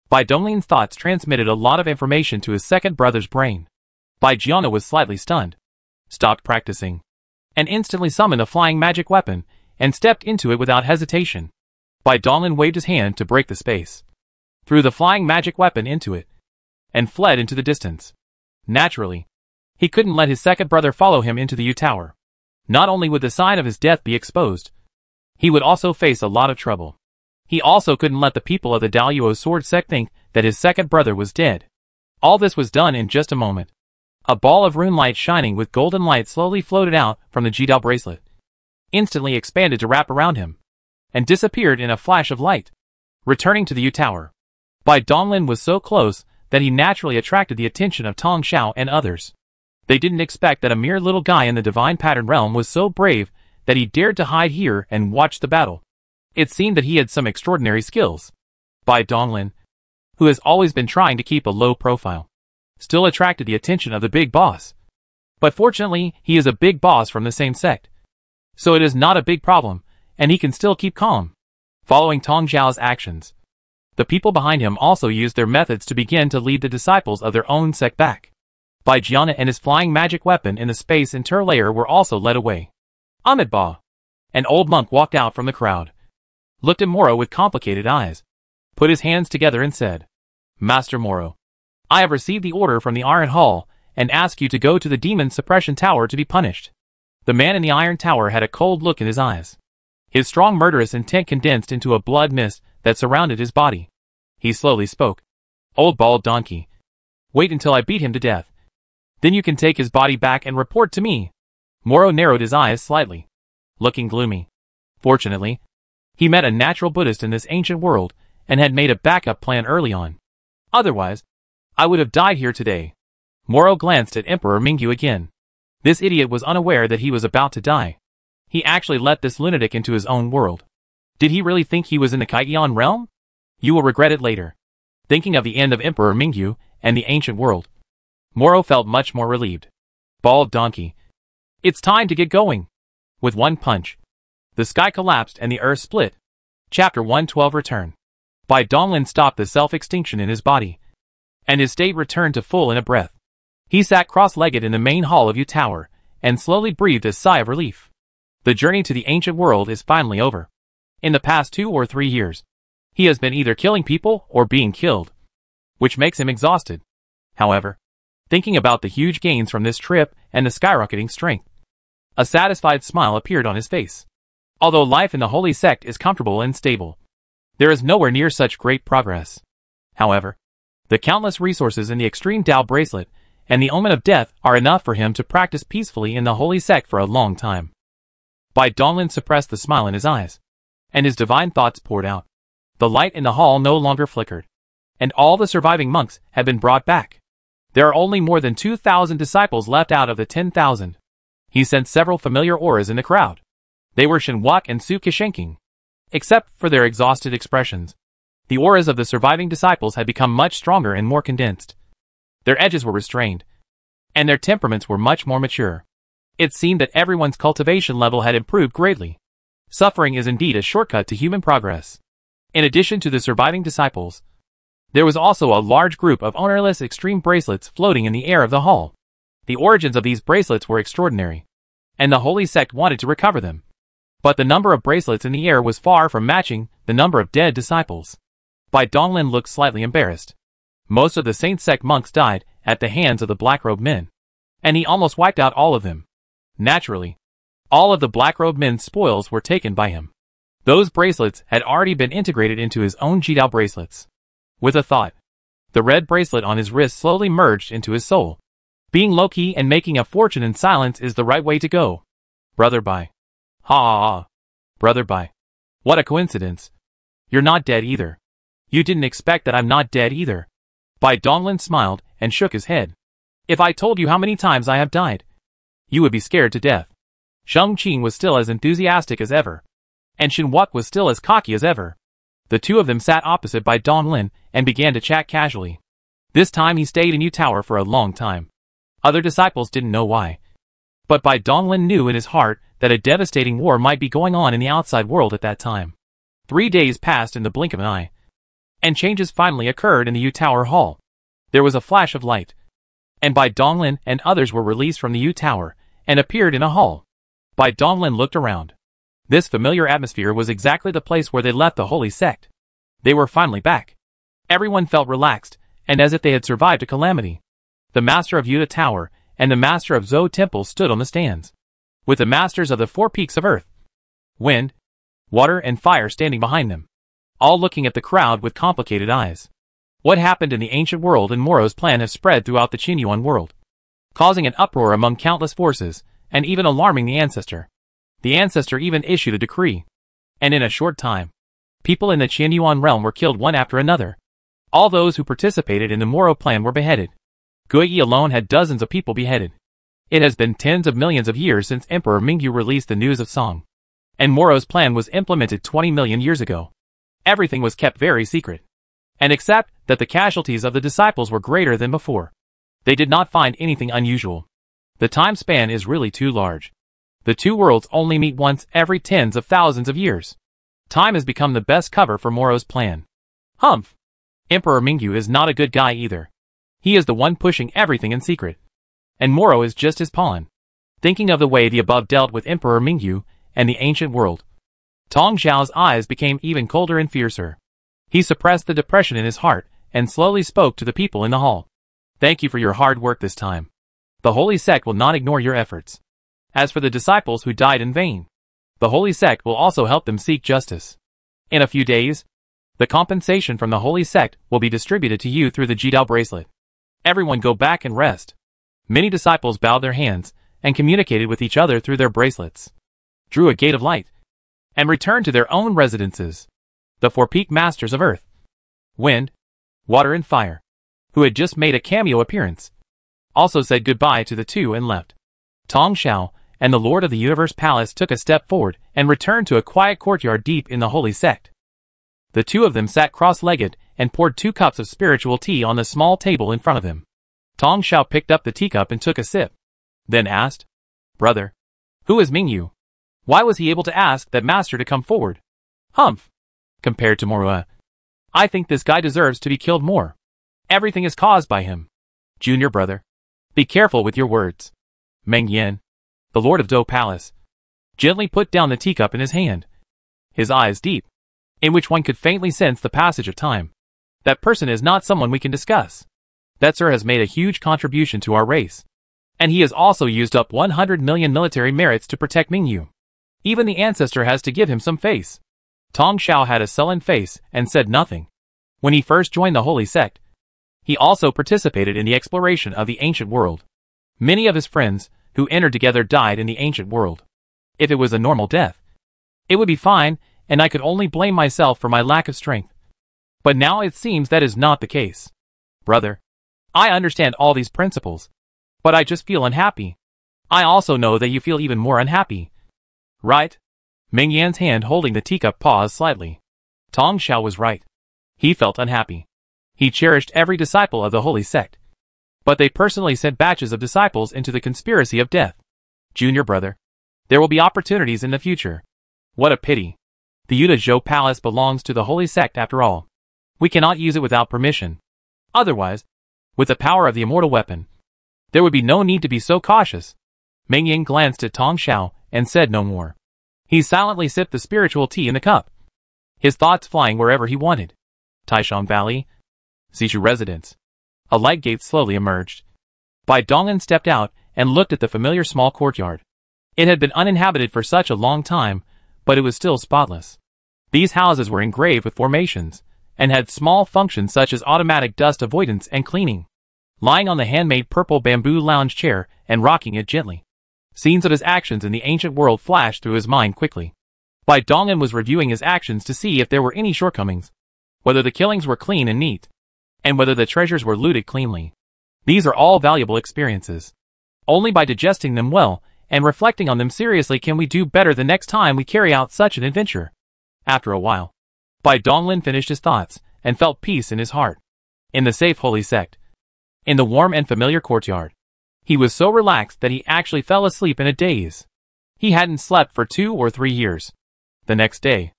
Bai Donglin's thoughts transmitted a lot of information to his second brother's brain. Bai Jiana was slightly stunned, stopped practicing, and instantly summoned a flying magic weapon and stepped into it without hesitation. Bai Donglin waved his hand to break the space, threw the flying magic weapon into it, and fled into the distance. Naturally, he couldn't let his second brother follow him into the Yu Tower. Not only would the sign of his death be exposed, he would also face a lot of trouble. He also couldn't let the people of the Daluo sword sect think that his second brother was dead. All this was done in just a moment. A ball of rune light shining with golden light slowly floated out from the Jidao bracelet, instantly expanded to wrap around him, and disappeared in a flash of light. Returning to the Yu Tower, Bai Donglin was so close that he naturally attracted the attention of Tong Xiao and others. They didn't expect that a mere little guy in the divine pattern realm was so brave that he dared to hide here and watch the battle. It seemed that he had some extraordinary skills. Bai Donglin, who has always been trying to keep a low profile, still attracted the attention of the big boss. But fortunately, he is a big boss from the same sect, so it is not a big problem, and he can still keep calm. Following Tong Xiao's actions, the people behind him also used their methods to begin to lead the disciples of their own sect back. Bai Jiana and his flying magic weapon in the space interlayer were also led away. Amitabha, an old monk, walked out from the crowd, looked at Moro with complicated eyes, put his hands together and said, Master Moro, I have received the order from the Iron Hall and ask you to go to the Demon Suppression Tower to be punished. The man in the Iron Tower had a cold look in his eyes. His strong murderous intent condensed into a blood mist that surrounded his body. He slowly spoke. Old bald donkey. Wait until I beat him to death. Then you can take his body back and report to me. Moro narrowed his eyes slightly, looking gloomy. Fortunately, he met a natural Buddhist in this ancient world and had made a backup plan early on. Otherwise, I would have died here today. Moro glanced at Emperor Mingyu again. This idiot was unaware that he was about to die. He actually let this lunatic into his own world. Did he really think he was in the Kaiyan realm? You will regret it later. Thinking of the end of Emperor Mingyu and the ancient world, Moro felt much more relieved. bald donkey. It's time to get going. With one punch, the sky collapsed and the earth split. Chapter 112 Return. Bai Donglin stopped the self-extinction in his body, and his state returned to full in a breath. He sat cross-legged in the main hall of Yu Tower, and slowly breathed a sigh of relief. The journey to the ancient world is finally over. In the past 2 or 3 years, he has been either killing people or being killed, which makes him exhausted. However, thinking about the huge gains from this trip and the skyrocketing strength, a satisfied smile appeared on his face. Although life in the holy sect is comfortable and stable, there is nowhere near such great progress. However, the countless resources in the extreme Tao bracelet and the omen of death are enough for him to practice peacefully in the holy sect for a long time. Bai Donglin suppressed the smile in his eyes, and his divine thoughts poured out. The light in the hall no longer flickered, and all the surviving monks had been brought back. There are only more than 2,000 disciples left out of the 10,000. He sensed several familiar auras in the crowd. They were Shinwok and Su Kishenking. Except for their exhausted expressions, the auras of the surviving disciples had become much stronger and more condensed. Their edges were restrained, and their temperaments were much more mature. It seemed that everyone's cultivation level had improved greatly. Suffering is indeed a shortcut to human progress. In addition to the surviving disciples, there was also a large group of ownerless extreme bracelets floating in the air of the hall. The origins of these bracelets were extraordinary, and the holy sect wanted to recover them. But the number of bracelets in the air was far from matching the number of dead disciples. Bai Donglin looked slightly embarrassed. Most of the Saint Sect monks died at the hands of the Black-robed men, and he almost wiped out all of them. Naturally, all of the Black-robed men's spoils were taken by him. Those bracelets had already been integrated into his own Jidao bracelets. With a thought, the red bracelet on his wrist slowly merged into his soul. Being low-key and making a fortune in silence is the right way to go. Brother Bai. Ha ha ha. Brother Bai. What a coincidence. You're not dead either. You didn't expect that I'm not dead either. Bai Donglin smiled and shook his head. If I told you how many times I have died, you would be scared to death. Sheng Qing was still as enthusiastic as ever, and Shinwok was still as cocky as ever. The two of them sat opposite Bai Donglin and began to chat casually. This time he stayed in Yu Tower for a long time. Other disciples didn't know why, but Bai Donglin knew in his heart that a devastating war might be going on in the outside world at that time. 3 days passed in the blink of an eye, and changes finally occurred in the Yu Tower hall. There was a flash of light, and Bai Donglin and others were released from the Yu Tower and appeared in a hall. Bai Donglin looked around. This familiar atmosphere was exactly the place where they left the holy sect. They were finally back. Everyone felt relaxed, and as if they had survived a calamity. The master of Yuta Tower and the master of Zhou Temple stood on the stands, with the masters of the 4 peaks of earth, wind, water and fire standing behind them, all looking at the crowd with complicated eyes. What happened in the ancient world and Moro's plan have spread throughout the Qinyuan world, causing an uproar among countless forces, and even alarming the ancestor. The ancestor even issued a decree, and in a short time, people in the Qinyuan realm were killed one after another. All those who participated in the Moro plan were beheaded. Guiyi alone had dozens of people beheaded. It has been tens of millions of years since Emperor Mingyu released the news of Song, and Moro's plan was implemented 20 million years ago. Everything was kept very secret, and except that the casualties of the disciples were greater than before, they did not find anything unusual. The time span is really too large. The two worlds only meet once every tens of thousands of years. Time has become the best cover for Moro's plan. Humph! Emperor Mingyu is not a good guy either. He is the one pushing everything in secret, and Moro is just his pawn. Thinking of the way the above dealt with Emperor Mingyu and the ancient world, Tong Xiao's eyes became even colder and fiercer. He suppressed the depression in his heart and slowly spoke to the people in the hall. Thank you for your hard work this time. The holy sect will not ignore your efforts. As for the disciples who died in vain, the holy sect will also help them seek justice. In a few days, the compensation from the holy sect will be distributed to you through the Jidao bracelet. Everyone go back and rest. Many disciples bowed their hands and communicated with each other through their bracelets, drew a gate of light, and returned to their own residences. The 4 peak masters of earth, wind, water and fire, who had just made a cameo appearance, also said goodbye to the two and left. Tong Xiao and the Lord of the Universe Palace took a step forward and returned to a quiet courtyard deep in the holy sect. The two of them sat cross-legged and poured 2 cups of spiritual tea on the small table in front of them. Tong Xiao picked up the teacup and took a sip. then asked, "Brother, who is Mingyu? Why was he able to ask that master to come forward? Humph! Compared to Morua, I think this guy deserves to be killed more. Everything is caused by him. Junior brother, be careful with your words." Meng Yan, the lord of Dou Palace, gently put down the teacup in his hand, his eyes deep, in which one could faintly sense the passage of time. "That person is not someone we can discuss. That sir has made a huge contribution to our race, and he has also used up 100 million military merits to protect Mingyu. Even the ancestor has to give him some face." Tong Xiao had a sullen face and said nothing. When he first joined the holy sect, he also participated in the exploration of the ancient world. Many of his friends who entered together died in the ancient world. If it was a normal death, it would be fine, and I could only blame myself for my lack of strength. But now it seems that is not the case. Brother, I understand all these principles, but I just feel unhappy. I also know that you feel even more unhappy. Right? Ming Yan's hand holding the teacup paused slightly. Tong Xiao was right. He felt unhappy. He cherished every disciple of the holy sect, but they personally sent batches of disciples into the conspiracy of death. Junior brother, there will be opportunities in the future. What a pity. The Yuzhou Palace belongs to the holy sect after all. We cannot use it without permission. Otherwise, with the power of the immortal weapon, there would be no need to be so cautious. Ming Yan glanced at Tong Xiao and said no more. He silently sipped the spiritual tea in the cup, his thoughts flying wherever he wanted. Taishan Valley, Xishu residence. A light gate slowly emerged. Bai Donglin stepped out and looked at the familiar small courtyard. It had been uninhabited for such a long time, but it was still spotless. These houses were engraved with formations, and had small functions such as automatic dust avoidance and cleaning. Lying on the handmade purple bamboo lounge chair and rocking it gently, scenes of his actions in the ancient world flashed through his mind quickly. Bai Donglin was reviewing his actions to see if there were any shortcomings, whether the killings were clean and neat, and whether the treasures were looted cleanly. These are all valuable experiences. Only by digesting them well and reflecting on them seriously can we do better the next time we carry out such an adventure. After a while, Bai Donglin finished his thoughts and felt peace in his heart. In the safe holy sect, in the warm and familiar courtyard, he was so relaxed that he actually fell asleep in a daze. He hadn't slept for 2 or 3 years. The next day,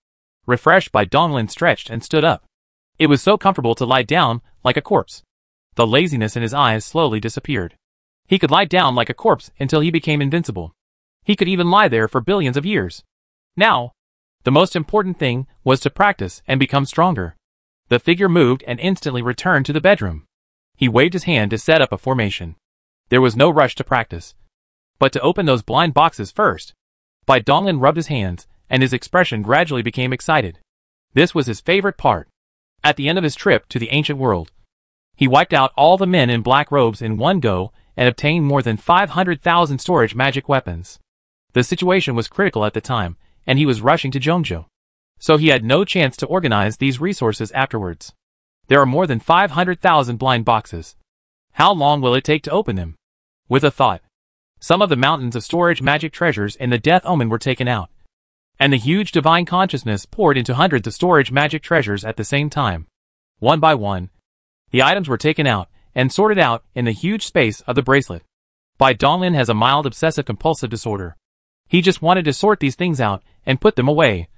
refreshed, Bai Donglin stretched and stood up. It was so comfortable to lie down like a corpse. The laziness in his eyes slowly disappeared. He could lie down like a corpse until he became invincible. He could even lie there for billions of years. Now, the most important thing was to practice and become stronger. The figure moved and instantly returned to the bedroom. He waved his hand to set up a formation. There was no rush to practice, but to open those blind boxes first. Bai Donglin rubbed his hands, and his expression gradually became excited. This was his favorite part. At the end of his trip to the ancient world, he wiped out all the men in black robes in one go and obtained more than 500,000 storage magic weapons. The situation was critical at the time, and he was rushing to Zhongzhou, so he had no chance to organize these resources afterwards. There are more than 500,000 blind boxes. How long will it take to open them? With a thought, some of the mountains of storage magic treasures in the Death Omen were taken out, and the huge divine consciousness poured into hundreds of storage magic treasures at the same time. One by one, the items were taken out and sorted out in the huge space of the bracelet. Bai Donglin has a mild obsessive-compulsive disorder. He just wanted to sort these things out and put them away,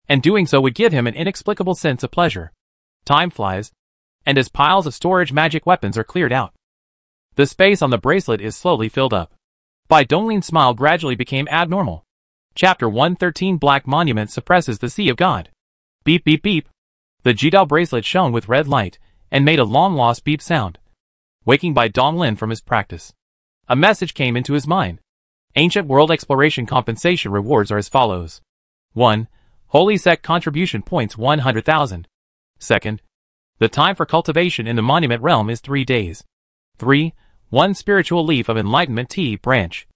and doing so would give him an inexplicable sense of pleasure. Time flies, and as piles of storage magic weapons are cleared out, the space on the bracelet is slowly filled up. Bai Donglin's smile gradually became abnormal. Chapter 113 Black Monument suppresses the Sea of God. Beep beep beep. The Jidao bracelet shone with red light and made a long-lost beep sound, waking Bai Donglin from his practice. A message came into his mind. Ancient World Exploration compensation rewards are as follows. 1. Holy Sect contribution points 100,000. 2nd. The time for cultivation in the Monument Realm is 3 days. 3. 1 spiritual leaf of enlightenment tea branch.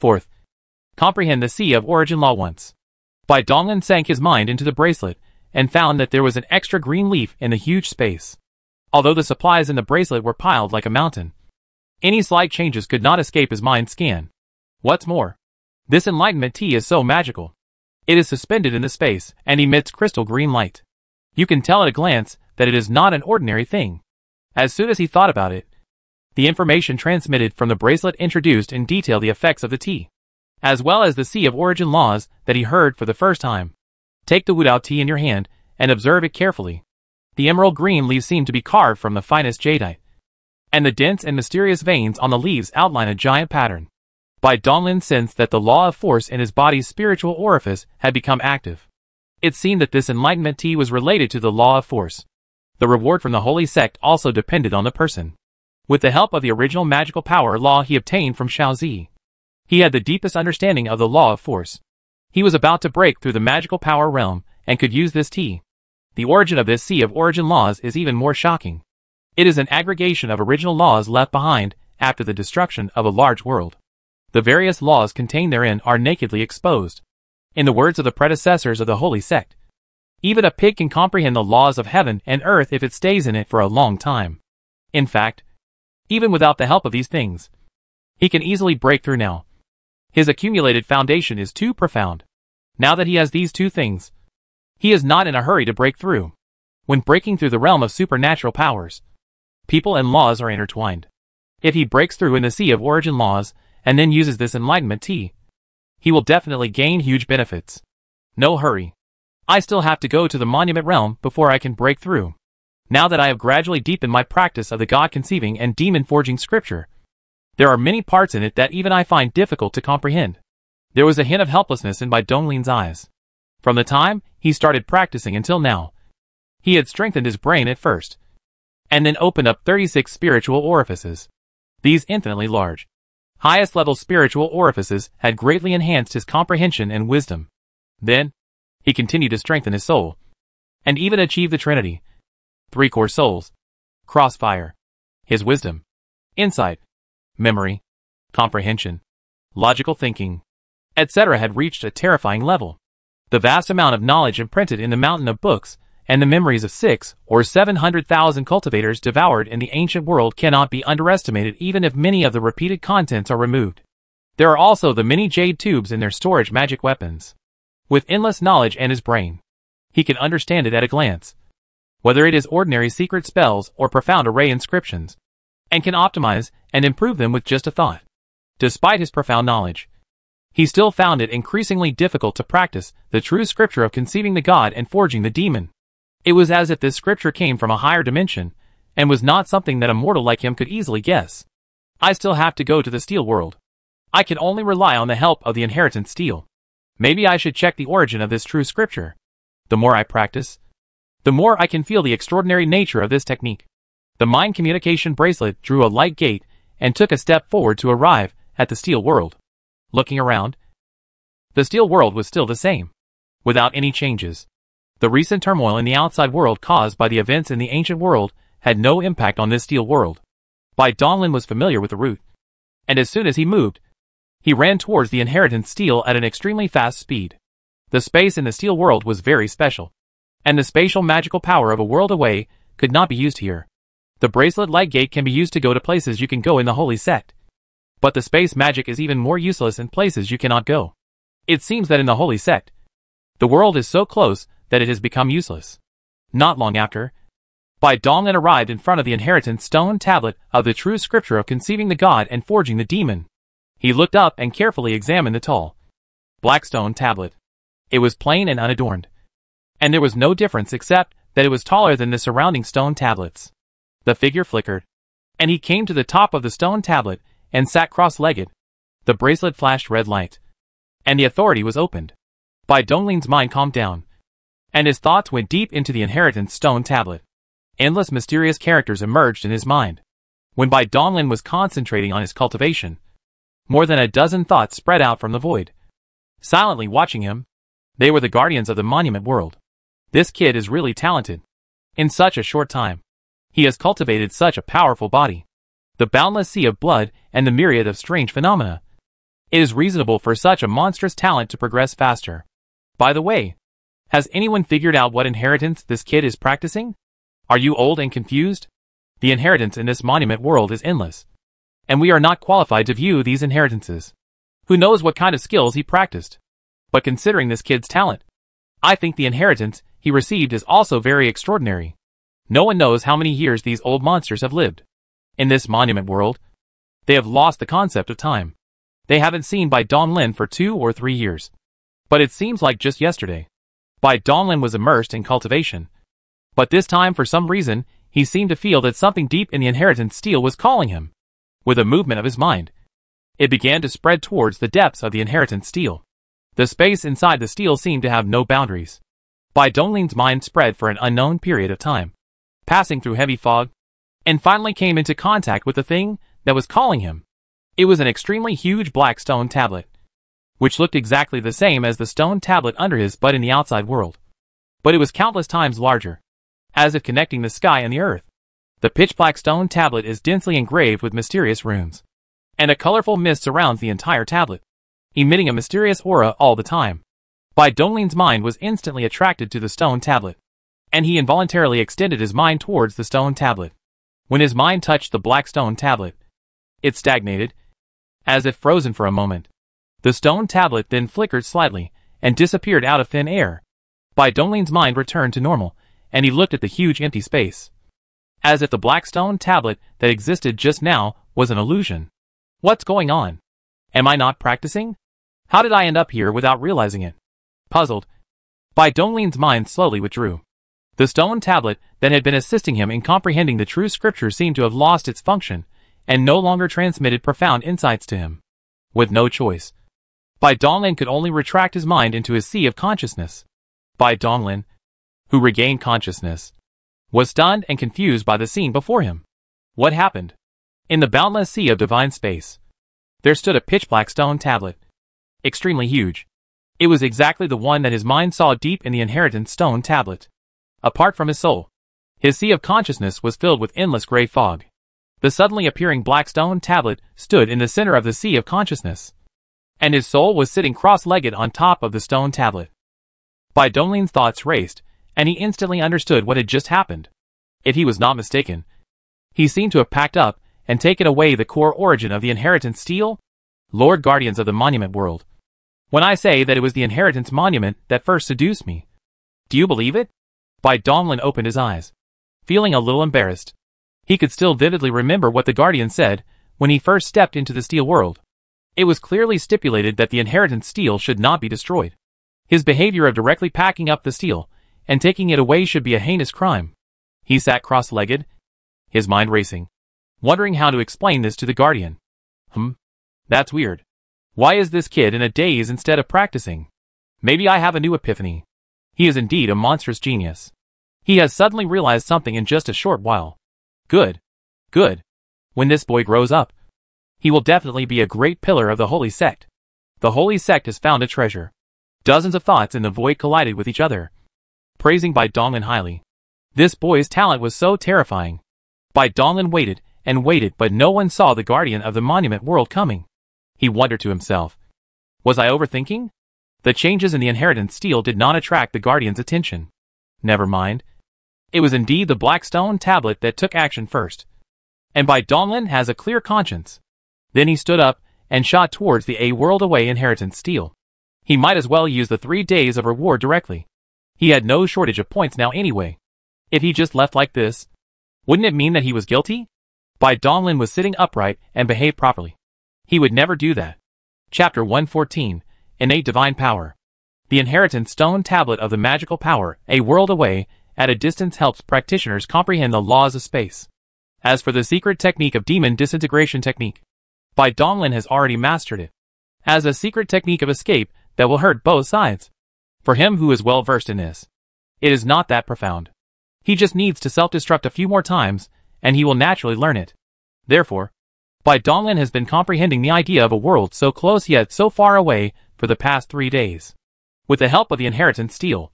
4th. Comprehend the Sea of Origin Law once. Bai Donglin sank his mind into the bracelet and found that there was an extra green leaf in the huge space. Although the supplies in the bracelet were piled like a mountain, any slight changes could not escape his mind's scan. What's more, this enlightenment tea is so magical. It is suspended in the space and emits crystal green light. You can tell at a glance that it is not an ordinary thing. As soon as he thought about it, The information transmitted from the bracelet introduced in detail the effects of the tea, as well as the Sea of Origin laws that he heard for the first time. Take the Wudao tea in your hand and observe it carefully. The emerald green leaves seem to be carved from the finest jadeite, and the dense and mysterious veins on the leaves outline a giant pattern. Bai Donglin sensed that the law of force in his body's spiritual orifice had become active. It seemed that this enlightenment tea was related to the law of force. The reward from the holy sect also depended on the person. With the help of the original magical power law he obtained from Shaozi, he had the deepest understanding of the law of force. He was about to break through the magical power realm and could use this tea. The origin of this Sea of Origin laws is even more shocking. It is an aggregation of original laws left behind after the destruction of a large world. The various laws contained therein are nakedly exposed. In the words of the predecessors of the holy sect, even a pig can comprehend the laws of heaven and earth if it stays in it for a long time. In fact, even without the help of these things, he can easily break through now. His accumulated foundation is too profound. Now that he has these two things, he is not in a hurry to break through. When breaking through the realm of supernatural powers, people and laws are intertwined. If he breaks through in the Sea of Origin laws and then uses this enlightenment tea, he will definitely gain huge benefits. No hurry. I still have to go to the monument realm before I can break through. Now that I have gradually deepened my practice of the God-conceiving and demon-forging scripture, there are many parts in it that even I find difficult to comprehend. There was a hint of helplessness in Bai Donglin's eyes. From the time he started practicing until now, he had strengthened his brain at first, and then opened up 36 spiritual orifices. These infinitely large, highest-level spiritual orifices had greatly enhanced his comprehension and wisdom. Then, he continued to strengthen his soul, and even achieve the Trinity. 3 core souls, crossfire, his wisdom, insight, memory, comprehension, logical thinking, etc. had reached a terrifying level. The vast amount of knowledge imprinted in the mountain of books and the memories of 600,000 or 700,000 cultivators devoured in the ancient world cannot be underestimated even if many of the repeated contents are removed. There are also the many jade tubes in their storage magic weapons. With endless knowledge in his brain, he can understand it at a glance, whether it is ordinary secret spells or profound array inscriptions, and can optimize and improve them with just a thought. Despite his profound knowledge, he still found it increasingly difficult to practice the true scripture of conceiving the god and forging the demon. It was as if this scripture came from a higher dimension, and was not something that a mortal like him could easily guess. I still have to go to the steel world. I can only rely on the help of the inheritance steel. Maybe I should check the origin of this true scripture. The more I practice, the more I can feel the extraordinary nature of this technique. The mind communication bracelet drew a light gate and took a step forward to arrive at the steel world. Looking around, the steel world was still the same, without any changes. The recent turmoil in the outside world caused by the events in the ancient world had no impact on this steel world. Bai Donglin was familiar with the route, and as soon as he moved, he ran towards the inheritance steel at an extremely fast speed. The space in the steel world was very special, and the spatial magical power of a world away could not be used here. The bracelet light gate can be used to go to places you can go in the holy sect, but the space magic is even more useless in places you cannot go. It seems that in the holy sect, the world is so close that it has become useless. Not long after, Bai Donglin arrived in front of the inheritance stone tablet of the true scripture of conceiving the god and forging the demon. He looked up and carefully examined the tall, black stone tablet. It was plain and unadorned, and there was no difference except that it was taller than the surrounding stone tablets. The figure flickered, and he came to the top of the stone tablet and sat cross-legged. The bracelet flashed red light, and the authority was opened. Bai Donglin's mind calmed down, and his thoughts went deep into the inheritance stone tablet. Endless mysterious characters emerged in his mind. When Bai Donglin was concentrating on his cultivation, more than a dozen thoughts spread out from the void, silently watching him. They were the guardians of the monument world. This kid is really talented. In such a short time, he has cultivated such a powerful body. The boundless sea of blood and the myriad of strange phenomena. It is reasonable for such a monstrous talent to progress faster. By the way, has anyone figured out what inheritance this kid is practicing? Are you old and confused? The inheritance in this monument world is endless, and we are not qualified to view these inheritances. Who knows what kind of skills he practiced? But considering this kid's talent, I think the inheritance he received is also very extraordinary. No one knows how many years these old monsters have lived. In this monument world, they have lost the concept of time. They haven't seen Bai Donglin for 2 or 3 years. But it seems like just yesterday. Bai Donglin was immersed in cultivation. But this time, for some reason, he seemed to feel that something deep in the inheritance steel was calling him. With a movement of his mind, it began to spread towards the depths of the inheritance steel. The space inside the steel seemed to have no boundaries. Bai Donglin's mind spread for an unknown period of time, passing through heavy fog, and finally came into contact with the thing that was calling him. It was an extremely huge black stone tablet, which looked exactly the same as the stone tablet under his but in the outside world. But it was countless times larger, as if connecting the sky and the earth. The pitch-black stone tablet is densely engraved with mysterious runes, and a colorful mist surrounds the entire tablet, emitting a mysterious aura all the time. Bai Donglin's mind was instantly attracted to the stone tablet, and he involuntarily extended his mind towards the stone tablet. When his mind touched the black stone tablet, it stagnated, as if frozen for a moment. The stone tablet then flickered slightly, and disappeared out of thin air. Bai Donglin's mind returned to normal, and he looked at the huge empty space, as if the black stone tablet that existed just now was an illusion. What's going on? Am I not practicing? How did I end up here without realizing it? Puzzled, Bai Donglin's mind slowly withdrew. The stone tablet that had been assisting him in comprehending the true scripture seemed to have lost its function, and no longer transmitted profound insights to him. With no choice, Bai Donglin could only retract his mind into his sea of consciousness. Bai Donglin, who regained consciousness, was stunned and confused by the scene before him. What happened? In the boundless sea of divine space, there stood a pitch-black stone tablet, extremely huge. It was exactly the one that his mind saw deep in the inheritance stone tablet. Apart from his soul, his sea of consciousness was filled with endless gray fog. The suddenly appearing black stone tablet stood in the center of the sea of consciousness, and his soul was sitting cross-legged on top of the stone tablet. Bai Donglin's thoughts raced, and he instantly understood what had just happened. If he was not mistaken, he seemed to have packed up and taken away the core origin of the inheritance steel. Lord Guardians of the Monument World, when I say that it was the inheritance monument that first seduced me, do you believe it? Bai Donglin opened his eyes, feeling a little embarrassed. He could still vividly remember what the Guardian said when he first stepped into the steel world. It was clearly stipulated that the inheritance steel should not be destroyed. His behavior of directly packing up the steel and taking it away should be a heinous crime. He sat cross-legged, his mind racing, wondering how to explain this to the Guardian. That's weird. Why is this kid in a daze instead of practicing? Maybe I have a new epiphany. He is indeed a monstrous genius. He has suddenly realized something in just a short while. Good. Good. When this boy grows up, he will definitely be a great pillar of the holy sect. The holy sect has found a treasure. Dozens of thoughts in the void collided with each other, praising Bai Donglin highly. This boy's talent was so terrifying. Bai Donglin waited and waited, but no one saw the Guardian of the Monument World coming. He wondered to himself, was I overthinking? The changes in the inheritance steel did not attract the Guardian's attention. Never mind. It was indeed the black stone tablet that took action first. And Bai Donglin has a clear conscience. Then he stood up and shot towards the world away inheritance steel. He might as well use the 3 days of reward directly. He had no shortage of points now anyway. If he just left like this, wouldn't it mean that he was guilty? Bai Donglin was sitting upright and behaved properly. He would never do that. Chapter 114, Innate Divine Power. The inheritance stone tablet of the magical power, a world away, at a distance, helps practitioners comprehend the laws of space. As for the secret technique of demon disintegration technique, Bai Donglin has already mastered it. As a secret technique of escape that will hurt both sides. For him who is well versed in this, it is not that profound. He just needs to self-destruct a few more times, and he will naturally learn it. Therefore, Bai Donglin has been comprehending the idea of a world so close yet so far away for the past 3 days. With the help of the inheritance steel,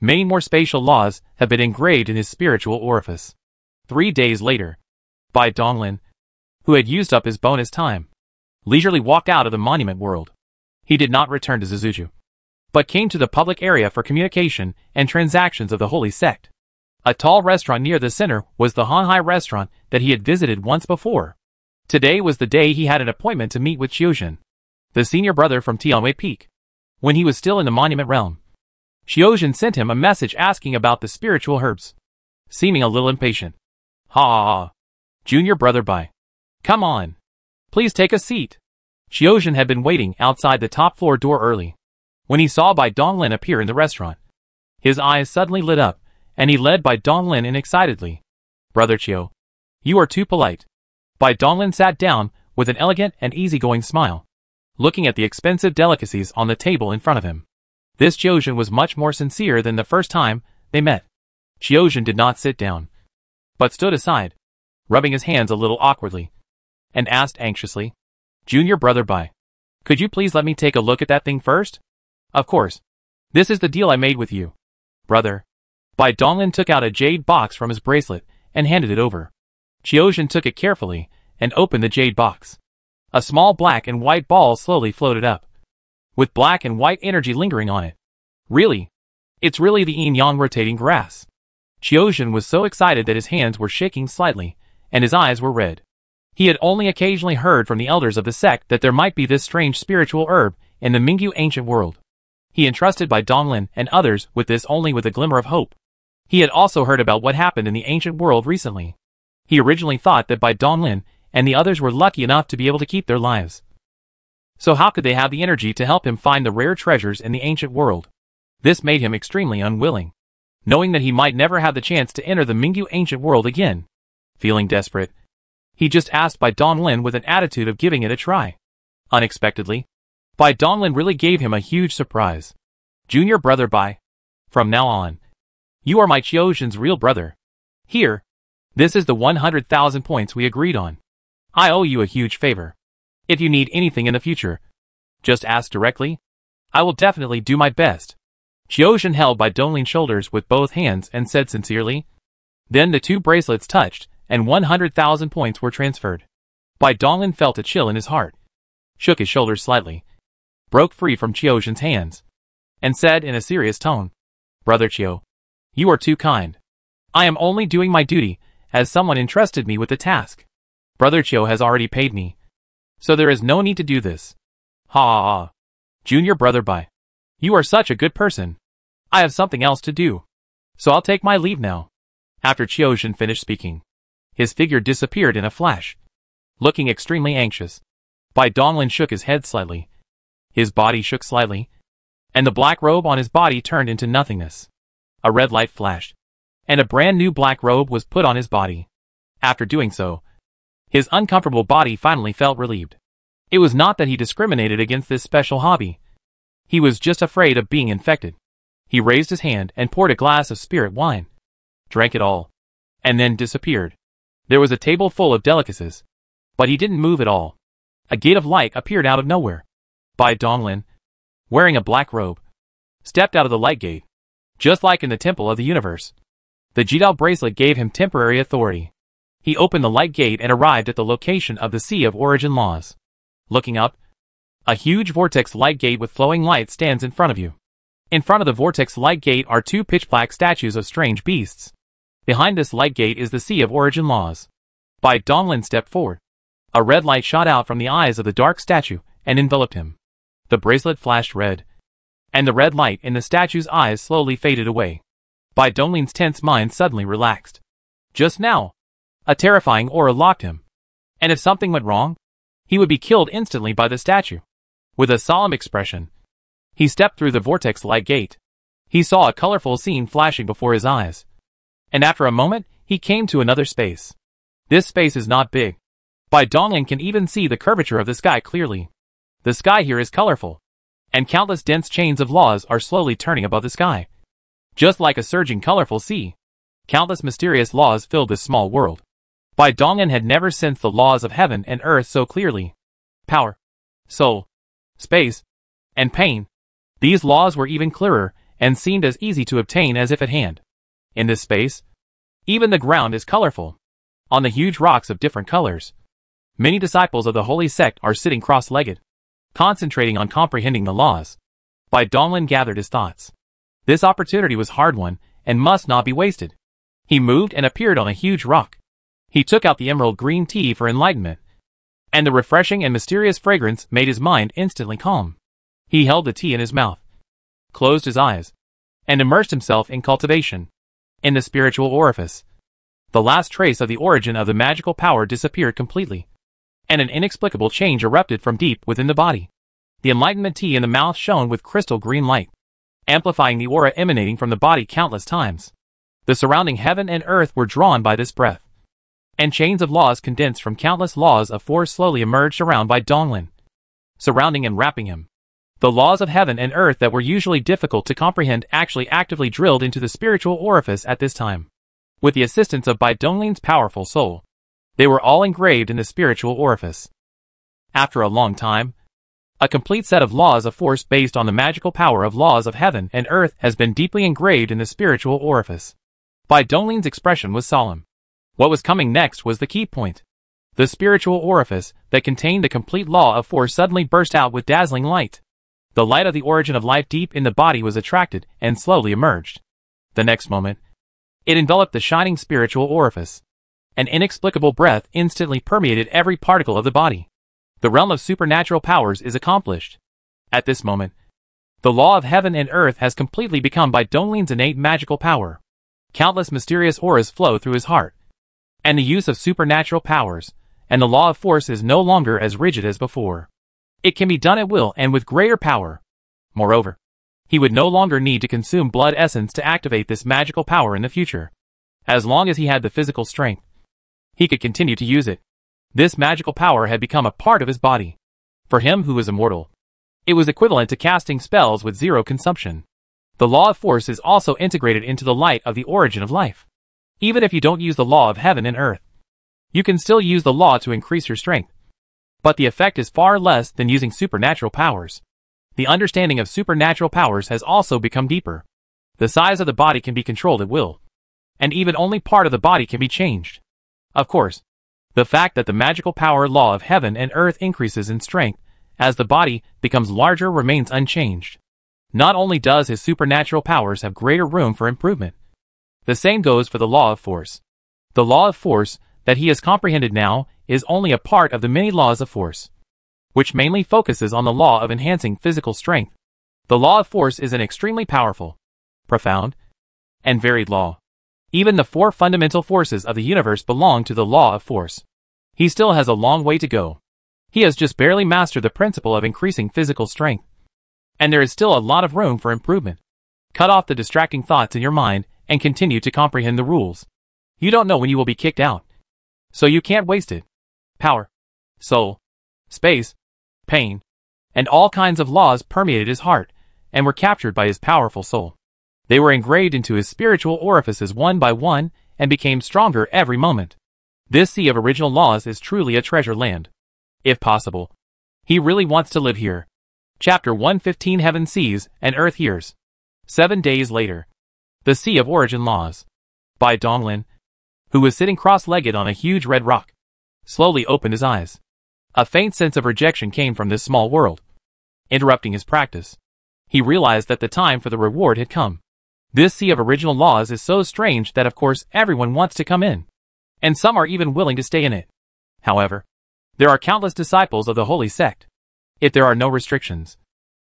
many more spatial laws have been engraved in his spiritual orifice. 3 days later, Bai Donglin, who had used up his bonus time, leisurely walked out of the monument world. He did not return to Zuzuju, but came to the public area for communication and transactions of the holy sect. A tall restaurant near the center was the Hanhai restaurant that he had visited once before. Today was the day he had an appointment to meet with Xiuzhen, the senior brother from Tianwei Peak. When he was still in the monument realm, Xiuzhen sent him a message asking about the spiritual herbs. Seeming a little impatient. Ha ha ha. Junior brother Bai. Come on. Please take a seat. Qiuzhen had been waiting outside the top floor door early. When he saw Bai Donglin appear in the restaurant, his eyes suddenly lit up, and he led Bai Donglin in excitedly. Brother Qiu, you are too polite. Bai Donglin sat down with an elegant and easygoing smile, looking at the expensive delicacies on the table in front of him. This Qiuzhen was much more sincere than the first time they met. Qiuzhen did not sit down, but stood aside, rubbing his hands a little awkwardly, and asked anxiously, Junior brother Bai, could you please let me take a look at that thing first? Of course. This is the deal I made with you. Brother. Bai Donglin took out a jade box from his bracelet and handed it over. Qiuzhen took it carefully and opened the jade box. A small black and white ball slowly floated up, with black and white energy lingering on it. Really? It's really the yin-yang rotating grass. Qiuzhen was so excited that his hands were shaking slightly, and his eyes were red. He had only occasionally heard from the elders of the sect that there might be this strange spiritual herb in the Mingyu ancient world. He entrusted Bai Donglin and others with this only with a glimmer of hope. He had also heard about what happened in the ancient world recently. He originally thought that Bai Donglin and the others were lucky enough to be able to keep their lives. So how could they have the energy to help him find the rare treasures in the ancient world? This made him extremely unwilling, knowing that he might never have the chance to enter the Mingyu ancient world again. Feeling desperate, he just asked Bai Donglin with an attitude of giving it a try. Unexpectedly, Bai Donglin really gave him a huge surprise. Junior brother Bai. From now on, you are my Qiuzhen's real brother. Here, this is the 100,000 points we agreed on. I owe you a huge favor. If you need anything in the future, just ask directly. I will definitely do my best. Qiuzhen held Bai Donglin's shoulders with both hands and said sincerely. Then the two bracelets touched, and 100,000 points were transferred. Bai Donglin felt a chill in his heart, shook his shoulders slightly, broke free from Qiuzhen's hands, and said in a serious tone, Brother Qiu, you are too kind. I am only doing my duty, as someone entrusted me with the task. Brother Qiu has already paid me, so there is no need to do this. Ha ha ha. Junior brother Bai, you are such a good person. I have something else to do, so I'll take my leave now. After Qiuzhen finished speaking, his figure disappeared in a flash. Looking extremely anxious, Bai Donglin shook his head slightly. His body shook slightly, and the black robe on his body turned into nothingness. A red light flashed, and a brand new black robe was put on his body. After doing so, his uncomfortable body finally felt relieved. It was not that he discriminated against this special hobby. He was just afraid of being infected. He raised his hand and poured a glass of spirit wine, drank it all, and then disappeared. There was a table full of delicacies, but he didn't move at all. A gate of light appeared out of nowhere. Bai Donglin, wearing a black robe, stepped out of the light gate, just like in the Temple of the Universe. The Jidao bracelet gave him temporary authority. He opened the light gate and arrived at the location of the Sea of Origin Laws. Looking up, a huge vortex light gate with flowing light stands in front of you. In front of the vortex light gate are two pitch-black statues of strange beasts. Behind this light gate is the Sea of Origin Laws. Bai Donglin stepped forward. A red light shot out from the eyes of the dark statue and enveloped him. The bracelet flashed red, and the red light in the statue's eyes slowly faded away. Bai Donglin's tense mind suddenly relaxed. Just now, a terrifying aura locked him, and if something went wrong, he would be killed instantly by the statue. With a solemn expression, he stepped through the vortex light gate. He saw a colorful scene flashing before his eyes, and after a moment, he came to another space. This space is not big. Bai Donglin can even see the curvature of the sky clearly. The sky here is colorful, and countless dense chains of laws are slowly turning above the sky. Just like a surging colorful sea, countless mysterious laws filled this small world. Bai Donglin had never sensed the laws of heaven and earth so clearly. Power, soul, space, and pain. These laws were even clearer and seemed as easy to obtain as if at hand. In this space, even the ground is colorful. On the huge rocks of different colors, many disciples of the holy sect are sitting cross-legged, concentrating on comprehending the laws. Bai Donglin gathered his thoughts. This opportunity was hard-won and must not be wasted. He moved and appeared on a huge rock. He took out the emerald green tea for enlightenment, and the refreshing and mysterious fragrance made his mind instantly calm. He held the tea in his mouth, closed his eyes, and immersed himself in cultivation. In the spiritual orifice, The last trace of the origin of the magical power disappeared completely, and an inexplicable change erupted from deep within the body. The enlightenment tea in the mouth shone with crystal green light, amplifying the aura emanating from the body countless times. The surrounding heaven and earth were drawn by this breath, and chains of laws condensed from countless laws of force slowly emerged around Bai Donglin, surrounding and wrapping him. The laws of heaven and earth that were usually difficult to comprehend actually actively drilled into the spiritual orifice at this time. With the assistance of Bai Donglin's powerful soul, they were all engraved in the spiritual orifice. After a long time, a complete set of laws of force based on the magical power of laws of heaven and earth has been deeply engraved in the spiritual orifice. Bai Donglin's expression was solemn. What was coming next was the key point. The spiritual orifice that contained the complete law of force suddenly burst out with dazzling light. The light of the origin of life deep in the body was attracted and slowly emerged. The next moment, it enveloped the shining spiritual orifice. An inexplicable breath instantly permeated every particle of the body. The realm of supernatural powers is accomplished. At this moment, the law of heaven and earth has completely become Bai Donglin's innate magical power. Countless mysterious auras flow through his heart, and the use of supernatural powers, and the law of force is no longer as rigid as before. It can be done at will and with greater power. Moreover, he would no longer need to consume blood essence to activate this magical power in the future. As long as he had the physical strength, he could continue to use it. This magical power had become a part of his body. For him who was immortal, it was equivalent to casting spells with zero consumption. The law of force is also integrated into the light of the origin of life. Even if you don't use the law of heaven and earth, you can still use the law to increase your strength. But the effect is far less than using supernatural powers. The understanding of supernatural powers has also become deeper. The size of the body can be controlled at will, and even only part of the body can be changed. Of course, the fact that the magical power law of heaven and earth increases in strength as the body becomes larger remains unchanged. Not only does his supernatural powers have greater room for improvement, the same goes for the law of force. The law of force that he has comprehended now is only a part of the many laws of force, which mainly focuses on the law of enhancing physical strength. The law of force is an extremely powerful, profound, and varied law. Even the four fundamental forces of the universe belong to the law of force. He still has a long way to go. He has just barely mastered the principle of increasing physical strength. And there is still a lot of room for improvement. Cut off the distracting thoughts in your mind and continue to comprehend the rules. You don't know when you will be kicked out, so you can't waste it. Power, soul, space, pain, and all kinds of laws permeated his heart and were captured by his powerful soul. They were engraved into his spiritual orifices one by one and became stronger every moment. This sea of original laws is truly a treasure land. If possible, he really wants to live here. Chapter 115 Heaven sees and earth hears. 7 days later. The Sea of Origin Laws. Bai Donglin, who was sitting cross-legged on a huge red rock, slowly opened his eyes. A faint sense of rejection came from this small world, interrupting his practice. He realized that the time for the reward had come. This sea of original laws is so strange that of course everyone wants to come in, and some are even willing to stay in it. However, there are countless disciples of the holy sect. If there are no restrictions,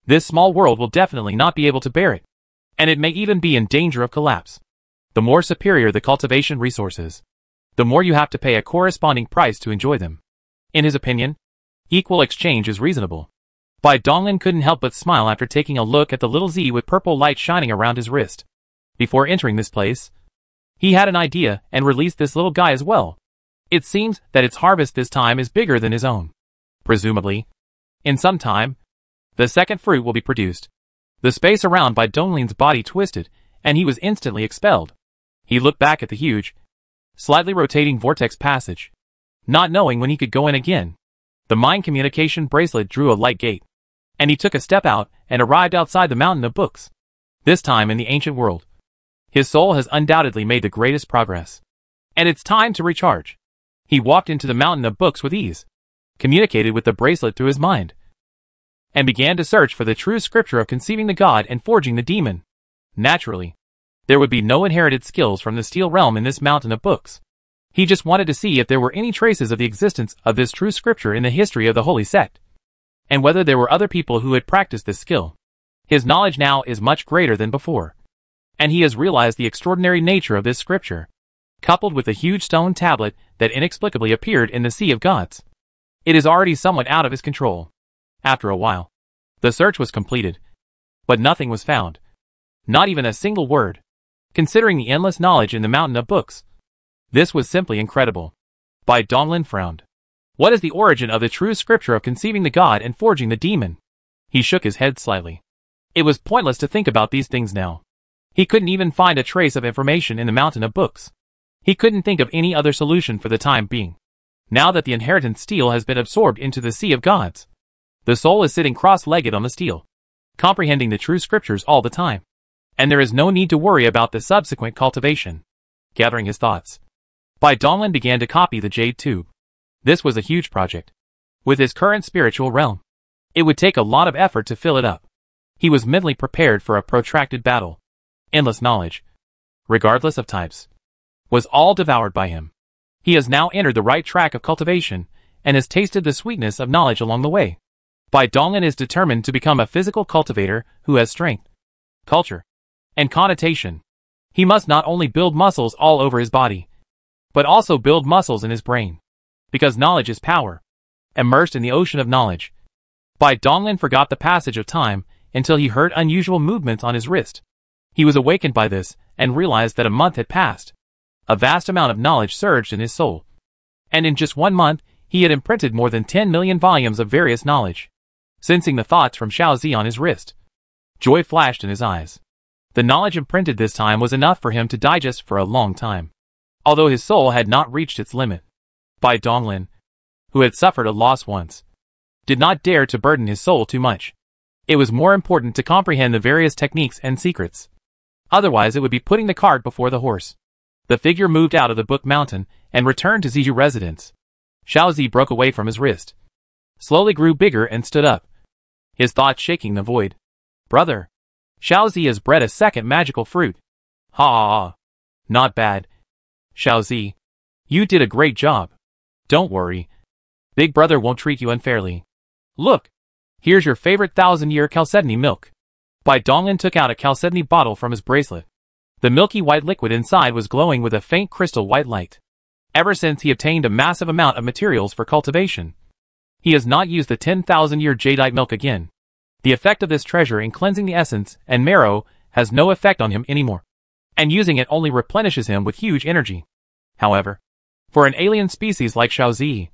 this small world will definitely not be able to bear it, and it may even be in danger of collapse. The more superior the cultivation resources, the more you have to pay a corresponding price to enjoy them. In his opinion, equal exchange is reasonable. Bai Donglin couldn't help but smile after taking a look at the little Z with purple light shining around his wrist. Before entering this place, he had an idea and released this little guy as well. It seems that its harvest this time is bigger than his own. Presumably, in some time, the second fruit will be produced. The space around Bai Donglin's body twisted, and he was instantly expelled. He looked back at the huge, slightly rotating vortex passage, not knowing when he could go in again. The mind communication bracelet drew a light gate, and he took a step out and arrived outside the mountain of books. This time in the ancient world. His soul has undoubtedly made the greatest progress, and it's time to recharge. He walked into the mountain of books with ease, communicated with the bracelet through his mind, and began to search for the true scripture of conceiving the god and forging the demon. Naturally, there would be no inherited skills from the steel realm in this mountain of books. He just wanted to see if there were any traces of the existence of this true scripture in the history of the holy sect, and whether there were other people who had practiced this skill. His knowledge now is much greater than before, and he has realized the extraordinary nature of this scripture. coupled with a huge stone tablet that inexplicably appeared in the Sea of Gods. It is already somewhat out of his control. After a while, the search was completed, but nothing was found. Not even a single word. Considering the endless knowledge in the mountain of books, this was simply incredible. Bai Donglin frowned. What is the origin of the true scripture of conceiving the god and forging the demon? He shook his head slightly. It was pointless to think about these things now. He couldn't even find a trace of information in the mountain of books. He couldn't think of any other solution for the time being. Now that the inheritance steel has been absorbed into the Sea of Gods, the soul is sitting cross-legged on the steel, comprehending the true scriptures all the time. And there is no need to worry about the subsequent cultivation. Gathering his thoughts, Bai Donglin began to copy the jade tube. This was a huge project. With his current spiritual realm, it would take a lot of effort to fill it up. He was mentally prepared for a protracted battle. Endless knowledge, regardless of types, was all devoured by him. He has now entered the right track of cultivation, and has tasted the sweetness of knowledge along the way. Bai Donglin is determined to become a physical cultivator who has strength, culture, and connotation. He must not only build muscles all over his body, but also build muscles in his brain. Because knowledge is power. Immersed in the ocean of knowledge, Bai Donglin forgot the passage of time until he heard unusual movements on his wrist. He was awakened by this and realized that a month had passed. A vast amount of knowledge surged in his soul. And in just 1 month, he had imprinted more than 10 million volumes of various knowledge. Sensing the thoughts from Xiaozi on his wrist, joy flashed in his eyes. The knowledge imprinted this time was enough for him to digest for a long time. Although his soul had not reached its limit, Bai Donglin, who had suffered a loss once, did not dare to burden his soul too much. It was more important to comprehend the various techniques and secrets. Otherwise it would be putting the cart before the horse. The figure moved out of the book mountain and returned to Ziju residence. Xiaozi broke away from his wrist, slowly grew bigger and stood up, his thoughts shaking the void. Brother, Xiaozi has bred a second magical fruit. Ha ha ha. Not bad. Xiaozi, you did a great job. Don't worry. Big brother won't treat you unfairly. Look, here's your favorite 1000-year chalcedony milk. Bai Donglin took out a chalcedony bottle from his bracelet. The milky white liquid inside was glowing with a faint crystal white light. Ever since he obtained a massive amount of materials for cultivation, he has not used the 10,000-year jadeite milk again. The effect of this treasure in cleansing the essence and marrow has no effect on him anymore, and using it only replenishes him with huge energy. However, for an alien species like Xiaozi,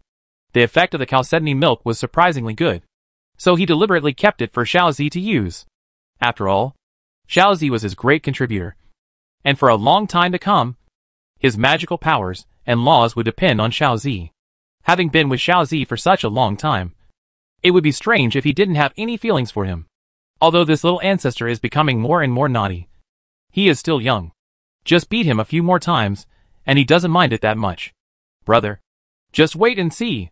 the effect of the chalcedony milk was surprisingly good, so he deliberately kept it for Xiaozi to use. After all, Xiaozi was his great contributor, and for a long time to come, his magical powers and laws would depend on Xiaozi. Having been with Xiaozi for such a long time, it would be strange if he didn't have any feelings for him. Although this little ancestor is becoming more and more naughty, he is still young. Just beat him a few more times, and he doesn't mind it that much. Brother, just wait and see.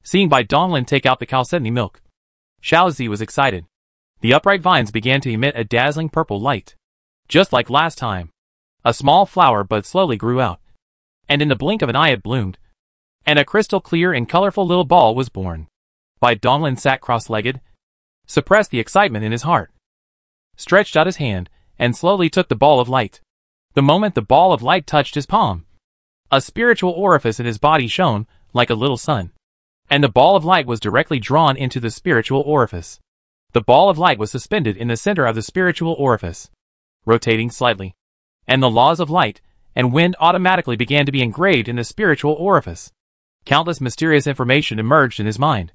Seeing Bai Donglin take out the chalcedony milk, Xiaozi was excited. The upright vines began to emit a dazzling purple light. Just like last time, a small flower bud slowly grew out, and in the blink of an eye it bloomed, and a crystal clear and colorful little ball was born. Bai Donglin sat cross-legged, suppressed the excitement in his heart, stretched out his hand, and slowly took the ball of light. The moment the ball of light touched his palm, a spiritual orifice in his body shone like a little sun, and the ball of light was directly drawn into the spiritual orifice. The ball of light was suspended in the center of the spiritual orifice, rotating slightly, and the laws of light and wind automatically began to be engraved in the spiritual orifice. Countless mysterious information emerged in his mind,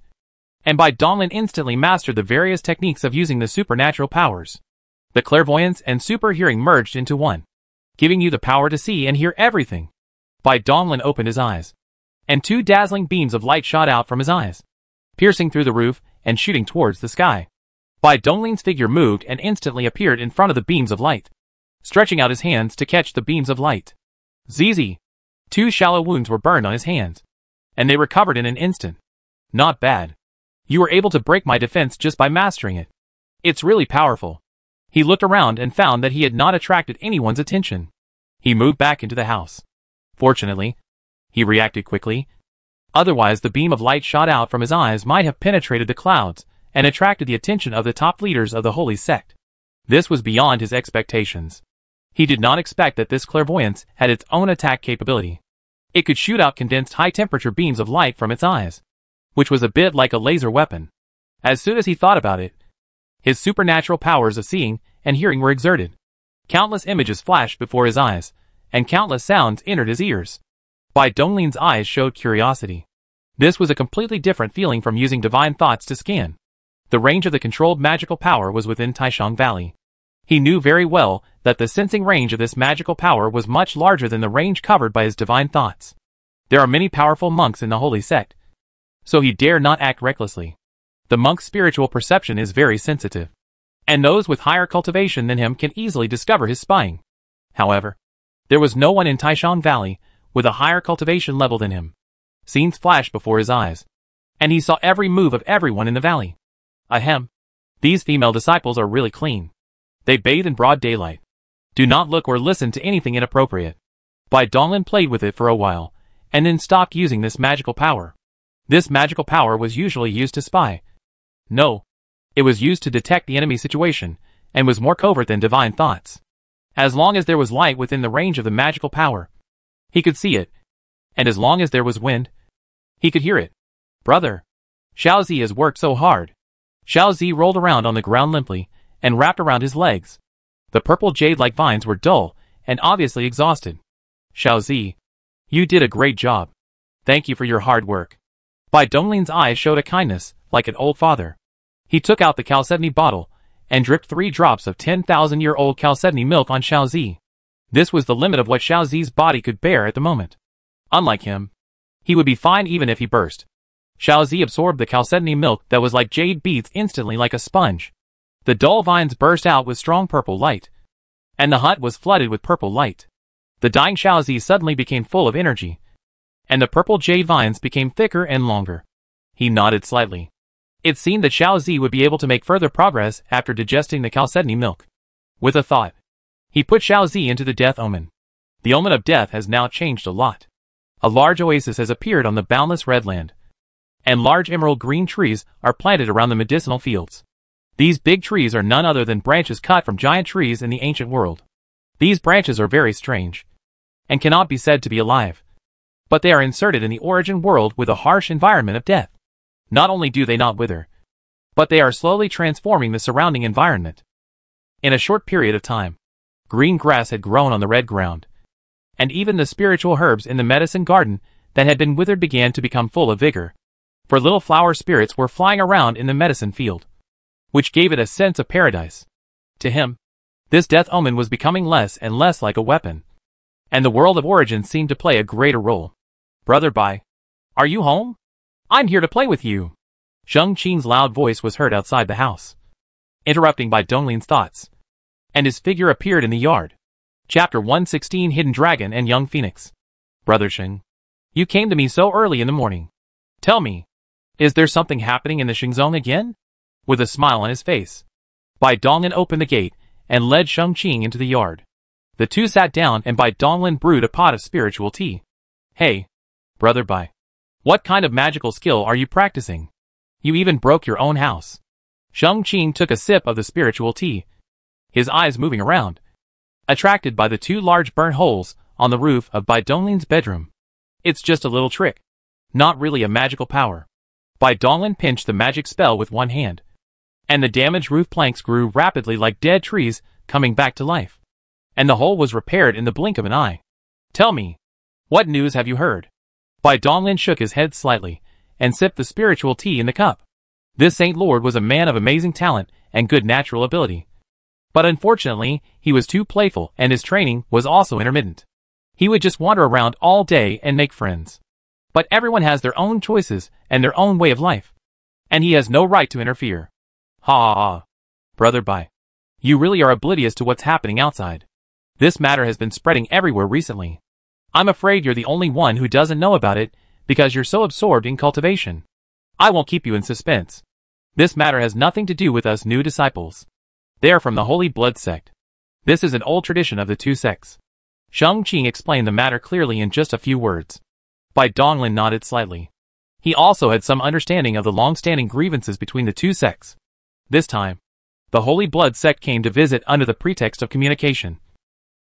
and Bai Donglin instantly mastered the various techniques of using the supernatural powers. The clairvoyance and super hearing merged into one, giving you the power to see and hear everything. Bai Donglin opened his eyes, and 2 dazzling beams of light shot out from his eyes, piercing through the roof and shooting towards the sky. Bai Donglin's figure moved and instantly appeared in front of the beams of light, stretching out his hands to catch the beams of light. Zizi! 2 shallow wounds were burned on his hands, and they recovered in an instant. Not bad. You were able to break my defense just by mastering it. It's really powerful. He looked around and found that he had not attracted anyone's attention. He moved back into the house. Fortunately, he reacted quickly. Otherwise the beam of light shot out from his eyes might have penetrated the clouds and attracted the attention of the top leaders of the holy sect. This was beyond his expectations. He did not expect that this clairvoyance had its own attack capability. It could shoot out condensed high-temperature beams of light from its eyes, which was a bit like a laser weapon. As soon as he thought about it, his supernatural powers of seeing and hearing were exerted. Countless images flashed before his eyes, and countless sounds entered his ears. Bai Donglin's eyes showed curiosity. This was a completely different feeling from using divine thoughts to scan. The range of the controlled magical power was within Taishang Valley. He knew very well that the sensing range of this magical power was much larger than the range covered by his divine thoughts. There are many powerful monks in the holy sect, so he dare not act recklessly. The monk's spiritual perception is very sensitive, and those with higher cultivation than him can easily discover his spying. However, there was no one in Taishang Valley with a higher cultivation level than him. Scenes flashed before his eyes, and he saw every move of everyone in the valley. Ahem. These female disciples are really clean. They bathe in broad daylight. Do not look or listen to anything inappropriate. Bai Donglin played with it for a while, and then stopped using this magical power. This magical power was usually used to spy. No, it was used to detect the enemy situation, and was more covert than divine thoughts. As long as there was light within the range of the magical power, he could see it, and as long as there was wind, he could hear it. Brother, Xiaozi has worked so hard. Xiaozi rolled around on the ground limply, and wrapped around his legs. The purple jade-like vines were dull, and obviously exhausted. Xiaozi, you did a great job. Thank you for your hard work. Bai Donglin's eyes showed a kindness, like an old father. He took out the chalcedony bottle, and dripped 3 drops of 10,000-year-old chalcedony milk on Xiaozi. This was the limit of what Xiaozi's body could bear at the moment. Unlike him, he would be fine even if he burst. Xiaozi absorbed the chalcedony milk that was like jade beads instantly like a sponge. The dull vines burst out with strong purple light, and the hut was flooded with purple light. The dying Xiaozi suddenly became full of energy, and the purple jade vines became thicker and longer. He nodded slightly. It seemed that Xiaozi would be able to make further progress after digesting the chalcedony milk. With a thought, he put Xiaozi into the death omen. The omen of death has now changed a lot. A large oasis has appeared on the boundless red land, and large emerald green trees are planted around the medicinal fields. These big trees are none other than branches cut from giant trees in the ancient world. These branches are very strange, and cannot be said to be alive. But they are inserted in the origin world with a harsh environment of death. Not only do they not wither, but they are slowly transforming the surrounding environment. In a short period of time, green grass had grown on the red ground, and even the spiritual herbs in the medicine garden that had been withered began to become full of vigor. For little flower spirits were flying around in the medicine field, which gave it a sense of paradise. To him, this death omen was becoming less and less like a weapon, and the world of origin seemed to play a greater role. Brother Bai, are you home? I'm here to play with you. Zheng Qing's loud voice was heard outside the house, interrupting Bai Donglin's thoughts, and his figure appeared in the yard. Chapter 116 Hidden Dragon and Young Phoenix. Brother Sheng, you came to me so early in the morning. Tell me, is there something happening in the Xingzong again? With a smile on his face, Bai Donglin opened the gate and led Zheng Qing into the yard. The two sat down and Bai Donglin brewed a pot of spiritual tea. Hey, Brother Bai, what kind of magical skill are you practicing? You even broke your own house. Zheng Qing took a sip of the spiritual tea, his eyes moving around, attracted by the 2 large burnt holes on the roof of Bai Donglin's bedroom. It's just a little trick, not really a magical power. Bai Donglin pinched the magic spell with one hand, and the damaged roof planks grew rapidly like dead trees coming back to life, and the hole was repaired in the blink of an eye. Tell me, what news have you heard? Bai Donglin shook his head slightly, and sipped the spiritual tea in the cup. This Saint Lord was a man of amazing talent and good natural ability. But unfortunately, he was too playful and his training was also intermittent. He would just wander around all day and make friends. But everyone has their own choices and their own way of life, and he has no right to interfere. Ha ha ha. Brother Bai, you really are oblivious to what's happening outside. This matter has been spreading everywhere recently. I'm afraid you're the only one who doesn't know about it because you're so absorbed in cultivation. I won't keep you in suspense. This matter has nothing to do with us new disciples. They are from the Holy Blood sect. This is an old tradition of the 2 sects. Zheng Qing explained the matter clearly in just a few words. Bai Donglin nodded slightly. He also had some understanding of the long-standing grievances between the 2 sects. This time, the Holy Blood sect came to visit under the pretext of communication.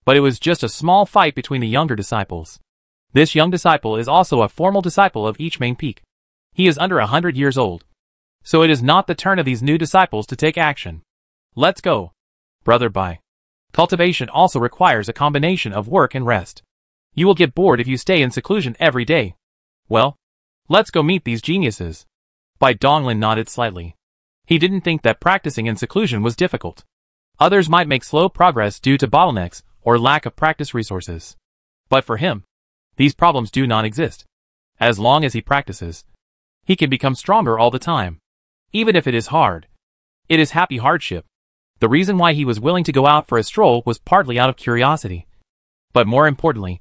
But it was just a small fight between the younger disciples. This young disciple is also a formal disciple of each main peak. He is under 100 years old. So it is not the turn of these new disciples to take action. Let's go, brother. Bye. Cultivation also requires a combination of work and rest. You will get bored if you stay in seclusion every day. Well, let's go meet these geniuses. Bai Donglin nodded slightly. He didn't think that practicing in seclusion was difficult. Others might make slow progress due to bottlenecks or lack of practice resources. But for him, these problems do not exist. As long as he practices, he can become stronger all the time. Even if it is hard. It is happy hardship. The reason why he was willing to go out for a stroll was partly out of curiosity. But more importantly,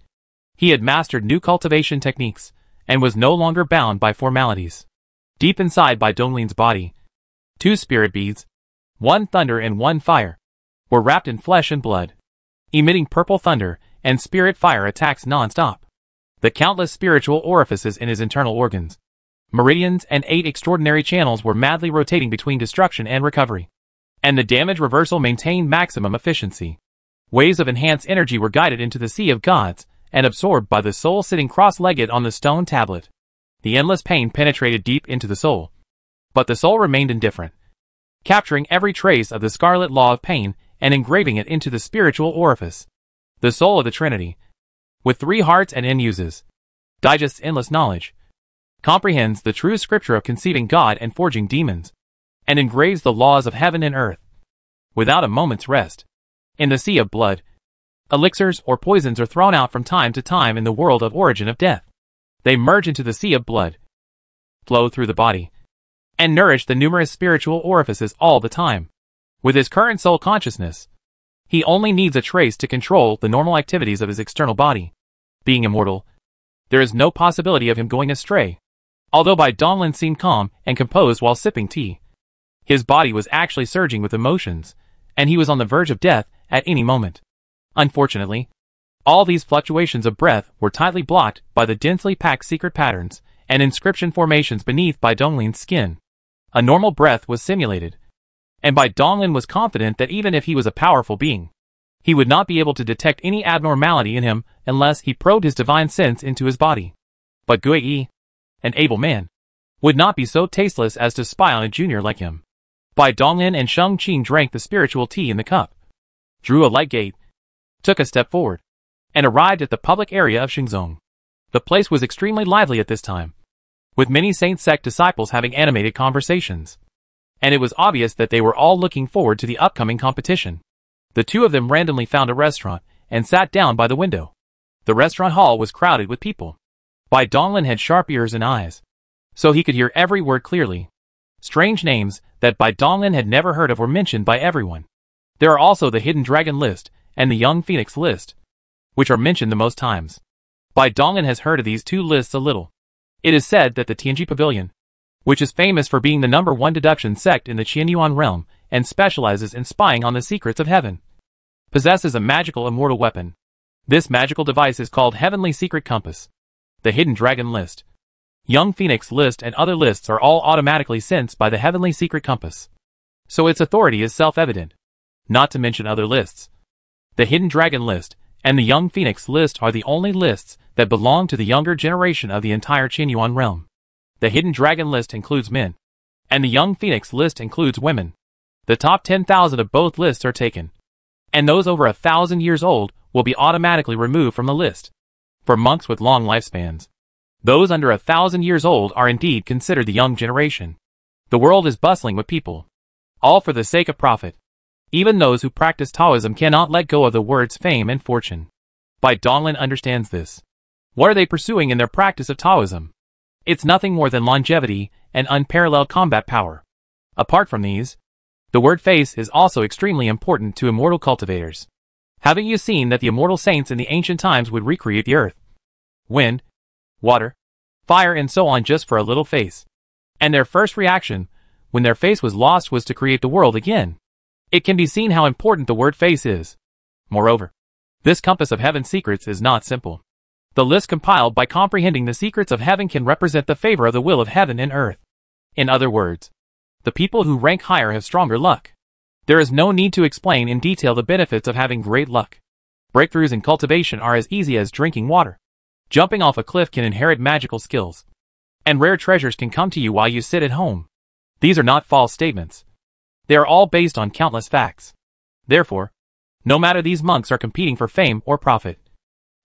he had mastered new cultivation techniques, and was no longer bound by formalities. Deep inside Bai Donglin's body, 2 spirit beads, 1 thunder and 1 fire, were wrapped in flesh and blood, emitting purple thunder and spirit fire attacks non-stop. The countless spiritual orifices in his internal organs, meridians and 8 extraordinary channels were madly rotating between destruction and recovery. And the damage reversal maintained maximum efficiency. Waves of enhanced energy were guided into the sea of gods, and absorbed by the soul sitting cross-legged on the stone tablet. The endless pain penetrated deep into the soul. But the soul remained indifferent, capturing every trace of the scarlet law of pain and engraving it into the spiritual orifice. The soul of the Trinity, with 3 hearts and uses, digests endless knowledge, comprehends the true scripture of conceiving God and forging demons, and engraves the laws of heaven and earth, without a moment's rest. In the sea of blood, elixirs or poisons are thrown out from time to time in the world of origin of death. They merge into the sea of blood, flow through the body, and nourish the numerous spiritual orifices all the time. With his current soul consciousness, he only needs a trace to control the normal activities of his external body. Being immortal, there is no possibility of him going astray. Although Bai Donglin seemed calm and composed while sipping tea, his body was actually surging with emotions, and he was on the verge of death at any moment. Unfortunately, all these fluctuations of breath were tightly blocked by the densely packed secret patterns and inscription formations beneath Bai Donglin's skin. A normal breath was simulated, and Bai Donglin was confident that even if he was a powerful being, he would not be able to detect any abnormality in him unless he probed his divine sense into his body. But Gui Yi, an able man, would not be so tasteless as to spy on a junior like him. Bai Donglin and Sheng Qing drank the spiritual tea in the cup, drew a light gate, took a step forward, and arrived at the public area of Xingzong. The place was extremely lively at this time, with many Saint sect disciples having animated conversations. And it was obvious that they were all looking forward to the upcoming competition. The 2 of them randomly found a restaurant, and sat down by the window. The restaurant hall was crowded with people. Bai Donglin had sharp ears and eyes, so he could hear every word clearly. Strange names that Bai Donglin had never heard of were mentioned by everyone. There are also the Hidden Dragon list and the Young Phoenix list, which are mentioned the most times. Bai Donglin has heard of these 2 lists a little. It is said that the Tianji Pavilion, which is famous for being the #1 deduction sect in the Qianyuan realm and specializes in spying on the secrets of heaven, possesses a magical immortal weapon. This magical device is called Heavenly Secret Compass. The Hidden Dragon list, Young Phoenix list and other lists are all automatically sensed by the Heavenly Secret Compass, so its authority is self-evident. Not to mention other lists. The Hidden Dragon list and the Young Phoenix list are the only lists that belong to the younger generation of the entire Qianyuan realm. The Hidden Dragon list includes men, and the Young Phoenix list includes women. The top 10,000 of both lists are taken, and those over 1,000 years old will be automatically removed from the list. For monks with long lifespans, those under 1,000 years old are indeed considered the young generation. The world is bustling with people, all for the sake of profit. Even those who practice Taoism cannot let go of the words fame and fortune. Bai Donglin understands this. What are they pursuing in their practice of Taoism? It's nothing more than longevity and unparalleled combat power. Apart from these, the word face is also extremely important to immortal cultivators. Haven't you seen that the immortal saints in the ancient times would recreate the earth, wind, water, fire and so on just for a little face? And their first reaction, when their face was lost, was to create the world again. It can be seen how important the word face is. Moreover, this compass of heaven's secrets is not simple. The list compiled by comprehending the secrets of heaven can represent the favor of the will of heaven and earth. In other words, the people who rank higher have stronger luck. There is no need to explain in detail the benefits of having great luck. Breakthroughs in cultivation are as easy as drinking water. Jumping off a cliff can inherit magical skills. And rare treasures can come to you while you sit at home. These are not false statements. They are all based on countless facts. Therefore, no matter these monks are competing for fame or profit,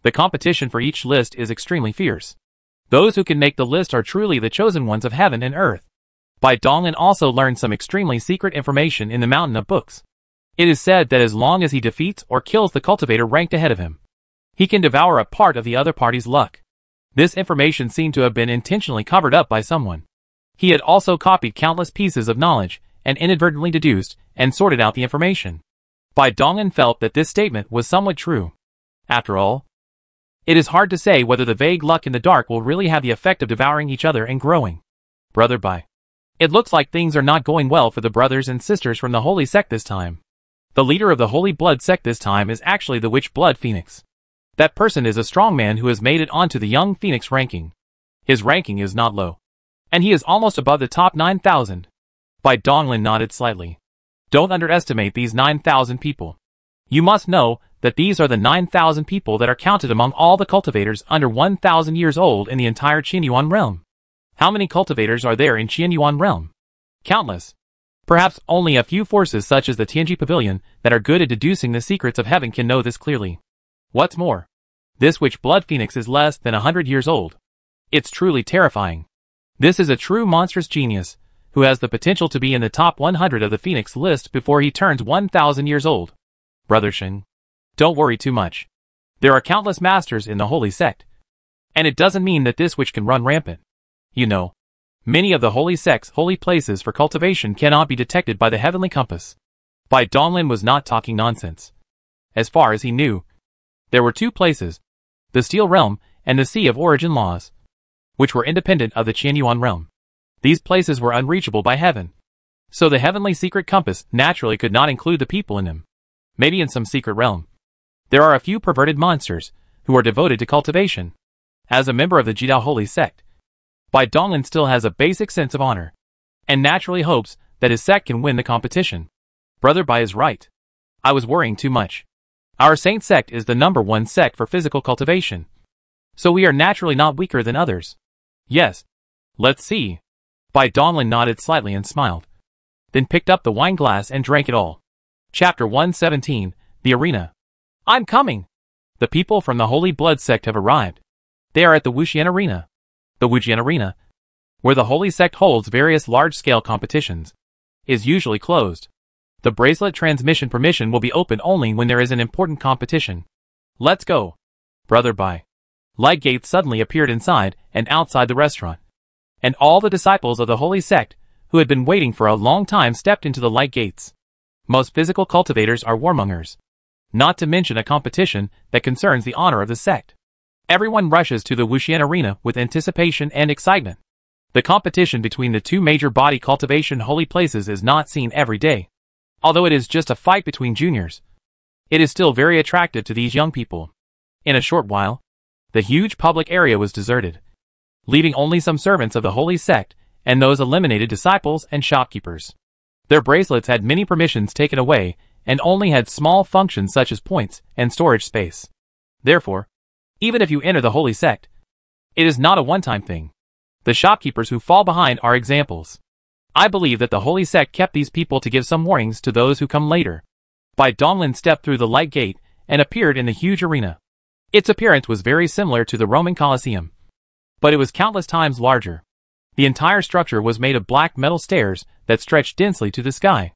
the competition for each list is extremely fierce. Those who can make the list are truly the chosen ones of heaven and earth. Bai Donglin also learned some extremely secret information in the Mountain of Books. It is said that as long as he defeats or kills the cultivator ranked ahead of him, he can devour a part of the other party's luck. This information seemed to have been intentionally covered up by someone. He had also copied countless pieces of knowledge and inadvertently deduced and sorted out the information. Bai Donglin felt that this statement was somewhat true. After all, it is hard to say whether the vague luck in the dark will really have the effect of devouring each other and growing. Brother Bai. It looks like things are not going well for the brothers and sisters from the Holy Sect this time. The leader of the Holy Blood Sect this time is actually the Witch Blood Phoenix. That person is a strong man who has made it onto the Young Phoenix ranking. His ranking is not low. And he is almost above the top 9,000. Bai Donglin nodded slightly. Don't underestimate these 9,000 people. You must know that these are the 9,000 people that are counted among all the cultivators under 1,000 years old in the entire Qianyuan realm. How many cultivators are there in Qianyuan realm? Countless. Perhaps only a few forces such as the Tianji Pavilion that are good at deducing the secrets of heaven can know this clearly. What's more, this Witch Blood Phoenix is less than 100 years old. It's truly terrifying. This is a true monstrous genius, who has the potential to be in the top 100 of the Phoenix list before he turns 1,000 years old. Brother Shen, don't worry too much. There are countless masters in the Holy Sect. And it doesn't mean that this witch can run rampant. You know, many of the Holy Sect's holy places for cultivation cannot be detected by the heavenly compass. Bai Donglin was not talking nonsense. As far as he knew, there were two places, the Steel Realm and the Sea of Origin Laws, which were independent of the Qianyuan realm. These places were unreachable by heaven. So the heavenly secret compass naturally could not include the people in them. Maybe in some secret realm. There are a few perverted monsters who are devoted to cultivation. As a member of the Jidao Holy Sect, Bai Donglin still has a basic sense of honor, and naturally hopes that his sect can win the competition. Brother Bai is right. I was worrying too much. Our Saint sect is the #1 sect for physical cultivation. So we are naturally not weaker than others. Yes. Let's see. Bai Donglin nodded slightly and smiled. Then picked up the wine glass and drank it all. Chapter 117, The Arena. I'm coming. The people from the Holy Blood Sect have arrived. They are at the Wuxian Arena. The Wuxian Arena, where the Holy Sect holds various large-scale competitions, is usually closed. The bracelet transmission permission will be open only when there is an important competition. Let's go. Brother Bai. Light gates suddenly appeared inside and outside the restaurant. And all the disciples of the Holy Sect, who had been waiting for a long time, stepped into the light gates. Most physical cultivators are warmongers. Not to mention a competition that concerns the honor of the sect. Everyone rushes to the Wuxian Arena with anticipation and excitement. The competition between the two major body cultivation holy places is not seen every day. Although it is just a fight between juniors, it is still very attractive to these young people. In a short while, the huge public area was deserted, leaving only some servants of the Holy Sect and those eliminated disciples and shopkeepers. Their bracelets had many permissions taken away and only had small functions such as points and storage space. Therefore, even if you enter the Holy Sect, it is not a one-time thing. The shopkeepers who fall behind are examples. I believe that the Holy Sect kept these people to give some warnings to those who come later. Bai Donglin stepped through the light gate and appeared in the huge arena. Its appearance was very similar to the Roman Colosseum, but it was countless times larger. The entire structure was made of black metal stairs that stretched densely to the sky.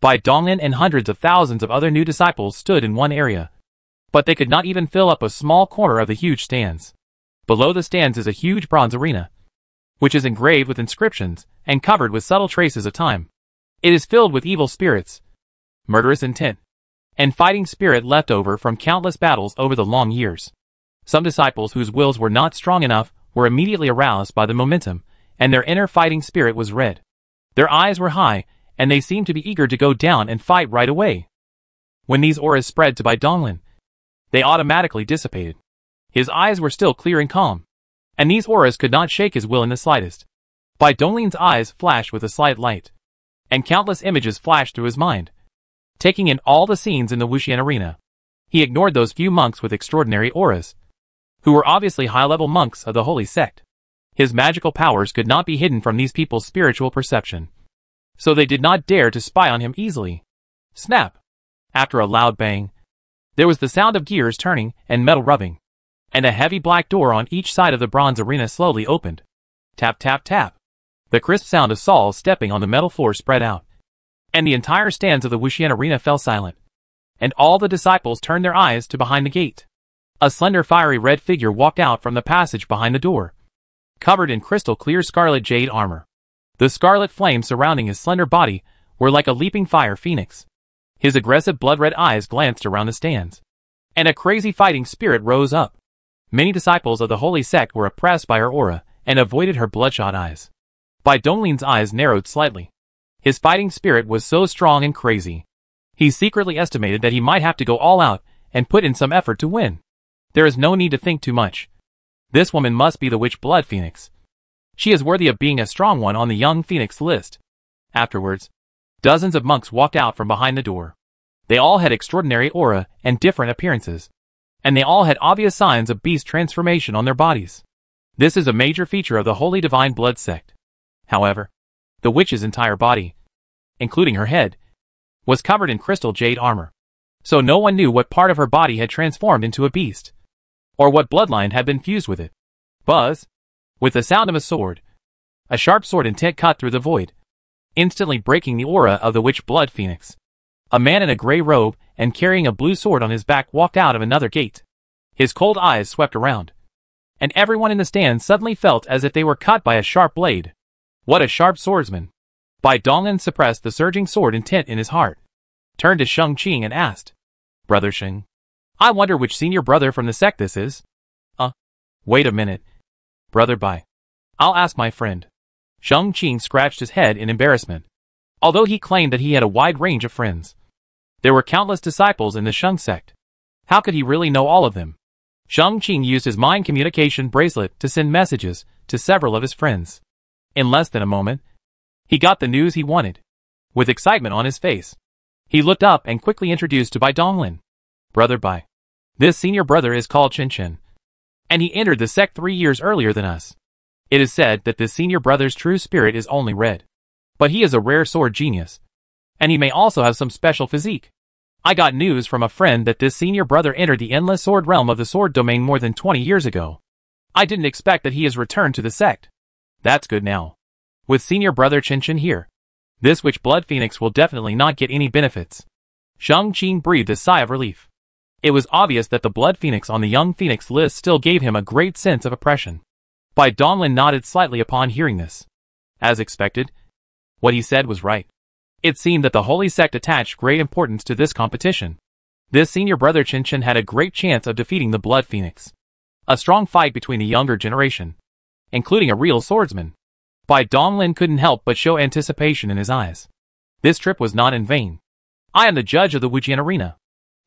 Bai Donglin and hundreds of thousands of other new disciples stood in one area, but they could not even fill up a small corner of the huge stands. Below the stands is a huge bronze arena, which is engraved with inscriptions and covered with subtle traces of time. It is filled with evil spirits, murderous intent, and fighting spirit left over from countless battles over the long years. Some disciples whose wills were not strong enough were immediately aroused by the momentum, and their inner fighting spirit was red. Their eyes were high, and they seemed to be eager to go down and fight right away. When these auras spread to Bai Donglin, they automatically dissipated. His eyes were still clear and calm, and these auras could not shake his will in the slightest. Bai Donglin's eyes flashed with a slight light, and countless images flashed through his mind, taking in all the scenes in the Wuxian Arena. He ignored those few monks with extraordinary auras, who were obviously high-level monks of the holy sect. His magical powers could not be hidden from these people's spiritual perception, so they did not dare to spy on him easily. Snap! After a loud bang, there was the sound of gears turning and metal rubbing, and a heavy black door on each side of the bronze arena slowly opened. Tap tap tap. The crisp sound of Saul stepping on the metal floor spread out, and the entire stands of the Wuxian arena fell silent, and all the disciples turned their eyes to behind the gate. A slender fiery red figure walked out from the passage behind the door, covered in crystal clear scarlet jade armor. The scarlet flames surrounding his slender body were like a leaping fire phoenix. His aggressive blood-red eyes glanced around the stands, and a crazy fighting spirit rose up. Many disciples of the holy sect were oppressed by her aura and avoided her bloodshot eyes. Bai Donglin's eyes narrowed slightly. His fighting spirit was so strong and crazy. He secretly estimated that he might have to go all out and put in some effort to win. There is no need to think too much. This woman must be the witch blood phoenix. She is worthy of being a strong one on the young phoenix list. Afterwards, dozens of monks walked out from behind the door. They all had extraordinary aura and different appearances, and they all had obvious signs of beast transformation on their bodies. This is a major feature of the Holy Divine Blood sect. However, the witch's entire body, including her head, was covered in crystal jade armor, so no one knew what part of her body had transformed into a beast, or what bloodline had been fused with it. Buzz! With the sound of a sword, a sharp sword intent cut through the void, instantly breaking the aura of the witch blood phoenix. A man in a gray robe and carrying a blue sword on his back walked out of another gate. His cold eyes swept around, and everyone in the stand suddenly felt as if they were cut by a sharp blade. What a sharp swordsman! Bai Donglin suppressed the surging sword intent in his heart, turned to Sheng Qing and asked, "Brother Sheng, I wonder which senior brother from the sect this is?" Wait a minute. Brother Bai. I'll ask my friend." Sheng Qing scratched his head in embarrassment. Although he claimed that he had a wide range of friends, there were countless disciples in the Sheng sect. How could he really know all of them? Sheng Qing used his mind communication bracelet to send messages to several of his friends. In less than a moment, he got the news he wanted. With excitement on his face, he looked up and quickly introduced to Bai Donglin. "Brother Bai. This senior brother is called Chen Chen, and he entered the sect 3 years earlier than us. It is said that this senior brother's true spirit is only red, but he is a rare sword genius, and he may also have some special physique. I got news from a friend that this senior brother entered the endless sword realm of the sword domain more than 20 years ago. I didn't expect that he has returned to the sect. That's good now. With senior brother Chen Chen here, this witch blood phoenix will definitely not get any benefits." Sheng Qing breathed a sigh of relief. It was obvious that the blood phoenix on the young phoenix list still gave him a great sense of oppression. Bai Donglin nodded slightly upon hearing this. As expected, what he said was right. It seemed that the holy sect attached great importance to this competition. This senior brother Chen Chen had a great chance of defeating the blood phoenix. A strong fight between the younger generation, including a real swordsman. Bai Donglin couldn't help but show anticipation in his eyes. This trip was not in vain. I am the judge of the Wujian arena.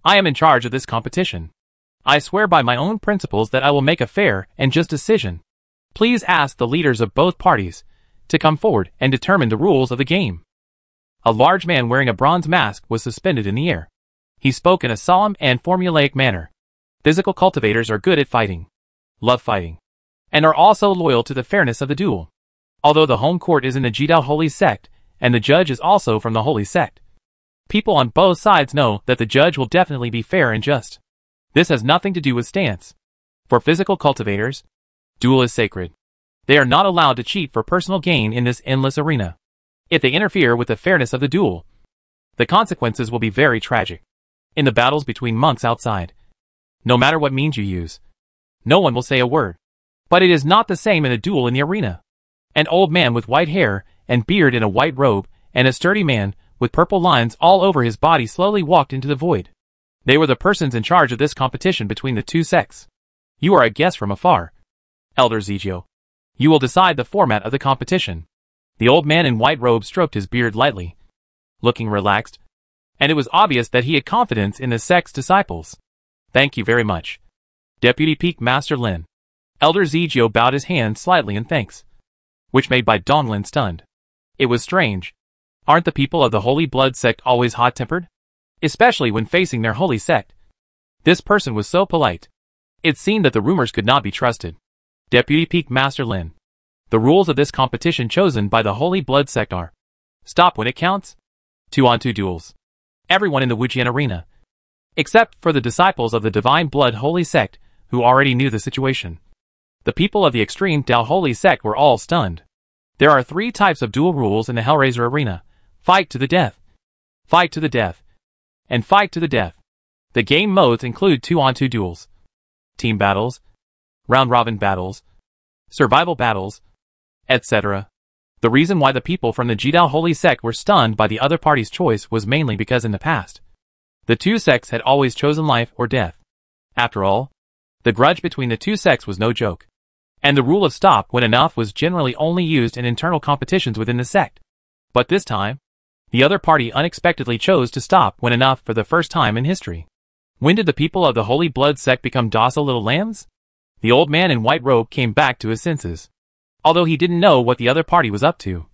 I am in charge of this competition. I swear by my own principles that I will make a fair and just decision. Please ask the leaders of both parties to come forward and determine the rules of the game." A large man wearing a bronze mask was suspended in the air. He spoke in a solemn and formulaic manner. Physical cultivators are good at fighting, love fighting, and are also loyal to the fairness of the duel. Although the home court is in the Jidao Holy Sect, and the judge is also from the Holy Sect, people on both sides know that the judge will definitely be fair and just. This has nothing to do with stance. For physical cultivators, duel is sacred. They are not allowed to cheat for personal gain in this endless arena. If they interfere with the fairness of the duel, the consequences will be very tragic. In the battles between monks outside, no matter what means you use, no one will say a word. But it is not the same in a duel in the arena. An old man with white hair and beard in a white robe, and a sturdy man with purple lines all over his body slowly walked into the void. They were the persons in charge of this competition between the two sects. "You are a guest from afar. Elder Zijio, you will decide the format of the competition." The old man in white robe stroked his beard lightly, looking relaxed, and it was obvious that he had confidence in the sect's disciples. "Thank you very much, Deputy Peak Master Lin." Elder Zijio bowed his hand slightly in thanks, which made Bai Donglin stunned. It was strange. Aren't the people of the Holy Blood sect always hot-tempered? Especially when facing their holy sect. This person was so polite. It seemed that the rumors could not be trusted. Deputy Peak Master Lin. The rules of this competition chosen by the Holy Blood sect are: stop when it counts, 2-on-2 duels. Everyone in the Wujian arena, except for the disciples of the Divine Blood Holy sect, who already knew the situation. The people of the extreme Dao Holy sect were all stunned. There are 3 types of duel rules in the Hellraiser arena: fight to the death, fight to the death, and fight to the death. The game modes include 2-on-2 duels, team battles, round-robin battles, survival battles, etc. The reason why the people from the Jidao Holy sect were stunned by the other party's choice was mainly because in the past, the two sects had always chosen life or death. After all, the grudge between the two sects was no joke, and the rule of stop when enough was generally only used in internal competitions within the sect. But this time, the other party unexpectedly chose to stop when enough for the first time in history. When did the people of the Holy Blood sect become docile little lambs? The old man in white robe came back to his senses, although he didn't know what the other party was up to.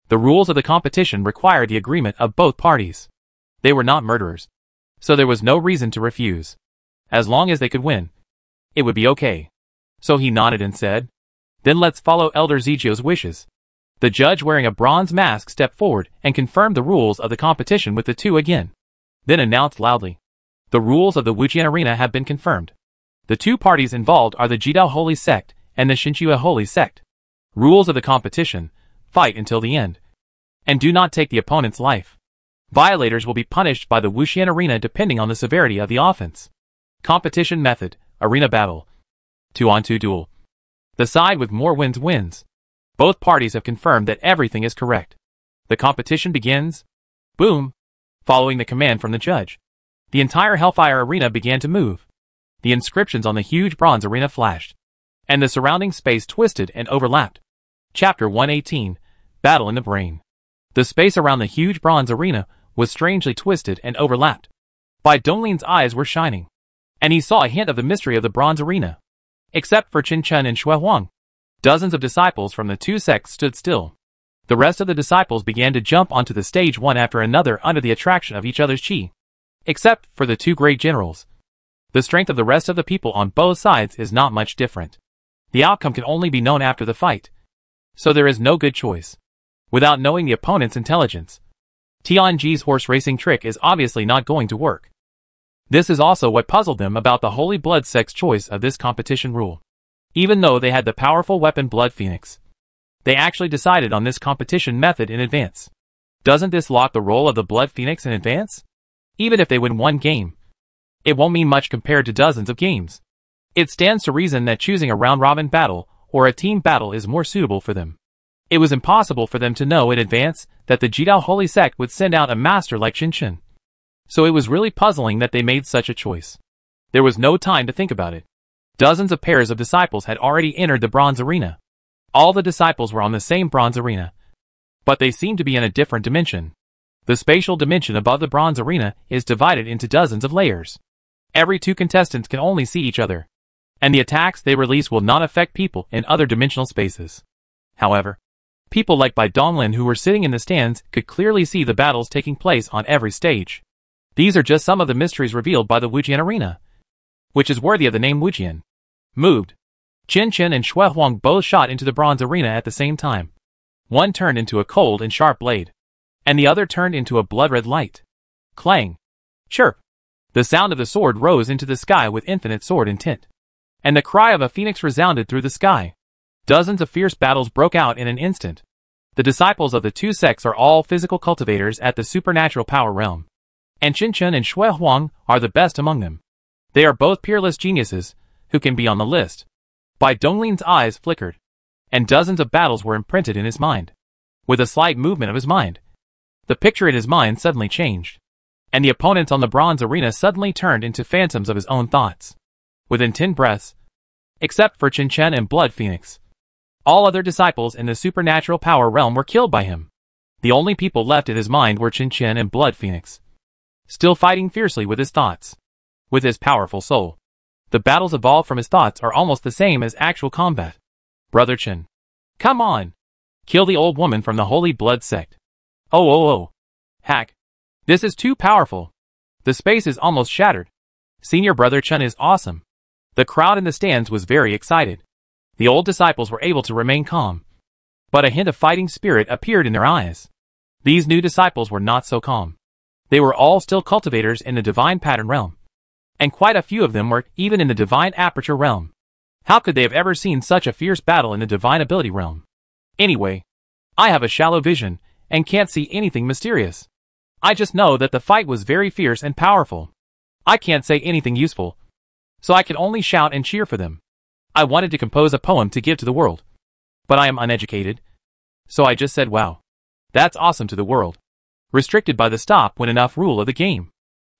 The rules of the competition required the agreement of both parties. They were not murderers, so there was no reason to refuse. As long as they could win, it would be okay. So he nodded and said, "Then let's follow Elder Zegio's wishes." The judge wearing a bronze mask stepped forward and confirmed the rules of the competition with the two again. Then announced loudly, "The rules of the Wujian arena have been confirmed. The two parties involved are the Jidao Holy sect and the Shinchua Holy sect. Rules of the competition: fight until the end, and do not take the opponent's life. Violators will be punished by the Wujian arena depending on the severity of the offense. Competition method: arena battle, 2-on-2 duel. The side with more wins wins." Both parties have confirmed that everything is correct. The competition begins. Boom! Following the command from the judge, the entire Hellfire arena began to move. The inscriptions on the huge bronze arena flashed, and the surrounding space twisted and overlapped. Chapter 118, Battle in the Brain. The space around the huge bronze arena was strangely twisted and overlapped. Bai Donglin's eyes were shining, and he saw a hint of the mystery of the bronze arena. Except for Qin Chen and Xue Huang, dozens of disciples from the two sects stood still. The rest of the disciples began to jump onto the stage one after another under the attraction of each other's chi. Except for the two great generals, the strength of the rest of the people on both sides is not much different. The outcome can only be known after the fight, so there is no good choice. Without knowing the opponent's intelligence, Tianji's horse racing trick is obviously not going to work. This is also what puzzled them about the Holy Blood sect's choice of this competition rule. Even though they had the powerful weapon Blood Phoenix, they actually decided on this competition method in advance. Doesn't this lock the role of the Blood Phoenix in advance? Even if they win one game, it won't mean much compared to dozens of games. It stands to reason that choosing a round-robin battle or a team battle is more suitable for them. It was impossible for them to know in advance that the Jidao Holy Sect would send out a master like Shinshin. So it was really puzzling that they made such a choice. There was no time to think about it. Dozens of pairs of disciples had already entered the bronze arena. All the disciples were on the same bronze arena, but they seemed to be in a different dimension. The spatial dimension above the bronze arena is divided into dozens of layers. Every two contestants can only see each other, and the attacks they release will not affect people in other dimensional spaces. However, people like Bai Donglin who were sitting in the stands could clearly see the battles taking place on every stage. These are just some of the mysteries revealed by the Wujian arena, which is worthy of the name Wujian. Moved. Qin Chen and Xue Huang both shot into the bronze arena at the same time. One turned into a cold and sharp blade, and the other turned into a blood-red light. Clang. Chirp. The sound of the sword rose into the sky with infinite sword intent, and the cry of a phoenix resounded through the sky. Dozens of fierce battles broke out in an instant. The disciples of the two sects are all physical cultivators at the supernatural power realm, and Qin Chen and Xue Huang are the best among them. They are both peerless geniuses who can be on the list. Bai Donglin's eyes flickered, and dozens of battles were imprinted in his mind. With a slight movement of his mind, the picture in his mind suddenly changed, and the opponents on the bronze arena suddenly turned into phantoms of his own thoughts. Within 10 breaths, except for Qin Chen and Blood Phoenix, all other disciples in the supernatural power realm were killed by him. The only people left in his mind were Qin Chen and Blood Phoenix, still fighting fiercely with his thoughts. With his powerful soul, the battles evolved from his thoughts are almost the same as actual combat. Brother Chen, come on! Kill the old woman from the Holy Blood sect. Oh. Hack. This is too powerful. The space is almost shattered. Senior brother Chun is awesome. The crowd in the stands was very excited. The old disciples were able to remain calm, but a hint of fighting spirit appeared in their eyes. These new disciples were not so calm. They were all still cultivators in the divine pattern realm, and quite a few of them were even in the divine aperture realm. How could they have ever seen such a fierce battle in the divine ability realm? Anyway, I have a shallow vision and can't see anything mysterious. I just know that the fight was very fierce and powerful. I can't say anything useful, so I can only shout and cheer for them. I wanted to compose a poem to give to the world, but I am uneducated, so I just said wow. That's awesome to the world. Restricted by the stop when enough rule of the game.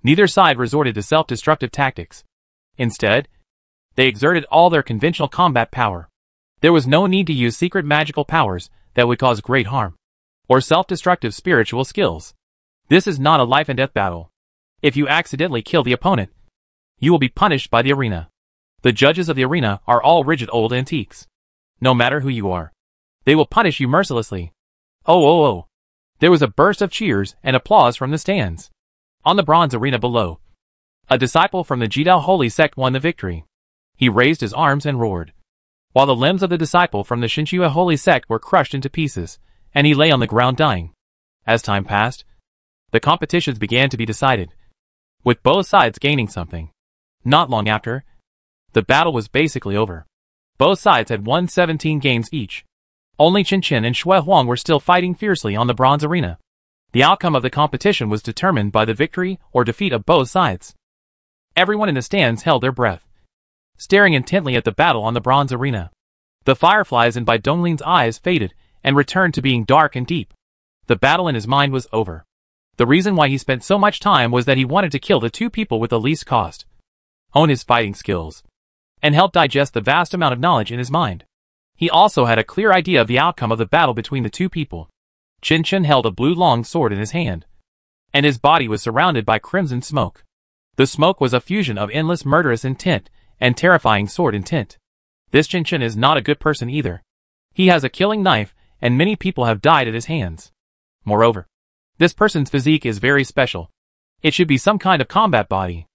Neither side resorted to self-destructive tactics. Instead, they exerted all their conventional combat power. There was no need to use secret magical powers that would cause great harm, or self-destructive spiritual skills. This is not a life and death battle. If you accidentally kill the opponent, you will be punished by the arena. The judges of the arena are all rigid old antiques. No matter who you are, they will punish you mercilessly. Oh. There was a burst of cheers and applause from the stands. On the bronze arena below, a disciple from the Jidao Holy Sect won the victory. He raised his arms and roared, while the limbs of the disciple from the Shinchua Holy Sect were crushed into pieces, and he lay on the ground dying. As time passed, the competitions began to be decided, with both sides gaining something. Not long after, the battle was basically over. Both sides had won 17 games each. Only Chen Chen and Xue Huang were still fighting fiercely on the bronze arena. The outcome of the competition was determined by the victory or defeat of both sides. Everyone in the stands held their breath, staring intently at the battle on the bronze arena. The fireflies in Bai Donglin's eyes faded and returned to being dark and deep. The battle in his mind was over. The reason why he spent so much time was that he wanted to kill the two people with the least cost, hone his fighting skills, and help digest the vast amount of knowledge in his mind. He also had a clear idea of the outcome of the battle between the two people. Chen Chen held a blue long sword in his hand, and his body was surrounded by crimson smoke. The smoke was a fusion of endless murderous intent and terrifying sword intent. This Chen Chen is not a good person either. He has a killing knife, and many people have died at his hands. Moreover, this person's physique is very special. It should be some kind of combat body.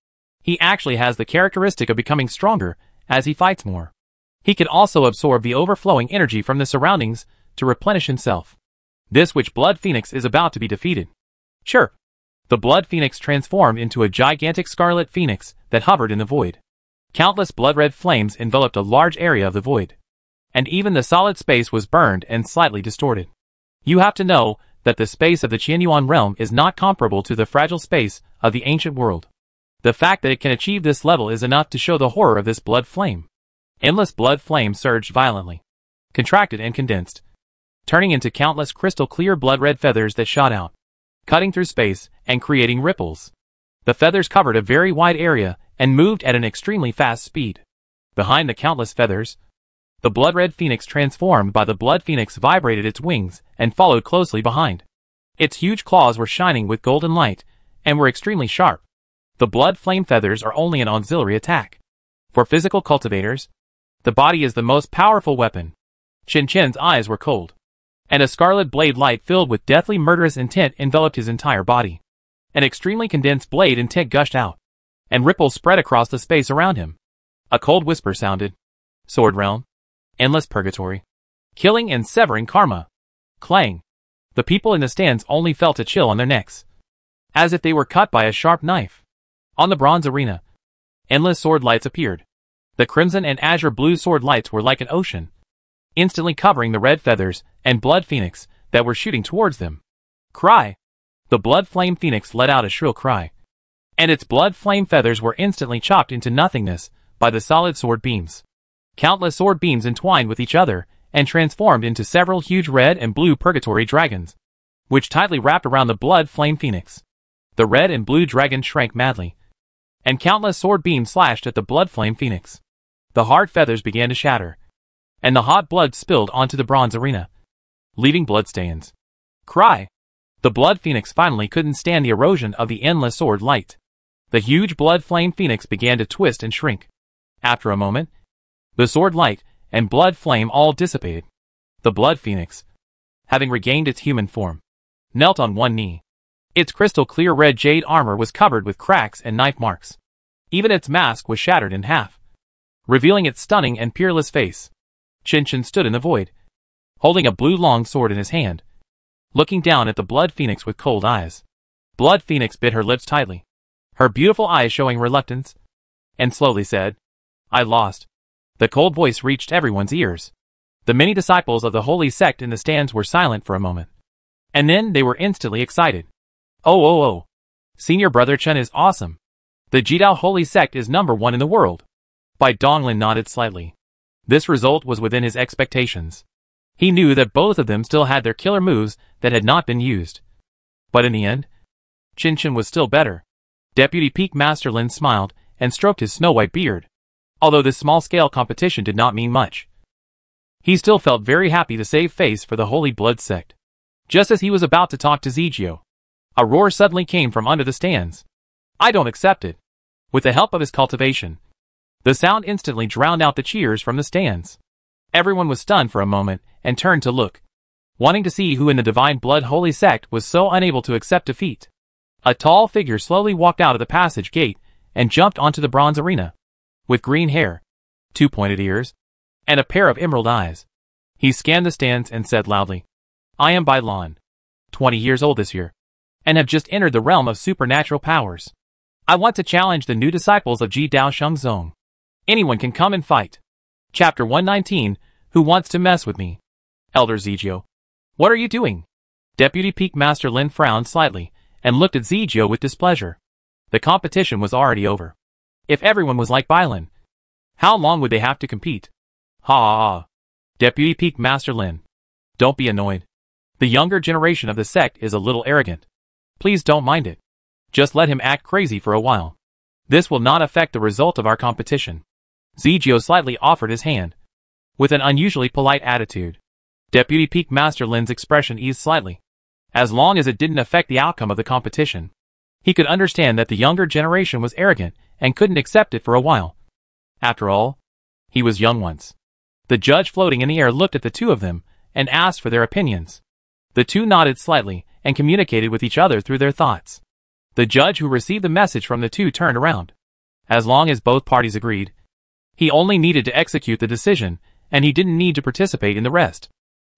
He actually has the characteristic of becoming stronger as he fights more. He can also absorb the overflowing energy from the surroundings to replenish himself. This which Blood Phoenix is about to be defeated. Chirp! The Blood Phoenix transformed into a gigantic scarlet phoenix that hovered in the void. Countless blood-red flames enveloped a large area of the void, and even the solid space was burned and slightly distorted. You have to know that the space of the Qianyuan realm is not comparable to the fragile space of the ancient world. The fact that it can achieve this level is enough to show the horror of this blood flame. Endless blood flame surged violently, contracted and condensed, turning into countless crystal-clear blood-red feathers that shot out, cutting through space and creating ripples. The feathers covered a very wide area and moved at an extremely fast speed. Behind the countless feathers, the blood-red phoenix transformed by the blood phoenix vibrated its wings and followed closely behind. Its huge claws were shining with golden light and were extremely sharp. The blood flame feathers are only an auxiliary attack. For physical cultivators, the body is the most powerful weapon. Chen Chen's eyes were cold, and a scarlet blade light filled with deathly murderous intent enveloped his entire body. An extremely condensed blade intent gushed out, and ripples spread across the space around him. A cold whisper sounded. Sword realm. Endless purgatory. Killing and severing karma. Clang. The people in the stands only felt a chill on their necks, as if they were cut by a sharp knife. On the bronze arena, endless sword lights appeared. The crimson and azure blue sword lights were like an ocean, instantly covering the red feathers and blood phoenix that were shooting towards them. Cry! The blood flame phoenix let out a shrill cry, and its blood flame feathers were instantly chopped into nothingness by the solid sword beams. Countless sword beams entwined with each other and transformed into several huge red and blue purgatory dragons, which tightly wrapped around the blood flame phoenix. The red and blue dragons shrank madly, and countless sword beams slashed at the blood flame phoenix. The hard feathers began to shatter, and the hot blood spilled onto the bronze arena, leaving bloodstains. Cry! The blood phoenix finally couldn't stand the erosion of the endless sword light. The huge blood flame phoenix began to twist and shrink. After a moment, the sword light and blood flame all dissipated. The blood phoenix, having regained its human form, knelt on one knee. Its crystal clear red jade armor was covered with cracks and knife marks. Even its mask was shattered in half, revealing its stunning and peerless face. Qinshan stood in the void, holding a blue long sword in his hand, looking down at the Blood Phoenix with cold eyes. Blood Phoenix bit her lips tightly, her beautiful eyes showing reluctance, and slowly said, "I lost." The cold voice reached everyone's ears. The many disciples of the holy sect in the stands were silent for a moment, and then they were instantly excited. Oh. Senior Brother Chen is awesome. The Jidao holy sect is #1 in the world. Bai Donglin nodded slightly. This result was within his expectations. He knew that both of them still had their killer moves that had not been used. But in the end, Qinshan was still better. Deputy Peak Master Lin smiled and stroked his snow-white beard. Although this small-scale competition did not mean much, he still felt very happy to save face for the Holy Blood sect. Just as he was about to talk to Zijio, a roar suddenly came from under the stands. "I don't accept it." With the help of his cultivation, the sound instantly drowned out the cheers from the stands. Everyone was stunned for a moment and turned to look, wanting to see who in the Divine Blood Holy Sect was so unable to accept defeat. A tall figure slowly walked out of the passage gate and jumped onto the bronze arena. With green hair, 2 pointed ears, and a pair of emerald eyes, he scanned the stands and said loudly, "I am Bai Lan, 20 years old this year, and have just entered the realm of supernatural powers. I want to challenge the new disciples of Jidao Shengzong. Anyone can come and fight." Chapter 119, Who Wants to Mess With Me? Elder Zijio. "What are you doing?" Deputy Peak Master Lin frowned slightly and looked at Zijio with displeasure. The competition was already over. If everyone was like Bailan, how long would they have to compete? Ha! Deputy Peak Master Lin. Don't be annoyed. The younger generation of the sect is a little arrogant. Please don't mind it. Just let him act crazy for a while. This will not affect the result of our competition. Zijio slightly offered his hand, with an unusually polite attitude. Deputy Peak Master Lin's expression eased slightly. As long as it didn't affect the outcome of the competition, he could understand that the younger generation was arrogant and couldn't accept it for a while. After all, he was young once. The judge floating in the air looked at the two of them and asked for their opinions. The two nodded slightly and communicated with each other through their thoughts. The judge who received the message from the two turned around. As long as both parties agreed, he only needed to execute the decision, and he didn't need to participate in the rest.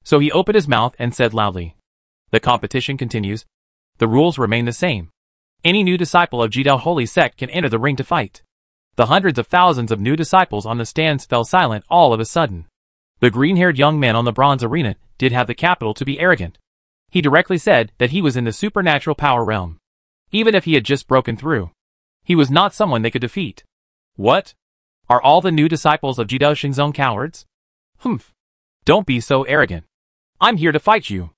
So he opened his mouth and said loudly, "The competition continues. The rules remain the same. Any new disciple of Jidao Holy Sect can enter the ring to fight." The hundreds of thousands of new disciples on the stands fell silent all of a sudden. The green-haired young man on the bronze arena did have the capital to be arrogant. He directly said that he was in the supernatural power realm. Even if he had just broken through, he was not someone they could defeat. What? Are all the new disciples of Jidao Shengzong cowards? Humph. Don't be so arrogant. I'm here to fight you.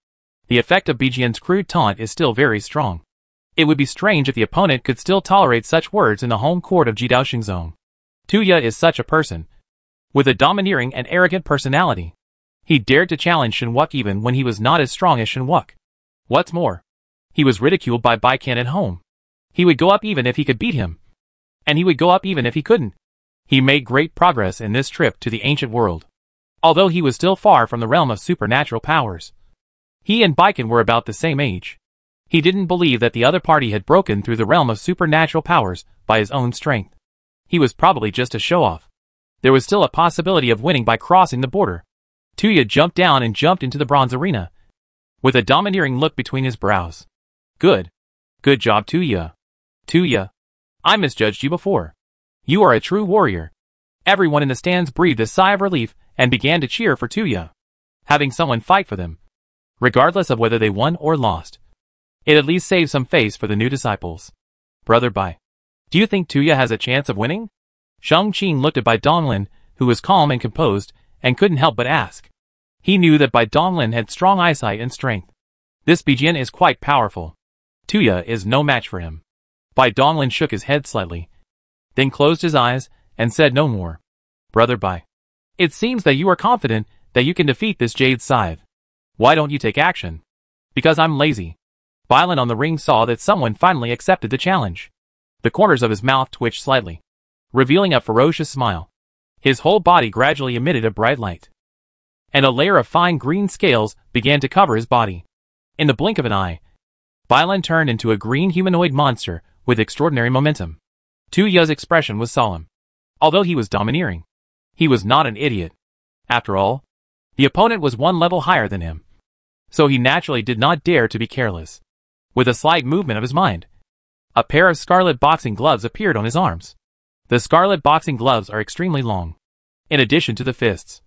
The effect of Bijian's crude taunt is still very strong. It would be strange if the opponent could still tolerate such words in the home court of Jidao Shengzong. Tuya is such a person, with a domineering and arrogant personality. He dared to challenge Shenwuk even when he was not as strong as Shenwuk. What's more, he was ridiculed by Baikan at home. He would go up even if he could beat him. And he would go up even if he couldn't. He made great progress in this trip to the ancient world. Although he was still far from the realm of supernatural powers, he and Baikan were about the same age. He didn't believe that the other party had broken through the realm of supernatural powers by his own strength. He was probably just a show-off. There was still a possibility of winning by crossing the border. Tuya jumped down and jumped into the bronze arena, with a domineering look between his brows. Good. Good job, Tuya. Tuya, I misjudged you before. You are a true warrior. Everyone in the stands breathed a sigh of relief and began to cheer for Tuya. Having someone fight for them, regardless of whether they won or lost, it at least saved some face for the new disciples. Brother Bai, do you think Tuya has a chance of winning? Shang Qing looked at Bai Donglin, who was calm and composed, and couldn't help but ask. He knew that Bai Donglin had strong eyesight and strength. This Bijian is quite powerful. Tuya is no match for him. Bai Donglin shook his head slightly, then closed his eyes and said no more. Brother Bai, it seems that you are confident that you can defeat this jade scythe. Why don't you take action? Because I'm lazy. Bailan on the ring saw that someone finally accepted the challenge. The corners of his mouth twitched slightly, revealing a ferocious smile. His whole body gradually emitted a bright light, and a layer of fine green scales began to cover his body. In the blink of an eye, Bailan turned into a green humanoid monster with extraordinary momentum. Tu Ya's expression was solemn. Although he was domineering, he was not an idiot. After all, the opponent was one level higher than him. So he naturally did not dare to be careless. With a slight movement of his mind, a pair of scarlet boxing gloves appeared on his arms. The scarlet boxing gloves are extremely long. In addition to the fists,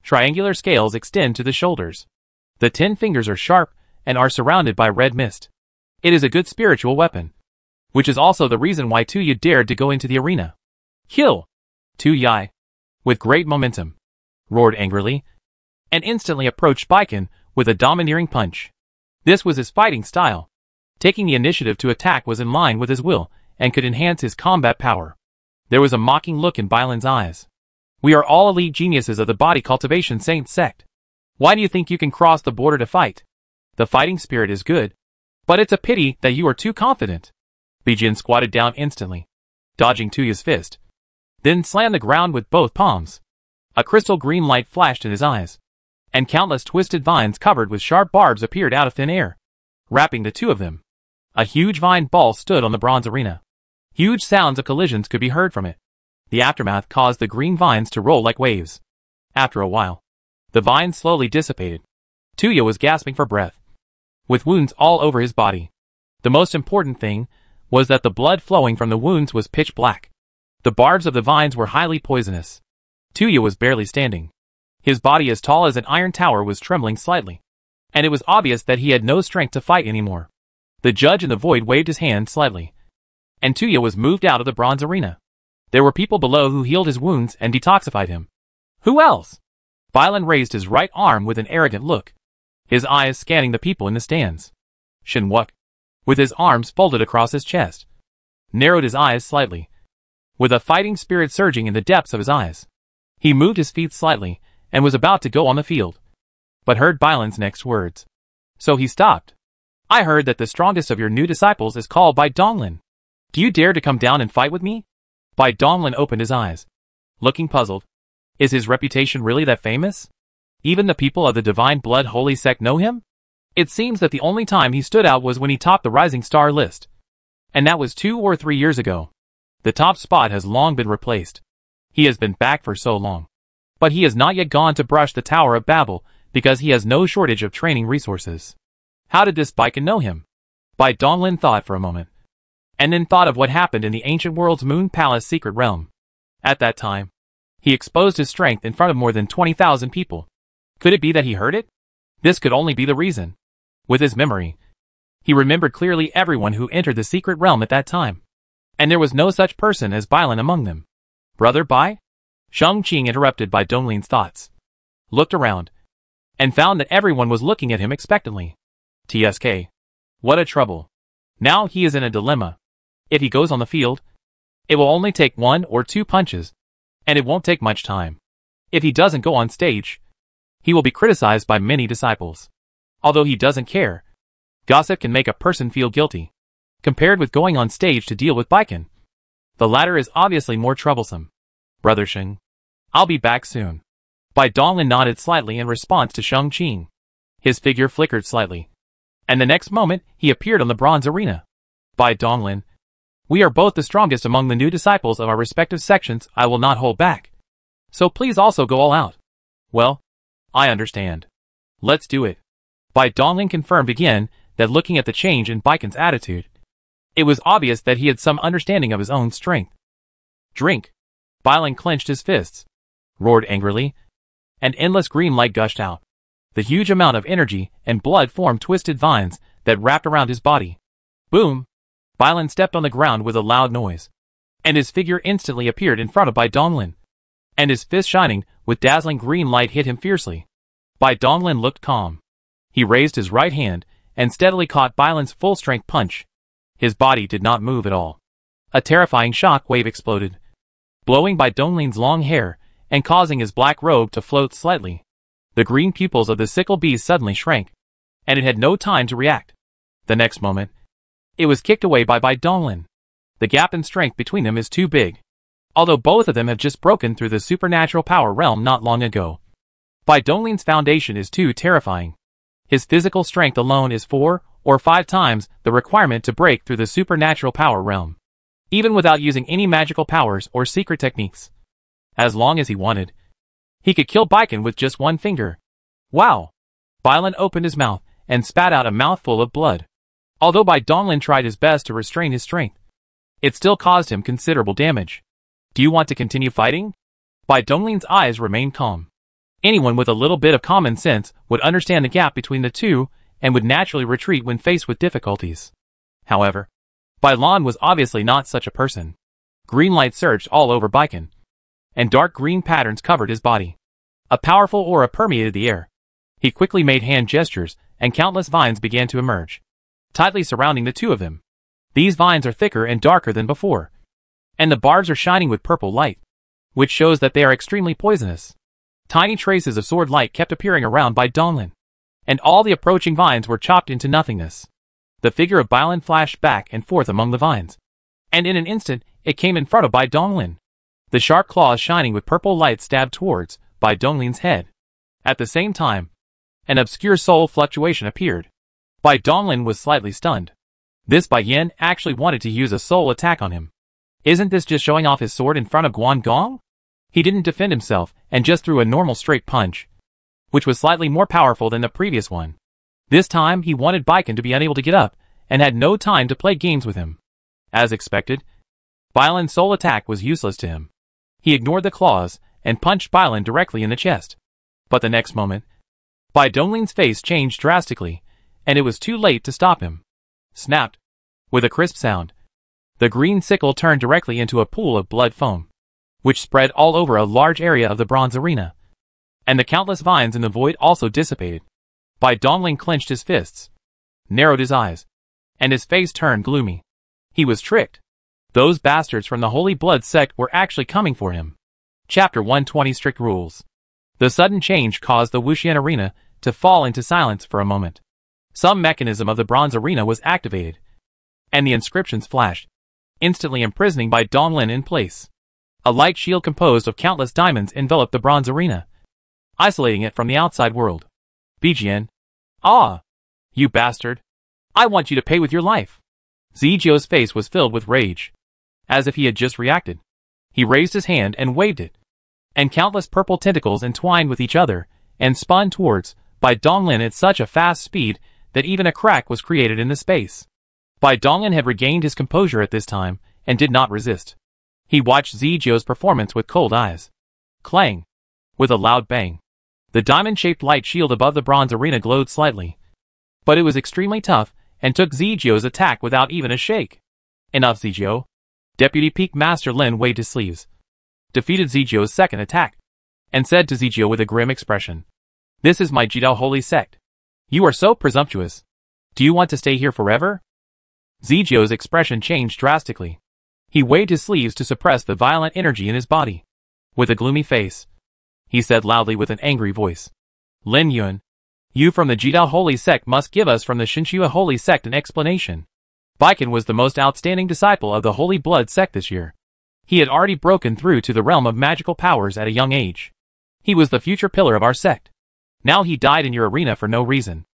triangular scales extend to the shoulders. The 10 fingers are sharp and are surrounded by red mist. It is a good spiritual weapon, which is also the reason why Tu Ya dared to go into the arena. Kill! Tu Ya, with great momentum, roared angrily, and instantly approached Baiken with a domineering punch. This was his fighting style. Taking the initiative to attack was in line with his will and could enhance his combat power. There was a mocking look in Bailan's eyes. We are all elite geniuses of the body cultivation saint sect. Why do you think you can cross the border to fight? The fighting spirit is good, but it's a pity that you are too confident. Bijin squatted down instantly, dodging Tu Ya's fist, then slammed the ground with both palms. A crystal green light flashed in his eyes, and countless twisted vines covered with sharp barbs appeared out of thin air, wrapping the two of them. A huge vine ball stood on the bronze arena. Huge sounds of collisions could be heard from it. The aftermath caused the green vines to roll like waves. After a while, the vines slowly dissipated. Tu Ya was gasping for breath, with wounds all over his body. The most important thing was that the blood flowing from the wounds was pitch black. The barbs of the vines were highly poisonous. Tu Ya was barely standing. His body, as tall as an iron tower, was trembling slightly, and it was obvious that he had no strength to fight anymore. The judge in the void waved his hand slightly, and Tu Ya was moved out of the bronze arena. There were people below who healed his wounds and detoxified him. Who else? Bailan raised his right arm with an arrogant look, his eyes scanning the people in the stands. Shinwuk, with his arms folded across his chest, narrowed his eyes slightly, with a fighting spirit surging in the depths of his eyes. He moved his feet slightly and was about to go on the field, but heard Bailan's next words. So he stopped. I heard that the strongest of your new disciples is called Bai Donglin. Do you dare to come down and fight with me? Bai Donglin opened his eyes, looking puzzled. Is his reputation really that famous? Even the people of the Divine Blood Holy Sect know him? It seems that the only time he stood out was when he topped the Rising Star list. And that was 2 or 3 years ago. The top spot has long been replaced. He has been back for so long. But he has not yet gone to brush the Tower of Babel because he has no shortage of training resources. How did this Baiken know him? Bai Donglin thought for a moment, and then thought of what happened in the ancient world's Moon Palace secret realm. At that time, he exposed his strength in front of more than 20,000 people. Could it be that he heard it? This could only be the reason. With his memory, he remembered clearly everyone who entered the secret realm at that time. And there was no such person as Bailan among them. Brother Bai? Shang Qing, interrupted by Donglin's thoughts, looked around, and found that everyone was looking at him expectantly. TSK. What a trouble. Now he is in a dilemma. If he goes on the field, it will only take 1 or 2 punches, and it won't take much time. If he doesn't go on stage, he will be criticized by many disciples. Although he doesn't care, gossip can make a person feel guilty, compared with going on stage to deal with Baiken. The latter is obviously more troublesome. Brother Sheng, I'll be back soon. Bai Donglin nodded slightly in response to Shang Qing. His figure flickered slightly, and the next moment he appeared on the bronze arena. Bai Donglin, we are both the strongest among the new disciples of our respective sections. I will not hold back. So please also go all out. Well, I understand. Let's do it. Bai Donglin confirmed again that looking at the change in Baiken's attitude, it was obvious that he had some understanding of his own strength. Drink. Bailan clenched his fists, roared angrily, and endless green light gushed out. The huge amount of energy and blood formed twisted vines that wrapped around his body. Boom! Bailan stepped on the ground with a loud noise, and his figure instantly appeared in front of Bai Donglin, and his fist shining with dazzling green light hit him fiercely. Bai Donglin looked calm. He raised his right hand and steadily caught Bailan's full-strength punch. His body did not move at all. A terrifying shock wave exploded, blowing Bai Donglin's long hair and causing his black robe to float slightly. The green pupils of the sickle beast suddenly shrank, and it had no time to react. The next moment, it was kicked away by Bai Donglin. The gap in strength between them is too big, although both of them have just broken through the supernatural power realm not long ago. Bai Donglin's foundation is too terrifying. His physical strength alone is 4 or 5 times the requirement to break through the supernatural power realm. even without using any magical powers or secret techniques. As long as he wanted, he could kill Baiken with just one finger. Wow! Bailan opened his mouth and spat out a mouthful of blood. Although Bai Donglin tried his best to restrain his strength, it still caused him considerable damage. Do you want to continue fighting? Bai Donglin's eyes remained calm. Anyone with a little bit of common sense would understand the gap between the two and would naturally retreat when faced with difficulties. However, Bai Lan was obviously not such a person. Green light surged all over Baiken, and dark green patterns covered his body. A powerful aura permeated the air. He quickly made hand gestures, and countless vines began to emerge, tightly surrounding the two of them. These vines are thicker and darker than before, and the barbs are shining with purple light, which shows that they are extremely poisonous. Tiny traces of sword light kept appearing around Bai Donglin, and all the approaching vines were chopped into nothingness. The figure of Bailan flashed back and forth among the vines, and in an instant, it came in front of Bai Donglin. The sharp claws shining with purple light stabbed towards Bai Donglin's head. At the same time, an obscure soul fluctuation appeared. Bai Donglin was slightly stunned. This Bai Yin actually wanted to use a soul attack on him. Isn't this just showing off his sword in front of Guan Gong? He didn't defend himself and just threw a normal straight punch, which was slightly more powerful than the previous one. This time he wanted Baiken to be unable to get up and had no time to play games with him. As expected, Bailan's soul attack was useless to him. He ignored the claws and punched Bailan directly in the chest. But the next moment, Bai Donglin's face changed drastically, and it was too late to stop him. Snapped. With a crisp sound, the green sickle turned directly into a pool of blood foam, which spread all over a large area of the bronze arena. And the countless vines in the void also dissipated. Bai Donglin clenched his fists, narrowed his eyes, and his face turned gloomy. He was tricked. Those bastards from the Holy Blood sect were actually coming for him. Chapter 120 Strict Rules. The sudden change caused the Wuxian arena to fall into silence for a moment. Some mechanism of the bronze arena was activated, and the inscriptions flashed, instantly imprisoning Bai Donglin in place. A light shield composed of countless diamonds enveloped the bronze arena, isolating it from the outside world. Bijian. Ah! You bastard! I want you to pay with your life! Zijio's face was filled with rage, as if he had just reacted. He raised his hand and waved it, and countless purple tentacles entwined with each other and spun towards Bai Donglin at such a fast speed that even a crack was created in the space. Bai Donglin had regained his composure at this time and did not resist. He watched Zijio's performance with cold eyes. Clang! With a loud bang, the diamond-shaped light shield above the bronze arena glowed slightly, but it was extremely tough and took Zijio's attack without even a shake. Enough, Zijio. Deputy Peak Master Lin waved his sleeves, defeated Zijio's second attack, and said to Zijio with a grim expression, "This is my Jidao Holy Sect. You are so presumptuous. Do you want to stay here forever?" Zijio's expression changed drastically. He waved his sleeves to suppress the violent energy in his body. With a gloomy face, he said loudly with an angry voice, "Lin Yuan, you from the Jidao Holy Sect must give us from the Shinshua Holy Sect an explanation." Baiken was the most outstanding disciple of the Holy Blood sect this year. He had already broken through to the realm of magical powers at a young age. He was the future pillar of our sect. Now he died in your arena for no reason.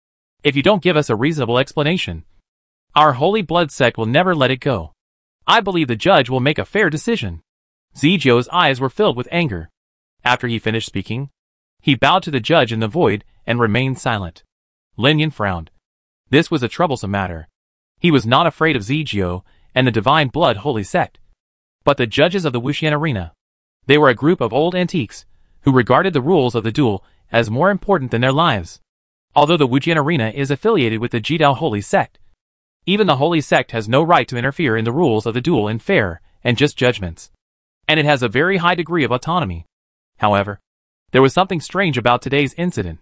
If you don't give us a reasonable explanation, our Holy Blood sect will never let it go. I believe the judge will make a fair decision. Zijio's eyes were filled with anger. After he finished speaking, he bowed to the judge in the void and remained silent. Lin Yan frowned. This was a troublesome matter. He was not afraid of Zijio and the Divine Blood Holy Sect, but the judges of the Wuxian Arena. They were a group of old antiques who regarded the rules of the duel as more important than their lives. Although the Wuxian Arena is affiliated with the Jidao Holy Sect, even the Holy Sect has no right to interfere in the rules of the duel in fair and just judgments, and it has a very high degree of autonomy. However, there was something strange about today's incident.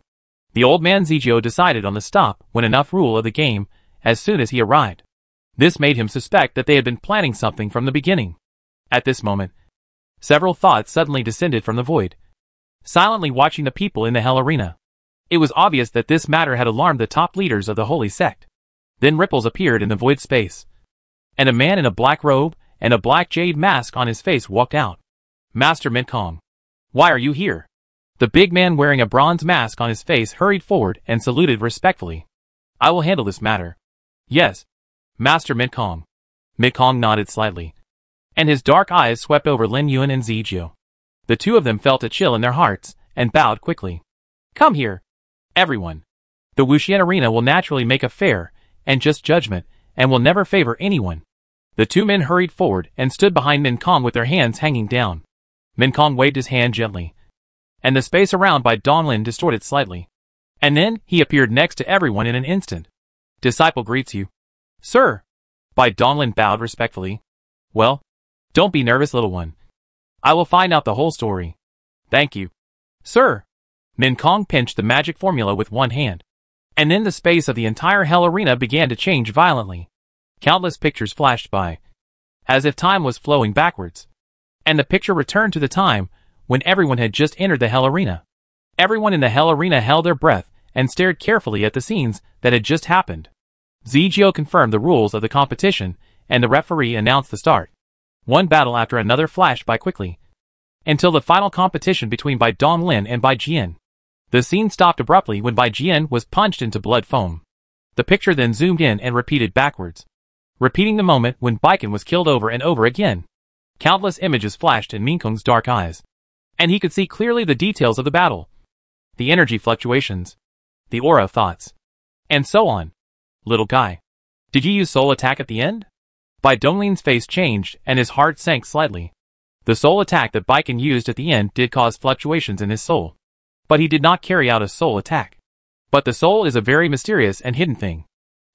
The old man Zijio decided on the stop when enough rule of the game as soon as he arrived. This made him suspect that they had been planning something from the beginning. At this moment, several thoughts suddenly descended from the void, silently watching the people in the Hell Arena. It was obvious that this matter had alarmed the top leaders of the Holy Sect. Then ripples appeared in the void space, and a man in a black robe and a black jade mask on his face walked out. "Master Minkong, why are you here?" The big man wearing a bronze mask on his face hurried forward and saluted respectfully. "I will handle this matter." "Yes, Master Minkong." Minkong nodded slightly. and his dark eyes swept over Lin Yuan and Zijio. The two of them felt a chill in their hearts, and bowed quickly. Come here, everyone. The Wuxian arena will naturally make a fair and just judgment, and will never favor anyone. The two men hurried forward and stood behind Min Kong with their hands hanging down. Min Kong waved his hand gently, and the space around by Donglin distorted slightly. And then, he appeared next to everyone in an instant. Disciple greets you. Sir. Bai Donglin bowed respectfully. Well, don't be nervous, little one. I will find out the whole story. Thank you. Sir. Min Kong pinched the magic formula with one hand. And then the space of the entire Hell Arena began to change violently. Countless pictures flashed by, as if time was flowing backwards. And the picture returned to the time when everyone had just entered the Hell Arena. Everyone in the Hell Arena held their breath and stared carefully at the scenes that had just happened. Zijio confirmed the rules of the competition, and the referee announced the start. One battle after another flashed by quickly, until the final competition between Bai Donglin and Bai Jian. The scene stopped abruptly when Bai Jian was punched into blood foam. The picture then zoomed in and repeated backwards, repeating the moment when Baiken was killed over and over again. Countless images flashed in Minkong's dark eyes, and he could see clearly the details of the battle. The energy fluctuations, the aura of thoughts, and so on. Little guy, did you use soul attack at the end? Bai Donglin's face changed and his heart sank slightly. The soul attack that Baiken used at the end did cause fluctuations in his soul, but he did not carry out a soul attack. But the soul is a very mysterious and hidden thing.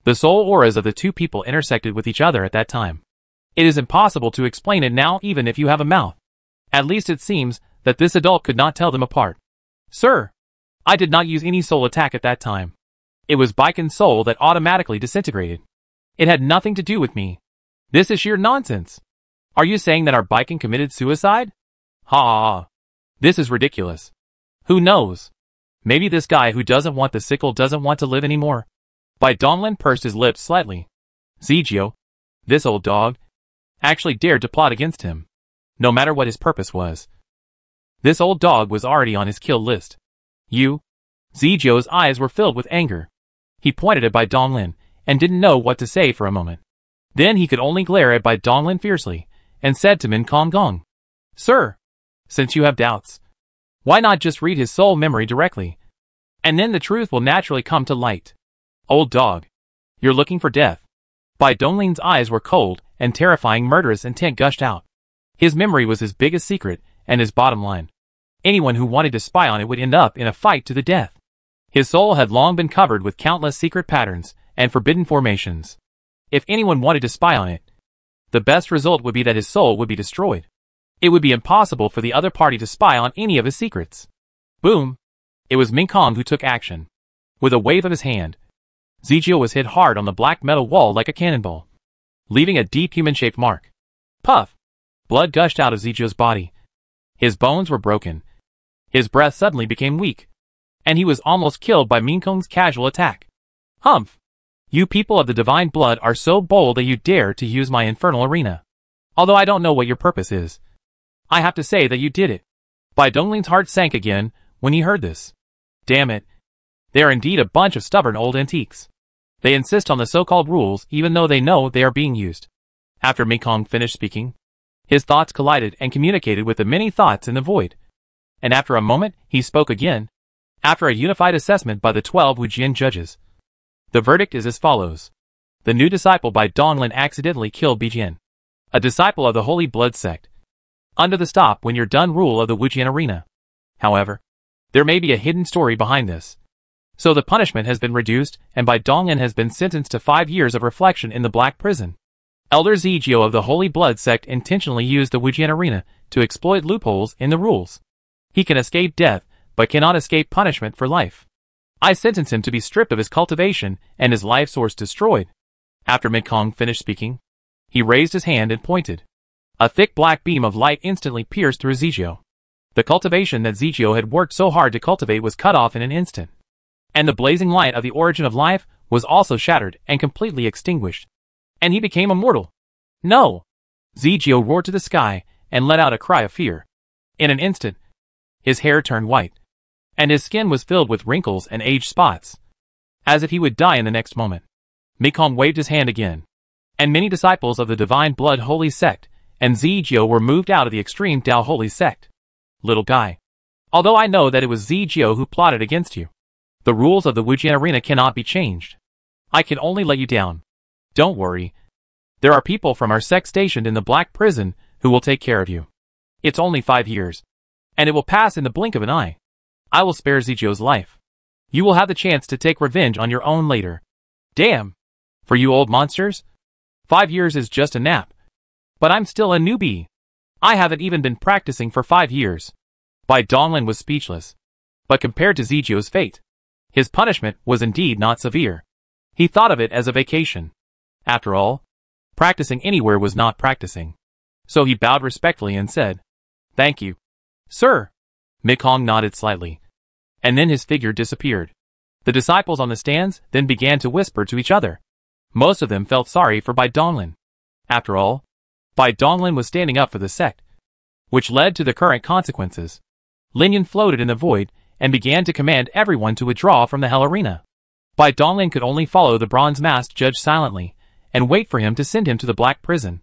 The soul auras of the two people intersected with each other at that time. It is impossible to explain it now even if you have a mouth. At least it seems that this adult could not tell them apart. Sir, I did not use any soul attack at that time. It was Baiken's soul that automatically disintegrated. It had nothing to do with me. This is sheer nonsense. Are you saying that our Baiken committed suicide? Ha! This is ridiculous. Who knows? Maybe this guy who doesn't want the sickle doesn't want to live anymore. Bai Donglin pursed his lips slightly. Zijio, this old dog, actually dared to plot against him, no matter what his purpose was. This old dog was already on his kill list. You? Zijio's eyes were filled with anger. He pointed at Bai Donglin and didn't know what to say for a moment. Then he could only glare at Bai Donglin fiercely and said to Min Kong Gong, Sir, since you have doubts, why not just read his soul memory directly? And then the truth will naturally come to light. Old dog, you're looking for death. Bai Donglin's eyes were cold and terrifying murderous intent gushed out. His memory was his biggest secret and his bottom line. Anyone who wanted to spy on it would end up in a fight to the death. His soul had long been covered with countless secret patterns and forbidden formations. If anyone wanted to spy on it, the best result would be that his soul would be destroyed. It would be impossible for the other party to spy on any of his secrets. Boom! It was Min Kong who took action. With a wave of his hand, Zijio was hit hard on the black metal wall like a cannonball, leaving a deep human-shaped mark. Puff! Blood gushed out of Zijio's body. His bones were broken. His breath suddenly became weak, and he was almost killed by Min Kong's casual attack. Humph! You people of the divine blood are so bold that you dare to use my infernal arena. Although I don't know what your purpose is, I have to say that you did it. Bai Donglin's heart sank again when he heard this. Damn it. They are indeed a bunch of stubborn old antiques. They insist on the so-called rules even though they know they are being used. After Min Kong finished speaking, his thoughts collided and communicated with the many thoughts in the void. And after a moment, he spoke again. After a unified assessment by the 12 Wujian judges, the verdict is as follows. The new disciple Bai Donglin accidentally killed Bijian, a disciple of the Holy Blood sect, under the stop when you're done rule of the Wujian arena. However, there may be a hidden story behind this. So the punishment has been reduced, and Bai Donglin has been sentenced to 5 years of reflection in the Black Prison. Elder Zijio of the Holy Blood sect intentionally used the Wujian arena to exploit loopholes in the rules. He can escape death, but cannot escape punishment for life. I sentence him to be stripped of his cultivation and his life source destroyed. After Min Kong finished speaking, he raised his hand and pointed. A thick black beam of light instantly pierced through Zijio. The cultivation that Zijio had worked so hard to cultivate was cut off in an instant. And the blazing light of the origin of life was also shattered and completely extinguished. And he became immortal. No! Zijio roared to the sky and let out a cry of fear. In an instant, his hair turned white, and his skin was filled with wrinkles and age spots, as if he would die in the next moment. Min Kong waved his hand again, and many disciples of the Divine Blood Holy Sect and Zhou were moved out of the extreme Dao Holy sect. Little guy. Although I know that it was Zhou who plotted against you, the rules of the Wujian arena cannot be changed. I can only let you down. Don't worry. There are people from our sect stationed in the Black Prison who will take care of you. It's only 5 years, and it will pass in the blink of an eye. I will spare Zhou's life. You will have the chance to take revenge on your own later. Damn! For you old monsters? 5 years is just a nap. But I'm still a newbie. I haven't even been practicing for 5 years. Bai Donglin was speechless. But compared to Zhou's fate, his punishment was indeed not severe. He thought of it as a vacation. After all, practicing anywhere was not practicing. So he bowed respectfully and said, "Thank you, sir." Mikong nodded slightly, and then his figure disappeared. The disciples on the stands then began to whisper to each other. Most of them felt sorry for Bai Donglin. After all, Bai Donglin was standing up for the sect, which led to the current consequences. Linyan floated in the void and began to command everyone to withdraw from the Hell Arena. Bai Donglin could only follow the bronze-masked judge silently and wait for him to send him to the Black Prison.